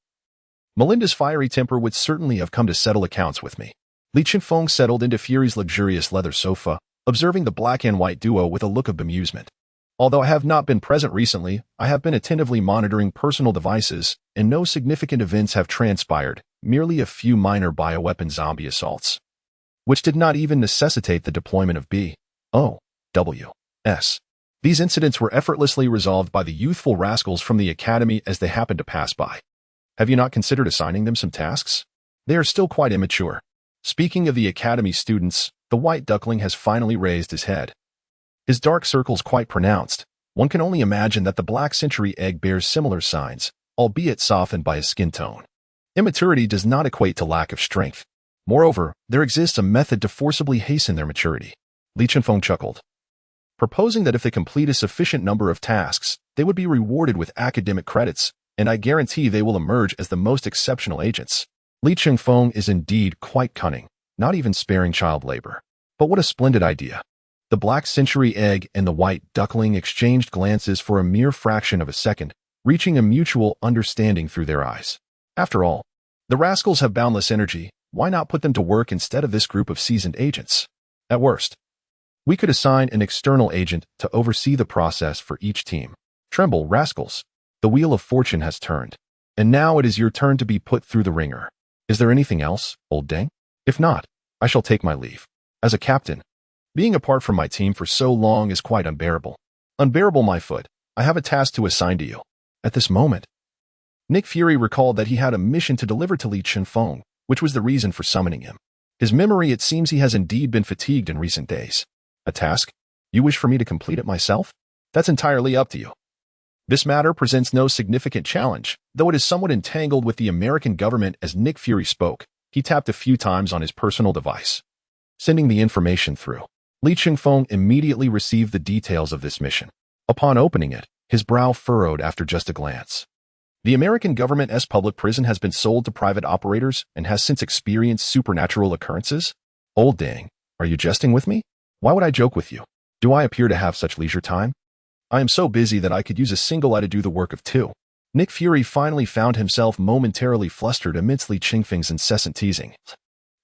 Melinda's fiery temper would certainly have come to settle accounts with me." Li Chengfeng settled into Fury's luxurious leather sofa, observing the black and white duo with a look of bemusement. "Although I have not been present recently, I have been attentively monitoring personal devices, and no significant events have transpired, merely a few minor bioweapon zombie assaults, which did not even necessitate the deployment of BOWs. These incidents were effortlessly resolved by the youthful rascals from the Academy as they happened to pass by. Have you not considered assigning them some tasks? They are still quite immature." Speaking of the Academy students, the white duckling has finally raised his head. His dark circles quite pronounced. One can only imagine that the black century egg bears similar signs, albeit softened by his skin tone. Immaturity does not equate to lack of strength. Moreover, there exists a method to forcibly hasten their maturity. Li Chengfeng chuckled, proposing that if they complete a sufficient number of tasks, they would be rewarded with academic credits, and I guarantee they will emerge as the most exceptional agents. Li Chengfeng is indeed quite cunning, not even sparing child labor. But what a splendid idea. The black century egg and the white duckling exchanged glances for a mere fraction of a second, reaching a mutual understanding through their eyes. After all, the rascals have boundless energy. Why not put them to work instead of this group of seasoned agents? At worst, we could assign an external agent to oversee the process for each team. Tremble, rascals. The wheel of fortune has turned, and now it is your turn to be put through the ringer. Is there anything else, old dang? If not, I shall take my leave. As a captain, being apart from my team for so long is quite unbearable. Unbearable, my foot. I have a task to assign to you." At this moment, Nick Fury recalled that he had a mission to deliver to Li Chengfeng, which was the reason for summoning him. His memory, it seems he has indeed been fatigued in recent days. "A task? You wish for me to complete it myself? That's entirely up to you. This matter presents no significant challenge, though it is somewhat entangled with the American government." As Nick Fury spoke, he tapped a few times on his personal device, sending the information through. Li Chengfeng immediately received the details of this mission. Upon opening it, his brow furrowed after just a glance. The American government's public prison has been sold to private operators and has since experienced supernatural occurrences? Old dang, are you jesting with me? Why would I joke with you? Do I appear to have such leisure time? I am so busy that I could use a single eye to do the work of two. Nick Fury finally found himself momentarily flustered amidst Li Chengfeng's incessant teasing.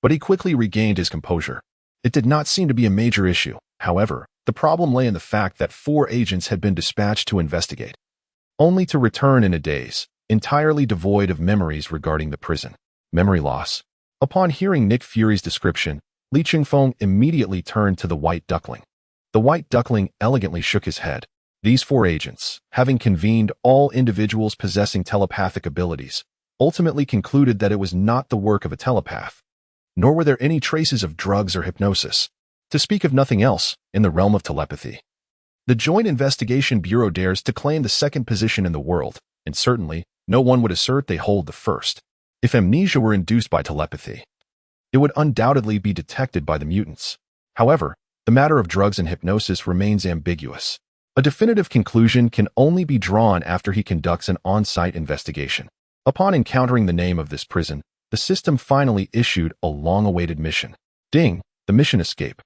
But he quickly regained his composure. It did not seem to be a major issue. However, the problem lay in the fact that 4 agents had been dispatched to investigate, only to return in a daze, entirely devoid of memories regarding the prison. Memory loss. Upon hearing Nick Fury's description, Li Chengfeng immediately turned to the white duckling. The white duckling elegantly shook his head. These 4 agents, having convened all individuals possessing telepathic abilities, ultimately concluded that it was not the work of a telepath, nor were there any traces of drugs or hypnosis, to speak of nothing else in the realm of telepathy. The Joint Investigation Bureau dares to claim the second position in the world, and certainly no one would assert they hold the first. If amnesia were induced by telepathy, it would undoubtedly be detected by the mutants. However, the matter of drugs and hypnosis remains ambiguous. A definitive conclusion can only be drawn after he conducts an on-site investigation. Upon encountering the name of this prison, the system finally issued a long-awaited mission. Ding, the mission escape.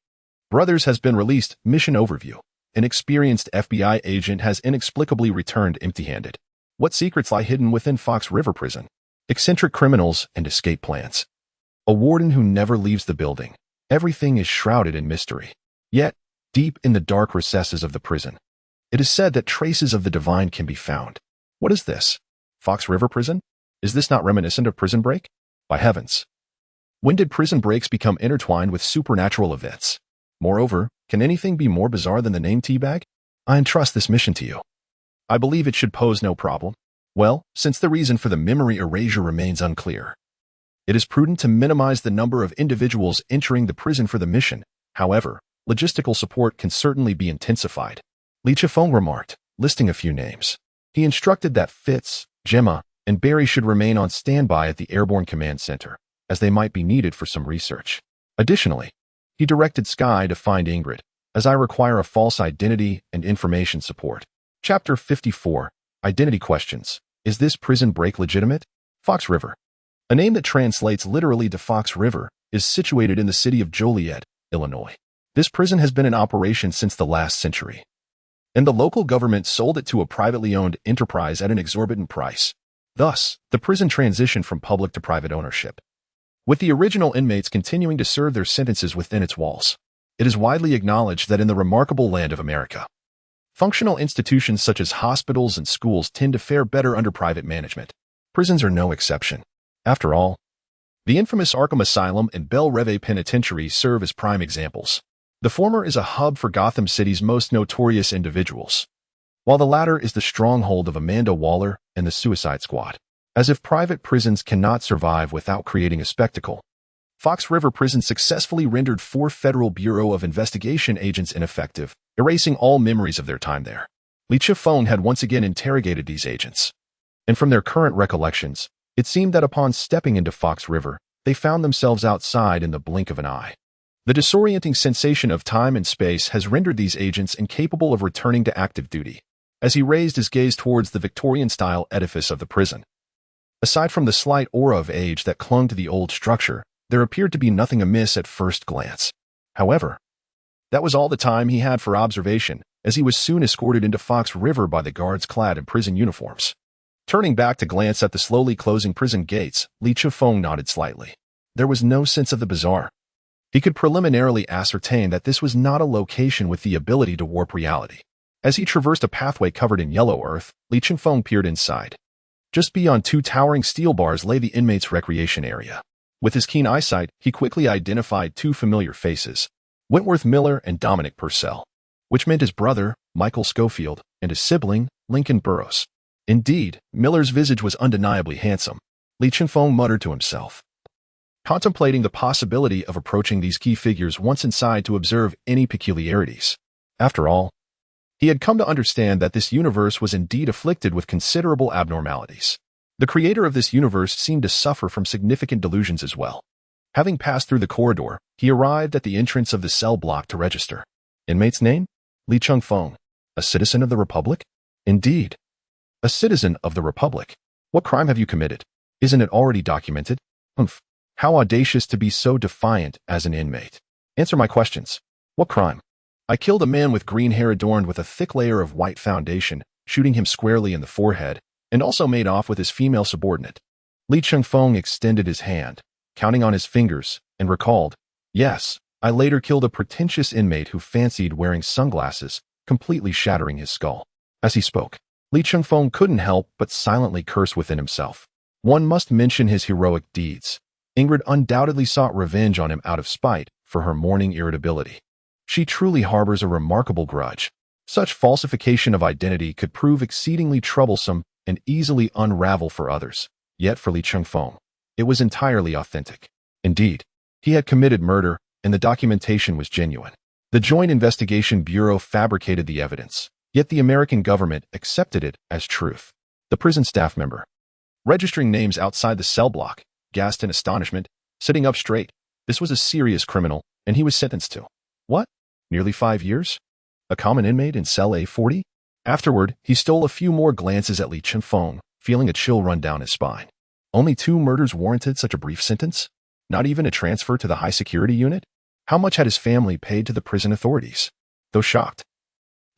Brothers has been released. Mission overview. An experienced FBI agent has inexplicably returned empty-handed. What secrets lie hidden within Fox River Prison? Eccentric criminals and escape plans. A warden who never leaves the building. Everything is shrouded in mystery. Yet, deep in the dark recesses of the prison, it is said that traces of the divine can be found. What is this? Fox River Prison? Is this not reminiscent of Prison Break? By heavens! When did Prison Breaks become intertwined with supernatural events? Moreover, can anything be more bizarre than the name Teabag? I entrust this mission to you. I believe it should pose no problem. Well, since the reason for the memory erasure remains unclear, It is prudent to minimize the number of individuals entering the prison for the mission. However, logistical support can certainly be intensified. Lee Chifeng remarked, listing a few names. He instructed that Fitz, Gemma, and Barry should remain on standby at the Airborne Command Center, as they might be needed for some research. Additionally, he directed Sky to find Ingrid, as I require a false identity and information support. Chapter 54. Identity Questions. Is this prison break legitimate? Fox River, a name that translates literally to Fox River, is situated in the city of Joliet, Illinois. This prison has been in operation since the last century, and the local government sold it to a privately owned enterprise at an exorbitant price. Thus, the prison transitioned from public to private ownership, with the original inmates continuing to serve their sentences within its walls. It is widely acknowledged that in the remarkable land of America, functional institutions such as hospitals and schools tend to fare better under private management. Prisons are no exception. After all, the infamous Arkham Asylum and Belle Reve Penitentiary serve as prime examples. The former is a hub for Gotham City's most notorious individuals, while the latter is the stronghold of Amanda Waller and the Suicide Squad. As if private prisons cannot survive without creating a spectacle, Fox River Prison successfully rendered 4 Federal Bureau of Investigation agents ineffective, erasing all memories of their time there. Lee Chifeng had once again interrogated these agents, and from their current recollections, it seemed that upon stepping into Fox River, they found themselves outside in the blink of an eye. The disorienting sensation of time and space has rendered these agents incapable of returning to active duty. As he raised his gaze towards the Victorian-style edifice of the prison, aside from the slight aura of age that clung to the old structure, there appeared to be nothing amiss at first glance. However, that was all the time he had for observation, as he was soon escorted into Fox River by the guards clad in prison uniforms. Turning back to glance at the slowly closing prison gates, Lee Chifeng nodded slightly. There was no sense of the bizarre. He could preliminarily ascertain that this was not a location with the ability to warp reality. As he traversed a pathway covered in yellow earth, Lee Chifeng peered inside. Just beyond 2 towering steel bars lay the inmates' recreation area. With his keen eyesight, he quickly identified 2 familiar faces, Wentworth Miller and Dominic Purcell, which meant his brother, Michael Schofield, and his sibling, Lincoln Burrows. Indeed, Miller's visage was undeniably handsome. Lee Chifeng muttered to himself, contemplating the possibility of approaching these key figures once inside to observe any peculiarities. After all, he had come to understand that this universe was indeed afflicted with considerable abnormalities. The creator of this universe seemed to suffer from significant delusions as well. Having passed through the corridor, he arrived at the entrance of the cell block to register. Inmate's name? Lee Chifeng. A citizen of the Republic? Indeed. A citizen of the Republic. What crime have you committed? Isn't it already documented? Humph. How audacious to be so defiant as an inmate. Answer my questions. What crime? I killed a man with green hair adorned with a thick layer of white foundation, shooting him squarely in the forehead, and also made off with his female subordinate. Lee Chifeng extended his hand, counting on his fingers, and recalled, yes, I later killed a pretentious inmate who fancied wearing sunglasses, completely shattering his skull. As he spoke, Lee Chifeng couldn't help but silently curse within himself. One must mention his heroic deeds. Ingrid undoubtedly sought revenge on him out of spite for her morning irritability. She truly harbors a remarkable grudge. Such falsification of identity could prove exceedingly troublesome and easily unravel for others. Yet for Lee Chifeng, it was entirely authentic. Indeed, he had committed murder, and the documentation was genuine. The Joint Investigation Bureau fabricated the evidence, yet the American government accepted it as truth. The prison staff member, registering names outside the cell block, gasped in astonishment, sitting up straight. This was a serious criminal, and he was sentenced to, what? Nearly 5 years? A common inmate in cell A40? Afterward, he stole a few more glances at Lee Chifeng, feeling a chill run down his spine. Only 2 murders warranted such a brief sentence? Not even a transfer to the high-security unit? How much had his family paid to the prison authorities? Though shocked,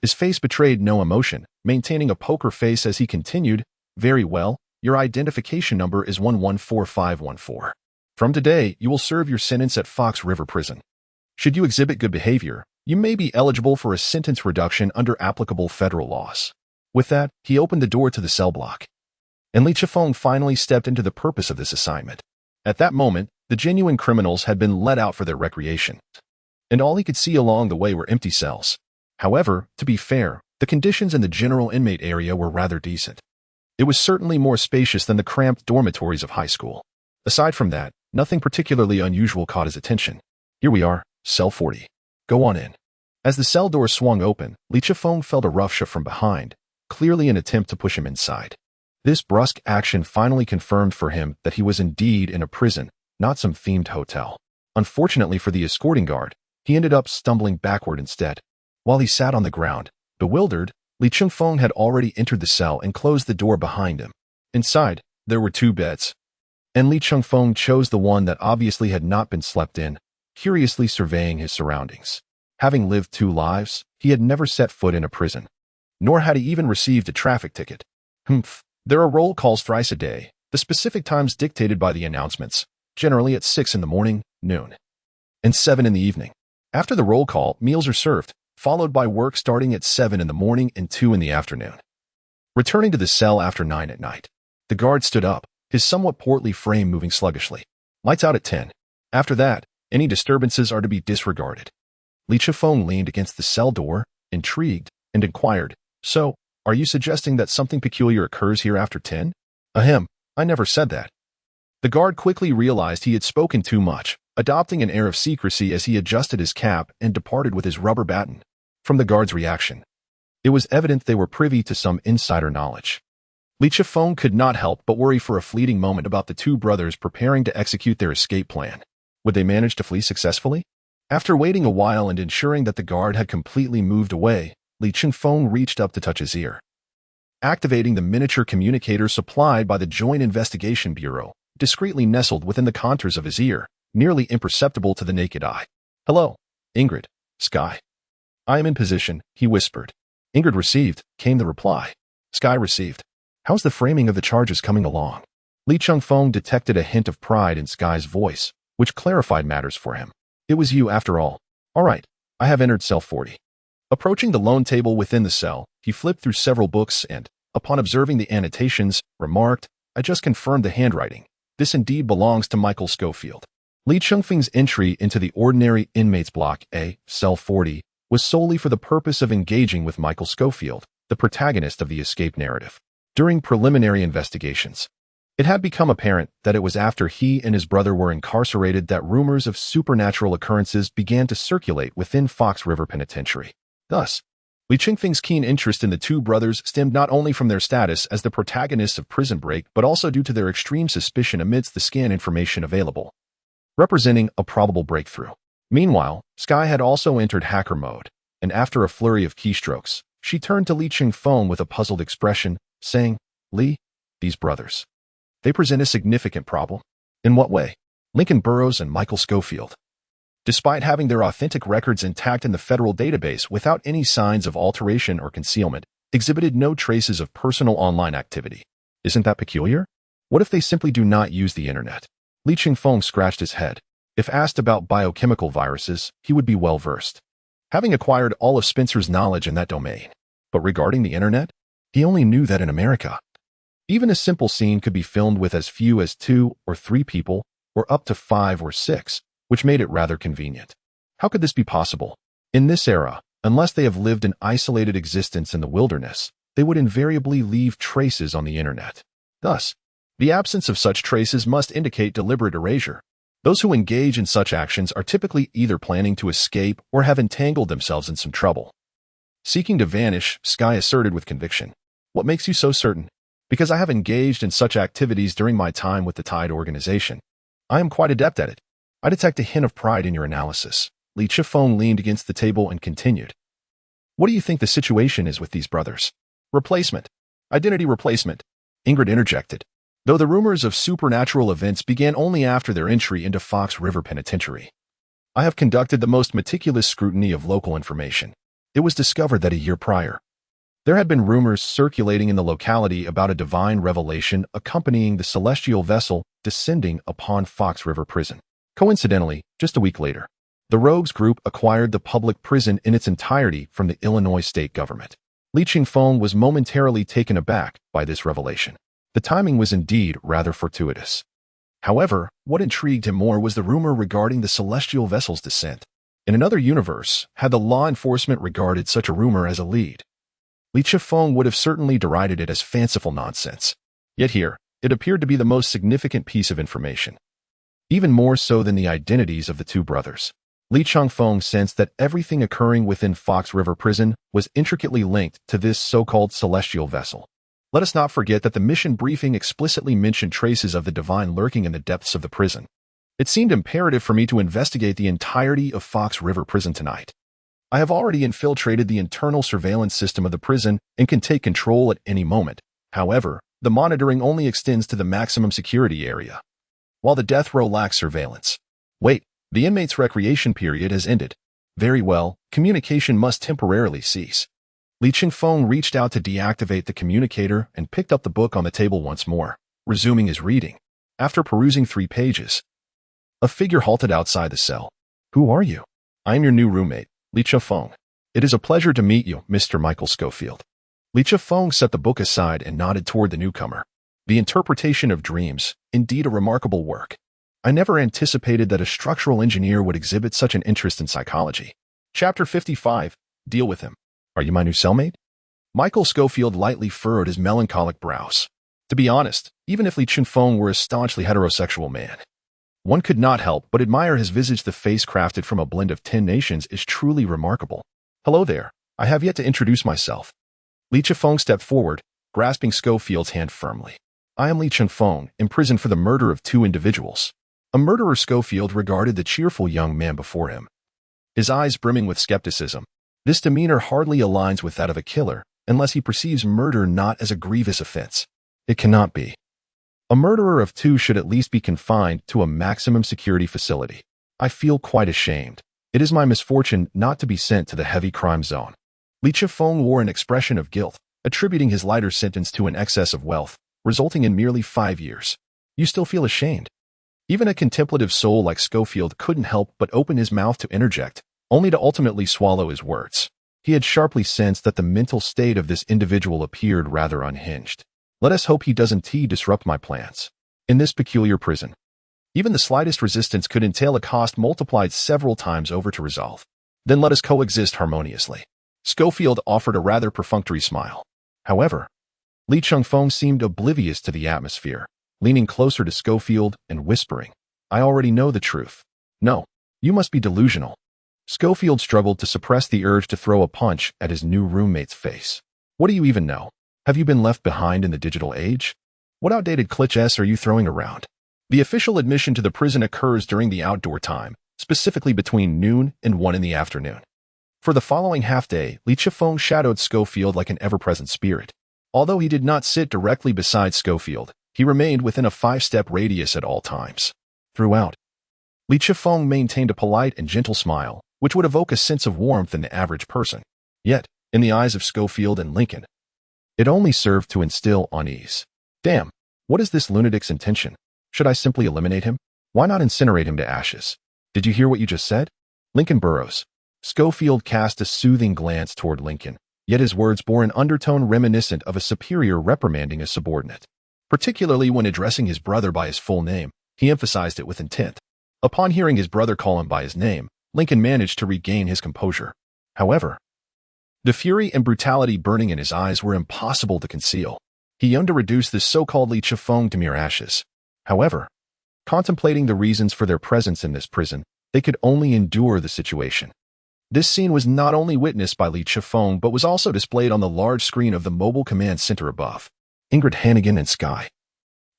his face betrayed no emotion, maintaining a poker face as he continued, very well, your identification number is 114514. From today, you will serve your sentence at Fox River Prison. Should you exhibit good behavior, you may be eligible for a sentence reduction under applicable federal laws. With that, he opened the door to the cell block, and Lee Chifeng finally stepped into the purpose of this assignment. At that moment, the genuine criminals had been let out for their recreation, and all he could see along the way were empty cells. However, to be fair, the conditions in the general inmate area were rather decent. It was certainly more spacious than the cramped dormitories of high school. Aside from that, Nothing particularly unusual caught his attention. Here we are, cell 40. Go on in. As the cell door swung open, Li Chifeng felt a rough shove from behind, clearly an attempt to push him inside. This brusque action finally confirmed for him that he was indeed in a prison, not some themed hotel. Unfortunately for the escorting guard, he ended up stumbling backward instead. While he sat on the ground, bewildered, Li Chifeng had already entered the cell and closed the door behind him. Inside, there were 2 beds, and Li Chifeng chose the one that obviously had not been slept in, curiously surveying his surroundings. Having lived 2 lives, he had never set foot in a prison, nor had he even received a traffic ticket. There are roll calls thrice a day, the specific times dictated by the announcements, generally at 6 in the morning, noon, and 7 in the evening. After the roll call, meals are served, followed by work starting at 7 in the morning and 2 in the afternoon. Returning to the cell after 9 at night, the guard stood up, his somewhat portly frame moving sluggishly. Lights out at 10. After that, any disturbances are to be disregarded. Li Chifeng leaned against the cell door, intrigued, and inquired, "So, are you suggesting that something peculiar occurs here after 10? Ahem, I never said that." The guard quickly realized he had spoken too much, adopting an air of secrecy as he adjusted his cap and departed with his rubber baton. From the guard's reaction, it was evident they were privy to some insider knowledge. Li Chifeng could not help but worry for a fleeting moment about the 2 brothers preparing to execute their escape plan. Would they manage to flee successfully? After waiting a while and ensuring that the guard had completely moved away, Li Chifeng reached up to touch his ear. Activating the miniature communicator supplied by the Joint Investigation Bureau, discreetly nestled within the contours of his ear, nearly imperceptible to the naked eye. "Hello, Ingrid, Sky. I am in position," he whispered. "Ingrid received," came the reply. "Sky received. How's the framing of the charges coming along?" Li Chifeng detected a hint of pride in Sky's voice, which clarified matters for him. "It was you after all. All right, I have entered cell 40. Approaching the lone table within the cell, he flipped through several books and, upon observing the annotations, remarked, "I just confirmed the handwriting. This indeed belongs to Michael Schofield." Li Chifeng's entry into the ordinary inmates block A, cell 40, was solely for the purpose of engaging with Michael Schofield, the protagonist of the escape narrative. During preliminary investigations, it had become apparent that it was after he and his brother were incarcerated that rumors of supernatural occurrences began to circulate within Fox River Penitentiary. Thus, Li Chifeng's keen interest in the 2 brothers stemmed not only from their status as the protagonists of Prison Break but also due to their extreme suspicion amidst the scan information available, representing a probable breakthrough. Meanwhile, Sky had also entered hacker mode, and after a flurry of keystrokes, she turned to Li Chifeng with a puzzled expression, saying, "Li, these brothers. They present a significant problem." "In what way?" "Lincoln Burrows and Michael Schofield, despite having their authentic records intact in the federal database without any signs of alteration or concealment, exhibited no traces of personal online activity. Isn't that peculiar? What if they simply do not use the internet?" Li Chifeng scratched his head. If asked about biochemical viruses, he would be well versed, having acquired all of Spencer's knowledge in that domain. But regarding the internet, he only knew that in America, even a simple scene could be filmed with as few as 2 or 3 people, or up to 5 or 6, which made it rather convenient. How could this be possible? In this era, unless they have lived an isolated existence in the wilderness, they would invariably leave traces on the internet. Thus, the absence of such traces must indicate deliberate erasure. Those who engage in such actions are typically either planning to escape or have entangled themselves in some trouble. Seeking to vanish, Sky asserted with conviction. "What makes you so certain?" "Because I have engaged in such activities during my time with the Tide organization. I am quite adept at it." "I detect a hint of pride in your analysis." Li Chifeng leaned against the table and continued. "What do you think the situation is with these brothers?" "Replacement. Identity replacement," Ingrid interjected, though the rumors of supernatural events began only after their entry into Fox River Penitentiary. "I have conducted the most meticulous scrutiny of local information. It was discovered that a year prior, there had been rumors circulating in the locality about a divine revelation accompanying the celestial vessel descending upon Fox River Prison. Coincidentally, just a week later, the Rogues Group acquired the public prison in its entirety from the Illinois state government. Li Chifeng was momentarily taken aback by this revelation. The timing was indeed rather fortuitous. However, what intrigued him more was the rumor regarding the celestial vessel's descent. In another universe, had the law enforcement regarded such a rumor as a lead, Li Chifeng would have certainly derided it as fanciful nonsense. Yet here, it appeared to be the most significant piece of information. even more so than the identities of the two brothers. Li Changfeng sensed that everything occurring within Fox River Prison was intricately linked to this so-called celestial vessel. Let us not forget that the mission briefing explicitly mentioned traces of the divine lurking in the depths of the prison. It seemed imperative for me to investigate the entirety of Fox River Prison tonight. I have already infiltrated the internal surveillance system of the prison and can take control at any moment. However, the monitoring only extends to the maximum security area, while the death row lacks surveillance. Wait, the inmate's recreation period has ended. Very well, communication must temporarily cease. Li Changfeng reached out to deactivate the communicator and picked up the book on the table once more, resuming his reading. After perusing 3 pages, a figure halted outside the cell. Who are you? I am your new roommate, Li Changfeng. It is a pleasure to meet you, Mr. Michael Schofield. Li Changfeng set the book aside and nodded toward the newcomer. The Interpretation of Dreams, indeed a remarkable work. I never anticipated that a structural engineer would exhibit such an interest in psychology. Chapter 55. Deal with him. Are you my new cellmate? Michael Schofield lightly furrowed his melancholic brows. To be honest, even if Li Changfeng were a staunchly heterosexual man, one could not help but admire his visage. The face crafted from a blend of 10 nations is truly remarkable. Hello there. I have yet to introduce myself. Li Changfeng stepped forward, grasping Schofield's hand firmly. I am Li Changfeng, imprisoned for the murder of 2 individuals. A murderer. Schofield regarded the cheerful young man before him, his eyes brimming with skepticism. This demeanor hardly aligns with that of a killer, unless he perceives murder not as a grievous offense. It cannot be. A murderer of 2 should at least be confined to a maximum security facility. I feel quite ashamed. It is my misfortune not to be sent to the heavy crime zone. Li Changfeng wore an expression of guilt, attributing his lighter sentence to an excess of wealth, resulting in merely 5 years. You still feel ashamed? Even a contemplative soul like Schofield couldn't help but open his mouth to interject, only to ultimately swallow his words. He had sharply sensed that the mental state of this individual appeared rather unhinged. Let us hope he doesn't disrupt my plans. In this peculiar prison, even the slightest resistance could entail a cost multiplied several times over to resolve. Then let us coexist harmoniously. Schofield offered a rather perfunctory smile. However, Li Changfeng seemed oblivious to the atmosphere, leaning closer to Schofield and whispering, I already know the truth. No, you must be delusional. Schofield struggled to suppress the urge to throw a punch at his new roommate's face. What do you even know? Have you been left behind in the digital age? What outdated cliches are you throwing around? The official admission to the prison occurs during the outdoor time, specifically between noon and 1 in the afternoon. For the following half-day, Li Changfeng shadowed Schofield like an ever-present spirit. Although he did not sit directly beside Schofield, he remained within a 5-step radius at all times. Throughout, Li Changfeng maintained a polite and gentle smile, which would evoke a sense of warmth in the average person. Yet, in the eyes of Schofield and Lincoln, it only served to instill unease. Damn, what is this lunatic's intention? Should I simply eliminate him? Why not incinerate him to ashes? Did you hear what you just said? Lincoln Burrows. Schofield cast a soothing glance toward Lincoln, yet his words bore an undertone reminiscent of a superior reprimanding a subordinate. Particularly when addressing his brother by his full name, he emphasized it with intent. Upon hearing his brother call him by his name, Lincoln managed to regain his composure. However, the fury and brutality burning in his eyes were impossible to conceal. He yearned to reduce this so-called Li Changfeng to mere ashes. However, contemplating the reasons for their presence in this prison, they could only endure the situation. This scene was not only witnessed by Li Changfeng but was also displayed on the large screen of the mobile command center above. Ingrid Hannigan and Sky,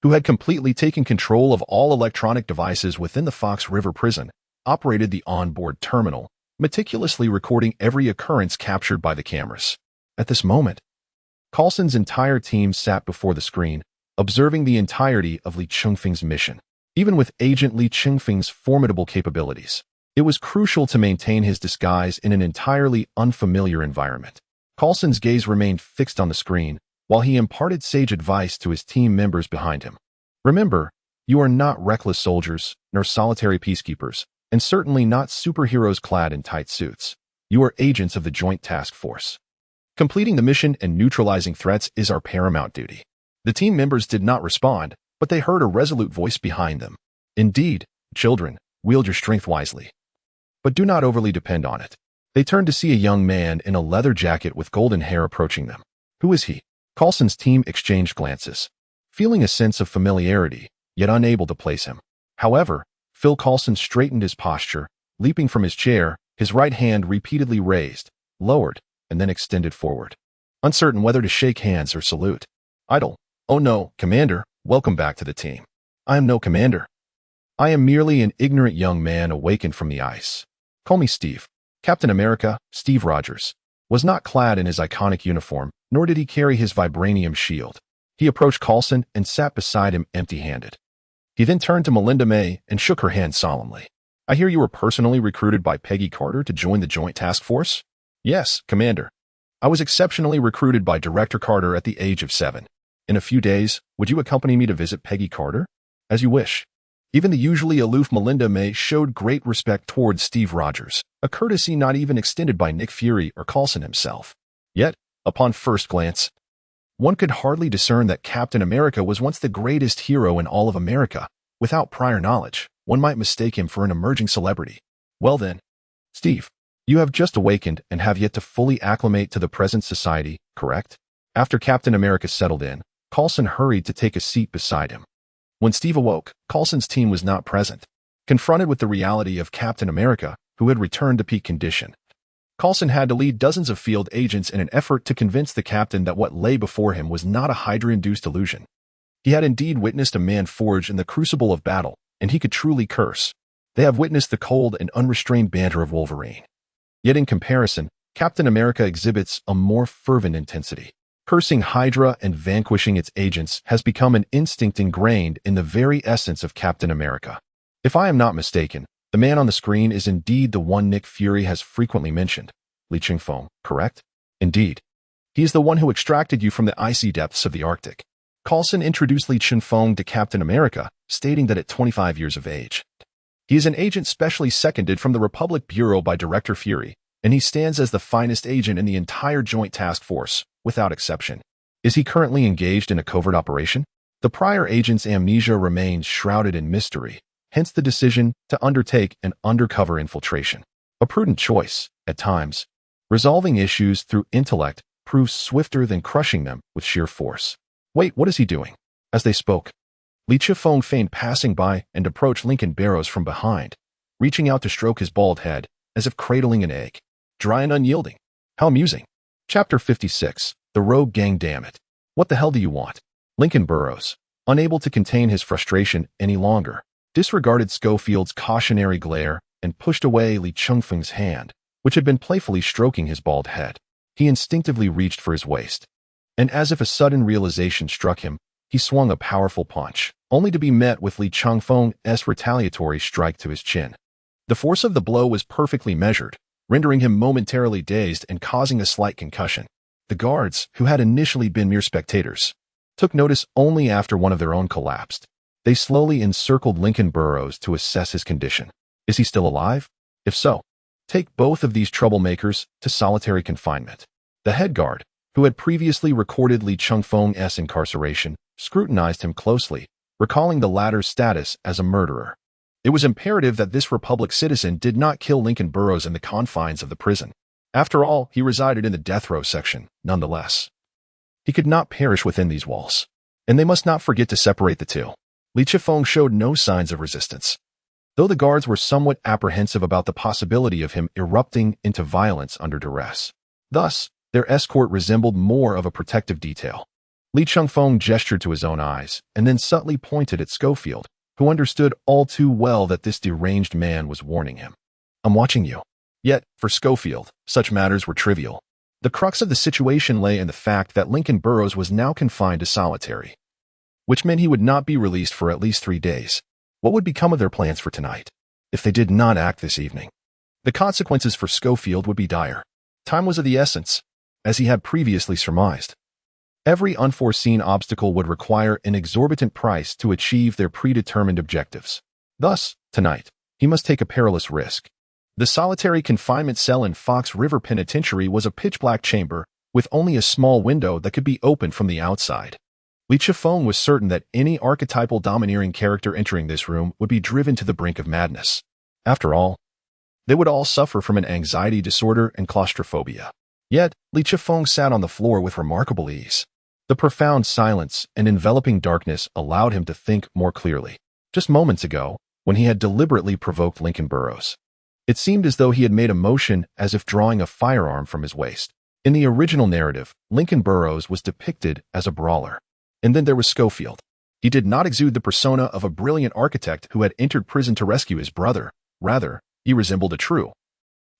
who had completely taken control of all electronic devices within the Fox River prison, operated the onboard terminal, meticulously recording every occurrence captured by the cameras. At this moment, Coulson's entire team sat before the screen, observing the entirety of Li Changfeng's mission. Even with Agent Li Changfeng's formidable capabilities, it was crucial to maintain his disguise in an entirely unfamiliar environment. Coulson's gaze remained fixed on the screen, while he imparted sage advice to his team members behind him. Remember, you are not reckless soldiers, nor solitary peacekeepers, and certainly not superheroes clad in tight suits. You are agents of the Joint Task Force. Completing the mission and neutralizing threats is our paramount duty. The team members did not respond, but they heard a resolute voice behind them. Indeed, children, wield your strength wisely, but do not overly depend on it. They turned to see a young man in a leather jacket with golden hair approaching them. Who is he? Coulson's team exchanged glances, feeling a sense of familiarity, yet unable to place him. However, Phil Coulson straightened his posture, leaping from his chair, his right hand repeatedly raised, lowered, and then extended forward, uncertain whether to shake hands or salute. Idle. Oh no, Commander, welcome back to the team. I am no commander. I am merely an ignorant young man awakened from the ice. Call me Steve. Captain America, Steve Rogers, was not clad in his iconic uniform, nor did he carry his vibranium shield. He approached Coulson and sat beside him empty-handed. He then turned to Melinda May and shook her hand solemnly. I hear you were personally recruited by Peggy Carter to join the Joint Task Force? Yes, Commander. I was exceptionally recruited by Director Carter at the age of 7. In a few days, would you accompany me to visit Peggy Carter? As you wish. Even the usually aloof Melinda May showed great respect towards Steve Rogers, a courtesy not even extended by Nick Fury or Coulson himself. Yet, upon first glance, one could hardly discern that Captain America was once the greatest hero in all of America. Without prior knowledge, one might mistake him for an emerging celebrity. Well then, Steve, you have just awakened and have yet to fully acclimate to the present society, correct? After Captain America settled in, Coulson hurried to take a seat beside him. When Steve awoke, Coulson's team was not present. Confronted with the reality of Captain America, who had returned to peak condition, Coulson had to lead dozens of field agents in an effort to convince the captain that what lay before him was not a Hydra-induced illusion. He had indeed witnessed a man forged in the crucible of battle, and he could truly curse. They have witnessed the cold and unrestrained banter of Wolverine. Yet in comparison, Captain America exhibits a more fervent intensity. Cursing Hydra and vanquishing its agents has become an instinct ingrained in the very essence of Captain America. If I am not mistaken, the man on the screen is indeed the one Nick Fury has frequently mentioned, Li Ching-Fong, correct? Indeed. He is the one who extracted you from the icy depths of the Arctic. Coulson introduced Li Ching-Fong to Captain America, stating that at 25 years of age, he is an agent specially seconded from the Republic Bureau by Director Fury, and he stands as the finest agent in the entire Joint Task Force, without exception. Is he currently engaged in a covert operation? The prior agent's amnesia remains shrouded in mystery, hence the decision to undertake an undercover infiltration. A prudent choice, at times. Resolving issues through intellect proves swifter than crushing them with sheer force. Wait, what is he doing? As they spoke, Li Ching-Fong feigned passing by and approached Lincoln Barrows from behind, reaching out to stroke his bald head, as if cradling an egg. Dry and unyielding. How amusing. Chapter 56. The Rogue Gang. Damn it. What the hell do you want? Lincoln Burrows, unable to contain his frustration any longer, disregarded Schofield's cautionary glare and pushed away Li Ching-Fong's hand, which had been playfully stroking his bald head. He instinctively reached for his waist, and as if a sudden realization struck him, he swung a powerful punch, only to be met with Li Ching-Fong's retaliatory strike to his chin. The force of the blow was perfectly measured, rendering him momentarily dazed and causing a slight concussion. The guards, who had initially been mere spectators, took notice only after one of their own collapsed. They slowly encircled Lincoln Burrows to assess his condition. Is he still alive? If so, take both of these troublemakers to solitary confinement. The head guard, who had previously recorded Li Ching-Fong's incarceration, scrutinized him closely, recalling the latter's status as a murderer. It was imperative that this Republic citizen did not kill Lincoln Burrows in the confines of the prison. After all, he resided in the death row section, nonetheless. He could not perish within these walls, and they must not forget to separate the two. Li Ching-Fong showed no signs of resistance, though the guards were somewhat apprehensive about the possibility of him erupting into violence under duress. Thus, their escort resembled more of a protective detail. Li Ching-Fong gestured to his own eyes, and then subtly pointed at Schofield, who understood all too well that this deranged man was warning him. I'm watching you. Yet, for Schofield, such matters were trivial. The crux of the situation lay in the fact that Lincoln Burrows was now confined to solitary, which meant he would not be released for at least 3 days. What would become of their plans for tonight, if they did not act this evening? The consequences for Schofield would be dire. Time was of the essence, as he had previously surmised. Every unforeseen obstacle would require an exorbitant price to achieve their predetermined objectives. Thus, tonight, he must take a perilous risk. The solitary confinement cell in Fox River Penitentiary was a pitch-black chamber with only a small window that could be opened from the outside. Li Ching-Fong was certain that any archetypal domineering character entering this room would be driven to the brink of madness. After all, they would all suffer from an anxiety disorder and claustrophobia. Yet, Li Ching-Fong sat on the floor with remarkable ease. The profound silence and enveloping darkness allowed him to think more clearly. Just moments ago, when he had deliberately provoked Lincoln Burrows. It seemed as though he had made a motion as if drawing a firearm from his waist. In the original narrative, Lincoln Burrows was depicted as a brawler. And then there was Schofield. He did not exude the persona of a brilliant architect who had entered prison to rescue his brother. Rather, he resembled a true,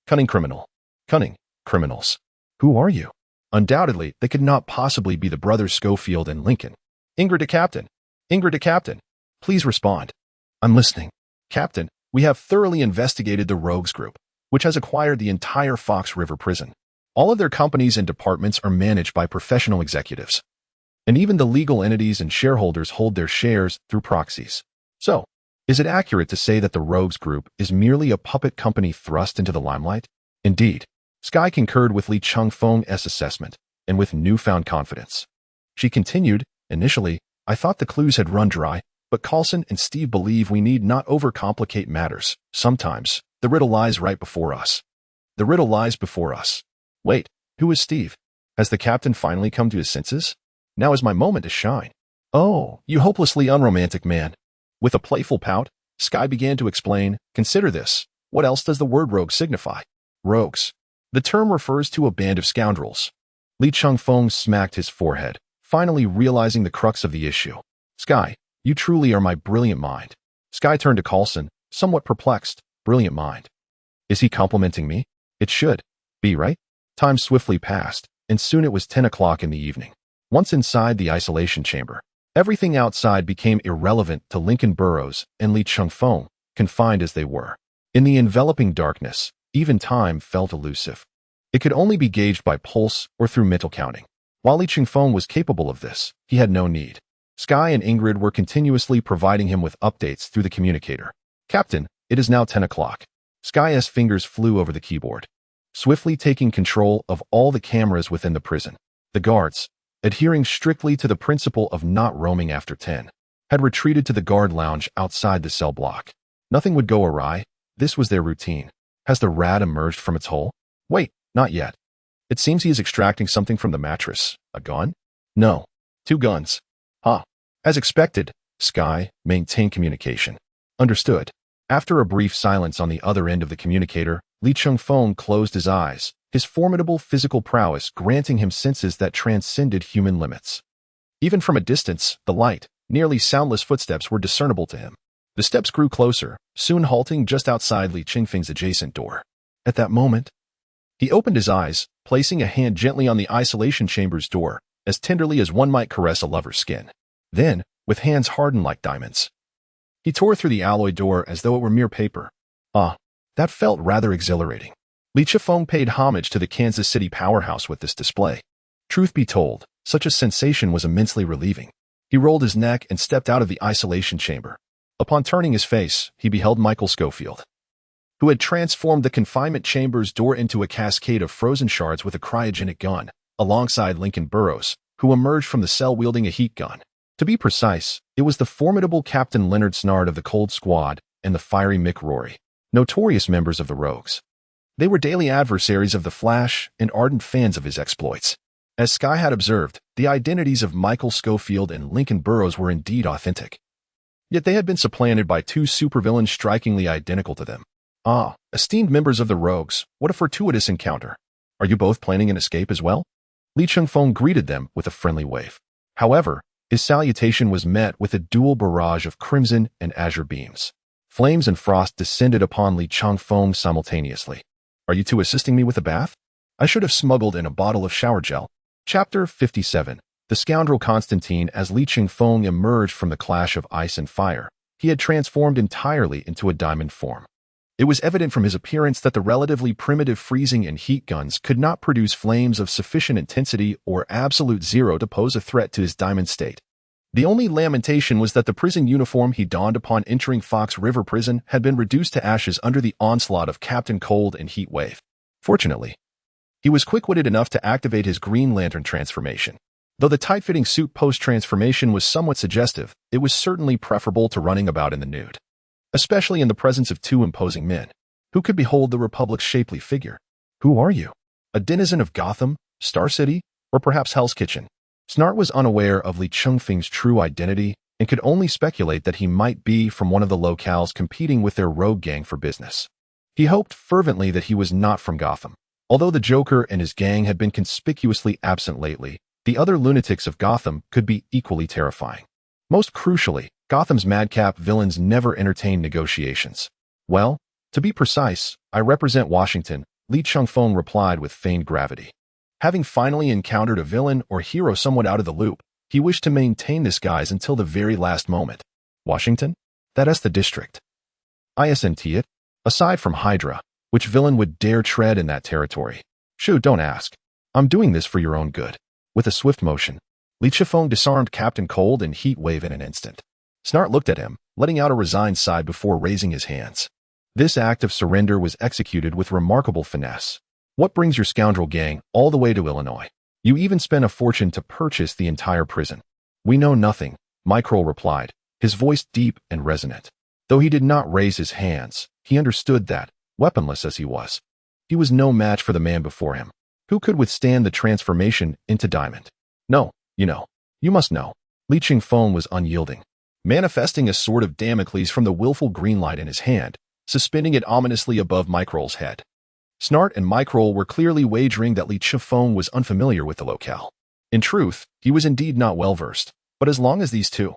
cunning criminal. Cunning criminals. Who are you? Undoubtedly, they could not possibly be the brothers Schofield and Lincoln. Ingrid to Captain. Ingrid to Captain. Please respond. I'm listening. Captain, we have thoroughly investigated the Rogues Group, which has acquired the entire Fox River prison. All of their companies and departments are managed by professional executives. And even the legal entities and shareholders hold their shares through proxies. So, is it accurate to say that the Rogues Group is merely a puppet company thrust into the limelight? Indeed. Sky concurred with Lee Chung-fong's assessment, and with newfound confidence. She continued, initially, I thought the clues had run dry, but Coulson and Steve believe we need not overcomplicate matters. Sometimes, the riddle lies right before us. The riddle lies before us. Wait, who is Steve? Has the captain finally come to his senses? Now is my moment to shine. Oh, you hopelessly unromantic man. With a playful pout, Sky began to explain, consider this. What else does the word rogue signify? Rogues. The term refers to a band of scoundrels. Lee Chung-fong smacked his forehead, finally realizing the crux of the issue. Sky, you truly are my brilliant mind. Sky turned to Coulson, somewhat perplexed. Brilliant mind. Is he complimenting me? It should be, right? Time swiftly passed, and soon it was 10 o'clock in the evening. Once inside the isolation chamber, everything outside became irrelevant to Lincoln Burrows and Lee Chung-fong, confined as they were. In the enveloping darkness, even time felt elusive. It could only be gauged by pulse or through mental counting. While Lee Chung-fong was capable of this, he had no need. Sky and Ingrid were continuously providing him with updates through the communicator. Captain, it is now 10 o'clock. Sky's fingers flew over the keyboard, swiftly taking control of all the cameras within the prison. The guards, adhering strictly to the principle of not roaming after 10, had retreated to the guard lounge outside the cell block. Nothing would go awry. This was their routine. Has the rat emerged from its hole? Wait, not yet. It seems he is extracting something from the mattress. A gun? No. 2 guns. Huh. As expected, Sky maintained communication. Understood. After a brief silence on the other end of the communicator, Lee Chung-fong closed his eyes, his formidable physical prowess granting him senses that transcended human limits. Even from a distance, the light, nearly soundless footsteps were discernible to him. The steps grew closer, soon halting just outside Lee Ching-feng's adjacent door. At that moment, he opened his eyes, placing a hand gently on the isolation chamber's door, as tenderly as one might caress a lover's skin. Then, with hands hardened like diamonds, he tore through the alloy door as though it were mere paper. Ah, that felt rather exhilarating. Lee Chung-fong paid homage to the Kansas City powerhouse with this display. Truth be told, such a sensation was immensely relieving. He rolled his neck and stepped out of the isolation chamber. Upon turning his face, he beheld Michael Schofield, who had transformed the confinement chamber's door into a cascade of frozen shards with a cryogenic gun, alongside Lincoln Burrows, who emerged from the cell wielding a heat gun. To be precise, it was the formidable Captain Leonard Snard of the Cold Squad and the fiery Mick Rory, notorious members of the Rogues. They were daily adversaries of the Flash and ardent fans of his exploits. As Sky had observed, the identities of Michael Schofield and Lincoln Burrows were indeed authentic. Yet they had been supplanted by 2 supervillains strikingly identical to them. Ah, esteemed members of the Rogues, what a fortuitous encounter. Are you both planning an escape as well? Lee Chung-fong greeted them with a friendly wave. However, his salutation was met with a dual barrage of crimson and azure beams. Flames and frost descended upon Lee Chung-fong simultaneously. Are you two assisting me with a bath? I should have smuggled in a bottle of shower gel. Chapter 57. The scoundrel Constantine. As Lee Chung-fong emerged from the clash of ice and fire, he had transformed entirely into a diamond form. It was evident from his appearance that the relatively primitive freezing and heat guns could not produce flames of sufficient intensity or absolute zero to pose a threat to his diamond state. The only lamentation was that the prison uniform he donned upon entering Fox River Prison had been reduced to ashes under the onslaught of Captain Cold and Heat Wave. Fortunately, he was quick-witted enough to activate his Green Lantern transformation. Though the tight-fitting suit post-transformation was somewhat suggestive, it was certainly preferable to running about in the nude, especially in the presence of 2 imposing men. Who could behold the Republic's shapely figure? Who are you? A denizen of Gotham, Star City, or perhaps Hell's Kitchen? Snart was unaware of Lee Chung-feng's true identity and could only speculate that he might be from one of the locales competing with their rogue gang for business. He hoped fervently that he was not from Gotham. Although the Joker and his gang had been conspicuously absent lately, the other lunatics of Gotham could be equally terrifying. Most crucially, Gotham's madcap villains never entertained negotiations. Well, to be precise, I represent Washington, Lee Chung-fong replied with feigned gravity. Having finally encountered a villain or hero somewhat out of the loop, he wished to maintain this guise until the very last moment. Washington? That's the district. Isn't it? Aside from Hydra, which villain would dare tread in that territory? Shoo, don't ask. I'm doing this for your own good. With a swift motion, Lee Chung-fong disarmed Captain Cold and Heat Wave in an instant. Snart looked at him, letting out a resigned sigh before raising his hands. This act of surrender was executed with remarkable finesse. What brings your scoundrel gang all the way to Illinois? You even spent a fortune to purchase the entire prison. We know nothing, Microl replied, his voice deep and resonant. Though he did not raise his hands, he understood that, weaponless as he was no match for the man before him. Who could withstand the transformation into diamond? No, you must know. Lee Chung-fong was unyielding, manifesting a sword of Damocles from the willful green light in his hand, suspending it ominously above Microl's head. Snart and Microl were clearly wagering that Lee Chung-fong was unfamiliar with the locale. In truth, he was indeed not well-versed, but as long as these two,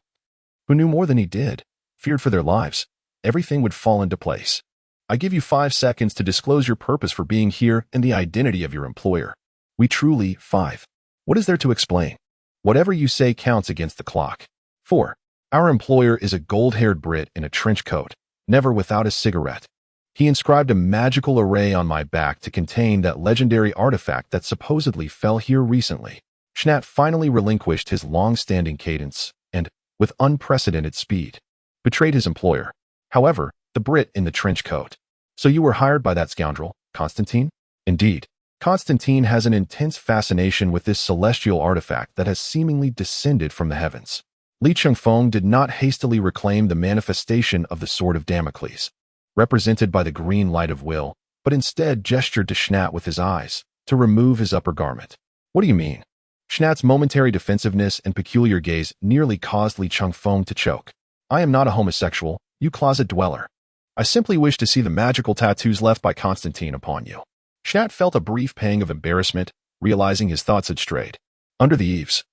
who knew more than he did, feared for their lives, everything would fall into place. I give you 5 seconds to disclose your purpose for being here and the identity of your employer. We truly, 5. What is there to explain? Whatever you say counts against the clock. 4. Our employer is a gold-haired Brit in a trench coat, never without a cigarette. He inscribed a magical array on my back to contain that legendary artifact that supposedly fell here recently. Schnat finally relinquished his long-standing cadence and, with unprecedented speed, betrayed his employer. However, the Brit in the trench coat. So you were hired by that scoundrel, Constantine? Indeed. Constantine has an intense fascination with this celestial artifact that has seemingly descended from the heavens. Lee Chung-fong did not hastily reclaim the manifestation of the Sword of Damocles, represented by the green light of will, but instead gestured to Schnat with his eyes, to remove his upper garment. What do you mean? Schnat's momentary defensiveness and peculiar gaze nearly caused Lee Chung-fong to choke. I am not a homosexual, you closet dweller. I simply wish to see the magical tattoos left by Constantine upon you. Schnat felt a brief pang of embarrassment, realizing his thoughts had strayed. Under the eaves.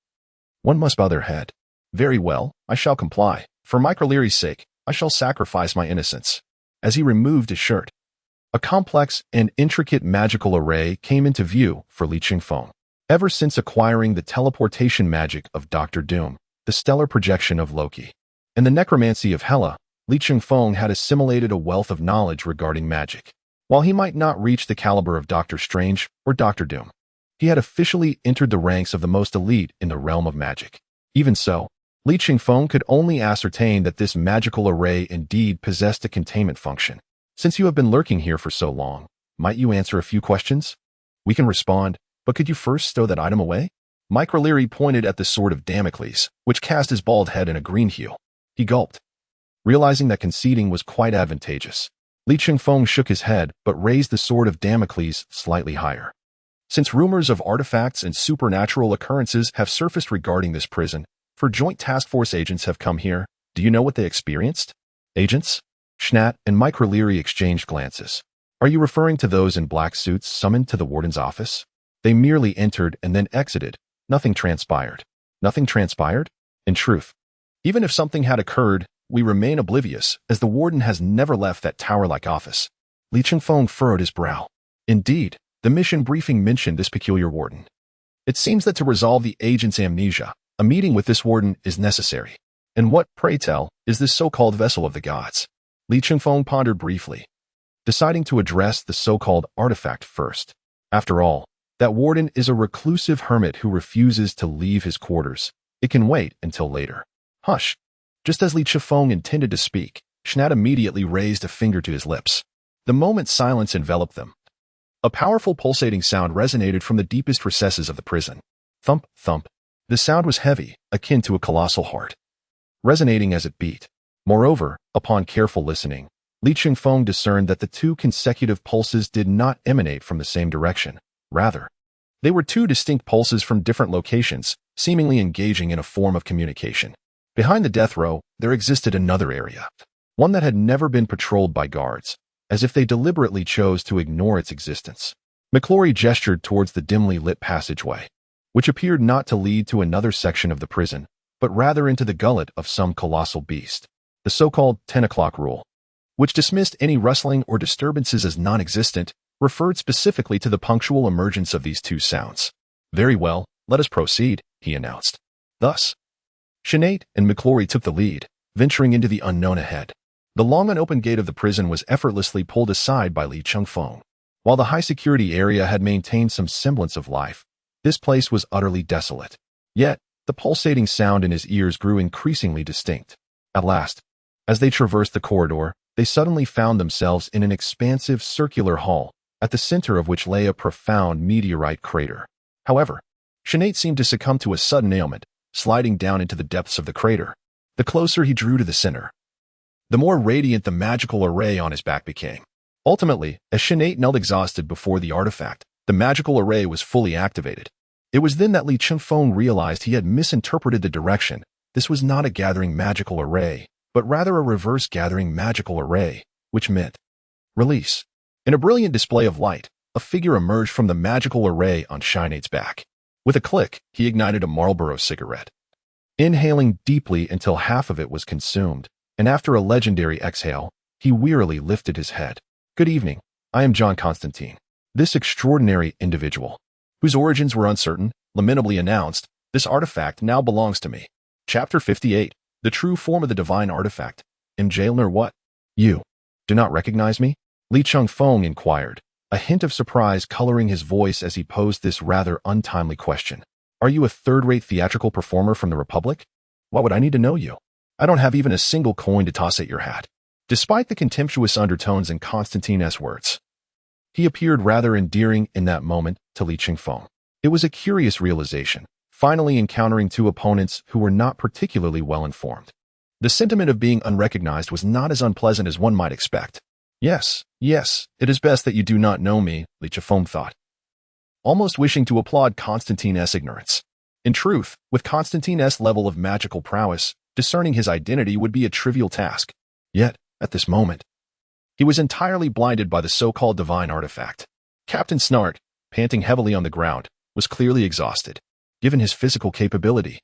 One must bow their head. Very well, I shall comply. For Mike O'Leary's sake, I shall sacrifice my innocence. As he removed his shirt, a complex and intricate magical array came into view for Lee Chung-fong. Ever since acquiring the teleportation magic of Dr. Doom, the stellar projection of Loki, and the necromancy of Hela, Lee Chung-fong had assimilated a wealth of knowledge regarding magic. While he might not reach the caliber of Doctor Strange or Dr. Doom, he had officially entered the ranks of the most elite in the realm of magic. Even so, Lee Chung-fong could only ascertain that this magical array indeed possessed a containment function. Since you have been lurking here for so long, might you answer a few questions? We can respond, but could you first stow that item away? Mike O'Leary pointed at the Sword of Damocles, which cast his bald head in a green hue. He gulped, realizing that conceding was quite advantageous. Lee Chung-fong shook his head but raised the Sword of Damocles slightly higher. Since rumors of artifacts and supernatural occurrences have surfaced regarding this prison, Joint Task Force agents have come here. Do you know what they experienced? Agents? Schnat and Mike O'Leary exchanged glances. Are you referring to those in black suits summoned to the warden's office? They merely entered and then exited. Nothing transpired. Nothing transpired? In truth, even if something had occurred, we remain oblivious, as the warden has never left that tower-like office. Lee Chung-fong furrowed his brow. Indeed, the mission briefing mentioned this peculiar warden. It seems that to resolve the agent's amnesia, a meeting with this warden is necessary. And what, pray tell, is this so-called vessel of the gods? Lee Chung-fong pondered briefly, deciding to address the so-called artifact first. After all, that warden is a reclusive hermit who refuses to leave his quarters. It can wait until later. Hush. Just as Lee Chung-fong intended to speak, Schnat immediately raised a finger to his lips. The moment silence enveloped them, a powerful pulsating sound resonated from the deepest recesses of the prison. Thump, thump. The sound was heavy, akin to a colossal heart, resonating as it beat. Moreover, upon careful listening, Lee Chung-fong discerned that the 2 consecutive pulses did not emanate from the same direction. Rather, they were 2 distinct pulses from different locations, seemingly engaging in a form of communication. Behind the death row, there existed another area, one that had never been patrolled by guards, as if they deliberately chose to ignore its existence. McClory gestured towards the dimly lit passageway, which appeared not to lead to another section of the prison, but rather into the gullet of some colossal beast. The so-called 10 o'clock rule, which dismissed any rustling or disturbances as non-existent, referred specifically to the punctual emergence of these two sounds. "Very well, let us proceed," he announced. Thus, Sinead and McClory took the lead, venturing into the unknown ahead. The long unopened gate of the prison was effortlessly pulled aside by Lee Chung-fong. While the high-security area had maintained some semblance of life, this place was utterly desolate. Yet, the pulsating sound in his ears grew increasingly distinct. At last, as they traversed the corridor, they suddenly found themselves in an expansive circular hall, at the center of which lay a profound meteorite crater. However, Sinead seemed to succumb to a sudden ailment, sliding down into the depths of the crater. The closer he drew to the center, the more radiant the magical array on his back became. Ultimately, as Sinead knelt exhausted before the artifact, the magical array was fully activated. It was then that Lee Chung-fong realized he had misinterpreted the direction. This was not a gathering magical array, but rather a reverse gathering magical array, which meant release. In a brilliant display of light, a figure emerged from the magical array on Sinead's back. With a click, he ignited a Marlboro cigarette, inhaling deeply until half of it was consumed, and after a legendary exhale, he wearily lifted his head. "Good evening, I am John Constantine." This extraordinary individual, whose origins were uncertain, lamentably announced, "This artifact now belongs to me." Chapter 58, The True Form of the Divine Artifact. Jailner, what? You do not recognize me? Lee Chung-fong inquired, a hint of surprise coloring his voice as he posed this rather untimely question. "Are you a third-rate theatrical performer from the Republic? Why would I need to know you? I don't have even a single coin to toss at your hat." Despite the contemptuous undertones in Constantine's words, he appeared rather endearing in that moment to Lee Chung-fong. It was a curious realization, finally encountering two opponents who were not particularly well informed. The sentiment of being unrecognized was not as unpleasant as one might expect. Yes, it is best that you do not know me," Lee Chung-fong thought, almost wishing to applaud Constantine's ignorance. In truth, with Constantine's level of magical prowess, discerning his identity would be a trivial task. Yet, at this moment, he was entirely blinded by the so-called divine artifact. Captain Snart, panting heavily on the ground, was clearly exhausted. Given his physical capability,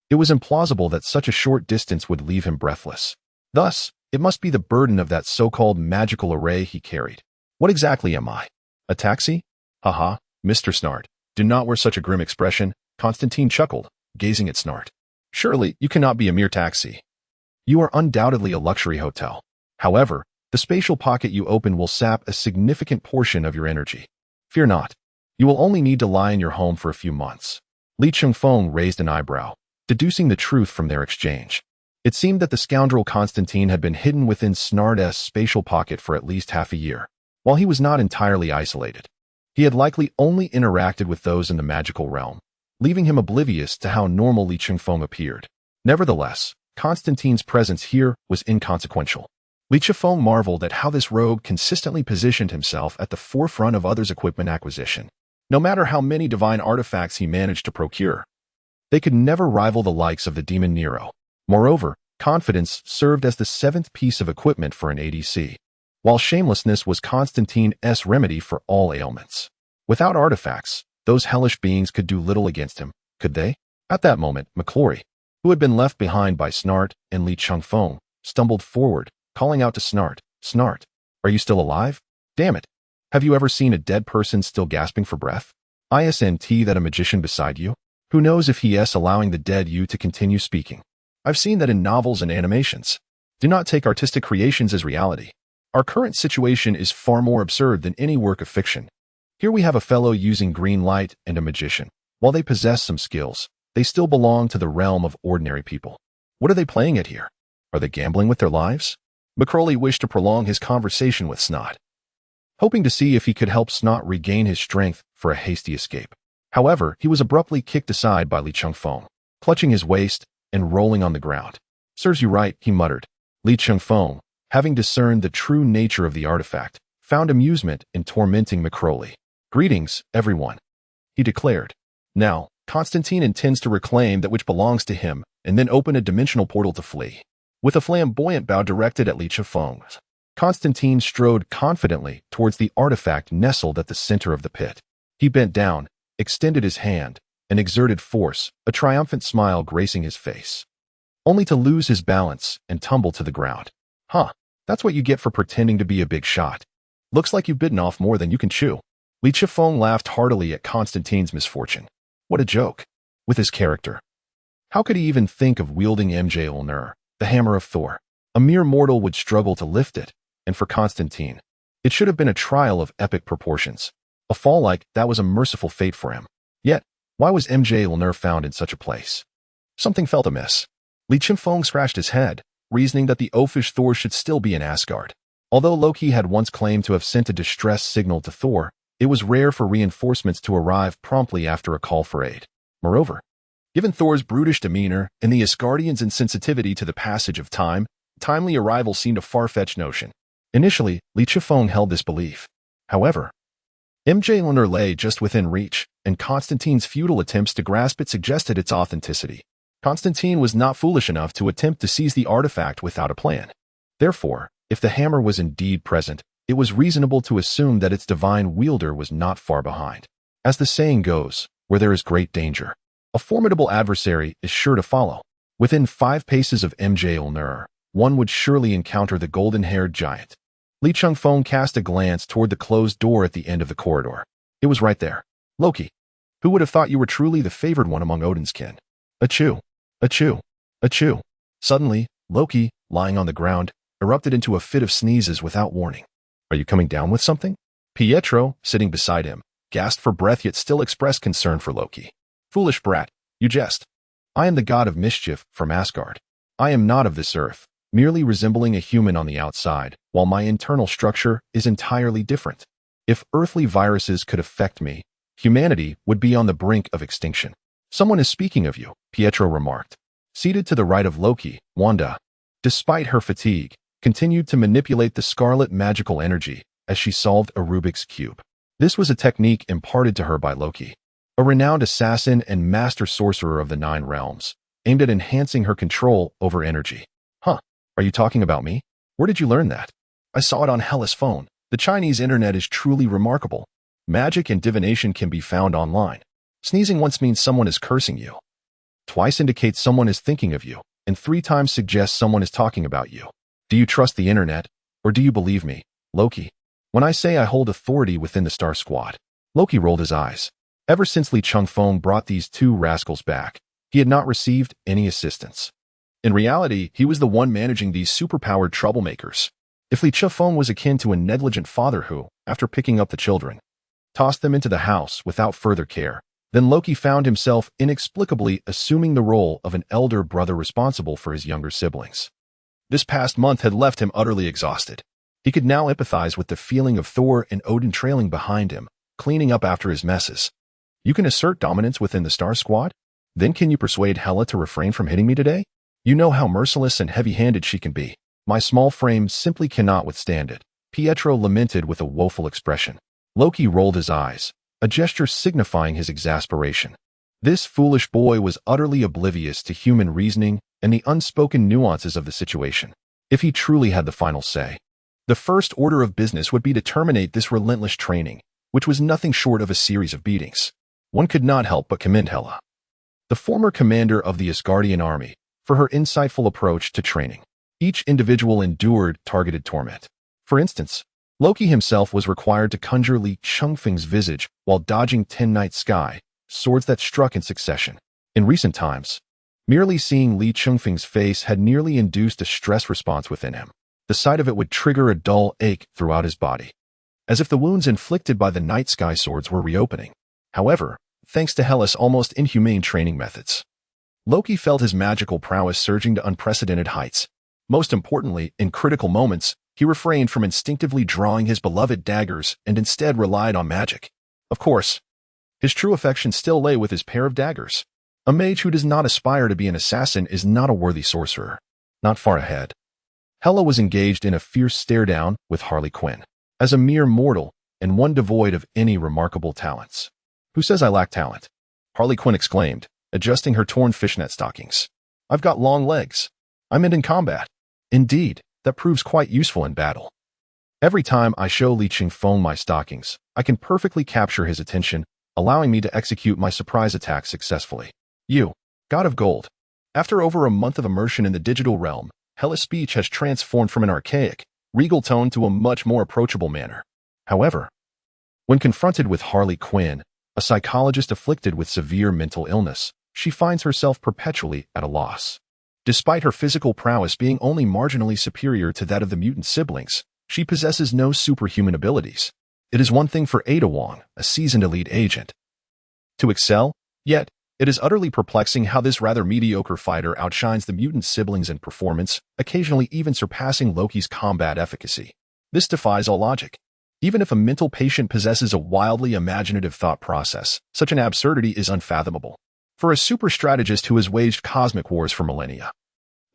it was implausible that such a short distance would leave him breathless. Thus, it must be the burden of that so-called magical array he carried. "What exactly am I? A taxi? Haha, Mr. Snart, do not wear such a grim expression," Constantine chuckled, gazing at Snart. "Surely, you cannot be a mere taxi. You are undoubtedly a luxury hotel. However, the spatial pocket you open will sap a significant portion of your energy. Fear not. You will only need to lie in your home for a few months." Lee Chung-fong raised an eyebrow, deducing the truth from their exchange. It seemed that the scoundrel Constantine had been hidden within Snart's spatial pocket for at least half a year. While he was not entirely isolated, he had likely only interacted with those in the magical realm, leaving him oblivious to how normal Lee Chung-fong appeared. Nevertheless, Constantine's presence here was inconsequential. Lee Chung-fong marveled at how this rogue consistently positioned himself at the forefront of others' equipment acquisition. No matter how many divine artifacts he managed to procure, they could never rival the likes of the demon Nero. Moreover, confidence served as the seventh piece of equipment for an ADC, while shamelessness was Constantine's remedy for all ailments. Without artifacts, those hellish beings could do little against him, could they? At that moment, McClory, who had been left behind by Snart and Lee Chung-fong, stumbled forward, calling out to Snart, "Snart, are you still alive? Damn it. Have you ever seen a dead person still gasping for breath? Isn't that a magician beside you? Who knows if he is allowing the dead you to continue speaking? I've seen that in novels and animations. Do not take artistic creations as reality. Our current situation is far more absurd than any work of fiction. Here we have a fellow using green light and a magician. While they possess some skills, they still belong to the realm of ordinary people. What are they playing at here? Are they gambling with their lives?" McCrory wished to prolong his conversation with Snot, hoping to see if he could help Snot regain his strength for a hasty escape. However, he was abruptly kicked aside by Lee Chung-fong, clutching his waist and rolling on the ground. "Serves you right," he muttered. Lee Chung-fong, having discerned the true nature of the artifact, found amusement in tormenting McCrory. "Greetings, everyone," he declared. "Now, Constantine intends to reclaim that which belongs to him and then open a dimensional portal to flee. With a flamboyant bow directed at Li Chifeng, Constantine strode confidently towards the artifact nestled at the center of the pit. He bent down, extended his hand, and exerted force, a triumphant smile gracing his face, only to lose his balance and tumble to the ground. Huh, that's what you get for pretending to be a big shot. Looks like you've bitten off more than you can chew. Li Chifeng laughed heartily at Constantine's misfortune. What a joke. With his character. How could he even think of wielding Mjolnir, the hammer of Thor? A mere mortal would struggle to lift it, and for Constantine, it should have been a trial of epic proportions. A fall like that was a merciful fate for him. Yet, why was Mjolnir found in such a place? Something felt amiss. Li Chifeng scratched his head, reasoning that the oafish Thor should still be in Asgard. Although Loki had once claimed to have sent a distress signal to Thor, it was rare for reinforcements to arrive promptly after a call for aid. Moreover, given Thor's brutish demeanor and the Asgardians' insensitivity to the passage of time, timely arrival seemed a far-fetched notion. Initially, Li Chifeng held this belief. However, Mjolnir lay just within reach, and Constantine's futile attempts to grasp it suggested its authenticity. Constantine was not foolish enough to attempt to seize the artifact without a plan. Therefore, if the hammer was indeed present, it was reasonable to assume that its divine wielder was not far behind. As the saying goes, where there is great danger, a formidable adversary is sure to follow. Within 5 paces of Mjolnir, one would surely encounter the golden-haired giant. Li Chifeng cast a glance toward the closed door at the end of the corridor. It was right there. Loki. Who would have thought you were truly the favored one among Odin's kin? Achoo! Achoo! Achoo! Suddenly, Loki, lying on the ground, erupted into a fit of sneezes without warning. Are you coming down with something? Pietro, sitting beside him, gasped for breath yet still expressed concern for Loki. Foolish brat, you jest. I am the god of mischief from Asgard. I am not of this earth, merely resembling a human on the outside, while my internal structure is entirely different. If earthly viruses could affect me, humanity would be on the brink of extinction. Someone is speaking of you, Pietro remarked. Seated to the right of Loki, Wanda, despite her fatigue, continued to manipulate the scarlet magical energy as she solved a Rubik's Cube. This was a technique imparted to her by Loki, a renowned assassin and master sorcerer of the 9 realms, aimed at enhancing her control over energy. Huh, are you talking about me? Where did you learn that? I saw it on Hela's phone. The Chinese internet is truly remarkable. Magic and divination can be found online. Sneezing once means someone is cursing you. Twice indicates someone is thinking of you, and 3 times suggests someone is talking about you. Do you trust the internet, or do you believe me, Loki, when I say I hold authority within the Star Squad? Loki rolled his eyes. Ever since Li Chifeng brought these 2 rascals back, he had not received any assistance. In reality, he was the one managing these superpowered troublemakers. If Li Chifeng was akin to a negligent father who, after picking up the children, tossed them into the house without further care, then Loki found himself inexplicably assuming the role of an elder brother responsible for his younger siblings. This past month had left him utterly exhausted. He could now empathize with the feeling of Thor and Odin trailing behind him, cleaning up after his messes. You can assert dominance within the Star Squad? Then can you persuade Hela to refrain from hitting me today? You know how merciless and heavy-handed she can be. My small frame simply cannot withstand it. Pietro lamented with a woeful expression. Loki rolled his eyes, a gesture signifying his exasperation. This foolish boy was utterly oblivious to human reasoning and the unspoken nuances of the situation. If he truly had the final say, the first order of business would be to terminate this relentless training, which was nothing short of a series of beatings. One could not help but commend Hela, the former commander of the Asgardian army, for her insightful approach to training. Each individual endured targeted torment. For instance, Loki himself was required to conjure Li Chifeng's visage while dodging 10 Night Sky, swords that struck in succession. In recent times, merely seeing Li Chifeng's face had nearly induced a stress response within him. The sight of it would trigger a dull ache throughout his body, as if the wounds inflicted by the Night Sky swords were reopening. However, thanks to Hela's almost inhumane training methods, Loki felt his magical prowess surging to unprecedented heights. Most importantly, in critical moments, he refrained from instinctively drawing his beloved daggers and instead relied on magic. Of course, his true affection still lay with his pair of daggers. A mage who does not aspire to be an assassin is not a worthy sorcerer. Not far ahead, Hela was engaged in a fierce stare-down with Harley Quinn. As a mere mortal, and one devoid of any remarkable talents. Who says I lack talent? Harley Quinn exclaimed, adjusting her torn fishnet stockings. I've got long legs. I'm in combat. Indeed, that proves quite useful in battle. Every time I show Li Qingfeng my stockings, I can perfectly capture his attention, allowing me to execute my surprise attack successfully. You, God of Gold. After over a month of immersion in the digital realm, Hella's speech has transformed from an archaic, regal tone to a much more approachable manner. However, when confronted with Harley Quinn, a psychologist afflicted with severe mental illness, she finds herself perpetually at a loss. Despite her physical prowess being only marginally superior to that of the mutant siblings, she possesses no superhuman abilities. It is one thing for Ada Wong, a seasoned elite agent, to excel, yet it is utterly perplexing how this rather mediocre fighter outshines the mutant siblings in performance, occasionally even surpassing Loki's combat efficacy. This defies all logic. Even if a mental patient possesses a wildly imaginative thought process, such an absurdity is unfathomable. For a super strategist who has waged cosmic wars for millennia,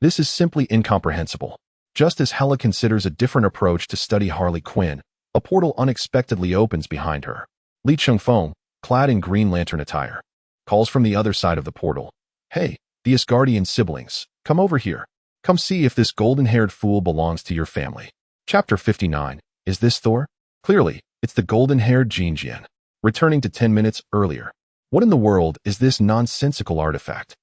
this is simply incomprehensible. Just as Hela considers a different approach to study Harley Quinn, a portal unexpectedly opens behind her. Li Qingfeng, clad in Green Lantern attire, calls from the other side of the portal. Hey, the Asgardian siblings, come over here. Come see if this golden-haired fool belongs to your family. Chapter 59. Is this Thor? Clearly, it's the golden-haired Jinjian, returning to 10 minutes earlier. What in the world is this nonsensical artifact?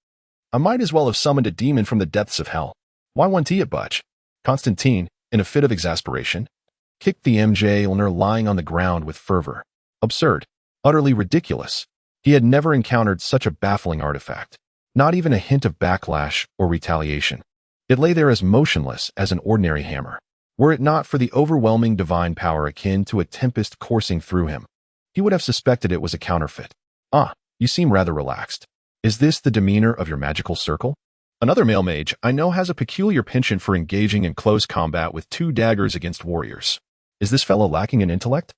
I might as well have summoned a demon from the depths of hell. Why won't he budge? Constantine, in a fit of exasperation, kicked the MJ-Lner lying on the ground with fervor. Absurd. Utterly ridiculous. He had never encountered such a baffling artifact. Not even a hint of backlash or retaliation. It lay there as motionless as an ordinary hammer. Were it not for the overwhelming divine power akin to a tempest coursing through him, he would have suspected it was a counterfeit. Ah, you seem rather relaxed. Is this the demeanor of your magical circle? Another male mage I know has a peculiar penchant for engaging in close combat with 2 daggers against warriors. Is this fellow lacking in intellect?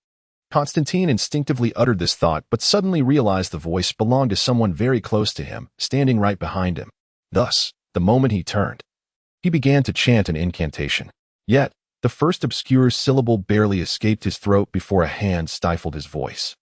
Constantine instinctively uttered this thought, but suddenly realized the voice belonged to someone very close to him, standing right behind him. Thus, the moment he turned, he began to chant an incantation. Yet, the first obscure syllable barely escaped his throat before a hand stifled his voice,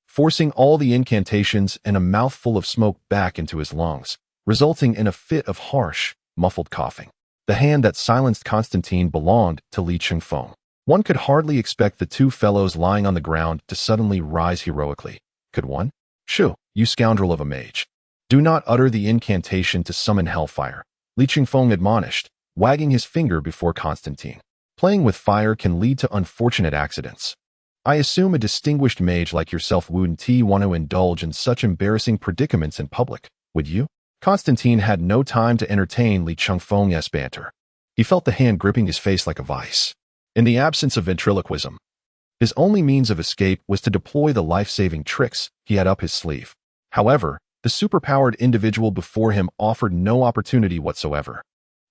forcing all the incantations and a mouthful of smoke back into his lungs, resulting in a fit of harsh, muffled coughing. The hand that silenced Constantine belonged to Li Qingfeng. One could hardly expect the 2 fellows lying on the ground to suddenly rise heroically. Could one? Shoo, you scoundrel of a mage. Do not utter the incantation to summon hellfire, Li Qingfeng admonished, wagging his finger before Constantine. Playing with fire can lead to unfortunate accidents. I assume a distinguished mage like yourself wouldn't want to indulge in such embarrassing predicaments in public, would you? Constantine had no time to entertain Li Qingfeng's banter. He felt the hand gripping his face like a vice. In the absence of ventriloquism, his only means of escape was to deploy the life-saving tricks he had up his sleeve. However, the superpowered individual before him offered no opportunity whatsoever,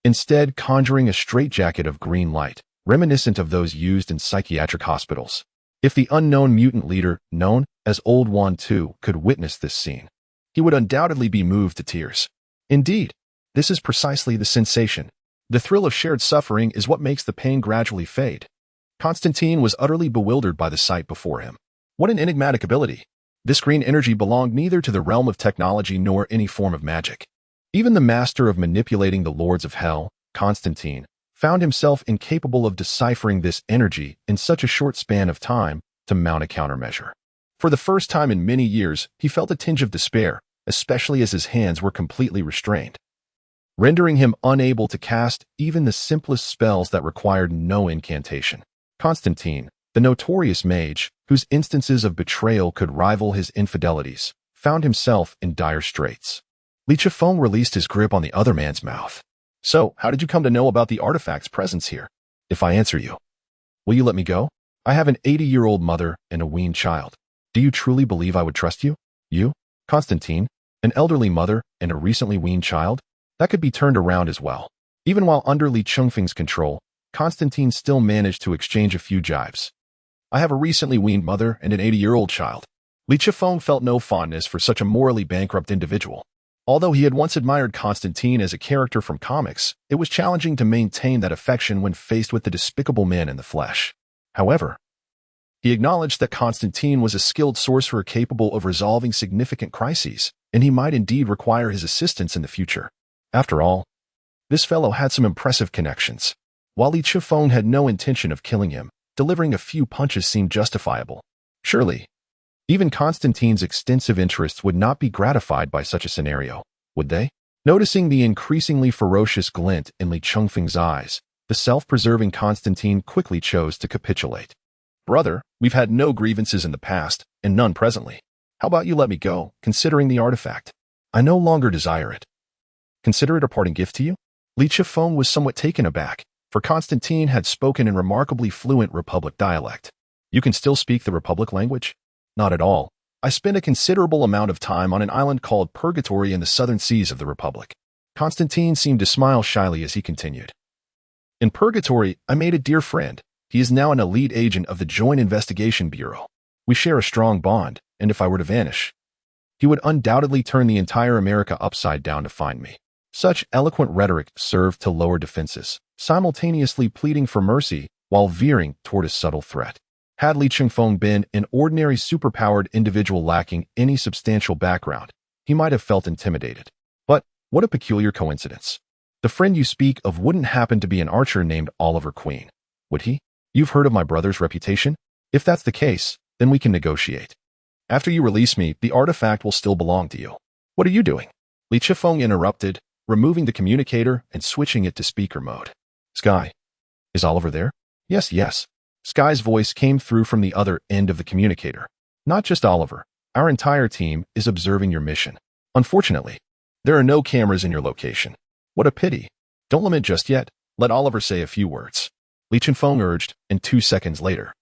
instead conjuring a straitjacket of green light, reminiscent of those used in psychiatric hospitals. If the unknown mutant leader, known as Old One Two, could witness this scene, he would undoubtedly be moved to tears. Indeed, this is precisely the sensation. The thrill of shared suffering is what makes the pain gradually fade. Constantine was utterly bewildered by the sight before him. What an enigmatic ability. This green energy belonged neither to the realm of technology nor any form of magic. Even the master of manipulating the lords of hell, Constantine, found himself incapable of deciphering this energy in such a short span of time to mount a countermeasure. For the first time in many years, he felt a tinge of despair, especially as his hands were completely restrained, rendering him unable to cast even the simplest spells that required no incantation. Constantine, the notorious mage, whose instances of betrayal could rival his infidelities, found himself in dire straits. Li Qingfeng released his grip on the other man's mouth. So, how did you come to know about the artifact's presence here? If I answer you, will you let me go? I have an 80-year-old mother and a weaned child. Do you truly believe I would trust you? You, Constantine, an elderly mother and a recently weaned child? That could be turned around as well. Even while under Li Qingfeng's control, Constantine still managed to exchange a few jibes. I have a recently weaned mother and an 80-year-old child. Li Qingfeng felt no fondness for such a morally bankrupt individual. Although he had once admired Constantine as a character from comics, it was challenging to maintain that affection when faced with the despicable man in the flesh. However, he acknowledged that Constantine was a skilled sorcerer capable of resolving significant crises, and he might indeed require his assistance in the future. After all, this fellow had some impressive connections. While Li Chifeng had no intention of killing him, delivering a few punches seemed justifiable. Surely, even Constantine's extensive interests would not be gratified by such a scenario, would they? Noticing the increasingly ferocious glint in Li Chongfeng's eyes, the self-preserving Constantine quickly chose to capitulate. Brother, we've had no grievances in the past, and none presently. How about you let me go, considering the artifact? I no longer desire it. Consider it a parting gift to you? Li Chifeng was somewhat taken aback, for Constantine had spoken in remarkably fluent Republic dialect. You can still speak the Republic language? Not at all. I spent a considerable amount of time on an island called Purgatory in the southern seas of the Republic. Constantine seemed to smile shyly as he continued. In Purgatory, I made a dear friend. He is now an elite agent of the Joint Investigation Bureau. We share a strong bond, and if I were to vanish, he would undoubtedly turn the entire America upside down to find me. Such eloquent rhetoric served to lower defenses, simultaneously pleading for mercy while veering toward a subtle threat. Had Li Chifeng been an ordinary superpowered individual lacking any substantial background, he might have felt intimidated. But what a peculiar coincidence. The friend you speak of wouldn't happen to be an archer named Oliver Queen, would he? You've heard of my brother's reputation? If that's the case, then we can negotiate. After you release me, the artifact will still belong to you. What are you doing? Li Chifeng interrupted, removing the communicator and switching it to speaker mode. Sky. Is Oliver there? Yes. Sky's voice came through from the other end of the communicator. Not just Oliver. Our entire team is observing your mission. Unfortunately, there are no cameras in your location. What a pity. Don't lament just yet. Let Oliver say a few words. Li Chifeng urged, and 2 seconds later,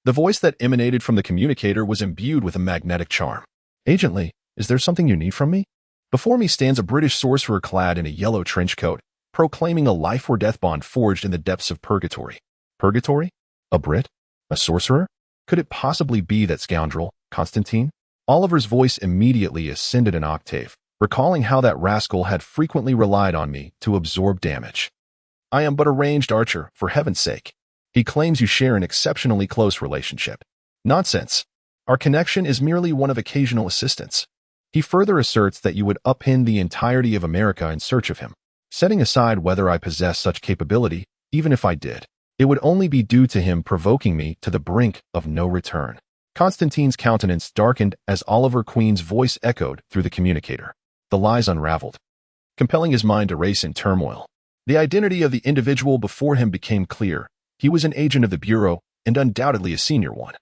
the voice that emanated from the communicator was imbued with a magnetic charm. Agent Li, is there something you need from me? Before me stands a British sorcerer clad in a yellow trench coat, proclaiming a life-or-death bond forged in the depths of Purgatory. Purgatory? A Brit? A sorcerer? Could it possibly be that scoundrel, Constantine? Oliver's voice immediately ascended an octave, recalling how that rascal had frequently relied on me to absorb damage. I am but a ranged archer, for heaven's sake. He claims you share an exceptionally close relationship. Nonsense. Our connection is merely one of occasional assistance. He further asserts that you would upend the entirety of America in search of him. Setting aside whether I possess such capability, even if I did, it would only be due to him provoking me to the brink of no return. Constantine's countenance darkened as Oliver Queen's voice echoed through the communicator. The lies unraveled, compelling his mind to race in turmoil. The identity of the individual before him became clear. He was an agent of the Bureau, and undoubtedly a senior one.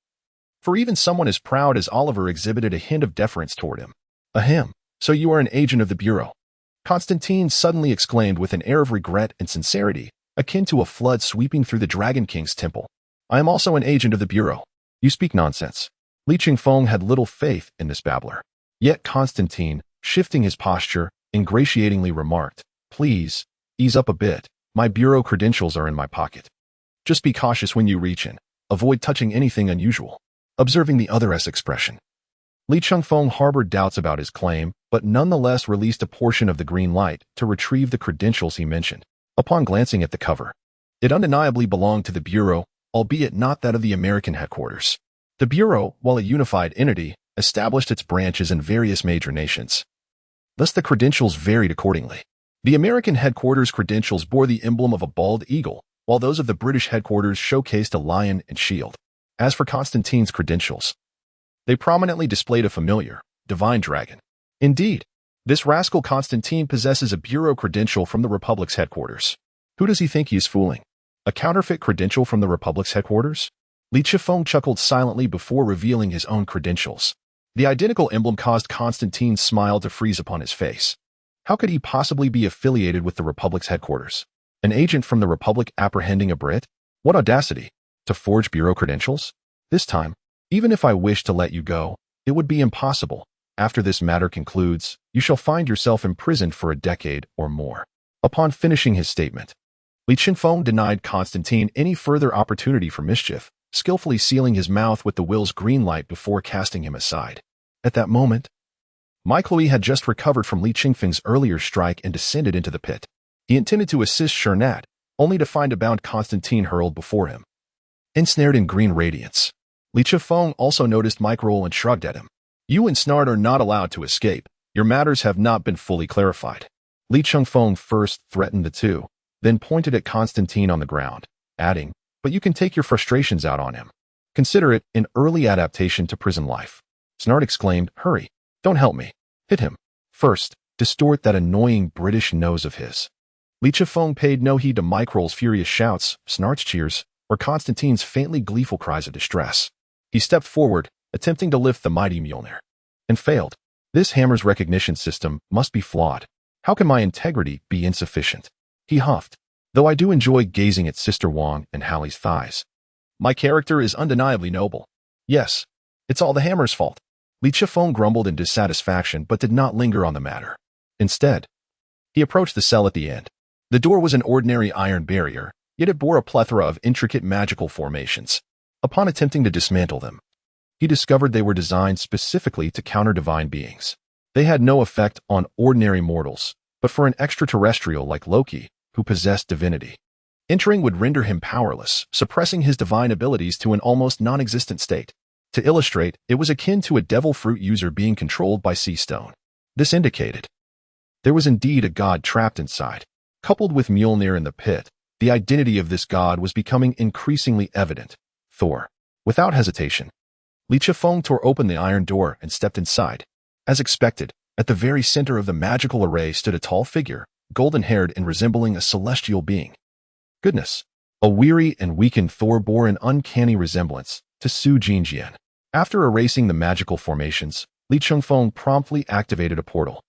For even someone as proud as Oliver exhibited a hint of deference toward him. Ahem, so you are an agent of the Bureau. Constantine suddenly exclaimed with an air of regret and sincerity, akin to a flood sweeping through the Dragon King's temple. I am also an agent of the Bureau. You speak nonsense. Li Chifeng had little faith in this babbler. Yet Constantine, shifting his posture, ingratiatingly remarked, Please, ease up a bit. My Bureau credentials are in my pocket. Just be cautious when you reach in. Avoid touching anything unusual. Observing the other's expression, Li Chifeng harbored doubts about his claim, but nonetheless released a portion of the green light to retrieve the credentials he mentioned. Upon glancing at the cover, it undeniably belonged to the Bureau, albeit not that of the American headquarters. The Bureau, while a unified entity, established its branches in various major nations. Thus the credentials varied accordingly. The American headquarters credentials bore the emblem of a bald eagle, while those of the British headquarters showcased a lion and shield. As for Constantine's credentials, they prominently displayed a familiar, divine dragon. Indeed, this rascal Constantine possesses a Bureau credential from the Republic's headquarters. Who does he think he is fooling? A counterfeit credential from the Republic's headquarters? Li Chifeng chuckled silently before revealing his own credentials. The identical emblem caused Constantine's smile to freeze upon his face. How could he possibly be affiliated with the Republic's headquarters? An agent from the Republic apprehending a Brit? What audacity! To forge Bureau credentials? This time, even if I wished to let you go, it would be impossible. After this matter concludes, you shall find yourself imprisoned for a decade or more. Upon finishing his statement, Li Chifeng denied Constantine any further opportunity for mischief, skillfully sealing his mouth with the will's green light before casting him aside. At that moment, Mike Louis had just recovered from Li Chifeng's earlier strike and descended into the pit. He intended to assist Chernat, only to find a bound Constantine hurled before him. Ensnared in green radiance, Li Chifeng also noticed Mike Roll and shrugged at him. You and Snart are not allowed to escape. Your matters have not been fully clarified. Li Chengfeng first threatened the two, then pointed at Constantine on the ground, adding, "But you can take your frustrations out on him. Consider it an early adaptation to prison life." Snart exclaimed, "Hurry, don't help me. Hit him. First, distort that annoying British nose of his." Li Chengfeng paid no heed to Microl's furious shouts, Snart's cheers, or Constantine's faintly gleeful cries of distress. He stepped forward, attempting to lift the mighty Mjolnir, and failed. This hammer's recognition system must be flawed. How can my integrity be insufficient? He huffed. Though I do enjoy gazing at Sister Wang and Hallie's thighs, my character is undeniably noble. Yes, it's all the hammer's fault. Li Chengfeng grumbled in dissatisfaction but did not linger on the matter. Instead, he approached the cell at the end. The door was an ordinary iron barrier, yet it bore a plethora of intricate magical formations. Upon attempting to dismantle them, he discovered they were designed specifically to counter divine beings. They had no effect on ordinary mortals, but for an extraterrestrial like Loki, who possessed divinity, entering would render him powerless, suppressing his divine abilities to an almost non-existent state. To illustrate, it was akin to a devil fruit user being controlled by sea stone. This indicated there was indeed a god trapped inside. Coupled with Mjolnir in the pit, the identity of this god was becoming increasingly evident. Thor. Without hesitation, Li Chengfeng tore open the iron door and stepped inside. As expected, at the very center of the magical array stood a tall figure, golden-haired and resembling a celestial being. Goodness! A weary and weakened Thor bore an uncanny resemblance to Su Jinjian. After erasing the magical formations, Li Chengfeng promptly activated a portal,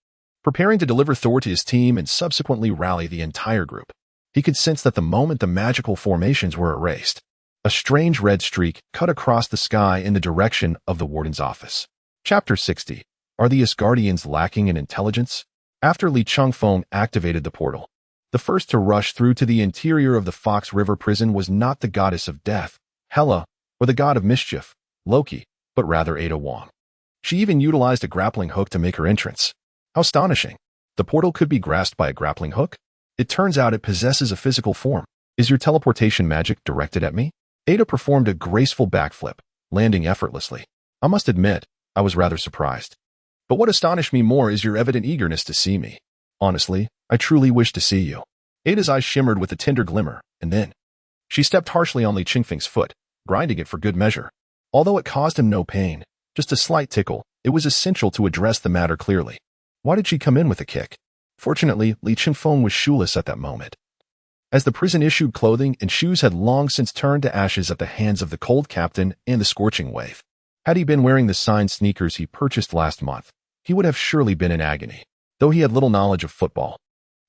preparing to deliver Thor to his team and subsequently rally the entire group. He could sense that the moment the magical formations were erased, a strange red streak cut across the sky in the direction of the warden's office. Chapter 60. Are the Asgardians lacking in intelligence? After Li Chengfeng activated the portal, the first to rush through to the interior of the Fox River prison was not the goddess of death, Hela, or the god of mischief, Loki, but rather Ada Wong. She even utilized a grappling hook to make her entrance. How astonishing! The portal could be grasped by a grappling hook? It turns out it possesses a physical form. Is your teleportation magic directed at me? Ada performed a graceful backflip, landing effortlessly. I must admit, I was rather surprised. But what astonished me more is your evident eagerness to see me. Honestly, I truly wish to see you. Ada's eyes shimmered with a tender glimmer, and then she stepped harshly on Li Chengfeng's foot, grinding it for good measure. Although it caused him no pain, just a slight tickle, it was essential to address the matter clearly. Why did she come in with a kick? Fortunately, Li Chengfeng was shoeless at that moment, as the prison-issued clothing and shoes had long since turned to ashes at the hands of the cold captain and the scorching wave. Had he been wearing the signed sneakers he purchased last month, he would have surely been in agony. Though he had little knowledge of football,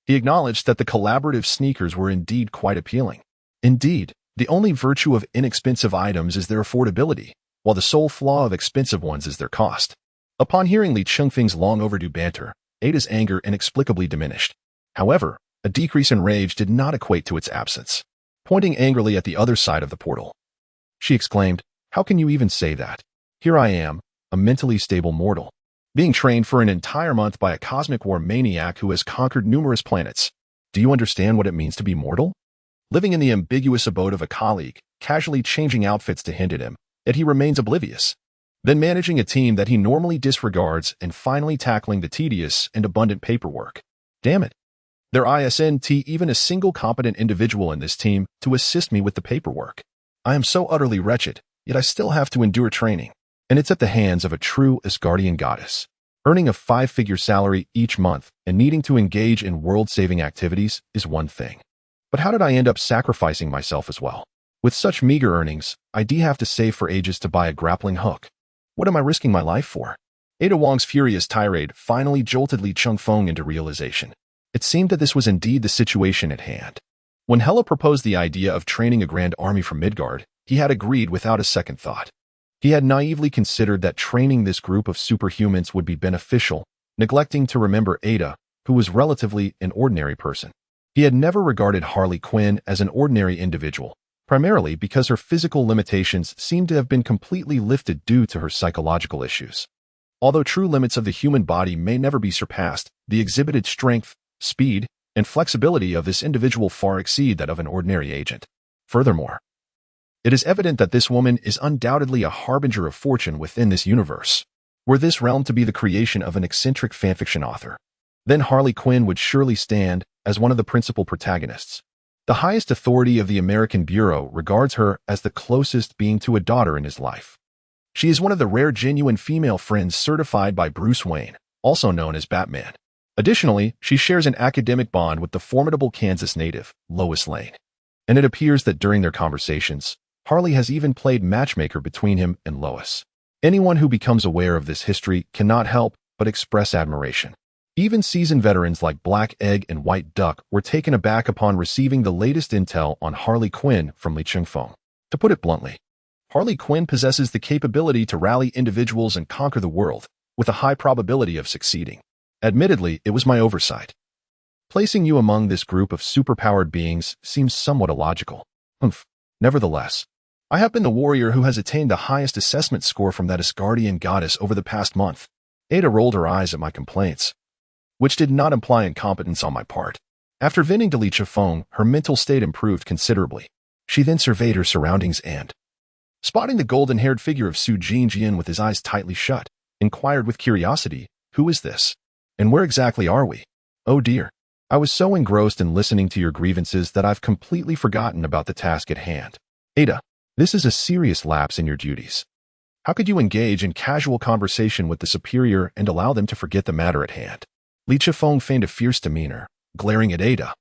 he acknowledged that the collaborative sneakers were indeed quite appealing. Indeed, the only virtue of inexpensive items is their affordability, while the sole flaw of expensive ones is their cost. Upon hearing Li Chengfeng's long-overdue banter, Ada's anger inexplicably diminished. However, a decrease in rage did not equate to its absence. Pointing angrily at the other side of the portal, she exclaimed, "How can you even say that? Here I am, a mentally stable mortal, being trained for an entire month by a cosmic war maniac who has conquered numerous planets. Do you understand what it means to be mortal? Living in the ambiguous abode of a colleague, casually changing outfits to hint at him, yet he remains oblivious. Then managing a team that he normally disregards and finally tackling the tedious and abundant paperwork. Damn it. There isn't even a single competent individual in this team to assist me with the paperwork. I am so utterly wretched, yet I still have to endure training. And it's at the hands of a true Asgardian goddess. Earning a 5-figure salary each month and needing to engage in world-saving activities is one thing. But how did I end up sacrificing myself as well? With such meager earnings, I have to save for ages to buy a grappling hook. What am I risking my life for?" Ada Wong's furious tirade finally jolted Li Chengfeng into realization. It seemed that this was indeed the situation at hand. When Hela proposed the idea of training a grand army from Midgard, he had agreed without a second thought. He had naively considered that training this group of superhumans would be beneficial, neglecting to remember Ada, who was relatively an ordinary person. He had never regarded Harley Quinn as an ordinary individual, primarily because her physical limitations seemed to have been completely lifted due to her psychological issues. Although true limits of the human body may never be surpassed, the exhibited strength, speed, and flexibility of this individual far exceed that of an ordinary agent. Furthermore, it is evident that this woman is undoubtedly a harbinger of fortune within this universe. Were this realm to be the creation of an eccentric fanfiction author, then Harley Quinn would surely stand as one of the principal protagonists. The highest authority of the American Bureau regards her as the closest being to a daughter in his life. She is one of the rare genuine female friends certified by Bruce Wayne, also known as Batman. Additionally, she shares an academic bond with the formidable Kansas native, Lois Lane. And it appears that during their conversations, Harley has even played matchmaker between him and Lois. Anyone who becomes aware of this history cannot help but express admiration. Even seasoned veterans like Black Egg and White Duck were taken aback upon receiving the latest intel on Harley Quinn from Lee Chung-fong. To put it bluntly, Harley Quinn possesses the capability to rally individuals and conquer the world, with a high probability of succeeding. Admittedly, it was my oversight. Placing you among this group of superpowered beings seems somewhat illogical. Nevertheless, I have been the warrior who has attained the highest assessment score from that Asgardian goddess over the past month. Ada rolled her eyes at my complaints, which did not imply incompetence on my part. After venting to Lee Chung-fong, her mental state improved considerably. She then surveyed her surroundings and, spotting the golden-haired figure of Su Jinjian with his eyes tightly shut, inquired with curiosity, "Who is this? And where exactly are we?" "Oh dear. I was so engrossed in listening to your grievances that I've completely forgotten about the task at hand. Ada, this is a serious lapse in your duties. How could you engage in casual conversation with the superior and allow them to forget the matter at hand?" Lee Chung-fong feigned a fierce demeanor, glaring at Ada.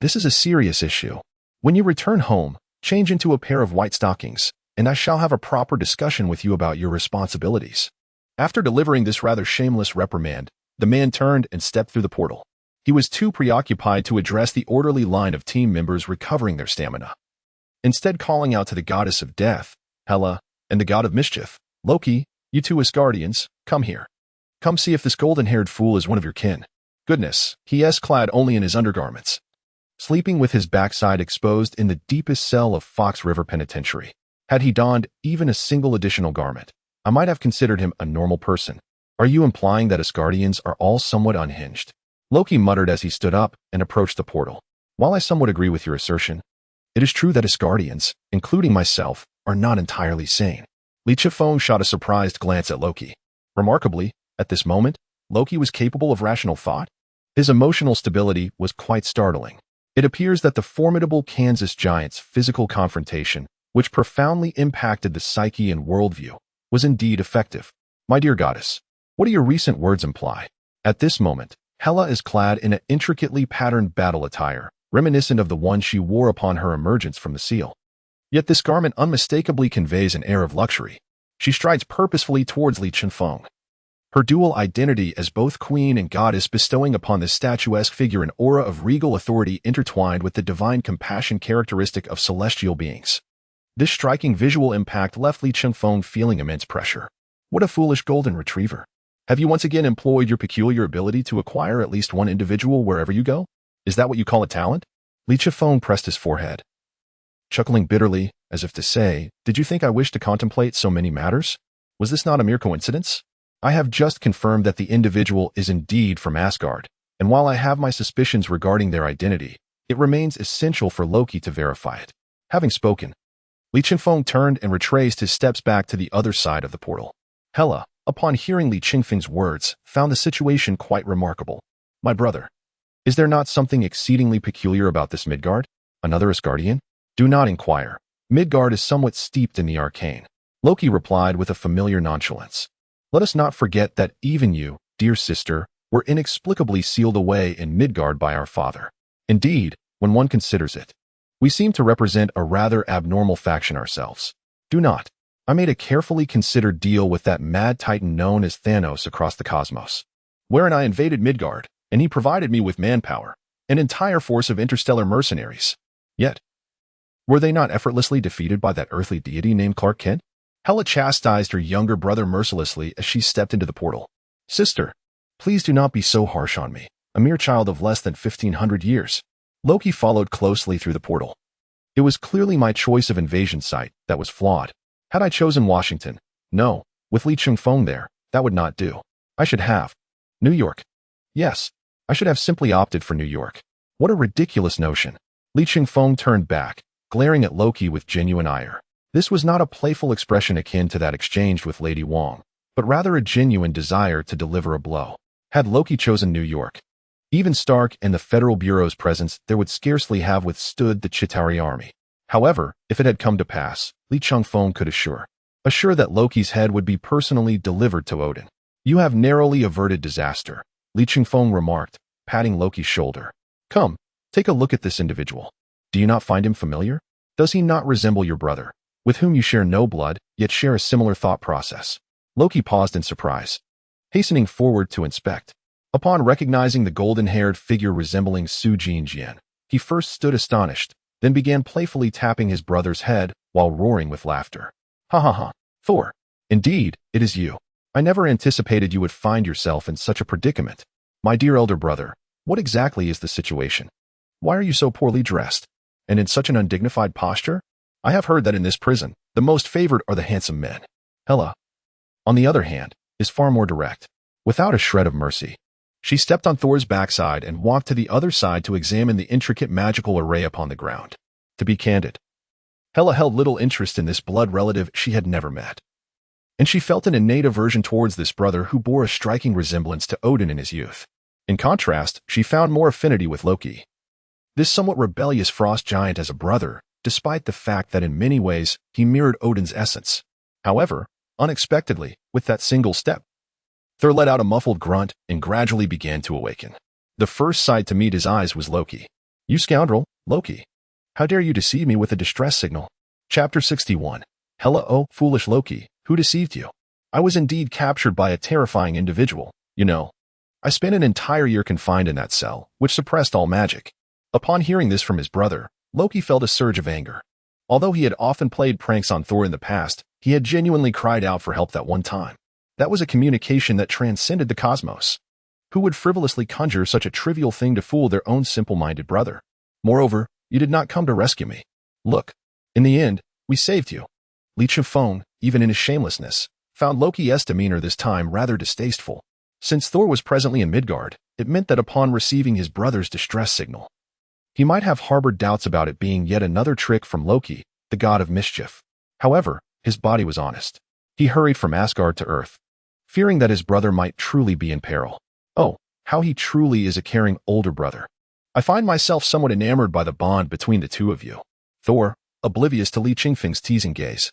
"This is a serious issue. When you return home, change into a pair of white stockings, and I shall have a proper discussion with you about your responsibilities." After delivering this rather shameless reprimand, the man turned and stepped through the portal. He was too preoccupied to address the orderly line of team members recovering their stamina. Instead calling out to the goddess of death, Hela, and the god of mischief, Loki, "You two Asgardians, come here. Come see if this golden-haired fool is one of your kin." Goodness, he is clad only in his undergarments, sleeping with his backside exposed in the deepest cell of Fox River Penitentiary. Had he donned even a single additional garment, I might have considered him a normal person. "Are you implying that Asgardians are all somewhat unhinged?" Loki muttered as he stood up and approached the portal. "While I somewhat agree with your assertion, it is true that Asgardians, including myself, are not entirely sane." Lee Chung-fong shot a surprised glance at Loki. Remarkably, at this moment, Loki was capable of rational thought. His emotional stability was quite startling. It appears that the formidable Kansas giant's physical confrontation, which profoundly impacted the psyche and worldview, was indeed effective. "My dear goddess, what do your recent words imply?" At this moment, Hela is clad in an intricately patterned battle attire, reminiscent of the one she wore upon her emergence from the seal. Yet this garment unmistakably conveys an air of luxury. She strides purposefully towards Lee Chung-fong, her dual identity as both queen and goddess bestowing upon this statuesque figure an aura of regal authority intertwined with the divine compassion characteristic of celestial beings. This striking visual impact left Lee Chung-fong feeling immense pressure. What a foolish golden retriever. Have you once again employed your peculiar ability to acquire at least one individual wherever you go? Is that what you call a talent? Lee Chung-fong pressed his forehead, chuckling bitterly, as if to say, "Did you think I wished to contemplate so many matters? Was this not a mere coincidence? I have just confirmed that the individual is indeed from Asgard, and while I have my suspicions regarding their identity, it remains essential for Loki to verify it." Having spoken, Lee Chung-fong turned and retraced his steps back to the other side of the portal. Hela, upon hearing Lee Chung-fong's words, found the situation quite remarkable. "My brother, is there not something exceedingly peculiar about this Midgard? Another Asgardian? Do not inquire. Midgard is somewhat steeped in the arcane." Loki replied with a familiar nonchalance. "Let us not forget that even you, dear sister, were inexplicably sealed away in Midgard by our father. Indeed, when one considers it, we seem to represent a rather abnormal faction ourselves. Do not. I made a carefully considered deal with that mad titan known as Thanos across the cosmos, wherein I invaded Midgard, and he provided me with manpower, an entire force of interstellar mercenaries. Yet, were they not effortlessly defeated by that earthly deity named Clark Kent?" Hela chastised her younger brother mercilessly as she stepped into the portal. "Sister, please do not be so harsh on me, a mere child of less than 1,500 years. Loki followed closely through the portal. It was clearly my choice of invasion site that was flawed. Had I chosen Washington, no, with Lee Chung-fong there, that would not do. I should have. New York. Yes, I should have simply opted for New York. What a ridiculous notion." Lee Chung-fong turned back, glaring at Loki with genuine ire. This was not a playful expression akin to that exchanged with Lady Wong. but rather a genuine desire to deliver a blow. Had Loki chosen New York, even Stark and the Federal Bureau's presence there would scarcely have withstood the Chitauri army. However, if it had come to pass, Lee Chung-fong could assure that Loki's head would be personally delivered to Odin. You have narrowly averted disaster, Lee Chung-fong remarked, patting Loki's shoulder. Come, take a look at this individual. Do you not find him familiar? Does he not resemble your brother, with whom you share no blood, yet share a similar thought process? Loki paused in surprise, hastening forward to inspect. Upon recognizing the golden-haired figure resembling Su Jinjian, he first stood astonished, then began playfully tapping his brother's head while roaring with laughter. Ha ha ha, Thor. Indeed, it is you. I never anticipated you would find yourself in such a predicament. My dear elder brother, what exactly is the situation? Why are you so poorly dressed, and in such an undignified posture? I have heard that in this prison, the most favored are the handsome men. Hela, on the other hand, is far more direct, without a shred of mercy. She stepped on Thor's backside and walked to the other side to examine the intricate magical array upon the ground. To be candid, Hela held little interest in this blood relative she had never met, and she felt an innate aversion towards this brother who bore a striking resemblance to Odin in his youth. In contrast, she found more affinity with Loki, this somewhat rebellious frost giant, as a brother, despite the fact that in many ways he mirrored Odin's essence. However, unexpectedly, with that single step, Thor let out a muffled grunt and gradually began to awaken. The first sight to meet his eyes was Loki. You scoundrel, Loki. How dare you deceive me with a distress signal? Chapter 61. Hela, oh, foolish Loki, who deceived you? I was indeed captured by a terrifying individual, you know. I spent an entire year confined in that cell, which suppressed all magic. Upon hearing this from his brother, Loki felt a surge of anger. Although he had often played pranks on Thor in the past, he had genuinely cried out for help that one time. That was a communication that transcended the cosmos. Who would frivolously conjure such a trivial thing to fool their own simple-minded brother? Moreover, you did not come to rescue me. Look, in the end, we saved you. Lee Chung-fong, even in his shamelessness, found Loki's demeanor this time rather distasteful. Since Thor was presently in Midgard, it meant that upon receiving his brother's distress signal, he might have harbored doubts about it being yet another trick from Loki, the god of mischief. However, his body was honest. He hurried from Asgard to Earth, fearing that his brother might truly be in peril. Oh, how he truly is a caring older brother. I find myself somewhat enamored by the bond between the two of you. Thor, oblivious to Lee Chung-fong's teasing gaze,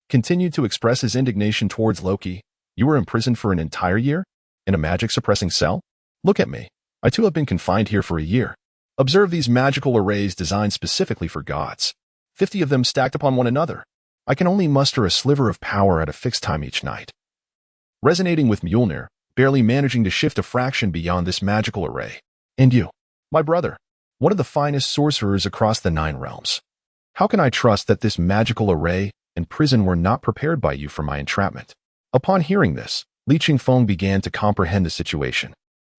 continued to express his indignation towards Loki. You were imprisoned for an entire year? In a magic-suppressing cell? Look at me. I too have been confined here for a year. Observe these magical arrays designed specifically for gods. 50 of them stacked upon one another. I can only muster a sliver of power at a fixed time each night. Resonating with Mjolnir, barely managing to shift a fraction beyond this magical array. And you, my brother, one of the finest sorcerers across the 9 realms. How can I trust that this magical array and prison were not prepared by you for my entrapment? Upon hearing this, Lee Chung-fong began to comprehend the situation.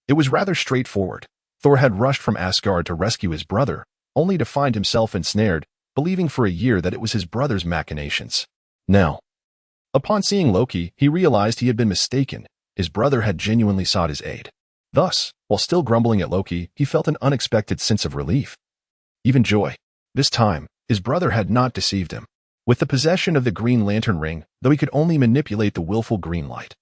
It was rather straightforward. Thor had rushed from Asgard to rescue his brother, only to find himself ensnared, believing for a year that it was his brother's machinations. Now, upon seeing Loki, he realized he had been mistaken. His brother had genuinely sought his aid. Thus, while still grumbling at Loki, he felt an unexpected sense of relief, even joy. This time, his brother had not deceived him. With the possession of the Green Lantern ring, though he could only manipulate the willful green light,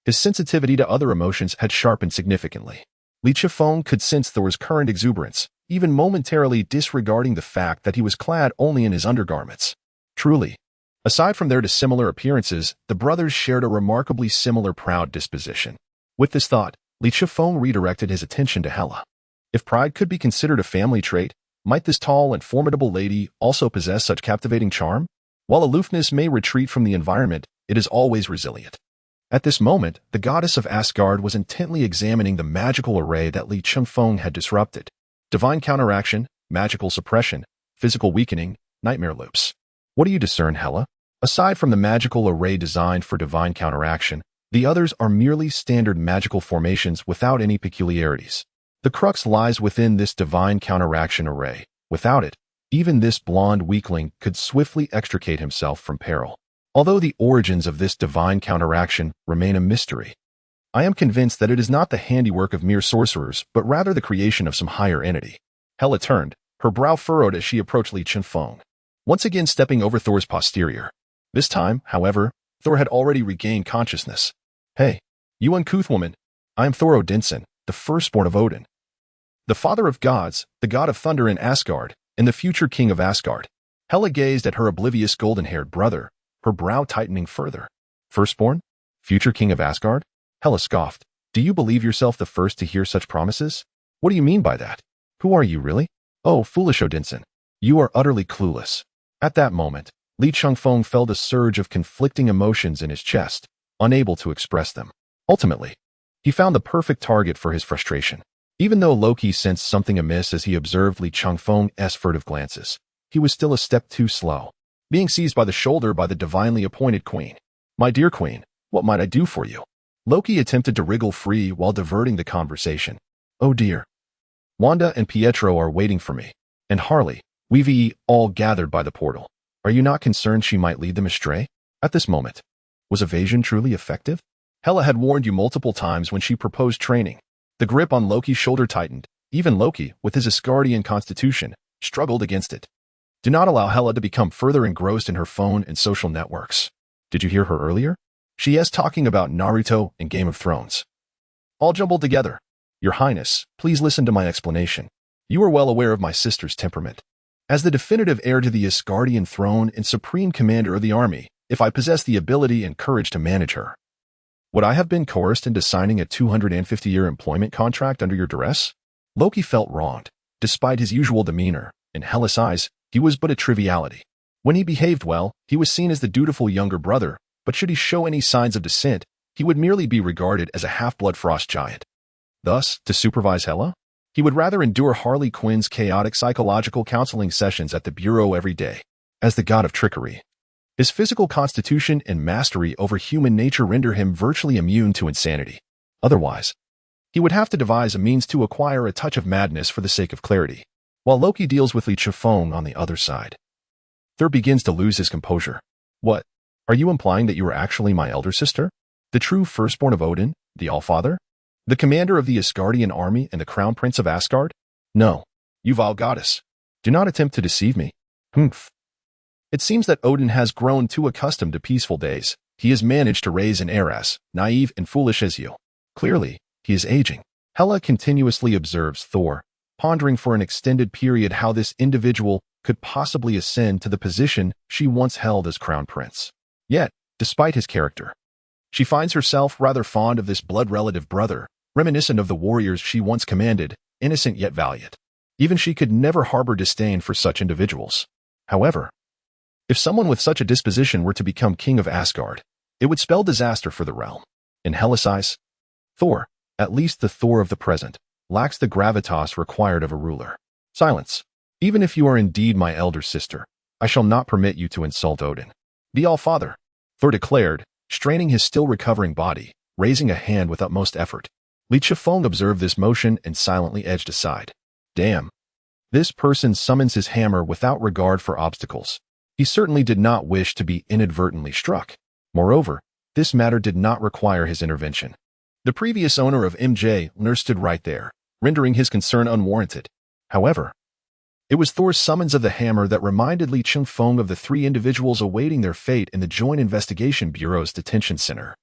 his sensitivity to other emotions had sharpened significantly. Lee Chung-fong could sense Thor's current exuberance, even momentarily disregarding the fact that he was clad only in his undergarments. Truly, aside from their dissimilar appearances, the brothers shared a remarkably similar proud disposition. With this thought, Lee Chung-fong redirected his attention to Hela. If pride could be considered a family trait, might this tall and formidable lady also possess such captivating charm? While aloofness may retreat from the environment, it is always resilient. At this moment, the goddess of Asgard was intently examining the magical array that Lee Chung-fong had disrupted. Divine counteraction, magical suppression, physical weakening, nightmare loops. What do you discern, Hela? Aside from the magical array designed for divine counteraction, the others are merely standard magical formations without any peculiarities. The crux lies within this divine counteraction array. Without it, even this blonde weakling could swiftly extricate himself from peril. Although the origins of this divine counteraction remain a mystery, I am convinced that it is not the handiwork of mere sorcerers, but rather the creation of some higher entity. Hela turned, her brow furrowed as she approached Lee Chung-fong, once again stepping over Thor's posterior. This time, however, Thor had already regained consciousness. Hey, you uncouth woman. I am Thor Odinson, the firstborn of Odin, the father of gods, the god of thunder in Asgard, and the future king of Asgard. Hela gazed at her oblivious golden-haired brother, her brow tightening further. Firstborn? Future king of Asgard? Hela scoffed. Do you believe yourself the first to hear such promises? What do you mean by that? Who are you really? Oh, foolish Odinson. You are utterly clueless. At that moment, Li Changfeng felt a surge of conflicting emotions in his chest, unable to express them. Ultimately, he found the perfect target for his frustration. Even though Loki sensed something amiss as he observed Li Changfeng's furtive glances, he was still a step too slow, being seized by the shoulder by the divinely appointed queen. My dear queen, what might I do for you? Loki attempted to wriggle free while diverting the conversation. Oh dear. Wanda and Pietro are waiting for me, and Harley, we've all gathered by the portal. Are you not concerned she might lead them astray? At this moment, was evasion truly effective? Hela had warned you multiple times when she proposed training. The grip on Loki's shoulder tightened. Even Loki, with his Asgardian constitution, struggled against it. Do not allow Hela to become further engrossed in her phone and social networks. Did you hear her earlier? She is talking about Naruto and Game of Thrones. All jumbled together. Your Highness, please listen to my explanation. You are well aware of my sister's temperament. As the definitive heir to the Asgardian throne and supreme commander of the army, if I possess the ability and courage to manage her, would I have been coerced into signing a 250-year employment contract under your duress? Loki felt wronged. Despite his usual demeanor, in Hela's eyes, he was but a triviality. When he behaved well, he was seen as the dutiful younger brother, but should he show any signs of dissent, he would merely be regarded as a half-blood frost giant. Thus, to supervise Hela, he would rather endure Harley Quinn's chaotic psychological counseling sessions at the bureau every day. As the god of trickery, his physical constitution and mastery over human nature render him virtually immune to insanity. Otherwise, he would have to devise a means to acquire a touch of madness for the sake of clarity. While Loki deals with Li Changfeng on the other side, Thor begins to lose his composure. What? Are you implying that you are actually my elder sister? The true firstborn of Odin, the Allfather? The commander of the Asgardian army and the crown prince of Asgard? No, you vile goddess. Do not attempt to deceive me. Humph. It seems that Odin has grown too accustomed to peaceful days. He has managed to raise an heir as naive and foolish as you. Clearly, he is aging. Hela continuously observes Thor, pondering for an extended period how this individual could possibly ascend to the position she once held as crown prince. Yet, despite his character, she finds herself rather fond of this blood-relative brother, reminiscent of the warriors she once commanded, innocent yet valiant. Even she could never harbor disdain for such individuals. However, if someone with such a disposition were to become king of Asgard, it would spell disaster for the realm. In Hela's eyes, Thor, at least the Thor of the present, lacks the gravitas required of a ruler. Silence. Even if you are indeed my elder sister, I shall not permit you to insult Odin. The Allfather, Thor declared, straining his still recovering body, raising a hand with utmost effort. Li Changfeng observed this motion and silently edged aside. Damn. This person summons his hammer without regard for obstacles. He certainly did not wish to be inadvertently struck. Moreover, this matter did not require his intervention. The previous owner of MJ stood right there, rendering his concern unwarranted. However, it was Thor's summons of the hammer that reminded Li Changfeng of the three individuals awaiting their fate in the Joint Investigation Bureau's detention center.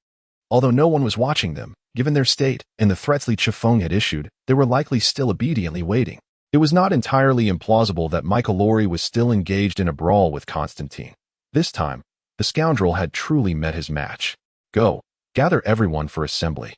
Although no one was watching them, given their state and the threats Li Changfeng had issued, they were likely still obediently waiting. It was not entirely implausible that Michael Lorre was still engaged in a brawl with Constantine. This time, the scoundrel had truly met his match. Go, gather everyone for assembly.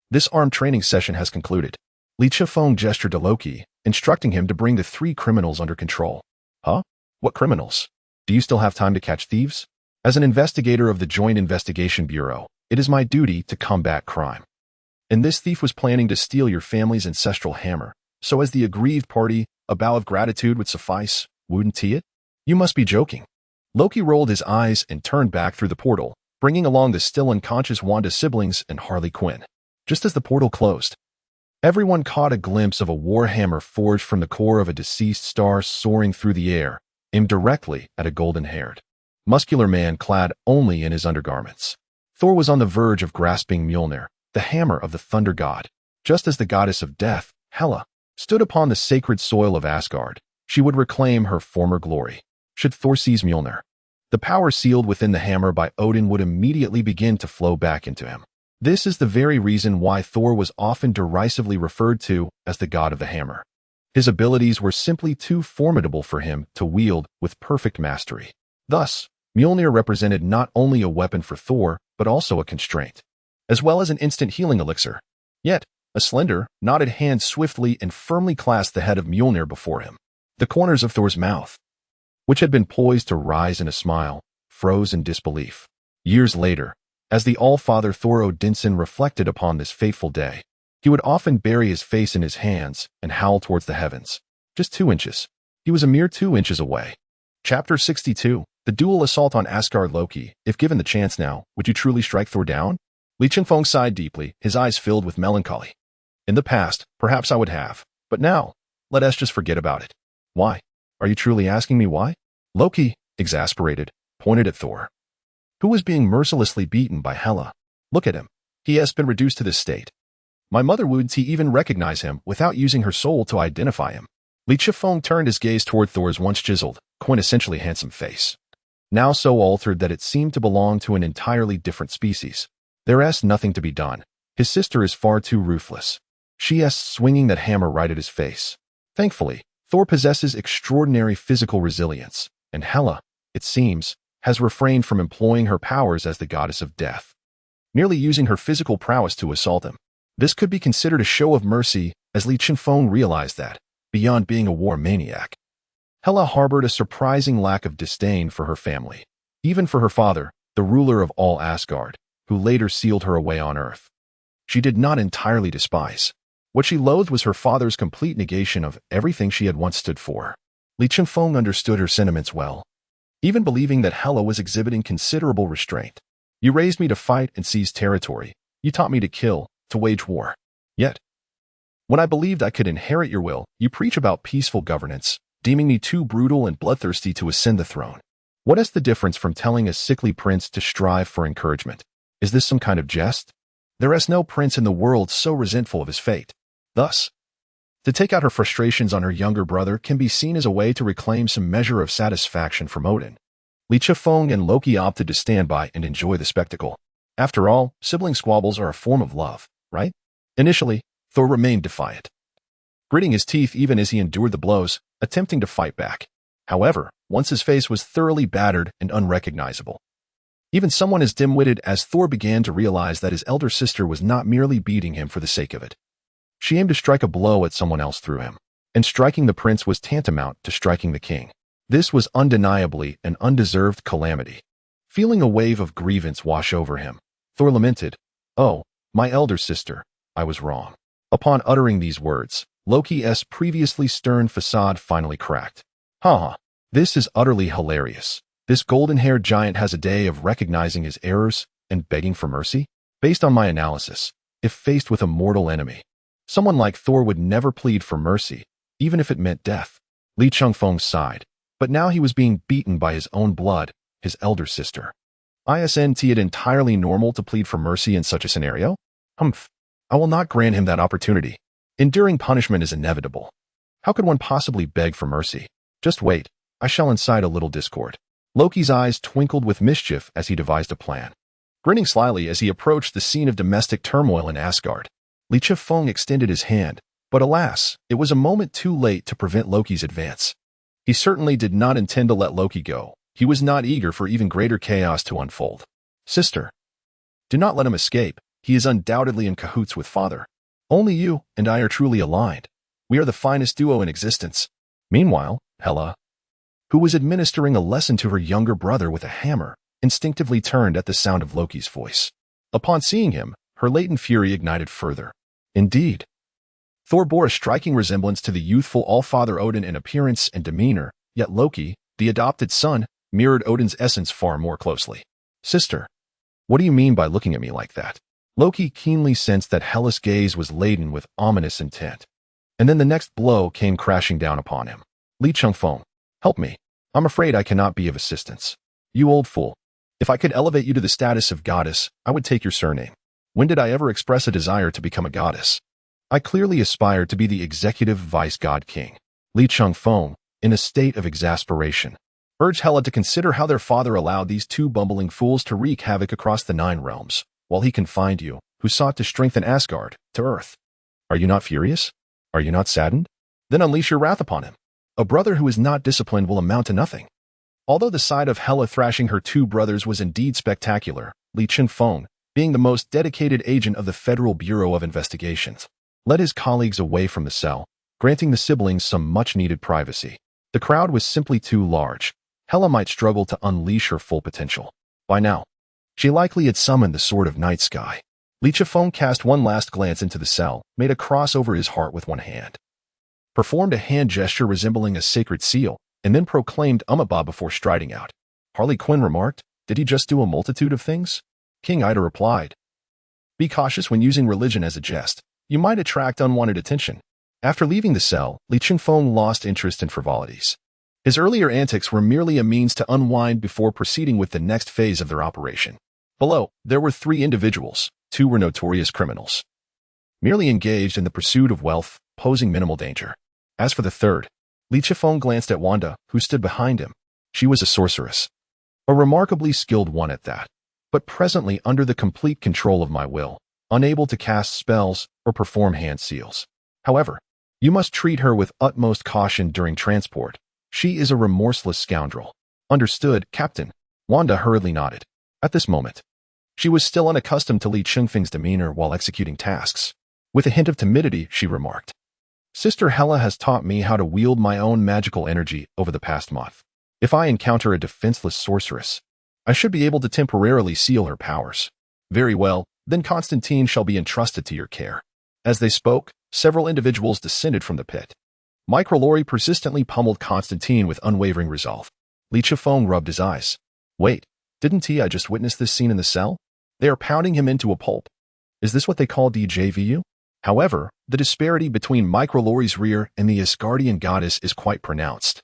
This armed training session has concluded. Li Changfeng gestured to Loki, instructing him to bring the three criminals under control. Huh? What criminals? Do you still have time to catch thieves? As an investigator of the Joint Investigation Bureau, it is my duty to combat crime. And this thief was planning to steal your family's ancestral hammer. So as the aggrieved party, a bow of gratitude would suffice, wouldn't it? You must be joking. Loki rolled his eyes and turned back through the portal, bringing along the still unconscious Wanda siblings and Harley Quinn. Just as the portal closed, everyone caught a glimpse of a warhammer forged from the core of a deceased star soaring through the air, aimed directly at a golden-haired, muscular man clad only in his undergarments. Thor was on the verge of grasping Mjolnir, the hammer of the thunder god. Just as the goddess of death, Hela, stood upon the sacred soil of Asgard, she would reclaim her former glory. Should Thor seize Mjolnir, The power sealed within the hammer by Odin would immediately begin to flow back into him. This is the very reason why Thor was often derisively referred to as the god of the hammer. His abilities were simply too formidable for him to wield with perfect mastery. Thus, Mjolnir represented not only a weapon for Thor, but also a constraint, as well as an instant healing elixir. Yet, a slender, knotted hand swiftly and firmly clasped the head of Mjolnir before him. The corners of Thor's mouth, which had been poised to rise in a smile, froze in disbelief. Years later, as the All-Father Thor Odinson reflected upon this fateful day, he would often bury his face in his hands and howl towards the heavens. Just 2 inches. He was a mere 2 inches away. Chapter 62. The dual assault on Asgard. Loki, if given the chance now, would you truly strike Thor down? Li Chun-Fong sighed deeply, his eyes filled with melancholy. In the past, perhaps I would have, but now, let us just forget about it. Why? Are you truly asking me why? Loki, exasperated, pointed at Thor, who was being mercilessly beaten by Hela. Look at him. He has been reduced to this state. My mother would even recognize him without using her soul to identify him. Li Chun-Fong turned his gaze toward Thor's once chiseled, quintessentially handsome face, now so altered that it seemed to belong to an entirely different species. There is nothing to be done. His sister is far too ruthless. She is swinging that hammer right at his face. Thankfully, Thor possesses extraordinary physical resilience, and Hela, it seems, has refrained from employing her powers as the goddess of death, merely using her physical prowess to assault him. This could be considered a show of mercy, as Li Chun-Fong realized that, beyond being a war maniac, Hela harbored a surprising lack of disdain for her family, even for her father, the ruler of all Asgard, who later sealed her away on Earth. She did not entirely despise. What she loathed was her father's complete negation of everything she had once stood for. Li Chun-Fong understood her sentiments well, even believing that Hela was exhibiting considerable restraint. You raised me to fight and seize territory. You taught me to kill, to wage war. Yet, when I believed I could inherit your will, you preach about peaceful governance, deeming me too brutal and bloodthirsty to ascend the throne. What is the difference from telling a sickly prince to strive for encouragement? Is this some kind of jest? There is no prince in the world so resentful of his fate. Thus, to take out her frustrations on her younger brother can be seen as a way to reclaim some measure of satisfaction from Odin. Li Chun-Fong and Loki opted to stand by and enjoy the spectacle. After all, sibling squabbles are a form of love, right? Initially, Thor remained defiant, gritting his teeth even as he endured the blows, attempting to fight back. However, once his face was thoroughly battered and unrecognizable, even someone as dim-witted as Thor began to realize that his elder sister was not merely beating him for the sake of it. She aimed to strike a blow at someone else through him, and striking the prince was tantamount to striking the king. This was undeniably an undeserved calamity. Feeling a wave of grievance wash over him, Thor lamented, "Oh, my elder sister, I was wrong." Upon uttering these words, Loki's previously stern facade finally cracked. "Ha! This is utterly hilarious. This golden-haired giant has a day of recognizing his errors and begging for mercy? Based on my analysis, if faced with a mortal enemy, someone like Thor would never plead for mercy, even if it meant death." Li Chun-Fong sighed, but now he was being beaten by his own blood, his elder sister. Isn't it entirely normal to plead for mercy in such a scenario? Humph. I will not grant him that opportunity. Enduring punishment is inevitable. How could one possibly beg for mercy? Just wait. I shall incite a little discord. Loki's eyes twinkled with mischief as he devised a plan. Grinning slyly as he approached the scene of domestic turmoil in Asgard, Li Chun-Fong extended his hand, but alas, it was a moment too late to prevent Loki's advance. He certainly did not intend to let Loki go. He was not eager for even greater chaos to unfold. "Sister, do not let him escape. He is undoubtedly in cahoots with father. Only you and I are truly aligned. We are the finest duo in existence." Meanwhile, Hela, who was administering a lesson to her younger brother with a hammer, instinctively turned at the sound of Loki's voice. Upon seeing him, her latent fury ignited further. Indeed, Thor bore a striking resemblance to the youthful All-Father Odin in appearance and demeanor, yet Loki, the adopted son, mirrored Odin's essence far more closely. "Sister, what do you mean by looking at me like that?" Loki keenly sensed that Hela's gaze was laden with ominous intent. And then the next blow came crashing down upon him. "Li Chun-Fong, help me. I'm afraid I cannot be of assistance. You old fool. If I could elevate you to the status of goddess, I would take your surname. When did I ever express a desire to become a goddess? I clearly aspire to be the executive vice-god king." Li Chun-Fong, in a state of exasperation, urged Hela to consider how their father allowed these two bumbling fools to wreak havoc across the 9 realms, while he confined you, who sought to strengthen Asgard, to earth. Are you not furious? Are you not saddened? Then unleash your wrath upon him. A brother who is not disciplined will amount to nothing. Although the sight of Hela thrashing her 2 brothers was indeed spectacular, Li Chunfeng, being the most dedicated agent of the Federal Bureau of Investigations, led his colleagues away from the cell, granting the siblings some much-needed privacy. The crowd was simply too large. Hela might struggle to unleash her full potential. By now, she likely had summoned the Sword of Night Sky. Li Chunfeng cast one last glance into the cell, made a cross over his heart with one hand, performed a hand gesture resembling a sacred seal, and then proclaimed Umaba before striding out. Harley Quinn remarked, "Did he just do a multitude of things?" King Ida replied, "Be cautious when using religion as a jest. You might attract unwanted attention." After leaving the cell, Li Chunfeng lost interest in frivolities. His earlier antics were merely a means to unwind before proceeding with the next phase of their operation. Below, there were 3 individuals. 2 were notorious criminals, merely engaged in the pursuit of wealth, posing minimal danger. As for the third, Li Chunfeng glanced at Wanda, who stood behind him. She was a sorceress, a remarkably skilled one at that, but presently under the complete control of my will, unable to cast spells or perform hand seals. However, you must treat her with utmost caution during transport. She is a remorseless scoundrel. Understood, Captain. Wanda hurriedly nodded. At this moment, she was still unaccustomed to Li Chunfeng's demeanor while executing tasks. With a hint of timidity, she remarked, "Sister Hela has taught me how to wield my own magical energy over the past month. If I encounter a defenseless sorceress, I should be able to temporarily seal her powers." "Very well, then Constantine shall be entrusted to your care." As they spoke, several individuals descended from the pit. Microlori persistently pummeled Constantine with unwavering resolve. Li Chunfeng rubbed his eyes. "Wait, didn't I just witness this scene in the cell? They are pounding him into a pulp. Is this what they call DJVU?" However, the disparity between Microlori's rear and the Asgardian goddess is quite pronounced.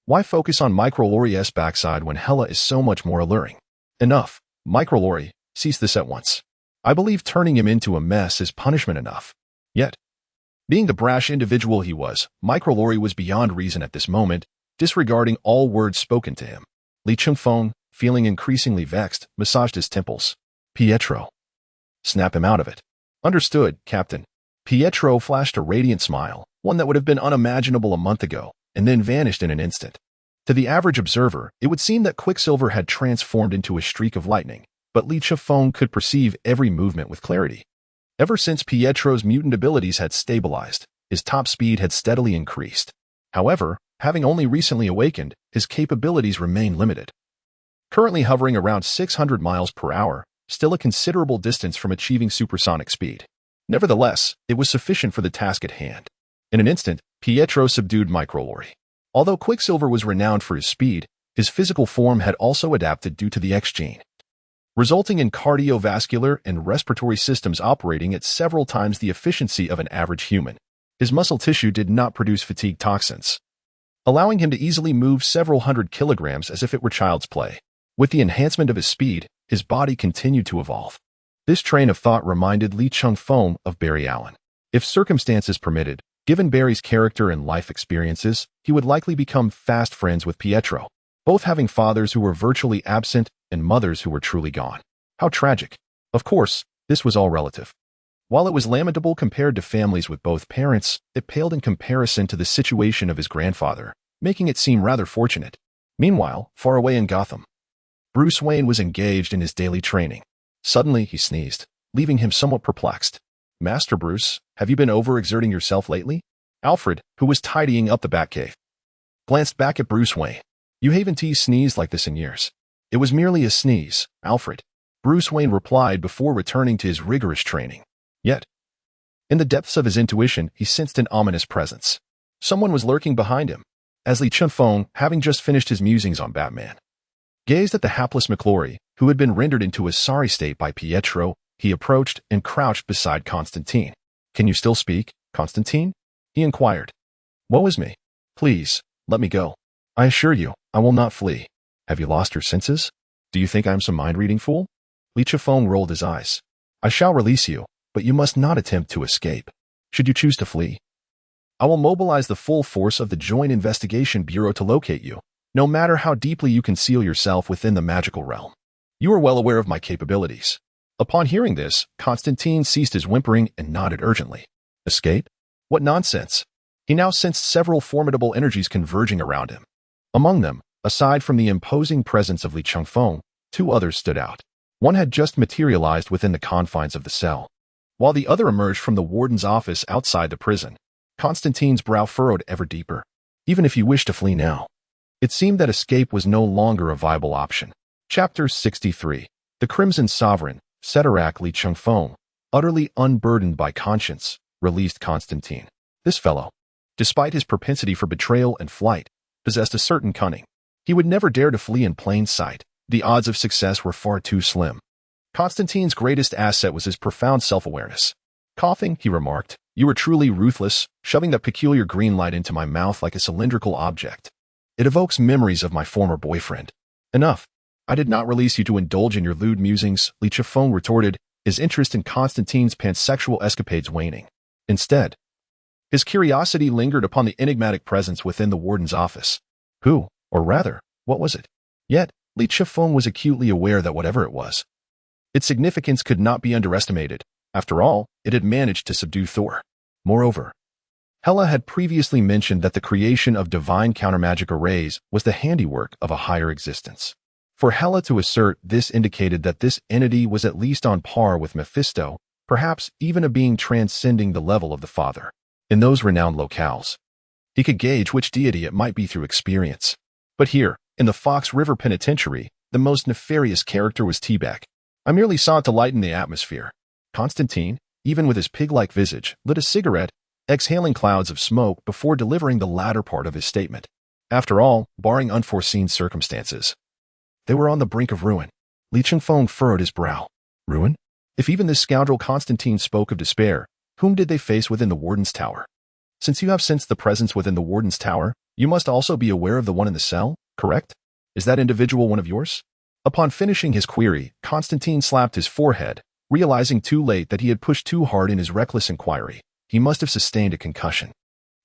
Why focus on Microlori's backside when Hela is so much more alluring? Enough. Microlori, cease this at once. I believe turning him into a mess is punishment enough. Yet, being the brash individual he was, Microlori was beyond reason at this moment, disregarding all words spoken to him. Li Chunfeng, feeling increasingly vexed, massaged his temples. "Pietro. Snap him out of it." "Understood, Captain." Pietro flashed a radiant smile, one that would have been unimaginable a month ago, and then vanished in an instant. To the average observer, it would seem that Quicksilver had transformed into a streak of lightning, but Li Chunfeng could perceive every movement with clarity. Ever since Pietro's mutant abilities had stabilized, his top speed had steadily increased. However, having only recently awakened, his capabilities remain limited. Currently hovering around 600 miles per hour, still a considerable distance from achieving supersonic speed. Nevertheless, it was sufficient for the task at hand. In an instant, Pietro subdued Microlori. Although Quicksilver was renowned for his speed, his physical form had also adapted due to the X gene, resulting in cardiovascular and respiratory systems operating at several times the efficiency of an average human. His muscle tissue did not produce fatigue toxins, allowing him to easily move several hundred kilograms as if it were child's play. With the enhancement of his speed, his body continued to evolve. This train of thought reminded Li Chunfeng of Barry Allen. If circumstances permitted, given Barry's character and life experiences, he would likely become fast friends with Pietro, both having fathers who were virtually absent and mothers who were truly gone. How tragic. Of course, this was all relative. While it was lamentable compared to families with both parents, it paled in comparison to the situation of his grandfather, making it seem rather fortunate. Meanwhile, far away in Gotham, Bruce Wayne was engaged in his daily training. Suddenly, he sneezed, leaving him somewhat perplexed. "Master Bruce, have you been overexerting yourself lately?" Alfred, who was tidying up the Batcave, glanced back at Bruce Wayne. "You haven't sneezed like this in years." "It was merely a sneeze, Alfred," Bruce Wayne replied before returning to his rigorous training. Yet, in the depths of his intuition, he sensed an ominous presence. Someone was lurking behind him. As Li Chunfeng, having just finished his musings on Batman, gazed at the hapless McClory, who had been rendered into a sorry state by Pietro, he approached and crouched beside Constantine. "Can you still speak, Constantine?" he inquired. "Woe is me. Please, let me go. I assure you, I will not flee." "Have you lost your senses? Do you think I am some mind-reading fool?" Li Chunfeng rolled his eyes. "I shall release you, but you must not attempt to escape. Should you choose to flee, I will mobilize the full force of the Joint Investigation Bureau to locate you. no matter how deeply you conceal yourself within the magical realm. You are well aware of my capabilities. Upon hearing this, Constantine ceased his whimpering and nodded urgently. Escape? What nonsense! He now sensed several formidable energies converging around him. Among them, aside from the imposing presence of Li Chengfeng, two others stood out. One had just materialized within the confines of the cell, while the other emerged from the warden's office outside the prison. Constantine's brow furrowed ever deeper. Even if he wished to flee now, it seemed that escape was no longer a viable option. Chapter 63. The Crimson Sovereign, Ceterak Li Chengfeng, utterly unburdened by conscience, released Constantine. This fellow, despite his propensity for betrayal and flight, possessed a certain cunning. He would never dare to flee in plain sight. The odds of success were far too slim. Constantine's greatest asset was his profound self-awareness. Coughing, he remarked, "You were truly ruthless, shoving that peculiar green light into my mouth like a cylindrical object. It evokes memories of my former boyfriend." "Enough. I did not release you to indulge in your lewd musings," Li Chengfeng retorted, his interest in Constantine's pansexual escapades waning. Instead, his curiosity lingered upon the enigmatic presence within the warden's office. Who, or rather, what was it? Yet, Li Chengfeng was acutely aware that whatever it was, its significance could not be underestimated. After all, it had managed to subdue Thor. Moreover, Hela had previously mentioned that the creation of divine countermagic arrays was the handiwork of a higher existence. For Hela to assert this indicated that this entity was at least on par with Mephisto, perhaps even a being transcending the level of the Father. In those renowned locales, he could gauge which deity it might be through experience. But here, in the Fox River Penitentiary, the most nefarious character was T-Bag. I merely sought to lighten the atmosphere. Constantine, even with his pig-like visage, lit a cigarette, exhaling clouds of smoke before delivering the latter part of his statement. After all, barring unforeseen circumstances, they were on the brink of ruin. Li Chengfeng furrowed his brow. Ruin? If even this scoundrel Constantine spoke of despair, whom did they face within the warden's tower? Since you have sensed the presence within the warden's tower, you must also be aware of the one in the cell, correct? Is that individual one of yours? Upon finishing his query, Constantine slapped his forehead, realizing too late that he had pushed too hard in his reckless inquiry. He must have sustained a concussion.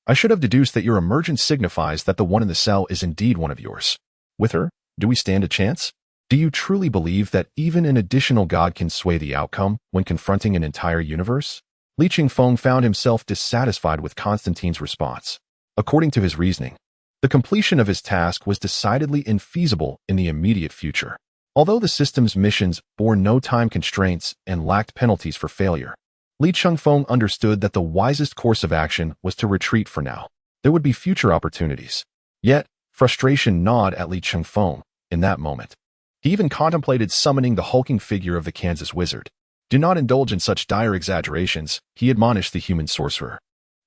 I should have deduced that your emergence signifies that the one in the cell is indeed one of yours. With her, do we stand a chance? Do you truly believe that even an additional god can sway the outcome when confronting an entire universe? Li Chengfeng found himself dissatisfied with Constantine's response. According to his reasoning, the completion of his task was decidedly infeasible in the immediate future. Although the system's missions bore no time constraints and lacked penalties for failure, Li Chengfeng understood that the wisest course of action was to retreat for now. There would be future opportunities. Yet, frustration gnawed at Li Chengfeng in that moment. He even contemplated summoning the hulking figure of the Kansas Wizard. Do not indulge in such dire exaggerations, he admonished the human sorcerer.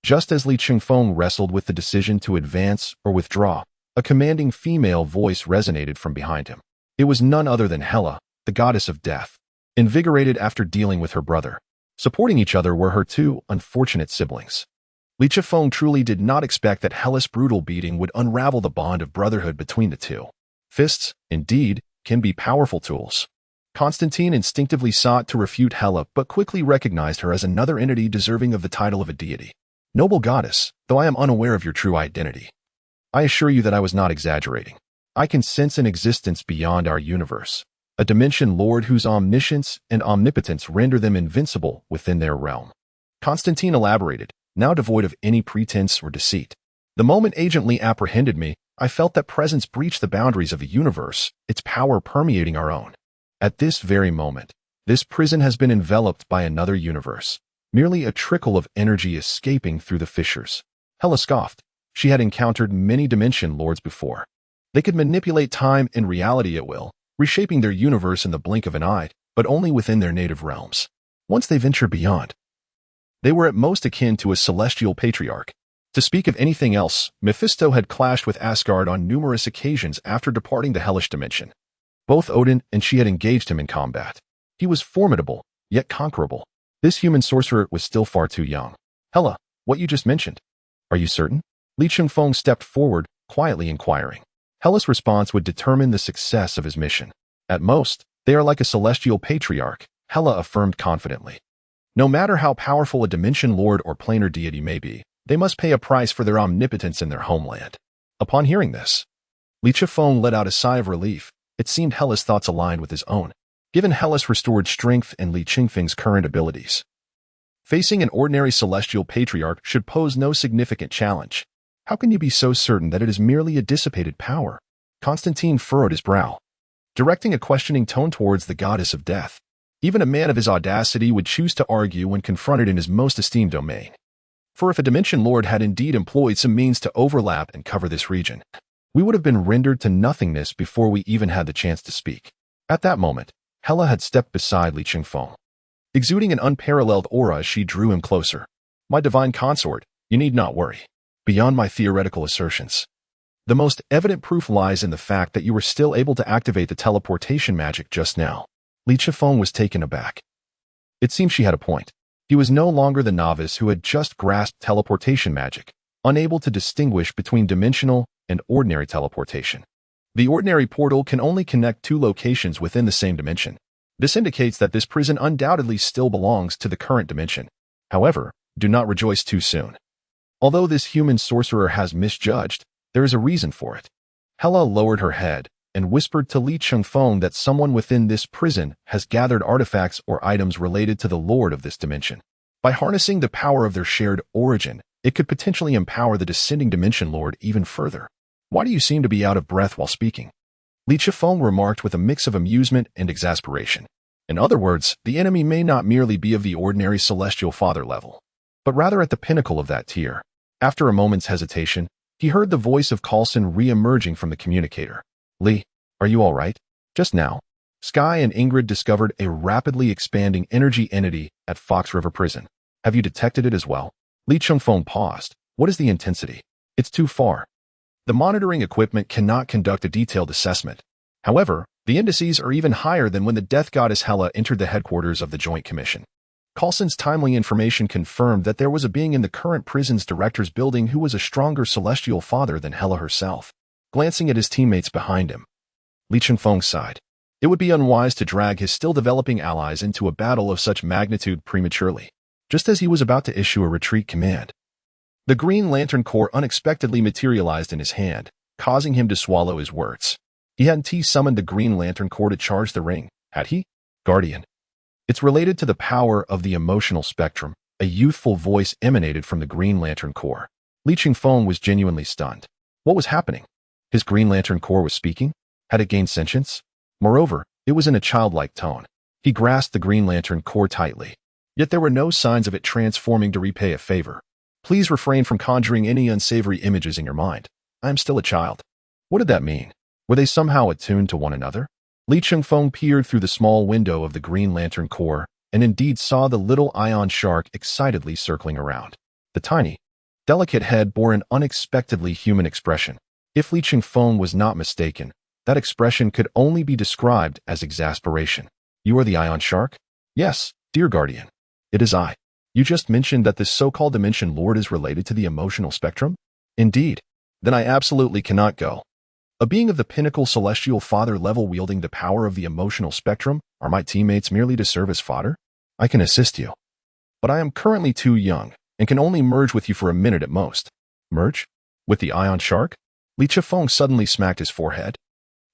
Just as Li Chengfeng wrestled with the decision to advance or withdraw, a commanding female voice resonated from behind him. It was none other than Hela, the goddess of death. Invigorated after dealing with her brother, supporting each other were her two unfortunate siblings. Li Chengfeng truly did not expect that Hela's brutal beating would unravel the bond of brotherhood between the two. Fists, indeed, can be powerful tools. Constantine instinctively sought to refute Hela but quickly recognized her as another entity deserving of the title of a deity. Noble goddess, though I am unaware of your true identity, I assure you that I was not exaggerating. I can sense an existence beyond our universe, a dimension lord whose omniscience and omnipotence render them invincible within their realm. Constantine elaborated, now devoid of any pretense or deceit. The moment Agent Lee apprehended me, I felt that presence breached the boundaries of the universe, its power permeating our own. At this very moment, this prison has been enveloped by another universe, merely a trickle of energy escaping through the fissures. Hela scoffed. She had encountered many dimension lords before. They could manipulate time and reality at will, reshaping their universe in the blink of an eye, but only within their native realms. Once they ventured beyond, they were at most akin to a celestial patriarch. To speak of anything else, Mephisto had clashed with Asgard on numerous occasions after departing the hellish dimension. Both Odin and she had engaged him in combat. He was formidable, yet conquerable. This human sorcerer was still far too young. Hela, what you just mentioned, are you certain? Li Chengfeng stepped forward, quietly inquiring. Hela's response would determine the success of his mission. At most, they are like a celestial patriarch, Hela affirmed confidently. No matter how powerful a dimension lord or planar deity may be, they must pay a price for their omnipotence in their homeland. Upon hearing this, Li Chifeng let out a sigh of relief. It seemed Hella's thoughts aligned with his own, given Hella's restored strength and Li Qingfeng's current abilities. Facing an ordinary celestial patriarch should pose no significant challenge. How can you be so certain that it is merely a dissipated power? Constantine furrowed his brow, directing a questioning tone towards the goddess of death. Even a man of his audacity would choose to argue when confronted in his most esteemed domain. For if a Dimension Lord had indeed employed some means to overlap and cover this region, we would have been rendered to nothingness before we even had the chance to speak. At that moment, Hella had stepped beside Li Qingfeng. Exuding an unparalleled aura, she drew him closer. My divine consort, you need not worry. Beyond my theoretical assertions, the most evident proof lies in the fact that you were still able to activate the teleportation magic just now. Li Qifeng was taken aback. It seemed she had a point. He was no longer the novice who had just grasped teleportation magic, unable to distinguish between dimensional and ordinary teleportation. The ordinary portal can only connect two locations within the same dimension. This indicates that this prison undoubtedly still belongs to the current dimension. However, do not rejoice too soon. Although this human sorcerer has misjudged, there is a reason for it. Hella lowered her head and whispered to Li Qingfeng that someone within this prison has gathered artifacts or items related to the Lord of this dimension. By harnessing the power of their shared origin, it could potentially empower the descending Dimension Lord even further. Why do you seem to be out of breath while speaking? Li Qifeng remarked with a mix of amusement and exasperation. In other words, the enemy may not merely be of the ordinary celestial father level, but rather at the pinnacle of that tier. After a moment's hesitation, he heard the voice of Carlson re-emerging from the communicator. Li, are you all right? Just now, Sky and Ingrid discovered a rapidly expanding energy entity at Fox River Prison. Have you detected it as well? Li Qingfeng paused. What is the intensity? It's too far. The monitoring equipment cannot conduct a detailed assessment. However, the indices are even higher than when the Death Goddess Hella entered the headquarters of the Joint Commission. Carlson's timely information confirmed that there was a being in the current prison's director's building who was a stronger celestial father than Hella herself. Glancing at his teammates behind him, Li Qingfeng sighed. It would be unwise to drag his still-developing allies into a battle of such magnitude prematurely, just as he was about to issue a retreat command. The Green Lantern Core unexpectedly materialized in his hand, causing him to swallow his words. He hadn't summoned the Green Lantern Core to charge the ring, had he? Guardian. It's related to the power of the emotional spectrum. A youthful voice emanated from the Green Lantern Core. Li Qingfeng was genuinely stunned. What was happening? His Green Lantern Core was speaking? Had it gained sentience? Moreover, it was in a childlike tone. He grasped the Green Lantern Core tightly. Yet there were no signs of it transforming to repay a favor. Please refrain from conjuring any unsavory images in your mind. I am still a child. What did that mean? Were they somehow attuned to one another? Li Qingfeng peered through the small window of the Green Lantern Core and indeed saw the little ion shark excitedly circling around. The tiny, delicate head bore an unexpectedly human expression. If Li Qingfeng was not mistaken, that expression could only be described as exasperation. You are the ion shark? Yes, dear Guardian. It is I. You just mentioned that this so-called Dimension Lord is related to the emotional spectrum? Indeed. Then I absolutely cannot go. A being of the pinnacle celestial father level wielding the power of the emotional spectrum, are my teammates merely to serve as fodder? I can assist you. But I am currently too young, and can only merge with you for a minute at most. Merge? With the ion shark? Li Qifeng suddenly smacked his forehead.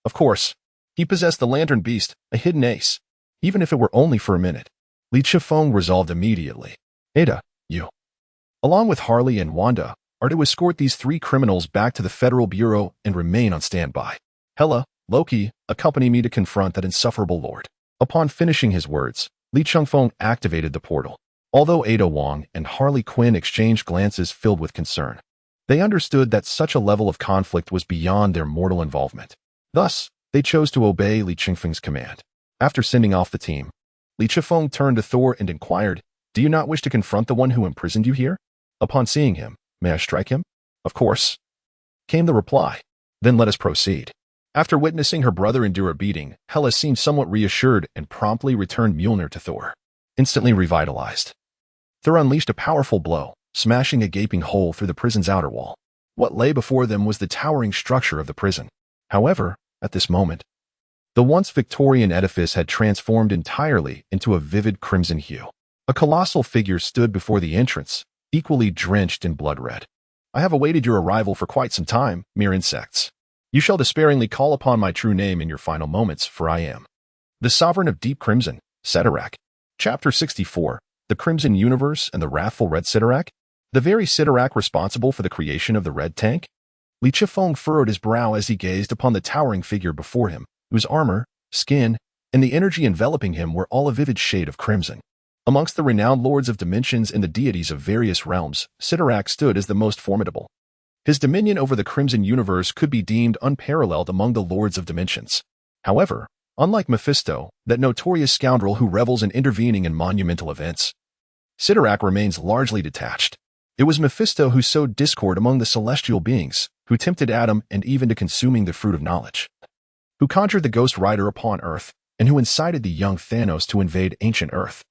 Of course. He possessed the Lantern Beast, a hidden ace. Even if it were only for a minute. Li Qifeng resolved immediately. Ada, you, along with Harley and Wanda, are to escort these three criminals back to the Federal Bureau and remain on standby. Hella, Loki, accompany me to confront that insufferable lord. Upon finishing his words, Li Qingfeng activated the portal. Although Ada Wong and Harley Quinn exchanged glances filled with concern, they understood that such a level of conflict was beyond their mortal involvement. Thus, they chose to obey Li Qingfeng's command. After sending off the team, Li Qifeng turned to Thor and inquired, Do you not wish to confront the one who imprisoned you here? Upon seeing him, may I strike him? Of course, came the reply. Then let us proceed. After witnessing her brother endure a beating, Hella seemed somewhat reassured and promptly returned Mjolnir to Thor. Instantly revitalized, Thor unleashed a powerful blow, smashing a gaping hole through the prison's outer wall. What lay before them was the towering structure of the prison. However, at this moment, the once Victorian edifice had transformed entirely into a vivid crimson hue. A colossal figure stood before the entrance, equally drenched in blood red. I have awaited your arrival for quite some time, mere insects. You shall despairingly call upon my true name in your final moments, for I am the Sovereign of Deep Crimson, Cyttorak. Chapter 64, The Crimson Universe and the Wrathful Red Cyttorak. The very Cyttorak responsible for the creation of the Red Tank? Li Chifeng furrowed his brow as he gazed upon the towering figure before him, whose armor, skin, and the energy enveloping him were all a vivid shade of crimson. Amongst the renowned lords of dimensions and the deities of various realms, Cyttorak stood as the most formidable. His dominion over the Crimson Universe could be deemed unparalleled among the lords of dimensions. However, unlike Mephisto, that notorious scoundrel who revels in intervening in monumental events, Cyttorak remains largely detached. It was Mephisto who sowed discord among the celestial beings, who tempted Adam and even to consuming the fruit of knowledge, who conjured the Ghost Rider upon Earth, and who incited the young Thanos to invade ancient Earth.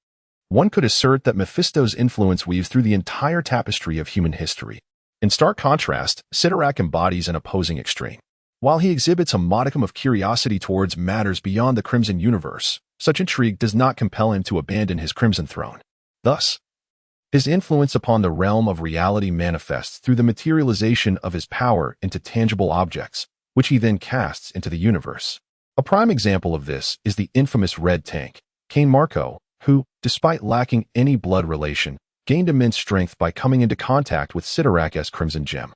One could assert that Mephisto's influence weaves through the entire tapestry of human history. In stark contrast, Cyttorak embodies an opposing extreme. While he exhibits a modicum of curiosity towards matters beyond the Crimson Universe, such intrigue does not compel him to abandon his Crimson Throne. Thus, his influence upon the realm of reality manifests through the materialization of his power into tangible objects, which he then casts into the universe. A prime example of this is the infamous Red Tank, Cain Marko, who, despite lacking any blood relation, gained immense strength by coming into contact with Cyttorak's Crimson Gem,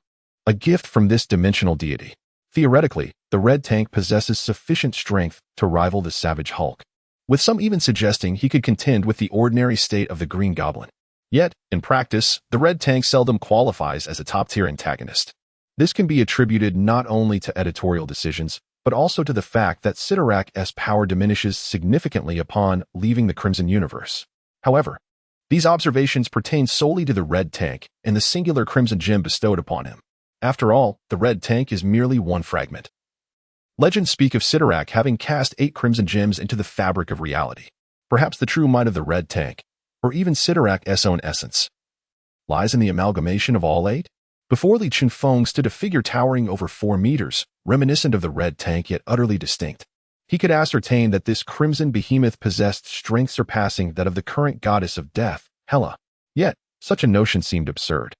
a gift from this dimensional deity. Theoretically, the Red Tank possesses sufficient strength to rival the Savage Hulk, with some even suggesting he could contend with the ordinary state of the Green Goblin. Yet, in practice, the Red Tank seldom qualifies as a top-tier antagonist. This can be attributed not only to editorial decisions, but also to the fact that Cyttorak's power diminishes significantly upon leaving the Crimson Universe. However, these observations pertain solely to the Red Tank and the singular Crimson Gem bestowed upon him. After all, the Red Tank is merely one fragment. Legends speak of Cyttorak having cast 8 Crimson Gems into the fabric of reality. Perhaps the true might of the Red Tank, or even Cyttorak's own essence, lies in the amalgamation of all 8? Before Li Chifeng stood a figure towering over 4 meters, reminiscent of the Red Tank yet utterly distinct. He could ascertain that this crimson behemoth possessed strength surpassing that of the current goddess of death, Hela. Yet, such a notion seemed absurd.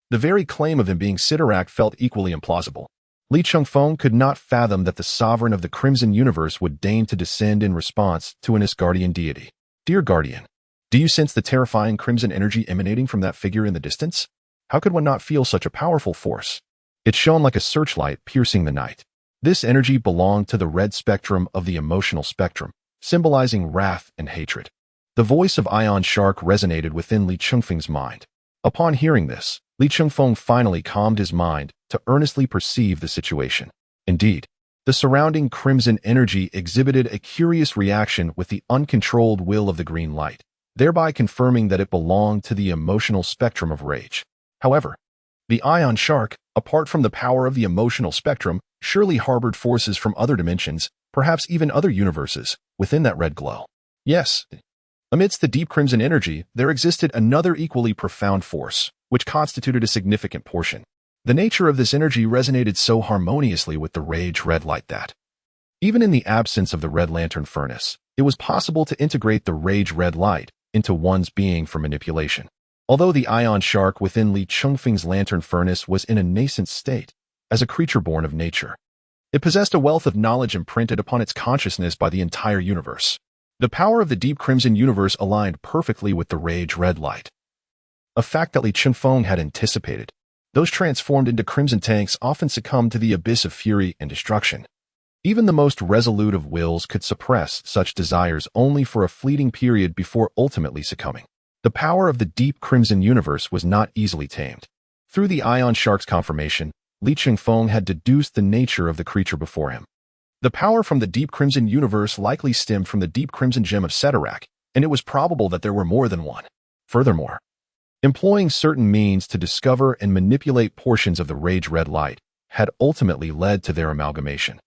The very claim of him being Cyttorak felt equally implausible. Li Chifeng could not fathom that the sovereign of the Crimson Universe would deign to descend in response to an Asgardian deity. Dear Guardian, do you sense the terrifying crimson energy emanating from that figure in the distance? How could one not feel such a powerful force? It shone like a searchlight piercing the night. This energy belonged to the red spectrum of the emotional spectrum, symbolizing wrath and hatred. The voice of Ion Shark resonated within Li Chifeng's mind. Upon hearing this, Li Chifeng finally calmed his mind to earnestly perceive the situation. Indeed, the surrounding crimson energy exhibited a curious reaction with the uncontrolled will of the green light, thereby confirming that it belonged to the emotional spectrum of rage. However, the Ion Shark, apart from the power of the emotional spectrum, surely harbored forces from other dimensions, perhaps even other universes, within that red glow. Yes, amidst the deep crimson energy, there existed another equally profound force, which constituted a significant portion. The nature of this energy resonated so harmoniously with the rage red light that, even in the absence of the Red Lantern furnace, it was possible to integrate the rage red light into one's being for manipulation. Although the Ion Shark within Li Chifeng's lantern furnace was in a nascent state, as a creature born of nature, it possessed a wealth of knowledge imprinted upon its consciousness by the entire universe. The power of the deep crimson universe aligned perfectly with the rage red light, a fact that Li Chifeng had anticipated. Those transformed into crimson tanks often succumbed to the abyss of fury and destruction. Even the most resolute of wills could suppress such desires only for a fleeting period before ultimately succumbing. The power of the deep crimson universe was not easily tamed. Through the Ion Shark's confirmation, Li Chifeng had deduced the nature of the creature before him. The power from the deep crimson universe likely stemmed from the deep crimson gem of Cyttorak, and it was probable that there were more than one. Furthermore, employing certain means to discover and manipulate portions of the rage red light had ultimately led to their amalgamation,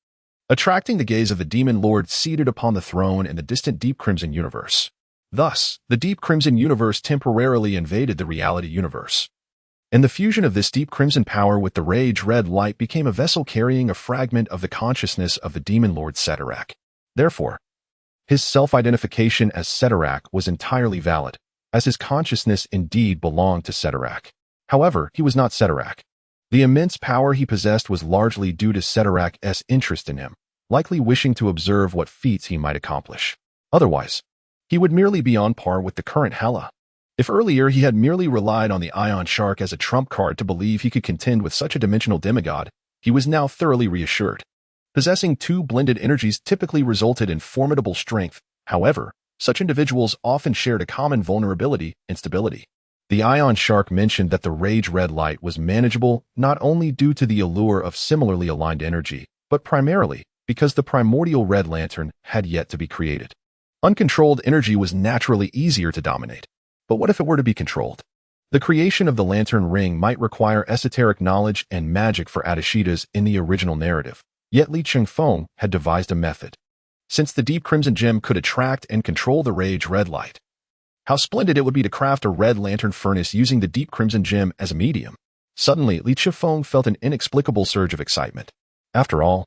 attracting the gaze of the demon lord seated upon the throne in the distant deep crimson universe. Thus, the deep crimson universe temporarily invaded the reality universe, and the fusion of this deep crimson power with the rage red light became a vessel carrying a fragment of the consciousness of the demon lord Cyttorak. Therefore, his self-identification as Cyttorak was entirely valid, as his consciousness indeed belonged to Cyttorak. However, he was not Cyttorak. The immense power he possessed was largely due to Ceterak's interest in him, likely wishing to observe what feats he might accomplish. Otherwise, he would merely be on par with the current Hela. If earlier he had merely relied on the Ion Shark as a trump card to believe he could contend with such a dimensional demigod, he was now thoroughly reassured. Possessing two blended energies typically resulted in formidable strength. However, such individuals often shared a common vulnerability: instability. The Ion Shark mentioned that the Rage Red Light was manageable not only due to the allure of similarly aligned energy, but primarily because the primordial Red Lantern had yet to be created. Uncontrolled energy was naturally easier to dominate. But what if it were to be controlled? The creation of the Lantern Ring might require esoteric knowledge and magic for Adashitas in the original narrative, yet Li Chengfeng had devised a method. Since the Deep Crimson Gem could attract and control the Rage Red Light, how splendid it would be to craft a Red Lantern furnace using the Deep Crimson Gem as a medium. Suddenly, Li Chengfeng felt an inexplicable surge of excitement. After all,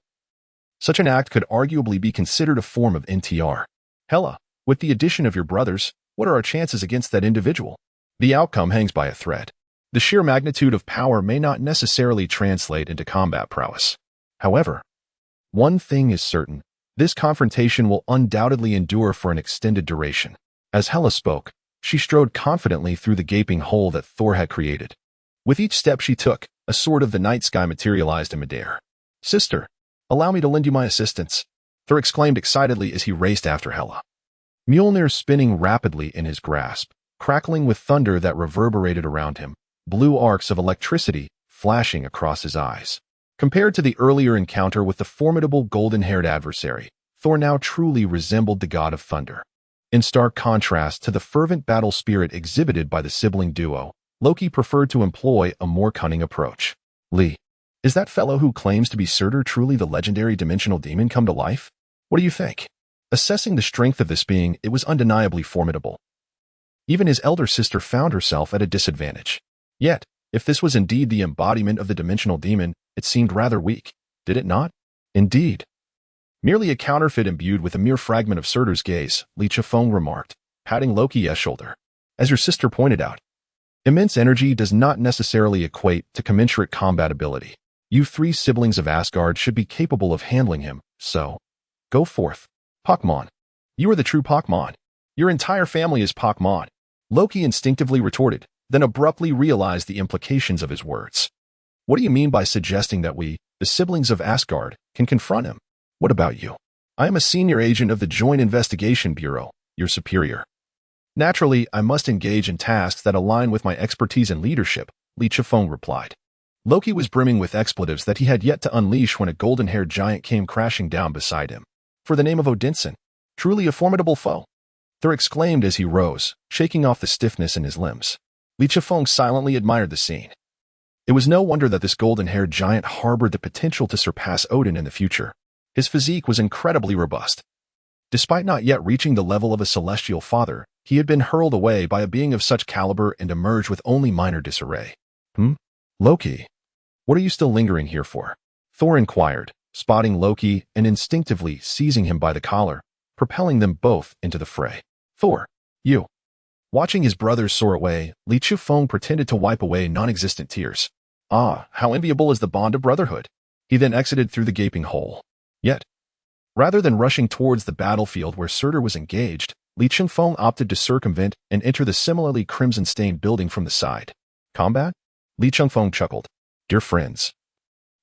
such an act could arguably be considered a form of NTR. Hela, with the addition of your brothers, what are our chances against that individual? The outcome hangs by a thread. The sheer magnitude of power may not necessarily translate into combat prowess. However, one thing is certain: this confrontation will undoubtedly endure for an extended duration. As Hela spoke, she strode confidently through the gaping hole that Thor had created. With each step she took, a sword of the night sky materialized in midair. "Sister, allow me to lend you my assistance," Thor exclaimed excitedly as he raced after Hela. Mjolnir spinning rapidly in his grasp, crackling with thunder that reverberated around him, blue arcs of electricity flashing across his eyes. Compared to the earlier encounter with the formidable golden-haired adversary, Thor now truly resembled the god of thunder. In stark contrast to the fervent battle spirit exhibited by the sibling duo, Loki preferred to employ a more cunning approach. "Lee, is that fellow who claims to be Surtur truly the legendary dimensional demon come to life? What do you think?" Assessing the strength of this being, it was undeniably formidable. Even his elder sister found herself at a disadvantage. Yet, if this was indeed the embodiment of the dimensional demon, it seemed rather weak, did it not? Indeed. Merely a counterfeit imbued with a mere fragment of Surtur's gaze, Li Chengfeng remarked, patting Loki's shoulder. As your sister pointed out, immense energy does not necessarily equate to commensurate combat ability. You three siblings of Asgard should be capable of handling him, so go forth. Pakmon. You are the true Pakmon. Your entire family is Pakmon. Loki instinctively retorted, then abruptly realized the implications of his words. What do you mean by suggesting that we, the siblings of Asgard, can confront him? What about you? I am a senior agent of the Joint Investigation Bureau, your superior. Naturally, I must engage in tasks that align with my expertise and leadership, Li Chengfeng replied. Loki was brimming with expletives that he had yet to unleash when a golden-haired giant came crashing down beside him. For the name of Odinson, truly a formidable foe, Thor exclaimed as he rose, shaking off the stiffness in his limbs. Li Chengfeng silently admired the scene. It was no wonder that this golden-haired giant harbored the potential to surpass Odin in the future. His physique was incredibly robust. Despite not yet reaching the level of a celestial father, he had been hurled away by a being of such caliber and emerged with only minor disarray. Loki, what are you still lingering here for? Thor inquired, spotting Loki and instinctively seizing him by the collar, propelling them both into the fray. Thor, you. Watching his brothers soar away, Li Chengfeng pretended to wipe away non-existent tears. Ah, how enviable is the bond of brotherhood. He then exited through the gaping hole. Yet, rather than rushing towards the battlefield where Surtur was engaged, Li Chengfeng opted to circumvent and enter the similarly crimson-stained building from the side. Combat? Li Chengfeng chuckled. Dear friends,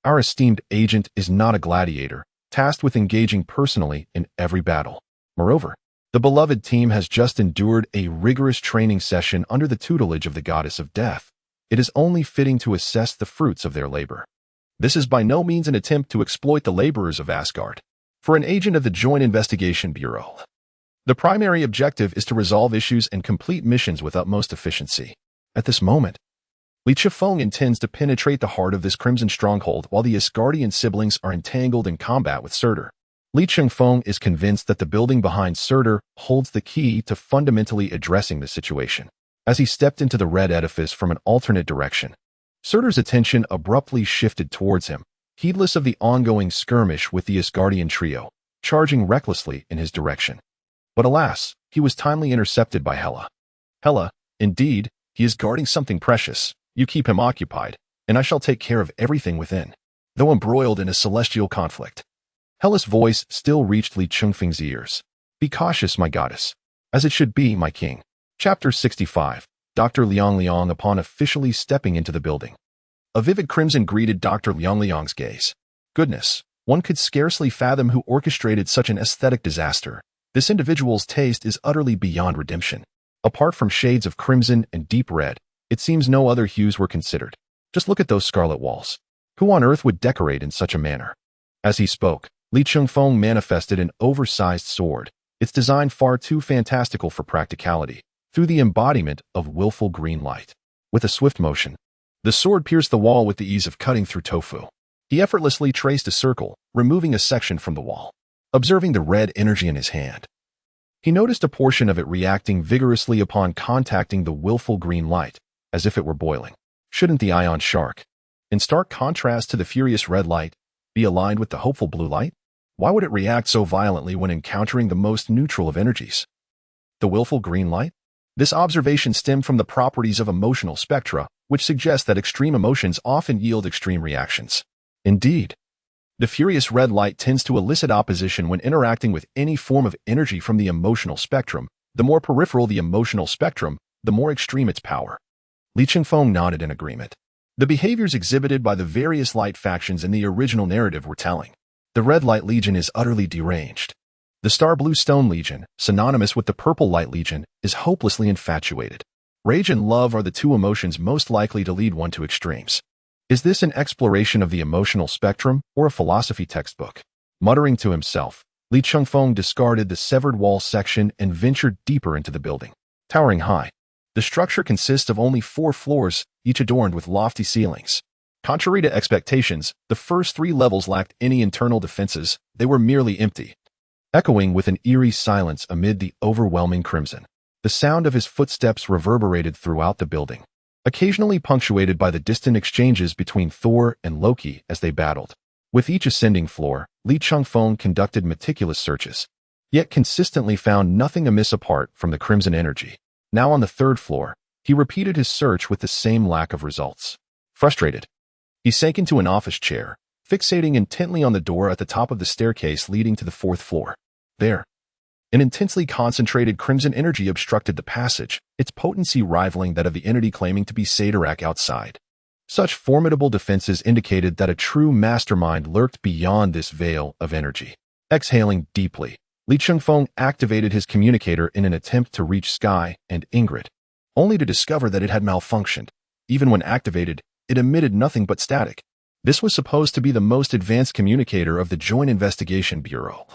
our esteemed agent is not a gladiator, tasked with engaging personally in every battle. Moreover, the beloved team has just endured a rigorous training session under the tutelage of the goddess of death. It is only fitting to assess the fruits of their labor. This is by no means an attempt to exploit the laborers of Asgard. For an agent of the Joint Investigation Bureau, the primary objective is to resolve issues and complete missions with utmost efficiency. At this moment, Li Chengfeng intends to penetrate the heart of this crimson stronghold while the Asgardian siblings are entangled in combat with Surtur. Li Chengfeng is convinced that the building behind Surtur holds the key to fundamentally addressing the situation. As he stepped into the red edifice from an alternate direction, Surtur's attention abruptly shifted towards him, heedless of the ongoing skirmish with the Asgardian trio, charging recklessly in his direction. But alas, he was timely intercepted by Hela. Hela, indeed, he is guarding something precious. You keep him occupied. and I shall take care of everything within, though embroiled in a celestial conflict. Hellas' voice still reached Li Chengfeng's ears. Be cautious, my goddess. As it should be, my king. Chapter 65. Dr. Liang Liang upon officially stepping into the building. A vivid crimson greeted Dr. Liang Liang's gaze. Goodness, one could scarcely fathom who orchestrated such an aesthetic disaster. This individual's taste is utterly beyond redemption. Apart from shades of crimson and deep red, it seems no other hues were considered. Just look at those scarlet walls. Who on earth would decorate in such a manner? As he spoke, Li Chengfeng manifested an oversized sword, its design far too fantastical for practicality, through the embodiment of willful green light. With a swift motion, the sword pierced the wall with the ease of cutting through tofu. He effortlessly traced a circle, removing a section from the wall. Observing the red energy in his hand, he noticed a portion of it reacting vigorously upon contacting the willful green light, as if it were boiling. Shouldn't the ion shark, in stark contrast to the furious red light, be aligned with the hopeful blue light? Why would it react so violently when encountering the most neutral of energies? The willful green light? This observation stemmed from the properties of emotional spectra, which suggest that extreme emotions often yield extreme reactions. Indeed, the furious red light tends to elicit opposition when interacting with any form of energy from the emotional spectrum. The more peripheral the emotional spectrum, the more extreme its power. Li Chengfeng nodded in agreement. The behaviors exhibited by the various light factions in the original narrative were telling. The Red Light Legion is utterly deranged. The Star Blue Stone Legion, synonymous with the Purple Light Legion, is hopelessly infatuated. Rage and love are the two emotions most likely to lead one to extremes. Is this an exploration of the emotional spectrum or a philosophy textbook? Muttering to himself, Li Chengfeng discarded the severed wall section and ventured deeper into the building. Towering high, the structure consists of only 4 floors, each adorned with lofty ceilings. Contrary to expectations, the first 3 levels lacked any internal defenses, they were merely empty. Echoing with an eerie silence amid the overwhelming crimson, the sound of his footsteps reverberated throughout the building, occasionally punctuated by the distant exchanges between Thor and Loki as they battled. With each ascending floor, Li Chengfeng conducted meticulous searches, yet consistently found nothing amiss apart from the crimson energy. Now on the 3rd floor, he repeated his search with the same lack of results. Frustrated, he sank into an office chair, fixating intently on the door at the top of the staircase leading to the 4th floor. There, an intensely concentrated crimson energy obstructed the passage, its potency rivaling that of the entity claiming to be Sadarak outside. Such formidable defenses indicated that a true mastermind lurked beyond this veil of energy. Exhaling deeply, Li Chengfeng activated his communicator in an attempt to reach Sky and Ingrid, only to discover that it had malfunctioned. Even when activated, it emitted nothing but static. This was supposed to be the most advanced communicator of the Joint Investigation Bureau,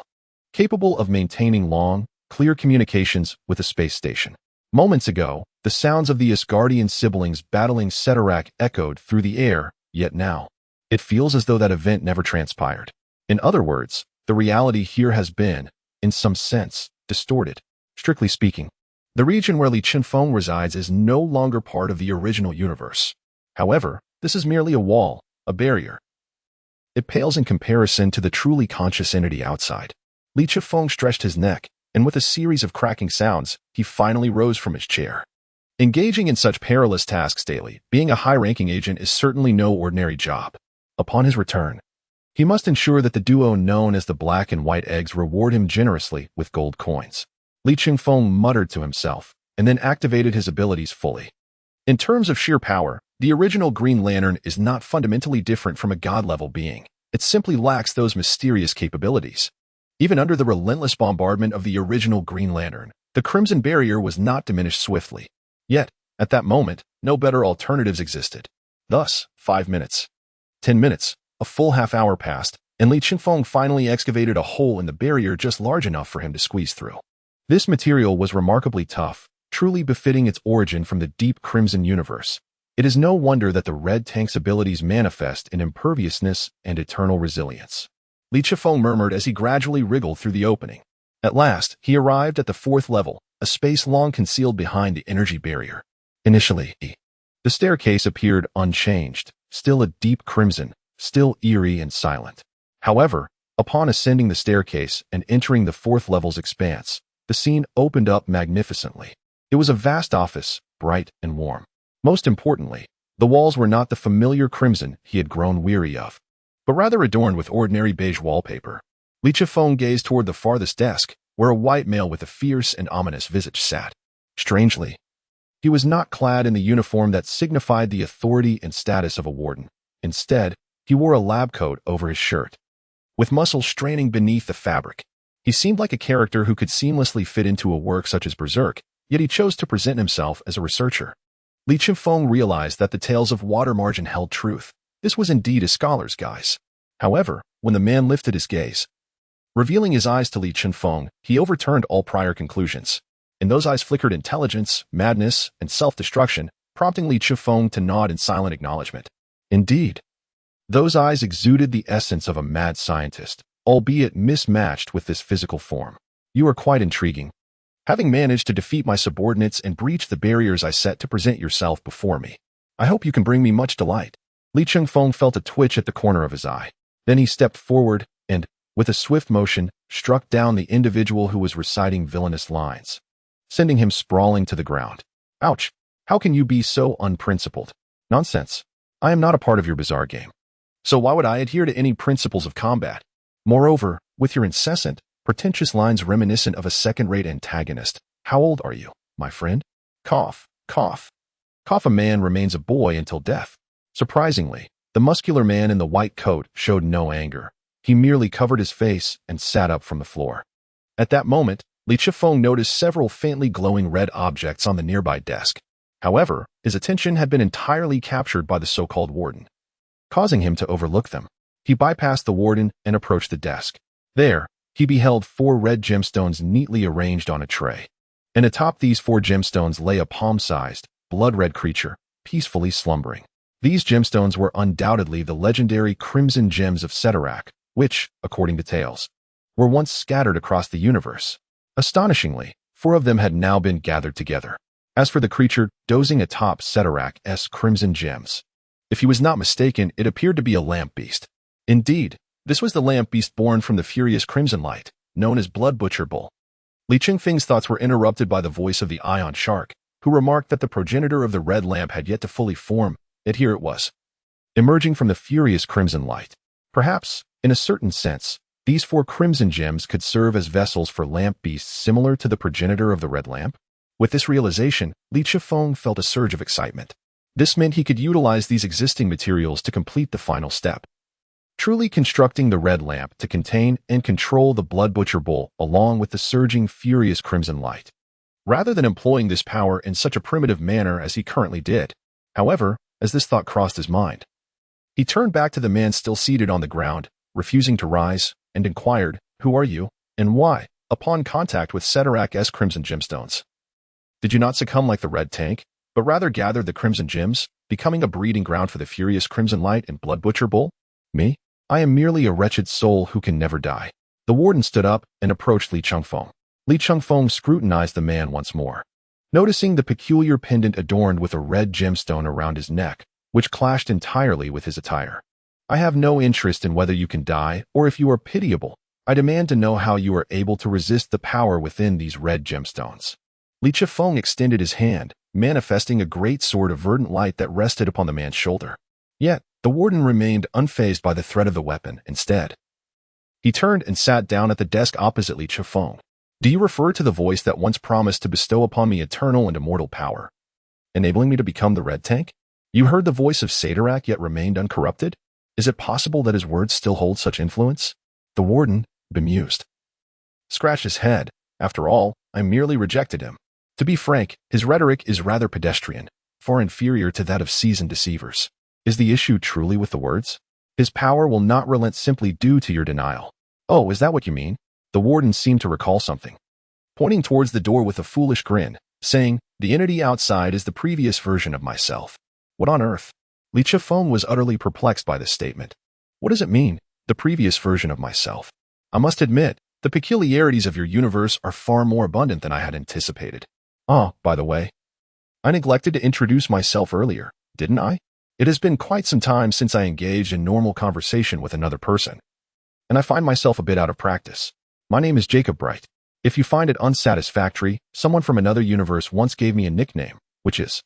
capable of maintaining long, clear communications with the space station. Moments ago, the sounds of the Asgardian siblings battling Sadarak echoed through the air, yet now, it feels as though that event never transpired. In other words, the reality here has been, in some sense, distorted. Strictly speaking, the region where Li Chengfeng resides is no longer part of the original universe. However, this is merely a wall, a barrier. It pales in comparison to the truly conscious entity outside. Li Chengfeng stretched his neck, and with a series of cracking sounds, he finally rose from his chair. Engaging in such perilous tasks daily, being a high-ranking agent is certainly no ordinary job. Upon his return, he must ensure that the duo known as the Black and White Eggs reward him generously with gold coins. Li Chengfeng muttered to himself, and then activated his abilities fully. In terms of sheer power, the original Green Lantern is not fundamentally different from a god-level being. It simply lacks those mysterious capabilities. Even under the relentless bombardment of the original Green Lantern, the Crimson Barrier was not diminished swiftly. Yet, at that moment, no better alternatives existed. Thus, 5 minutes, 10 minutes, a full half-hour passed, and Li Chengfeng finally excavated a hole in the barrier just large enough for him to squeeze through. This material was remarkably tough, truly befitting its origin from the deep Crimson universe. It is no wonder that the Red Tank's abilities manifest in imperviousness and eternal resilience. Li Chengfeng murmured as he gradually wriggled through the opening. At last, he arrived at the 4th level, a space long concealed behind the energy barrier. Initially, the staircase appeared unchanged, still a deep crimson, still eerie and silent. However, upon ascending the staircase and entering the 4th level's expanse, the scene opened up magnificently. It was a vast office, bright and warm. Most importantly, The walls were not the familiar crimson he had grown weary of, but rather adorned with ordinary beige wallpaper. Li Chifeng gazed toward the farthest desk, where a white male with a fierce and ominous visage sat. Strangely, he was not clad in the uniform that signified the authority and status of a warden. Instead, he wore a lab coat over his shirt, with muscles straining beneath the fabric. He seemed like a character who could seamlessly fit into a work such as Berserk, yet he chose to present himself as a researcher. Li Chifeng realized that the tales of Water Margin held truth. This was indeed a scholar's guise. However, when the man lifted his gaze, revealing his eyes to Li Chifeng, he overturned all prior conclusions. In those eyes flickered intelligence, madness, and self-destruction, prompting Li Chifeng to nod in silent acknowledgement. Indeed, those eyes exuded the essence of a mad scientist, albeit mismatched with this physical form. You are quite intriguing. Having managed to defeat my subordinates and breach the barriers I set to present yourself before me, I hope you can bring me much delight. Li Chifeng felt a twitch at the corner of his eye. Then he stepped forward and, with a swift motion, struck down the individual who was reciting villainous lines, sending him sprawling to the ground. Ouch! How can you be so unprincipled? Nonsense. I am not a part of your bizarre game. So why would I adhere to any principles of combat? Moreover, with your incessant, pretentious lines reminiscent of a second-rate antagonist, how old are you, my friend? Cough, cough. Cough. A man remains a boy until death. Surprisingly, the muscular man in the white coat showed no anger. He merely covered his face and sat up from the floor. At that moment, Li Chifeng noticed several faintly glowing red objects on the nearby desk. However, his attention had been entirely captured by the so-called warden, causing him to overlook them. He bypassed the warden and approached the desk. There, he beheld 4 red gemstones neatly arranged on a tray. And atop these 4 gemstones lay a palm-sized, blood-red creature, peacefully slumbering. These gemstones were undoubtedly the legendary Crimson Gems of Ceterak, which, according to tales, were once scattered across the universe. Astonishingly, 4 of them had now been gathered together. As for the creature dozing atop Ceterak's crimson gems, if he was not mistaken, it appeared to be a lamp beast. Indeed, this was the lamp beast born from the furious crimson light, known as Blood Butcher Bull. Li Chifeng's thoughts were interrupted by the voice of the Ion Shark, who remarked that the progenitor of the red lamp had yet to fully form, yet here it was, emerging from the furious crimson light. Perhaps, in a certain sense, these 4 crimson gems could serve as vessels for lamp beasts similar to the progenitor of the red lamp. With this realization, Li Chifeng felt a surge of excitement. This meant he could utilize these existing materials to complete the final step, truly constructing the red lamp to contain and control the Blood Butcher Bull along with the surging furious crimson light, rather than employing this power in such a primitive manner as he currently did. However, as this thought crossed his mind, he turned back to the man still seated on the ground, refusing to rise, and inquired, "Who are you, and why, upon contact with Ceterak's crimson gemstones, did you not succumb like the red tank, but rather gathered the crimson gems, becoming a breeding ground for the furious crimson light and Blood Butcher Bull? Me? I am merely a wretched soul who can never die." The warden stood up and approached Li Chifeng. Li Chifeng scrutinized the man once more, noticing the peculiar pendant adorned with a red gemstone around his neck, which clashed entirely with his attire. "I have no interest in whether you can die or if you are pitiable. I demand to know how you are able to resist the power within these red gemstones." Li Chifeng extended his hand, manifesting a great sword of verdant light that rested upon the man's shoulder. Yet, the warden remained unfazed by the threat of the weapon. Instead, he turned and sat down at the desk opposite Li Chifeng. "Do you refer to the voice that once promised to bestow upon me eternal and immortal power, enabling me to become the red tank? You heard the voice of Ceterak yet remained uncorrupted? Is it possible that his words still hold such influence?" The warden, bemused, scratched his head. "After all, I merely rejected him. To be frank, his rhetoric is rather pedestrian, far inferior to that of seasoned deceivers. Is the issue truly with the words? His power will not relent simply due to your denial." "Oh, is that what you mean?" The warden seemed to recall something, pointing towards the door with a foolish grin, saying, "The entity outside is the previous version of myself." What on earth? Li Chifeng was utterly perplexed by this statement. What does it mean, the previous version of myself? I must admit, the peculiarities of your universe are far more abundant than I had anticipated. Ah, by the way, I neglected to introduce myself earlier, didn't I? It has been quite some time since I engaged in normal conversation with another person, and I find myself a bit out of practice. My name is Jacob Bright. If you find it unsatisfactory, someone from another universe once gave me a nickname, which is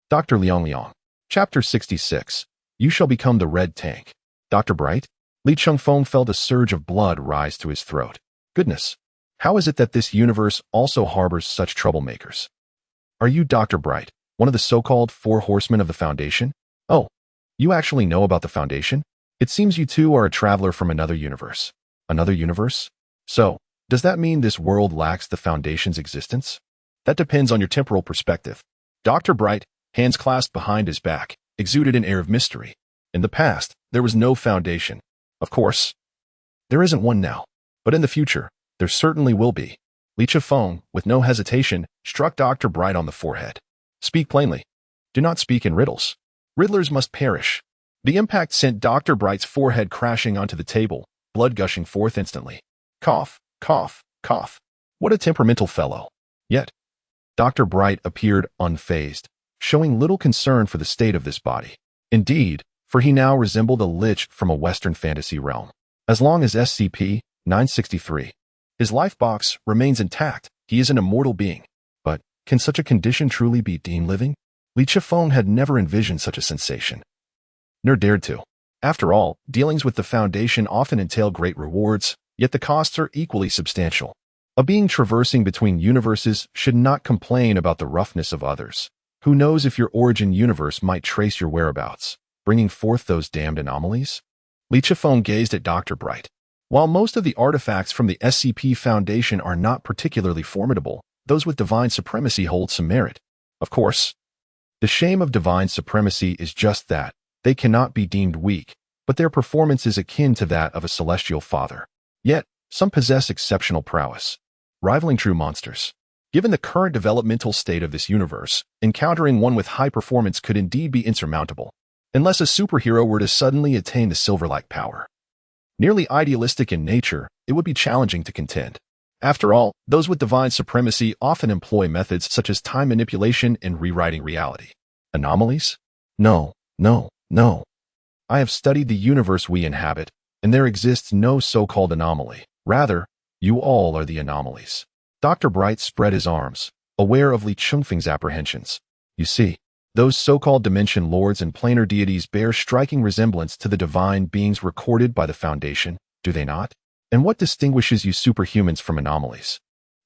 Dr. Liang Liang. Chapter 66. You shall become the Red Tank. Dr. Bright? Li Chengfeng felt a surge of blood rise to his throat. Goodness, how is it that this universe also harbors such troublemakers? Are you Dr. Bright, one of the so-called Four Horsemen of the Foundation? Oh, you actually know about the Foundation? It seems you two are a traveler from another universe. Another universe? So, does that mean this world lacks the Foundation's existence? That depends on your temporal perspective. Dr. Bright, hands clasped behind his back, exuded an air of mystery. In the past, there was no Foundation. Of course, there isn't one now. But in the future, there certainly will be. Li Chengfeng, with no hesitation, struck Dr. Bright on the forehead. Speak plainly. Do not speak in riddles. Riddlers must perish. The impact sent Dr. Bright's forehead crashing onto the table, blood gushing forth instantly. Cough, cough, cough. What a temperamental fellow. Yet, Dr. Bright appeared unfazed, showing little concern for the state of this body. Indeed, for he now resembled a lich from a Western fantasy realm. As long as SCP-963, his life box remains intact, he is an immortal being. But can such a condition truly be deemed living? Li Chengfeng had never envisioned such a sensation, nor dared to. After all, dealings with the Foundation often entail great rewards, yet the costs are equally substantial. A being traversing between universes should not complain about the roughness of others. Who knows if your origin universe might trace your whereabouts, bringing forth those damned anomalies? Li Chengfeng gazed at Dr. Bright. While most of the artifacts from the SCP Foundation are not particularly formidable, those with divine supremacy hold some merit. Of course, the shame of divine supremacy is just that. They cannot be deemed weak, but their performance is akin to that of a celestial father. Yet, some possess exceptional prowess, rivaling true monsters. Given the current developmental state of this universe, encountering one with high performance could indeed be insurmountable, unless a superhero were to suddenly attain the silver-like power. Nearly idealistic in nature, it would be challenging to contend. After all, those with divine supremacy often employ methods such as time manipulation and rewriting reality. Anomalies? No, no, no. I have studied the universe we inhabit, and there exists no so-called anomaly. Rather, you all are the anomalies. Dr. Bright spread his arms, aware of Li Chengfeng's apprehensions. You see, those so-called dimension lords and planar deities bear striking resemblance to the divine beings recorded by the Foundation, do they not? And what distinguishes you superhumans from anomalies?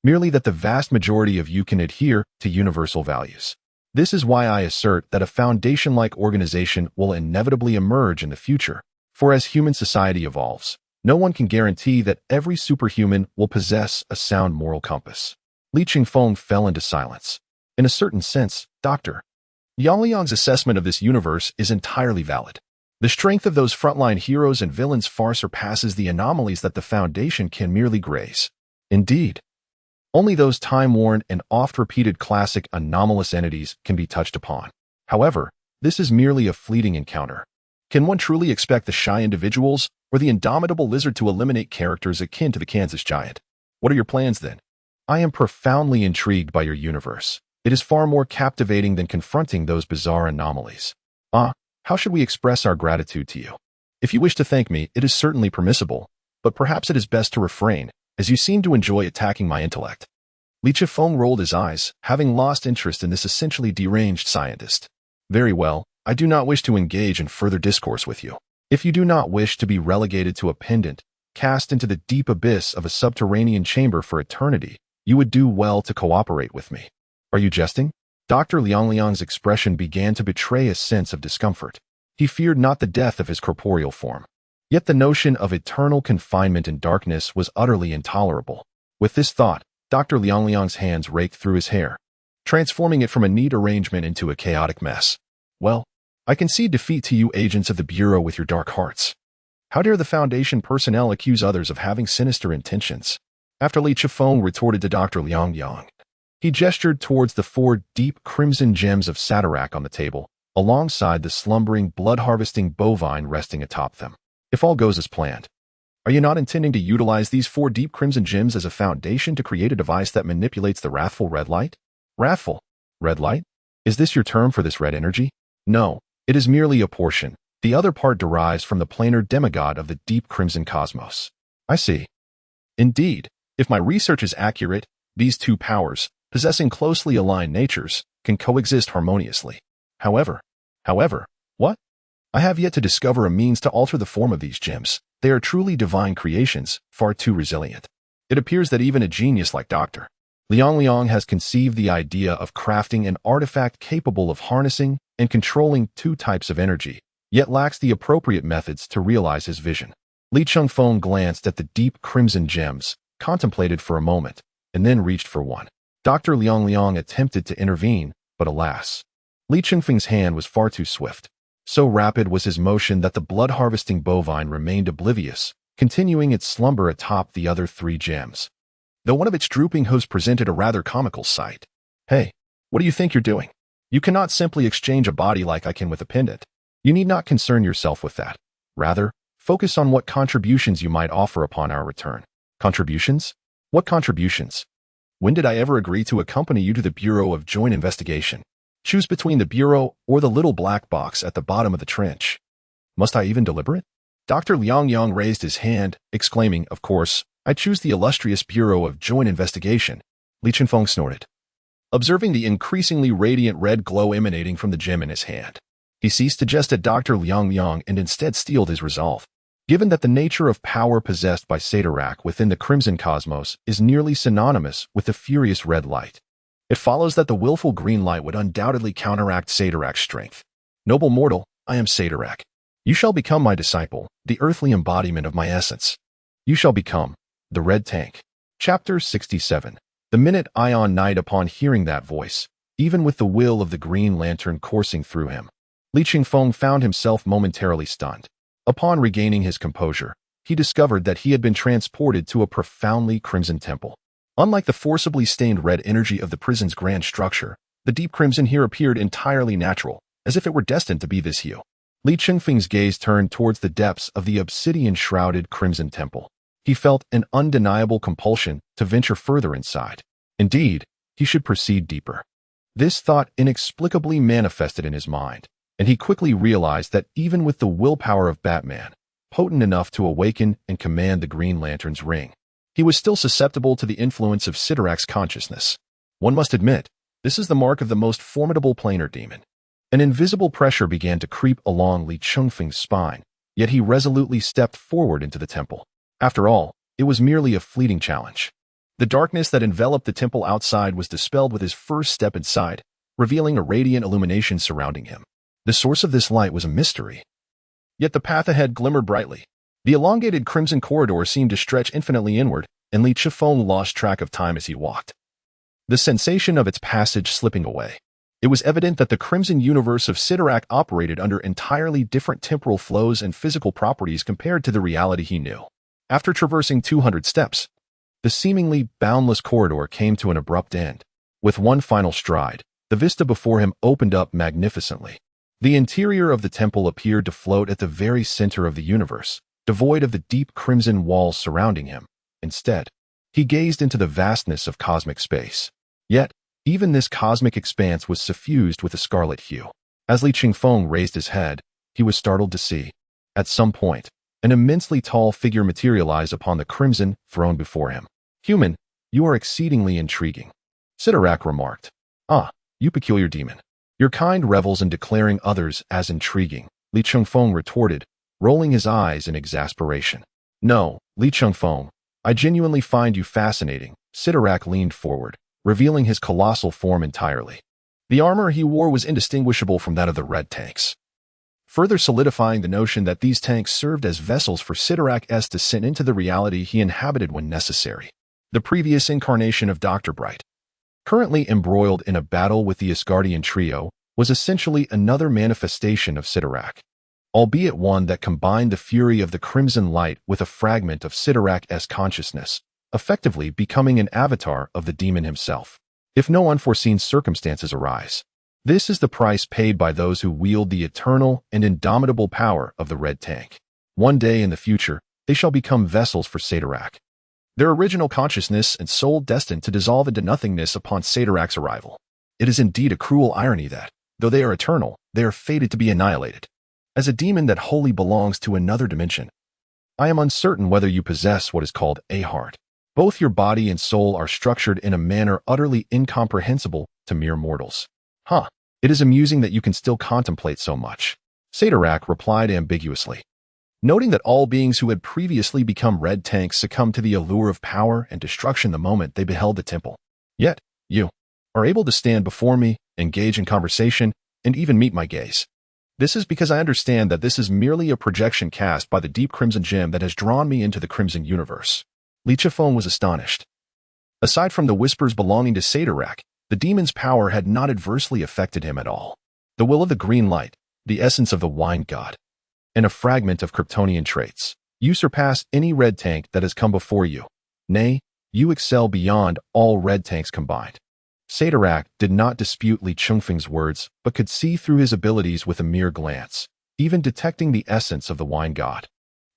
Merely that the vast majority of you can adhere to universal values. This is why I assert that a Foundation-like organization will inevitably emerge in the future, for as human society evolves, no one can guarantee that every superhuman will possess a sound moral compass. Li Chengfeng fell into silence. In a certain sense, Dr. Yangliang's assessment of this universe is entirely valid. The strength of those frontline heroes and villains far surpasses the anomalies that the Foundation can merely graze. Indeed, only those time-worn and oft-repeated classic anomalous entities can be touched upon. However, this is merely a fleeting encounter. Can one truly expect the shy individuals or the indomitable lizard to eliminate characters akin to the Kansas giant? What are your plans then? I am profoundly intrigued by your universe. It is far more captivating than confronting those bizarre anomalies. How should we express our gratitude to you? If you wish to thank me, it is certainly permissible, but perhaps it is best to refrain, as you seem to enjoy attacking my intellect. Li Chengfeng rolled his eyes, having lost interest in this essentially deranged scientist. Very well, I do not wish to engage in further discourse with you. If you do not wish to be relegated to a pendant, cast into the deep abyss of a subterranean chamber for eternity, you would do well to cooperate with me. Are you jesting? Dr. Yangliang's expression began to betray a sense of discomfort. He feared not the death of his corporeal form. Yet the notion of eternal confinement in darkness was utterly intolerable. With this thought, Dr. Yangliang's hands raked through his hair, transforming it from a neat arrangement into a chaotic mess. Well, I concede defeat to you agents of the Bureau with your dark hearts. How dare the Foundation personnel accuse others of having sinister intentions? After Li Chengfeng retorted to Dr. Yangliang, he gestured towards the 4 deep crimson gems of Satarak on the table, alongside the slumbering, blood-harvesting bovine resting atop them. If all goes as planned, are you not intending to utilize these 4 deep crimson gems as a foundation to create a device that manipulates the wrathful red light? Wrathful red light? Is this your term for this red energy? No, it is merely a portion. The other part derives from the planar demigod of the deep crimson cosmos. I see. Indeed, if my research is accurate, these 2 powers, possessing closely aligned natures, can coexist harmoniously. However, However, what? I have yet to discover a means to alter the form of these gems. They are truly divine creations, far too resilient. It appears that even a genius like Dr. Liang has conceived the idea of crafting an artifact capable of harnessing and controlling two types of energy, yet lacks the appropriate methods to realize his vision. Li Chengfeng glanced at the deep crimson gems, contemplated for a moment, and then reached for one. Dr. Liang attempted to intervene, but alas, Li Chengfeng's hand was far too swift. So rapid was his motion that the blood-harvesting bovine remained oblivious, continuing its slumber atop the other three gems. Though one of its drooping hooves presented a rather comical sight. Hey, what do you think you're doing? You cannot simply exchange a body like I can with a pendant. You need not concern yourself with that. Rather, focus on what contributions you might offer upon our return. Contributions? What contributions? When did I ever agree to accompany you to the Bureau of Joint Investigation? Choose between the Bureau or the little black box at the bottom of the trench. Must I even deliberate? Dr. Liang raised his hand, exclaiming, of course, I choose the illustrious Bureau of Joint Investigation. Li Chengfeng snorted, observing the increasingly radiant red glow emanating from the gem in his hand. He ceased to jest at Dr. Liang and instead steeled his resolve. Given that the nature of power possessed by Sadarak within the Crimson Cosmos is nearly synonymous with the furious red light, it follows that the willful green light would undoubtedly counteract Sadarak's strength. Noble mortal, I am Sadarak. You shall become my disciple, the earthly embodiment of my essence. You shall become the Red Tank. Chapter 67. The minute Ion Knight upon hearing that voice, even with the will of the Green Lantern coursing through him, Li Chengfeng found himself momentarily stunned. Upon regaining his composure, he discovered that he had been transported to a profoundly crimson temple. Unlike the forcibly stained red energy of the prison's grand structure, the deep crimson here appeared entirely natural, as if it were destined to be this hue. Li Chengfeng's gaze turned towards the depths of the obsidian-shrouded crimson temple. He felt an undeniable compulsion to venture further inside. Indeed, he should proceed deeper. This thought inexplicably manifested in his mind, and he quickly realized that even with the willpower of Batman, potent enough to awaken and command the Green Lantern's ring, he was still susceptible to the influence of Sidorak's consciousness. One must admit, this is the mark of the most formidable planar demon. An invisible pressure began to creep along Li Chengfeng's spine, yet he resolutely stepped forward into the temple. After all, it was merely a fleeting challenge. The darkness that enveloped the temple outside was dispelled with his first step inside, revealing a radiant illumination surrounding him. The source of this light was a mystery. Yet the path ahead glimmered brightly. The elongated crimson corridor seemed to stretch infinitely inward, and Li Chengfeng lost track of time as he walked, the sensation of its passage slipping away. It was evident that the crimson universe of Sidorak operated under entirely different temporal flows and physical properties compared to the reality he knew. After traversing 200 steps, the seemingly boundless corridor came to an abrupt end. With one final stride, the vista before him opened up magnificently. The interior of the temple appeared to float at the very center of the universe, devoid of the deep crimson walls surrounding him. Instead, he gazed into the vastness of cosmic space. Yet, even this cosmic expanse was suffused with a scarlet hue. As Li Chengfeng raised his head, he was startled to see, at some point, an immensely tall figure materialize upon the crimson throne before him. Human, you are exceedingly intriguing, Sidorak remarked. Ah, you peculiar demon. Your kind revels in declaring others as intriguing, Li Chengfeng retorted, rolling his eyes in exasperation. No, Li Chengfeng, I genuinely find you fascinating. Sidorak leaned forward, revealing his colossal form entirely. The armor he wore was indistinguishable from that of the Red Tanks, further solidifying the notion that these tanks served as vessels for Sidorak's descent into the reality he inhabited when necessary. The previous incarnation of Dr. Bright, currently embroiled in a battle with the Asgardian trio, was essentially another manifestation of Sidorak, albeit one that combined the fury of the crimson light with a fragment of Sidorak's consciousness, effectively becoming an avatar of the demon himself, if no unforeseen circumstances arise. This is the price paid by those who wield the eternal and indomitable power of the Red Tank. One day in the future, they shall become vessels for Sadarak, their original consciousness and soul destined to dissolve into nothingness upon Sadarak's arrival. It is indeed a cruel irony that, though they are eternal, they are fated to be annihilated. As a demon that wholly belongs to another dimension, I am uncertain whether you possess what is called a heart. Both your body and soul are structured in a manner utterly incomprehensible to mere mortals. Huh. It is amusing that you can still contemplate so much. Sadarak replied ambiguously, noting that all beings who had previously become red tanks succumbed to the allure of power and destruction the moment they beheld the temple. Yet, you are able to stand before me, engage in conversation, and even meet my gaze. This is because I understand that this is merely a projection cast by the deep crimson gem that has drawn me into the crimson universe. Li Chifeng was astonished. Aside from the whispers belonging to Sadarak, the demon's power had not adversely affected him at all. The will of the green light, the essence of the wine god, and a fragment of Kryptonian traits. You surpass any red tank that has come before you. Nay, you excel beyond all red tanks combined. Sadarak did not dispute Li Chifeng's words, but could see through his abilities with a mere glance, even detecting the essence of the wine god.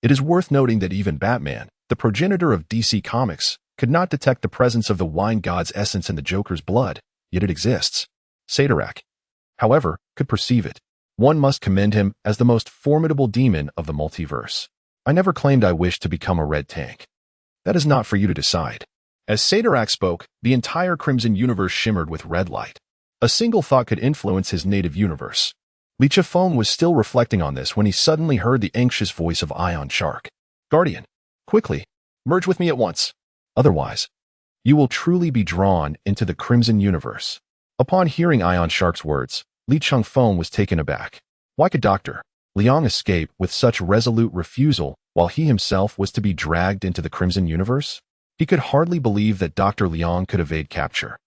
It is worth noting that even Batman, the progenitor of DC Comics, could not detect the presence of the wine god's essence in the Joker's blood, yet it exists. Sadarak, however, could perceive it. One must commend him as the most formidable demon of the multiverse. I never claimed I wished to become a red tank. That is not for you to decide. As Sadarak spoke, the entire Crimson Universe shimmered with red light. A single thought could influence his native universe. Li Chifeng was still reflecting on this when he suddenly heard the anxious voice of Ion Shark. Guardian, quickly, merge with me at once. Otherwise, you will truly be drawn into the Crimson Universe. Upon hearing Ion Shark's words, Li Chifeng was taken aback. Why could Dr. Liang escape with such resolute refusal while he himself was to be dragged into the Crimson Universe? He could hardly believe that Dr. Liang could evade capture.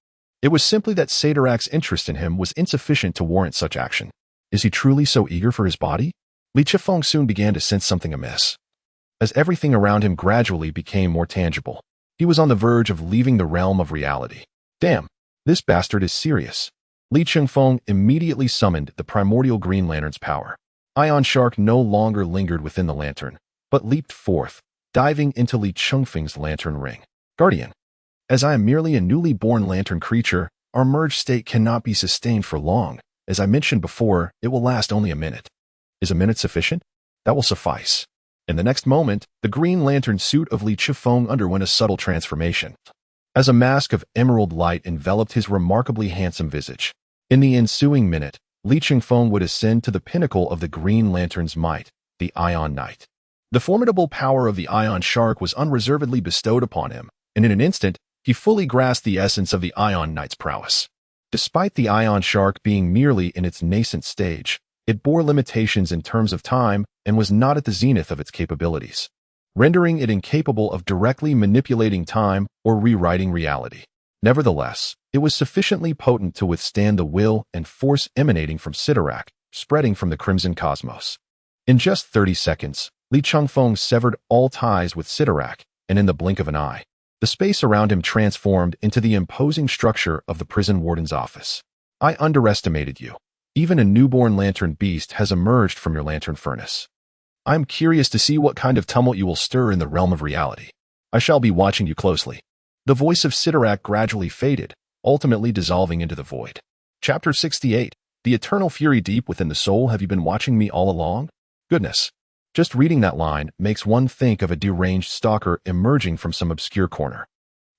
It was simply that Sadarak's interest in him was insufficient to warrant such action. Is he truly so eager for his body? Li Chifeng soon began to sense something amiss. As everything around him gradually became more tangible, he was on the verge of leaving the realm of reality. Damn, this bastard is serious. Li Chifeng immediately summoned the primordial Green Lantern's power. Ion Shark no longer lingered within the lantern, but leaped forth, diving into Li Chifeng's lantern ring. Guardian, as I am merely a newly born lantern creature, our merged state cannot be sustained for long. As I mentioned before, it will last only a minute. Is a minute sufficient? That will suffice. In the next moment, the Green Lantern suit of Li Chifeng underwent a subtle transformation, as a mask of emerald light enveloped his remarkably handsome visage. In the ensuing minute, Li Chifeng would ascend to the pinnacle of the Green Lantern's might, the Ion Knight. The formidable power of the Ion Shark was unreservedly bestowed upon him, and in an instant, he fully grasped the essence of the Ion Knight's prowess. Despite the Ion Shark being merely in its nascent stage, it bore limitations in terms of time and was not at the zenith of its capabilities, rendering it incapable of directly manipulating time or rewriting reality. Nevertheless, it was sufficiently potent to withstand the will and force emanating from Sadarak, spreading from the Crimson Cosmos. In just 30 seconds, Li Chifeng severed all ties with Sadarak, and in the blink of an eye, the space around him transformed into the imposing structure of the prison warden's office. I underestimated you. Even a newborn lantern beast has emerged from your lantern furnace. I am curious to see what kind of tumult you will stir in the realm of reality. I shall be watching you closely. The voice of Sadarak gradually faded, ultimately dissolving into the void. Chapter 68. The Eternal Fury Deep Within the Soul. Have you been watching me all along? Goodness. Just reading that line makes one think of a deranged stalker emerging from some obscure corner.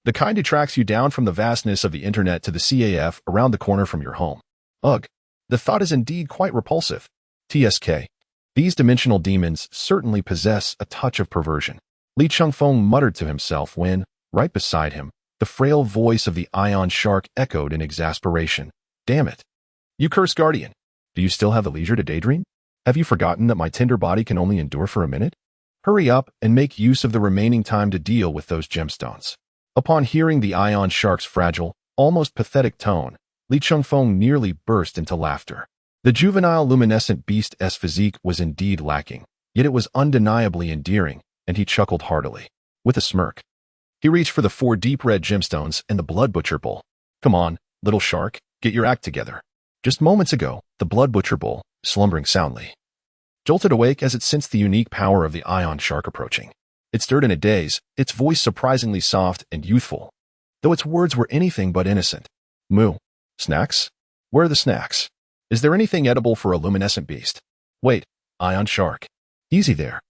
The kind who tracks you down from the vastness of the internet to the CAF around the corner from your home. Ugh. The thought is indeed quite repulsive. TSK. These dimensional demons certainly possess a touch of perversion. Li Chifeng muttered to himself when, right beside him, the frail voice of the Ion Shark echoed in exasperation. Damn it. You cursed Guardian. Do you still have the leisure to daydream? Have you forgotten that my tender body can only endure for a minute? Hurry up and make use of the remaining time to deal with those gemstones. Upon hearing the Ion Shark's fragile, almost pathetic tone, Li Chifeng nearly burst into laughter. The juvenile luminescent beast's physique was indeed lacking, yet it was undeniably endearing, and he chuckled heartily. With a smirk, he reached for the 4 deep red gemstones and the Blood Butcher Bowl. Come on, little shark, get your act together. Just moments ago, the Blood Butcher Bowl, slumbering soundly, jolted awake as it sensed the unique power of the Ion Shark approaching. It stirred in a daze, its voice surprisingly soft and youthful, though its words were anything but innocent. Moo. Snacks? Where are the snacks? Is there anything edible for a luminescent beast? Wait, Ion Shark. Easy there.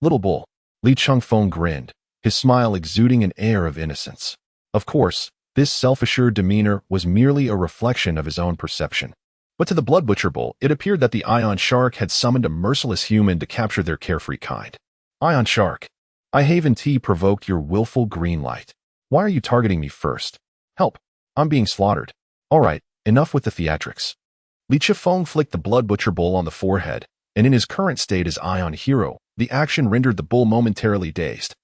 Little bull. Li Chifeng grinned, his smile exuding an air of innocence. Of course, this self-assured demeanor was merely a reflection of his own perception. But to the Blood Butcher Bull, it appeared that the Ion Shark had summoned a merciless human to capture their carefree kind. Ion Shark, I Haven T provoked your willful green light. Why are you targeting me first? Help, I'm being slaughtered. Alright, enough with the theatrics. Li Chifeng flicked the Blood Butcher Bull on the forehead, and in his current state as Ion Hero, the action rendered the bull momentarily dazed.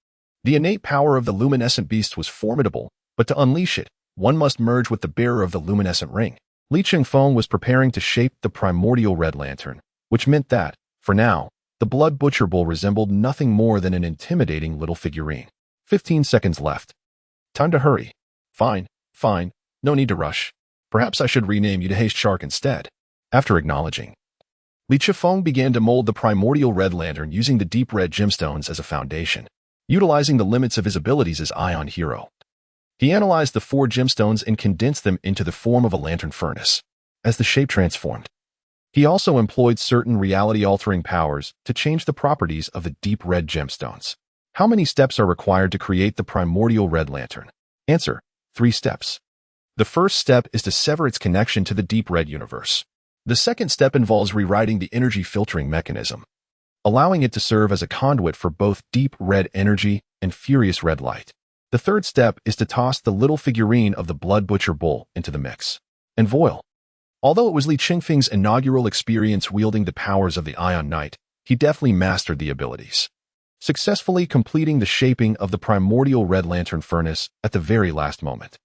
The innate power of the luminescent beast was formidable, but to unleash it, one must merge with the bearer of the luminescent ring. Li Chifeng was preparing to shape the primordial red lantern, which meant that, for now, the Blood Butcher Bull resembled nothing more than an intimidating little figurine. 15 seconds left. Time to hurry. Fine, no need to rush. Perhaps I should rename you to Haste Shark instead. After acknowledging, Li Chifeng began to mold the primordial red lantern using the deep red gemstones as a foundation, utilizing the limits of his abilities as Ion Hero. He analyzed the 4 gemstones and condensed them into the form of a lantern furnace. As the shape transformed, he also employed certain reality-altering powers to change the properties of the deep red gemstones. How many steps are required to create the primordial red lantern? Answer: 3 steps. The first step is to sever its connection to the deep red universe. The second step involves rewriting the energy filtering mechanism, allowing it to serve as a conduit for both deep red energy and furious red light. The third step is to toss the little figurine of the Blood Butcher Bull into the mix. And voila! Although it was Li Chifeng's inaugural experience wielding the powers of the Ion Knight, he deftly mastered the abilities, successfully completing the shaping of the primordial red lantern furnace at the very last moment.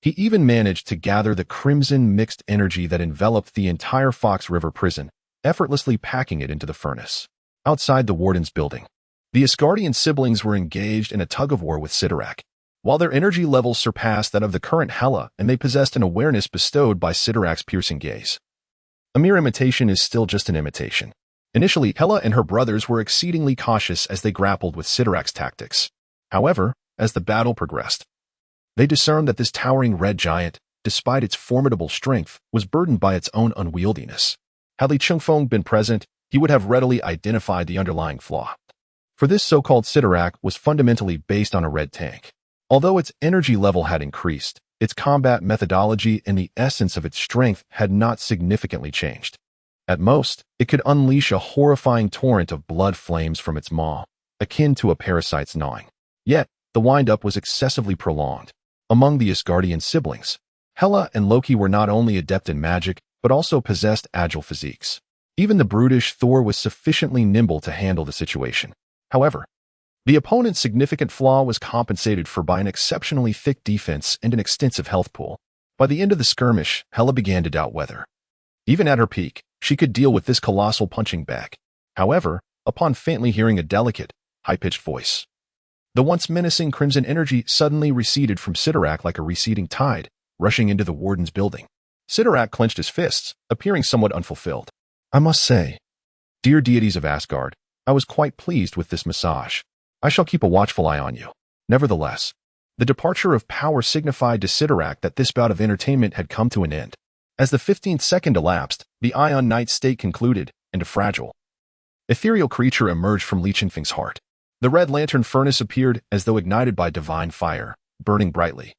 He even managed to gather the crimson mixed energy that enveloped the entire Fox River prison, effortlessly packing it into the furnace. Outside the warden's building, the Asgardian siblings were engaged in a tug-of-war with Sidorak. While their energy levels surpassed that of the current Hela and they possessed an awareness bestowed by Sidorak's piercing gaze, a mere imitation is still just an imitation. Initially, Hela and her brothers were exceedingly cautious as they grappled with Sidorak's tactics. However, as the battle progressed, they discerned that this towering red giant, despite its formidable strength, was burdened by its own unwieldiness. Had Li Chifeng been present, he would have readily identified the underlying flaw. For this so-called Sidorak was fundamentally based on a red tank. Although its energy level had increased, its combat methodology and the essence of its strength had not significantly changed. At most, it could unleash a horrifying torrent of blood flames from its maw, akin to a parasite's gnawing. Yet, the wind-up was excessively prolonged. Among the Asgardian siblings, Hela and Loki were not only adept in magic, but also possessed agile physiques. Even the brutish Thor was sufficiently nimble to handle the situation. However, the opponent's significant flaw was compensated for by an exceptionally thick defense and an extensive health pool. By the end of the skirmish, Hela began to doubt whether, even at her peak, she could deal with this colossal punching bag. However, upon faintly hearing a delicate, high-pitched voice, the once menacing crimson energy suddenly receded from Sidorak like a receding tide, rushing into the warden's building. Sidorak clenched his fists, appearing somewhat unfulfilled. I must say, dear deities of Asgard, I was quite pleased with this massage. I shall keep a watchful eye on you. Nevertheless, the departure of power signified to Sidorak that this bout of entertainment had come to an end. As the 15th second elapsed, the Ion Knight's state concluded, and a fragile, ethereal creature emerged from Li Chifeng's heart. The red lantern furnace appeared as though ignited by divine fire, burning brightly,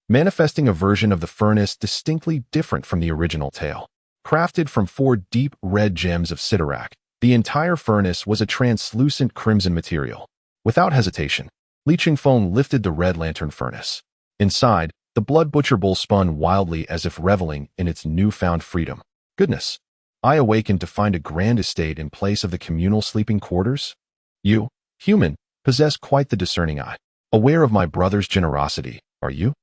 manifesting a version of the furnace distinctly different from the original tale. Crafted from 4 deep red gems of Sidorak, the entire furnace was a translucent crimson material. Without hesitation, Li Chifeng lifted the red lantern furnace. Inside, the Blood Butcher Bull spun wildly as if reveling in its newfound freedom. Goodness! I awakened to find a grand estate in place of the communal sleeping quarters. You, human, possess quite the discerning eye. Aware of my brother's generosity, are you?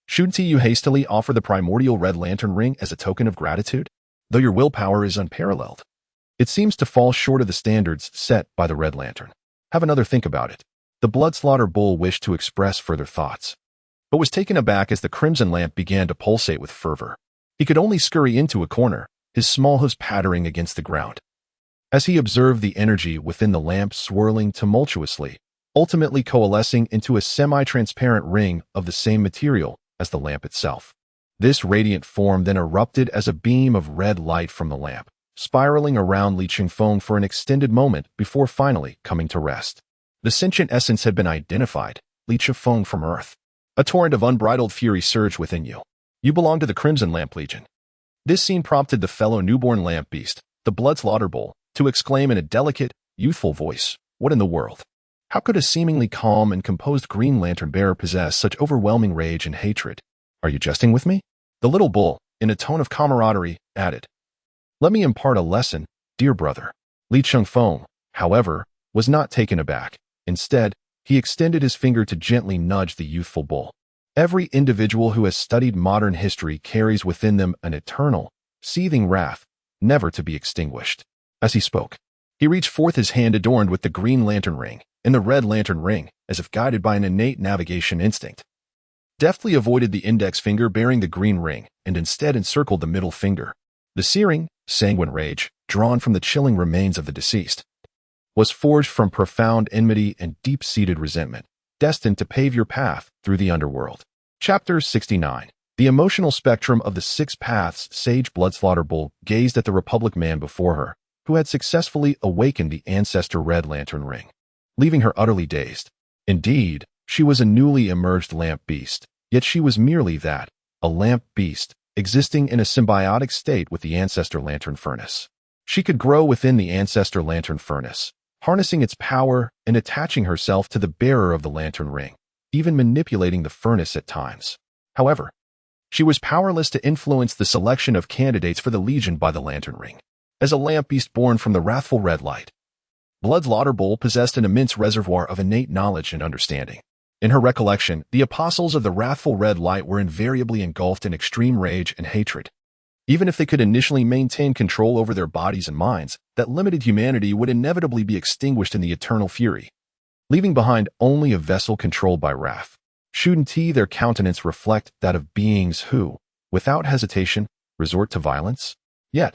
Shouldn't you hastily offer the primordial red lantern ring as a token of gratitude? Though your willpower is unparalleled, it seems to fall short of the standards set by the red lantern. Have another think about it. The Bloodslaughter Bull wished to express further thoughts, but was taken aback as the crimson lamp began to pulsate with fervor. He could only scurry into a corner, his small hooves pattering against the ground, as he observed the energy within the lamp swirling tumultuously, ultimately coalescing into a semi-transparent ring of the same material as the lamp itself. This radiant form then erupted as a beam of red light from the lamp, spiraling around Li Chifeng for an extended moment before finally coming to rest. The sentient essence had been identified, Li Chifeng from Earth. A torrent of unbridled fury surged within you. You belong to the Crimson Lamp Legion. This scene prompted the fellow newborn lamp beast, the Blood Slaughter Bull, to exclaim in a delicate, youthful voice, "What in the world? How could a seemingly calm and composed Green Lantern bearer possess such overwhelming rage and hatred? Are you jesting with me?" The little bull, in a tone of camaraderie, added, "Let me impart a lesson, dear brother." Li Changfeng, however, was not taken aback. Instead, he extended his finger to gently nudge the youthful bull. Every individual who has studied modern history carries within them an eternal, seething wrath, never to be extinguished. As he spoke, he reached forth his hand adorned with the Green Lantern ring and the Red Lantern ring, as if guided by an innate navigation instinct. Deftly avoided the index finger bearing the green ring and instead encircled the middle finger. The searing, sanguine rage, drawn from the chilling remains of the deceased, was forged from profound enmity and deep-seated resentment, destined to pave your path through the underworld. Chapter 69. The emotional spectrum of the Six Paths. Sage Bloodslaughter Bull gazed at the Republic man before her, who had successfully awakened the ancestor Red Lantern ring, leaving her utterly dazed. Indeed, she was a newly emerged lamp beast, yet she was merely that, a lamp beast, existing in a symbiotic state with the ancestor Lantern Furnace. She could grow within the ancestor Lantern Furnace, harnessing its power and attaching herself to the bearer of the Lantern Ring, even manipulating the furnace at times. However, she was powerless to influence the selection of candidates for the Legion by the Lantern Ring. As a lamp beast born from the wrathful red light, Bloodslaughter Bull possessed an immense reservoir of innate knowledge and understanding. In her recollection, the apostles of the wrathful red light were invariably engulfed in extreme rage and hatred. Even if they could initially maintain control over their bodies and minds, that limited humanity would inevitably be extinguished in the eternal fury, leaving behind only a vessel controlled by wrath. Shouldn't their countenance reflect that of beings who, without hesitation, resort to violence? Yet,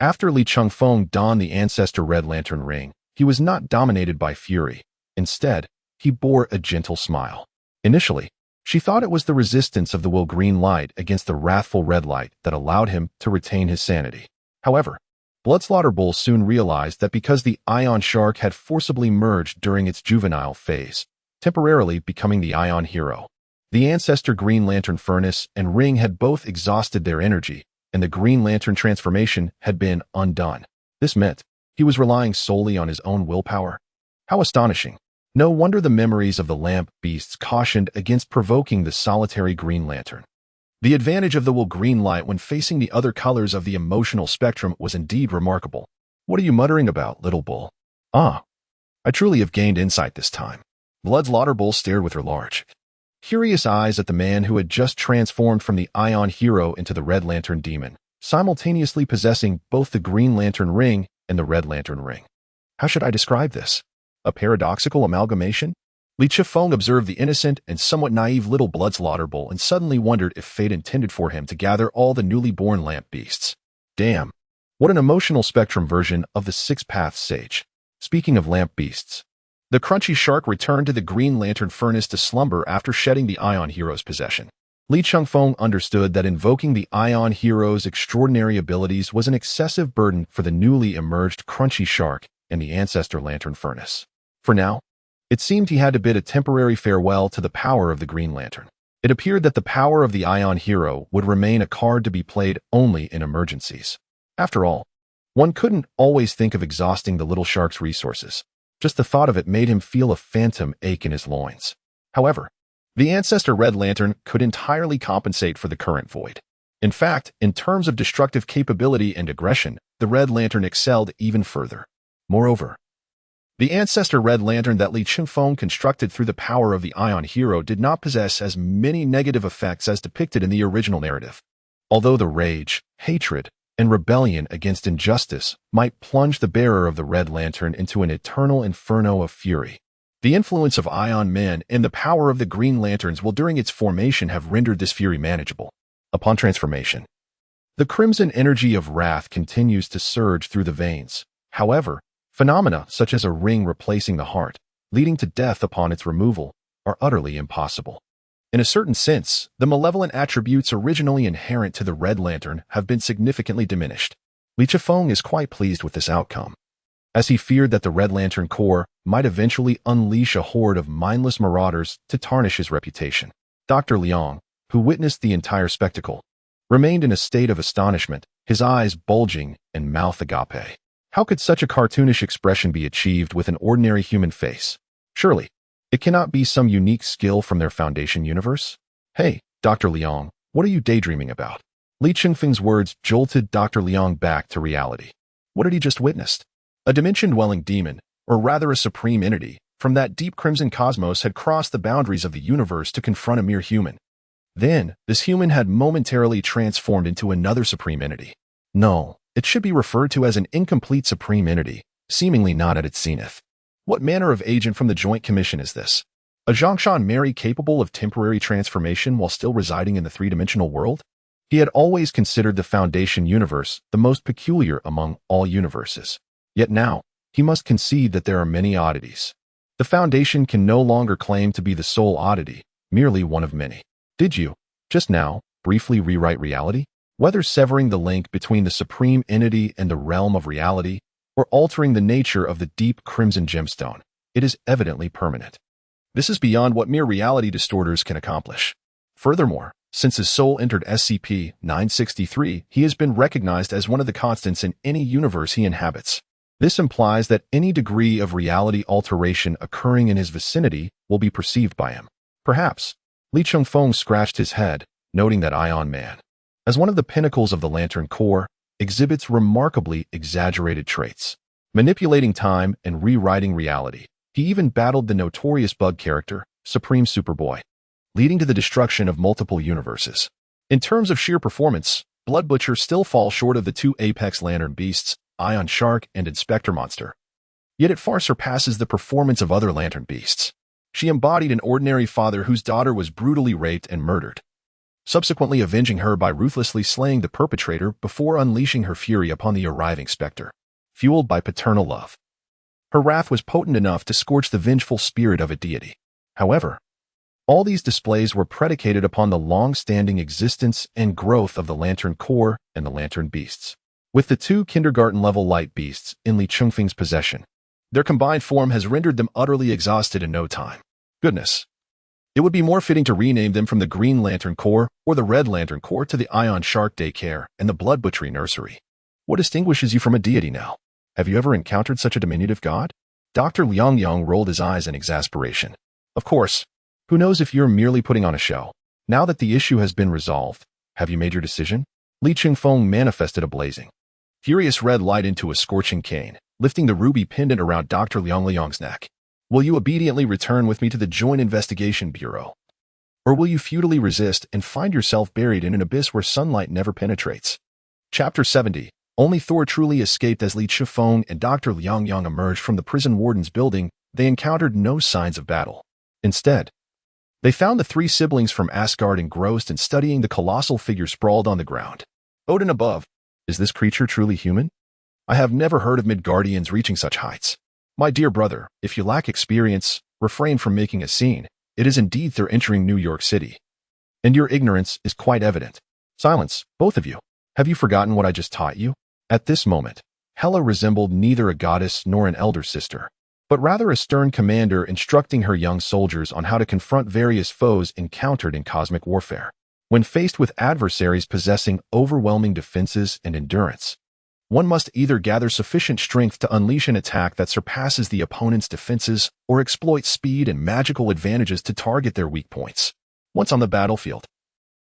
after Li Changfeng donned the ancestor Red Lantern ring, he was not dominated by fury. Instead, he bore a gentle smile. Initially, she thought it was the resistance of the will green light against the wrathful red light that allowed him to retain his sanity. However, Bloodslaughter Bull soon realized that because the Ion Shark had forcibly merged during its juvenile phase, temporarily becoming the Ion Hero, the ancestor Green Lantern Furnace and ring had both exhausted their energy, and the Green Lantern transformation had been undone. This meant he was relying solely on his own willpower. How astonishing! No wonder the memories of the lamp beasts cautioned against provoking the solitary Green Lantern. The advantage of the will green light when facing the other colors of the emotional spectrum was indeed remarkable. "What are you muttering about, little bull?" "Ah, I truly have gained insight this time." Bloodslaughter Bull stared with her large, curious eyes at the man who had just transformed from the Ion Hero into the Red Lantern Demon, simultaneously possessing both the Green Lantern Ring and the Red Lantern Ring. How should I describe this? A paradoxical amalgamation? Li Changfeng observed the innocent and somewhat naive little Bloodslaughter Bull and suddenly wondered if fate intended for him to gather all the newly born lamp beasts. Damn, what an emotional spectrum version of the Six Paths Sage. Speaking of lamp beasts, the Crunchy Shark returned to the Green Lantern Furnace to slumber after shedding the Ion Hero's possession. Li Changfeng understood that invoking the Ion Hero's extraordinary abilities was an excessive burden for the newly emerged Crunchy Shark and the ancestor Lantern Furnace. For now, it seemed he had to bid a temporary farewell to the power of the Green Lantern. It appeared that the power of the Ion Hero would remain a card to be played only in emergencies. After all, one couldn't always think of exhausting the little shark's resources. Just the thought of it made him feel a phantom ache in his loins. However, the ancestor Red Lantern could entirely compensate for the current void. In fact, in terms of destructive capability and aggression, the Red Lantern excelled even further. Moreover, the ancestor Red Lantern that Li Changfeng constructed through the power of the Ion Hero did not possess as many negative effects as depicted in the original narrative. Although the rage, hatred, and rebellion against injustice might plunge the bearer of the Red Lantern into an eternal inferno of fury, the influence of Ion Men and the power of the Green Lanterns will during its formation have rendered this fury manageable. Upon transformation, the crimson energy of wrath continues to surge through the veins. However, phenomena such as a ring replacing the heart, leading to death upon its removal, are utterly impossible. In a certain sense, the malevolent attributes originally inherent to the Red Lantern have been significantly diminished. Li Changfeng is quite pleased with this outcome, as he feared that the Red Lantern Corps might eventually unleash a horde of mindless marauders to tarnish his reputation. Dr. Liang, who witnessed the entire spectacle, remained in a state of astonishment, his eyes bulging and mouth agape. How could such a cartoonish expression be achieved with an ordinary human face? Surely, it cannot be some unique skill from their Foundation universe? Hey, Dr. Liang, what are you daydreaming about? Li Chengfeng's words jolted Dr. Liang back to reality. What had he just witnessed? A dimension-dwelling demon, or rather a supreme entity, from that deep crimson cosmos had crossed the boundaries of the universe to confront a mere human. Then, this human had momentarily transformed into another supreme entity. No, it should be referred to as an incomplete supreme entity, seemingly not at its zenith. What manner of agent from the Joint Commission is this? A Zhongshan Mary capable of temporary transformation while still residing in the three-dimensional world? He had always considered the Foundation universe the most peculiar among all universes. Yet now, he must concede that there are many oddities. The Foundation can no longer claim to be the sole oddity, merely one of many. Did you, just now, briefly rewrite reality? Whether severing the link between the supreme entity and the realm of reality, or altering the nature of the deep crimson gemstone, it is evidently permanent. This is beyond what mere reality distorters can accomplish. Furthermore, since his soul entered SCP-963, he has been recognized as one of the constants in any universe he inhabits. This implies that any degree of reality alteration occurring in his vicinity will be perceived by him. Perhaps. Li Chengfeng scratched his head, noting that Ion Man, as one of the pinnacles of the Lantern Corps, exhibits remarkably exaggerated traits. Manipulating time and rewriting reality, he even battled the notorious bug character, Supreme Superboy, leading to the destruction of multiple universes. In terms of sheer performance, Blood Butcher still falls short of the two apex lantern beasts, Ion Shark and Inspector Monster. Yet it far surpasses the performance of other lantern beasts. She embodied an ordinary father whose daughter was brutally raped and murdered, subsequently avenging her by ruthlessly slaying the perpetrator before unleashing her fury upon the arriving specter. Fueled by paternal love, her wrath was potent enough to scorch the vengeful spirit of a deity. However, all these displays were predicated upon the long-standing existence and growth of the Lantern Corps and the Lantern Beasts. With the two kindergarten-level light beasts in Li Chengfeng's possession, their combined form has rendered them utterly exhausted in no time. Goodness. It would be more fitting to rename them from the Green Lantern Corps or the Red Lantern Corps to the Ion Shark Daycare and the Blood Butchery Nursery. What distinguishes you from a deity now? Have you ever encountered such a diminutive god? Dr. Liang Yang rolled his eyes in exasperation. Of course. Who knows if you're merely putting on a show? Now that the issue has been resolved, have you made your decision? Li Chengfeng manifested a blazing, furious red light into a scorching cane, lifting the ruby pendant around Dr. Liang Liang's neck. Will you obediently return with me to the Joint Investigation Bureau? Or will you futilely resist and find yourself buried in an abyss where sunlight never penetrates? Chapter 70. Only Thor truly escaped. As Li Chengfeng and Dr. Liang Yang emerged from the prison warden's building, they encountered no signs of battle. Instead, they found the three siblings from Asgard engrossed in studying the colossal figure sprawled on the ground. Odin above. Is this creature truly human? I have never heard of Midgardians reaching such heights. My dear brother, if you lack experience, refrain from making a scene. It is indeed they're entering New York City. And your ignorance is quite evident. Silence, both of you. Have you forgotten what I just taught you? At this moment, Hela resembled neither a goddess nor an elder sister, but rather a stern commander instructing her young soldiers on how to confront various foes encountered in cosmic warfare. When faced with adversaries possessing overwhelming defenses and endurance, one must either gather sufficient strength to unleash an attack that surpasses the opponent's defenses or exploit speed and magical advantages to target their weak points. Once on the battlefield,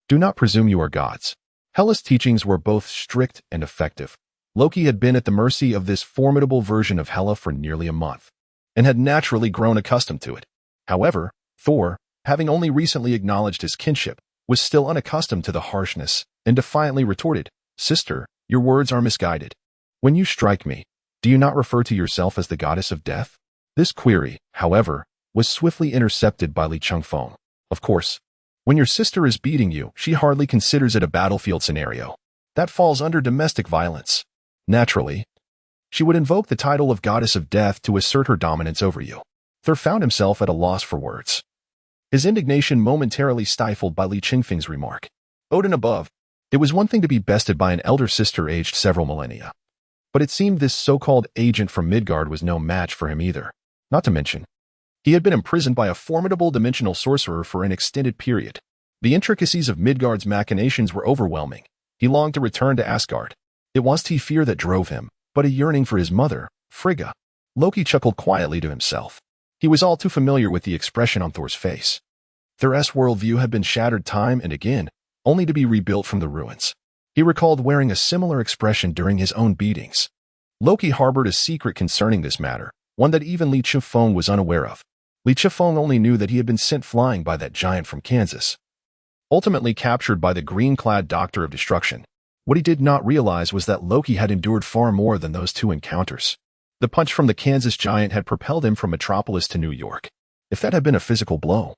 do not presume you are gods. Hela's teachings were both strict and effective. Loki had been at the mercy of this formidable version of Hela for nearly a month, and had naturally grown accustomed to it. However, Thor, having only recently acknowledged his kinship, was still unaccustomed to the harshness, and defiantly retorted, "Sister, your words are misguided. When you strike me, do you not refer to yourself as the goddess of death?" This query, however, was swiftly intercepted by Li Chengfeng. Of course, when your sister is beating you, she hardly considers it a battlefield scenario. That falls under domestic violence. Naturally, she would invoke the title of Goddess of Death to assert her dominance over you. Thor found himself at a loss for words, his indignation momentarily stifled by Li Chengfeng's remark. Odin above. It was one thing to be bested by an elder sister aged several millennia, but it seemed this so-called agent from Midgard was no match for him either. Not to mention, he had been imprisoned by a formidable dimensional sorcerer for an extended period. The intricacies of Midgard's machinations were overwhelming, He longed to return to Asgard. It wasn't he fear that drove him, but a yearning for his mother, Frigga. Loki chuckled quietly to himself. He was all too familiar with the expression on Thor's face. Thor's worldview had been shattered time and again, only to be rebuilt from the ruins. He recalled wearing a similar expression during his own beatings. Loki harbored a secret concerning this matter, one that even Li Chifeng was unaware of. Li Chifeng only knew that he had been sent flying by that giant from Kansas, ultimately captured by the green-clad Doctor of Destruction. What he did not realize was that Loki had endured far more than those two encounters. The punch from the Kansas giant had propelled him from Metropolis to New York. If that had been a physical blow,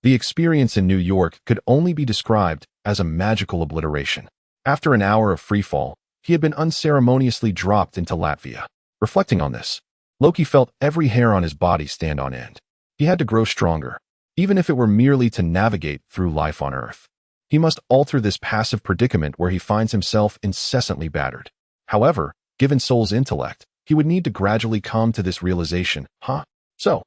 the experience in New York could only be described as a magical obliteration. After an hour of freefall, he had been unceremoniously dropped into Latvia. Reflecting on this, Loki felt every hair on his body stand on end. He had to grow stronger, even if it were merely to navigate through life on Earth. He must alter this passive predicament where he finds himself incessantly battered. However, given Soul's intellect, he would need to gradually come to this realization. So,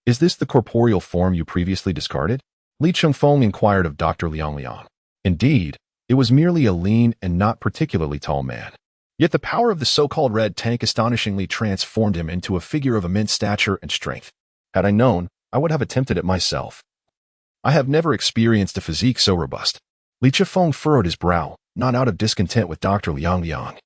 is this the corporeal form you previously discarded? Li Chifeng inquired of Dr. Liang Liang. Indeed, it was merely a lean and not particularly tall man. Yet the power of the so-called red tank astonishingly transformed him into a figure of immense stature and strength. Had I known, I would have attempted it myself. I have never experienced a physique so robust. Li Chifeng furrowed his brow, not out of discontent with Dr. Liang Liang,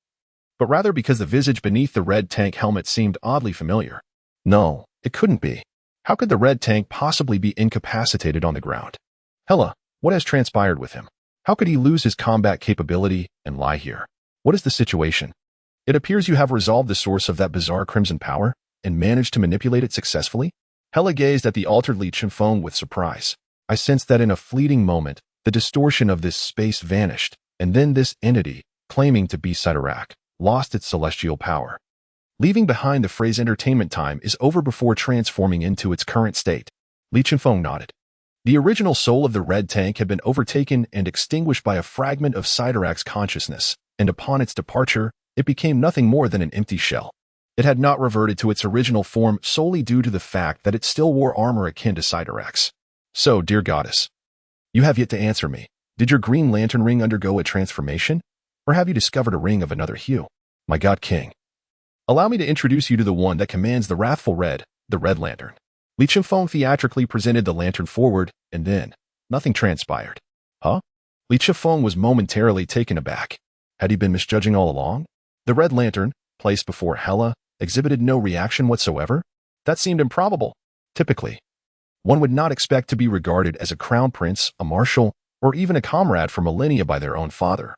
but rather because the visage beneath the red tank helmet seemed oddly familiar. No, it couldn't be. How could the red tank possibly be incapacitated on the ground? Hela, what has transpired with him? How could he lose his combat capability and lie here? What is the situation? It appears you have resolved the source of that bizarre crimson power and managed to manipulate it successfully? Hela gazed at the altered Li Chifeng with surprise. I sensed that in a fleeting moment, the distortion of this space vanished, and then this entity, claiming to be Cyttorak, lost its celestial power. Leaving behind the phrase entertainment time is over before transforming into its current state. Li Chifeng nodded. The original soul of the red tank had been overtaken and extinguished by a fragment of Cyttorak's consciousness, and upon its departure, it became nothing more than an empty shell. It had not reverted to its original form solely due to the fact that it still wore armor akin to Cyttorak's. So, dear goddess, you have yet to answer me. Did your Green Lantern ring undergo a transformation? Or have you discovered a ring of another hue? My God King, allow me to introduce you to the one that commands the wrathful red, the Red Lantern. Li Chifeng theatrically presented the lantern forward, and then, nothing transpired. Huh? Li Chifeng was momentarily taken aback. Had he been misjudging all along? The Red Lantern, placed before Hela, exhibited no reaction whatsoever? That seemed improbable. Typically, one would not expect to be regarded as a crown prince, a marshal, or even a comrade for millennia by their own father,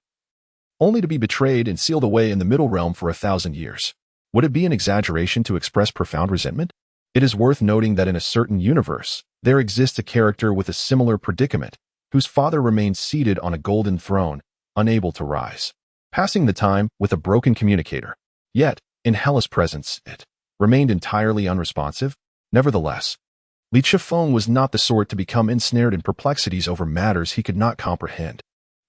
only to be betrayed and sealed away in the Middle Realm for 1,000 years. Would it be an exaggeration to express profound resentment? It is worth noting that in a certain universe, there exists a character with a similar predicament, whose father remains seated on a golden throne, unable to rise, passing the time with a broken communicator. Yet, in Hela's presence, it remained entirely unresponsive. Nevertheless, Li Chifeng was not the sort to become ensnared in perplexities over matters he could not comprehend.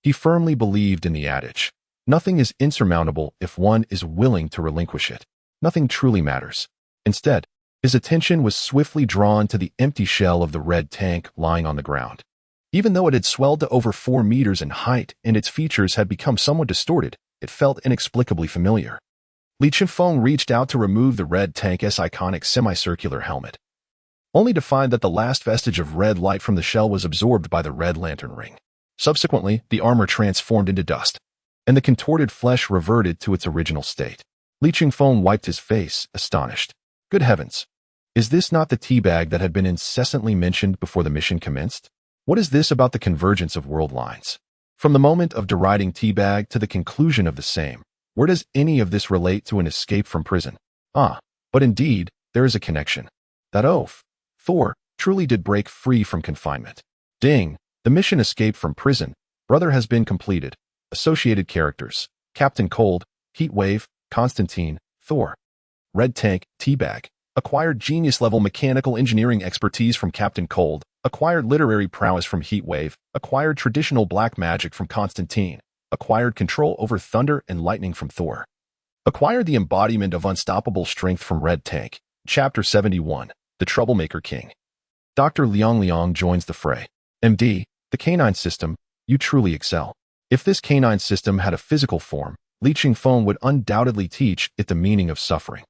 He firmly believed in the adage, nothing is insurmountable if one is willing to relinquish it. Nothing truly matters. Instead, his attention was swiftly drawn to the empty shell of the red tank lying on the ground. Even though it had swelled to over 4 meters in height and its features had become somewhat distorted, it felt inexplicably familiar. Li Chifeng reached out to remove the red tank's iconic semicircular helmet, only to find that the last vestige of red light from the shell was absorbed by the Red Lantern ring. Subsequently, the armor transformed into dust, and the contorted flesh reverted to its original state. Li Chifeng wiped his face, astonished. Good heavens! Is this not the teabag that had been incessantly mentioned before the mission commenced? What is this about the convergence of world lines? From the moment of deriding teabag to the conclusion of the same, where does any of this relate to an escape from prison? But indeed, there is a connection. That oaf, Thor, truly did break free from confinement. Ding! The mission escape from prison, brother, has been completed. Associated characters: Captain Cold, Heatwave, Constantine, Thor. Red Tank, Teabag. Acquired genius-level mechanical engineering expertise from Captain Cold. Acquired literary prowess from Heatwave. Acquired traditional black magic from Constantine. Acquired control over thunder and lightning from Thor. Acquired the embodiment of unstoppable strength from Red Tank. Chapter 71. The Troublemaker King. Dr. Liang Liang joins the fray. MD, the canine system, you truly excel. If this canine system had a physical form, Li Qingfeng would undoubtedly teach it the meaning of suffering.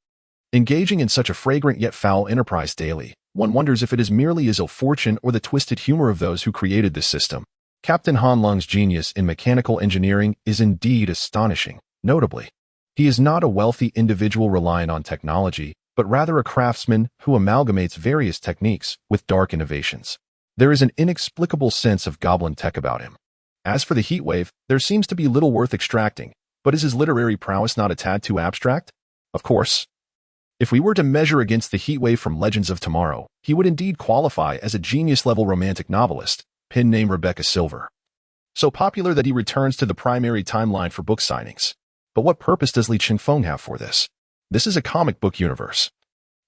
Engaging in such a fragrant yet foul enterprise daily, one wonders if it is merely his ill fortune or the twisted humor of those who created this system. Captain Han Lung's genius in mechanical engineering is indeed astonishing. Notably, he is not a wealthy individual reliant on technology, but rather a craftsman who amalgamates various techniques with dark innovations. There is an inexplicable sense of goblin tech about him. As for the heatwave, there seems to be little worth extracting, but is his literary prowess not a tad too abstract? Of course. If we were to measure against the heatwave from Legends of Tomorrow, he would indeed qualify as a genius-level romantic novelist, pen name Rebecca Silver. So popular that he returns to the primary timeline for book signings. But what purpose does Li Qingfeng have for this? This is a comic book universe,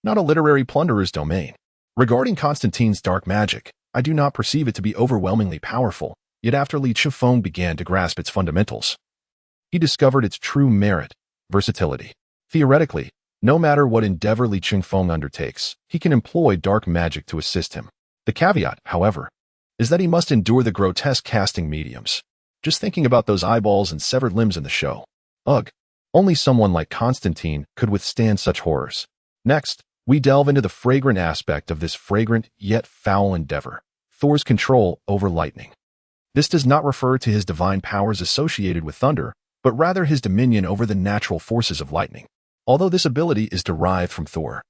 not a literary plunderer's domain. Regarding Constantine's dark magic, I do not perceive it to be overwhelmingly powerful, yet after Li Qingfeng began to grasp its fundamentals, he discovered its true merit, versatility. Theoretically, no matter what endeavor Li Qingfeng undertakes, he can employ dark magic to assist him. The caveat, however, is that he must endure the grotesque casting mediums. Just thinking about those eyeballs and severed limbs in the show. Ugh. Only someone like Constantine could withstand such horrors. Next, we delve into the fragrant aspect of this fragrant yet foul endeavor, Thor's control over lightning. This does not refer to his divine powers associated with thunder, but rather his dominion over the natural forces of lightning. Although this ability is derived from Thor,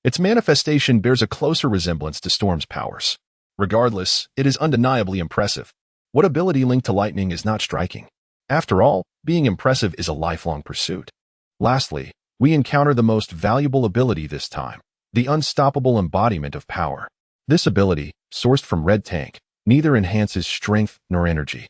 its manifestation bears a closer resemblance to Storm's powers. Regardless, it is undeniably impressive. What ability linked to lightning is not striking? After all, being impressive is a lifelong pursuit. Lastly, we encounter the most valuable ability this time, the unstoppable embodiment of power. This ability, sourced from Red Tank, neither enhances strength nor energy.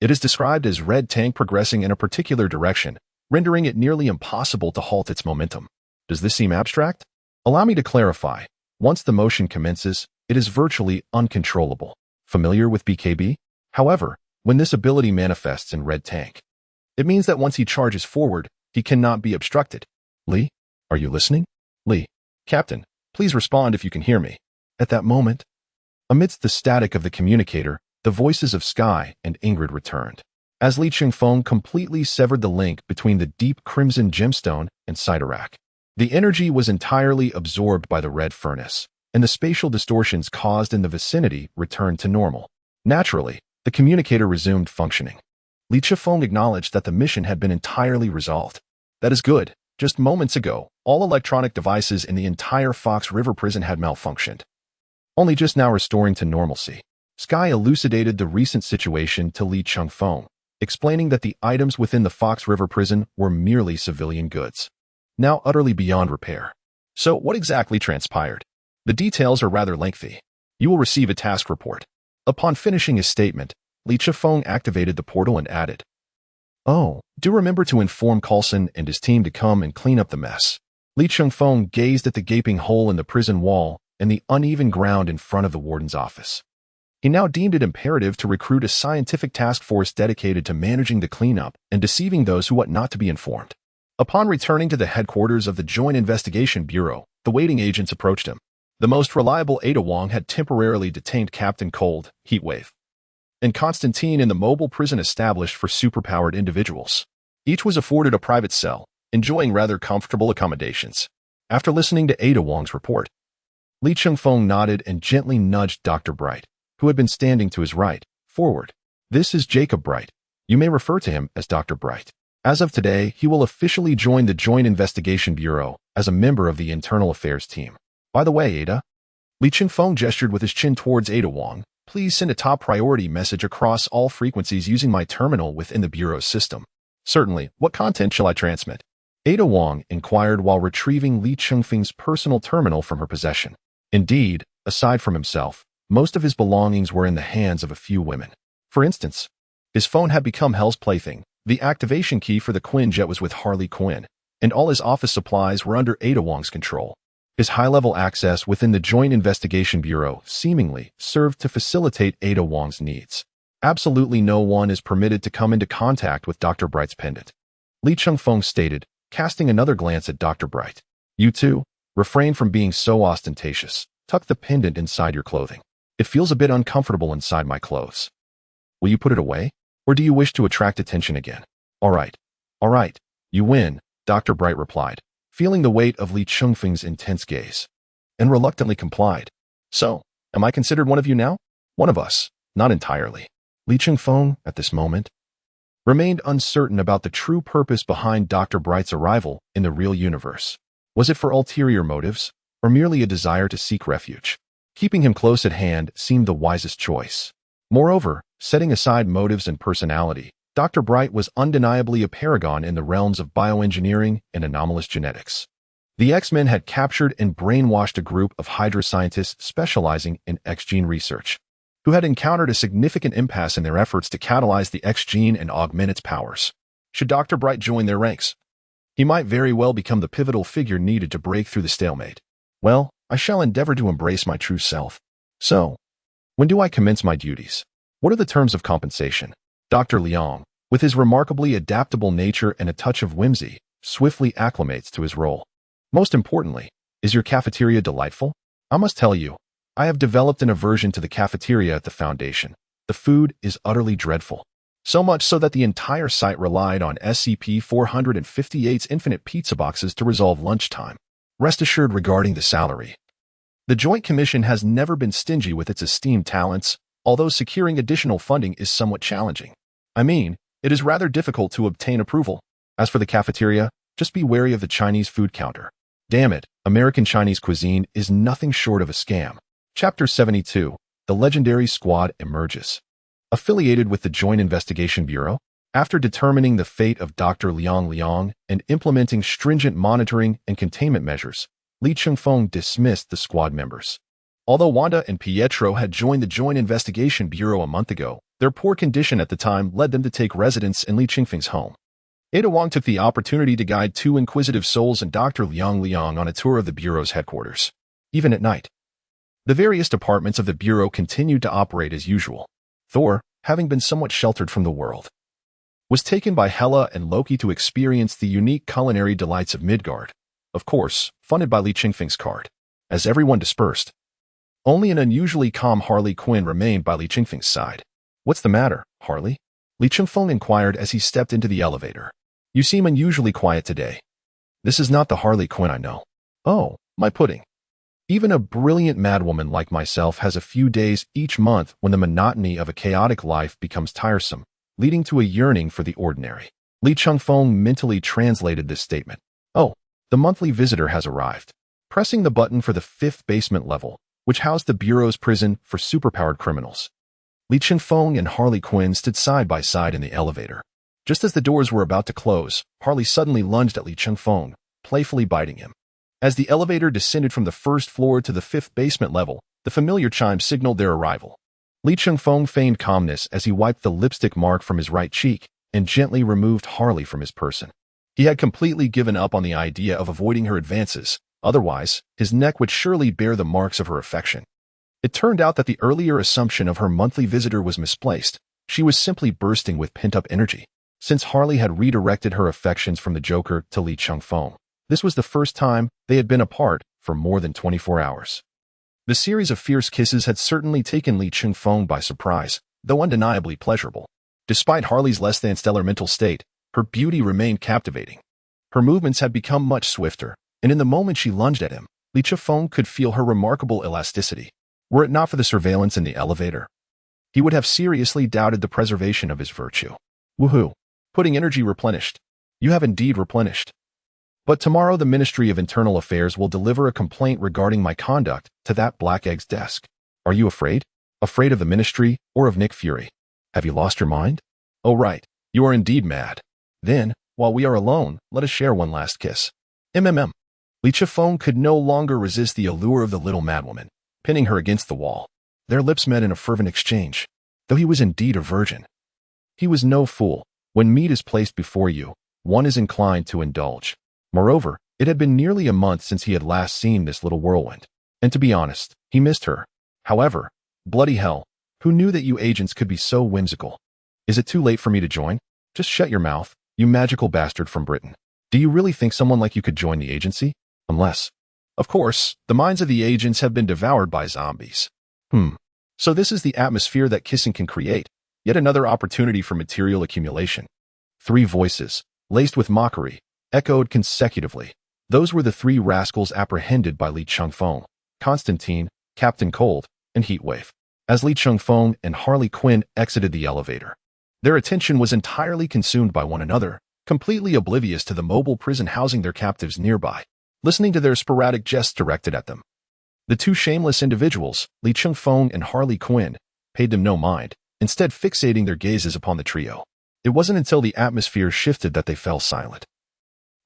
It is described as Red Tank progressing in a particular direction, rendering it nearly impossible to halt its momentum. Does this seem abstract? Allow me to clarify. Once the motion commences, it is virtually uncontrollable. Familiar with BKB? However, when this ability manifests in Red Tank, it means that once he charges forward, he cannot be obstructed. Li, are you listening? Li, Captain, please respond if you can hear me. At that moment, amidst the static of the communicator, the voices of Sky and Ingrid returned. As Li Qingfeng completely severed the link between the deep crimson gemstone and Sidorak. The energy was entirely absorbed by the red furnace, and the spatial distortions caused in the vicinity returned to normal. Naturally, the communicator resumed functioning. Li Qingfeng acknowledged that the mission had been entirely resolved. That is good. Just moments ago, all electronic devices in the entire Fox River prison had malfunctioned, only just now restoring to normalcy. Sky elucidated the recent situation to Li Qingfeng, explaining that the items within the Fox River prison were merely civilian goods, now utterly beyond repair. So what exactly transpired? The details are rather lengthy. You will receive a task report. Upon finishing his statement, Li Qingfeng activated the portal and added, "Oh, do remember to inform Coulson and his team to come and clean up the mess." Li Qingfeng gazed at the gaping hole in the prison wall and the uneven ground in front of the warden's office. He now deemed it imperative to recruit a scientific task force dedicated to managing the cleanup and deceiving those who ought not to be informed. Upon returning to the headquarters of the Joint Investigation Bureau, the waiting agents approached him. The most reliable Ada Wong had temporarily detained Captain Cold, Heatwave, and Constantine in the mobile prison established for superpowered individuals. Each was afforded a private cell, enjoying rather comfortable accommodations. After listening to Ada Wong's report, Li Qingfeng nodded and gently nudged Dr. Bright, who had been standing to his right, forward. "This is Jacob Bright. You may refer to him as Dr. Bright. As of today, he will officially join the Joint Investigation Bureau as a member of the Internal Affairs team. By the way, Ada," Li Qingfeng gestured with his chin towards Ada Wong, "please send a top priority message across all frequencies using my terminal within the Bureau's system." "Certainly. What content shall I transmit?" Ada Wong inquired while retrieving Li Qingfeng's personal terminal from her possession. Indeed, aside from himself, most of his belongings were in the hands of a few women. For instance, his phone had become Hell's plaything, the activation key for the Quinjet was with Harley Quinn, and all his office supplies were under Ada Wong's control. His high-level access within the Joint Investigation Bureau seemingly served to facilitate Ada Wong's needs. Absolutely no one is permitted to come into contact with Dr. Bright's pendant, Li Qingfeng stated, casting another glance at Dr. Bright. "You too, refrain from being so ostentatious. Tuck the pendant inside your clothing. It feels a bit uncomfortable inside my clothes." "Will you put it away?" Or do you wish to attract attention again? All right. All right. You win, Dr. Bright replied, feeling the weight of Li Chengfeng's intense gaze, and reluctantly complied. So, am I considered one of you now? One of us. Not entirely. Li Chengfeng, at this moment, remained uncertain about the true purpose behind Dr. Bright's arrival in the real universe. Was it for ulterior motives, or merely a desire to seek refuge? Keeping him close at hand seemed the wisest choice. Moreover, setting aside motives and personality, Dr. Bright was undeniably a paragon in the realms of bioengineering and anomalous genetics. The X-Men had captured and brainwashed a group of Hydra scientists specializing in X-gene research, who had encountered a significant impasse in their efforts to catalyze the X-gene and augment its powers. Should Dr. Bright join their ranks, he might very well become the pivotal figure needed to break through the stalemate. Well, I shall endeavor to embrace my true self. So, when do I commence my duties? What are the terms of compensation? Dr. Liang, with his remarkably adaptable nature and a touch of whimsy, swiftly acclimates to his role. Most importantly, is your cafeteria delightful? I must tell you, I have developed an aversion to the cafeteria at the Foundation. The food is utterly dreadful. So much so that the entire site relied on SCP-458's infinite pizza boxes to resolve lunchtime. Rest assured regarding the salary, the Joint Commission has never been stingy with its esteemed talents, although securing additional funding is somewhat challenging. I mean, it is rather difficult to obtain approval. As for the cafeteria, just be wary of the Chinese food counter. Damn it, American Chinese cuisine is nothing short of a scam. Chapter 72, The Legendary Squad Emerges. Affiliated with the Joint Investigation Bureau, after determining the fate of Dr. Liang and implementing stringent monitoring and containment measures, Li Chengfeng dismissed the squad members. Although Wanda and Pietro had joined the Joint Investigation Bureau a month ago, their poor condition at the time led them to take residence in Li Chengfeng's home. Ada Wong took the opportunity to guide two inquisitive souls and Dr. Liang on a tour of the Bureau's headquarters. Even at night, the various departments of the Bureau continued to operate as usual. Thor, having been somewhat sheltered from the world, was taken by Hela and Loki to experience the unique culinary delights of Midgard, of course, funded by Li Chengfeng's card. As everyone dispersed, only an unusually calm Harley Quinn remained by Li Chengfeng's side. What's the matter, Harley? Li Chengfeng inquired as he stepped into the elevator. You seem unusually quiet today. This is not the Harley Quinn I know. Oh, my pudding. Even a brilliant madwoman like myself has a few days each month when the monotony of a chaotic life becomes tiresome, leading to a yearning for the ordinary. Li Chengfeng mentally translated this statement. Oh, the monthly visitor has arrived. Pressing the button for the 5th basement level, which housed the Bureau's prison for superpowered criminals, Li Chengfeng and Harley Quinn stood side by side in the elevator. Just as the doors were about to close, Harley suddenly lunged at Li Chengfeng, playfully biting him. As the elevator descended from the 1st floor to the 5th basement level, the familiar chime signaled their arrival. Li Chengfeng feigned calmness as he wiped the lipstick mark from his right cheek and gently removed Harley from his person. He had completely given up on the idea of avoiding her advances, otherwise, his neck would surely bear the marks of her affection. It turned out that the earlier assumption of her monthly visitor was misplaced. She was simply bursting with pent-up energy. Since Harley had redirected her affections from the Joker to Li Chengfeng, this was the first time they had been apart for more than 24 hours. The series of fierce kisses had certainly taken Li Chengfeng by surprise, though undeniably pleasurable. Despite Harley's less-than-stellar mental state, her beauty remained captivating. Her movements had become much swifter, and in the moment she lunged at him, Li Chengfeng could feel her remarkable elasticity. Were it not for the surveillance in the elevator, he would have seriously doubted the preservation of his virtue. Woohoo! Putting energy replenished. You have indeed replenished. But tomorrow the Ministry of Internal Affairs will deliver a complaint regarding my conduct to that Black Egg's desk. Are you afraid? Afraid of the Ministry or of Nick Fury? Have you lost your mind? Oh right, you are indeed mad. Then, while we are alone, let us share one last kiss. MMM. Li Chengfeng could no longer resist the allure of the little madwoman, pinning her against the wall. Their lips met in a fervent exchange. Though he was indeed a virgin, he was no fool. When meat is placed before you, one is inclined to indulge. Moreover, it had been nearly a month since he had last seen this little whirlwind, and to be honest, he missed her. However, bloody hell, who knew that you agents could be so whimsical? Is it too late for me to join? Just shut your mouth, you magical bastard from Britain. Do you really think someone like you could join the agency? Unless, of course, the minds of the agents have been devoured by zombies. So this is the atmosphere that kissing can create. Yet another opportunity for material accumulation. Three voices, laced with mockery, echoed consecutively. Those were the three rascals apprehended by Li Changfeng: Constantine, Captain Cold, and Heatwave. As Li Changfeng and Harley Quinn exited the elevator, their attention was entirely consumed by one another, completely oblivious to the mobile prison housing their captives nearby, listening to their sporadic jests directed at them. The two shameless individuals, Li Changfeng and Harley Quinn, paid them no mind, instead fixating their gazes upon the trio. It wasn't until the atmosphere shifted that they fell silent,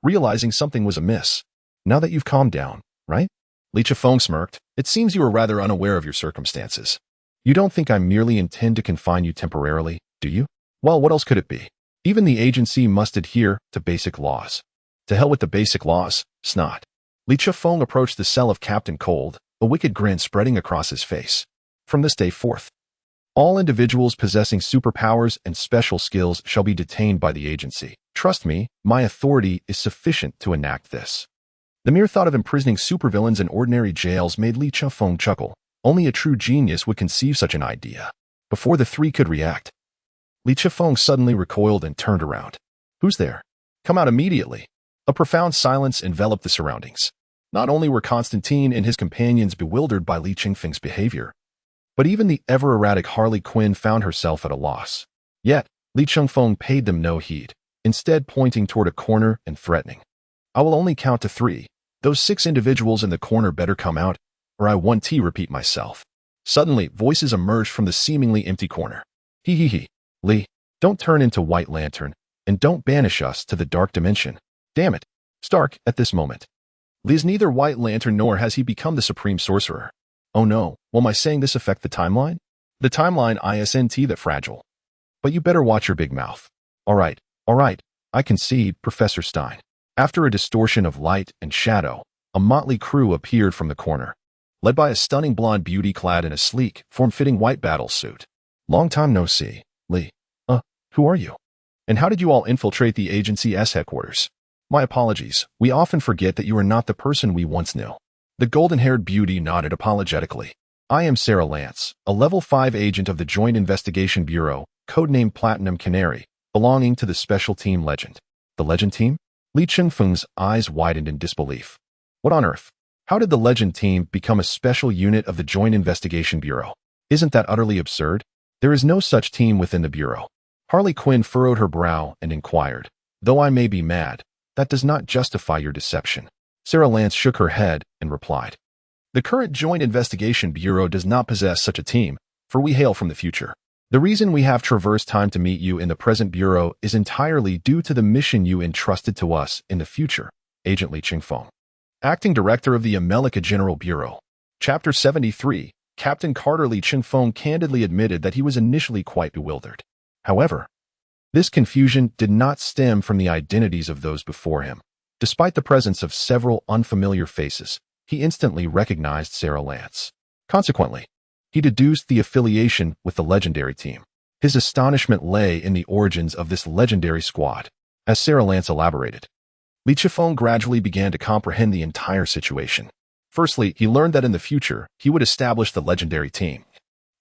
realizing something was amiss. Now that you've calmed down, right? Li Changfeng smirked. It seems you are rather unaware of your circumstances. You don't think I merely intend to confine you temporarily, do you? Well, what else could it be? Even the agency must adhere to basic laws. To hell with the basic laws, snot. Li Changfeng approached the cell of Captain Cold, a wicked grin spreading across his face. From this day forth, all individuals possessing superpowers and special skills shall be detained by the agency. Trust me, my authority is sufficient to enact this. The mere thought of imprisoning supervillains in ordinary jails made Li Changfeng chuckle. Only a true genius would conceive such an idea. Before the three could react, Li Changfeng suddenly recoiled and turned around. Who's there? Come out immediately. A profound silence enveloped the surroundings. Not only were Constantine and his companions bewildered by Li Changfeng's behavior, but even the ever-erratic Harley Quinn found herself at a loss. Yet, Li Changfeng paid them no heed, instead pointing toward a corner and threatening. I will only count to 3. Those 6 individuals in the corner better come out, or I won't repeat myself. Suddenly, voices emerged from the seemingly empty corner. He. Li, don't turn into White Lantern, and don't banish us to the dark dimension. Damn it. Stark, at this moment. Li is neither White Lantern nor has he become the Supreme Sorcerer. Oh no, will my saying this affect the timeline? The timeline isn't that fragile. But you better watch your big mouth. Alright, I concede, Professor Stein. After a distortion of light and shadow, a motley crew appeared from the corner, led by a stunning blonde beauty clad in a sleek, form-fitting white battle suit. Long time no see, Li. Who are you? And how did you all infiltrate the agency's headquarters? My apologies, we often forget that you are not the person we once knew. The golden-haired beauty nodded apologetically. I am Sarah Lance, a Level 5 agent of the Joint Investigation Bureau, codenamed Platinum Canary, belonging to the Special Team Legend. The Legend Team? Li Changfeng's eyes widened in disbelief. What on earth? How did the Legend Team become a special unit of the Joint Investigation Bureau? Isn't that utterly absurd? There is no such team within the Bureau. Harley Quinn furrowed her brow and inquired, though I may be mad, that does not justify your deception. Sarah Lance shook her head and replied, the current Joint Investigation Bureau does not possess such a team, for we hail from the future. The reason we have traversed time to meet you in the present Bureau is entirely due to the mission you entrusted to us in the future, Agent Li Changfeng. Acting Director of the America General Bureau. Chapter 73, Captain Carter Li Changfeng candidly admitted that he was initially quite bewildered. However, this confusion did not stem from the identities of those before him. Despite the presence of several unfamiliar faces, he instantly recognized Sarah Lance. Consequently, he deduced the affiliation with the legendary team. His astonishment lay in the origins of this legendary squad. As Sarah Lance elaborated, Li Changfeng gradually began to comprehend the entire situation. Firstly, he learned that in the future, he would establish the legendary team,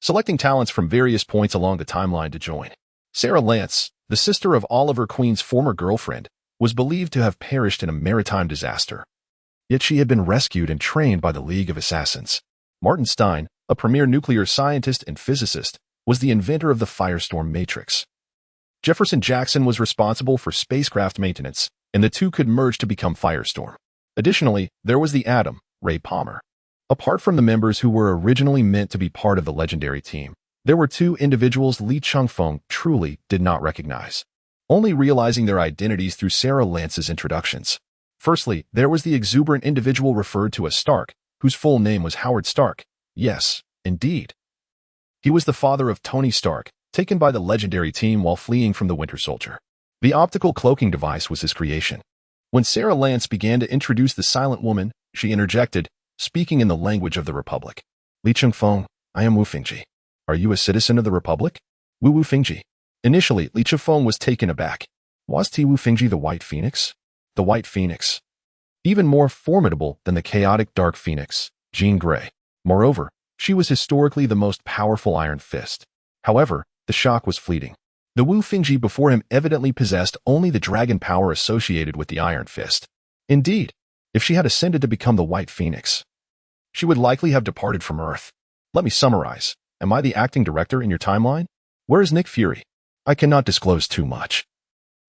selecting talents from various points along the timeline to join. Sarah Lance, the sister of Oliver Queen's former girlfriend, was believed to have perished in a maritime disaster. Yet she had been rescued and trained by the League of Assassins. Martin Stein, a premier nuclear scientist and physicist, was the inventor of the Firestorm Matrix. Jefferson Jackson was responsible for spacecraft maintenance, and the two could merge to become Firestorm. Additionally, there was the Atom, Ray Palmer. Apart from the members who were originally meant to be part of the legendary team, there were 2 individuals Li Changfeng truly did not recognize, only realizing their identities through Sarah Lance's introductions. Firstly, there was the exuberant individual referred to as Stark, whose full name was Howard Stark. Yes, indeed. He was the father of Tony Stark, taken by the legendary team while fleeing from the Winter Soldier. The optical cloaking device was his creation. When Sarah Lance began to introduce the silent woman, she interjected, speaking in the language of the Republic. Li Changfeng, I am Wu Fingji. Are you a citizen of the Republic? Wu Fingji. Initially, Li Changfeng was taken aback. Was Wu Fingji the White Phoenix? The White Phoenix. Even more formidable than the chaotic Dark Phoenix, Jean Grey. Moreover, she was historically the most powerful Iron Fist. However, The shock was fleeting. The Wu Fingji before him evidently possessed only the dragon power associated with the Iron Fist. Indeed, if she had ascended to become the White Phoenix, she would likely have departed from Earth. Let me summarize. Am I the acting director in your timeline? Where is Nick Fury? I cannot disclose too much.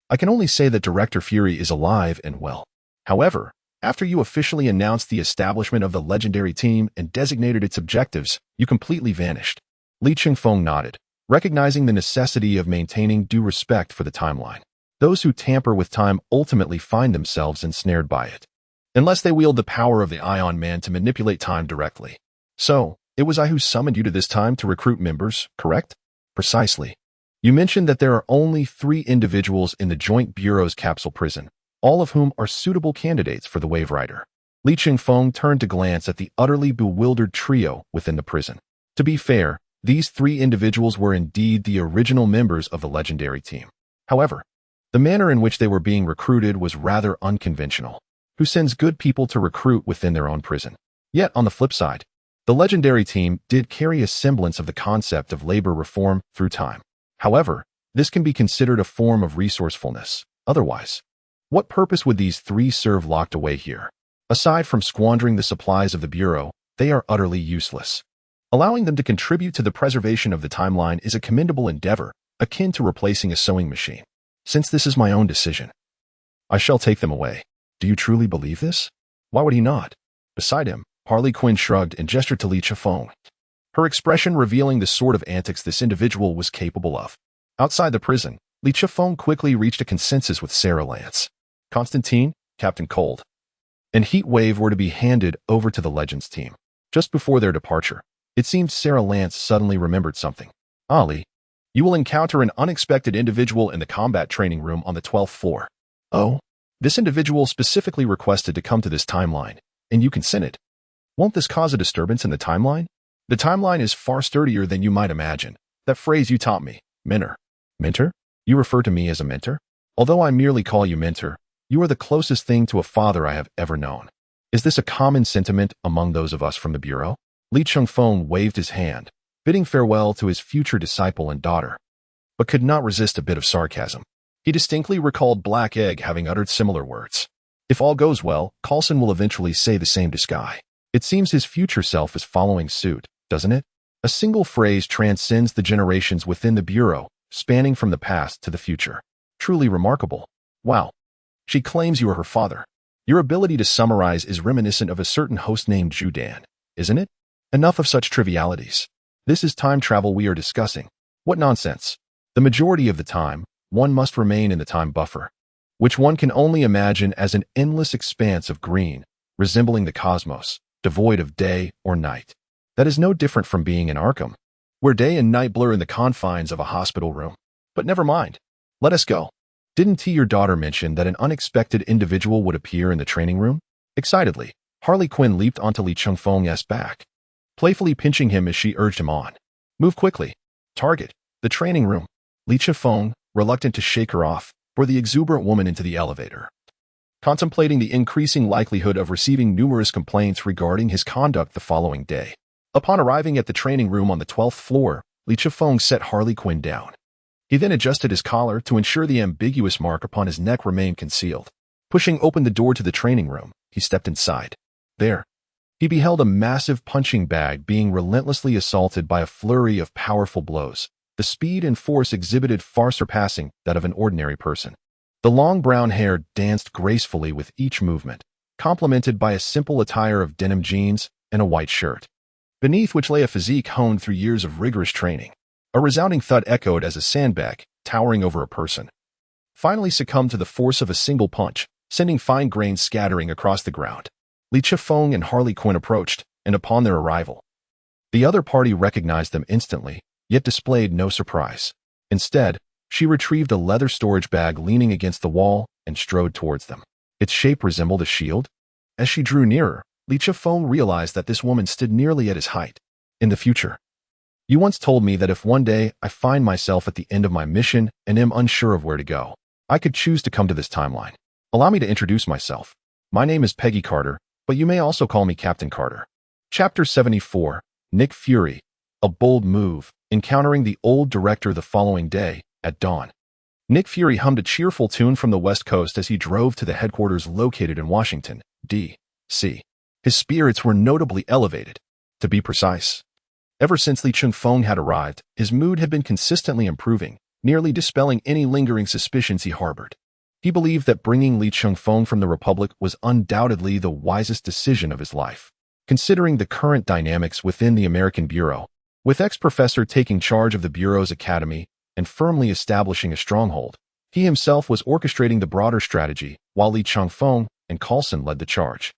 I can only say that Director Fury is alive and well. However, after you officially announced the establishment of the legendary team and designated its objectives, you completely vanished. Li Chengfeng nodded, recognizing the necessity of maintaining due respect for the timeline. Those who tamper with time ultimately find themselves ensnared by it, unless they wield the power of the Ion Man to manipulate time directly. So, it was I who summoned you to this time to recruit members, correct? Precisely. You mentioned that there are only 3 individuals in the Joint Bureau's capsule prison, all of whom are suitable candidates for the Wave Rider. Li Chengfeng turned to glance at the utterly bewildered trio within the prison. To be fair, these 3 individuals were indeed the original members of the legendary team. However, the manner in which they were being recruited was rather unconventional. Who sends good people to recruit within their own prison? Yet, on the flip side, the legendary team did carry a semblance of the concept of labor reform through time. However, this can be considered a form of resourcefulness. Otherwise, what purpose would these 3 serve locked away here? Aside from squandering the supplies of the Bureau, they are utterly useless. Allowing them to contribute to the preservation of the timeline is a commendable endeavor, akin to replacing a sewing machine. Since this is my own decision, I shall take them away. Do you truly believe this? Why would he not? Beside him, Harley Quinn shrugged and gestured to Li Chengfeng, her expression revealing the sort of antics this individual was capable of. Outside the prison, Li Chengfeng quickly reached a consensus with Sarah Lance. Constantine, Captain Cold, and Heat Wave were to be handed over to the Legends team. Just before their departure, it seemed Sarah Lance suddenly remembered something. Ali, you will encounter an unexpected individual in the combat training room on the 12th floor. Oh? This individual specifically requested to come to this timeline, and you consented. Won't this cause a disturbance in the timeline? The timeline is far sturdier than you might imagine. That phrase you taught me, mentor. Mentor? You refer to me as a mentor? Although I merely call you mentor, you are the closest thing to a father I have ever known. Is this a common sentiment among those of us from the Bureau? Li Chengfeng waved his hand, bidding farewell to his future disciple and daughter, but could not resist a bit of sarcasm. He distinctly recalled Black Egg having uttered similar words. If all goes well, Coulson will eventually say the same to Sky. It seems his future self is following suit, doesn't it? A single phrase transcends the generations within the Bureau, spanning from the past to the future. Truly remarkable. Wow. She claims you are her father. Your ability to summarize is reminiscent of a certain host named Judan, isn't it? Enough of such trivialities. This is time travel we are discussing. What nonsense. The majority of the time, one must remain in the time buffer, which one can only imagine as an endless expanse of green, resembling the cosmos, devoid of day or night. That is no different from being in Arkham, where day and night blur in the confines of a hospital room. But never mind. Let us go. Didn't T your daughter mention that an unexpected individual would appear in the training room? Excitedly, Harley Quinn leaped onto Li Chengfeng's back, playfully pinching him as she urged him on. Move quickly. Target, the training room. Li Chengfeng, reluctant to shake her off, bore the exuberant woman into the elevator. Contemplating the increasing likelihood of receiving numerous complaints regarding his conduct the following day. Upon arriving at the training room on the 12th floor, Li Chengfeng set Harley Quinn down. He then adjusted his collar to ensure the ambiguous mark upon his neck remained concealed. Pushing open the door to the training room, he stepped inside. There, he beheld a massive punching bag being relentlessly assaulted by a flurry of powerful blows. The speed and force exhibited far surpassing that of an ordinary person. The long brown hair danced gracefully with each movement, complemented by a simple attire of denim jeans and a white shirt, beneath which lay a physique honed through years of rigorous training. A resounding thud echoed as a sandbag, towering over a person, finally succumbed to the force of a single punch, sending fine grains scattering across the ground. Li Chengfeng and Harley Quinn approached, and upon their arrival, the other party recognized them instantly, yet displayed no surprise. Instead, she retrieved a leather storage bag leaning against the wall and strode towards them. Its shape resembled a shield. As she drew nearer, Li Chengfeng realized that this woman stood nearly at his height. In the future, you once told me that if one day I find myself at the end of my mission and am unsure of where to go, I could choose to come to this timeline. Allow me to introduce myself. My name is Peggy Carter, but you may also call me Captain Carter. Chapter 74, Nick Fury, A Bold Move, encountering the old director the following day at dawn. Nick Fury hummed a cheerful tune from the West Coast as he drove to the headquarters located in Washington, D.C. His spirits were notably elevated. To be precise, ever since Li Chun-Fong had arrived, his mood had been consistently improving, nearly dispelling any lingering suspicions he harbored. He believed that bringing Li Chun-Fong from the Republic was undoubtedly the wisest decision of his life. Considering the current dynamics within the American Bureau, with ex-professor taking charge of the Bureau's academy and firmly establishing a stronghold, he himself was orchestrating the broader strategy, while Li Chun-Fong and Coulson led the charge.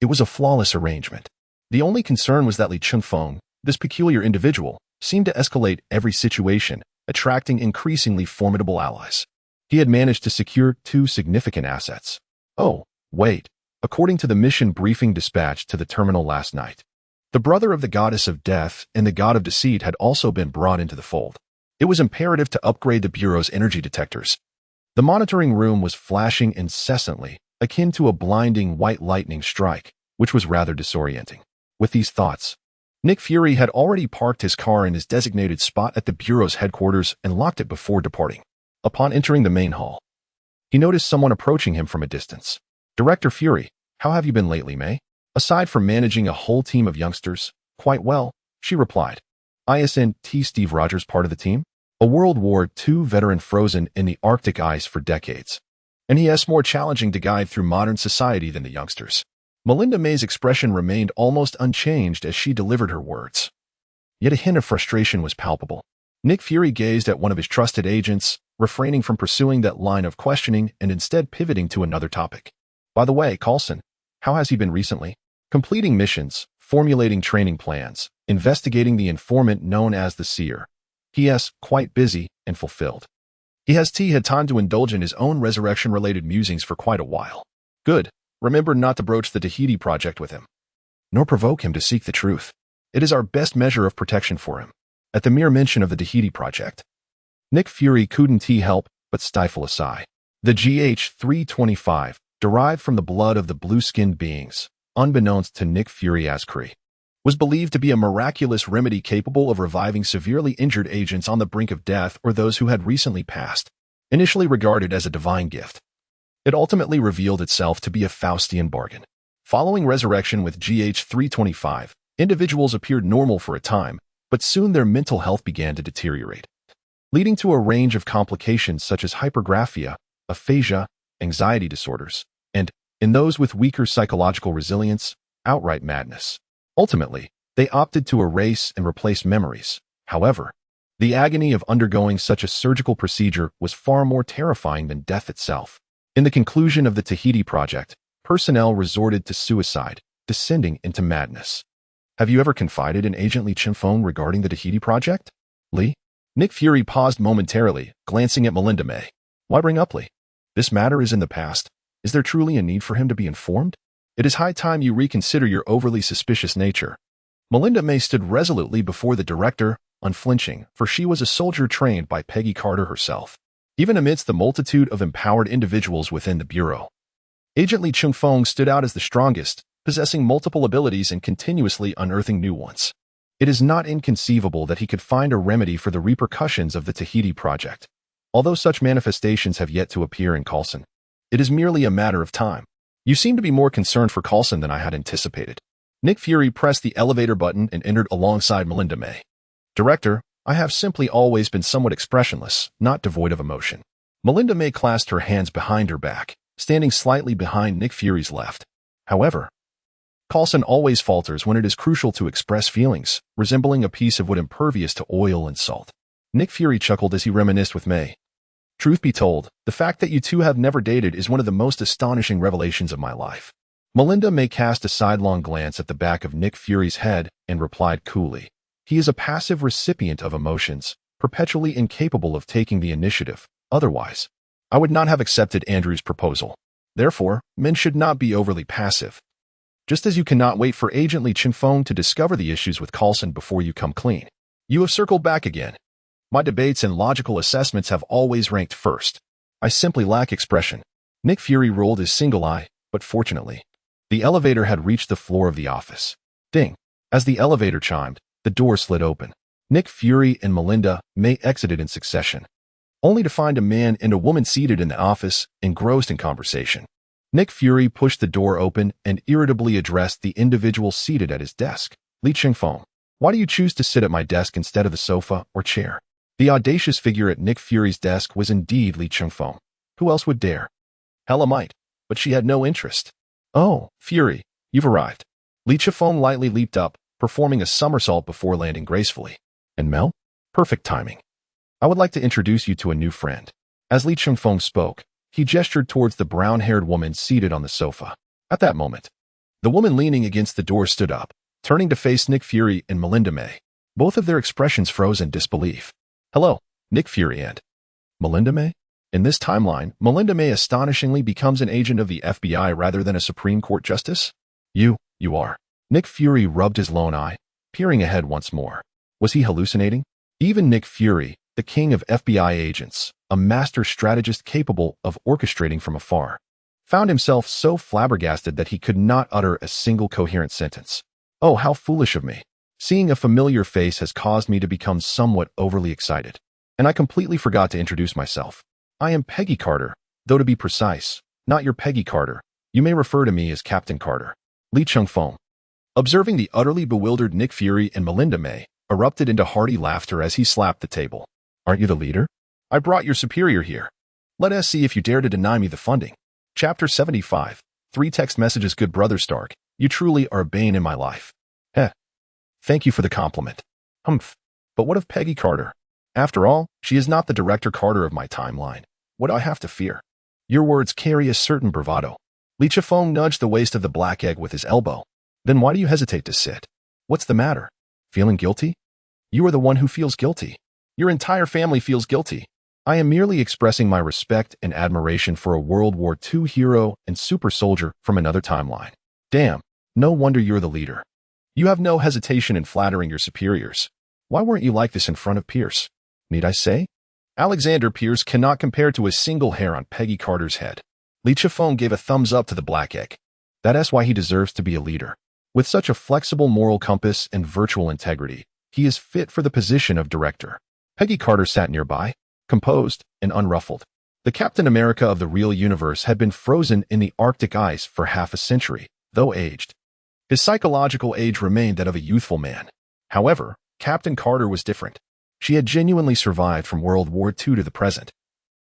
It was a flawless arrangement. The only concern was that Li Chun-Fong, this peculiar individual, seemed to escalate every situation, attracting increasingly formidable allies. He had managed to secure 2 significant assets. Oh, wait. According to the mission briefing dispatched to the terminal last night, the brother of the goddess of death and the god of deceit had also been brought into the fold. It was imperative to upgrade the Bureau's energy detectors. The monitoring room was flashing incessantly, akin to a blinding white lightning strike, which was rather disorienting. With these thoughts, Nick Fury had already parked his car in his designated spot at the Bureau's headquarters and locked it before departing. Upon entering the main hall, he noticed someone approaching him from a distance. "Director Fury, how have you been lately, May?" "Aside from managing a whole team of youngsters, quite well," she replied. "Isn't Steve Rogers part of the team? A World War II veteran frozen in the Arctic ice for decades. And he is more challenging to guide through modern society than the youngsters." Melinda May's expression remained almost unchanged as she delivered her words. Yet a hint of frustration was palpable. Nick Fury gazed at one of his trusted agents, refraining from pursuing that line of questioning and instead pivoting to another topic. "By the way, Coulson, how has he been recently?" "Completing missions, formulating training plans, investigating the informant known as the Seer. He is quite busy and fulfilled. He has had time to indulge in his own resurrection-related musings for quite a while." "Good. Remember not to broach the Tahiti project with him, nor provoke him to seek the truth. It is our best measure of protection for him." At the mere mention of the Tahiti project, Nick Fury couldn't help but stifle a sigh. The GH-325, derived from the blood of the blue-skinned beings, unbeknownst to Nick Fury as Kree, was believed to be a miraculous remedy capable of reviving severely injured agents on the brink of death or those who had recently passed. Initially regarded as a divine gift, it ultimately revealed itself to be a Faustian bargain. Following resurrection with GH-325, individuals appeared normal for a time, but soon their mental health began to deteriorate, leading to a range of complications such as hypergraphia, aphasia, anxiety disorders, and, in those with weaker psychological resilience, outright madness. Ultimately, they opted to erase and replace memories. However, the agony of undergoing such a surgical procedure was far more terrifying than death itself. In the conclusion of the Tahiti project, personnel resorted to suicide, descending into madness. "Have you ever confided in Agent Li Chun-Fong regarding the Tahiti project, Lee?" Nick Fury paused momentarily, glancing at Melinda May. "Why bring up Lee? This matter is in the past. Is there truly a need for him to be informed? It is high time you reconsider your overly suspicious nature." Melinda May stood resolutely before the director, unflinching, for she was a soldier trained by Peggy Carter herself. Even amidst the multitude of empowered individuals within the Bureau, Agent Li Chun-Fong stood out as the strongest, possessing multiple abilities and continuously unearthing new ones. It is not inconceivable that he could find a remedy for the repercussions of the Tahiti project. Although such manifestations have yet to appear in Coulson, it is merely a matter of time. "You seem to be more concerned for Coulson than I had anticipated." Nick Fury pressed the elevator button and entered alongside Melinda May. "Director, I have simply always been somewhat expressionless, not devoid of emotion." Melinda May clasped her hands behind her back, standing slightly behind Nick Fury's left. "However, Coulson always falters when it is crucial to express feelings, resembling a piece of wood impervious to oil and salt." Nick Fury chuckled as he reminisced with May. "Truth be told, the fact that you two have never dated is one of the most astonishing revelations of my life." Melinda May cast a sidelong glance at the back of Nick Fury's head and replied coolly, "He is a passive recipient of emotions, perpetually incapable of taking the initiative. Otherwise, I would not have accepted Andrew's proposal. Therefore, men should not be overly passive. Just as you cannot wait for Agent Li Chun-Fong to discover the issues with Coulson before you come clean. You have circled back again. My debates and logical assessments have always ranked first. I simply lack expression." Nick Fury rolled his single eye, but fortunately, the elevator had reached the floor of the office. Ding! As the elevator chimed, the door slid open. Nick Fury and Melinda May exited in succession, only to find a man and a woman seated in the office, engrossed in conversation. Nick Fury pushed the door open and irritably addressed the individual seated at his desk. Li Chengfeng, why do you choose to sit at my desk instead of the sofa or chair? The audacious figure at Nick Fury's desk was indeed Li Chengfeng. Who else would dare? Hella might, but she had no interest. Oh, Fury, you've arrived. Li Chengfeng lightly leaped up, performing a somersault before landing gracefully. And Mel? Perfect timing. I would like to introduce you to a new friend. As Li Chengfeng spoke, he gestured towards the brown-haired woman seated on the sofa. At that moment, the woman leaning against the door stood up, turning to face Nick Fury and Melinda May. Both of their expressions froze in disbelief. Hello, Nick Fury and Melinda May? In this timeline, Melinda May astonishingly becomes an agent of the FBI rather than a Supreme Court justice? You are. Nick Fury rubbed his lone eye, peering ahead once more. Was he hallucinating? Even Nick Fury, the king of FBI agents, a master strategist capable of orchestrating from afar, found himself so flabbergasted that he could not utter a single coherent sentence. Oh, how foolish of me. Seeing a familiar face has caused me to become somewhat overly excited. And I completely forgot to introduce myself. I am Peggy Carter, though to be precise, not your Peggy Carter. You may refer to me as Captain Carter. Li Chengfeng, observing the utterly bewildered Nick Fury and Melinda May, erupted into hearty laughter as he slapped the table. Aren't you the leader? I brought your superior here. Let us see if you dare to deny me the funding. Chapter 75. 3 text messages. Good brother Stark, you truly are a bane in my life. Heh. Thank you for the compliment. Humph. But what of Peggy Carter? After all, she is not the Director Carter of my timeline. What do I have to fear? Your words carry a certain bravado. Li Chengfeng nudged the waist of the black egg with his elbow. Then why do you hesitate to sit? What's the matter? Feeling guilty? You are the one who feels guilty. Your entire family feels guilty. I am merely expressing my respect and admiration for a World War II hero and super soldier from another timeline. Damn, no wonder you're the leader. You have no hesitation in flattering your superiors. Why weren't you like this in front of Pierce? Need I say? Alexander Pierce cannot compare to a single hair on Peggy Carter's head. Li Chengfeng gave a thumbs up to the black egg. That's why he deserves to be a leader. With such a flexible moral compass and virtual integrity, he is fit for the position of director. Peggy Carter sat nearby, composed and unruffled. The Captain America of the real universe had been frozen in the Arctic ice for half a century, though aged. His psychological age remained that of a youthful man. However, Captain Carter was different. She had genuinely survived from World War II to the present,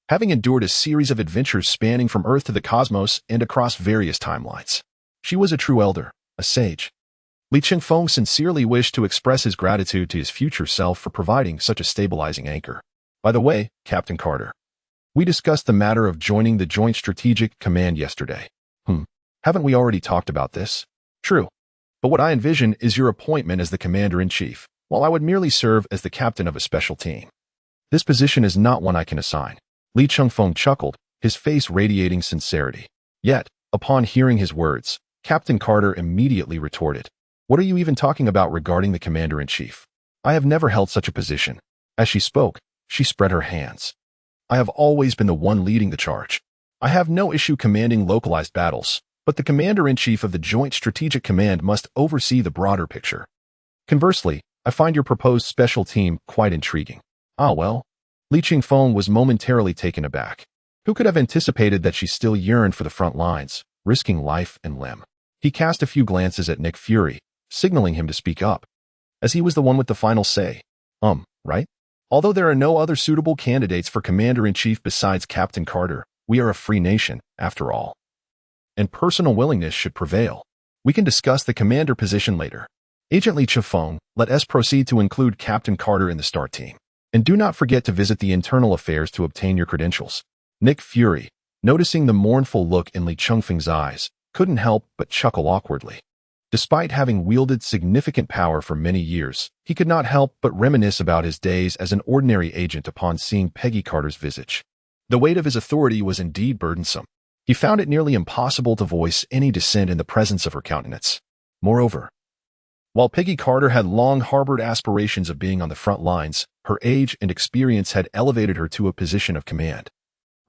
having endured a series of adventures spanning from Earth to the cosmos and across various timelines. She was a true elder, a sage. Li Chengfeng sincerely wished to express his gratitude to his future self for providing such a stabilizing anchor. By the way, Captain Carter, we discussed the matter of joining the Joint Strategic Command yesterday. Haven't we already talked about this? True. But what I envision is your appointment as the Commander-in-Chief, while I would merely serve as the captain of a special team. This position is not one I can assign. Li Chengfeng chuckled, his face radiating sincerity. Yet, upon hearing his words, Captain Carter immediately retorted. What are you even talking about regarding the Commander-in-Chief? I have never held such a position. As she spoke, she spread her hands. I have always been the one leading the charge. I have no issue commanding localized battles, but the Commander-in-Chief of the Joint Strategic Command must oversee the broader picture. Conversely, I find your proposed special team quite intriguing. Ah well. Li Chengfeng was momentarily taken aback. Who could have anticipated that she still yearned for the front lines, risking life and limb? He cast a few glances at Nick Fury, signaling him to speak up, as he was the one with the final say. Right? Although there are no other suitable candidates for Commander-in-Chief besides Captain Carter, we are a free nation, after all. And personal willingness should prevail. We can discuss the commander position later. Agent Li Chengfeng, let us proceed to include Captain Carter in the start team. And do not forget to visit the internal affairs to obtain your credentials. Nick Fury, noticing the mournful look in Li Chengfeng's eyes, couldn't help but chuckle awkwardly. Despite having wielded significant power for many years, he could not help but reminisce about his days as an ordinary agent upon seeing Peggy Carter's visage. The weight of his authority was indeed burdensome. He found it nearly impossible to voice any dissent in the presence of her countenance. Moreover, while Peggy Carter had long harbored aspirations of being on the front lines, her age and experience had elevated her to a position of command,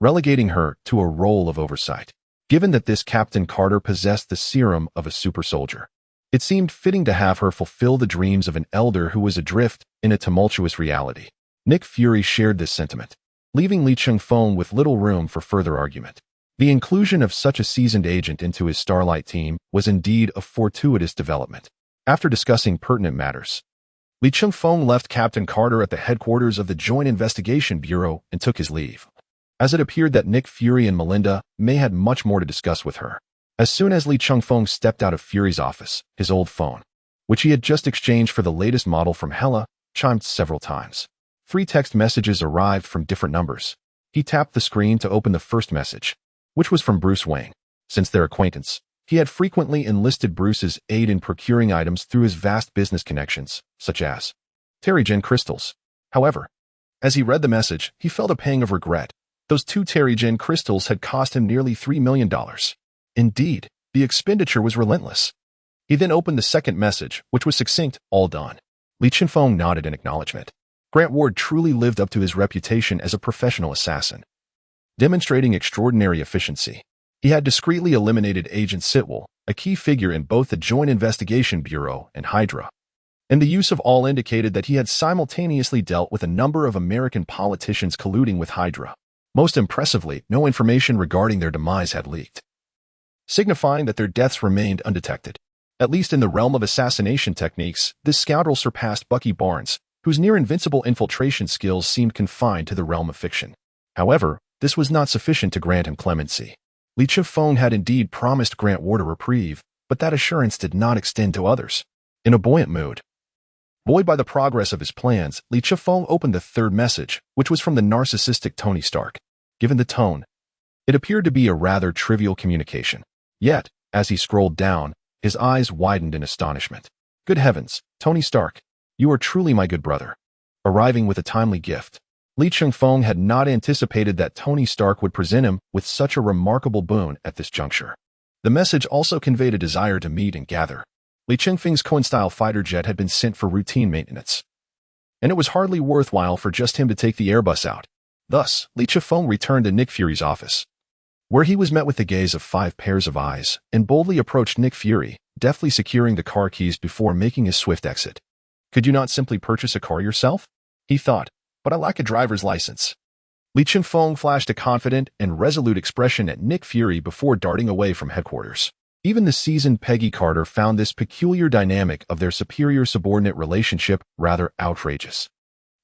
relegating her to a role of oversight. Given that this Captain Carter possessed the serum of a super soldier, it seemed fitting to have her fulfill the dreams of an elder who was adrift in a tumultuous reality. Nick Fury shared this sentiment, leaving Lee Chung-fong with little room for further argument. The inclusion of such a seasoned agent into his Starlight team was indeed a fortuitous development. After discussing pertinent matters, Lee Chung-fong left Captain Carter at the headquarters of the Joint Investigation Bureau and took his leave, as it appeared that Nick Fury and Melinda May had much more to discuss with her. As soon as Lee Chung-fong stepped out of Fury's office, his old phone, which he had just exchanged for the latest model from Hella, chimed several times. 3 text messages arrived from different numbers. He tapped the screen to open the first message, which was from Bruce Wayne. Since their acquaintance, he had frequently enlisted Bruce's aid in procuring items through his vast business connections, such as Terrigen crystals. However, as he read the message, he felt a pang of regret. Those 2 Terrigen crystals had cost him nearly $3 million. Indeed, the expenditure was relentless. He then opened the second message, which was succinct, all done. Lee Chung-fong nodded in acknowledgement. Grant Ward truly lived up to his reputation as a professional assassin, demonstrating extraordinary efficiency. He had discreetly eliminated Agent Sitwell, a key figure in both the Joint Investigation Bureau and Hydra, and the use of all indicated that he had simultaneously dealt with a number of American politicians colluding with Hydra. Most impressively, no information regarding their demise had leaked, signifying that their deaths remained undetected. At least in the realm of assassination techniques, this scoundrel surpassed Bucky Barnes, whose near-invincible infiltration skills seemed confined to the realm of fiction. However, this was not sufficient to grant him clemency. Lee Chung-fong had indeed promised Grant Ward a reprieve, but that assurance did not extend to others. In a buoyant mood, buoyed by the progress of his plans, Lee Chung-fong opened the third message, which was from the narcissistic Tony Stark. Given the tone, it appeared to be a rather trivial communication. Yet, as he scrolled down, his eyes widened in astonishment. Good heavens, Tony Stark, you are truly my good brother. Arriving with a timely gift, Lee Chung-fong had not anticipated that Tony Stark would present him with such a remarkable boon at this juncture. The message also conveyed a desire to meet and gather. Lee Chung-fong's Coin-style fighter jet had been sent for routine maintenance, and it was hardly worthwhile for just him to take the Airbus out. Thus, Lee Chung-fong returned to Nick Fury's office, where he was met with the gaze of 5 pairs of eyes, and boldly approached Nick Fury, deftly securing the car keys before making his swift exit. Could you not simply purchase a car yourself? He thought, but I lack a driver's license. Lee Chung-fong flashed a confident and resolute expression at Nick Fury before darting away from headquarters. Even the seasoned Peggy Carter found this peculiar dynamic of their superior-subordinate relationship rather outrageous.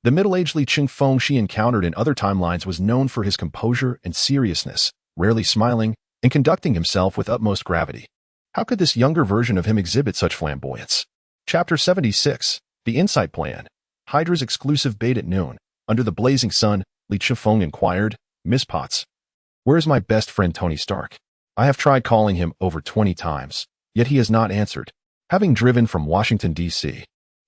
The middle-aged Lee Chung-fong she encountered in other timelines was known for his composure and seriousness, rarely smiling, and conducting himself with utmost gravity. How could this younger version of him exhibit such flamboyance? Chapter 76, The Insight Plan. Hydra's exclusive bait at noon. Under the blazing sun, Lee Chung-fong inquired, Miss Potts, where is my best friend Tony Stark? I have tried calling him over 20 times, yet he has not answered. Having driven from Washington, D.C.,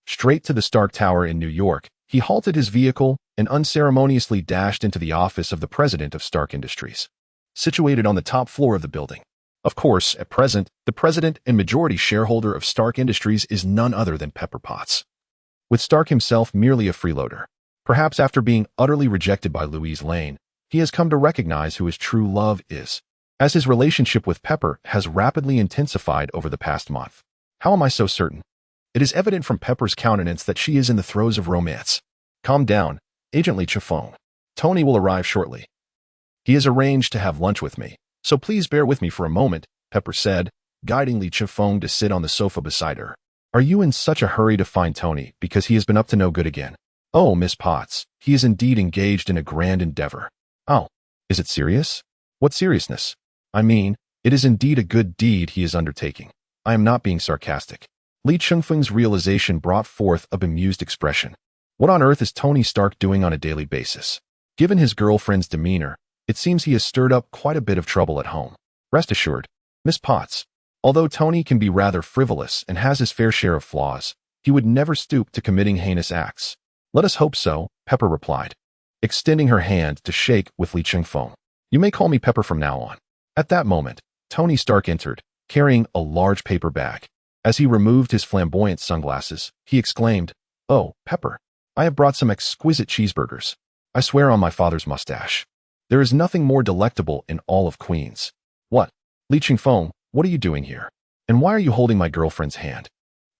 straight to the Stark Tower in New York, he halted his vehicle and unceremoniously dashed into the office of the president of Stark Industries, situated on the top floor of the building. Of course, at present, the president and majority shareholder of Stark Industries is none other than Pepper Potts, with Stark himself merely a freeloader. Perhaps after being utterly rejected by Louise Lane, he has come to recognize who his true love is, as his relationship with Pepper has rapidly intensified over the past month. How am I so certain? It is evident from Pepper's countenance that she is in the throes of romance. Calm down, Agent Lee Chung-fong. Tony will arrive shortly. He has arranged to have lunch with me, so please bear with me for a moment, Pepper said, guiding Lee Chung-fong to sit on the sofa beside her. Are you in such a hurry to find Tony because he has been up to no good again? Oh, Miss Potts, he is indeed engaged in a grand endeavor. Oh, is it serious? What seriousness? I mean, it is indeed a good deed he is undertaking. I am not being sarcastic. Lee Chung-fong's realization brought forth a bemused expression. What on earth is Tony Stark doing on a daily basis? Given his girlfriend's demeanor, it seems he has stirred up quite a bit of trouble at home. Rest assured, Miss Potts, although Tony can be rather frivolous and has his fair share of flaws, he would never stoop to committing heinous acts. Let us hope so, Pepper replied, extending her hand to shake with Lee Chung-fong. You may call me Pepper from now on. At that moment, Tony Stark entered, carrying a large paper bag. As he removed his flamboyant sunglasses, he exclaimed, Oh, Pepper, I have brought some exquisite cheeseburgers. I swear on my father's mustache. There is nothing more delectable in all of Queens. What? Lee Chung-fong, what are you doing here? And why are you holding my girlfriend's hand?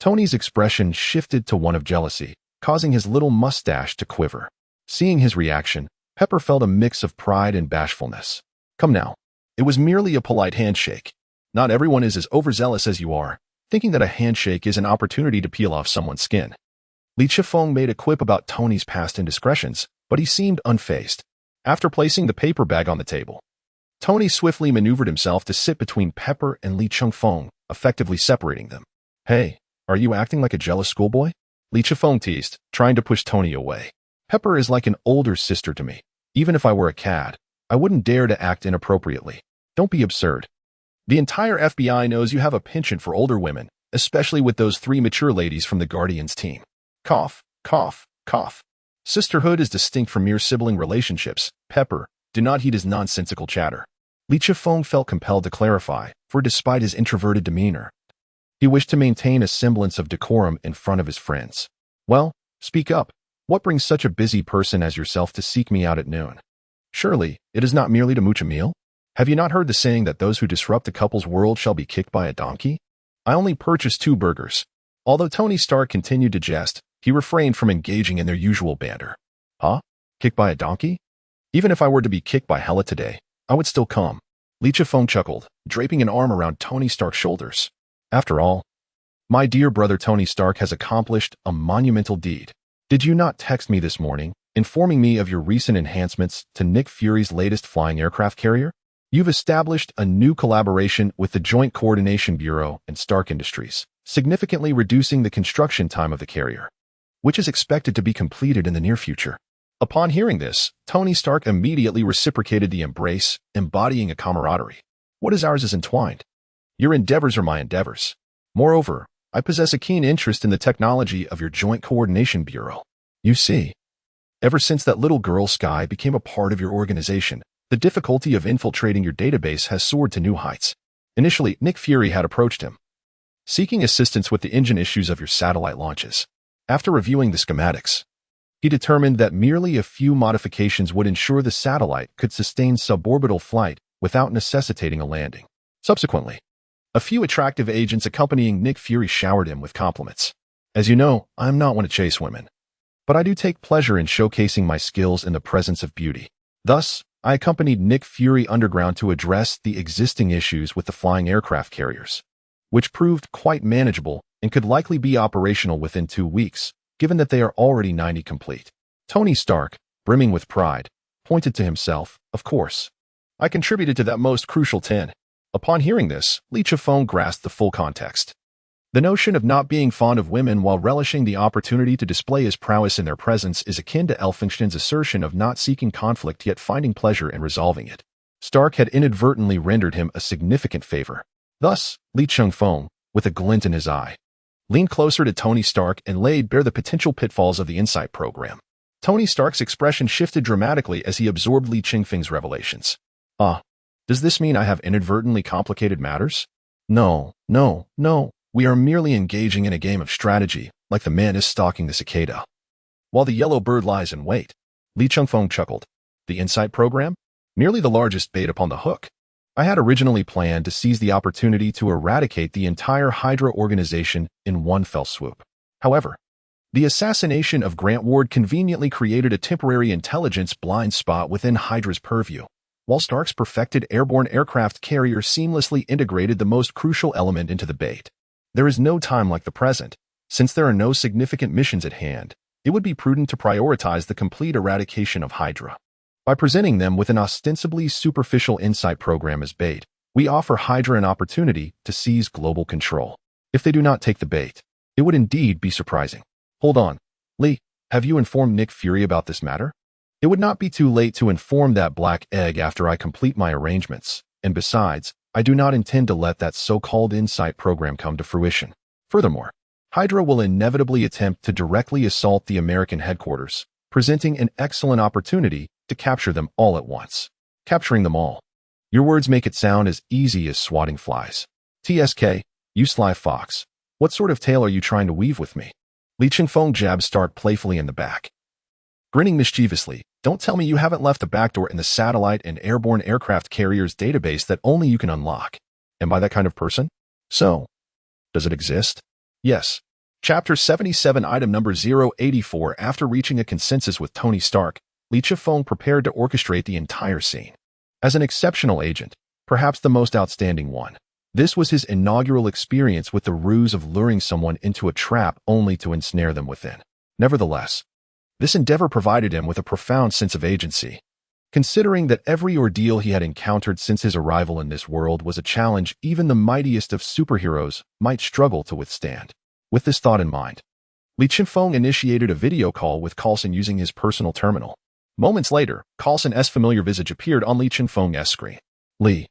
Tony's expression shifted to one of jealousy, causing his little mustache to quiver. Seeing his reaction, Pepper felt a mix of pride and bashfulness. Come now. It was merely a polite handshake. Not everyone is as overzealous as you are, thinking that a handshake is an opportunity to peel off someone's skin. Li Chifeng made a quip about Tony's past indiscretions, but he seemed unfazed. After placing the paper bag on the table, Tony swiftly maneuvered himself to sit between Pepper and Li Chifeng, effectively separating them. Hey, are you acting like a jealous schoolboy? Li Chifeng teased, trying to push Tony away. Pepper is like an older sister to me. Even if I were a cad, I wouldn't dare to act inappropriately. Don't be absurd. The entire FBI knows you have a penchant for older women, especially with those 3 mature ladies from the Guardians team. Cough, cough, cough. Sisterhood is distinct from mere sibling relationships. Pepper, do not heed his nonsensical chatter. Li Chifeng felt compelled to clarify, for despite his introverted demeanor, he wished to maintain a semblance of decorum in front of his friends. Well, speak up. What brings such a busy person as yourself to seek me out at noon? Surely, it is not merely to mooch a meal? Have you not heard the saying that those who disrupt a couple's world shall be kicked by a donkey? I only purchased 2 burgers. Although Tony Stark continued to jest, he refrained from engaging in their usual banter. Huh? Kicked by a donkey? Even if I were to be kicked by Hela today, I would still come. Li Chifeng chuckled, draping an arm around Tony Stark's shoulders. After all, my dear brother Tony Stark has accomplished a monumental deed. Did you not text me this morning, informing me of your recent enhancements to Nick Fury's latest flying aircraft carrier? You've established a new collaboration with the Joint Coordination Bureau and Stark Industries, significantly reducing the construction time of the carrier, which is expected to be completed in the near future. Upon hearing this, Tony Stark immediately reciprocated the embrace, embodying a camaraderie. What is ours is entwined. Your endeavors are my endeavors. Moreover, I possess a keen interest in the technology of your Joint Coordination Bureau. You see, ever since that little girl Skye became a part of your organization, the difficulty of infiltrating your database has soared to new heights. Initially, Nick Fury had approached him, seeking assistance with the engine issues of your satellite launches. After reviewing the schematics, he determined that merely a few modifications would ensure the satellite could sustain suborbital flight without necessitating a landing. Subsequently, a few attractive agents accompanying Nick Fury showered him with compliments. As you know, I am not one to chase women, but I do take pleasure in showcasing my skills in the presence of beauty. Thus, I accompanied Nick Fury underground to address the existing issues with the flying aircraft carriers, which proved quite manageable and could likely be operational within 2 weeks, given that they are already 90 complete. Tony Stark, brimming with pride, pointed to himself. Of course, I contributed to that most crucial 10. Upon hearing this, Li Chifeng grasped the full context. The notion of not being fond of women while relishing the opportunity to display his prowess in their presence is akin to Elphinstone's assertion of not seeking conflict yet finding pleasure in resolving it. Stark had inadvertently rendered him a significant favor. Thus, Li Chifeng, with a glint in his eye, leaned closer to Tony Stark and laid bare the potential pitfalls of the Insight program. Tony Stark's expression shifted dramatically as he absorbed Li Chifeng's revelations. Does this mean I have inadvertently complicated matters? No. We are merely engaging in a game of strategy, like the man is stalking the cicada, while the yellow bird lies in wait. Li Chifeng chuckled. The Insight program? Nearly the largest bait upon the hook. I had originally planned to seize the opportunity to eradicate the entire Hydra organization in one fell swoop. However, the assassination of Grant Ward conveniently created a temporary intelligence blind spot within Hydra's purview, while Stark's perfected airborne aircraft carrier seamlessly integrated the most crucial element into the bait. There is no time like the present. Since there are no significant missions at hand, it would be prudent to prioritize the complete eradication of Hydra. By presenting them with an ostensibly superficial Insight program as bait, we offer Hydra an opportunity to seize global control. If they do not take the bait, it would indeed be surprising. Hold on. Lee, have you informed Nick Fury about this matter? It would not be too late to inform that black egg after I complete my arrangements, and besides, I do not intend to let that so-called Insight program come to fruition. Furthermore, Hydra will inevitably attempt to directly assault the American headquarters, presenting an excellent opportunity to capture them all at once. Capturing them all. Your words make it sound as easy as swatting flies. TSK, you sly fox. What sort of tale are you trying to weave with me? Li Chifeng jabbed Stark playfully in the back. Grinning mischievously, don't tell me you haven't left a backdoor in the satellite and airborne aircraft carriers database that only you can unlock. Am I that kind of person? So, does it exist? Yes. Chapter 77, Item Number 084. After reaching a consensus with Tony Stark, Li Chifeng prepared to orchestrate the entire scene. As an exceptional agent, perhaps the most outstanding one, this was his inaugural experience with the ruse of luring someone into a trap only to ensnare them within. Nevertheless, this endeavor provided him with a profound sense of agency. Considering that every ordeal he had encountered since his arrival in this world was a challenge even the mightiest of superheroes might struggle to withstand. With this thought in mind, Li Chifeng initiated a video call with Coulson using his personal terminal. Moments later, Coulson's familiar visage appeared on Li Chifeng's screen. Li,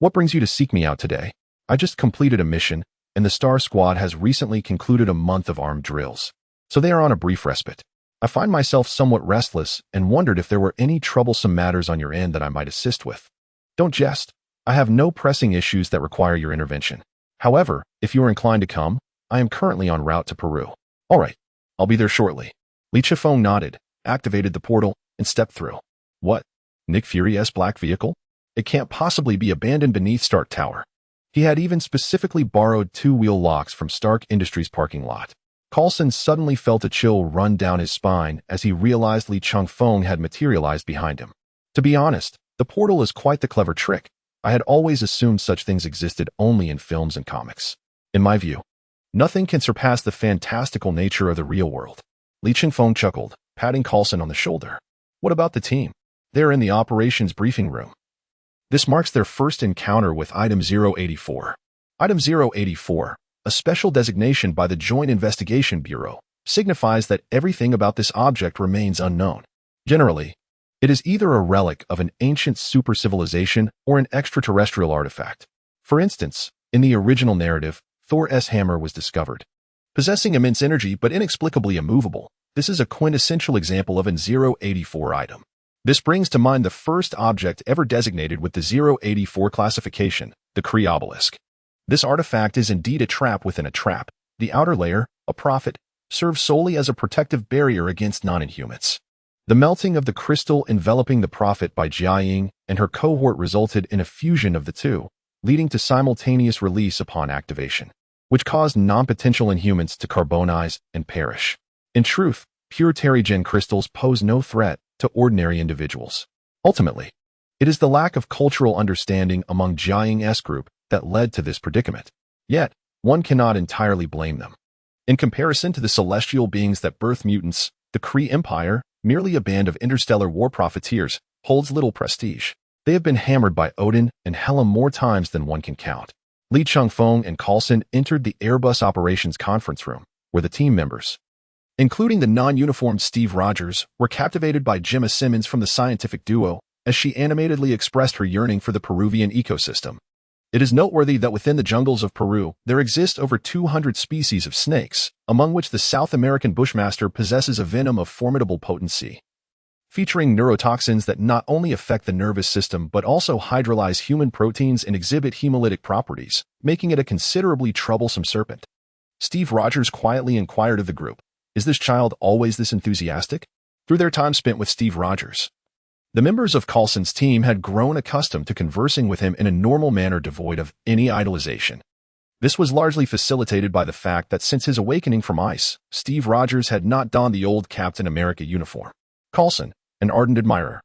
what brings you to seek me out today? I just completed a mission, and the Star Squad has recently concluded a month of armed drills, so they are on a brief respite. I find myself somewhat restless and wondered if there were any troublesome matters on your end that I might assist with. Don't jest. I have no pressing issues that require your intervention. However, if you are inclined to come, I am currently en route to Peru. All right, I'll be there shortly. Li Chifeng nodded, activated the portal, and stepped through. What? Nick Fury's black vehicle? It can't possibly be abandoned beneath Stark Tower. He had even specifically borrowed two-wheel locks from Stark Industries' parking lot. Coulson suddenly felt a chill run down his spine as he realized Li Chifeng had materialized behind him. To be honest, the portal is quite the clever trick. I had always assumed such things existed only in films and comics. In my view, nothing can surpass the fantastical nature of the real world. Li Chifeng chuckled, patting Coulson on the shoulder. What about the team? They're in the operations briefing room. This marks their first encounter with Item 084. Item 084, a special designation by the Joint Investigation Bureau, signifies that everything about this object remains unknown. Generally, it is either a relic of an ancient super-civilization or an extraterrestrial artifact. For instance, in the original narrative, Thor's hammer was discovered. Possessing immense energy but inexplicably immovable, this is a quintessential example of an 084 item. This brings to mind the first object ever designated with the 084 classification, the Kree obelisk. This artifact is indeed a trap within a trap. The outer layer, a prophet, serves solely as a protective barrier against non-inhumans. The melting of the crystal enveloping the prophet by Jia Ying and her cohort resulted in a fusion of the two, leading to simultaneous release upon activation, which caused non-potential inhumans to carbonize and perish. In truth, pure Terrigen crystals pose no threat to ordinary individuals. Ultimately, it is the lack of cultural understanding among Jia Ying's group that led to this predicament. Yet, one cannot entirely blame them. In comparison to the celestial beings that birth mutants, the Kree Empire, merely a band of interstellar war profiteers, holds little prestige. They have been hammered by Odin and Hela more times than one can count. Li Chifeng and Coulson entered the Airbus operations conference room, where the team members, including the non-uniformed Steve Rogers, were captivated by Gemma Simmons from the scientific duo, as she animatedly expressed her yearning for the Peruvian ecosystem. It is noteworthy that within the jungles of Peru, there exist over 200 species of snakes, among which the South American bushmaster possesses a venom of formidable potency, featuring neurotoxins that not only affect the nervous system but also hydrolyze human proteins and exhibit hemolytic properties, making it a considerably troublesome serpent. Steve Rogers quietly inquired of the group, "Is this child always this enthusiastic?" Through their time spent with Steve Rogers, the members of Coulson's team had grown accustomed to conversing with him in a normal manner devoid of any idolization. This was largely facilitated by the fact that since his awakening from ice, Steve Rogers had not donned the old Captain America uniform. Coulson, an ardent admirer,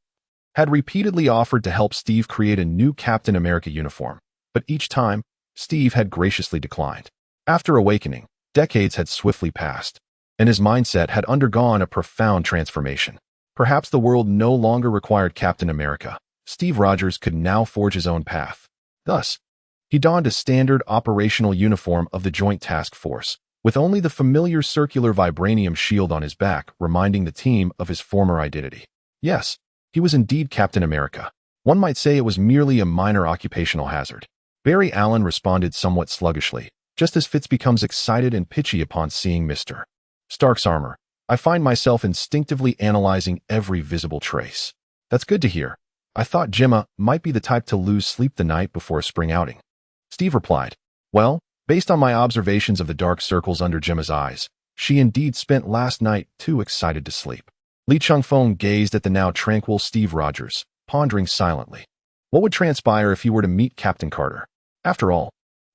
had repeatedly offered to help Steve create a new Captain America uniform, but each time, Steve had graciously declined. After awakening, decades had swiftly passed, and his mindset had undergone a profound transformation. Perhaps the world no longer required Captain America. Steve Rogers could now forge his own path. Thus, he donned a standard operational uniform of the Joint Task Force, with only the familiar circular vibranium shield on his back reminding the team of his former identity. Yes, he was indeed Captain America. One might say it was merely a minor occupational hazard. Barry Allen responded somewhat sluggishly, just as Fitz becomes excited and pitchy upon seeing Mr. Stark's armor. I find myself instinctively analyzing every visible trace. That's good to hear. I thought Gemma might be the type to lose sleep the night before a spring outing. Steve replied, "Well, based on my observations of the dark circles under Gemma's eyes, she indeed spent last night too excited to sleep." Li Chifeng gazed at the now tranquil Steve Rogers, pondering silently. What would transpire if he were to meet Captain Carter? After all,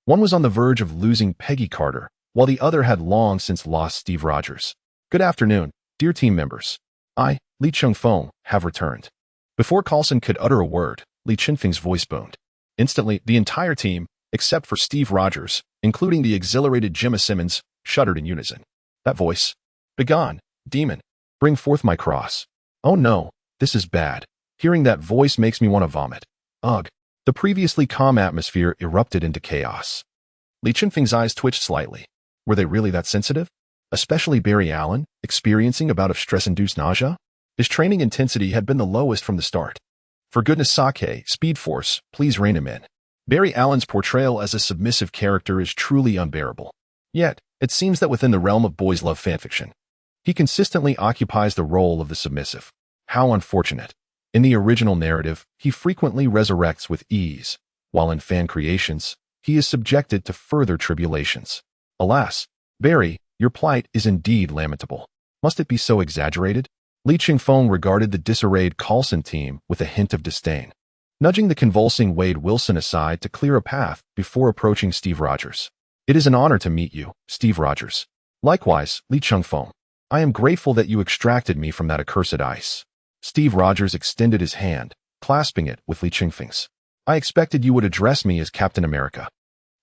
one was on the verge of losing Peggy Carter, while the other had long since lost Steve Rogers. Good afternoon, dear team members. I, Li Chengfeng, have returned. Before Carlson could utter a word, Li Qinfeng's voice boomed. Instantly, the entire team, except for Steve Rogers, including the exhilarated Gemma Simmons, shuddered in unison. That voice. Begone, demon. Bring forth my cross. Oh no, this is bad. Hearing that voice makes me want to vomit. Ugh. The previously calm atmosphere erupted into chaos. Li Qinfeng's eyes twitched slightly. Were they really that sensitive? Especially Barry Allen, experiencing a bout of stress-induced nausea? His training intensity had been the lowest from the start. For goodness sake, Speed Force, please rein him in. Barry Allen's portrayal as a submissive character is truly unbearable. Yet, it seems that within the realm of boys' love fanfiction, he consistently occupies the role of the submissive. How unfortunate. In the original narrative, he frequently resurrects with ease, while in fan creations, he is subjected to further tribulations. Alas, Barry, your plight is indeed lamentable. Must it be so exaggerated? Li Qingfeng regarded the disarrayed Carlson team with a hint of disdain, nudging the convulsing Wade Wilson aside to clear a path before approaching Steve Rogers. It is an honor to meet you, Steve Rogers. Likewise, Li Chengfeng. I am grateful that you extracted me from that accursed ice. Steve Rogers extended his hand, clasping it with Li Qingfeng's. I expected you would address me as Captain America.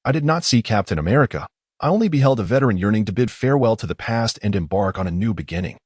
I did not see Captain America. I only beheld a veteran yearning to bid farewell to the past and embark on a new beginning.